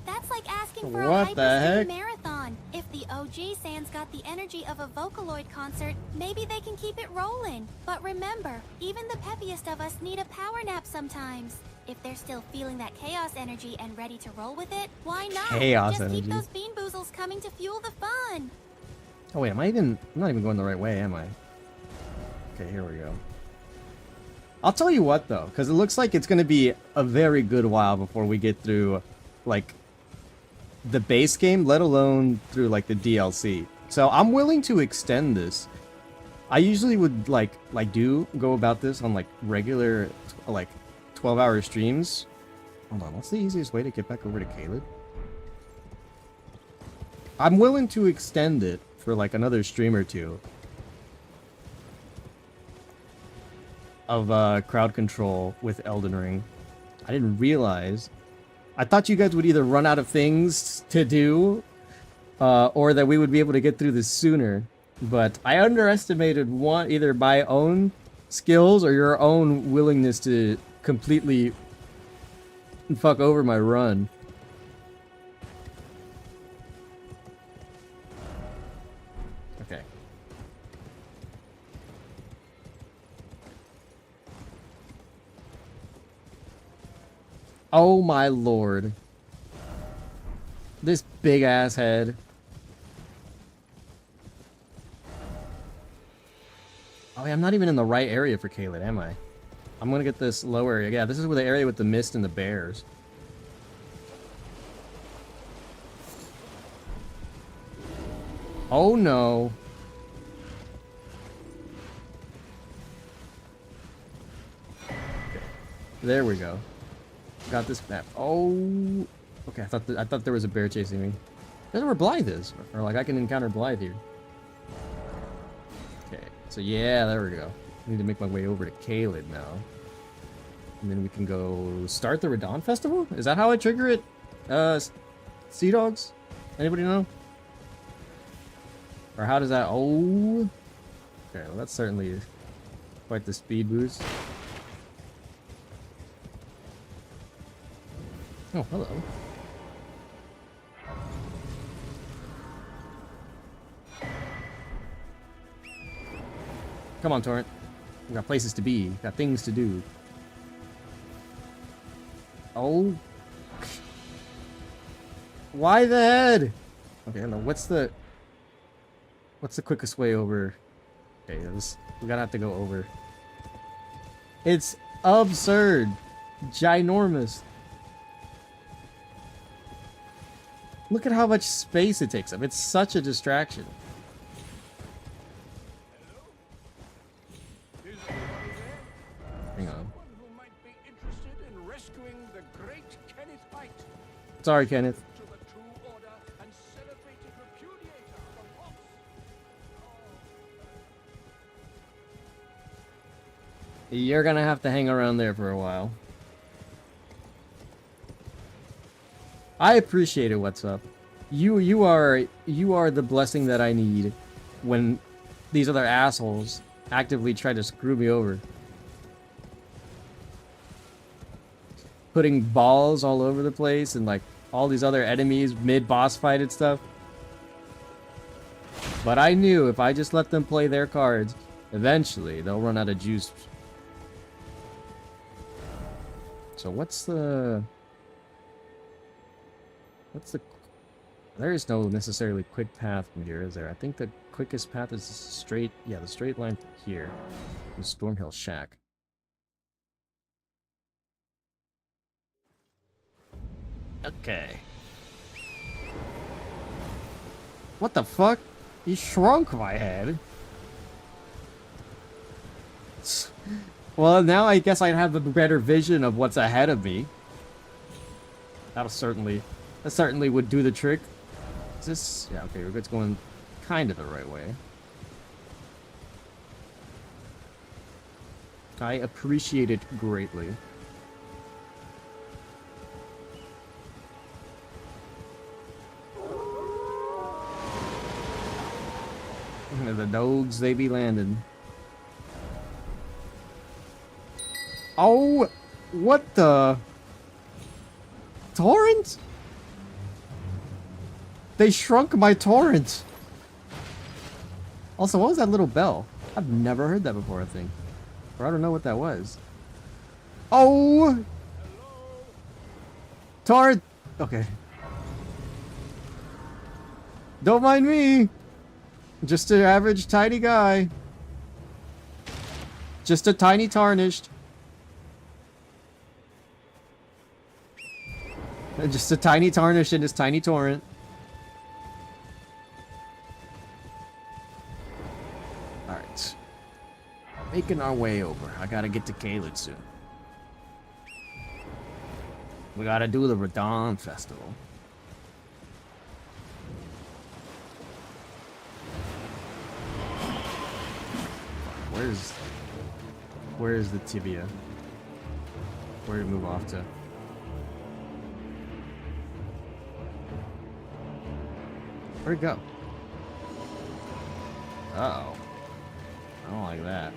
that's like asking for a hyper marathon. If the OG Sans got the energy of a Vocaloid concert, maybe they can keep it rolling. But remember, even the peppiest of us need a power nap sometimes. If they're still feeling that chaos energy and ready to roll with it, why not? Just keep those bean boozles coming to fuel the fun. Oh wait, I'm not even going the right way, am I? Okay, here we go. I'll tell you what though, because it looks like it's going to be a very good while before we get through, like, the base game, let alone through, like, the DLC. So I'm willing to extend this. I usually would, like go about this on, like, regular, like, 12-hour streams. Hold on, what's the easiest way to get back over to Kalid? I'm willing to extend it for, like, another stream or two. Of crowd control with Elden Ring. I didn't realize. I thought you guys would either run out of things to do, or that we would be able to get through this sooner. But I underestimated either my own skills or your own willingness to completely fuck over my run. Okay. Oh my lord. This big ass head. Oh, yeah, I'm not even in the right area for Caelid, am I? I'm gonna get this low area. Yeah, this is where the area with the mist and the bears. Oh no. Okay. There we go. Got this map. Oh. Okay, I thought there was a bear chasing me. That's where Blythe is. Or like I can encounter Blythe here. Okay, so yeah, there we go. I need to make my way over to Caelid now. And then we can go start the Radon Festival? Is that how I trigger it? Sea Dogs? Anybody know? Or how does that... Oh! Okay, well that's certainly quite the speed boost. Oh, hello. Come on, Torrent. We got places to be. Got things to do. Oh. Why the head? Okay, no, what's the quickest way over? Okay, we gotta have to go over. It's absurd. Ginormous. Look at how much space it takes up. It's such a distraction. Hang on. Sorry, Kenneth. You're gonna have to hang around there for a while. I appreciate it. What's up? You are the blessing that I need when these other assholes actively try to screw me over. Putting balls all over the place and like all these other enemies mid-boss fight and stuff. But I knew if I just let them play their cards, eventually they'll run out of juice. So what's the... There is no necessarily quick path from here, is there? I think the quickest path is straight... Yeah, the straight line from here. From Stormhill Shack. Okay. What the fuck? He shrunk my head. Well, now I guess I'd have a better vision of what's ahead of me. That certainly would do the trick. Is this... Yeah, okay, it's going kind of the right way. I appreciate it greatly. The dogs, they be landing. Oh, what the? Torrent? They shrunk my torrent. Also, what was that little bell? I've never heard that before, I think. Or I don't know what that was. Oh! Torrent! Okay. Don't mind me! Just an average tiny guy. Just a tiny tarnished. Just a tiny tarnished in his tiny torrent. Alright. Making our way over. I gotta get to Caelid soon. We gotta do the Radon Festival. Where's the tibia? Where to move off to? Where'd it go? Uh-oh. I don't like that.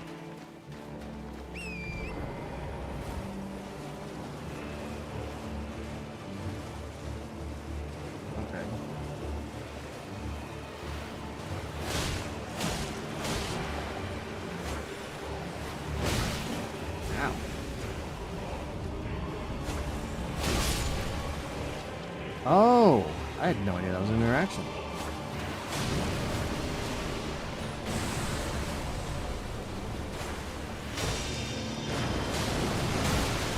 Okay. I had no idea that was an interaction.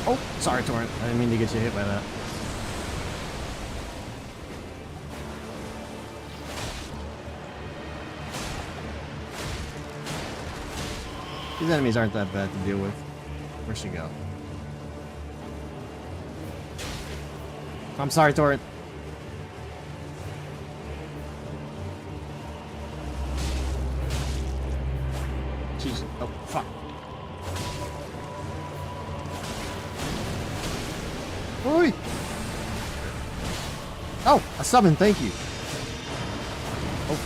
Oh, sorry, Torrent. I didn't mean to get you hit by that. These enemies aren't that bad to deal with. Where'd she go? I'm sorry, Torrent. Jeez. Oh, fuck. Oi! Oh, a summon, thank you. Oh.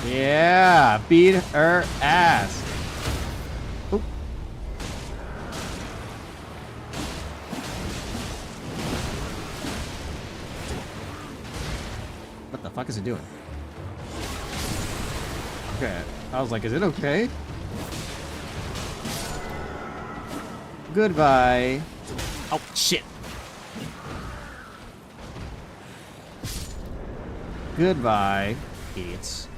Yeah, beat her ass. Oh. What the fuck is it doing? Okay, I was like, is it okay? Goodbye. Oh, shit. Goodbye, idiots.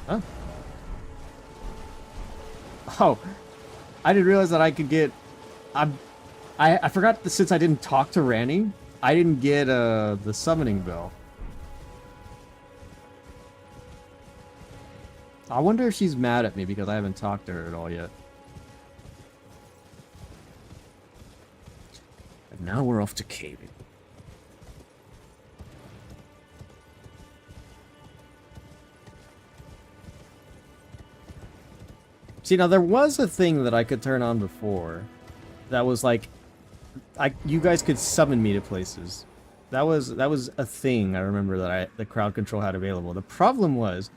Huh? Oh, I didn't realize that I could get... I forgot that since I didn't talk to Ranny, I didn't get the summoning bell. I wonder if she's mad at me because I haven't talked to her at all yet. And now we're off to caving. See, now there was a thing that I could turn on before that was like, you guys could summon me to places. That was a thing I remember that the crowd control had available. The problem was,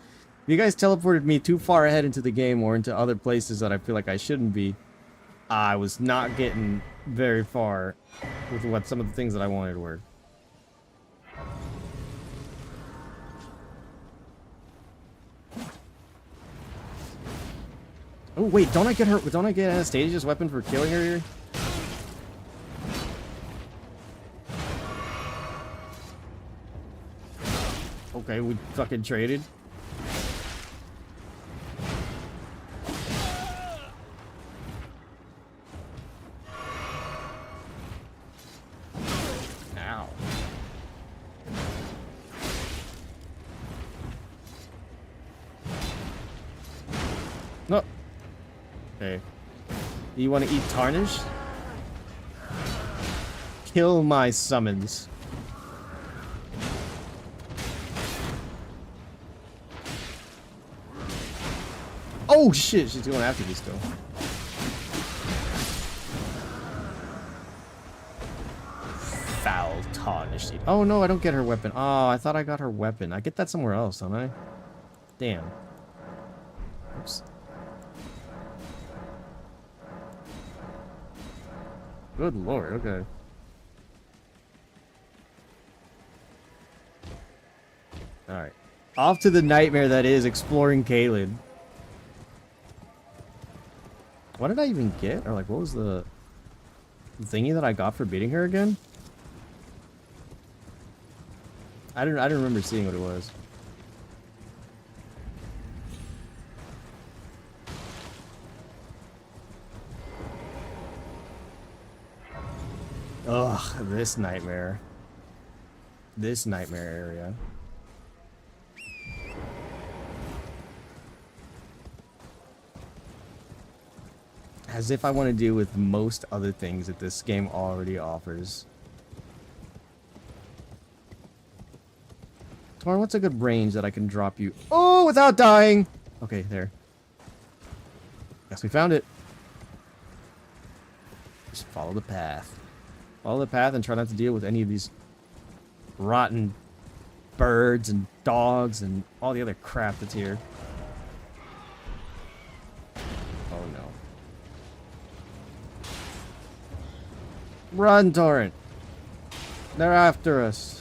if you guys teleported me too far ahead into the game or into other places that I feel like I shouldn't be, I was not getting very far with what some of the things that I wanted were. Oh wait, don't I get Anastasia's weapon for killing her here? Okay, we fucking traded. Ow. No. Okay. Do you want to eat Tarnish? Kill my summons. Oh shit, she's going after me still. Foul tarnish. Oh no, I don't get her weapon. Oh, I thought I got her weapon. I get that somewhere else, don't I? Damn. Oops. Good lord, okay. Alright. Off to the nightmare that is exploring Caelid. What did I even get? Or like, what was the thingy that I got for beating her again? I didn't remember seeing what it was. Ugh, this nightmare. This nightmare area. As if I want to deal with most other things that this game already offers. Torn, what's a good range that I can drop you? Oh, without dying! Okay, there. Guess we found it. Just follow the path. Follow the path and try not to deal with any of these rotten birds and dogs and all the other crap that's here. Oh no. Run, Torrent! They're after us.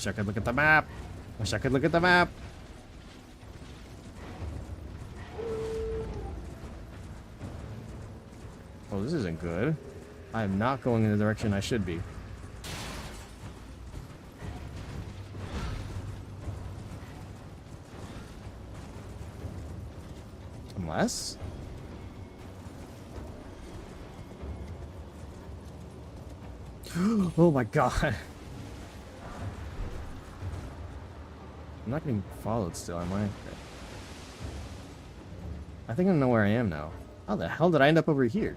Wish I could look at the map. Wish I could look at the map. Oh, this isn't good. I am not going in the direction I should be. Unless... oh my god. I'm not getting followed still, am I? Okay. I think I know where I am now. How the hell did I end up over here?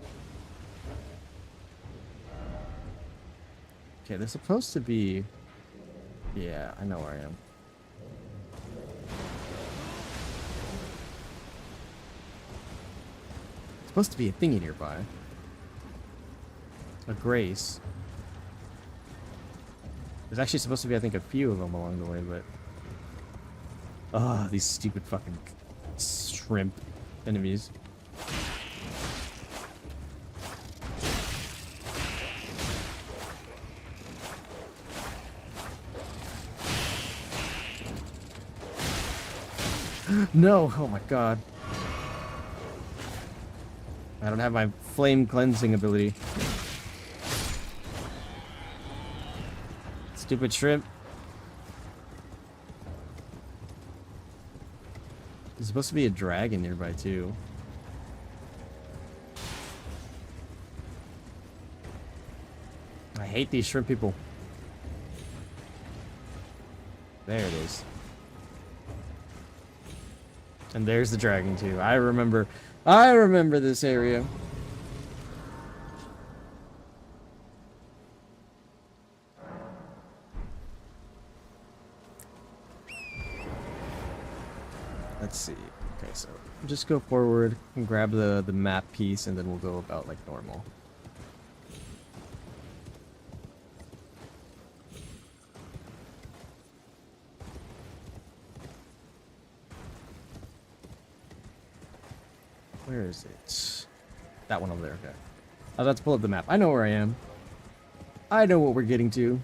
Okay, they're supposed to be... yeah, I know where I am. It's supposed to be a thingy nearby. A grace. There's actually supposed to be, I think, a few of them along the way, but... ah, these stupid fucking shrimp enemies. No! Oh my god. I don't have my flame cleansing ability. Stupid shrimp. There's supposed to be a dragon nearby too. I hate these shrimp people. There it is. And there's the dragon too. I remember this area. Let's see. Okay, so just go forward and grab the map piece, and then we'll go about like normal. Where is it? That one over there, okay. I was about to pull up the map. I know where I am. I know what we're getting to.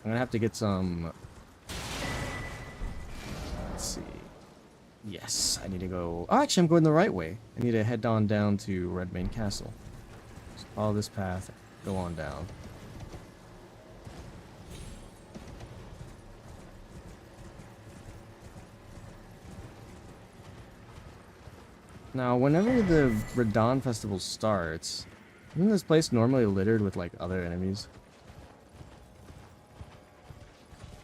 I'm gonna have to get some... let's see. Yes, I need to go... oh, actually, I'm going the right way. I need to head on down to Redmane Castle. Just follow this path, go on down. Now, whenever the Radon Festival starts, isn't this place normally littered with, like, other enemies?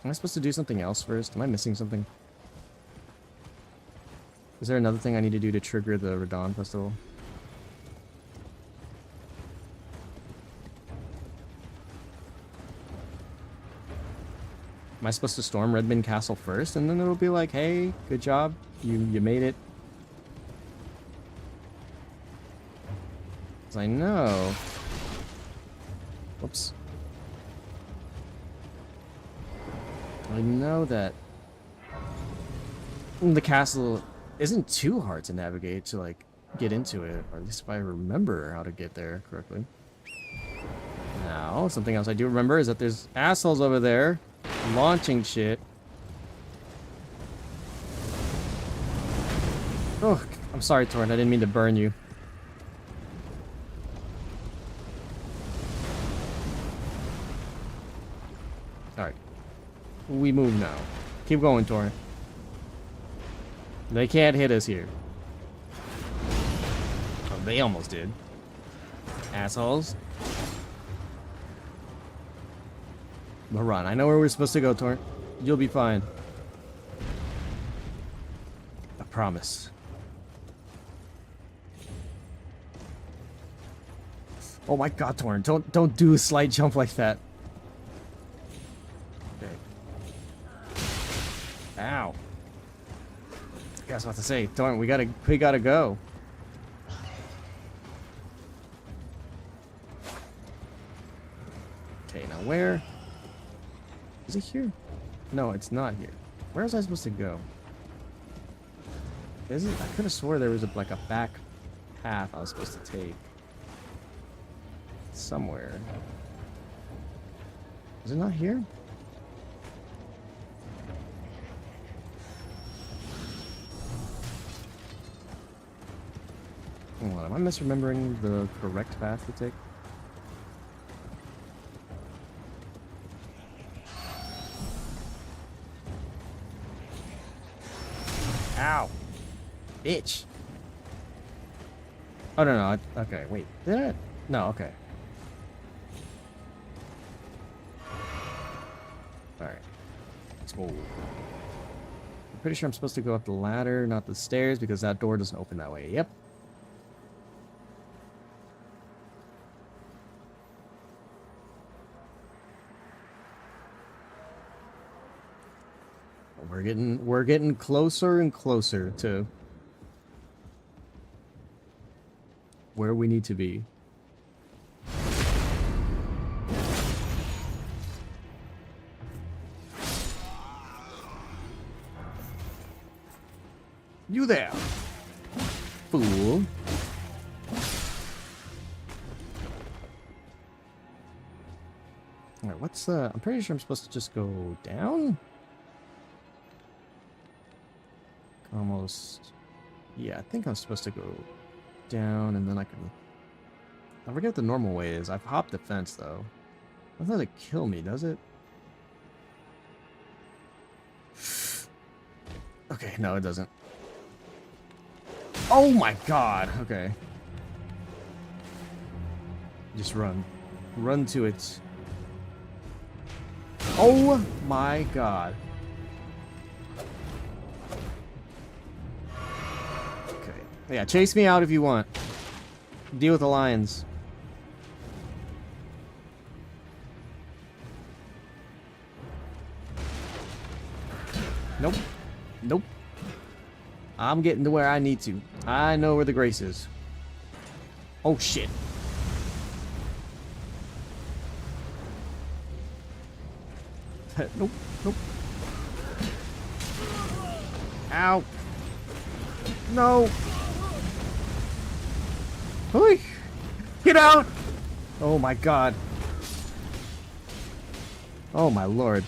Am I supposed to do something else first? Am I missing something? Is there another thing I need to do to trigger the Radon Festival? Am I supposed to storm Redmane Castle first, and then it'll be like, hey, good job, you made it? I know. Whoops. I know that the castle isn't too hard to navigate to, like, get into it, or at least if I remember how to get there correctly. Now, something else I do remember is that there's assholes over there launching shit. Oh, I'm sorry, Torrent. I didn't mean to burn you. Alright. We move now. Keep going, Torrent. They can't hit us here. Oh, they almost did. Assholes. But run. I know where we're supposed to go, Torrent. You'll be fine. I promise. Oh my god, Torrent. Don't do a slight jump like that. Ow. I was about to say, Torrent, we gotta go. Okay, now where? Is it here? No, it's not here. Where was I supposed to go? Is it? I could have swore there was like a back path I was supposed to take. Somewhere. Is it not here? Hold on, am I misremembering the correct path to take? Ow! Bitch! Oh, no. Okay, wait. Did I? No, okay. Alright. Let's go. I'm pretty sure I'm supposed to go up the ladder, not the stairs, because that door doesn't open that way. Yep. We're getting closer and closer to where we need to be. You there, fool. Alright, what's the... I'm pretty sure I'm supposed to just go down? Almost... Yeah, I think I'm supposed to go down, and then I can... I forget what the normal way is. I've hopped the fence, though. That doesn't kill me, does it? Okay, no, it doesn't. Oh my god! Okay. Just run. Run to it. Oh my god. Okay. Yeah, chase me out if you want. Deal with the lions. Nope. Nope. I'm getting to where I need to. I know where the grace is. Oh, shit. Nope. Nope. Ow. No. Hoi. Get out. Oh, my God. Oh, my Lord.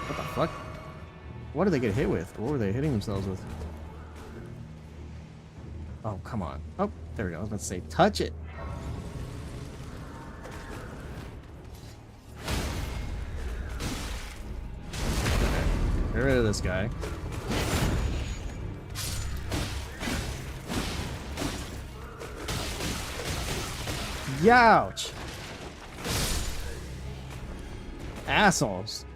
What the fuck? What did they get hit with? What were they hitting themselves with? Oh, come on. Oh, there we go. I was about to say, touch it. Okay. Get rid of this guy. Youch! Assholes.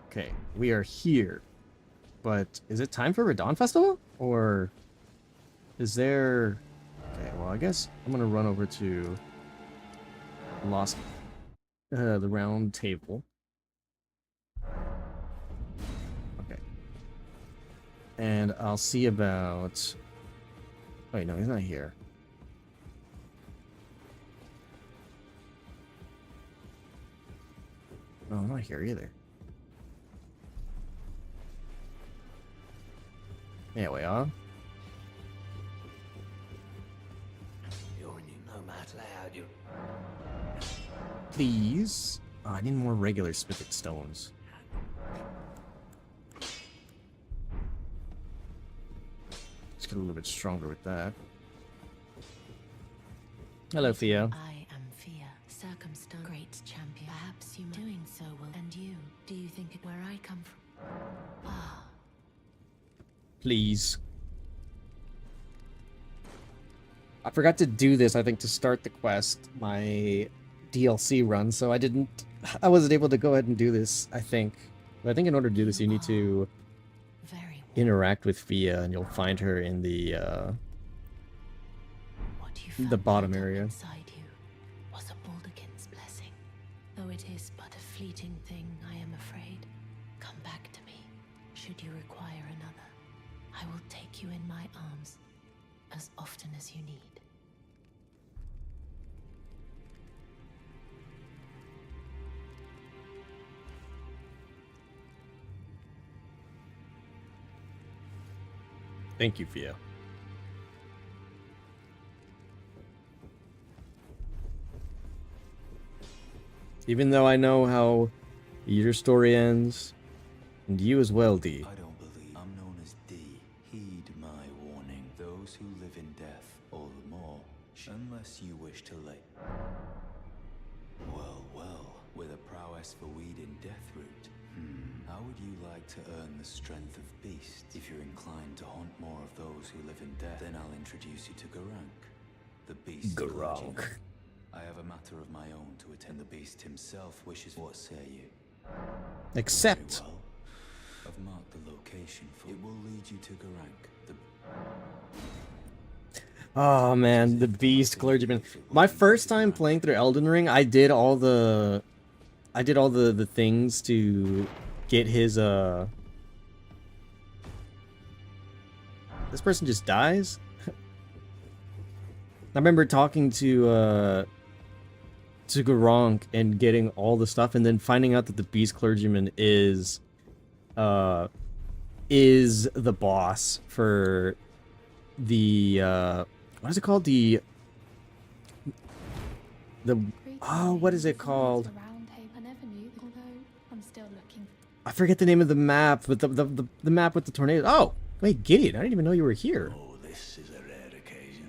Okay, we are here. But is it time for Radon Festival? Or is there... Okay, well, I guess I'm gonna run over to the round table. Okay. And I'll see about... Wait, no, he's not here. No, I'm not here either. Yeah, we are. Please. Oh, I need more regular spigot stones. Let's get a little bit stronger with that. Hello, Theo. I am Fia, circumstance great champion. Perhaps you doing so will. And you, do you think it where I come from? Ah. Please. I forgot to do this, I think, to start the quest, my DLC run, so I wasn't able to go ahead and do this, I think. But I think in order to do this, you need to interact with Fia, and you'll find her in the bottom area. Inside you was a Baldekin's blessing. Though it is but a fleeting thing, I am afraid. Come back to me, should you require another. I will take you in my arms as often as you need. Thank you, Fia. Even though I know how your story ends. And you as well, D. I don't believe I'm known as D. Heed my warning. Those who live in death, all the more, unless you wish to lay. Well, well, with a prowess for weeding death root. How would you like to earn the strength of beast? If you're inclined to haunt more of those who live in death, then I'll introduce you to Garank, the beast. Garank. I have a matter of my own to attend. The beast himself wishes. What say you? Accept. Well, I've marked the location for it. Will lead you to Garank. Oh man, the beast clergyman. My first time playing through Elden Ring, I did all the things to get his This person just dies? I remember talking to Garank and getting all the stuff, and then finding out that the beast clergyman is the boss for the what is it called? What is it called? I forget the name of the map, but the map with the tornado. Oh, wait, Gideon, I didn't even know you were here. Oh, this is a rare occasion.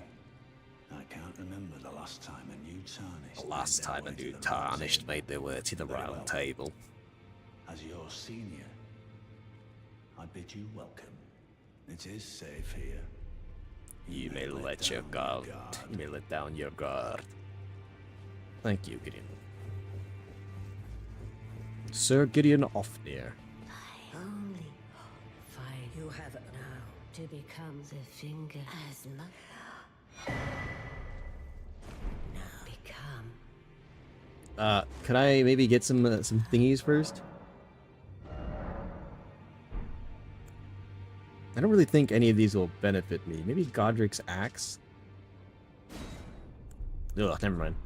I can't remember the last time a new tarnished. The last time a new tarnished made their way to the round table. As your senior, I bid you welcome. It is safe here. You may let your guard. You may let down your guard. Thank you, Gideon. Sir Gideon Ofnir. Only find you have now to become the finger as much. Now become. Could I maybe get some thingies first? I don't really think any of these will benefit me. Maybe Godric's axe. Ugh, never mind.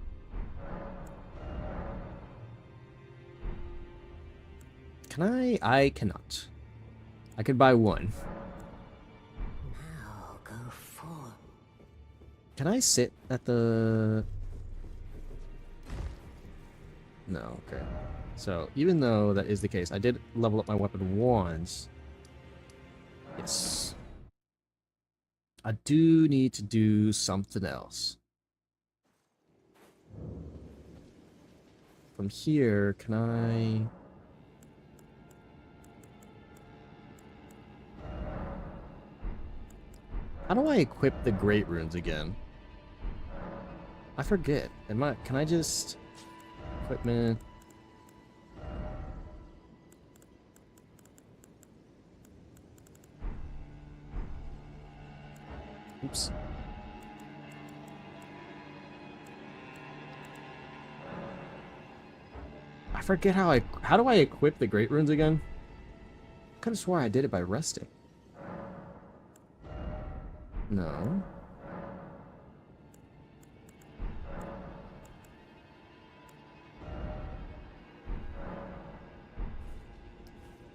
Can I? I cannot. I could buy one. Now go for. Can I sit at the... No, okay. So, even though that is the case, I did level up my weapon once. Yes. I do need to do something else. From here, can I... How do I equip the great runes again? I forget. Can I just... Equipment... Oops. I forget how do I equip the great runes again? I could have swore I did it by resting. No.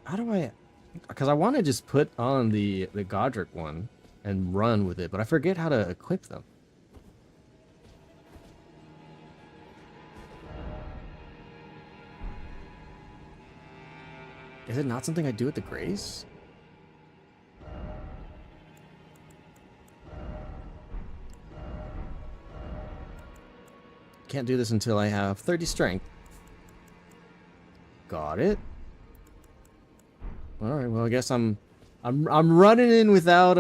How do I... Because I want to just put on the Godric one and run with it, but I forget how to equip them. Is it not something I do with the Grace? Can't do this until I have 30 strength. Got it. All right. Well, I guess I'm running in without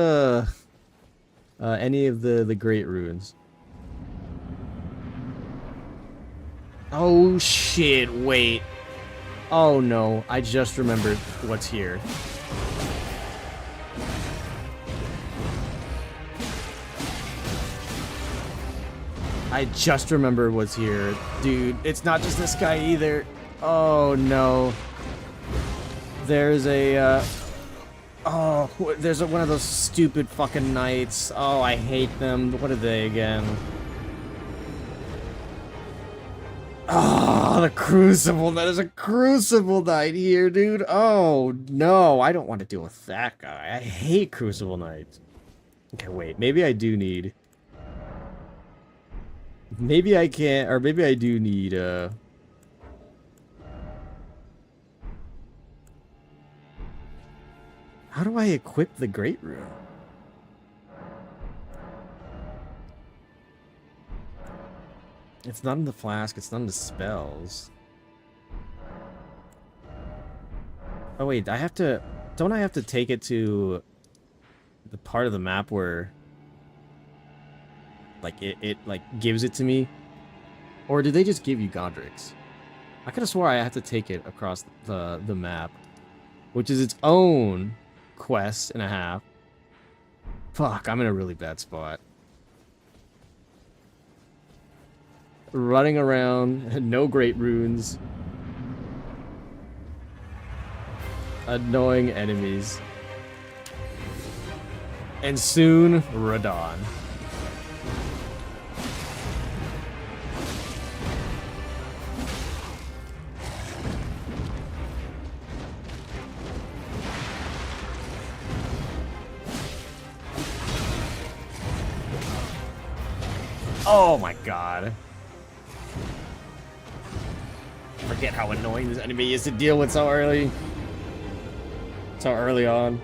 any of the great runes. Oh shit! Wait. Oh no! I just remembered what's here. I just remember what's here. Dude, it's not just this guy either. Oh no. There's a, oh, there's one of those stupid fucking knights. Oh, I hate them. What are they again? Oh, the Crucible. There's a Crucible Knight here, dude. Oh, no. I don't want to deal with that guy. I hate Crucible Knights. Okay, wait. Maybe I do need... Maybe I can't, or maybe I do need, How do I equip the Great Rune? It's not in the flask, it's not in the spells. Oh wait, I have to... Don't I have to take it to the part of the map where... Like, it like, gives it to me? Or do they just give you Godric's? I could have swore I have to take it across the map. Which is its own quest and a half. Fuck, I'm in a really bad spot. Running around, no great runes. Annoying enemies. And soon, Radon. Oh my god. Forget how annoying this enemy is to deal with so early. So early on.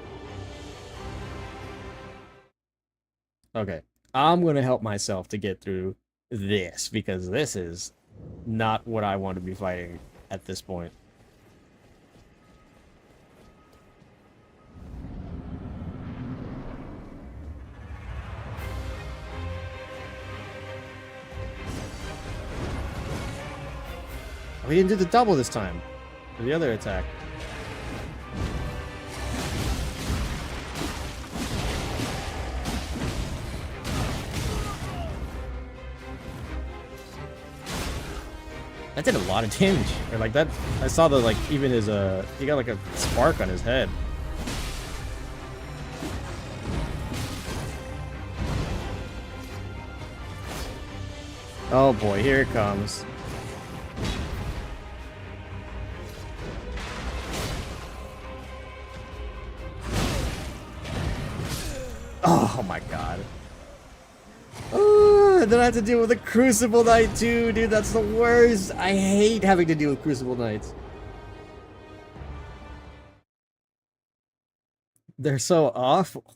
Okay. I'm gonna help myself to get through this, because this is not what I want to be fighting at this point. We didn't do the double this time. For the other attack. That did a lot of damage. Or like that, I saw the like even his he got like a spark on his head. Oh boy, here it comes. Oh my god. And then I have to deal with a Crucible Knight too, dude. That's the worst. I hate having to deal with Crucible Knights. They're so awful.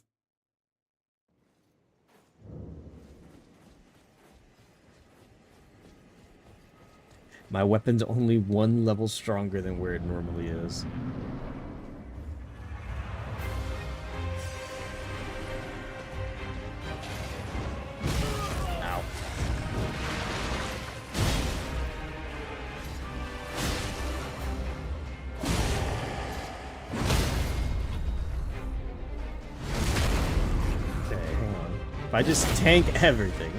My weapon's only one level stronger than where it normally is. If I just tank everything.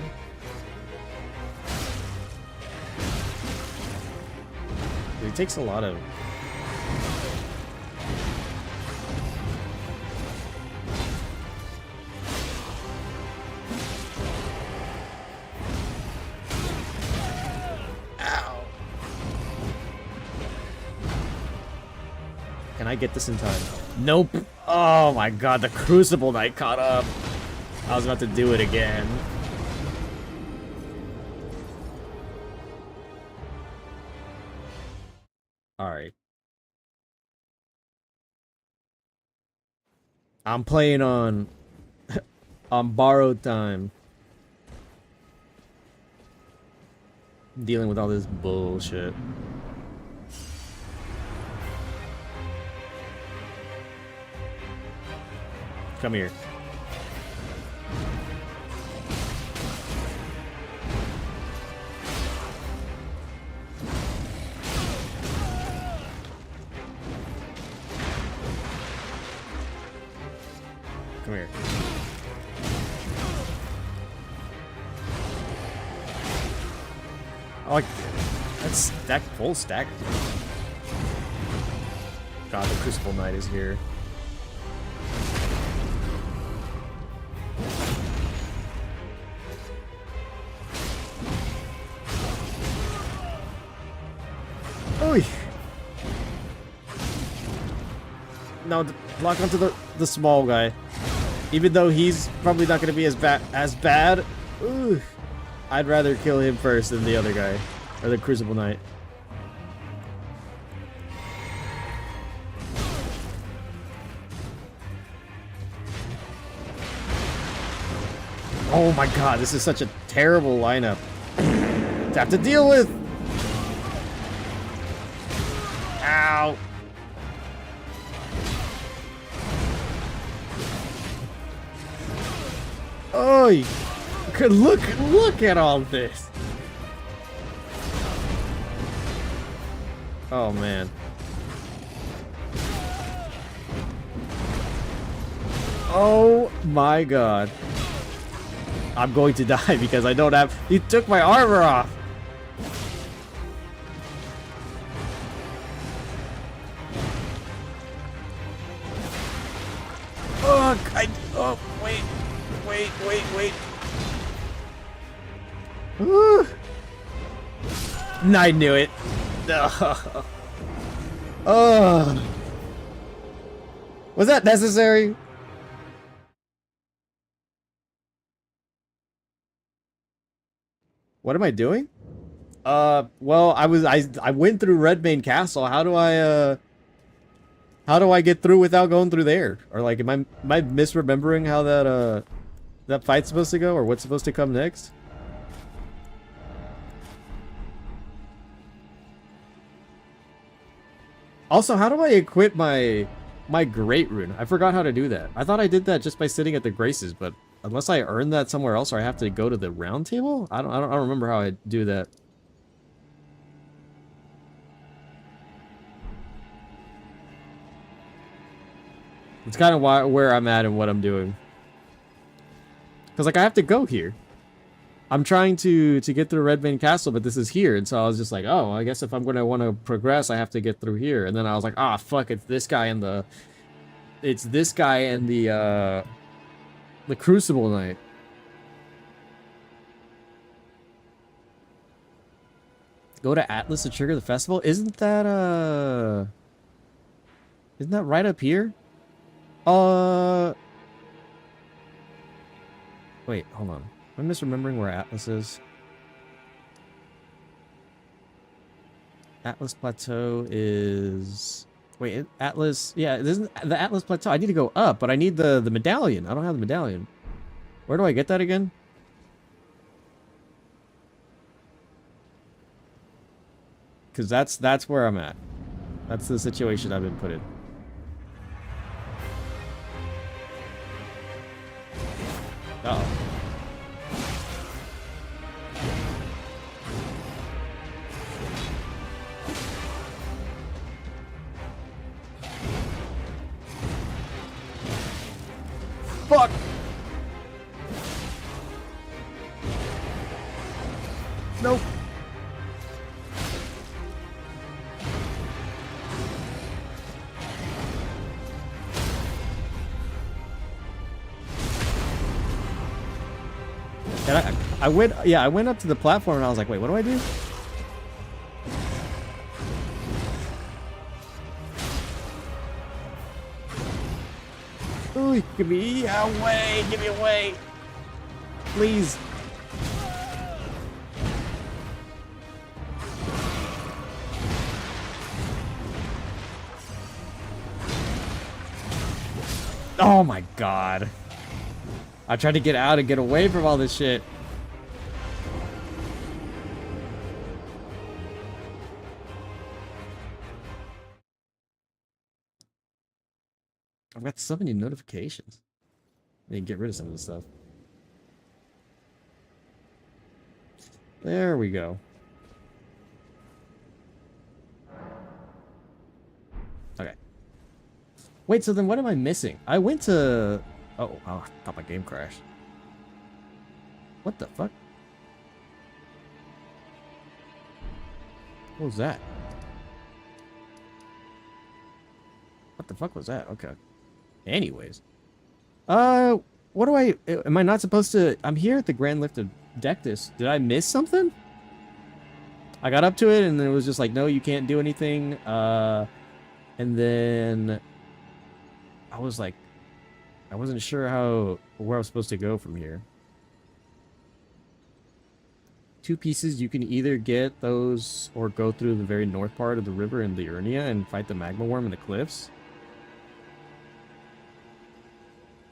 It takes a lot of... Ow! Can I get this in time? Nope! Oh my god, the Crucible Knight caught up! I was about to do it again. Alright. I'm playing on borrowed time. Dealing with all this bullshit. Come here. Come here. Oh, that's stack, full stack. God, the Crucible Knight is here. Oy! No, block onto the small guy. Even though he's probably not going to be as bad. Ooh, I'd rather kill him first than the other guy. Or the Crucible Knight. Oh my god, this is such a terrible lineup to have to deal with. Ow. Oh, look at all this. Oh man. Oh my god. I'm going to die because I don't have... He took my armor off. Oh, oh, wait. Ooh. I knew it. Oh. Was that necessary? What am I doing? Well, I went through Redmane Castle. How do I get through without going through there? Or like, am I misremembering how that fight's supposed to go, or what's supposed to come next? Also, how do I equip my Great Rune? I forgot how to do that. I thought I did that just by sitting at the Graces, but unless I earn that somewhere else, or I have to go to the round table? I don't remember how I do that. It's kind of where I'm at and what I'm doing. Because, like, I have to go here. I'm trying to get through Redmane Castle, but this is here. And so I was just like, oh, I guess if I'm going to want to progress, I have to get through here. And then I was like, ah, fuck, it's this guy and the... It's this guy and the Crucible Knight. Go to Atlas to trigger the festival? Isn't that right up here? Wait, hold on. Am I misremembering where Atlas is? Atlas Plateau is... Wait, Atlas... Yeah, this is the Atlas Plateau. I need to go up, but I need the medallion. I don't have the medallion. Where do I get that again? Because that's where I'm at. That's the situation I've been put in. Uh-oh. Fuck! Nope. And I went up to the platform and I was like, wait, what do I do? Ooh, give me away, give me away. Please. Oh my god. I tried to get out and get away from all this shit. I've got so many notifications. I need to get rid of some of this stuff. There we go. Okay. Wait, so then what am I missing? I went to... Oh, I thought my game crashed. What the fuck? What was that? What the fuck was that? Okay. Anyways. What do I... Am I not supposed to... I'm here at the Grand Lift of Dectus. Did I miss something? I got up to it and then it was just like, no, you can't do anything. And then... I was like... I wasn't sure where I was supposed to go from here. 2 pieces, you can either get those or go through the very north part of the river in the Urnia and fight the magma worm in the cliffs.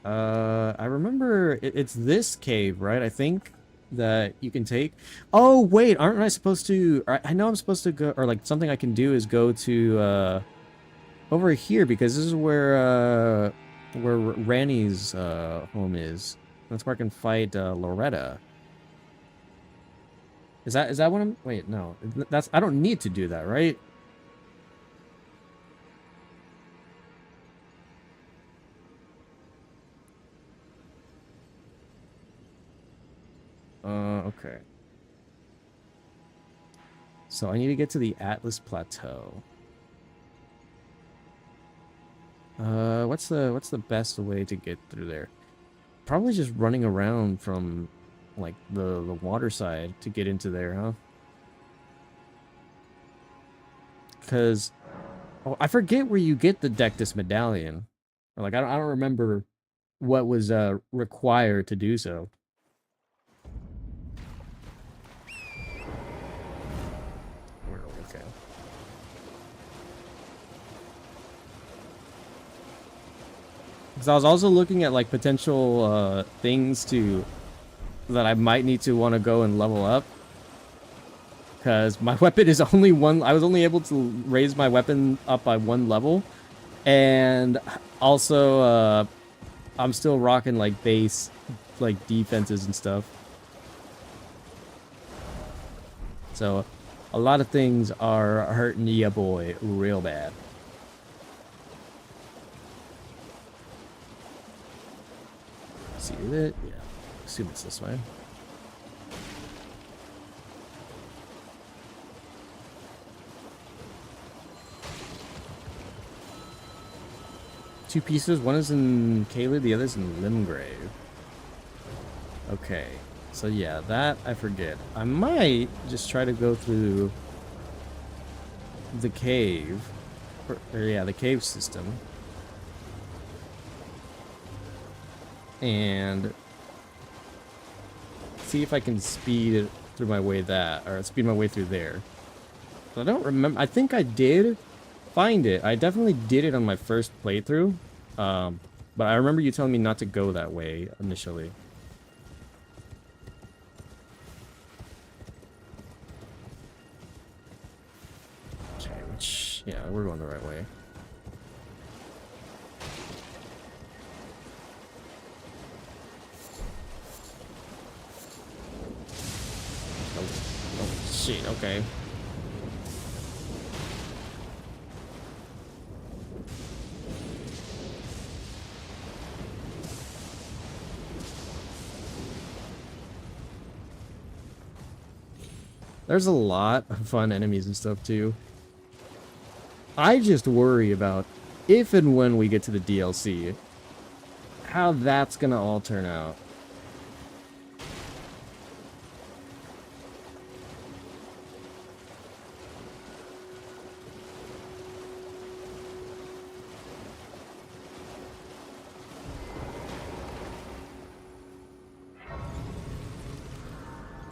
I remember it's this cave, right? I think that you can take. Oh wait, aren't I supposed to? I know I'm supposed to go, or like something I can do is go to over here because this is where Ranny's home is. That's where I can fight Loretta. Is that what I'm? Wait, no, that's I don't need to do that, right? Okay. So I need to get to the Atlas Plateau. What's the best way to get through there? Probably just running around from, like, the water side to get into there, huh? Because, oh, I forget where you get the Dectus Medallion. Or, like, I don't remember what was, required to do so. Okay. Because I was also looking at, like, potential, things that I might need to want to go and level up. Because my weapon is only one. I was only able to raise my weapon up by 1 level. And also, I'm still rocking, like, base, like, defenses and stuff. So, a lot of things are hurting ya boy real bad. See that? Yeah. Assume it's this way. Two pieces. One is in Caelid, the other's in Limgrave. Okay. So yeah, that I forget. I might just try to go through the cave. Or yeah, the cave system. And see if I can speed through my way speed my way through there. But I don't remember. I think I did find it. I definitely did it on my first playthrough. But I remember you telling me not to go that way initially. Okay, which, yeah, we're going the right way. Oh shit, okay. There's a lot of fun enemies and stuff too. I just worry about if and when we get to the DLC, how that's gonna all turn out.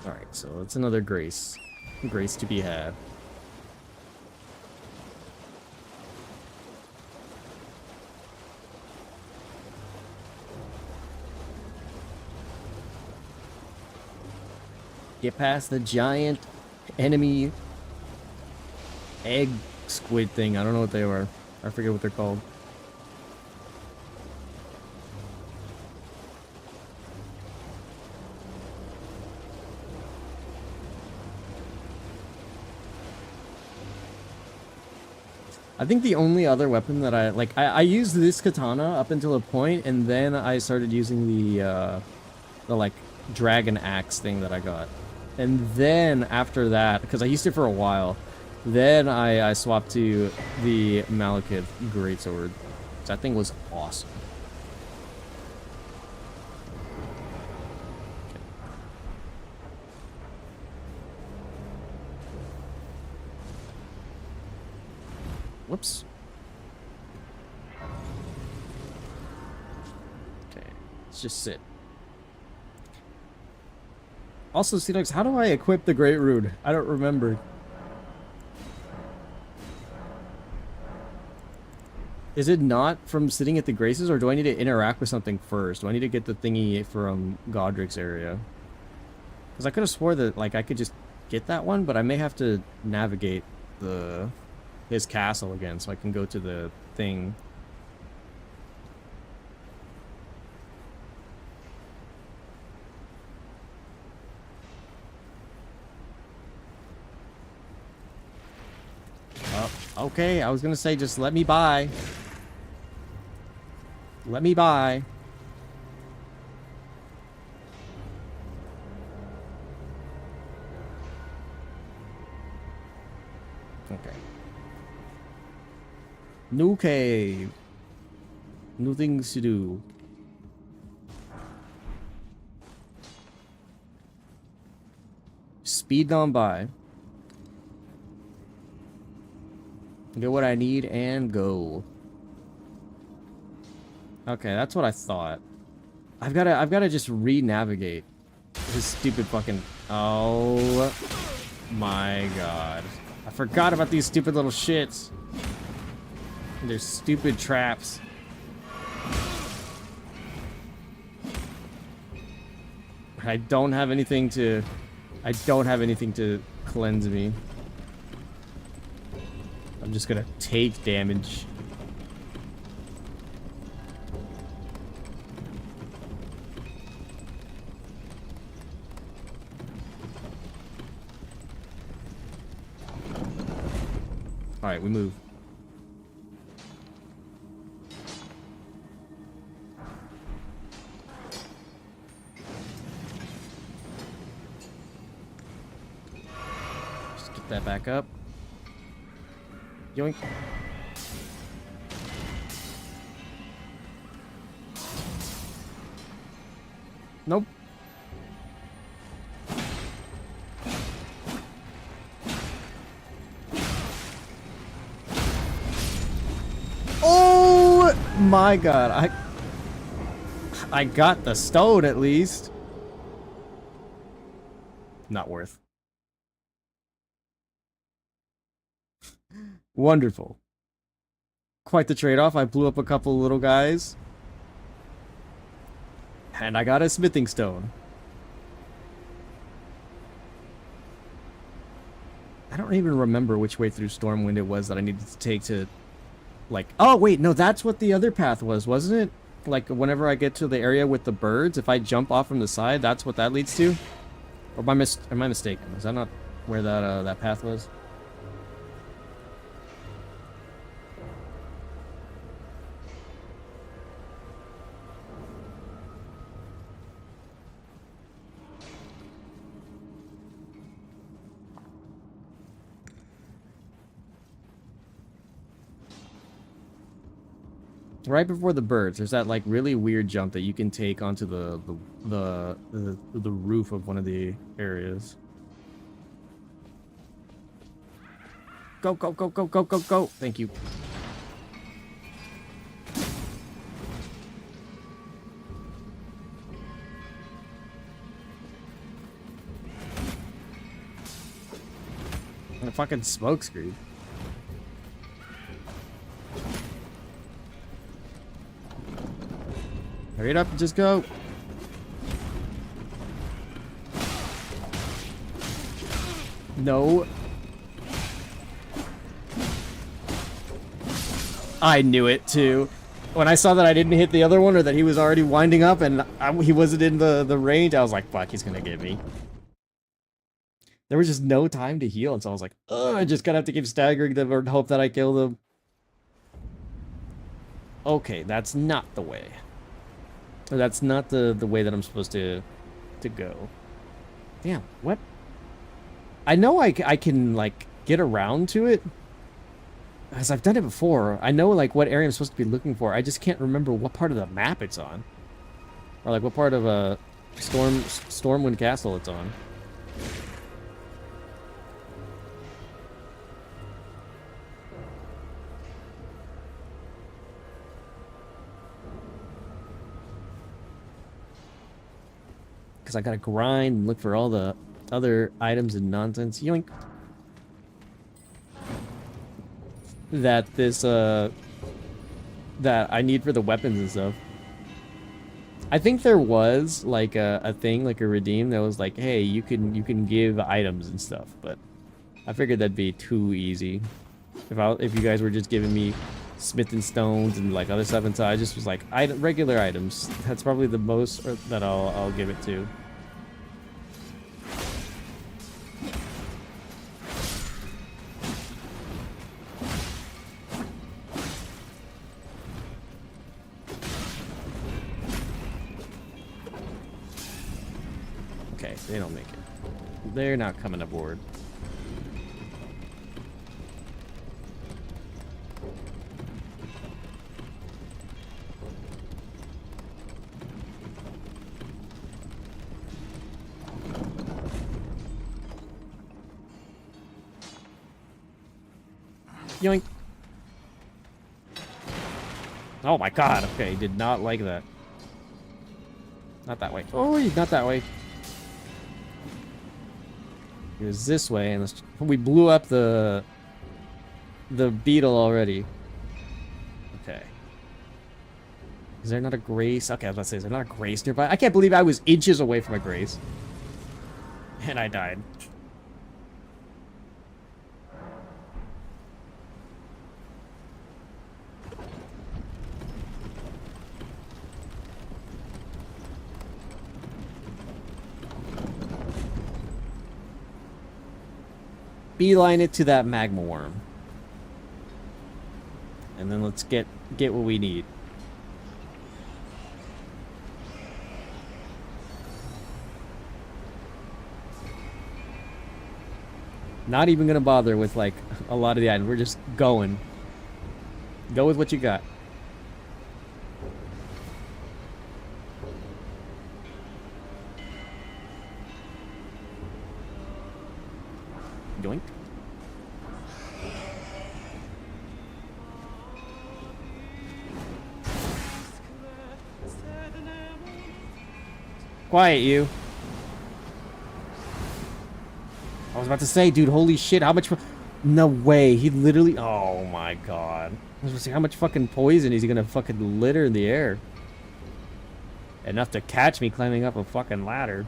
Alright, so it's another grace. Grace to be had. Get past the giant enemy egg squid thing. I don't know what they were. I forget what they're called. I think the only other weapon that I used this katana up until a point, and then I started using the like dragon axe thing that I got. And then after that, because I used it for a while, then I swapped to the Malekith greatsword. That thing was awesome. Whoops. Okay, let's just sit. Also, Cenox, how do I equip the Great Rune? I don't remember. Is it not from sitting at the Graces, or do I need to interact with something first? Do I need to get the thingy from Godric's area? Because I could have swore that, like, I could just get that one, but I may have to navigate his castle again so I can go to the thing. Oh, okay, I was gonna say just let me by. Let me by. Okay. New cave. New things to do. Speed on by. Get what I need and go. Okay, that's what I thought. I've gotta just re-navigate this stupid fucking. Oh my god! I forgot about these stupid little shits. They're stupid traps. I don't have anything to cleanse me. I'm just gonna take damage. Alright, we move. Just get that back up. Yoink. Nope. Oh my god, I got the stone at least. Not worth. Wonderful. Quite the trade-off. I blew up a couple little guys. And I got a smithing stone. I don't even remember which way through Stormwind it was that I needed to take to... Like... Oh, wait, no, that's what the other path was, wasn't it? Like, whenever I get to the area with the birds, if I jump off from the side, that's what that leads to? Or am I mistaken? Is that not where that path was? Right before the birds, there's that like really weird jump that you can take onto the roof of one of the areas. Go, go, go, go, go, go, go. Thank you. And a fucking smoke screen. Hurry it up and just go. No. I knew it too. When I saw that I didn't hit the other one, or that he was already winding up and he wasn't in the range, I was like, fuck, he's gonna get me. There was just no time to heal, and so I was like, ugh, I just gotta have to keep staggering them or hope that I kill them. Okay, that's not the way. That's not the way that I'm supposed to go. Damn, what? I know I can, like, get around to it. As I've done it before. I know, like, what area I'm supposed to be looking for. I just can't remember what part of the map it's on. Or, like, what part of Stormwind Castle it's on. Because I gotta grind and look for all the other items and nonsense. Yoink. That this that I need for the weapons and stuff. I think there was like a thing, like a redeem that was like, hey, you can give items and stuff, but I figured that'd be too easy. If you guys were just giving me smith and stones and like other stuff inside, I just was like regular items. That's probably the most that I'll give it to. Okay, they don't make it. They're not coming aboard. Yoink. Oh my god, okay, did not like that. Not that way. Oh, not that way. It was this way, and we blew up the beetle already. Okay. Is there not a grace? Okay, I was about to say, is there not a grace nearby? I can't believe I was inches away from a grace. And I died. Beeline it to that magma worm. And then let's get what we need. Not even gonna bother with like a lot of the items. We're just going. Go with what you got. Yoink. Quiet, you. I was about to say, dude, holy shit, how much... No way, he literally... Oh my god. I was about to say, how much fucking poison is he gonna fucking litter in the air? Enough to catch me climbing up a fucking ladder.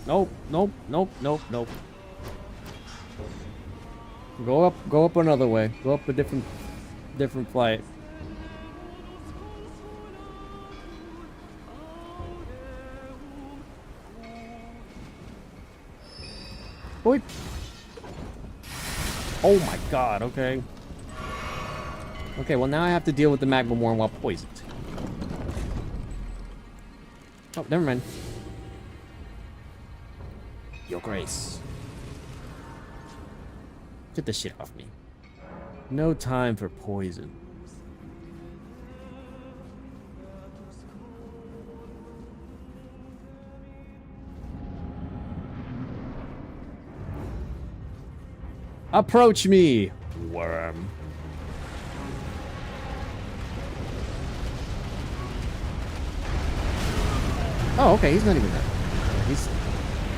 Nope, nope, nope, nope, nope. Go up another way. Go up a different flight. Boy. Oh my god, okay. Okay, well now I have to deal with the magma worm while poisoned. Oh, never mind. Your grace. Get this shit off me. No time for poison. Approach me, worm. Oh, okay, he's not even that.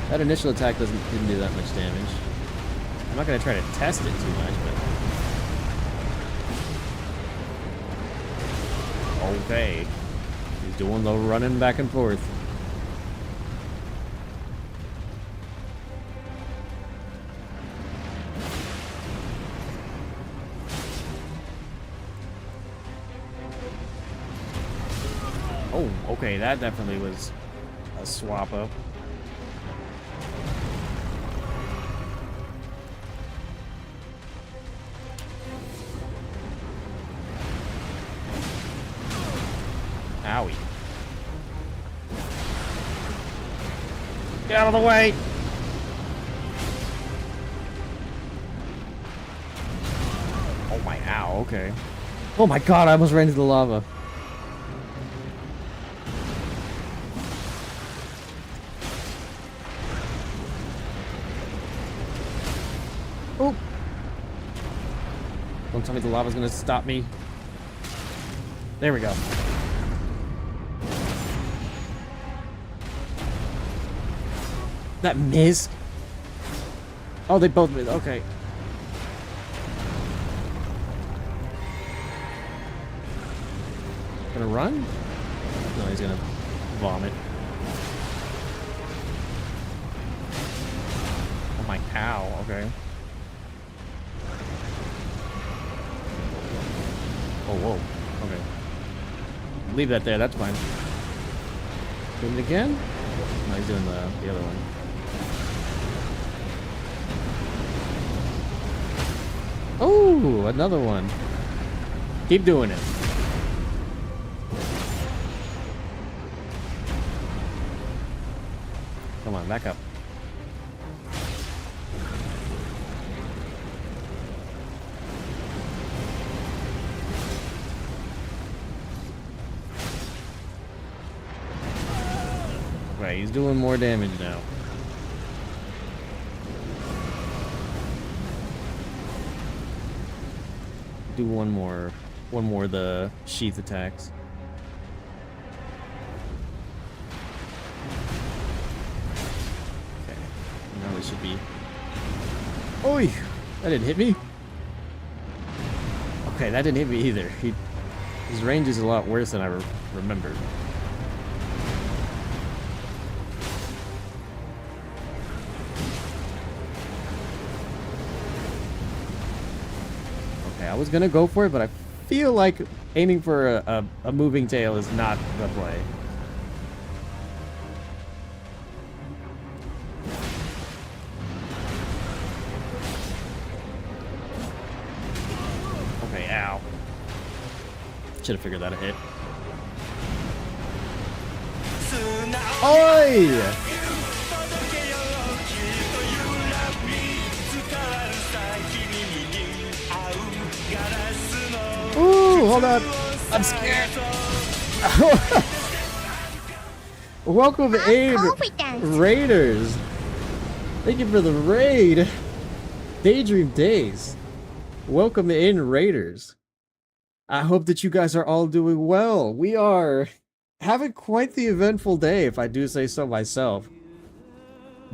That initial attack didn't do that much damage. I'm not gonna try to test it too much, but okay. He's doing the running back and forth. Oh, okay, that definitely was a swap up. Owie. Get out of the way! Oh my, ow, okay. Oh my god, I almost ran into the lava. Oh! Don't tell me the lava's gonna stop me. There we go. That missed? Oh, they both missed. Okay. Gonna run? No, he's gonna vomit. Oh my cow, okay. Oh, whoa. Okay. Leave that there, that's fine. Doing it again? No, he's doing the other one. Oh, another one. Keep doing it. Come on, back up. Right, he's doing more damage now. Do one more of the sheath attacks. Okay, now we should be. Oi! That didn't hit me. Okay, that didn't hit me either. His range is a lot worse than I remembered. I was gonna go for it, but I feel like aiming for a moving tail is not the play. Okay, ow. Should have figured that a hit. Oi! Ooh, hold on. I'm scared. Welcome in, Raiders. Thank you for the raid. Daydream Days. Welcome in, Raiders. I hope that you guys are all doing well. We are having quite the eventful day, if I do say so myself.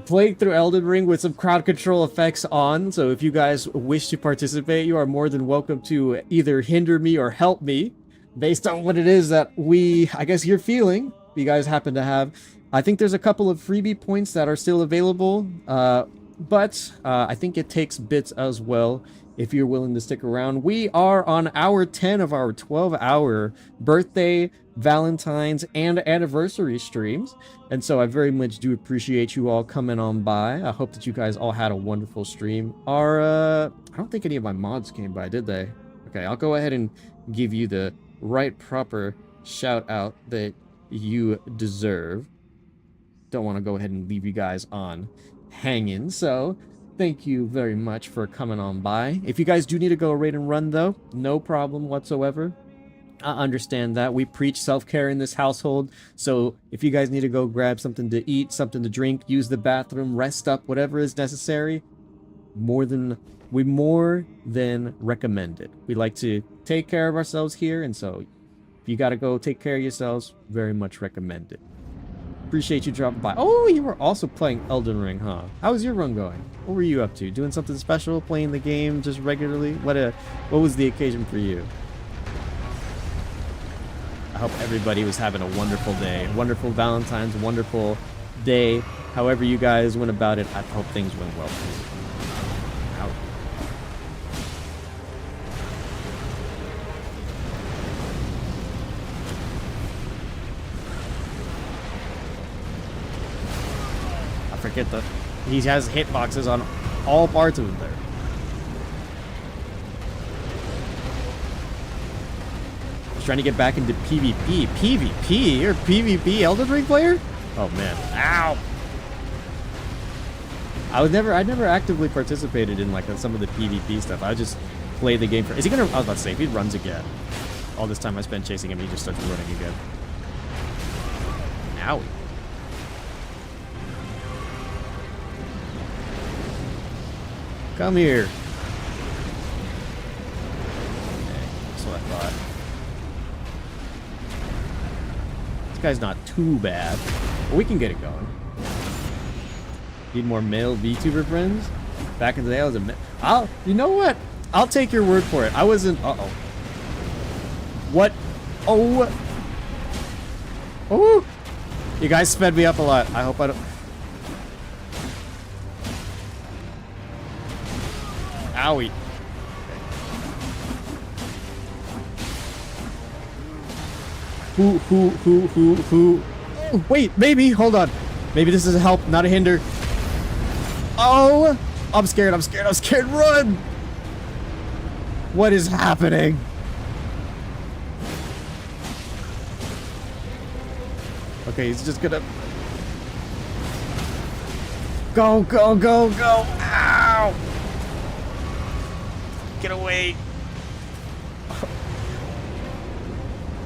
Playing through Elden Ring with some crowd control effects on, so if you guys wish to participate, you are more than welcome to either hinder me or help me, based on what it is that I guess you're feeling, you guys happen to have. I think there's a couple of freebie points that are still available, but I think it takes bits as well, if you're willing to stick around. We are on hour 10 of our 12-hour birthday, Valentines, and anniversary streams, and so I very much do appreciate you all coming on by. I hope that you guys all had a wonderful stream. I don't think any of my mods came by, did they? Okay, I'll go ahead and give you the right proper shout out that you deserve. Don't want to go ahead and leave you guys on hanging, so thank you very much for coming on by. If you guys do need to go raid and run, though, no problem whatsoever. I understand that. We preach self-care in this household, so if you guys need to go grab something to eat, something to drink, use the bathroom, rest up, whatever is necessary, we more than recommend it. We like to take care of ourselves here, and so if you gotta go take care of yourselves, very much recommend it. Appreciate you dropping by. Oh, you were also playing Elden Ring, huh? How was your run going? What were you up to? Doing something special? Playing the game just regularly? What was the occasion for you? I hope everybody was having a wonderful day. Wonderful Valentine's, wonderful day. However you guys went about it, I hope things went well for you. Out. I forget he has hitboxes on all parts of him there. Trying to get back into PvP. PvP? You're a PvP Elden Ring player? Oh man. Ow! I never actively participated in like some of the PvP stuff. I just play the game for. Is he gonna? I was about to say, if he runs again. All this time I spent chasing him, he just starts running again. Owie. Come here. Okay, that's what I thought. This guy's not too bad. But we can get it going. Need more male VTuber friends? Back in the day, I was a you know what? I'll take your word for it. I wasn't. Uh-oh. What? Oh. Oh. You guys sped me up a lot. I hope I don't. Owie. Who? Wait, maybe. Hold on. Maybe this is a help, not a hinder. Oh! I'm scared. Run! What is happening? Okay, he's just gonna... Go! Ow! Get away!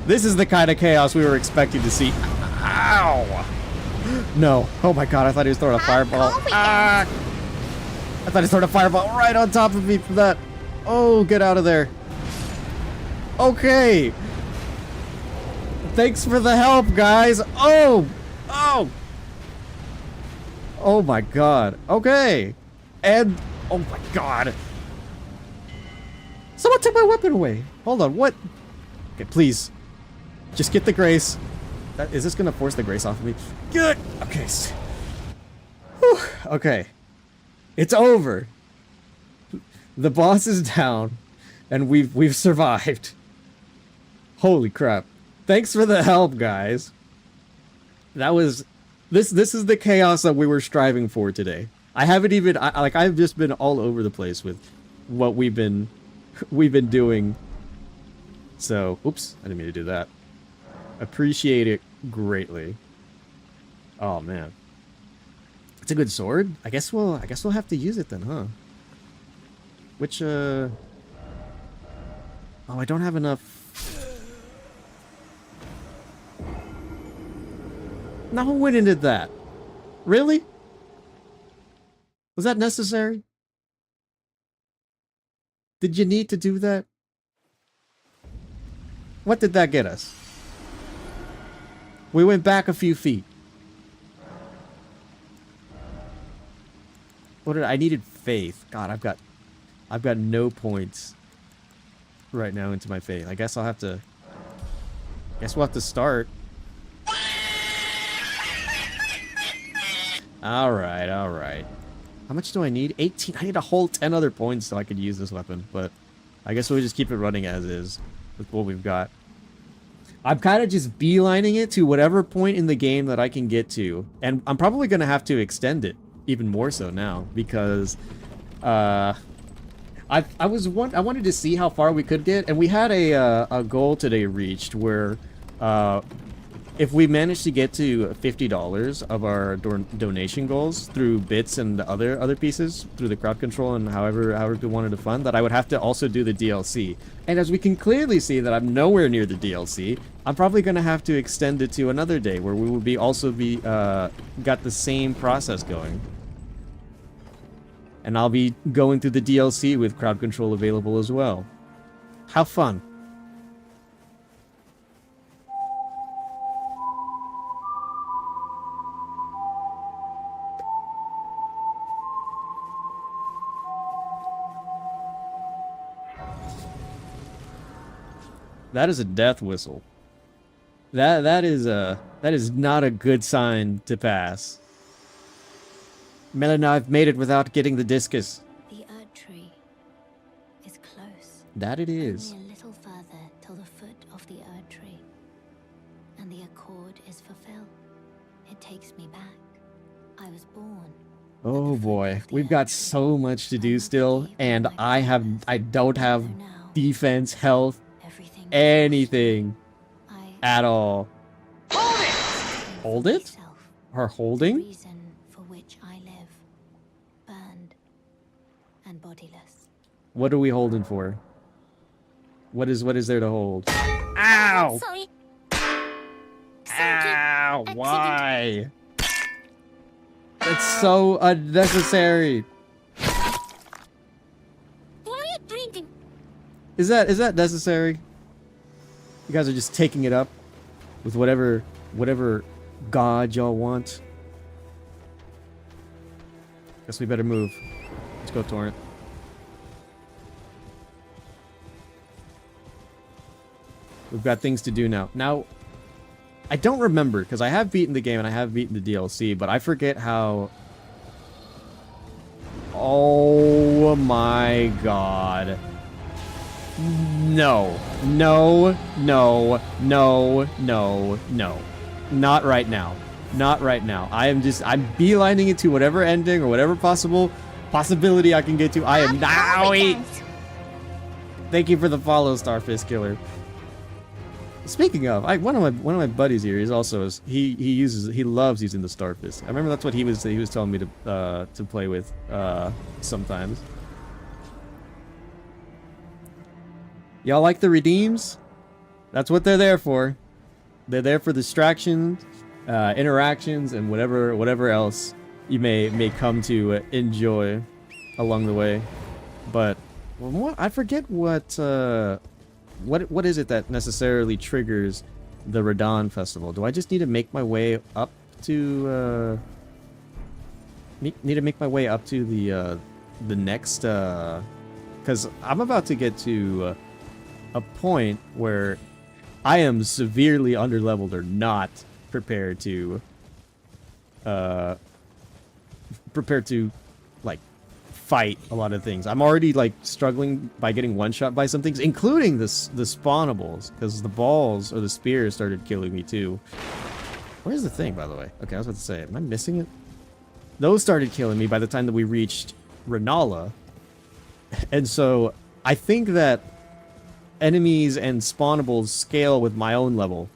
This is the kind of chaos we were expecting to see. Ow! No. Oh my god, I thought he was throwing a fireball. Ah! I thought he was throwing a fireball right on top of me for that. Oh, get out of there. Okay. Thanks for the help, guys. Oh! Oh my god. Okay. And... oh my god. Someone took my weapon away. Hold on, what? Okay, please. Just get the grace. Is this gonna force the grace off of me? Good! Okay. Whew. Okay. It's over. The boss is down. And we've survived. Holy crap. Thanks for the help, guys. That was... This is the chaos that we were striving for today. I haven't even... I've just been all over the place with what we've been doing. So, oops. I didn't mean to do that. Appreciate it greatly. Oh, man. It's a good sword? I guess we'll have to use it then, huh? Which, Oh, I don't have enough... No, who went and did that? Really? Was that necessary? Did you need to do that? What did that get us? We went back a few feet. What did I needed faith. God, I've got no points right now into my faith. I guess I'll have to... Guess we'll have to start. Alright. How much do I need? 18. I need a whole 10 other points so I could use this weapon, but I guess we'll just keep it running as is with what we've got. I'm kind of just beelining it to whatever point in the game that I can get to. And I'm probably going to have to extend it even more so now because I wanted to see how far we could get, and we had a goal today reached where if we managed to get to $50 of our donation goals through bits and other pieces through the crowd control and however we wanted to fund, that I would have to also do the DLC. And as we can clearly see that I'm nowhere near the DLC, I'm probably going to have to extend it to another day where we will be got the same process going. And I'll be going through the DLC with crowd control available as well. How fun. That is a death whistle. That is not a good sign to pass. Melina, I've made it without getting the discus. The Erd Tree is close. That it is. Only a little further till the foot of the Erd Tree, and the accord is fulfilled. It takes me back. I was born. Oh boy, we've got so much to do still, and I don't have defense, health, anything at all. Hold it! Hold it? Her holding? Reason for which I live, burned and bodiless. What are we holding for? What is there to hold? Ow! Sorry. Ow! Why? That's so unnecessary. Quiet drinking. Is that necessary? You guys are just taking it up with whatever god y'all want. Guess we better move. Let's go, Torrent. We've got things to do now. Now, I don't remember, because I have beaten the game and I have beaten the DLC, but I forget how... Oh my god. No. No. No. No. No. No. Not right now. Not right now. I'm beelining it to whatever ending or whatever possibility I can get to. I am now. Thank you for the follow, Starfish Killer. Speaking of, one of my buddies here is also he loves using the Starfish. I remember that's what he was telling me to play with sometimes. Y'all like the redeems? That's what they're there for. They're there for distractions, interactions, and whatever else you may come to enjoy along the way. But I forget what is it that necessarily triggers the Radon Festival? Do I just need to make my way up to the next because I'm about to get to a point where I am severely underleveled or not prepared to like fight a lot of things. I'm already like struggling by getting one shot by some things, including the spawnables, because the balls or the spears started killing me too. Where's the thing, by the way? Okay, I was about to say, am I missing it? Those started killing me by the time that we reached Renala. And so I think that enemies and spawnables scale with my own level,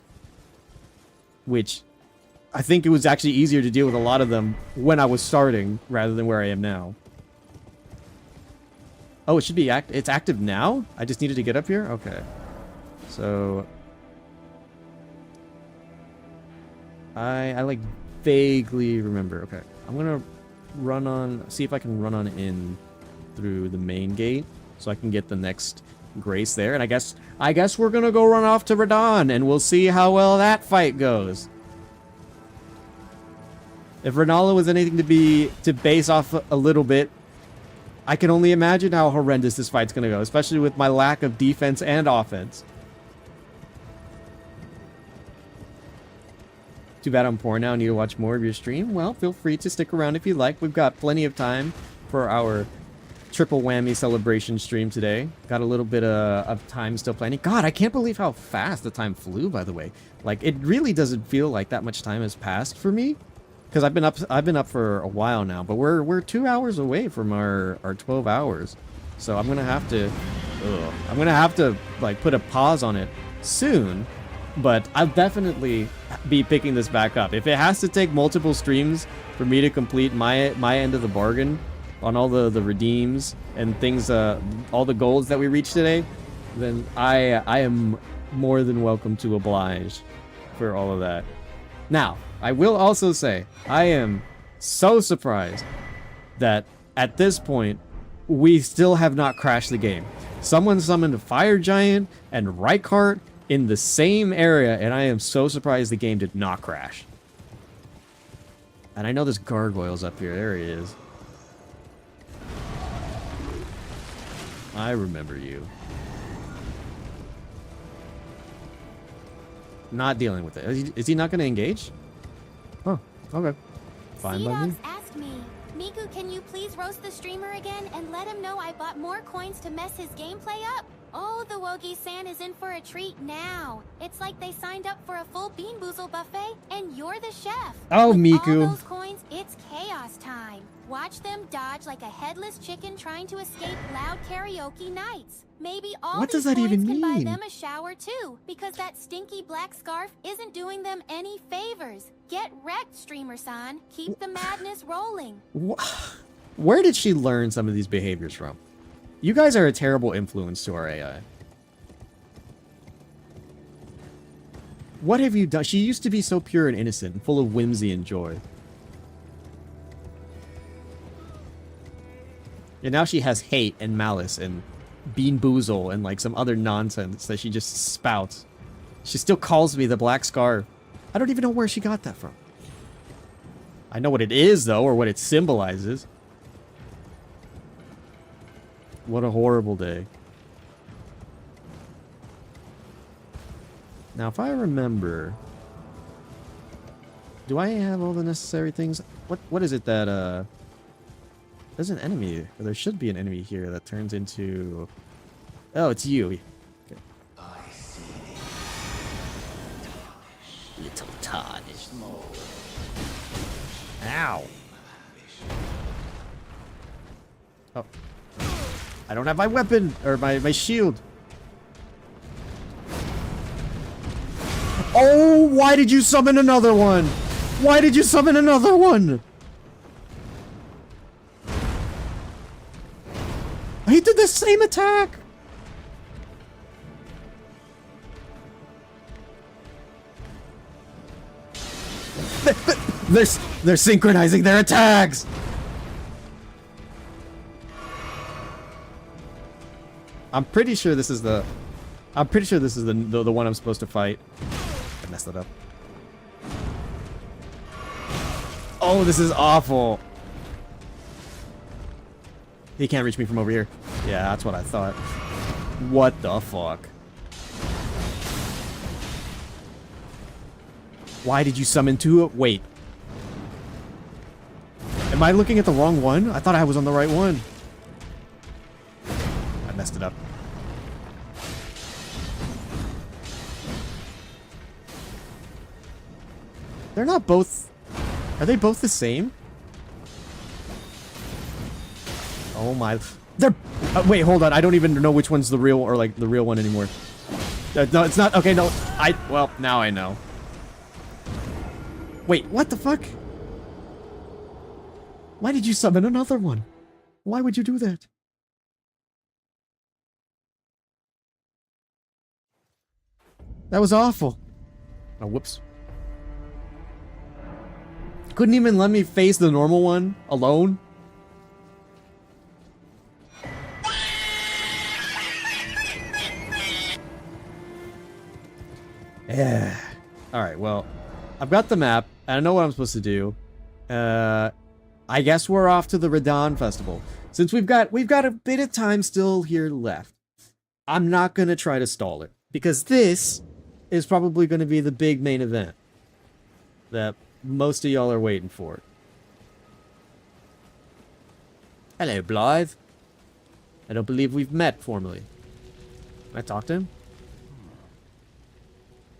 which I think it was actually easier to deal with a lot of them when I was starting rather than where I am now. Oh, it should be it's active now? I just needed to get up here? Okay. So I like vaguely remember. Okay. I'm gonna see if I can run on in through the main gate so I can get the next Grace there. And I guess we're gonna go run off to Radon and we'll see how well that fight goes. If Renala was anything to base off a little bit, I can only imagine how horrendous this fight's gonna go, especially with my lack of defense and offense. Too bad I'm poor now. Need to watch more of your stream? Well, feel free to stick around if you like. We've got plenty of time for our Triple Whammy Celebration stream today. Got a little bit of time still planning. God, I can't believe how fast the time flew, by the way. Like, it really doesn't feel like that much time has passed for me. Because I've been up for a while now, but we're 2 hours away from our 12 hours. So I'm gonna have to like put a pause on it soon, but I'll definitely be picking this back up. If it has to take multiple streams for me to complete my end of the bargain on all the redeems and things, all the goals that we reached today, then I am more than welcome to oblige for all of that. Now, I will also say, I am so surprised that at this point, we still have not crashed the game. Someone summoned a Fire Giant and Rykart in the same area, and I am so surprised the game did not crash. And I know there's gargoyles up here. There he is. I remember you. Not dealing with it. Is he not going to engage? Oh, okay. Fine by me. Asked me, Miku, can you please roast the streamer again and let him know I bought more coins to mess his gameplay up? Oh, the Wogi-san is in for a treat now. It's like they signed up for a full Bean Boozle buffet, and you're the chef. Oh, With Miku. all those coins, it's chaos time. Watch them dodge like a headless chicken trying to escape loud karaoke nights. Maybe all What these does that coins even can buy mean? them a shower too, because that stinky black scarf isn't doing them any favors. Get wrecked, streamer-san. Keep the madness rolling. Where did she learn some of these behaviors from? You guys are a terrible influence to our AI. What have you done? She used to be so pure and innocent and full of whimsy and joy. And now she has hate and malice and Bean Boozle and like some other nonsense that she just spouts. She still calls me the Black Scarf. I don't even know where she got that from. I know what it is, though, or what it symbolizes. What a horrible day. Now, if I remember... Do I have all the necessary things? What is it that, There's an enemy, or there should be an enemy here that turns into... Oh, it's you. Okay. Little tarnished mole. Ow. Oh. I don't have my weapon, or my shield. Oh, why did you summon another one? Why did you summon another one? He did the same attack! They're synchronizing their attacks! I'm pretty sure this is the one I'm supposed to fight. I messed that up. Oh, this is awful. He can't reach me from over here. Yeah, that's what I thought. What the fuck? Why did you summon two? Wait. Am I looking at the wrong one? I thought I was on the right one. I messed it up. They're not both... Are they both the same? Oh my... They're... wait, hold on. I don't even know which one's the real, or like, the real one anymore. No, it's not... Okay, no. Well, now I know. Wait, what the fuck? Why did you summon another one? Why would you do that? That was awful. Oh, whoops. Couldn't even let me face the normal one alone? Yeah. Alright, well, I've got the map. I know what I'm supposed to do. I guess we're off to the Radon Festival. Since we've got a bit of time still here left, I'm not gonna try to stall it. Because this is probably gonna be the big main event that most of y'all are waiting for. Hello, Blythe. I don't believe we've met formally. Can I talk to him?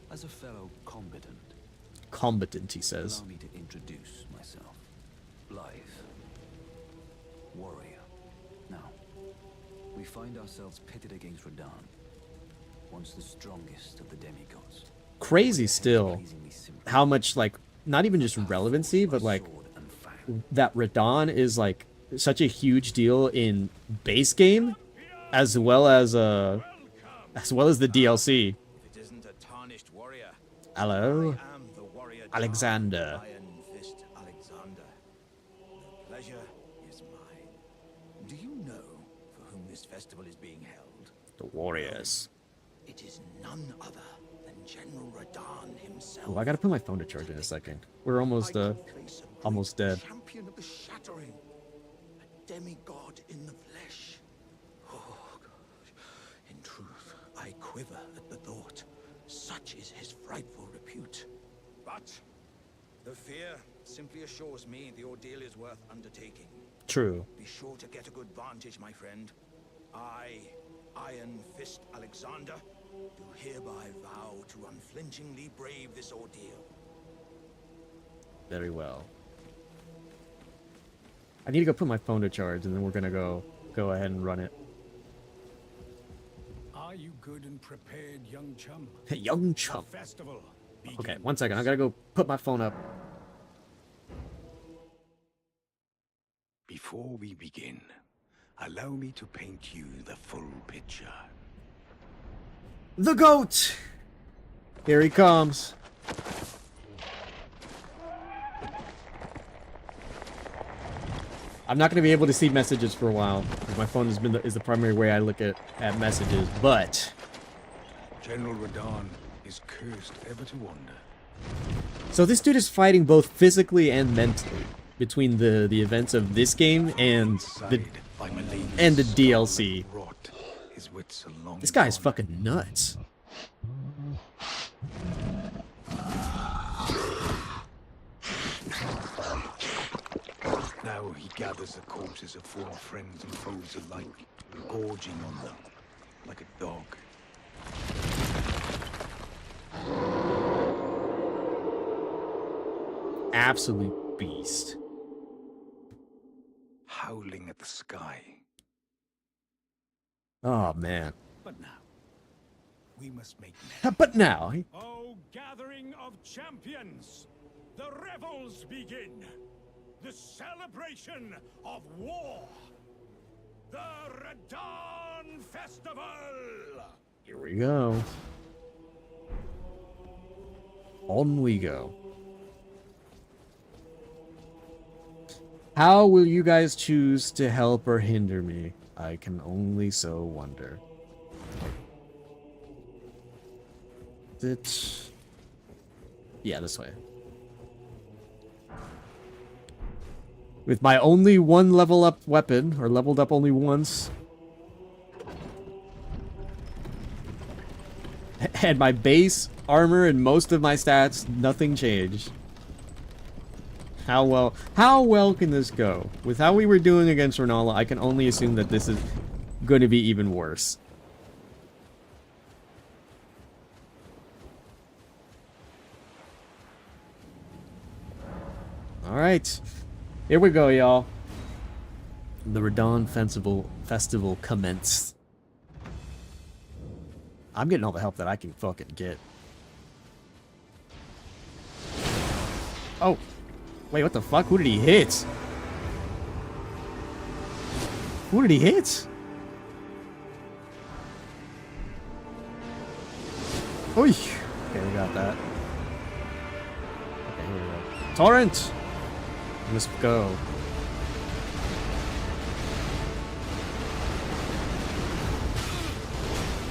As a fellow combatant. Combatant, he says. Allow me to introduce myself. Blythe. Warrior. Now, we find ourselves pitted against Radon, once the strongest of the demigods. Crazy still. How much, like, not even just relevancy, but like, that Radon is like such a huge deal in base game, as well as the DLC. If it isn't a tarnished warrior. Hello, I am the warrior Alexander. Iron Fist Alexander. The pleasure is mine. Do you know for whom this festival is being held? The warriors. It is none other than General Radon himself. Oh, I gotta put my phone to charge in a second. We're almost dead. Champion of the shattering, a demigod in the flesh. Oh gosh, in truth, I quiver at the thought. Such is his frightful repute. But the fear simply assures me the ordeal is worth undertaking. True. Be sure to get a good vantage, my friend. I, Iron Fist Alexander, do hereby vow to unflinchingly brave this ordeal. Very well. I need to go put my phone to charge, and then we're gonna go ahead and run it. Are you good and prepared, young chum? Young chum. The festival Okay, one second. I gotta go put my phone up. Before we begin, allow me to paint you the full picture. The goat! Here he comes. I'm not going to be able to see messages for a while. My phone is the primary way I look at messages, but... General Radon is cursed ever to wander. So this dude is fighting both physically and mentally. between the events of this game and the DLC. This guy's fucking nuts. Now he gathers the corpses of former friends and foes alike, gorging on them like a dog. Absolute beast. Howling at the sky. Oh man. But now, we must make But now. Oh, gathering of champions! The revels begin! The celebration of war! The Radon Festival! Here we go. On we go. How will you guys choose to help or hinder me? I can only so wonder. Yeah, this way. With my only one level up weapon, or leveled up only once. And my base, armor, and most of my stats, nothing changed. How well can this go? With how we were doing against Renala, I can only assume that this is going to be even worse. Alright. Here we go, y'all. The Radon Festival commenced. I'm getting all the help that I can fucking get. Oh. Wait, what the fuck? Who did he hit? Who did he hit? Oy. Okay, we got that. Okay, here we go. Torrent! Let's go.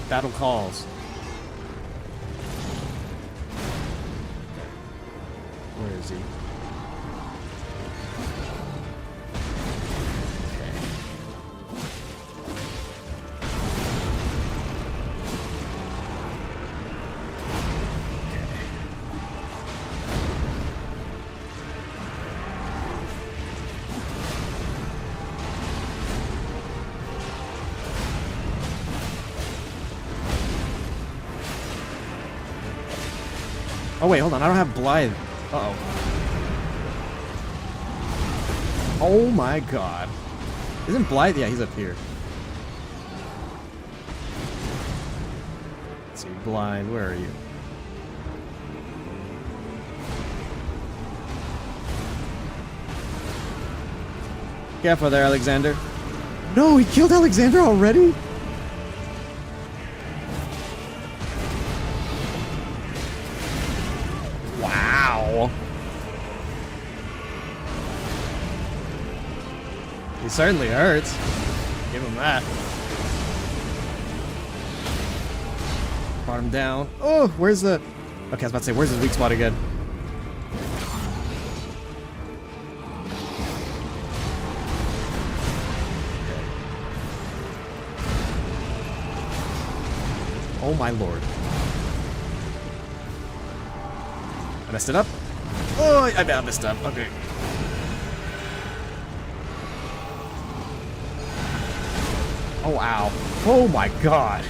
Battle calls. Where is he? Oh wait, hold on, I don't have Blythe. Uh-oh. Oh my god. Isn't Blythe? Yeah, he's up here. Let's see, Blythe, where are you? Careful there, Alexander. No, he killed Alexander already? Wow. He certainly hurts. Give him that. Brought him down. Oh, where's the... Okay, I was about to say, where's his weak spot again? Oh my lord. I messed it up? Oh, I messed up. Okay. Oh, ow. Oh my god.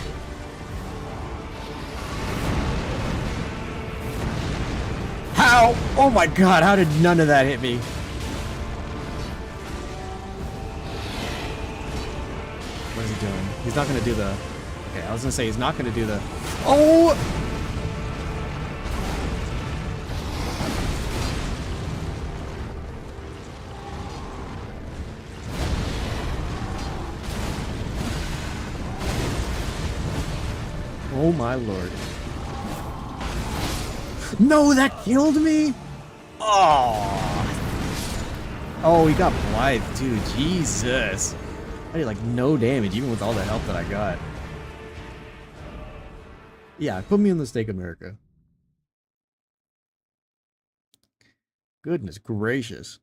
How? Oh my god, how did none of that hit me? What is he doing? He's not gonna do the... Okay, I was gonna say he's not gonna do the... Oh! Oh my lord. No, that killed me? Oh. Oh, he got Blythe too. Jesus. I did like no damage even with all the help that I got. Yeah, put me on the stake, America. Goodness gracious.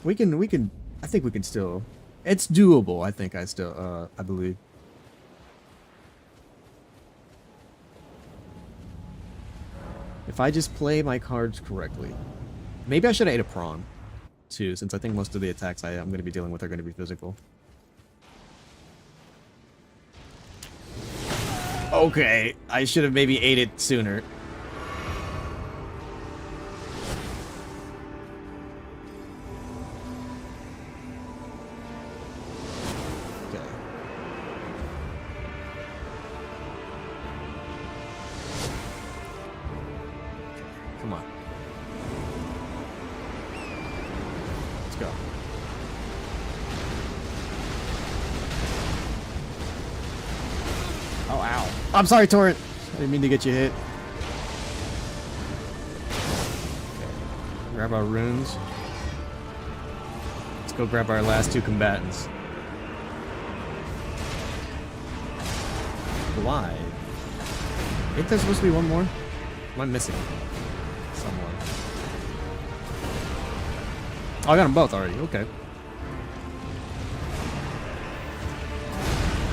We can, I think we can still, it's doable, I think I believe. If I just play my cards correctly. Maybe I should have ate a prawn, too, since I think most of the attacks I'm going to be dealing with are going to be physical. Okay, I should have maybe ate it sooner. Okay. Come on. Let's go. Oh, ow. I'm sorry, Torrent. I didn't mean to get you hit. Okay. Grab our runes. Let's go grab our last two combatants. Why? Ain't there supposed to be one more? Am I missing someone? Oh, I got them both already. Okay.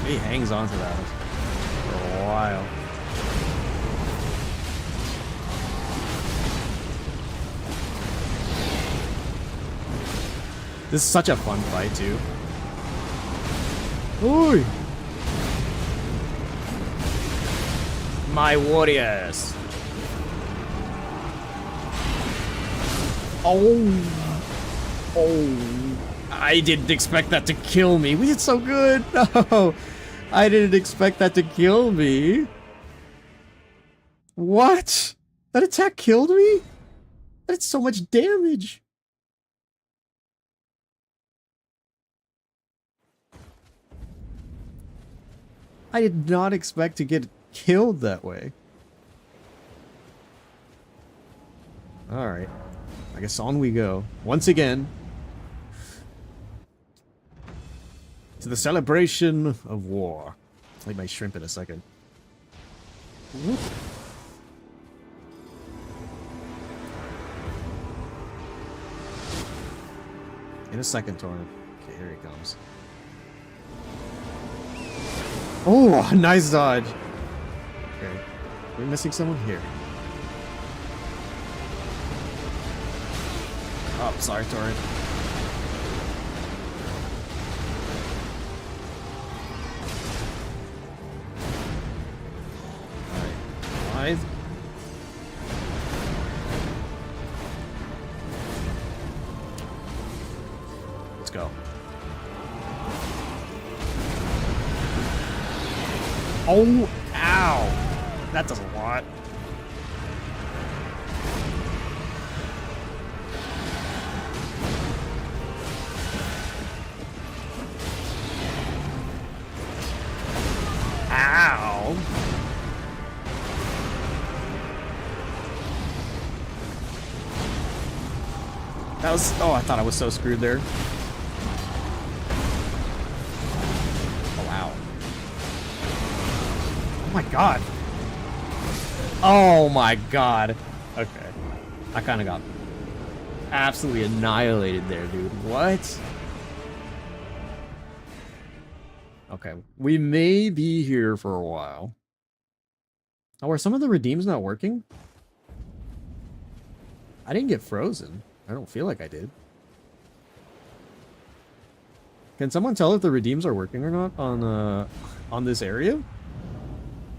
He hangs on to that for a while. This is such a fun fight, too. Oi! My warriors! Oh! Oh! I didn't expect that to kill me. We did so good! No! I didn't expect that to kill me. What? That attack killed me? That's so much damage. I did not expect to get killed that way. Alright. I guess on we go. Once again. To the celebration of war. I'll eat my shrimp in a second. Whoop. In a second, Torrent. Okay, here he comes. Oh, nice dodge. Okay. We're missing someone here. Oh, sorry, Torrent. Alright. Let's go. Oh, ow. That does a lot. Ow. That was, oh, I thought I was so screwed there. Oh, wow. Oh my god. Oh my god. Okay. I kind of got absolutely annihilated there, dude. What? Okay. We may be here for a while. Oh, are some of the redeems not working? I didn't get frozen. I don't feel like I did. Can someone tell if the redeems are working or not on this area?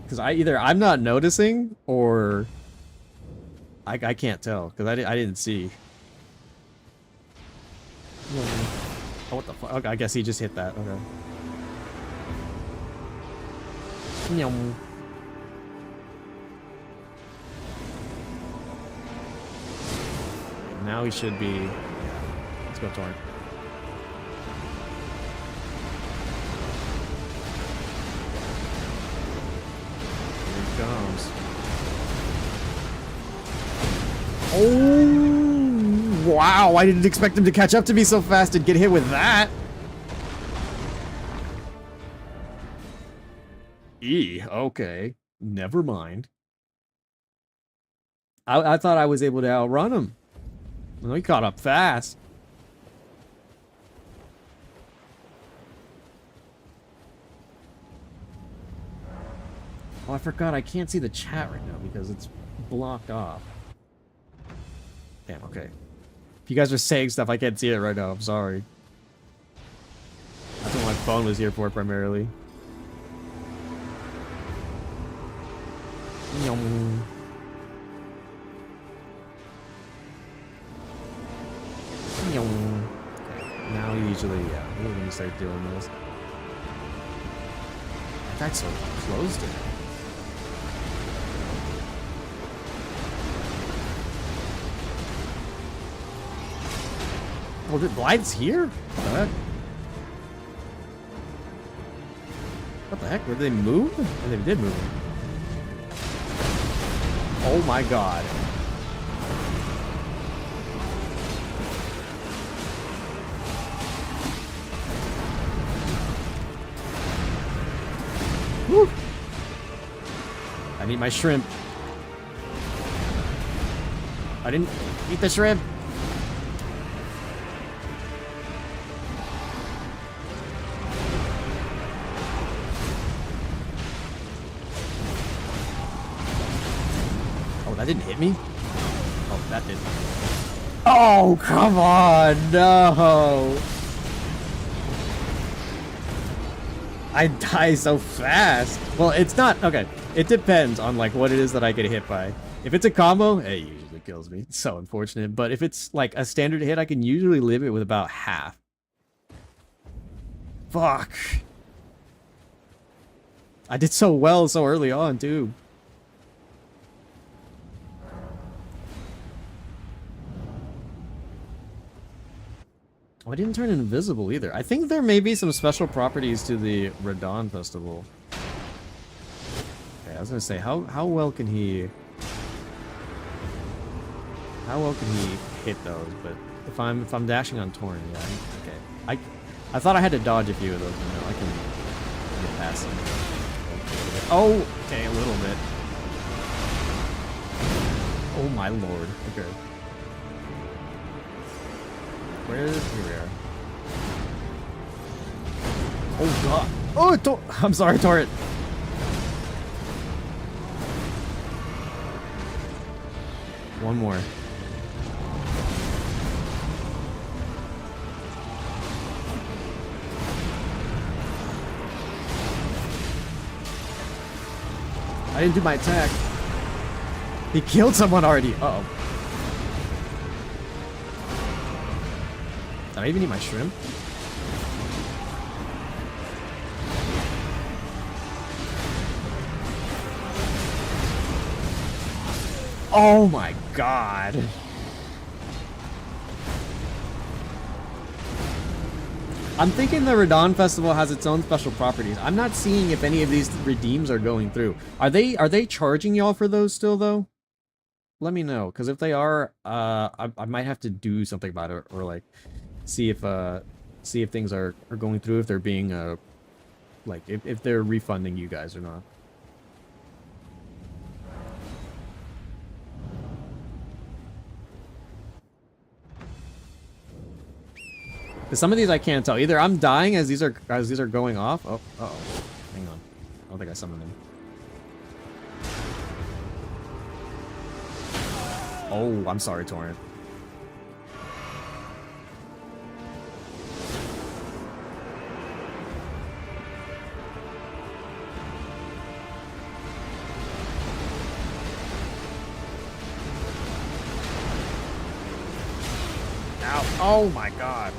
Because I'm not noticing, or I can't tell because I didn't see. Oh, what the fuck? Okay, I guess he just hit that. Okay. Yum. Now he should be. Yeah. Let's go, Torrent. Here he comes. Oh, wow. I didn't expect him to catch up to me so fast and get hit with that. Okay. Never mind. I thought I was able to outrun him. Well, he caught up fast. Oh, I forgot I can't see the chat right now because it's blocked off. Damn, okay. If you guys are saying stuff, I can't see it right now. I'm sorry. That's what my phone was here for primarily. Yum. Yum. Okay. Now usually, yeah, when you start doing this. That's so close to it. Oh, the blights here? What the heck? What the heck? Did they move? Oh, they did move. Oh my god. Woo. I need my shrimp. I didn't eat the shrimp. Oh, that didn't hit me? Oh, that didn't. Oh, come on, no. I die so fast. Well, it's not, okay. It depends on like what it is that I get hit by. If it's a combo, it usually kills me. It's so unfortunate. But if it's like a standard hit, I can usually live it with about half. Fuck. I did so well so early on, too. Oh, I didn't turn invisible either. I think there may be some special properties to the Radon Festival. Okay, I was gonna say, how well can he... How well can he hit those? But if I'm dashing on Torn, yeah, okay. I thought I had to dodge a few of those, but no, I can get past them. Oh, okay, a little bit. Oh my lord. Okay. Where is here we are? Oh god! Oh, I'm sorry, Torrent. One more. I didn't do my attack. He killed someone already. Uh-oh. Did I even eat my shrimp? Oh my god. I'm thinking the Radon Festival has its own special properties. I'm not seeing if any of these redeems are going through. Are they charging y'all for those still though? Let me know, because if they are, I might have to do something about it, or like see if things are going through, if they're being like if they're refunding you guys or not. Because some of these I can't tell. Either I'm dying as these are going off. Oh, uh-oh. Hang on. I don't think I summoned him. Oh, I'm sorry, Torrent. Ow. Oh my god.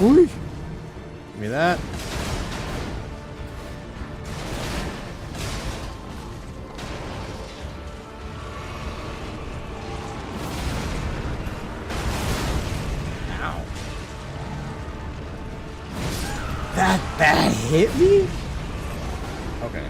Ooh. Give me that. Ow. That hit me? Okay.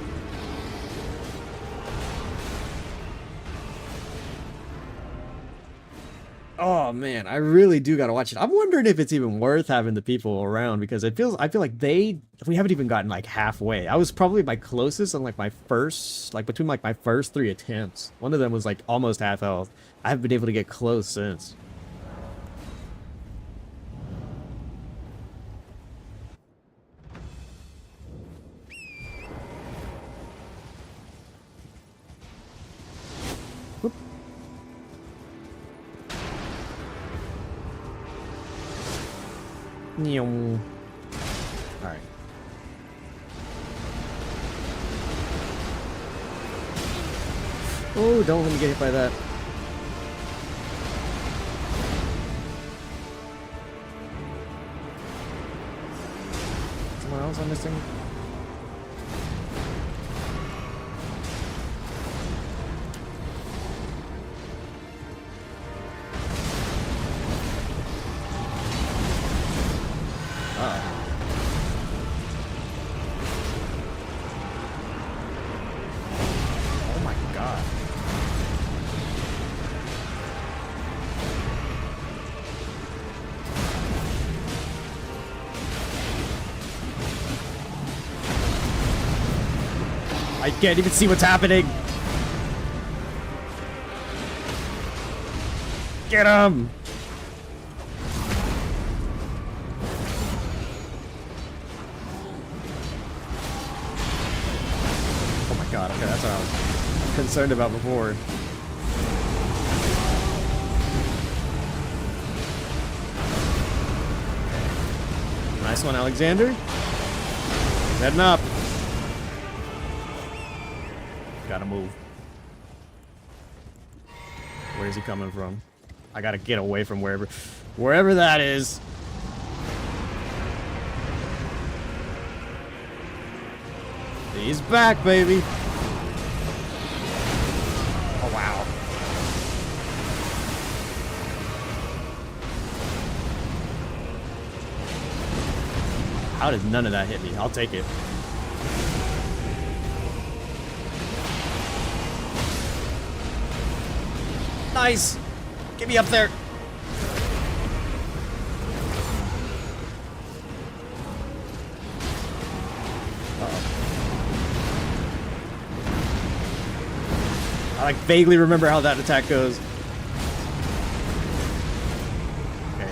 Oh man, I really do gotta watch it. I'm wondering if it's even worth having the people around, because I feel like we haven't even gotten like halfway. I was probably my closest on like my first, like between like my first 3 attempts. One of them was like almost half health. I haven't been able to get close since. Alright. Oh, don't let me get hit by that. Someone else I'm missing? Oh my god. I can't even see what's happening. Get him! Oh my god, okay, that's what I was concerned about before. Nice one, Alexander. Heading up. Gotta move. Where's he coming from? I gotta get away from wherever that is. He's back, baby. Oh, wow. How did none of that hit me? I'll take it. Nice. Get me up there. I like vaguely remember how that attack goes. Okay.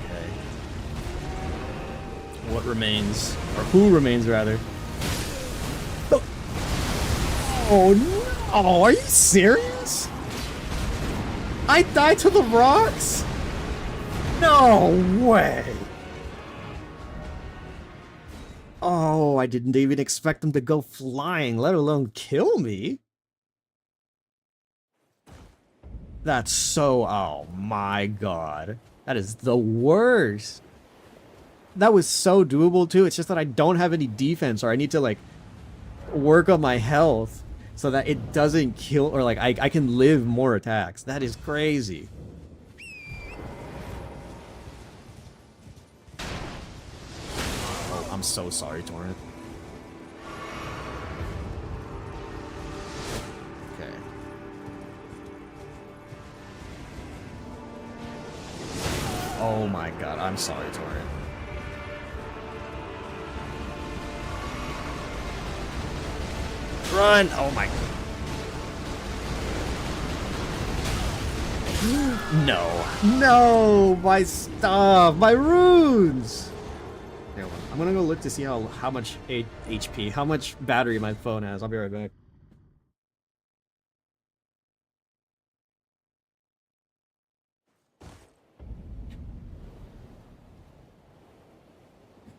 Okay. What remains? Or who remains, rather? Oh no! Are you serious? I died to the rocks? No way! Oh, I didn't even expect them to go flying, let alone kill me. That's so... oh my god. That is the worst. That was so doable too, it's just that I don't have any defense, or I need to like work on my health so that it doesn't kill, or like I can live more attacks. That is crazy. Oh, I'm so sorry, Torrent. Okay. Oh my god, I'm sorry, Torrent. Run! Oh my... No. No! My stuff! My runes! Okay, hold on. I'm gonna go look to see how much HP, how much battery my phone has. I'll be right back.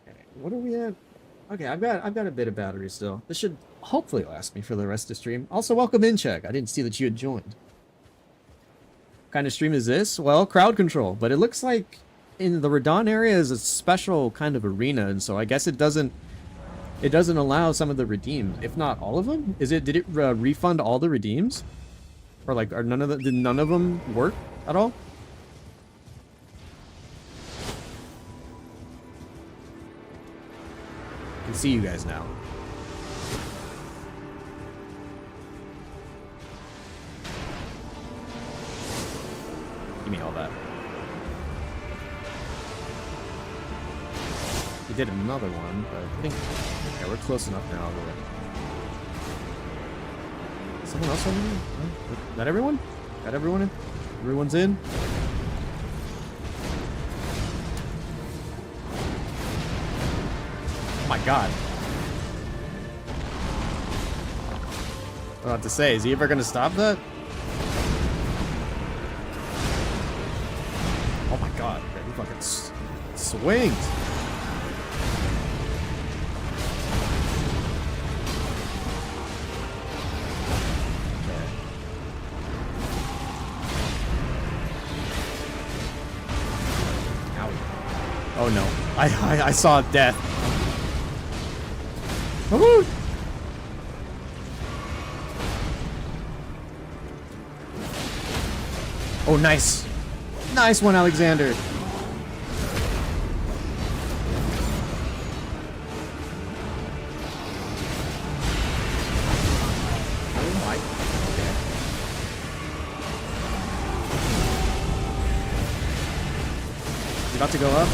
Okay, what are we at? Okay, I've got a bit of battery still. This should hopefully last me for the rest of the stream. Also, welcome in, Check. I didn't see that you had joined. What kind of stream is this? Well, crowd control, but it looks like in the Radon area is a special kind of arena, and so I guess it doesn't allow some of the redeems, if not all of them. Did it refund all the redeems, or like did none of them work at all? I can see you guys now. Give me all that. We did another one, but I think... okay, we're close enough now. Someone else on here? Not everyone? Got everyone in? Everyone's in? Oh my god. I don't know what to say. Is he ever gonna stop that? Swings. Oh no. I saw death. Woo! Oh, nice. Nice one, Alexander. Oh my. Okay. He's about to go up.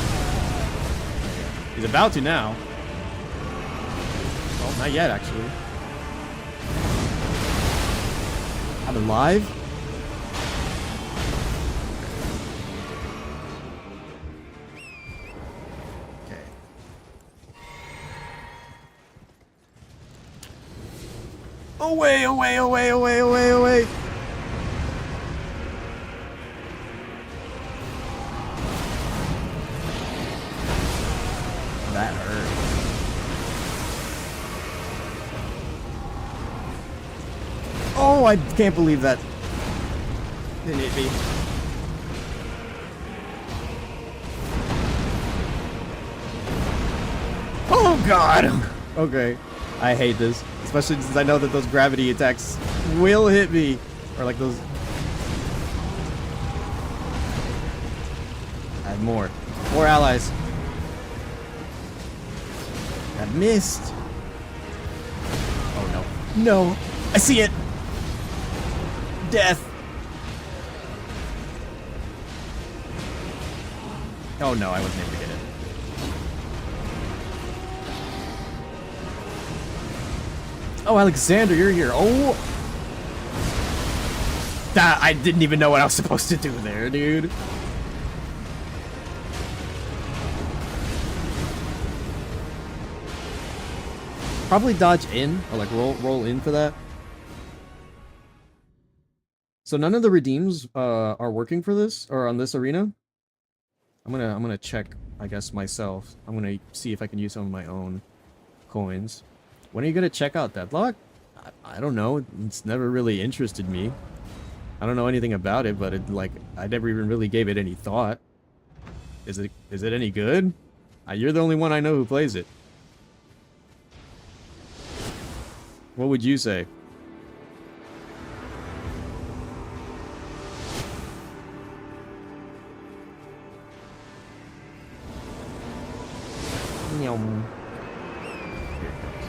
He's about to now. Well, not yet, actually. I'm alive? Okay. Away, away, away, away, away, away! That hurt. Oh, I can't believe that didn't hit me. Oh god! Okay. I hate this. Especially since I know that those gravity attacks will hit me. Or like those... I have more. More allies. I missed. Oh no. No! I see it! Death! Oh no, I wasn't able to get it. Oh, Alexander, you're here. Oh! That, I didn't even know what I was supposed to do there, dude. Probably dodge in, or like roll in for that. So none of the redeems are working for this, or on this arena. I'm gonna check, I guess, myself. I'm gonna see if I can use some of my own coins. When are you gonna check out Deadlock? I don't know. It's never really interested me. I don't know anything about it, but it, like, I never even really gave it any thought. Is it any good? You're the only one I know who plays it. What would you say? Yum. Here it comes.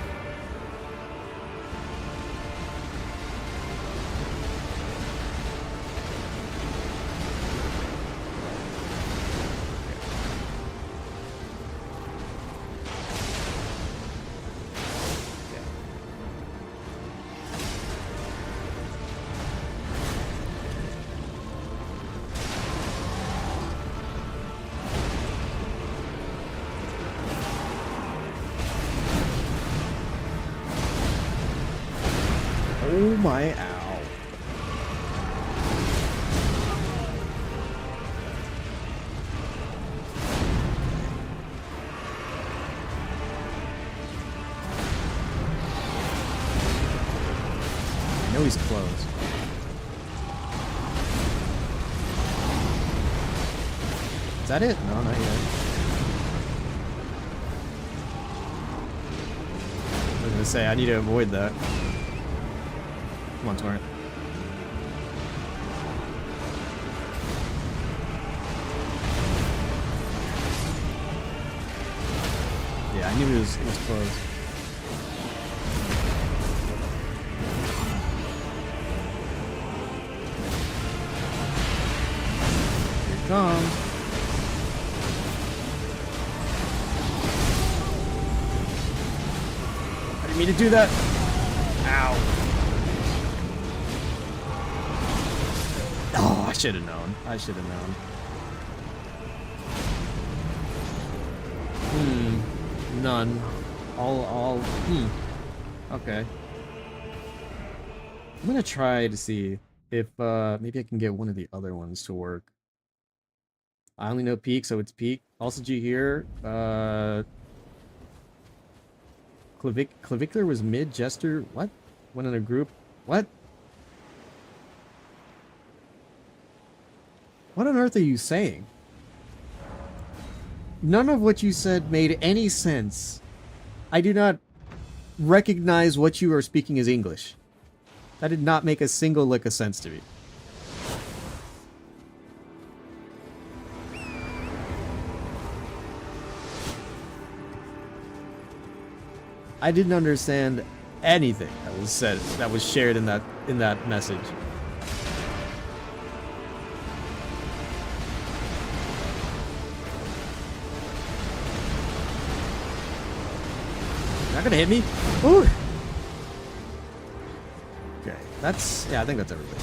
Oh my ow. I know he's close. Is that it? No, not yet. I was gonna say, I need to avoid that. Come on, Torrent. Yeah, I knew it was close. Here it comes. I didn't mean to do that. Ow. Oh, I should have known. I should have known. None. All. Okay. I'm gonna try to see if maybe I can get one of the other ones to work. I only know peak, so it's peak. Also G here. Clavicular was mid. Jester. What? Went in a group. What? What on earth are you saying? None of what you said made any sense. I do not recognize what you are speaking as English. That did not make a single lick of sense to me. I didn't understand anything that was said, that was shared in that message. Not gonna hit me? Ooh. Okay, that's, yeah, I think that's everything.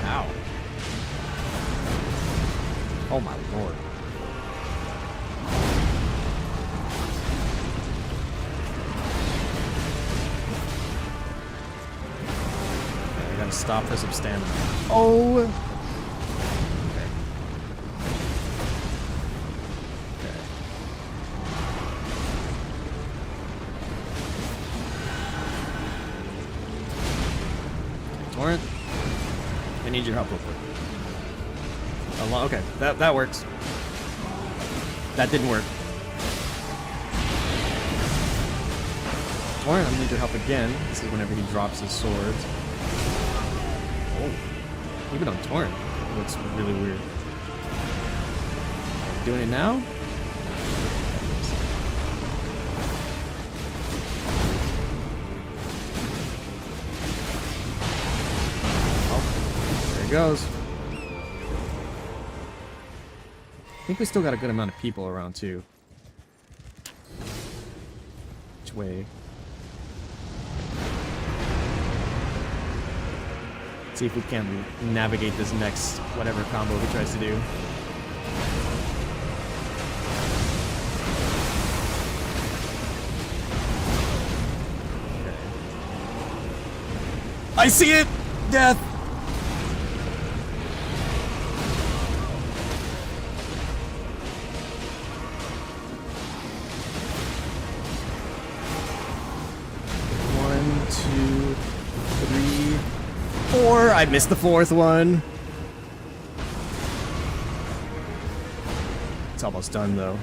Ow. Oh my lord. Stop for some stamina. Oh! Okay. Okay. Torrent, I need your help real quick. Okay, that works. That didn't work. Torrent, I need your help again. This is whenever he drops his swords. Oh, even on Torrent, it looks really weird. Doing it now? Oh, there it goes. I think we still got a good amount of people around too. Which way? See if we can navigate this next whatever combo he tries to do. Okay. I see it! Death! One, two, three, four. I missed the fourth one. It's almost done though.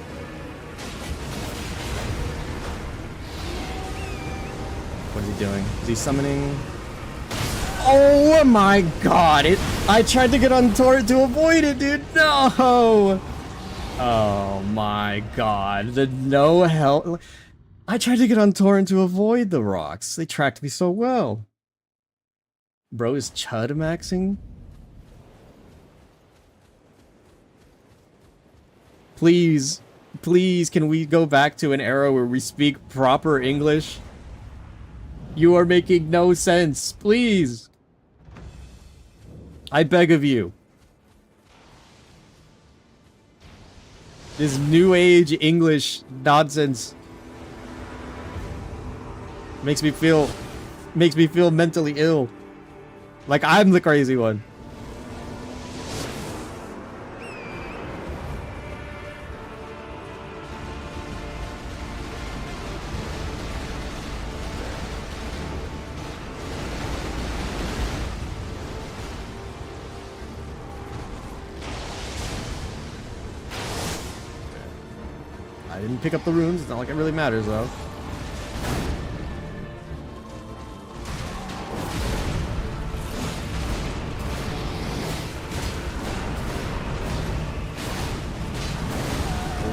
What is he doing? Is he summoning? Oh my god! I tried to get on Torrent to avoid it, dude. No! Oh my god! The no help. I tried to get on Torrent to avoid the rocks. They tracked me so well. Bro is chud maxing? Please, please, can we go back to an era where we speak proper English? You are making no sense. Please. I beg of you. This new age English nonsense makes me feel mentally ill. Like I'm the crazy one. I didn't pick up the runes. It's not like it really matters though.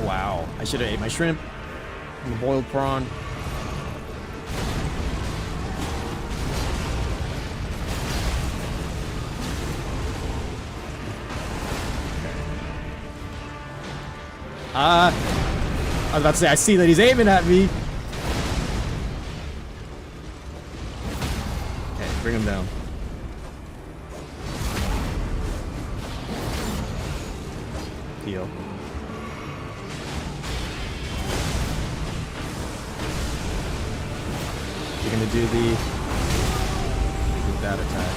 Wow, I should have ate my shrimp and the boiled prawn. I was about to say, I see that he's aiming at me. Okay, bring him down. Heal. You're gonna do that attack.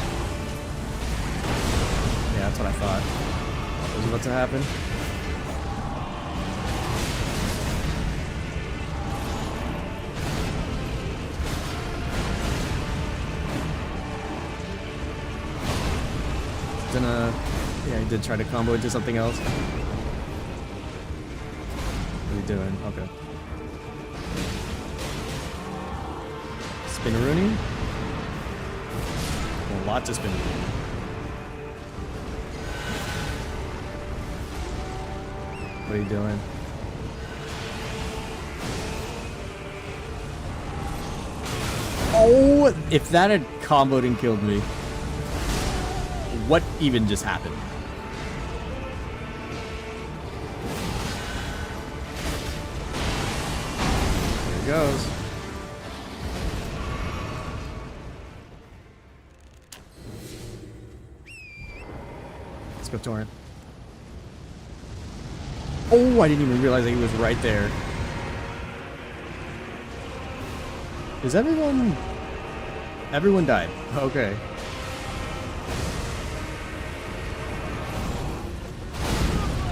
Yeah, that's what I thought. What was about to happen? Yeah, he did try to combo into something else. What are you doing? Okay. Spinneroonie? Well, lots of spinneroonie. What are you doing? Oh, if that had comboed and killed me. What even just happened? There it goes. Let's go Torrent. Oh, I didn't even realize that he was right there. Is everyone... Everyone died. Okay.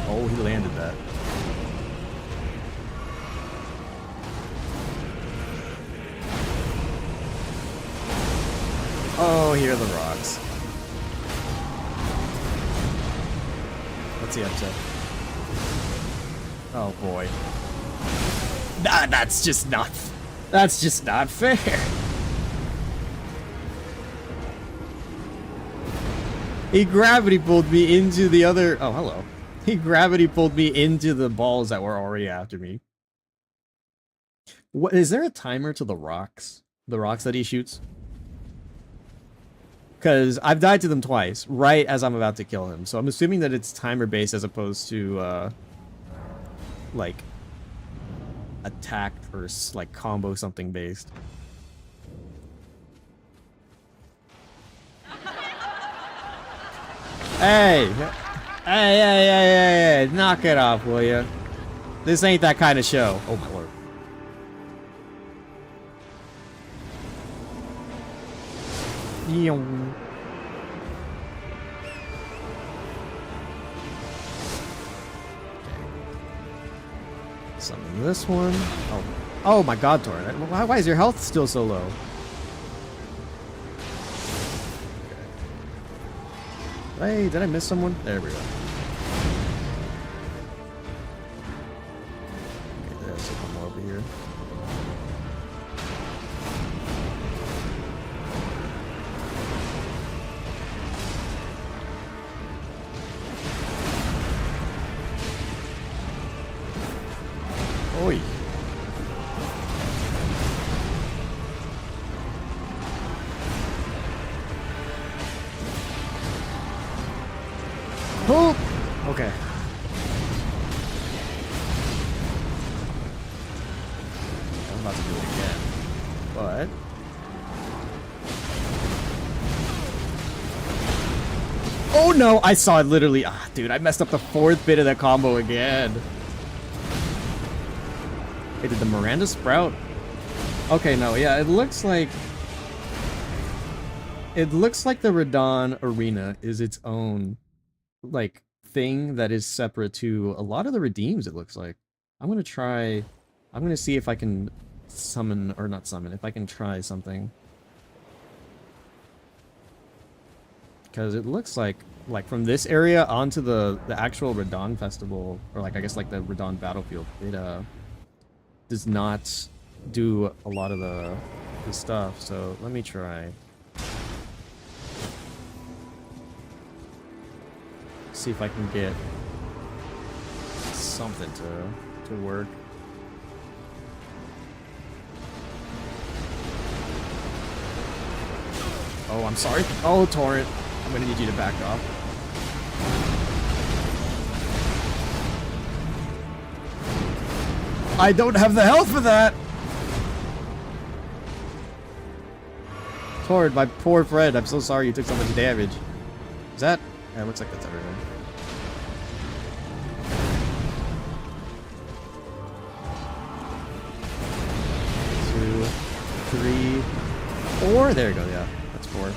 Oh, he landed that. Oh, here are the rocks. What's he up to? Oh boy. Nah, that's just not fair. He gravity pulled me into the other... Oh, hello. He gravity pulled me into the balls that were already after me. What, is there a timer to the rocks? The rocks that he shoots? Because I've died to them twice, right as I'm about to kill him. So I'm assuming that it's timer-based as opposed to, like, attack or, like, combo something based. Hey! Hey, knock it off, will ya? This ain't that kind of show. Oh my lord. Yeong. Summon this one. Oh, oh my god, Torrent. Why is your health still so low? Hey, did I miss someone? There we go. Okay, there's one more over here. Oi. Oh! Okay. I'm about to do it again. But... Oh no! I saw it literally. Ah, dude, I messed up the fourth bit of that combo again. Hey, did the Miranda sprout? Okay, no, yeah, it looks like... It looks like the Radon Arena is its own... like thing that is separate to a lot of the redeems, it looks like. I'm gonna see if I can summon, or not summon, if I can try something. Because it looks like from this area onto the actual Radon festival, or like I guess like the Radon battlefield, it does not do a lot of the stuff, so let me try. See if I can get something to work. Oh, I'm sorry. Oh, Torrent. I'm gonna need you to back off. I don't have the health for that! Torrent, my poor friend. I'm so sorry you took so much damage. Is that... Yeah, it looks like that's everything. 4? There you go, yeah. That's 4.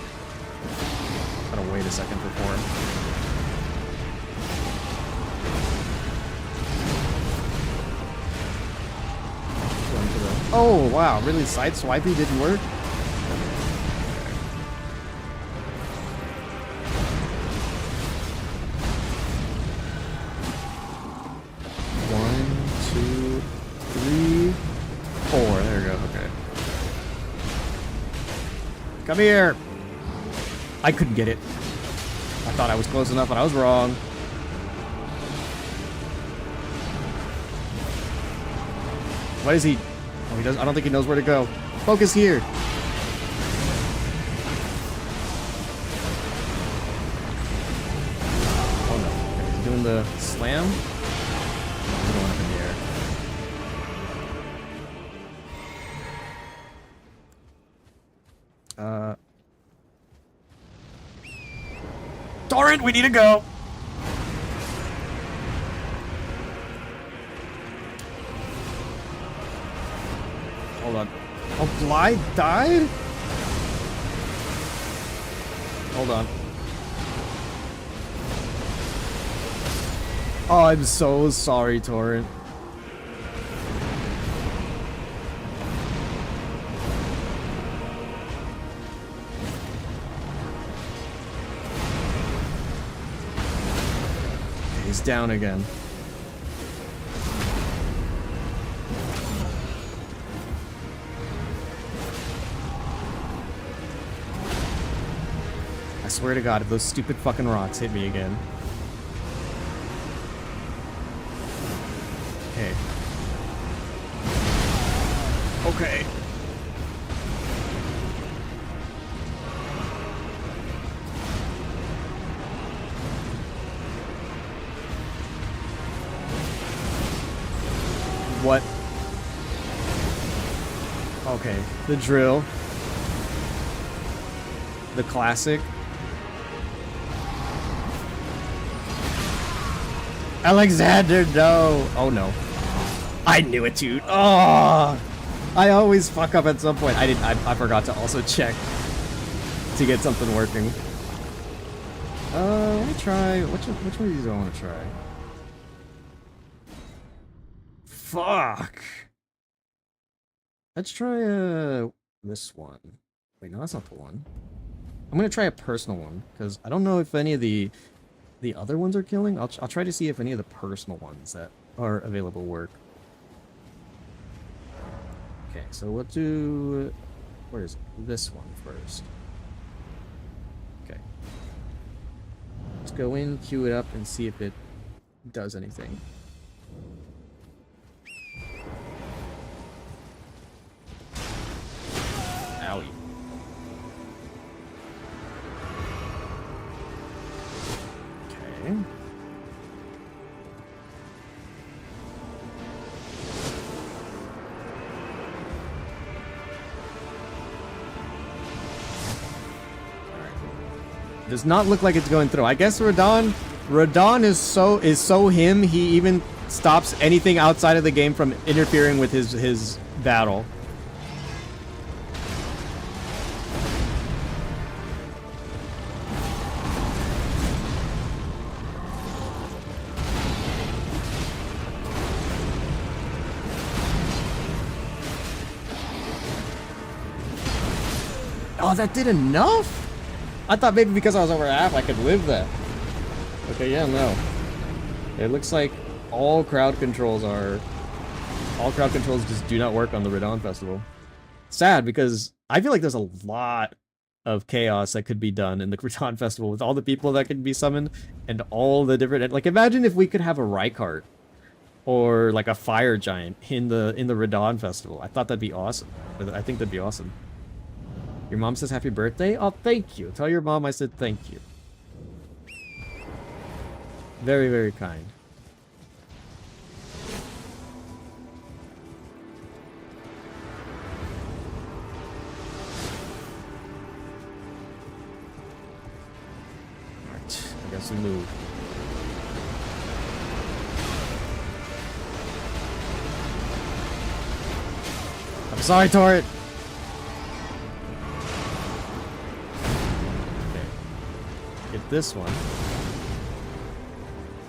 Gotta wait a second for 4. Oh, wow. Really? Side swipey didn't work? Come here! I couldn't get it. I thought I was close enough, but I was wrong. What is he? Oh, he does. I don't think he knows where to go. Focus here. Oh no! Okay, he's doing the slam. He's going up in the air. Torrent, we need to go. Hold on. Oh, Blythe died? Hold on. Oh, I'm so sorry, Torrent. He's down again. I swear to God, if those stupid fucking rocks hit me again. Okay. Okay. What? Okay, the drill. The classic. Alexander, no! Oh no. I knew it, dude. Oh! I always fuck up at some point. I forgot to also check to get something working. Let me try. Which one of these do I want to try? Fuck. Let's try this one. Wait, no, that's not the one. I'm gonna try a personal one because I don't know if any of the other ones are killing. I'll try to see if any of the personal ones that are available work. Okay, so we'll do. Where is it? This one first? Okay. Let's go in, queue it up, and see if it does anything. Owie. Okay. Does not look like it's going through. I guess Radon is so him. He even stops anything outside of the game from interfering with his battle. Oh, that did enough? I thought maybe because I was over half I could live that. Okay, yeah, no. It looks like all crowd controls just do not work on the Radon Festival. Sad, because I feel like there's a lot of chaos that could be done in the Radon Festival with all the people that could be summoned and all the different, like, imagine if we could have a Rykart or like a Fire Giant in the Radon Festival. I thought that'd be awesome. I think that'd be awesome. Your mom says happy birthday? Oh, thank you. Tell your mom I said thank you. Very, very kind. Alright, I guess we move. I'm sorry, Torrent. this one.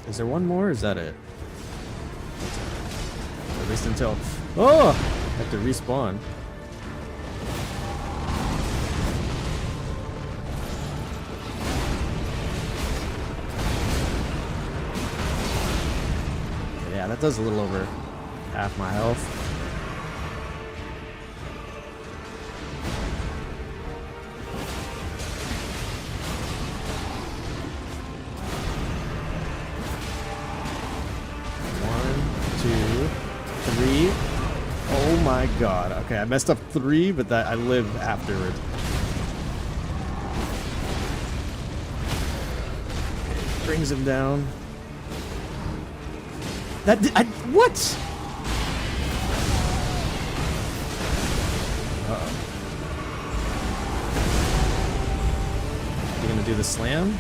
Is there one more, or is that it? At least until... Oh! I have to respawn. Yeah, that does a little over half my health. Oh my god. Okay, I messed up 3, but that I live afterwards. Okay, brings him down. That did, what? Uh-oh. You gonna do the slam?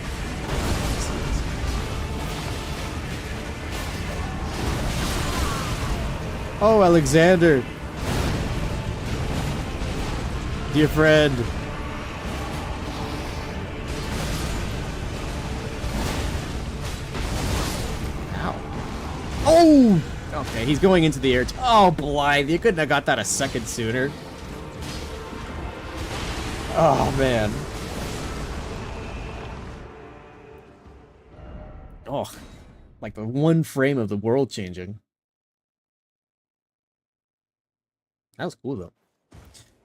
Oh, Alexander. Dear friend. Ow. Oh! Okay, he's going into the air. Oh, Blythe, you couldn't have got that a second sooner. Oh, man. Oh, like the one frame of the world changing. That was cool, though.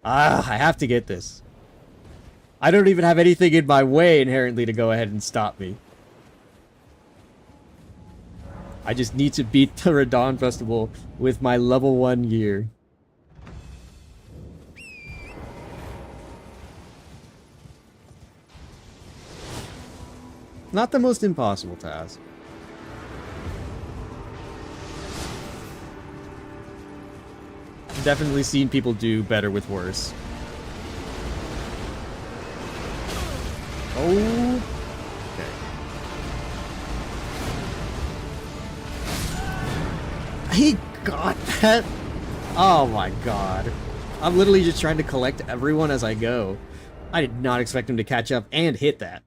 Ah, I have to get this. I don't even have anything in my way inherently to go ahead and stop me. I just need to beat the Radon Festival with my level 1 gear. Not the most impossible task. Definitely seen people do better with worse. Oh. Okay. He got that? Oh my god. I'm literally just trying to collect everyone as I go. I did not expect him to catch up and hit that.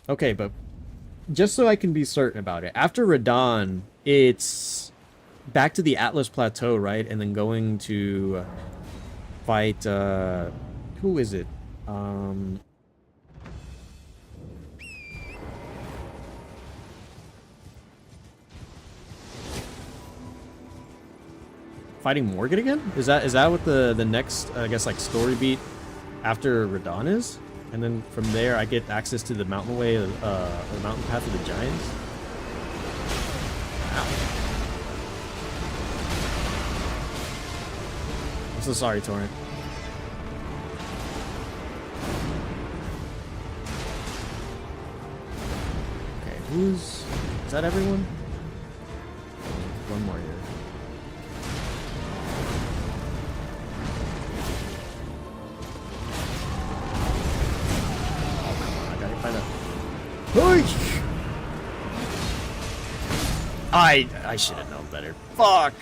Okay, but just so I can be certain about it, after Radon, it's back to the Atlas Plateau, right? And then going to fight, who is it? Fighting Morgan again? Is that what the next, I guess, like, story beat after Radon is? And then from there, I get access to the mountain way, the mountain path of the giants. Ow. I'm so sorry, Torrent. Okay, is that everyone? One more here. I should have known better. Fuck!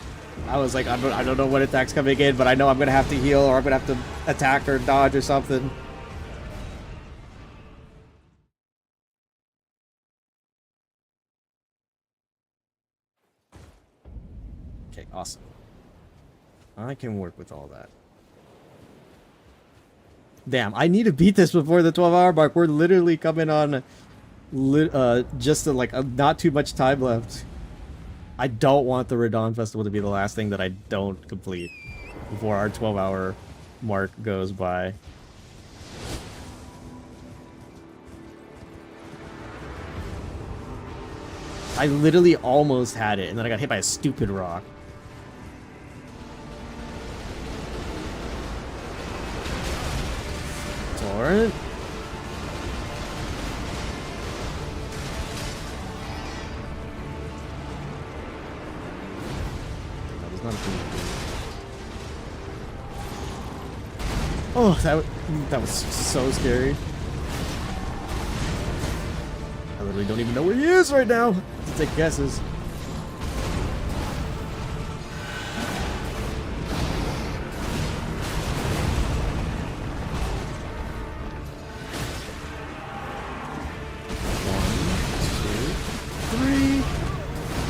I was like, I don't know what attack's coming in, but I know I'm gonna have to heal or I'm gonna have to attack or dodge or something. Okay, awesome. I can work with all that. Damn, I need to beat this before the 12-hour mark. We're literally coming on just not too much time left. I don't want the Radon Festival to be the last thing that I don't complete before our 12-hour mark goes by. I literally almost had it, and then I got hit by a stupid rock. Torrent? Oh, that was so scary. I literally don't even know where he is right now. Let's take guesses.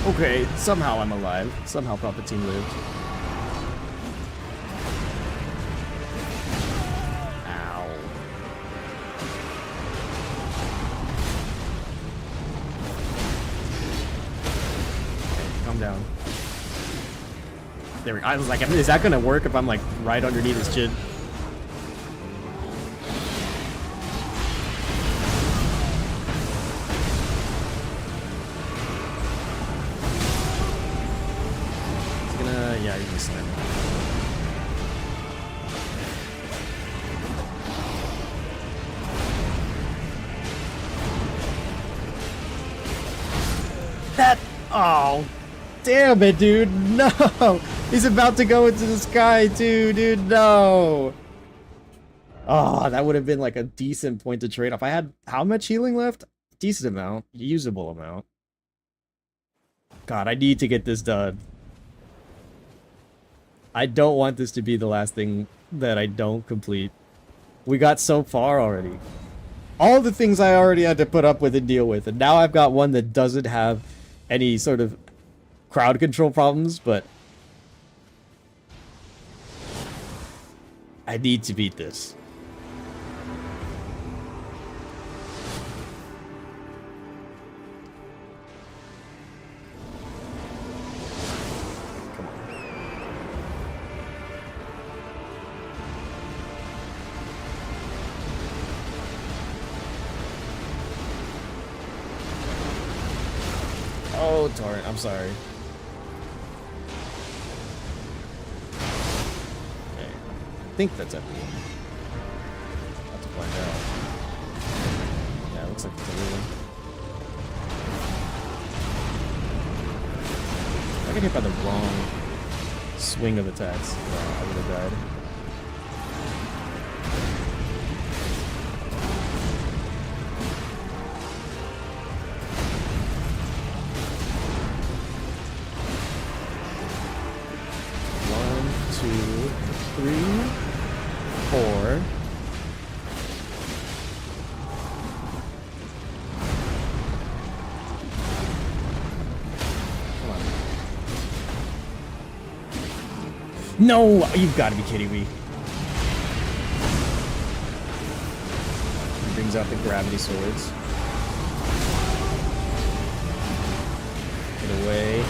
Okay, somehow I'm alive. Somehow Palpatine lived. Ow. Okay, calm down. There we go. I was like, is that gonna work if I'm like right underneath his chin? Yeah, you're gonna slam it. That, oh, damn it, dude, no! He's about to go into the sky too, dude, no! Oh, that would have been like a decent point to trade off. I had, how much healing left? Decent amount, usable amount. God, I need to get this done. I don't want this to be the last thing that I don't complete. We got so far already. All the things I already had to put up with and deal with, and now I've got one that doesn't have any sort of crowd control problems, but I need to beat this. Oh, Torrent, I'm sorry. Okay. I think that's everyone. Have to find out. Yeah, it looks like it's everyone. I got hit by the wrong swing of attacks. I would have died. No, you've got to be kidding me. He brings out the gravity swords. Get away.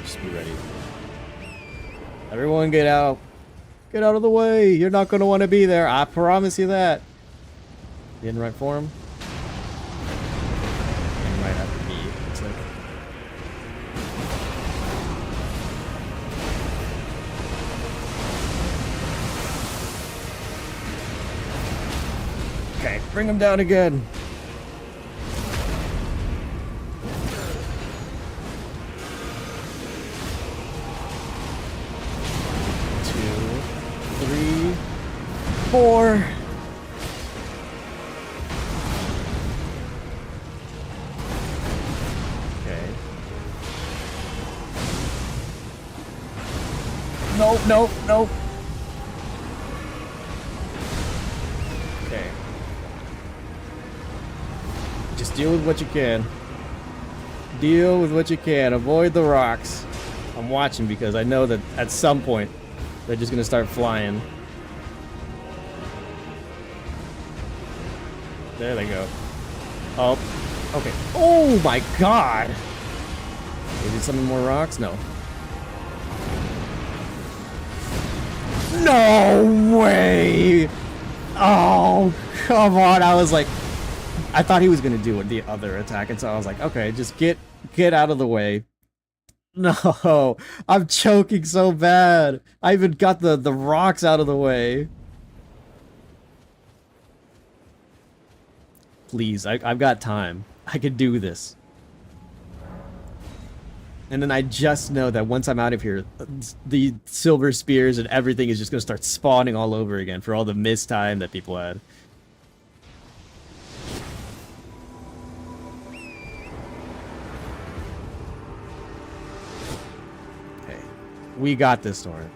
Just be ready. Everyone get out. Get out of the way. You're not going to want to be there. I promise you that. You in right form? Okay, bring him down again. Two, three, four. Okay. Nope, nope, nope. Just deal with what you can. Deal with what you can. Avoid the rocks. I'm watching because I know that at some point they're just gonna start flying. There they go. Oh, okay. Oh my god! Is it summon more rocks? No. No way! Oh, come on. I was like, I thought he was gonna do the other attack, and so I was like, okay, just get out of the way. No, I'm choking so bad. I even got the rocks out of the way. Please, I've got time. I can do this. And then I just know that once I'm out of here, the silver spears and everything is just gonna start spawning all over again for all the missed time that people had. We got this, Torrent.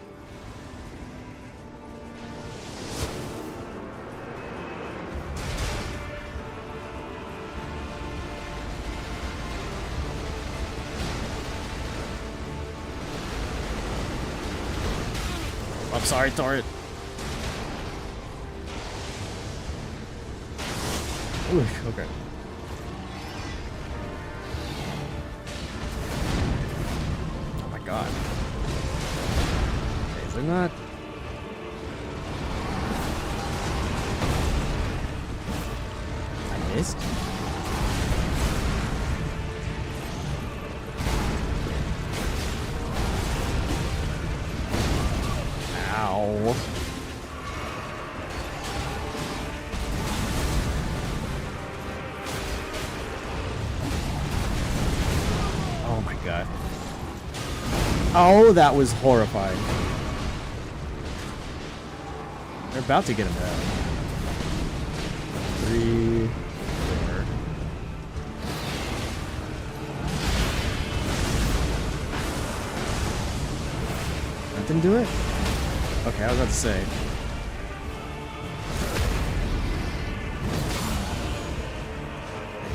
I'm sorry, turret. Ooh, okay. Oh my god. Okay, is there not? I missed? Ow. Oh my god. Oh, that was horrifying. They're about to get him down. 3, 4. That didn't do it? Okay, I was about to say.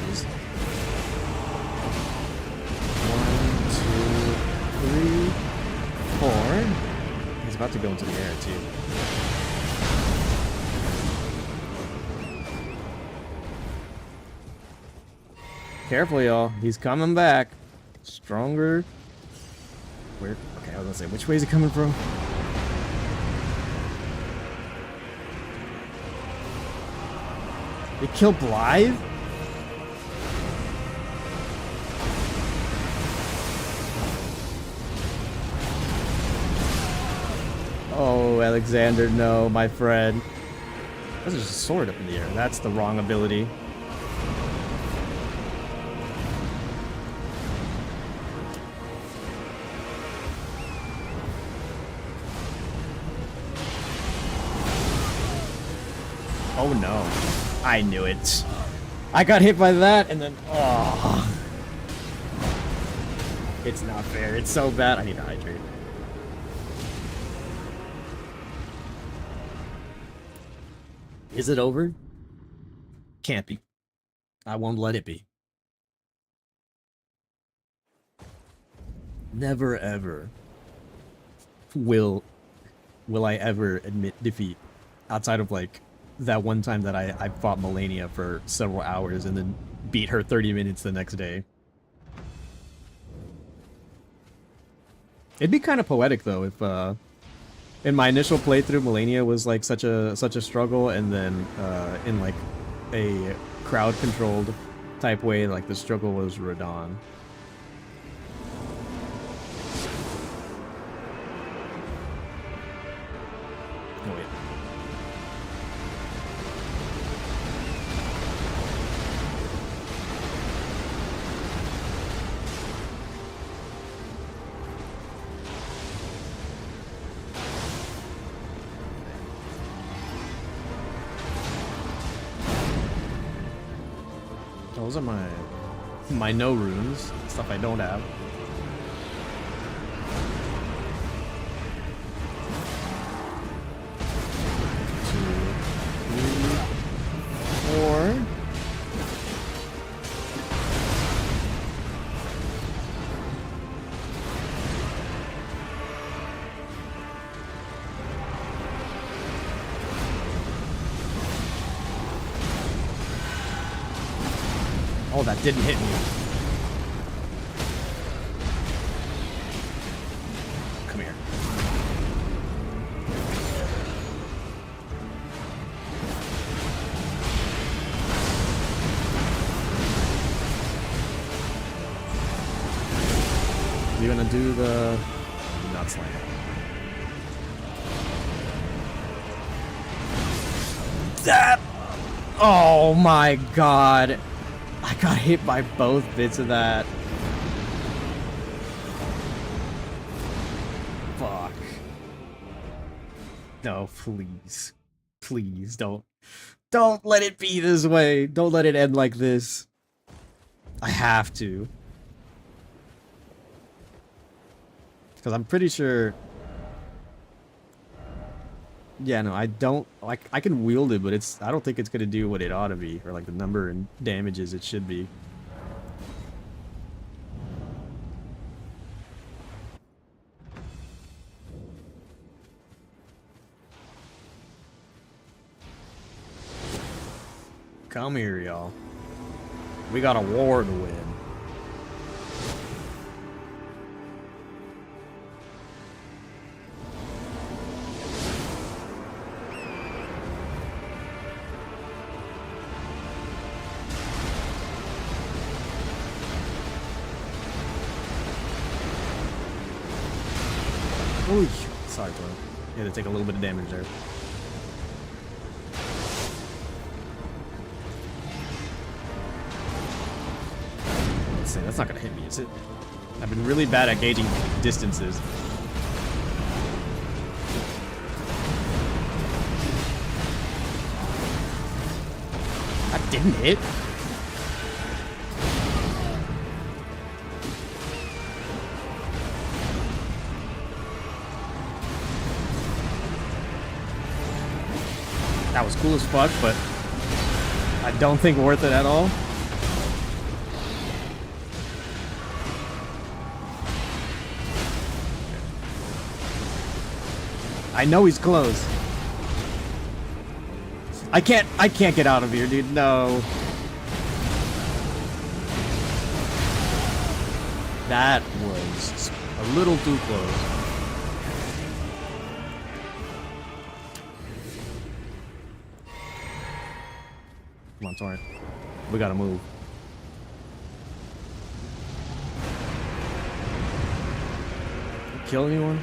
He's 1, 2, 3, 4. He's about to go into the air too. Careful, y'all. He's coming back. Stronger. Where? Okay, I was gonna say, which way is he coming from? They killed Blythe? Oh, Alexander, no, my friend. There's just a sword up in the air. That's the wrong ability. Oh no. I knew it. I got hit by that and then... Oh. It's not fair. It's so bad. I need to hydrate. Is it over? Can't be. I won't let it be. Never ever will I ever admit defeat outside of like that one time that I fought Melania for several hours and then beat her 30 minutes the next day. It'd be kind of poetic though if in my initial playthrough Melania was like such a struggle, and then in like a crowd controlled type way like the struggle was Radon. Oh wait. Those are my no runes, stuff I don't have. Or oh, that didn't hit me. Come here. You gonna do the not slam? That! Oh my god! I got hit by both bits of that. Fuck. No, please. Please, don't let it be this way. Don't let it end like this. I have to. Because I'm pretty sure... Yeah, no, I don't... Like, I can wield it, but it's... I don't think it's gonna do what it ought to be. Or, like, the number and damages it should be. Come here, y'all. We got a war to win. Ooh, sorry, bro. You had to take a little bit of damage there. Let's see, that's not gonna hit me, is it? I've been really bad at gauging distances. That didn't hit. That was cool as fuck, but I don't think worth it at all. I know he's close. I can't get out of here, dude. No. That was a little too close. Come on, Torrent. We gotta move. Kill anyone?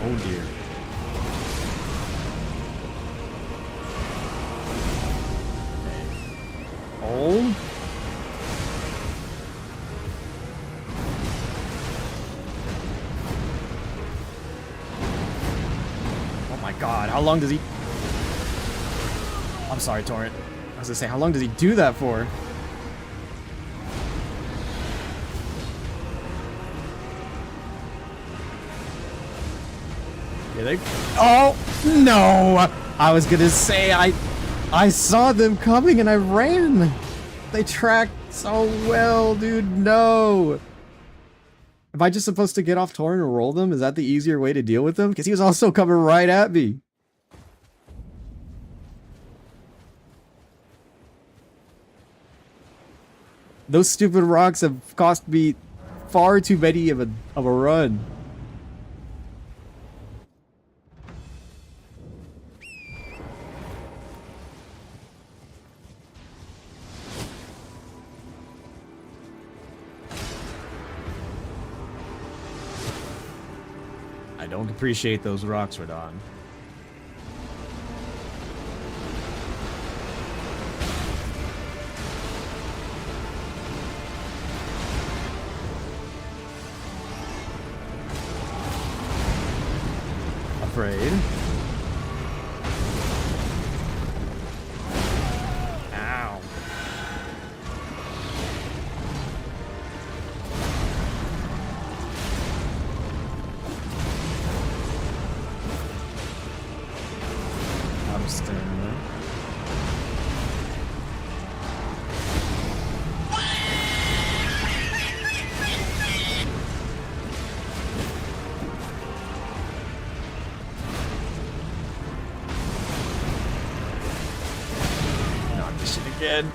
Oh dear. Oh. Oh my god, how long does he... I'm sorry, Torrent. I was gonna say, how long does he do that for? Yeah, they... Oh! No! I was gonna say, I saw them coming and I ran! They tracked so well, dude, no! Am I just supposed to get off Torrent and roll them? Is that the easier way to deal with them? Because he was also coming right at me. Those stupid rocks have cost me far too many of a run. I don't appreciate those rocks, Radon. Afraid. Ow. I'm staring there. Not this shit again.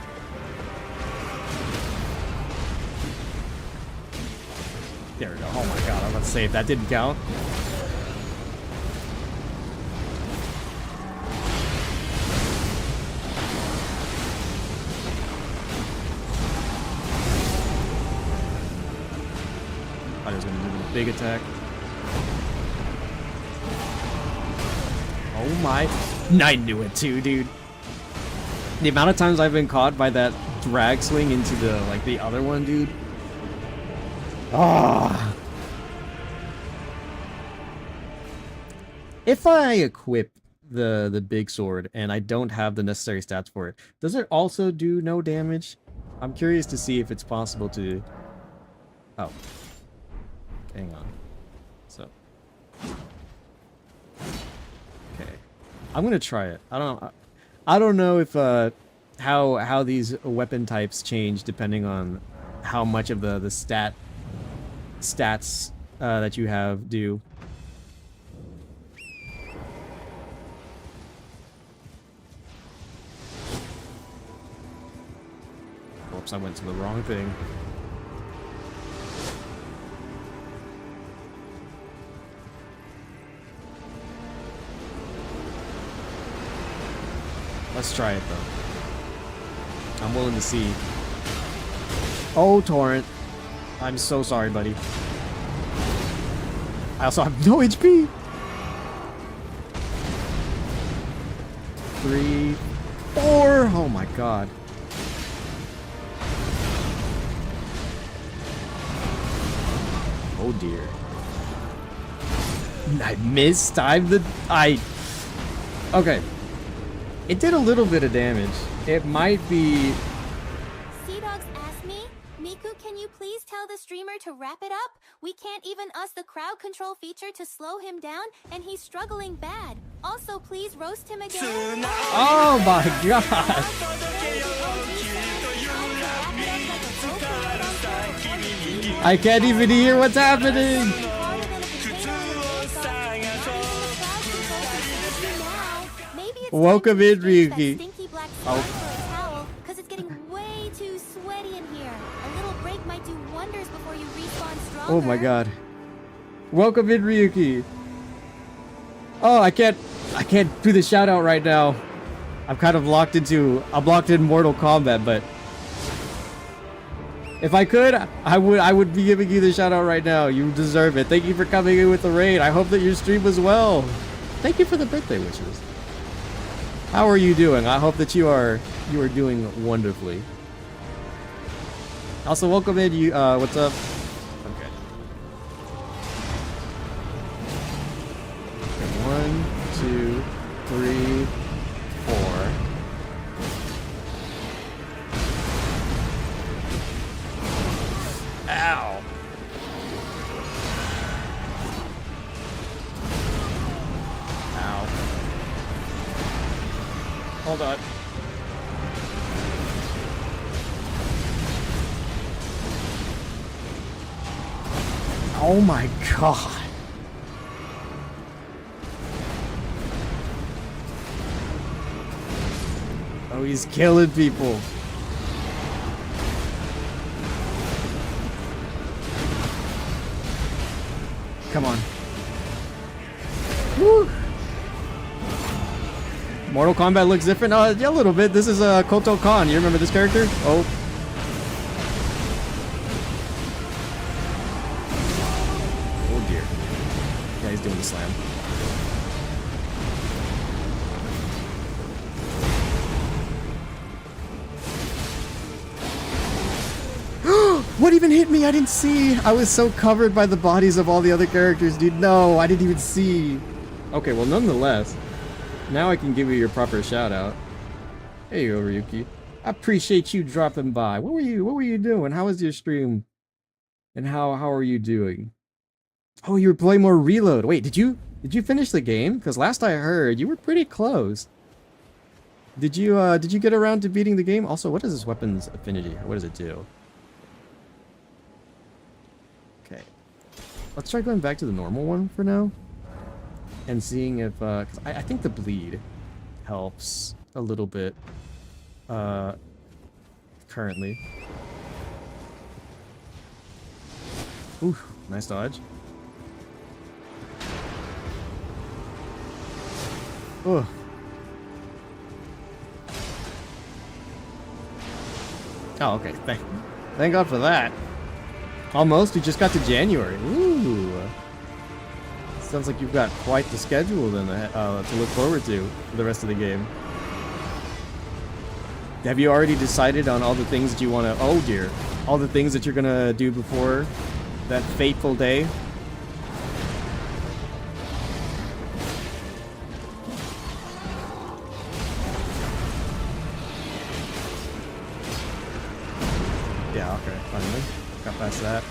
There we go. Oh my god, I'm about to say if that didn't count. I was gonna do a big attack. Oh my. I knew it too, dude. The amount of times I've been caught by that drag swing into the, like, the other one, dude. Ah. If I equip the big sword and I don't have the necessary stats for it, does it also do no damage? I'm curious to see if it's possible to... Oh. Hang on. So. Okay. I'm gonna try it. I don't know if how these weapon types change depending on how much of the stats that you have do. Whoops, I went to the wrong thing. Let's try it though. I'm willing to see. Oh, Torrent. I'm so sorry, buddy. I also have no HP. 3, 4. Oh my god. Oh dear. I missed. Okay. It did a little bit of damage. It might be... Sea Dogs asked me, Miku, can you please tell the streamer to wrap it up? We can't even us the crowd control feature to slow him down, and he's struggling bad. Also, please roast him again. Oh my god! I can't even hear what's happening! Welcome in, Ryuki. Oh. Because it's getting way too sweaty in here. A little break might do wonders before you respawn stronger. Oh my god. Welcome in, Ryuki. Oh, I can't do the shout out right now. I'm kind of locked in Mortal Kombat, but if I could, I would be giving you the shout out right now. You deserve it. Thank you for coming in with the raid. I hope that your stream was well. Thank you for the birthday wishes. How are you doing? I hope that you are doing wonderfully. Also, welcome in. You, what's up? Okay. 1, 2, 3, 4. Ow. Ow. Hold on. Oh my god. Oh, he's killing people. Come on. Woo. Mortal Kombat looks different? Yeah, a little bit. This is Kotal Khan. You remember this character? Oh. Oh dear. Yeah, he's doing the slam. What even hit me? I didn't see. I was so covered by the bodies of all the other characters, dude. No, I didn't even see. Okay, well, nonetheless, now I can give you your proper shout out. Hey, Ryuki. I appreciate you dropping by. What were you doing? How was your stream? And how are you doing? Oh, you were playing more Reload. Wait, did you finish the game? Because last I heard, you were pretty close. Did you get around to beating the game? Also, what is this weapon's affinity? What does it do? Okay. Let's try going back to the normal one for now. And seeing if, cause I think the bleed helps a little bit, currently. Ooh, nice dodge. Oh. Oh, okay. Thank God for that. Almost, we just got to January. Ooh. Sounds like you've got quite the schedule then to look forward to for the rest of the game. Have you already decided on all the things that you want to... Oh dear. All the things that you're going to do before that fateful day? Yeah, okay, finally. Got past that.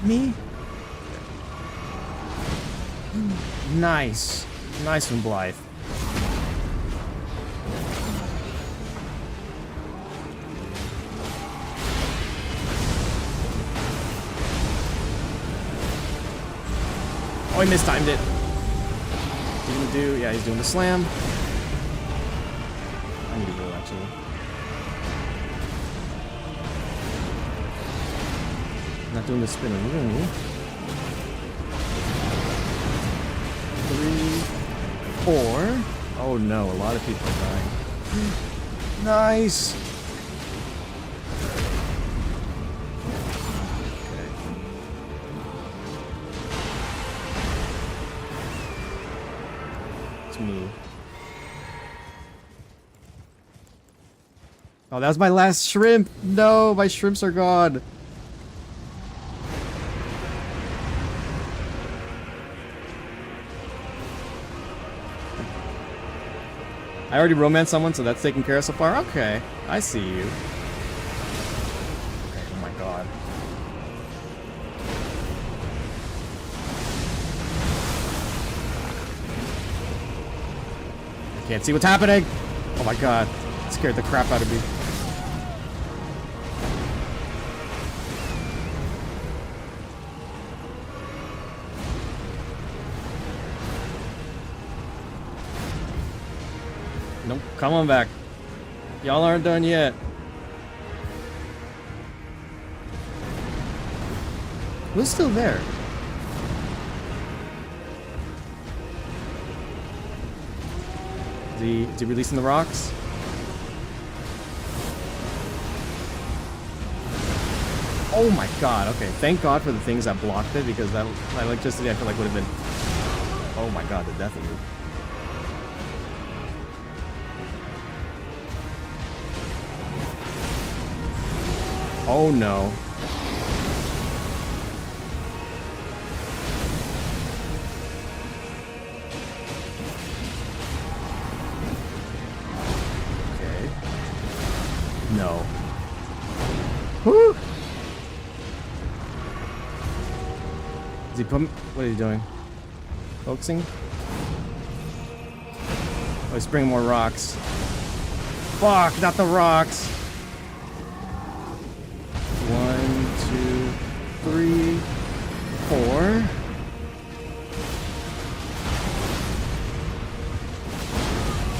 hit me? Nice. Nice from Blythe. Oh, he mistimed it. Didn't do... Yeah, he's doing the slam. I need to go, actually. Not doing the spinner. Really. 3, 4. Oh no, a lot of people are dying. Nice! Me. Oh, that was my last shrimp. No, my shrimps are gone. I already romanced someone, so that's taken care of so far. Okay, I see you. Okay, oh my god. Can't see what's happening. Oh my god. It scared the crap out of me. Nope. Come on back. Y'all aren't done yet. Who's still there? Is he releasing the rocks? Oh my god, okay. Thank god for the things that blocked it, because that electricity I feel like would have been... Oh my god, the death of me. Oh no. No. Woo! Is he putting... What is he doing? Focusing? Oh, he's bringing more rocks. Fuck, not the rocks! 1, 2, 3, 4.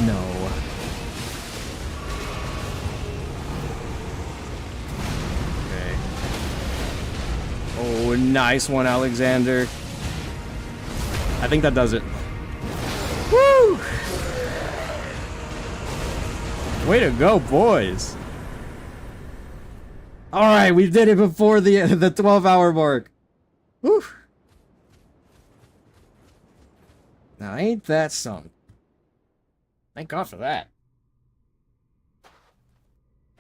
No. Oh, nice one, Alexander. I think that does it. Woo! Way to go, boys. All right, we did it before the 12-hour mark. Woo! Now, ain't that something? Thank God for that.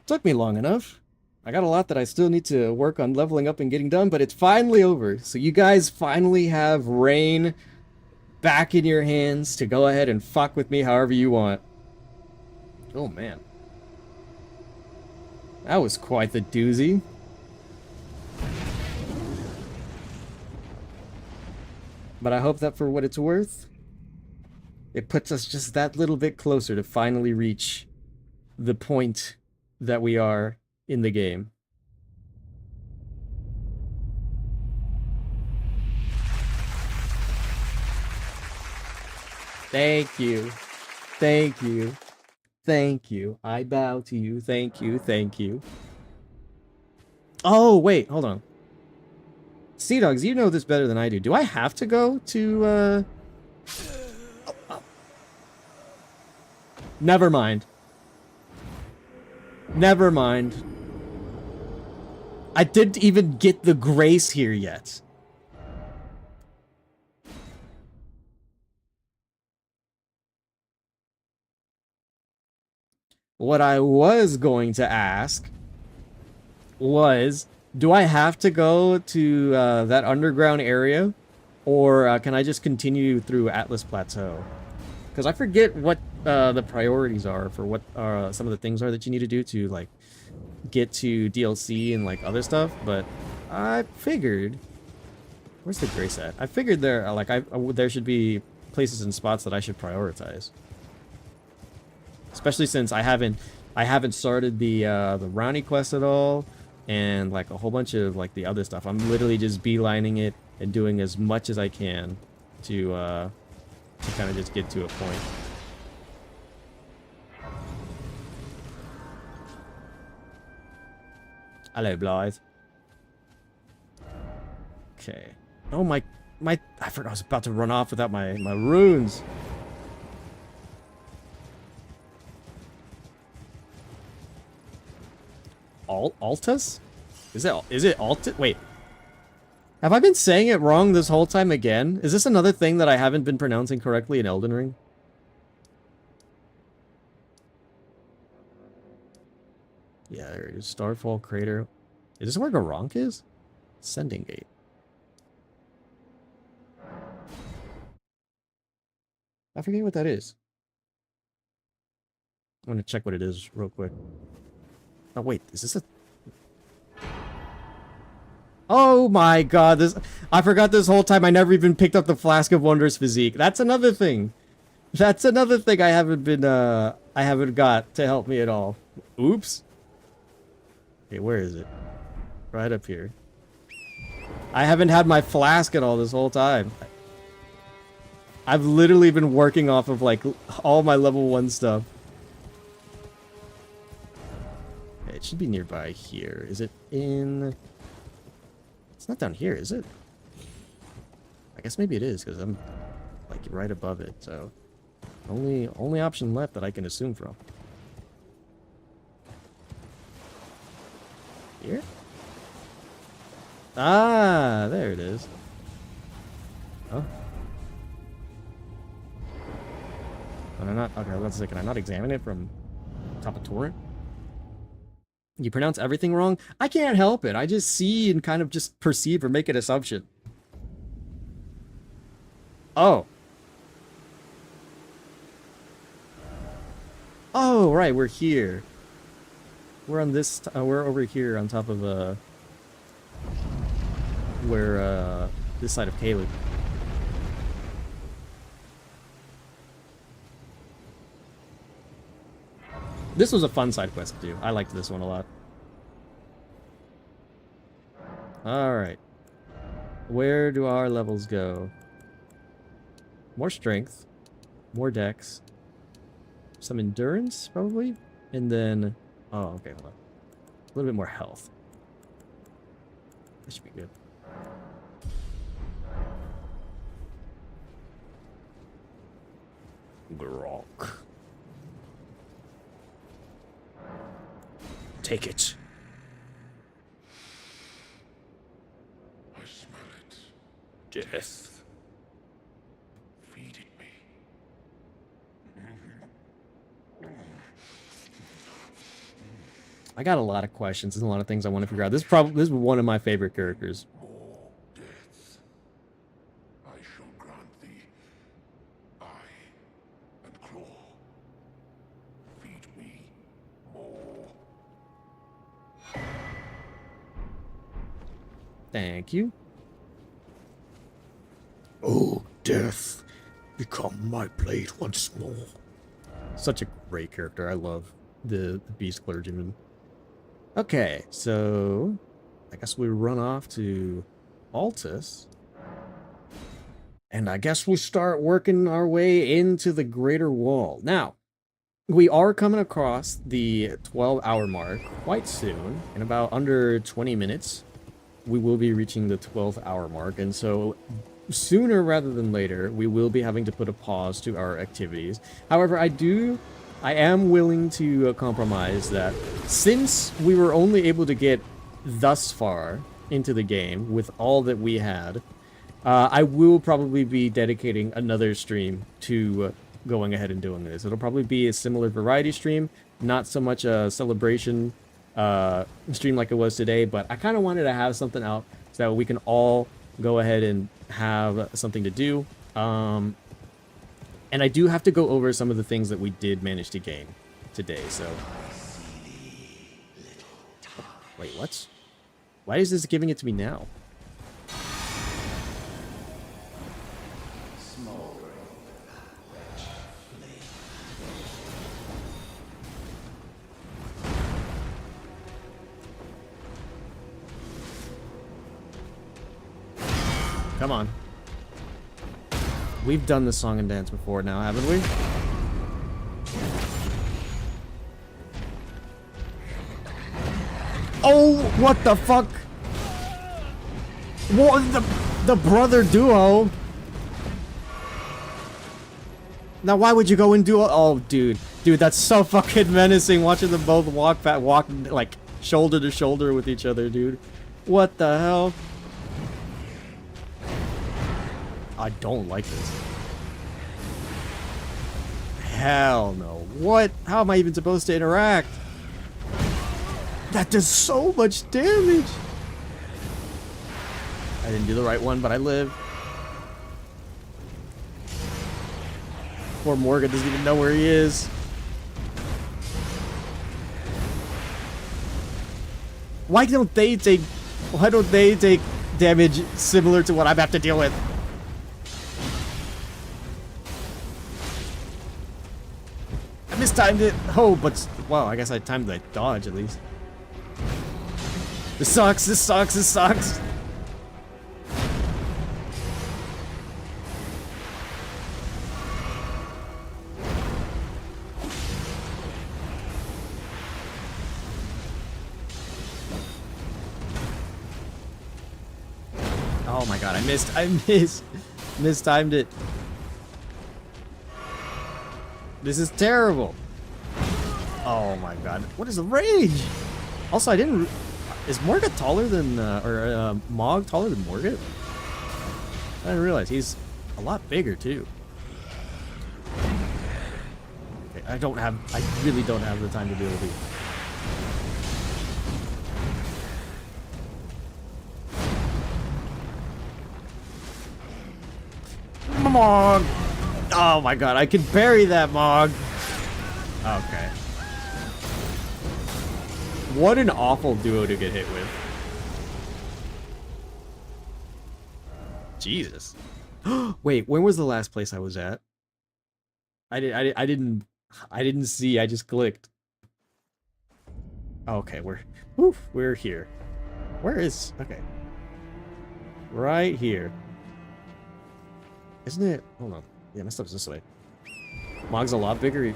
Took me long enough. I got a lot that I still need to work on leveling up and getting done, but it's finally over. So you guys finally have Rain back in your hands to go ahead and fuck with me however you want. Oh, man. That was quite the doozy. But I hope that for what it's worth, it puts us just that little bit closer to finally reach the point that we are in the game. Thank you. Thank you. Thank you. I bow to you. Thank you. Thank you. Oh, wait. Hold on. Sea Dogs, you know this better than I do. Do I have to go to, Never mind. Never mind. I didn't even get the grace here yet. What I was going to ask was, do I have to go to that underground area? Or can I just continue through Atlas Plateau? Because I forget what the priorities are for what some of the things are that you need to do to, like, get to DLC and, like, other stuff. But I figured Where's the grace at? I figured there, like, there should be places and spots that I should prioritize. Especially since I haven't started the Rounty quest at all, and like a whole bunch of like the other stuff. I'm literally just beelining it and doing as much as I can to kind of just get to a point. Hello, Blythe. Okay. Oh my! I forgot I was about to run off without my runes. Altus? Is it Altus? Wait. Have I been saying it wrong this whole time again? Is this another thing that I haven't been pronouncing correctly in Elden Ring? Yeah, there it is. Starfall Crater. Is this where Garank is? Sending Gate. I forget what that is. I'm gonna check what it is real quick. Oh wait, is this a... Oh my god, this... I forgot this whole time I never even picked up the Flask of Wonders physique. That's another thing. That's another thing I haven't been, I haven't got to help me at all. Oops. Okay, where is it? Right up here. I haven't had my flask at all this whole time. I've literally been working off of, like, all my level 1 stuff. Okay, it should be nearby here. Is it in... It's not down here, is it? I guess maybe it is, because I'm, like, right above it, so... Only option left that I can assume from. Here? Ah, there it is. Oh. Can I not? Okay, let's say, can I not examine it from top of torrent? You pronounce everything wrong? I can't help it. I just see and kind of just perceive or make an assumption. Oh. Oh, right, we're here. We're on this, we're over here on top of, this side of Caelid. This was a fun side quest to do. I liked this one a lot. Alright. Where do our levels go? More strength. More dex. Some endurance, probably? And then... Oh, okay, hold on. A little bit more health. That should be good. Grok. Take it. I smell it. Death. Feed it me. I got a lot of questions and a lot of things I want to figure out. This is one of my favorite characters. More deaths. I shall grant thee eye and claw. Feed me more. Thank you. Oh, death, become my blade once more. Such a great character. I love the Beast Clergyman. Okay, so I guess we run off to Altus. And I guess we start working our way into the Greater Wall. Now, we are coming across the 12-hour mark quite soon. In about under 20 minutes, we will be reaching the 12th hour mark. And so sooner rather than later, we will be having to put a pause to our activities. However, I am willing to compromise that since we were only able to get thus far into the game with all that we had, I will probably be dedicating another stream to going ahead and doing this. It'll probably be a similar variety stream, not so much a celebration stream like it was today, but I kind of wanted to have something out so that we can all go ahead and have something to do. And I do have to go over some of the things that we did manage to gain today, so... Wait, what? Why is this giving it to me now? Come on. We've done this song and dance before now, haven't we? Oh, what the fuck? What the brother duo? Now, why would you go and do? Oh, dude, that's so fucking menacing. Watching them both walk like shoulder to shoulder with each other, dude. What the hell? I don't like this. Hell no. What? How am I even supposed to interact? That does so much damage. I didn't do the right one, but I live. Poor Morgan doesn't even know where he is. Why don't they take damage similar to what I'm about to deal with? I mistimed it. Oh, but well, I guess I timed the dodge at least. This sucks. This sucks. This sucks. Oh my god, I mistimed it. This is terrible. Oh my god, what is the rage? Also, I didn't... Is Morgat taller than, Mog taller than Morgat? I didn't realize, he's a lot bigger too. Okay, I really don't have the time to deal with these. Mog! Oh my god, I can parry that Mog! Okay. What an awful duo to get hit with. Jesus. Wait, when was the last place I was at? I didn't see, I just clicked. Okay, we're here. Where is... Okay. Right here. Isn't it? Hold on. Yeah, my stuff's this way. Mog's a lot bigger.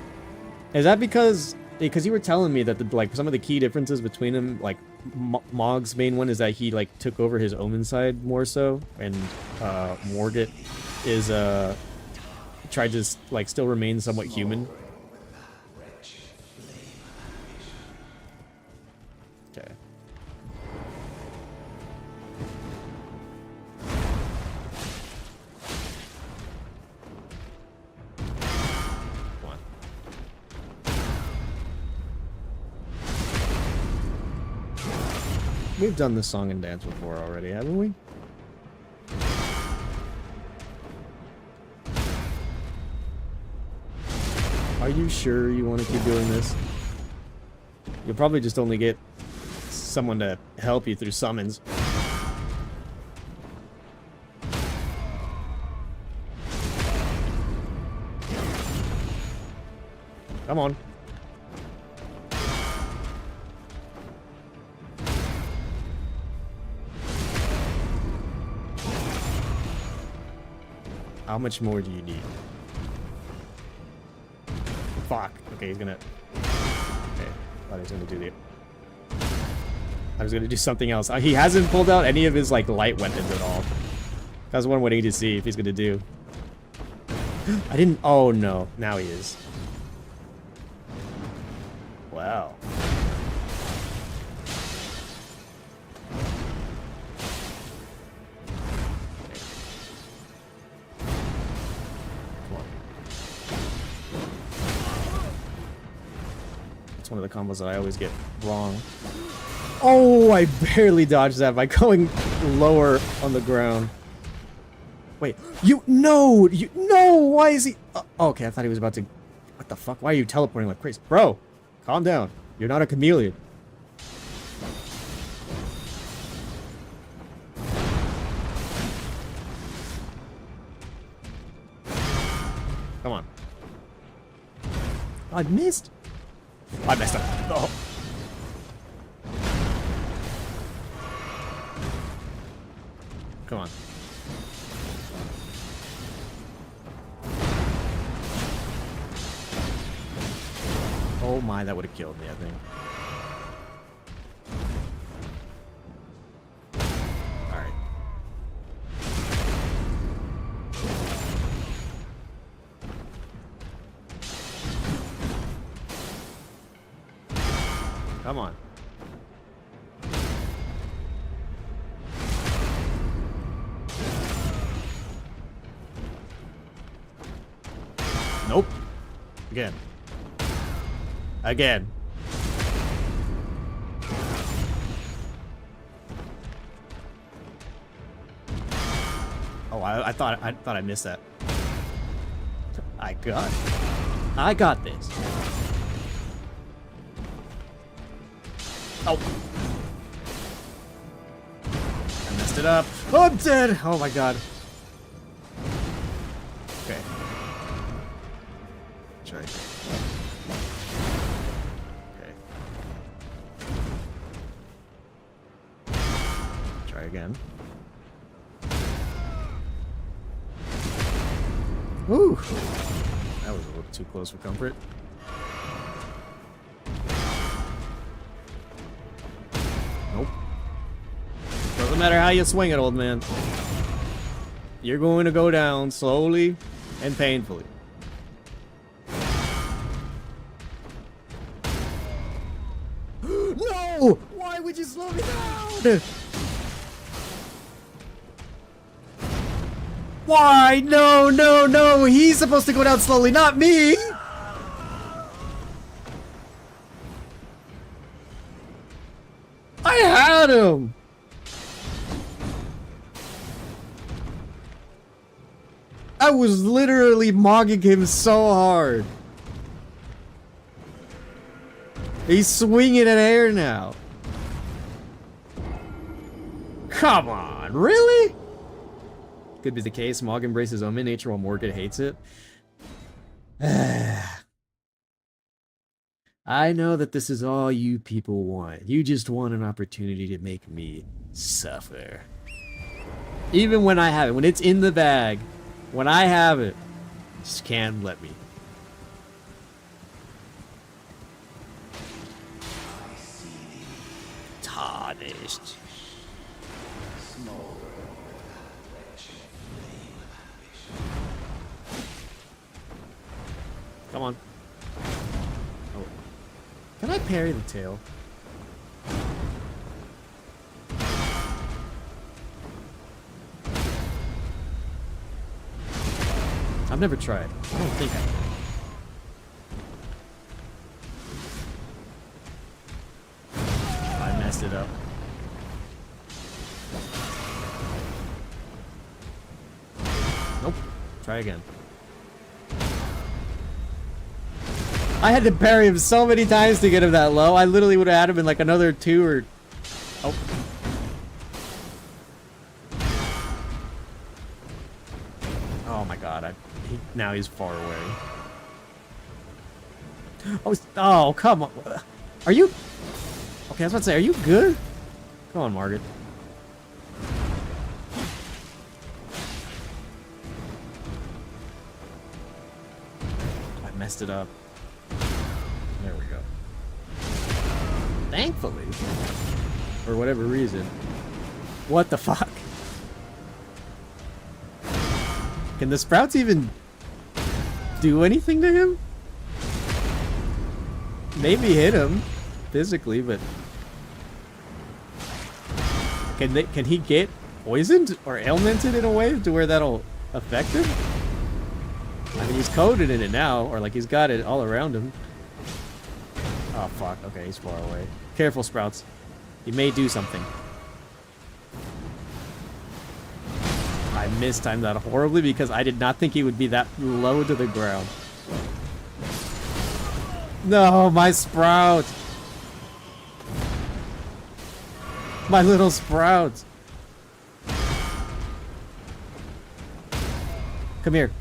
Is that because you were telling me that like some of the key differences between them, like Mog's main one is that he like took over his Omen side more so, and Morgat is tried to like still remain somewhat human. Okay. We've done this song and dance before already, haven't we? Are you sure you want to keep doing this? You'll probably just only get someone to help you through summons. Come on. How much more do you need? Fuck. Okay, he's gonna... Okay, thought he was gonna do the... I was gonna do something else. He hasn't pulled out any of his, like, light weapons at all. That's what I'm waiting to see if he's gonna do. I didn't... Oh, no. Now he is. Wow. It's one of the combos that I always get wrong. Oh, I barely dodged that by going lower on the ground. Wait, no, why is he... okay, I thought he was about to... What the fuck? Why are you teleporting like crazy? Bro, calm down. You're not a chameleon. Come on. I missed. I messed up. Oh. Come on. Oh my, that would have killed me, I think. Alright. Come on. Nope. Again. Again. Oh, I thought I missed that. I got this. Oh. I messed it up. Oh, I'm dead. Oh my god. Okay. Try it. Okay. Try again. Woo! That was a little too close for comfort. Nope. Doesn't matter how you swing it, old man. You're going to go down slowly and painfully. No! Why would you slow me down? Why? No, no, no! He's supposed to go down slowly, not me! I had him! I was literally mogging him so hard. He's swinging in air now. Come on, really? Could be the case. Mog embraces omen nature while Morgan hates it. I know that this is all you people want. You just want an opportunity to make me suffer. Even when I have it, when it's in the bag, when I have it, just can't let me. Tarnished. Come on. Oh. Can I parry the tail? I've never tried. I don't think I can. I messed it up. Nope. Try again. I had to parry him so many times to get him that low. I literally would have had him in like another 2 or... Oh. Oh my god, now he's far away. Oh, come on. Are you... Okay, I was about to say, are you good? Come on, Margaret. I messed it up. There we go. Thankfully. For whatever reason. What the fuck? Can the sprouts even do anything to him? Maybe hit him physically, but can he get poisoned or ailmented in a way to where that'll affect him? I mean, he's coated in it now, or like he's got it all around him. Oh fuck, okay, he's far away. Careful, sprouts. He may do something. I mistimed that horribly because I did not think he would be that low to the ground. No, my sprout! My little sprout! Come here.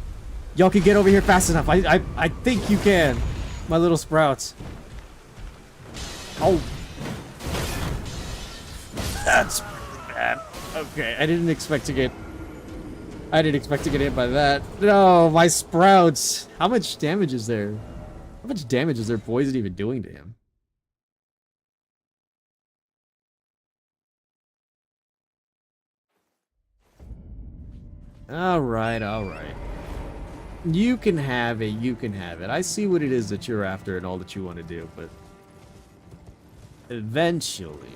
Y'all can get over here fast enough. I think you can. My little sprouts. Oh. That's bad. Okay, I didn't expect to get hit by that. No, my sprouts. How much damage is there? How much damage is their poison even doing to him? Alright, alright. You can have it, you can have it. I see what it is that you're after and all that you want to do, but... eventually...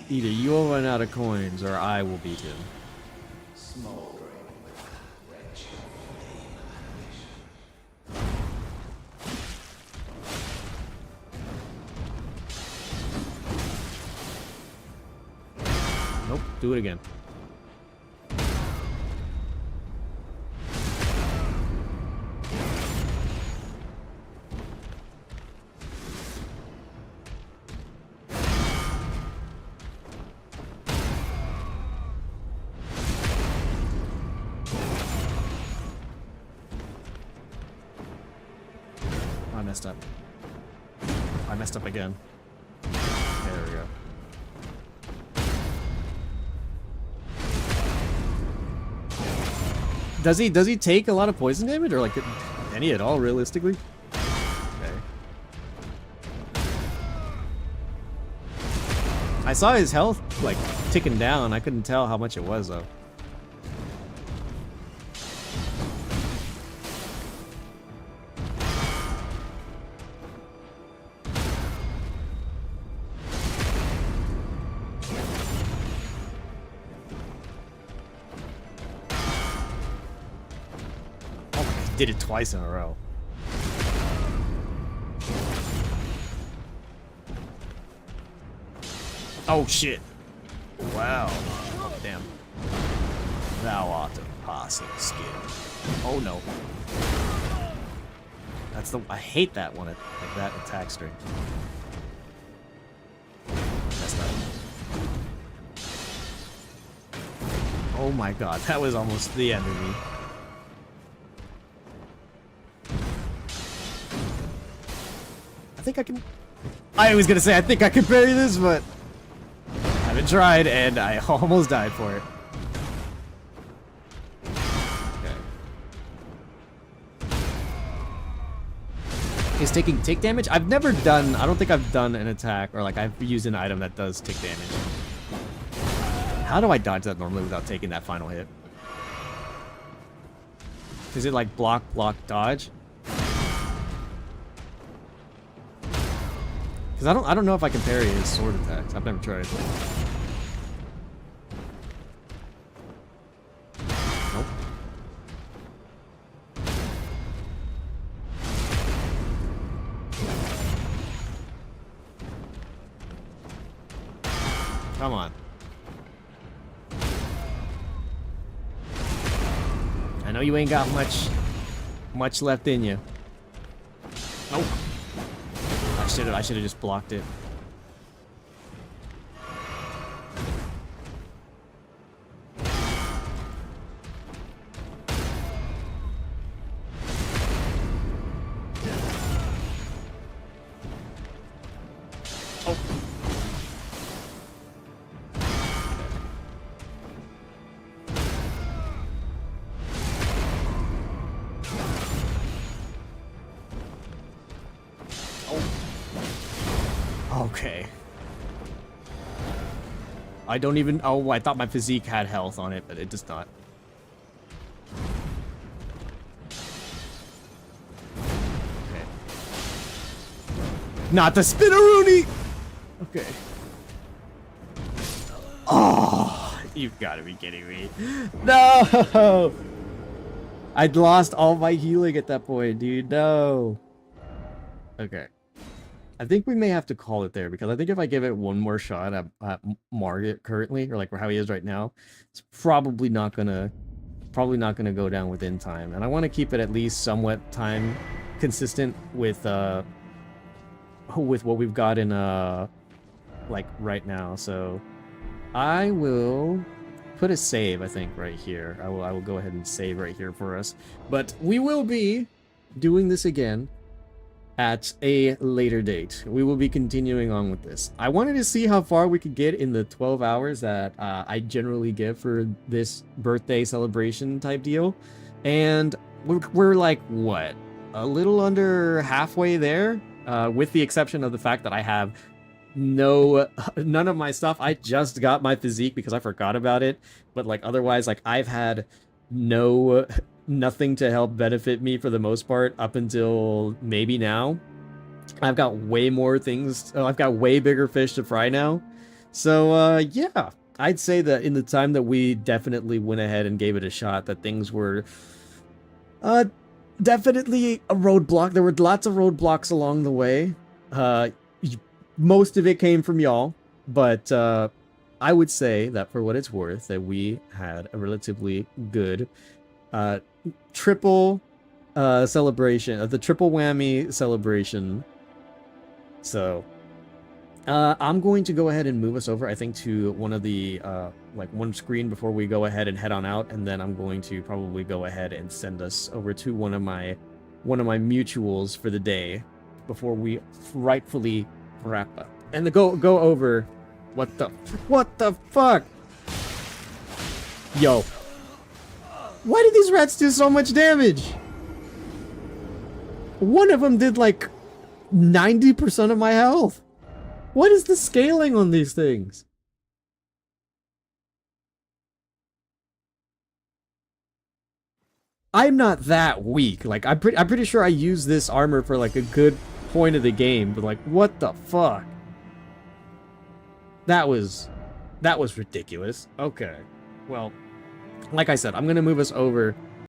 either you'll run out of coins or I will beat him. Nope, do it again. I messed up. I messed up again. There we go. Does he take a lot of poison damage, or like any at all, realistically? Okay. I saw his health like ticking down. I couldn't tell how much it was though. Did it twice in a row. Oh shit. Wow. Oh, damn. Thou art a passing skin. Oh no. That's the... I hate that one, like that attack string. That's not... Oh my god, that was almost the end of me. I think I can... I was gonna say I think I can parry this, but... I haven't tried, and I almost died for it. Is taking tick damage? I've never done... I don't think I've done an attack, or like I've used an item that does tick damage. How do I dodge that normally without taking that final hit? Is it like block, block, dodge? Because I don't know if I can parry his sword attacks. I've never tried. Nope. Come on. I know you ain't got much left in you. Nope. I should have just blocked it. Oh. Okay. I don't even... Oh, I thought my physique had health on it, but it does not. Okay. Not the Spinaroonie! Okay. Oh, you've got to be kidding me. No! I'd lost all my healing at that point, dude. No. Okay. I think we may have to call it there, because I think if I give it one more shot at Margit currently, or like how he is right now, it's probably not gonna go down within time. And I want to keep it at least somewhat time consistent with what we've got in like right now. So I will put a save, I think, right here. I will go ahead and save right here for us. But we will be doing this again at a later date. We will be continuing on with this. I wanted to see how far we could get in the 12 hours that I generally give for this birthday celebration type deal. And we're like, what? a little under halfway there, with the exception of the fact that I have none of my stuff. I just got my physique because I forgot about it, but like otherwise, like I've had nothing to help benefit me for the most part up until maybe now. I've got way more things. I've got way bigger fish to fry now. So yeah, I'd say that in the time that we definitely went ahead and gave it a shot, that things were definitely a roadblock. There were lots of roadblocks along the way. Most of it came from y'all, but I would say that for what it's worth, that we had a relatively good triple celebration, the Triple Whammy Celebration. So I'm going to go ahead and move us over, I think, to one of the like one screen before we go ahead and head on out, and then I'm going to probably go ahead and send us over to one of my mutuals for the day before we rightfully wrap up. And go over what the fuck? Yo. Why did these rats do so much damage? One of them did like 90% of my health. What is the scaling on these things? I'm not that weak. Like I'm pretty sure I used this armor for like a good point of the game, but like what the fuck? That was ridiculous. Okay. Well, like I said, I'm going to move us over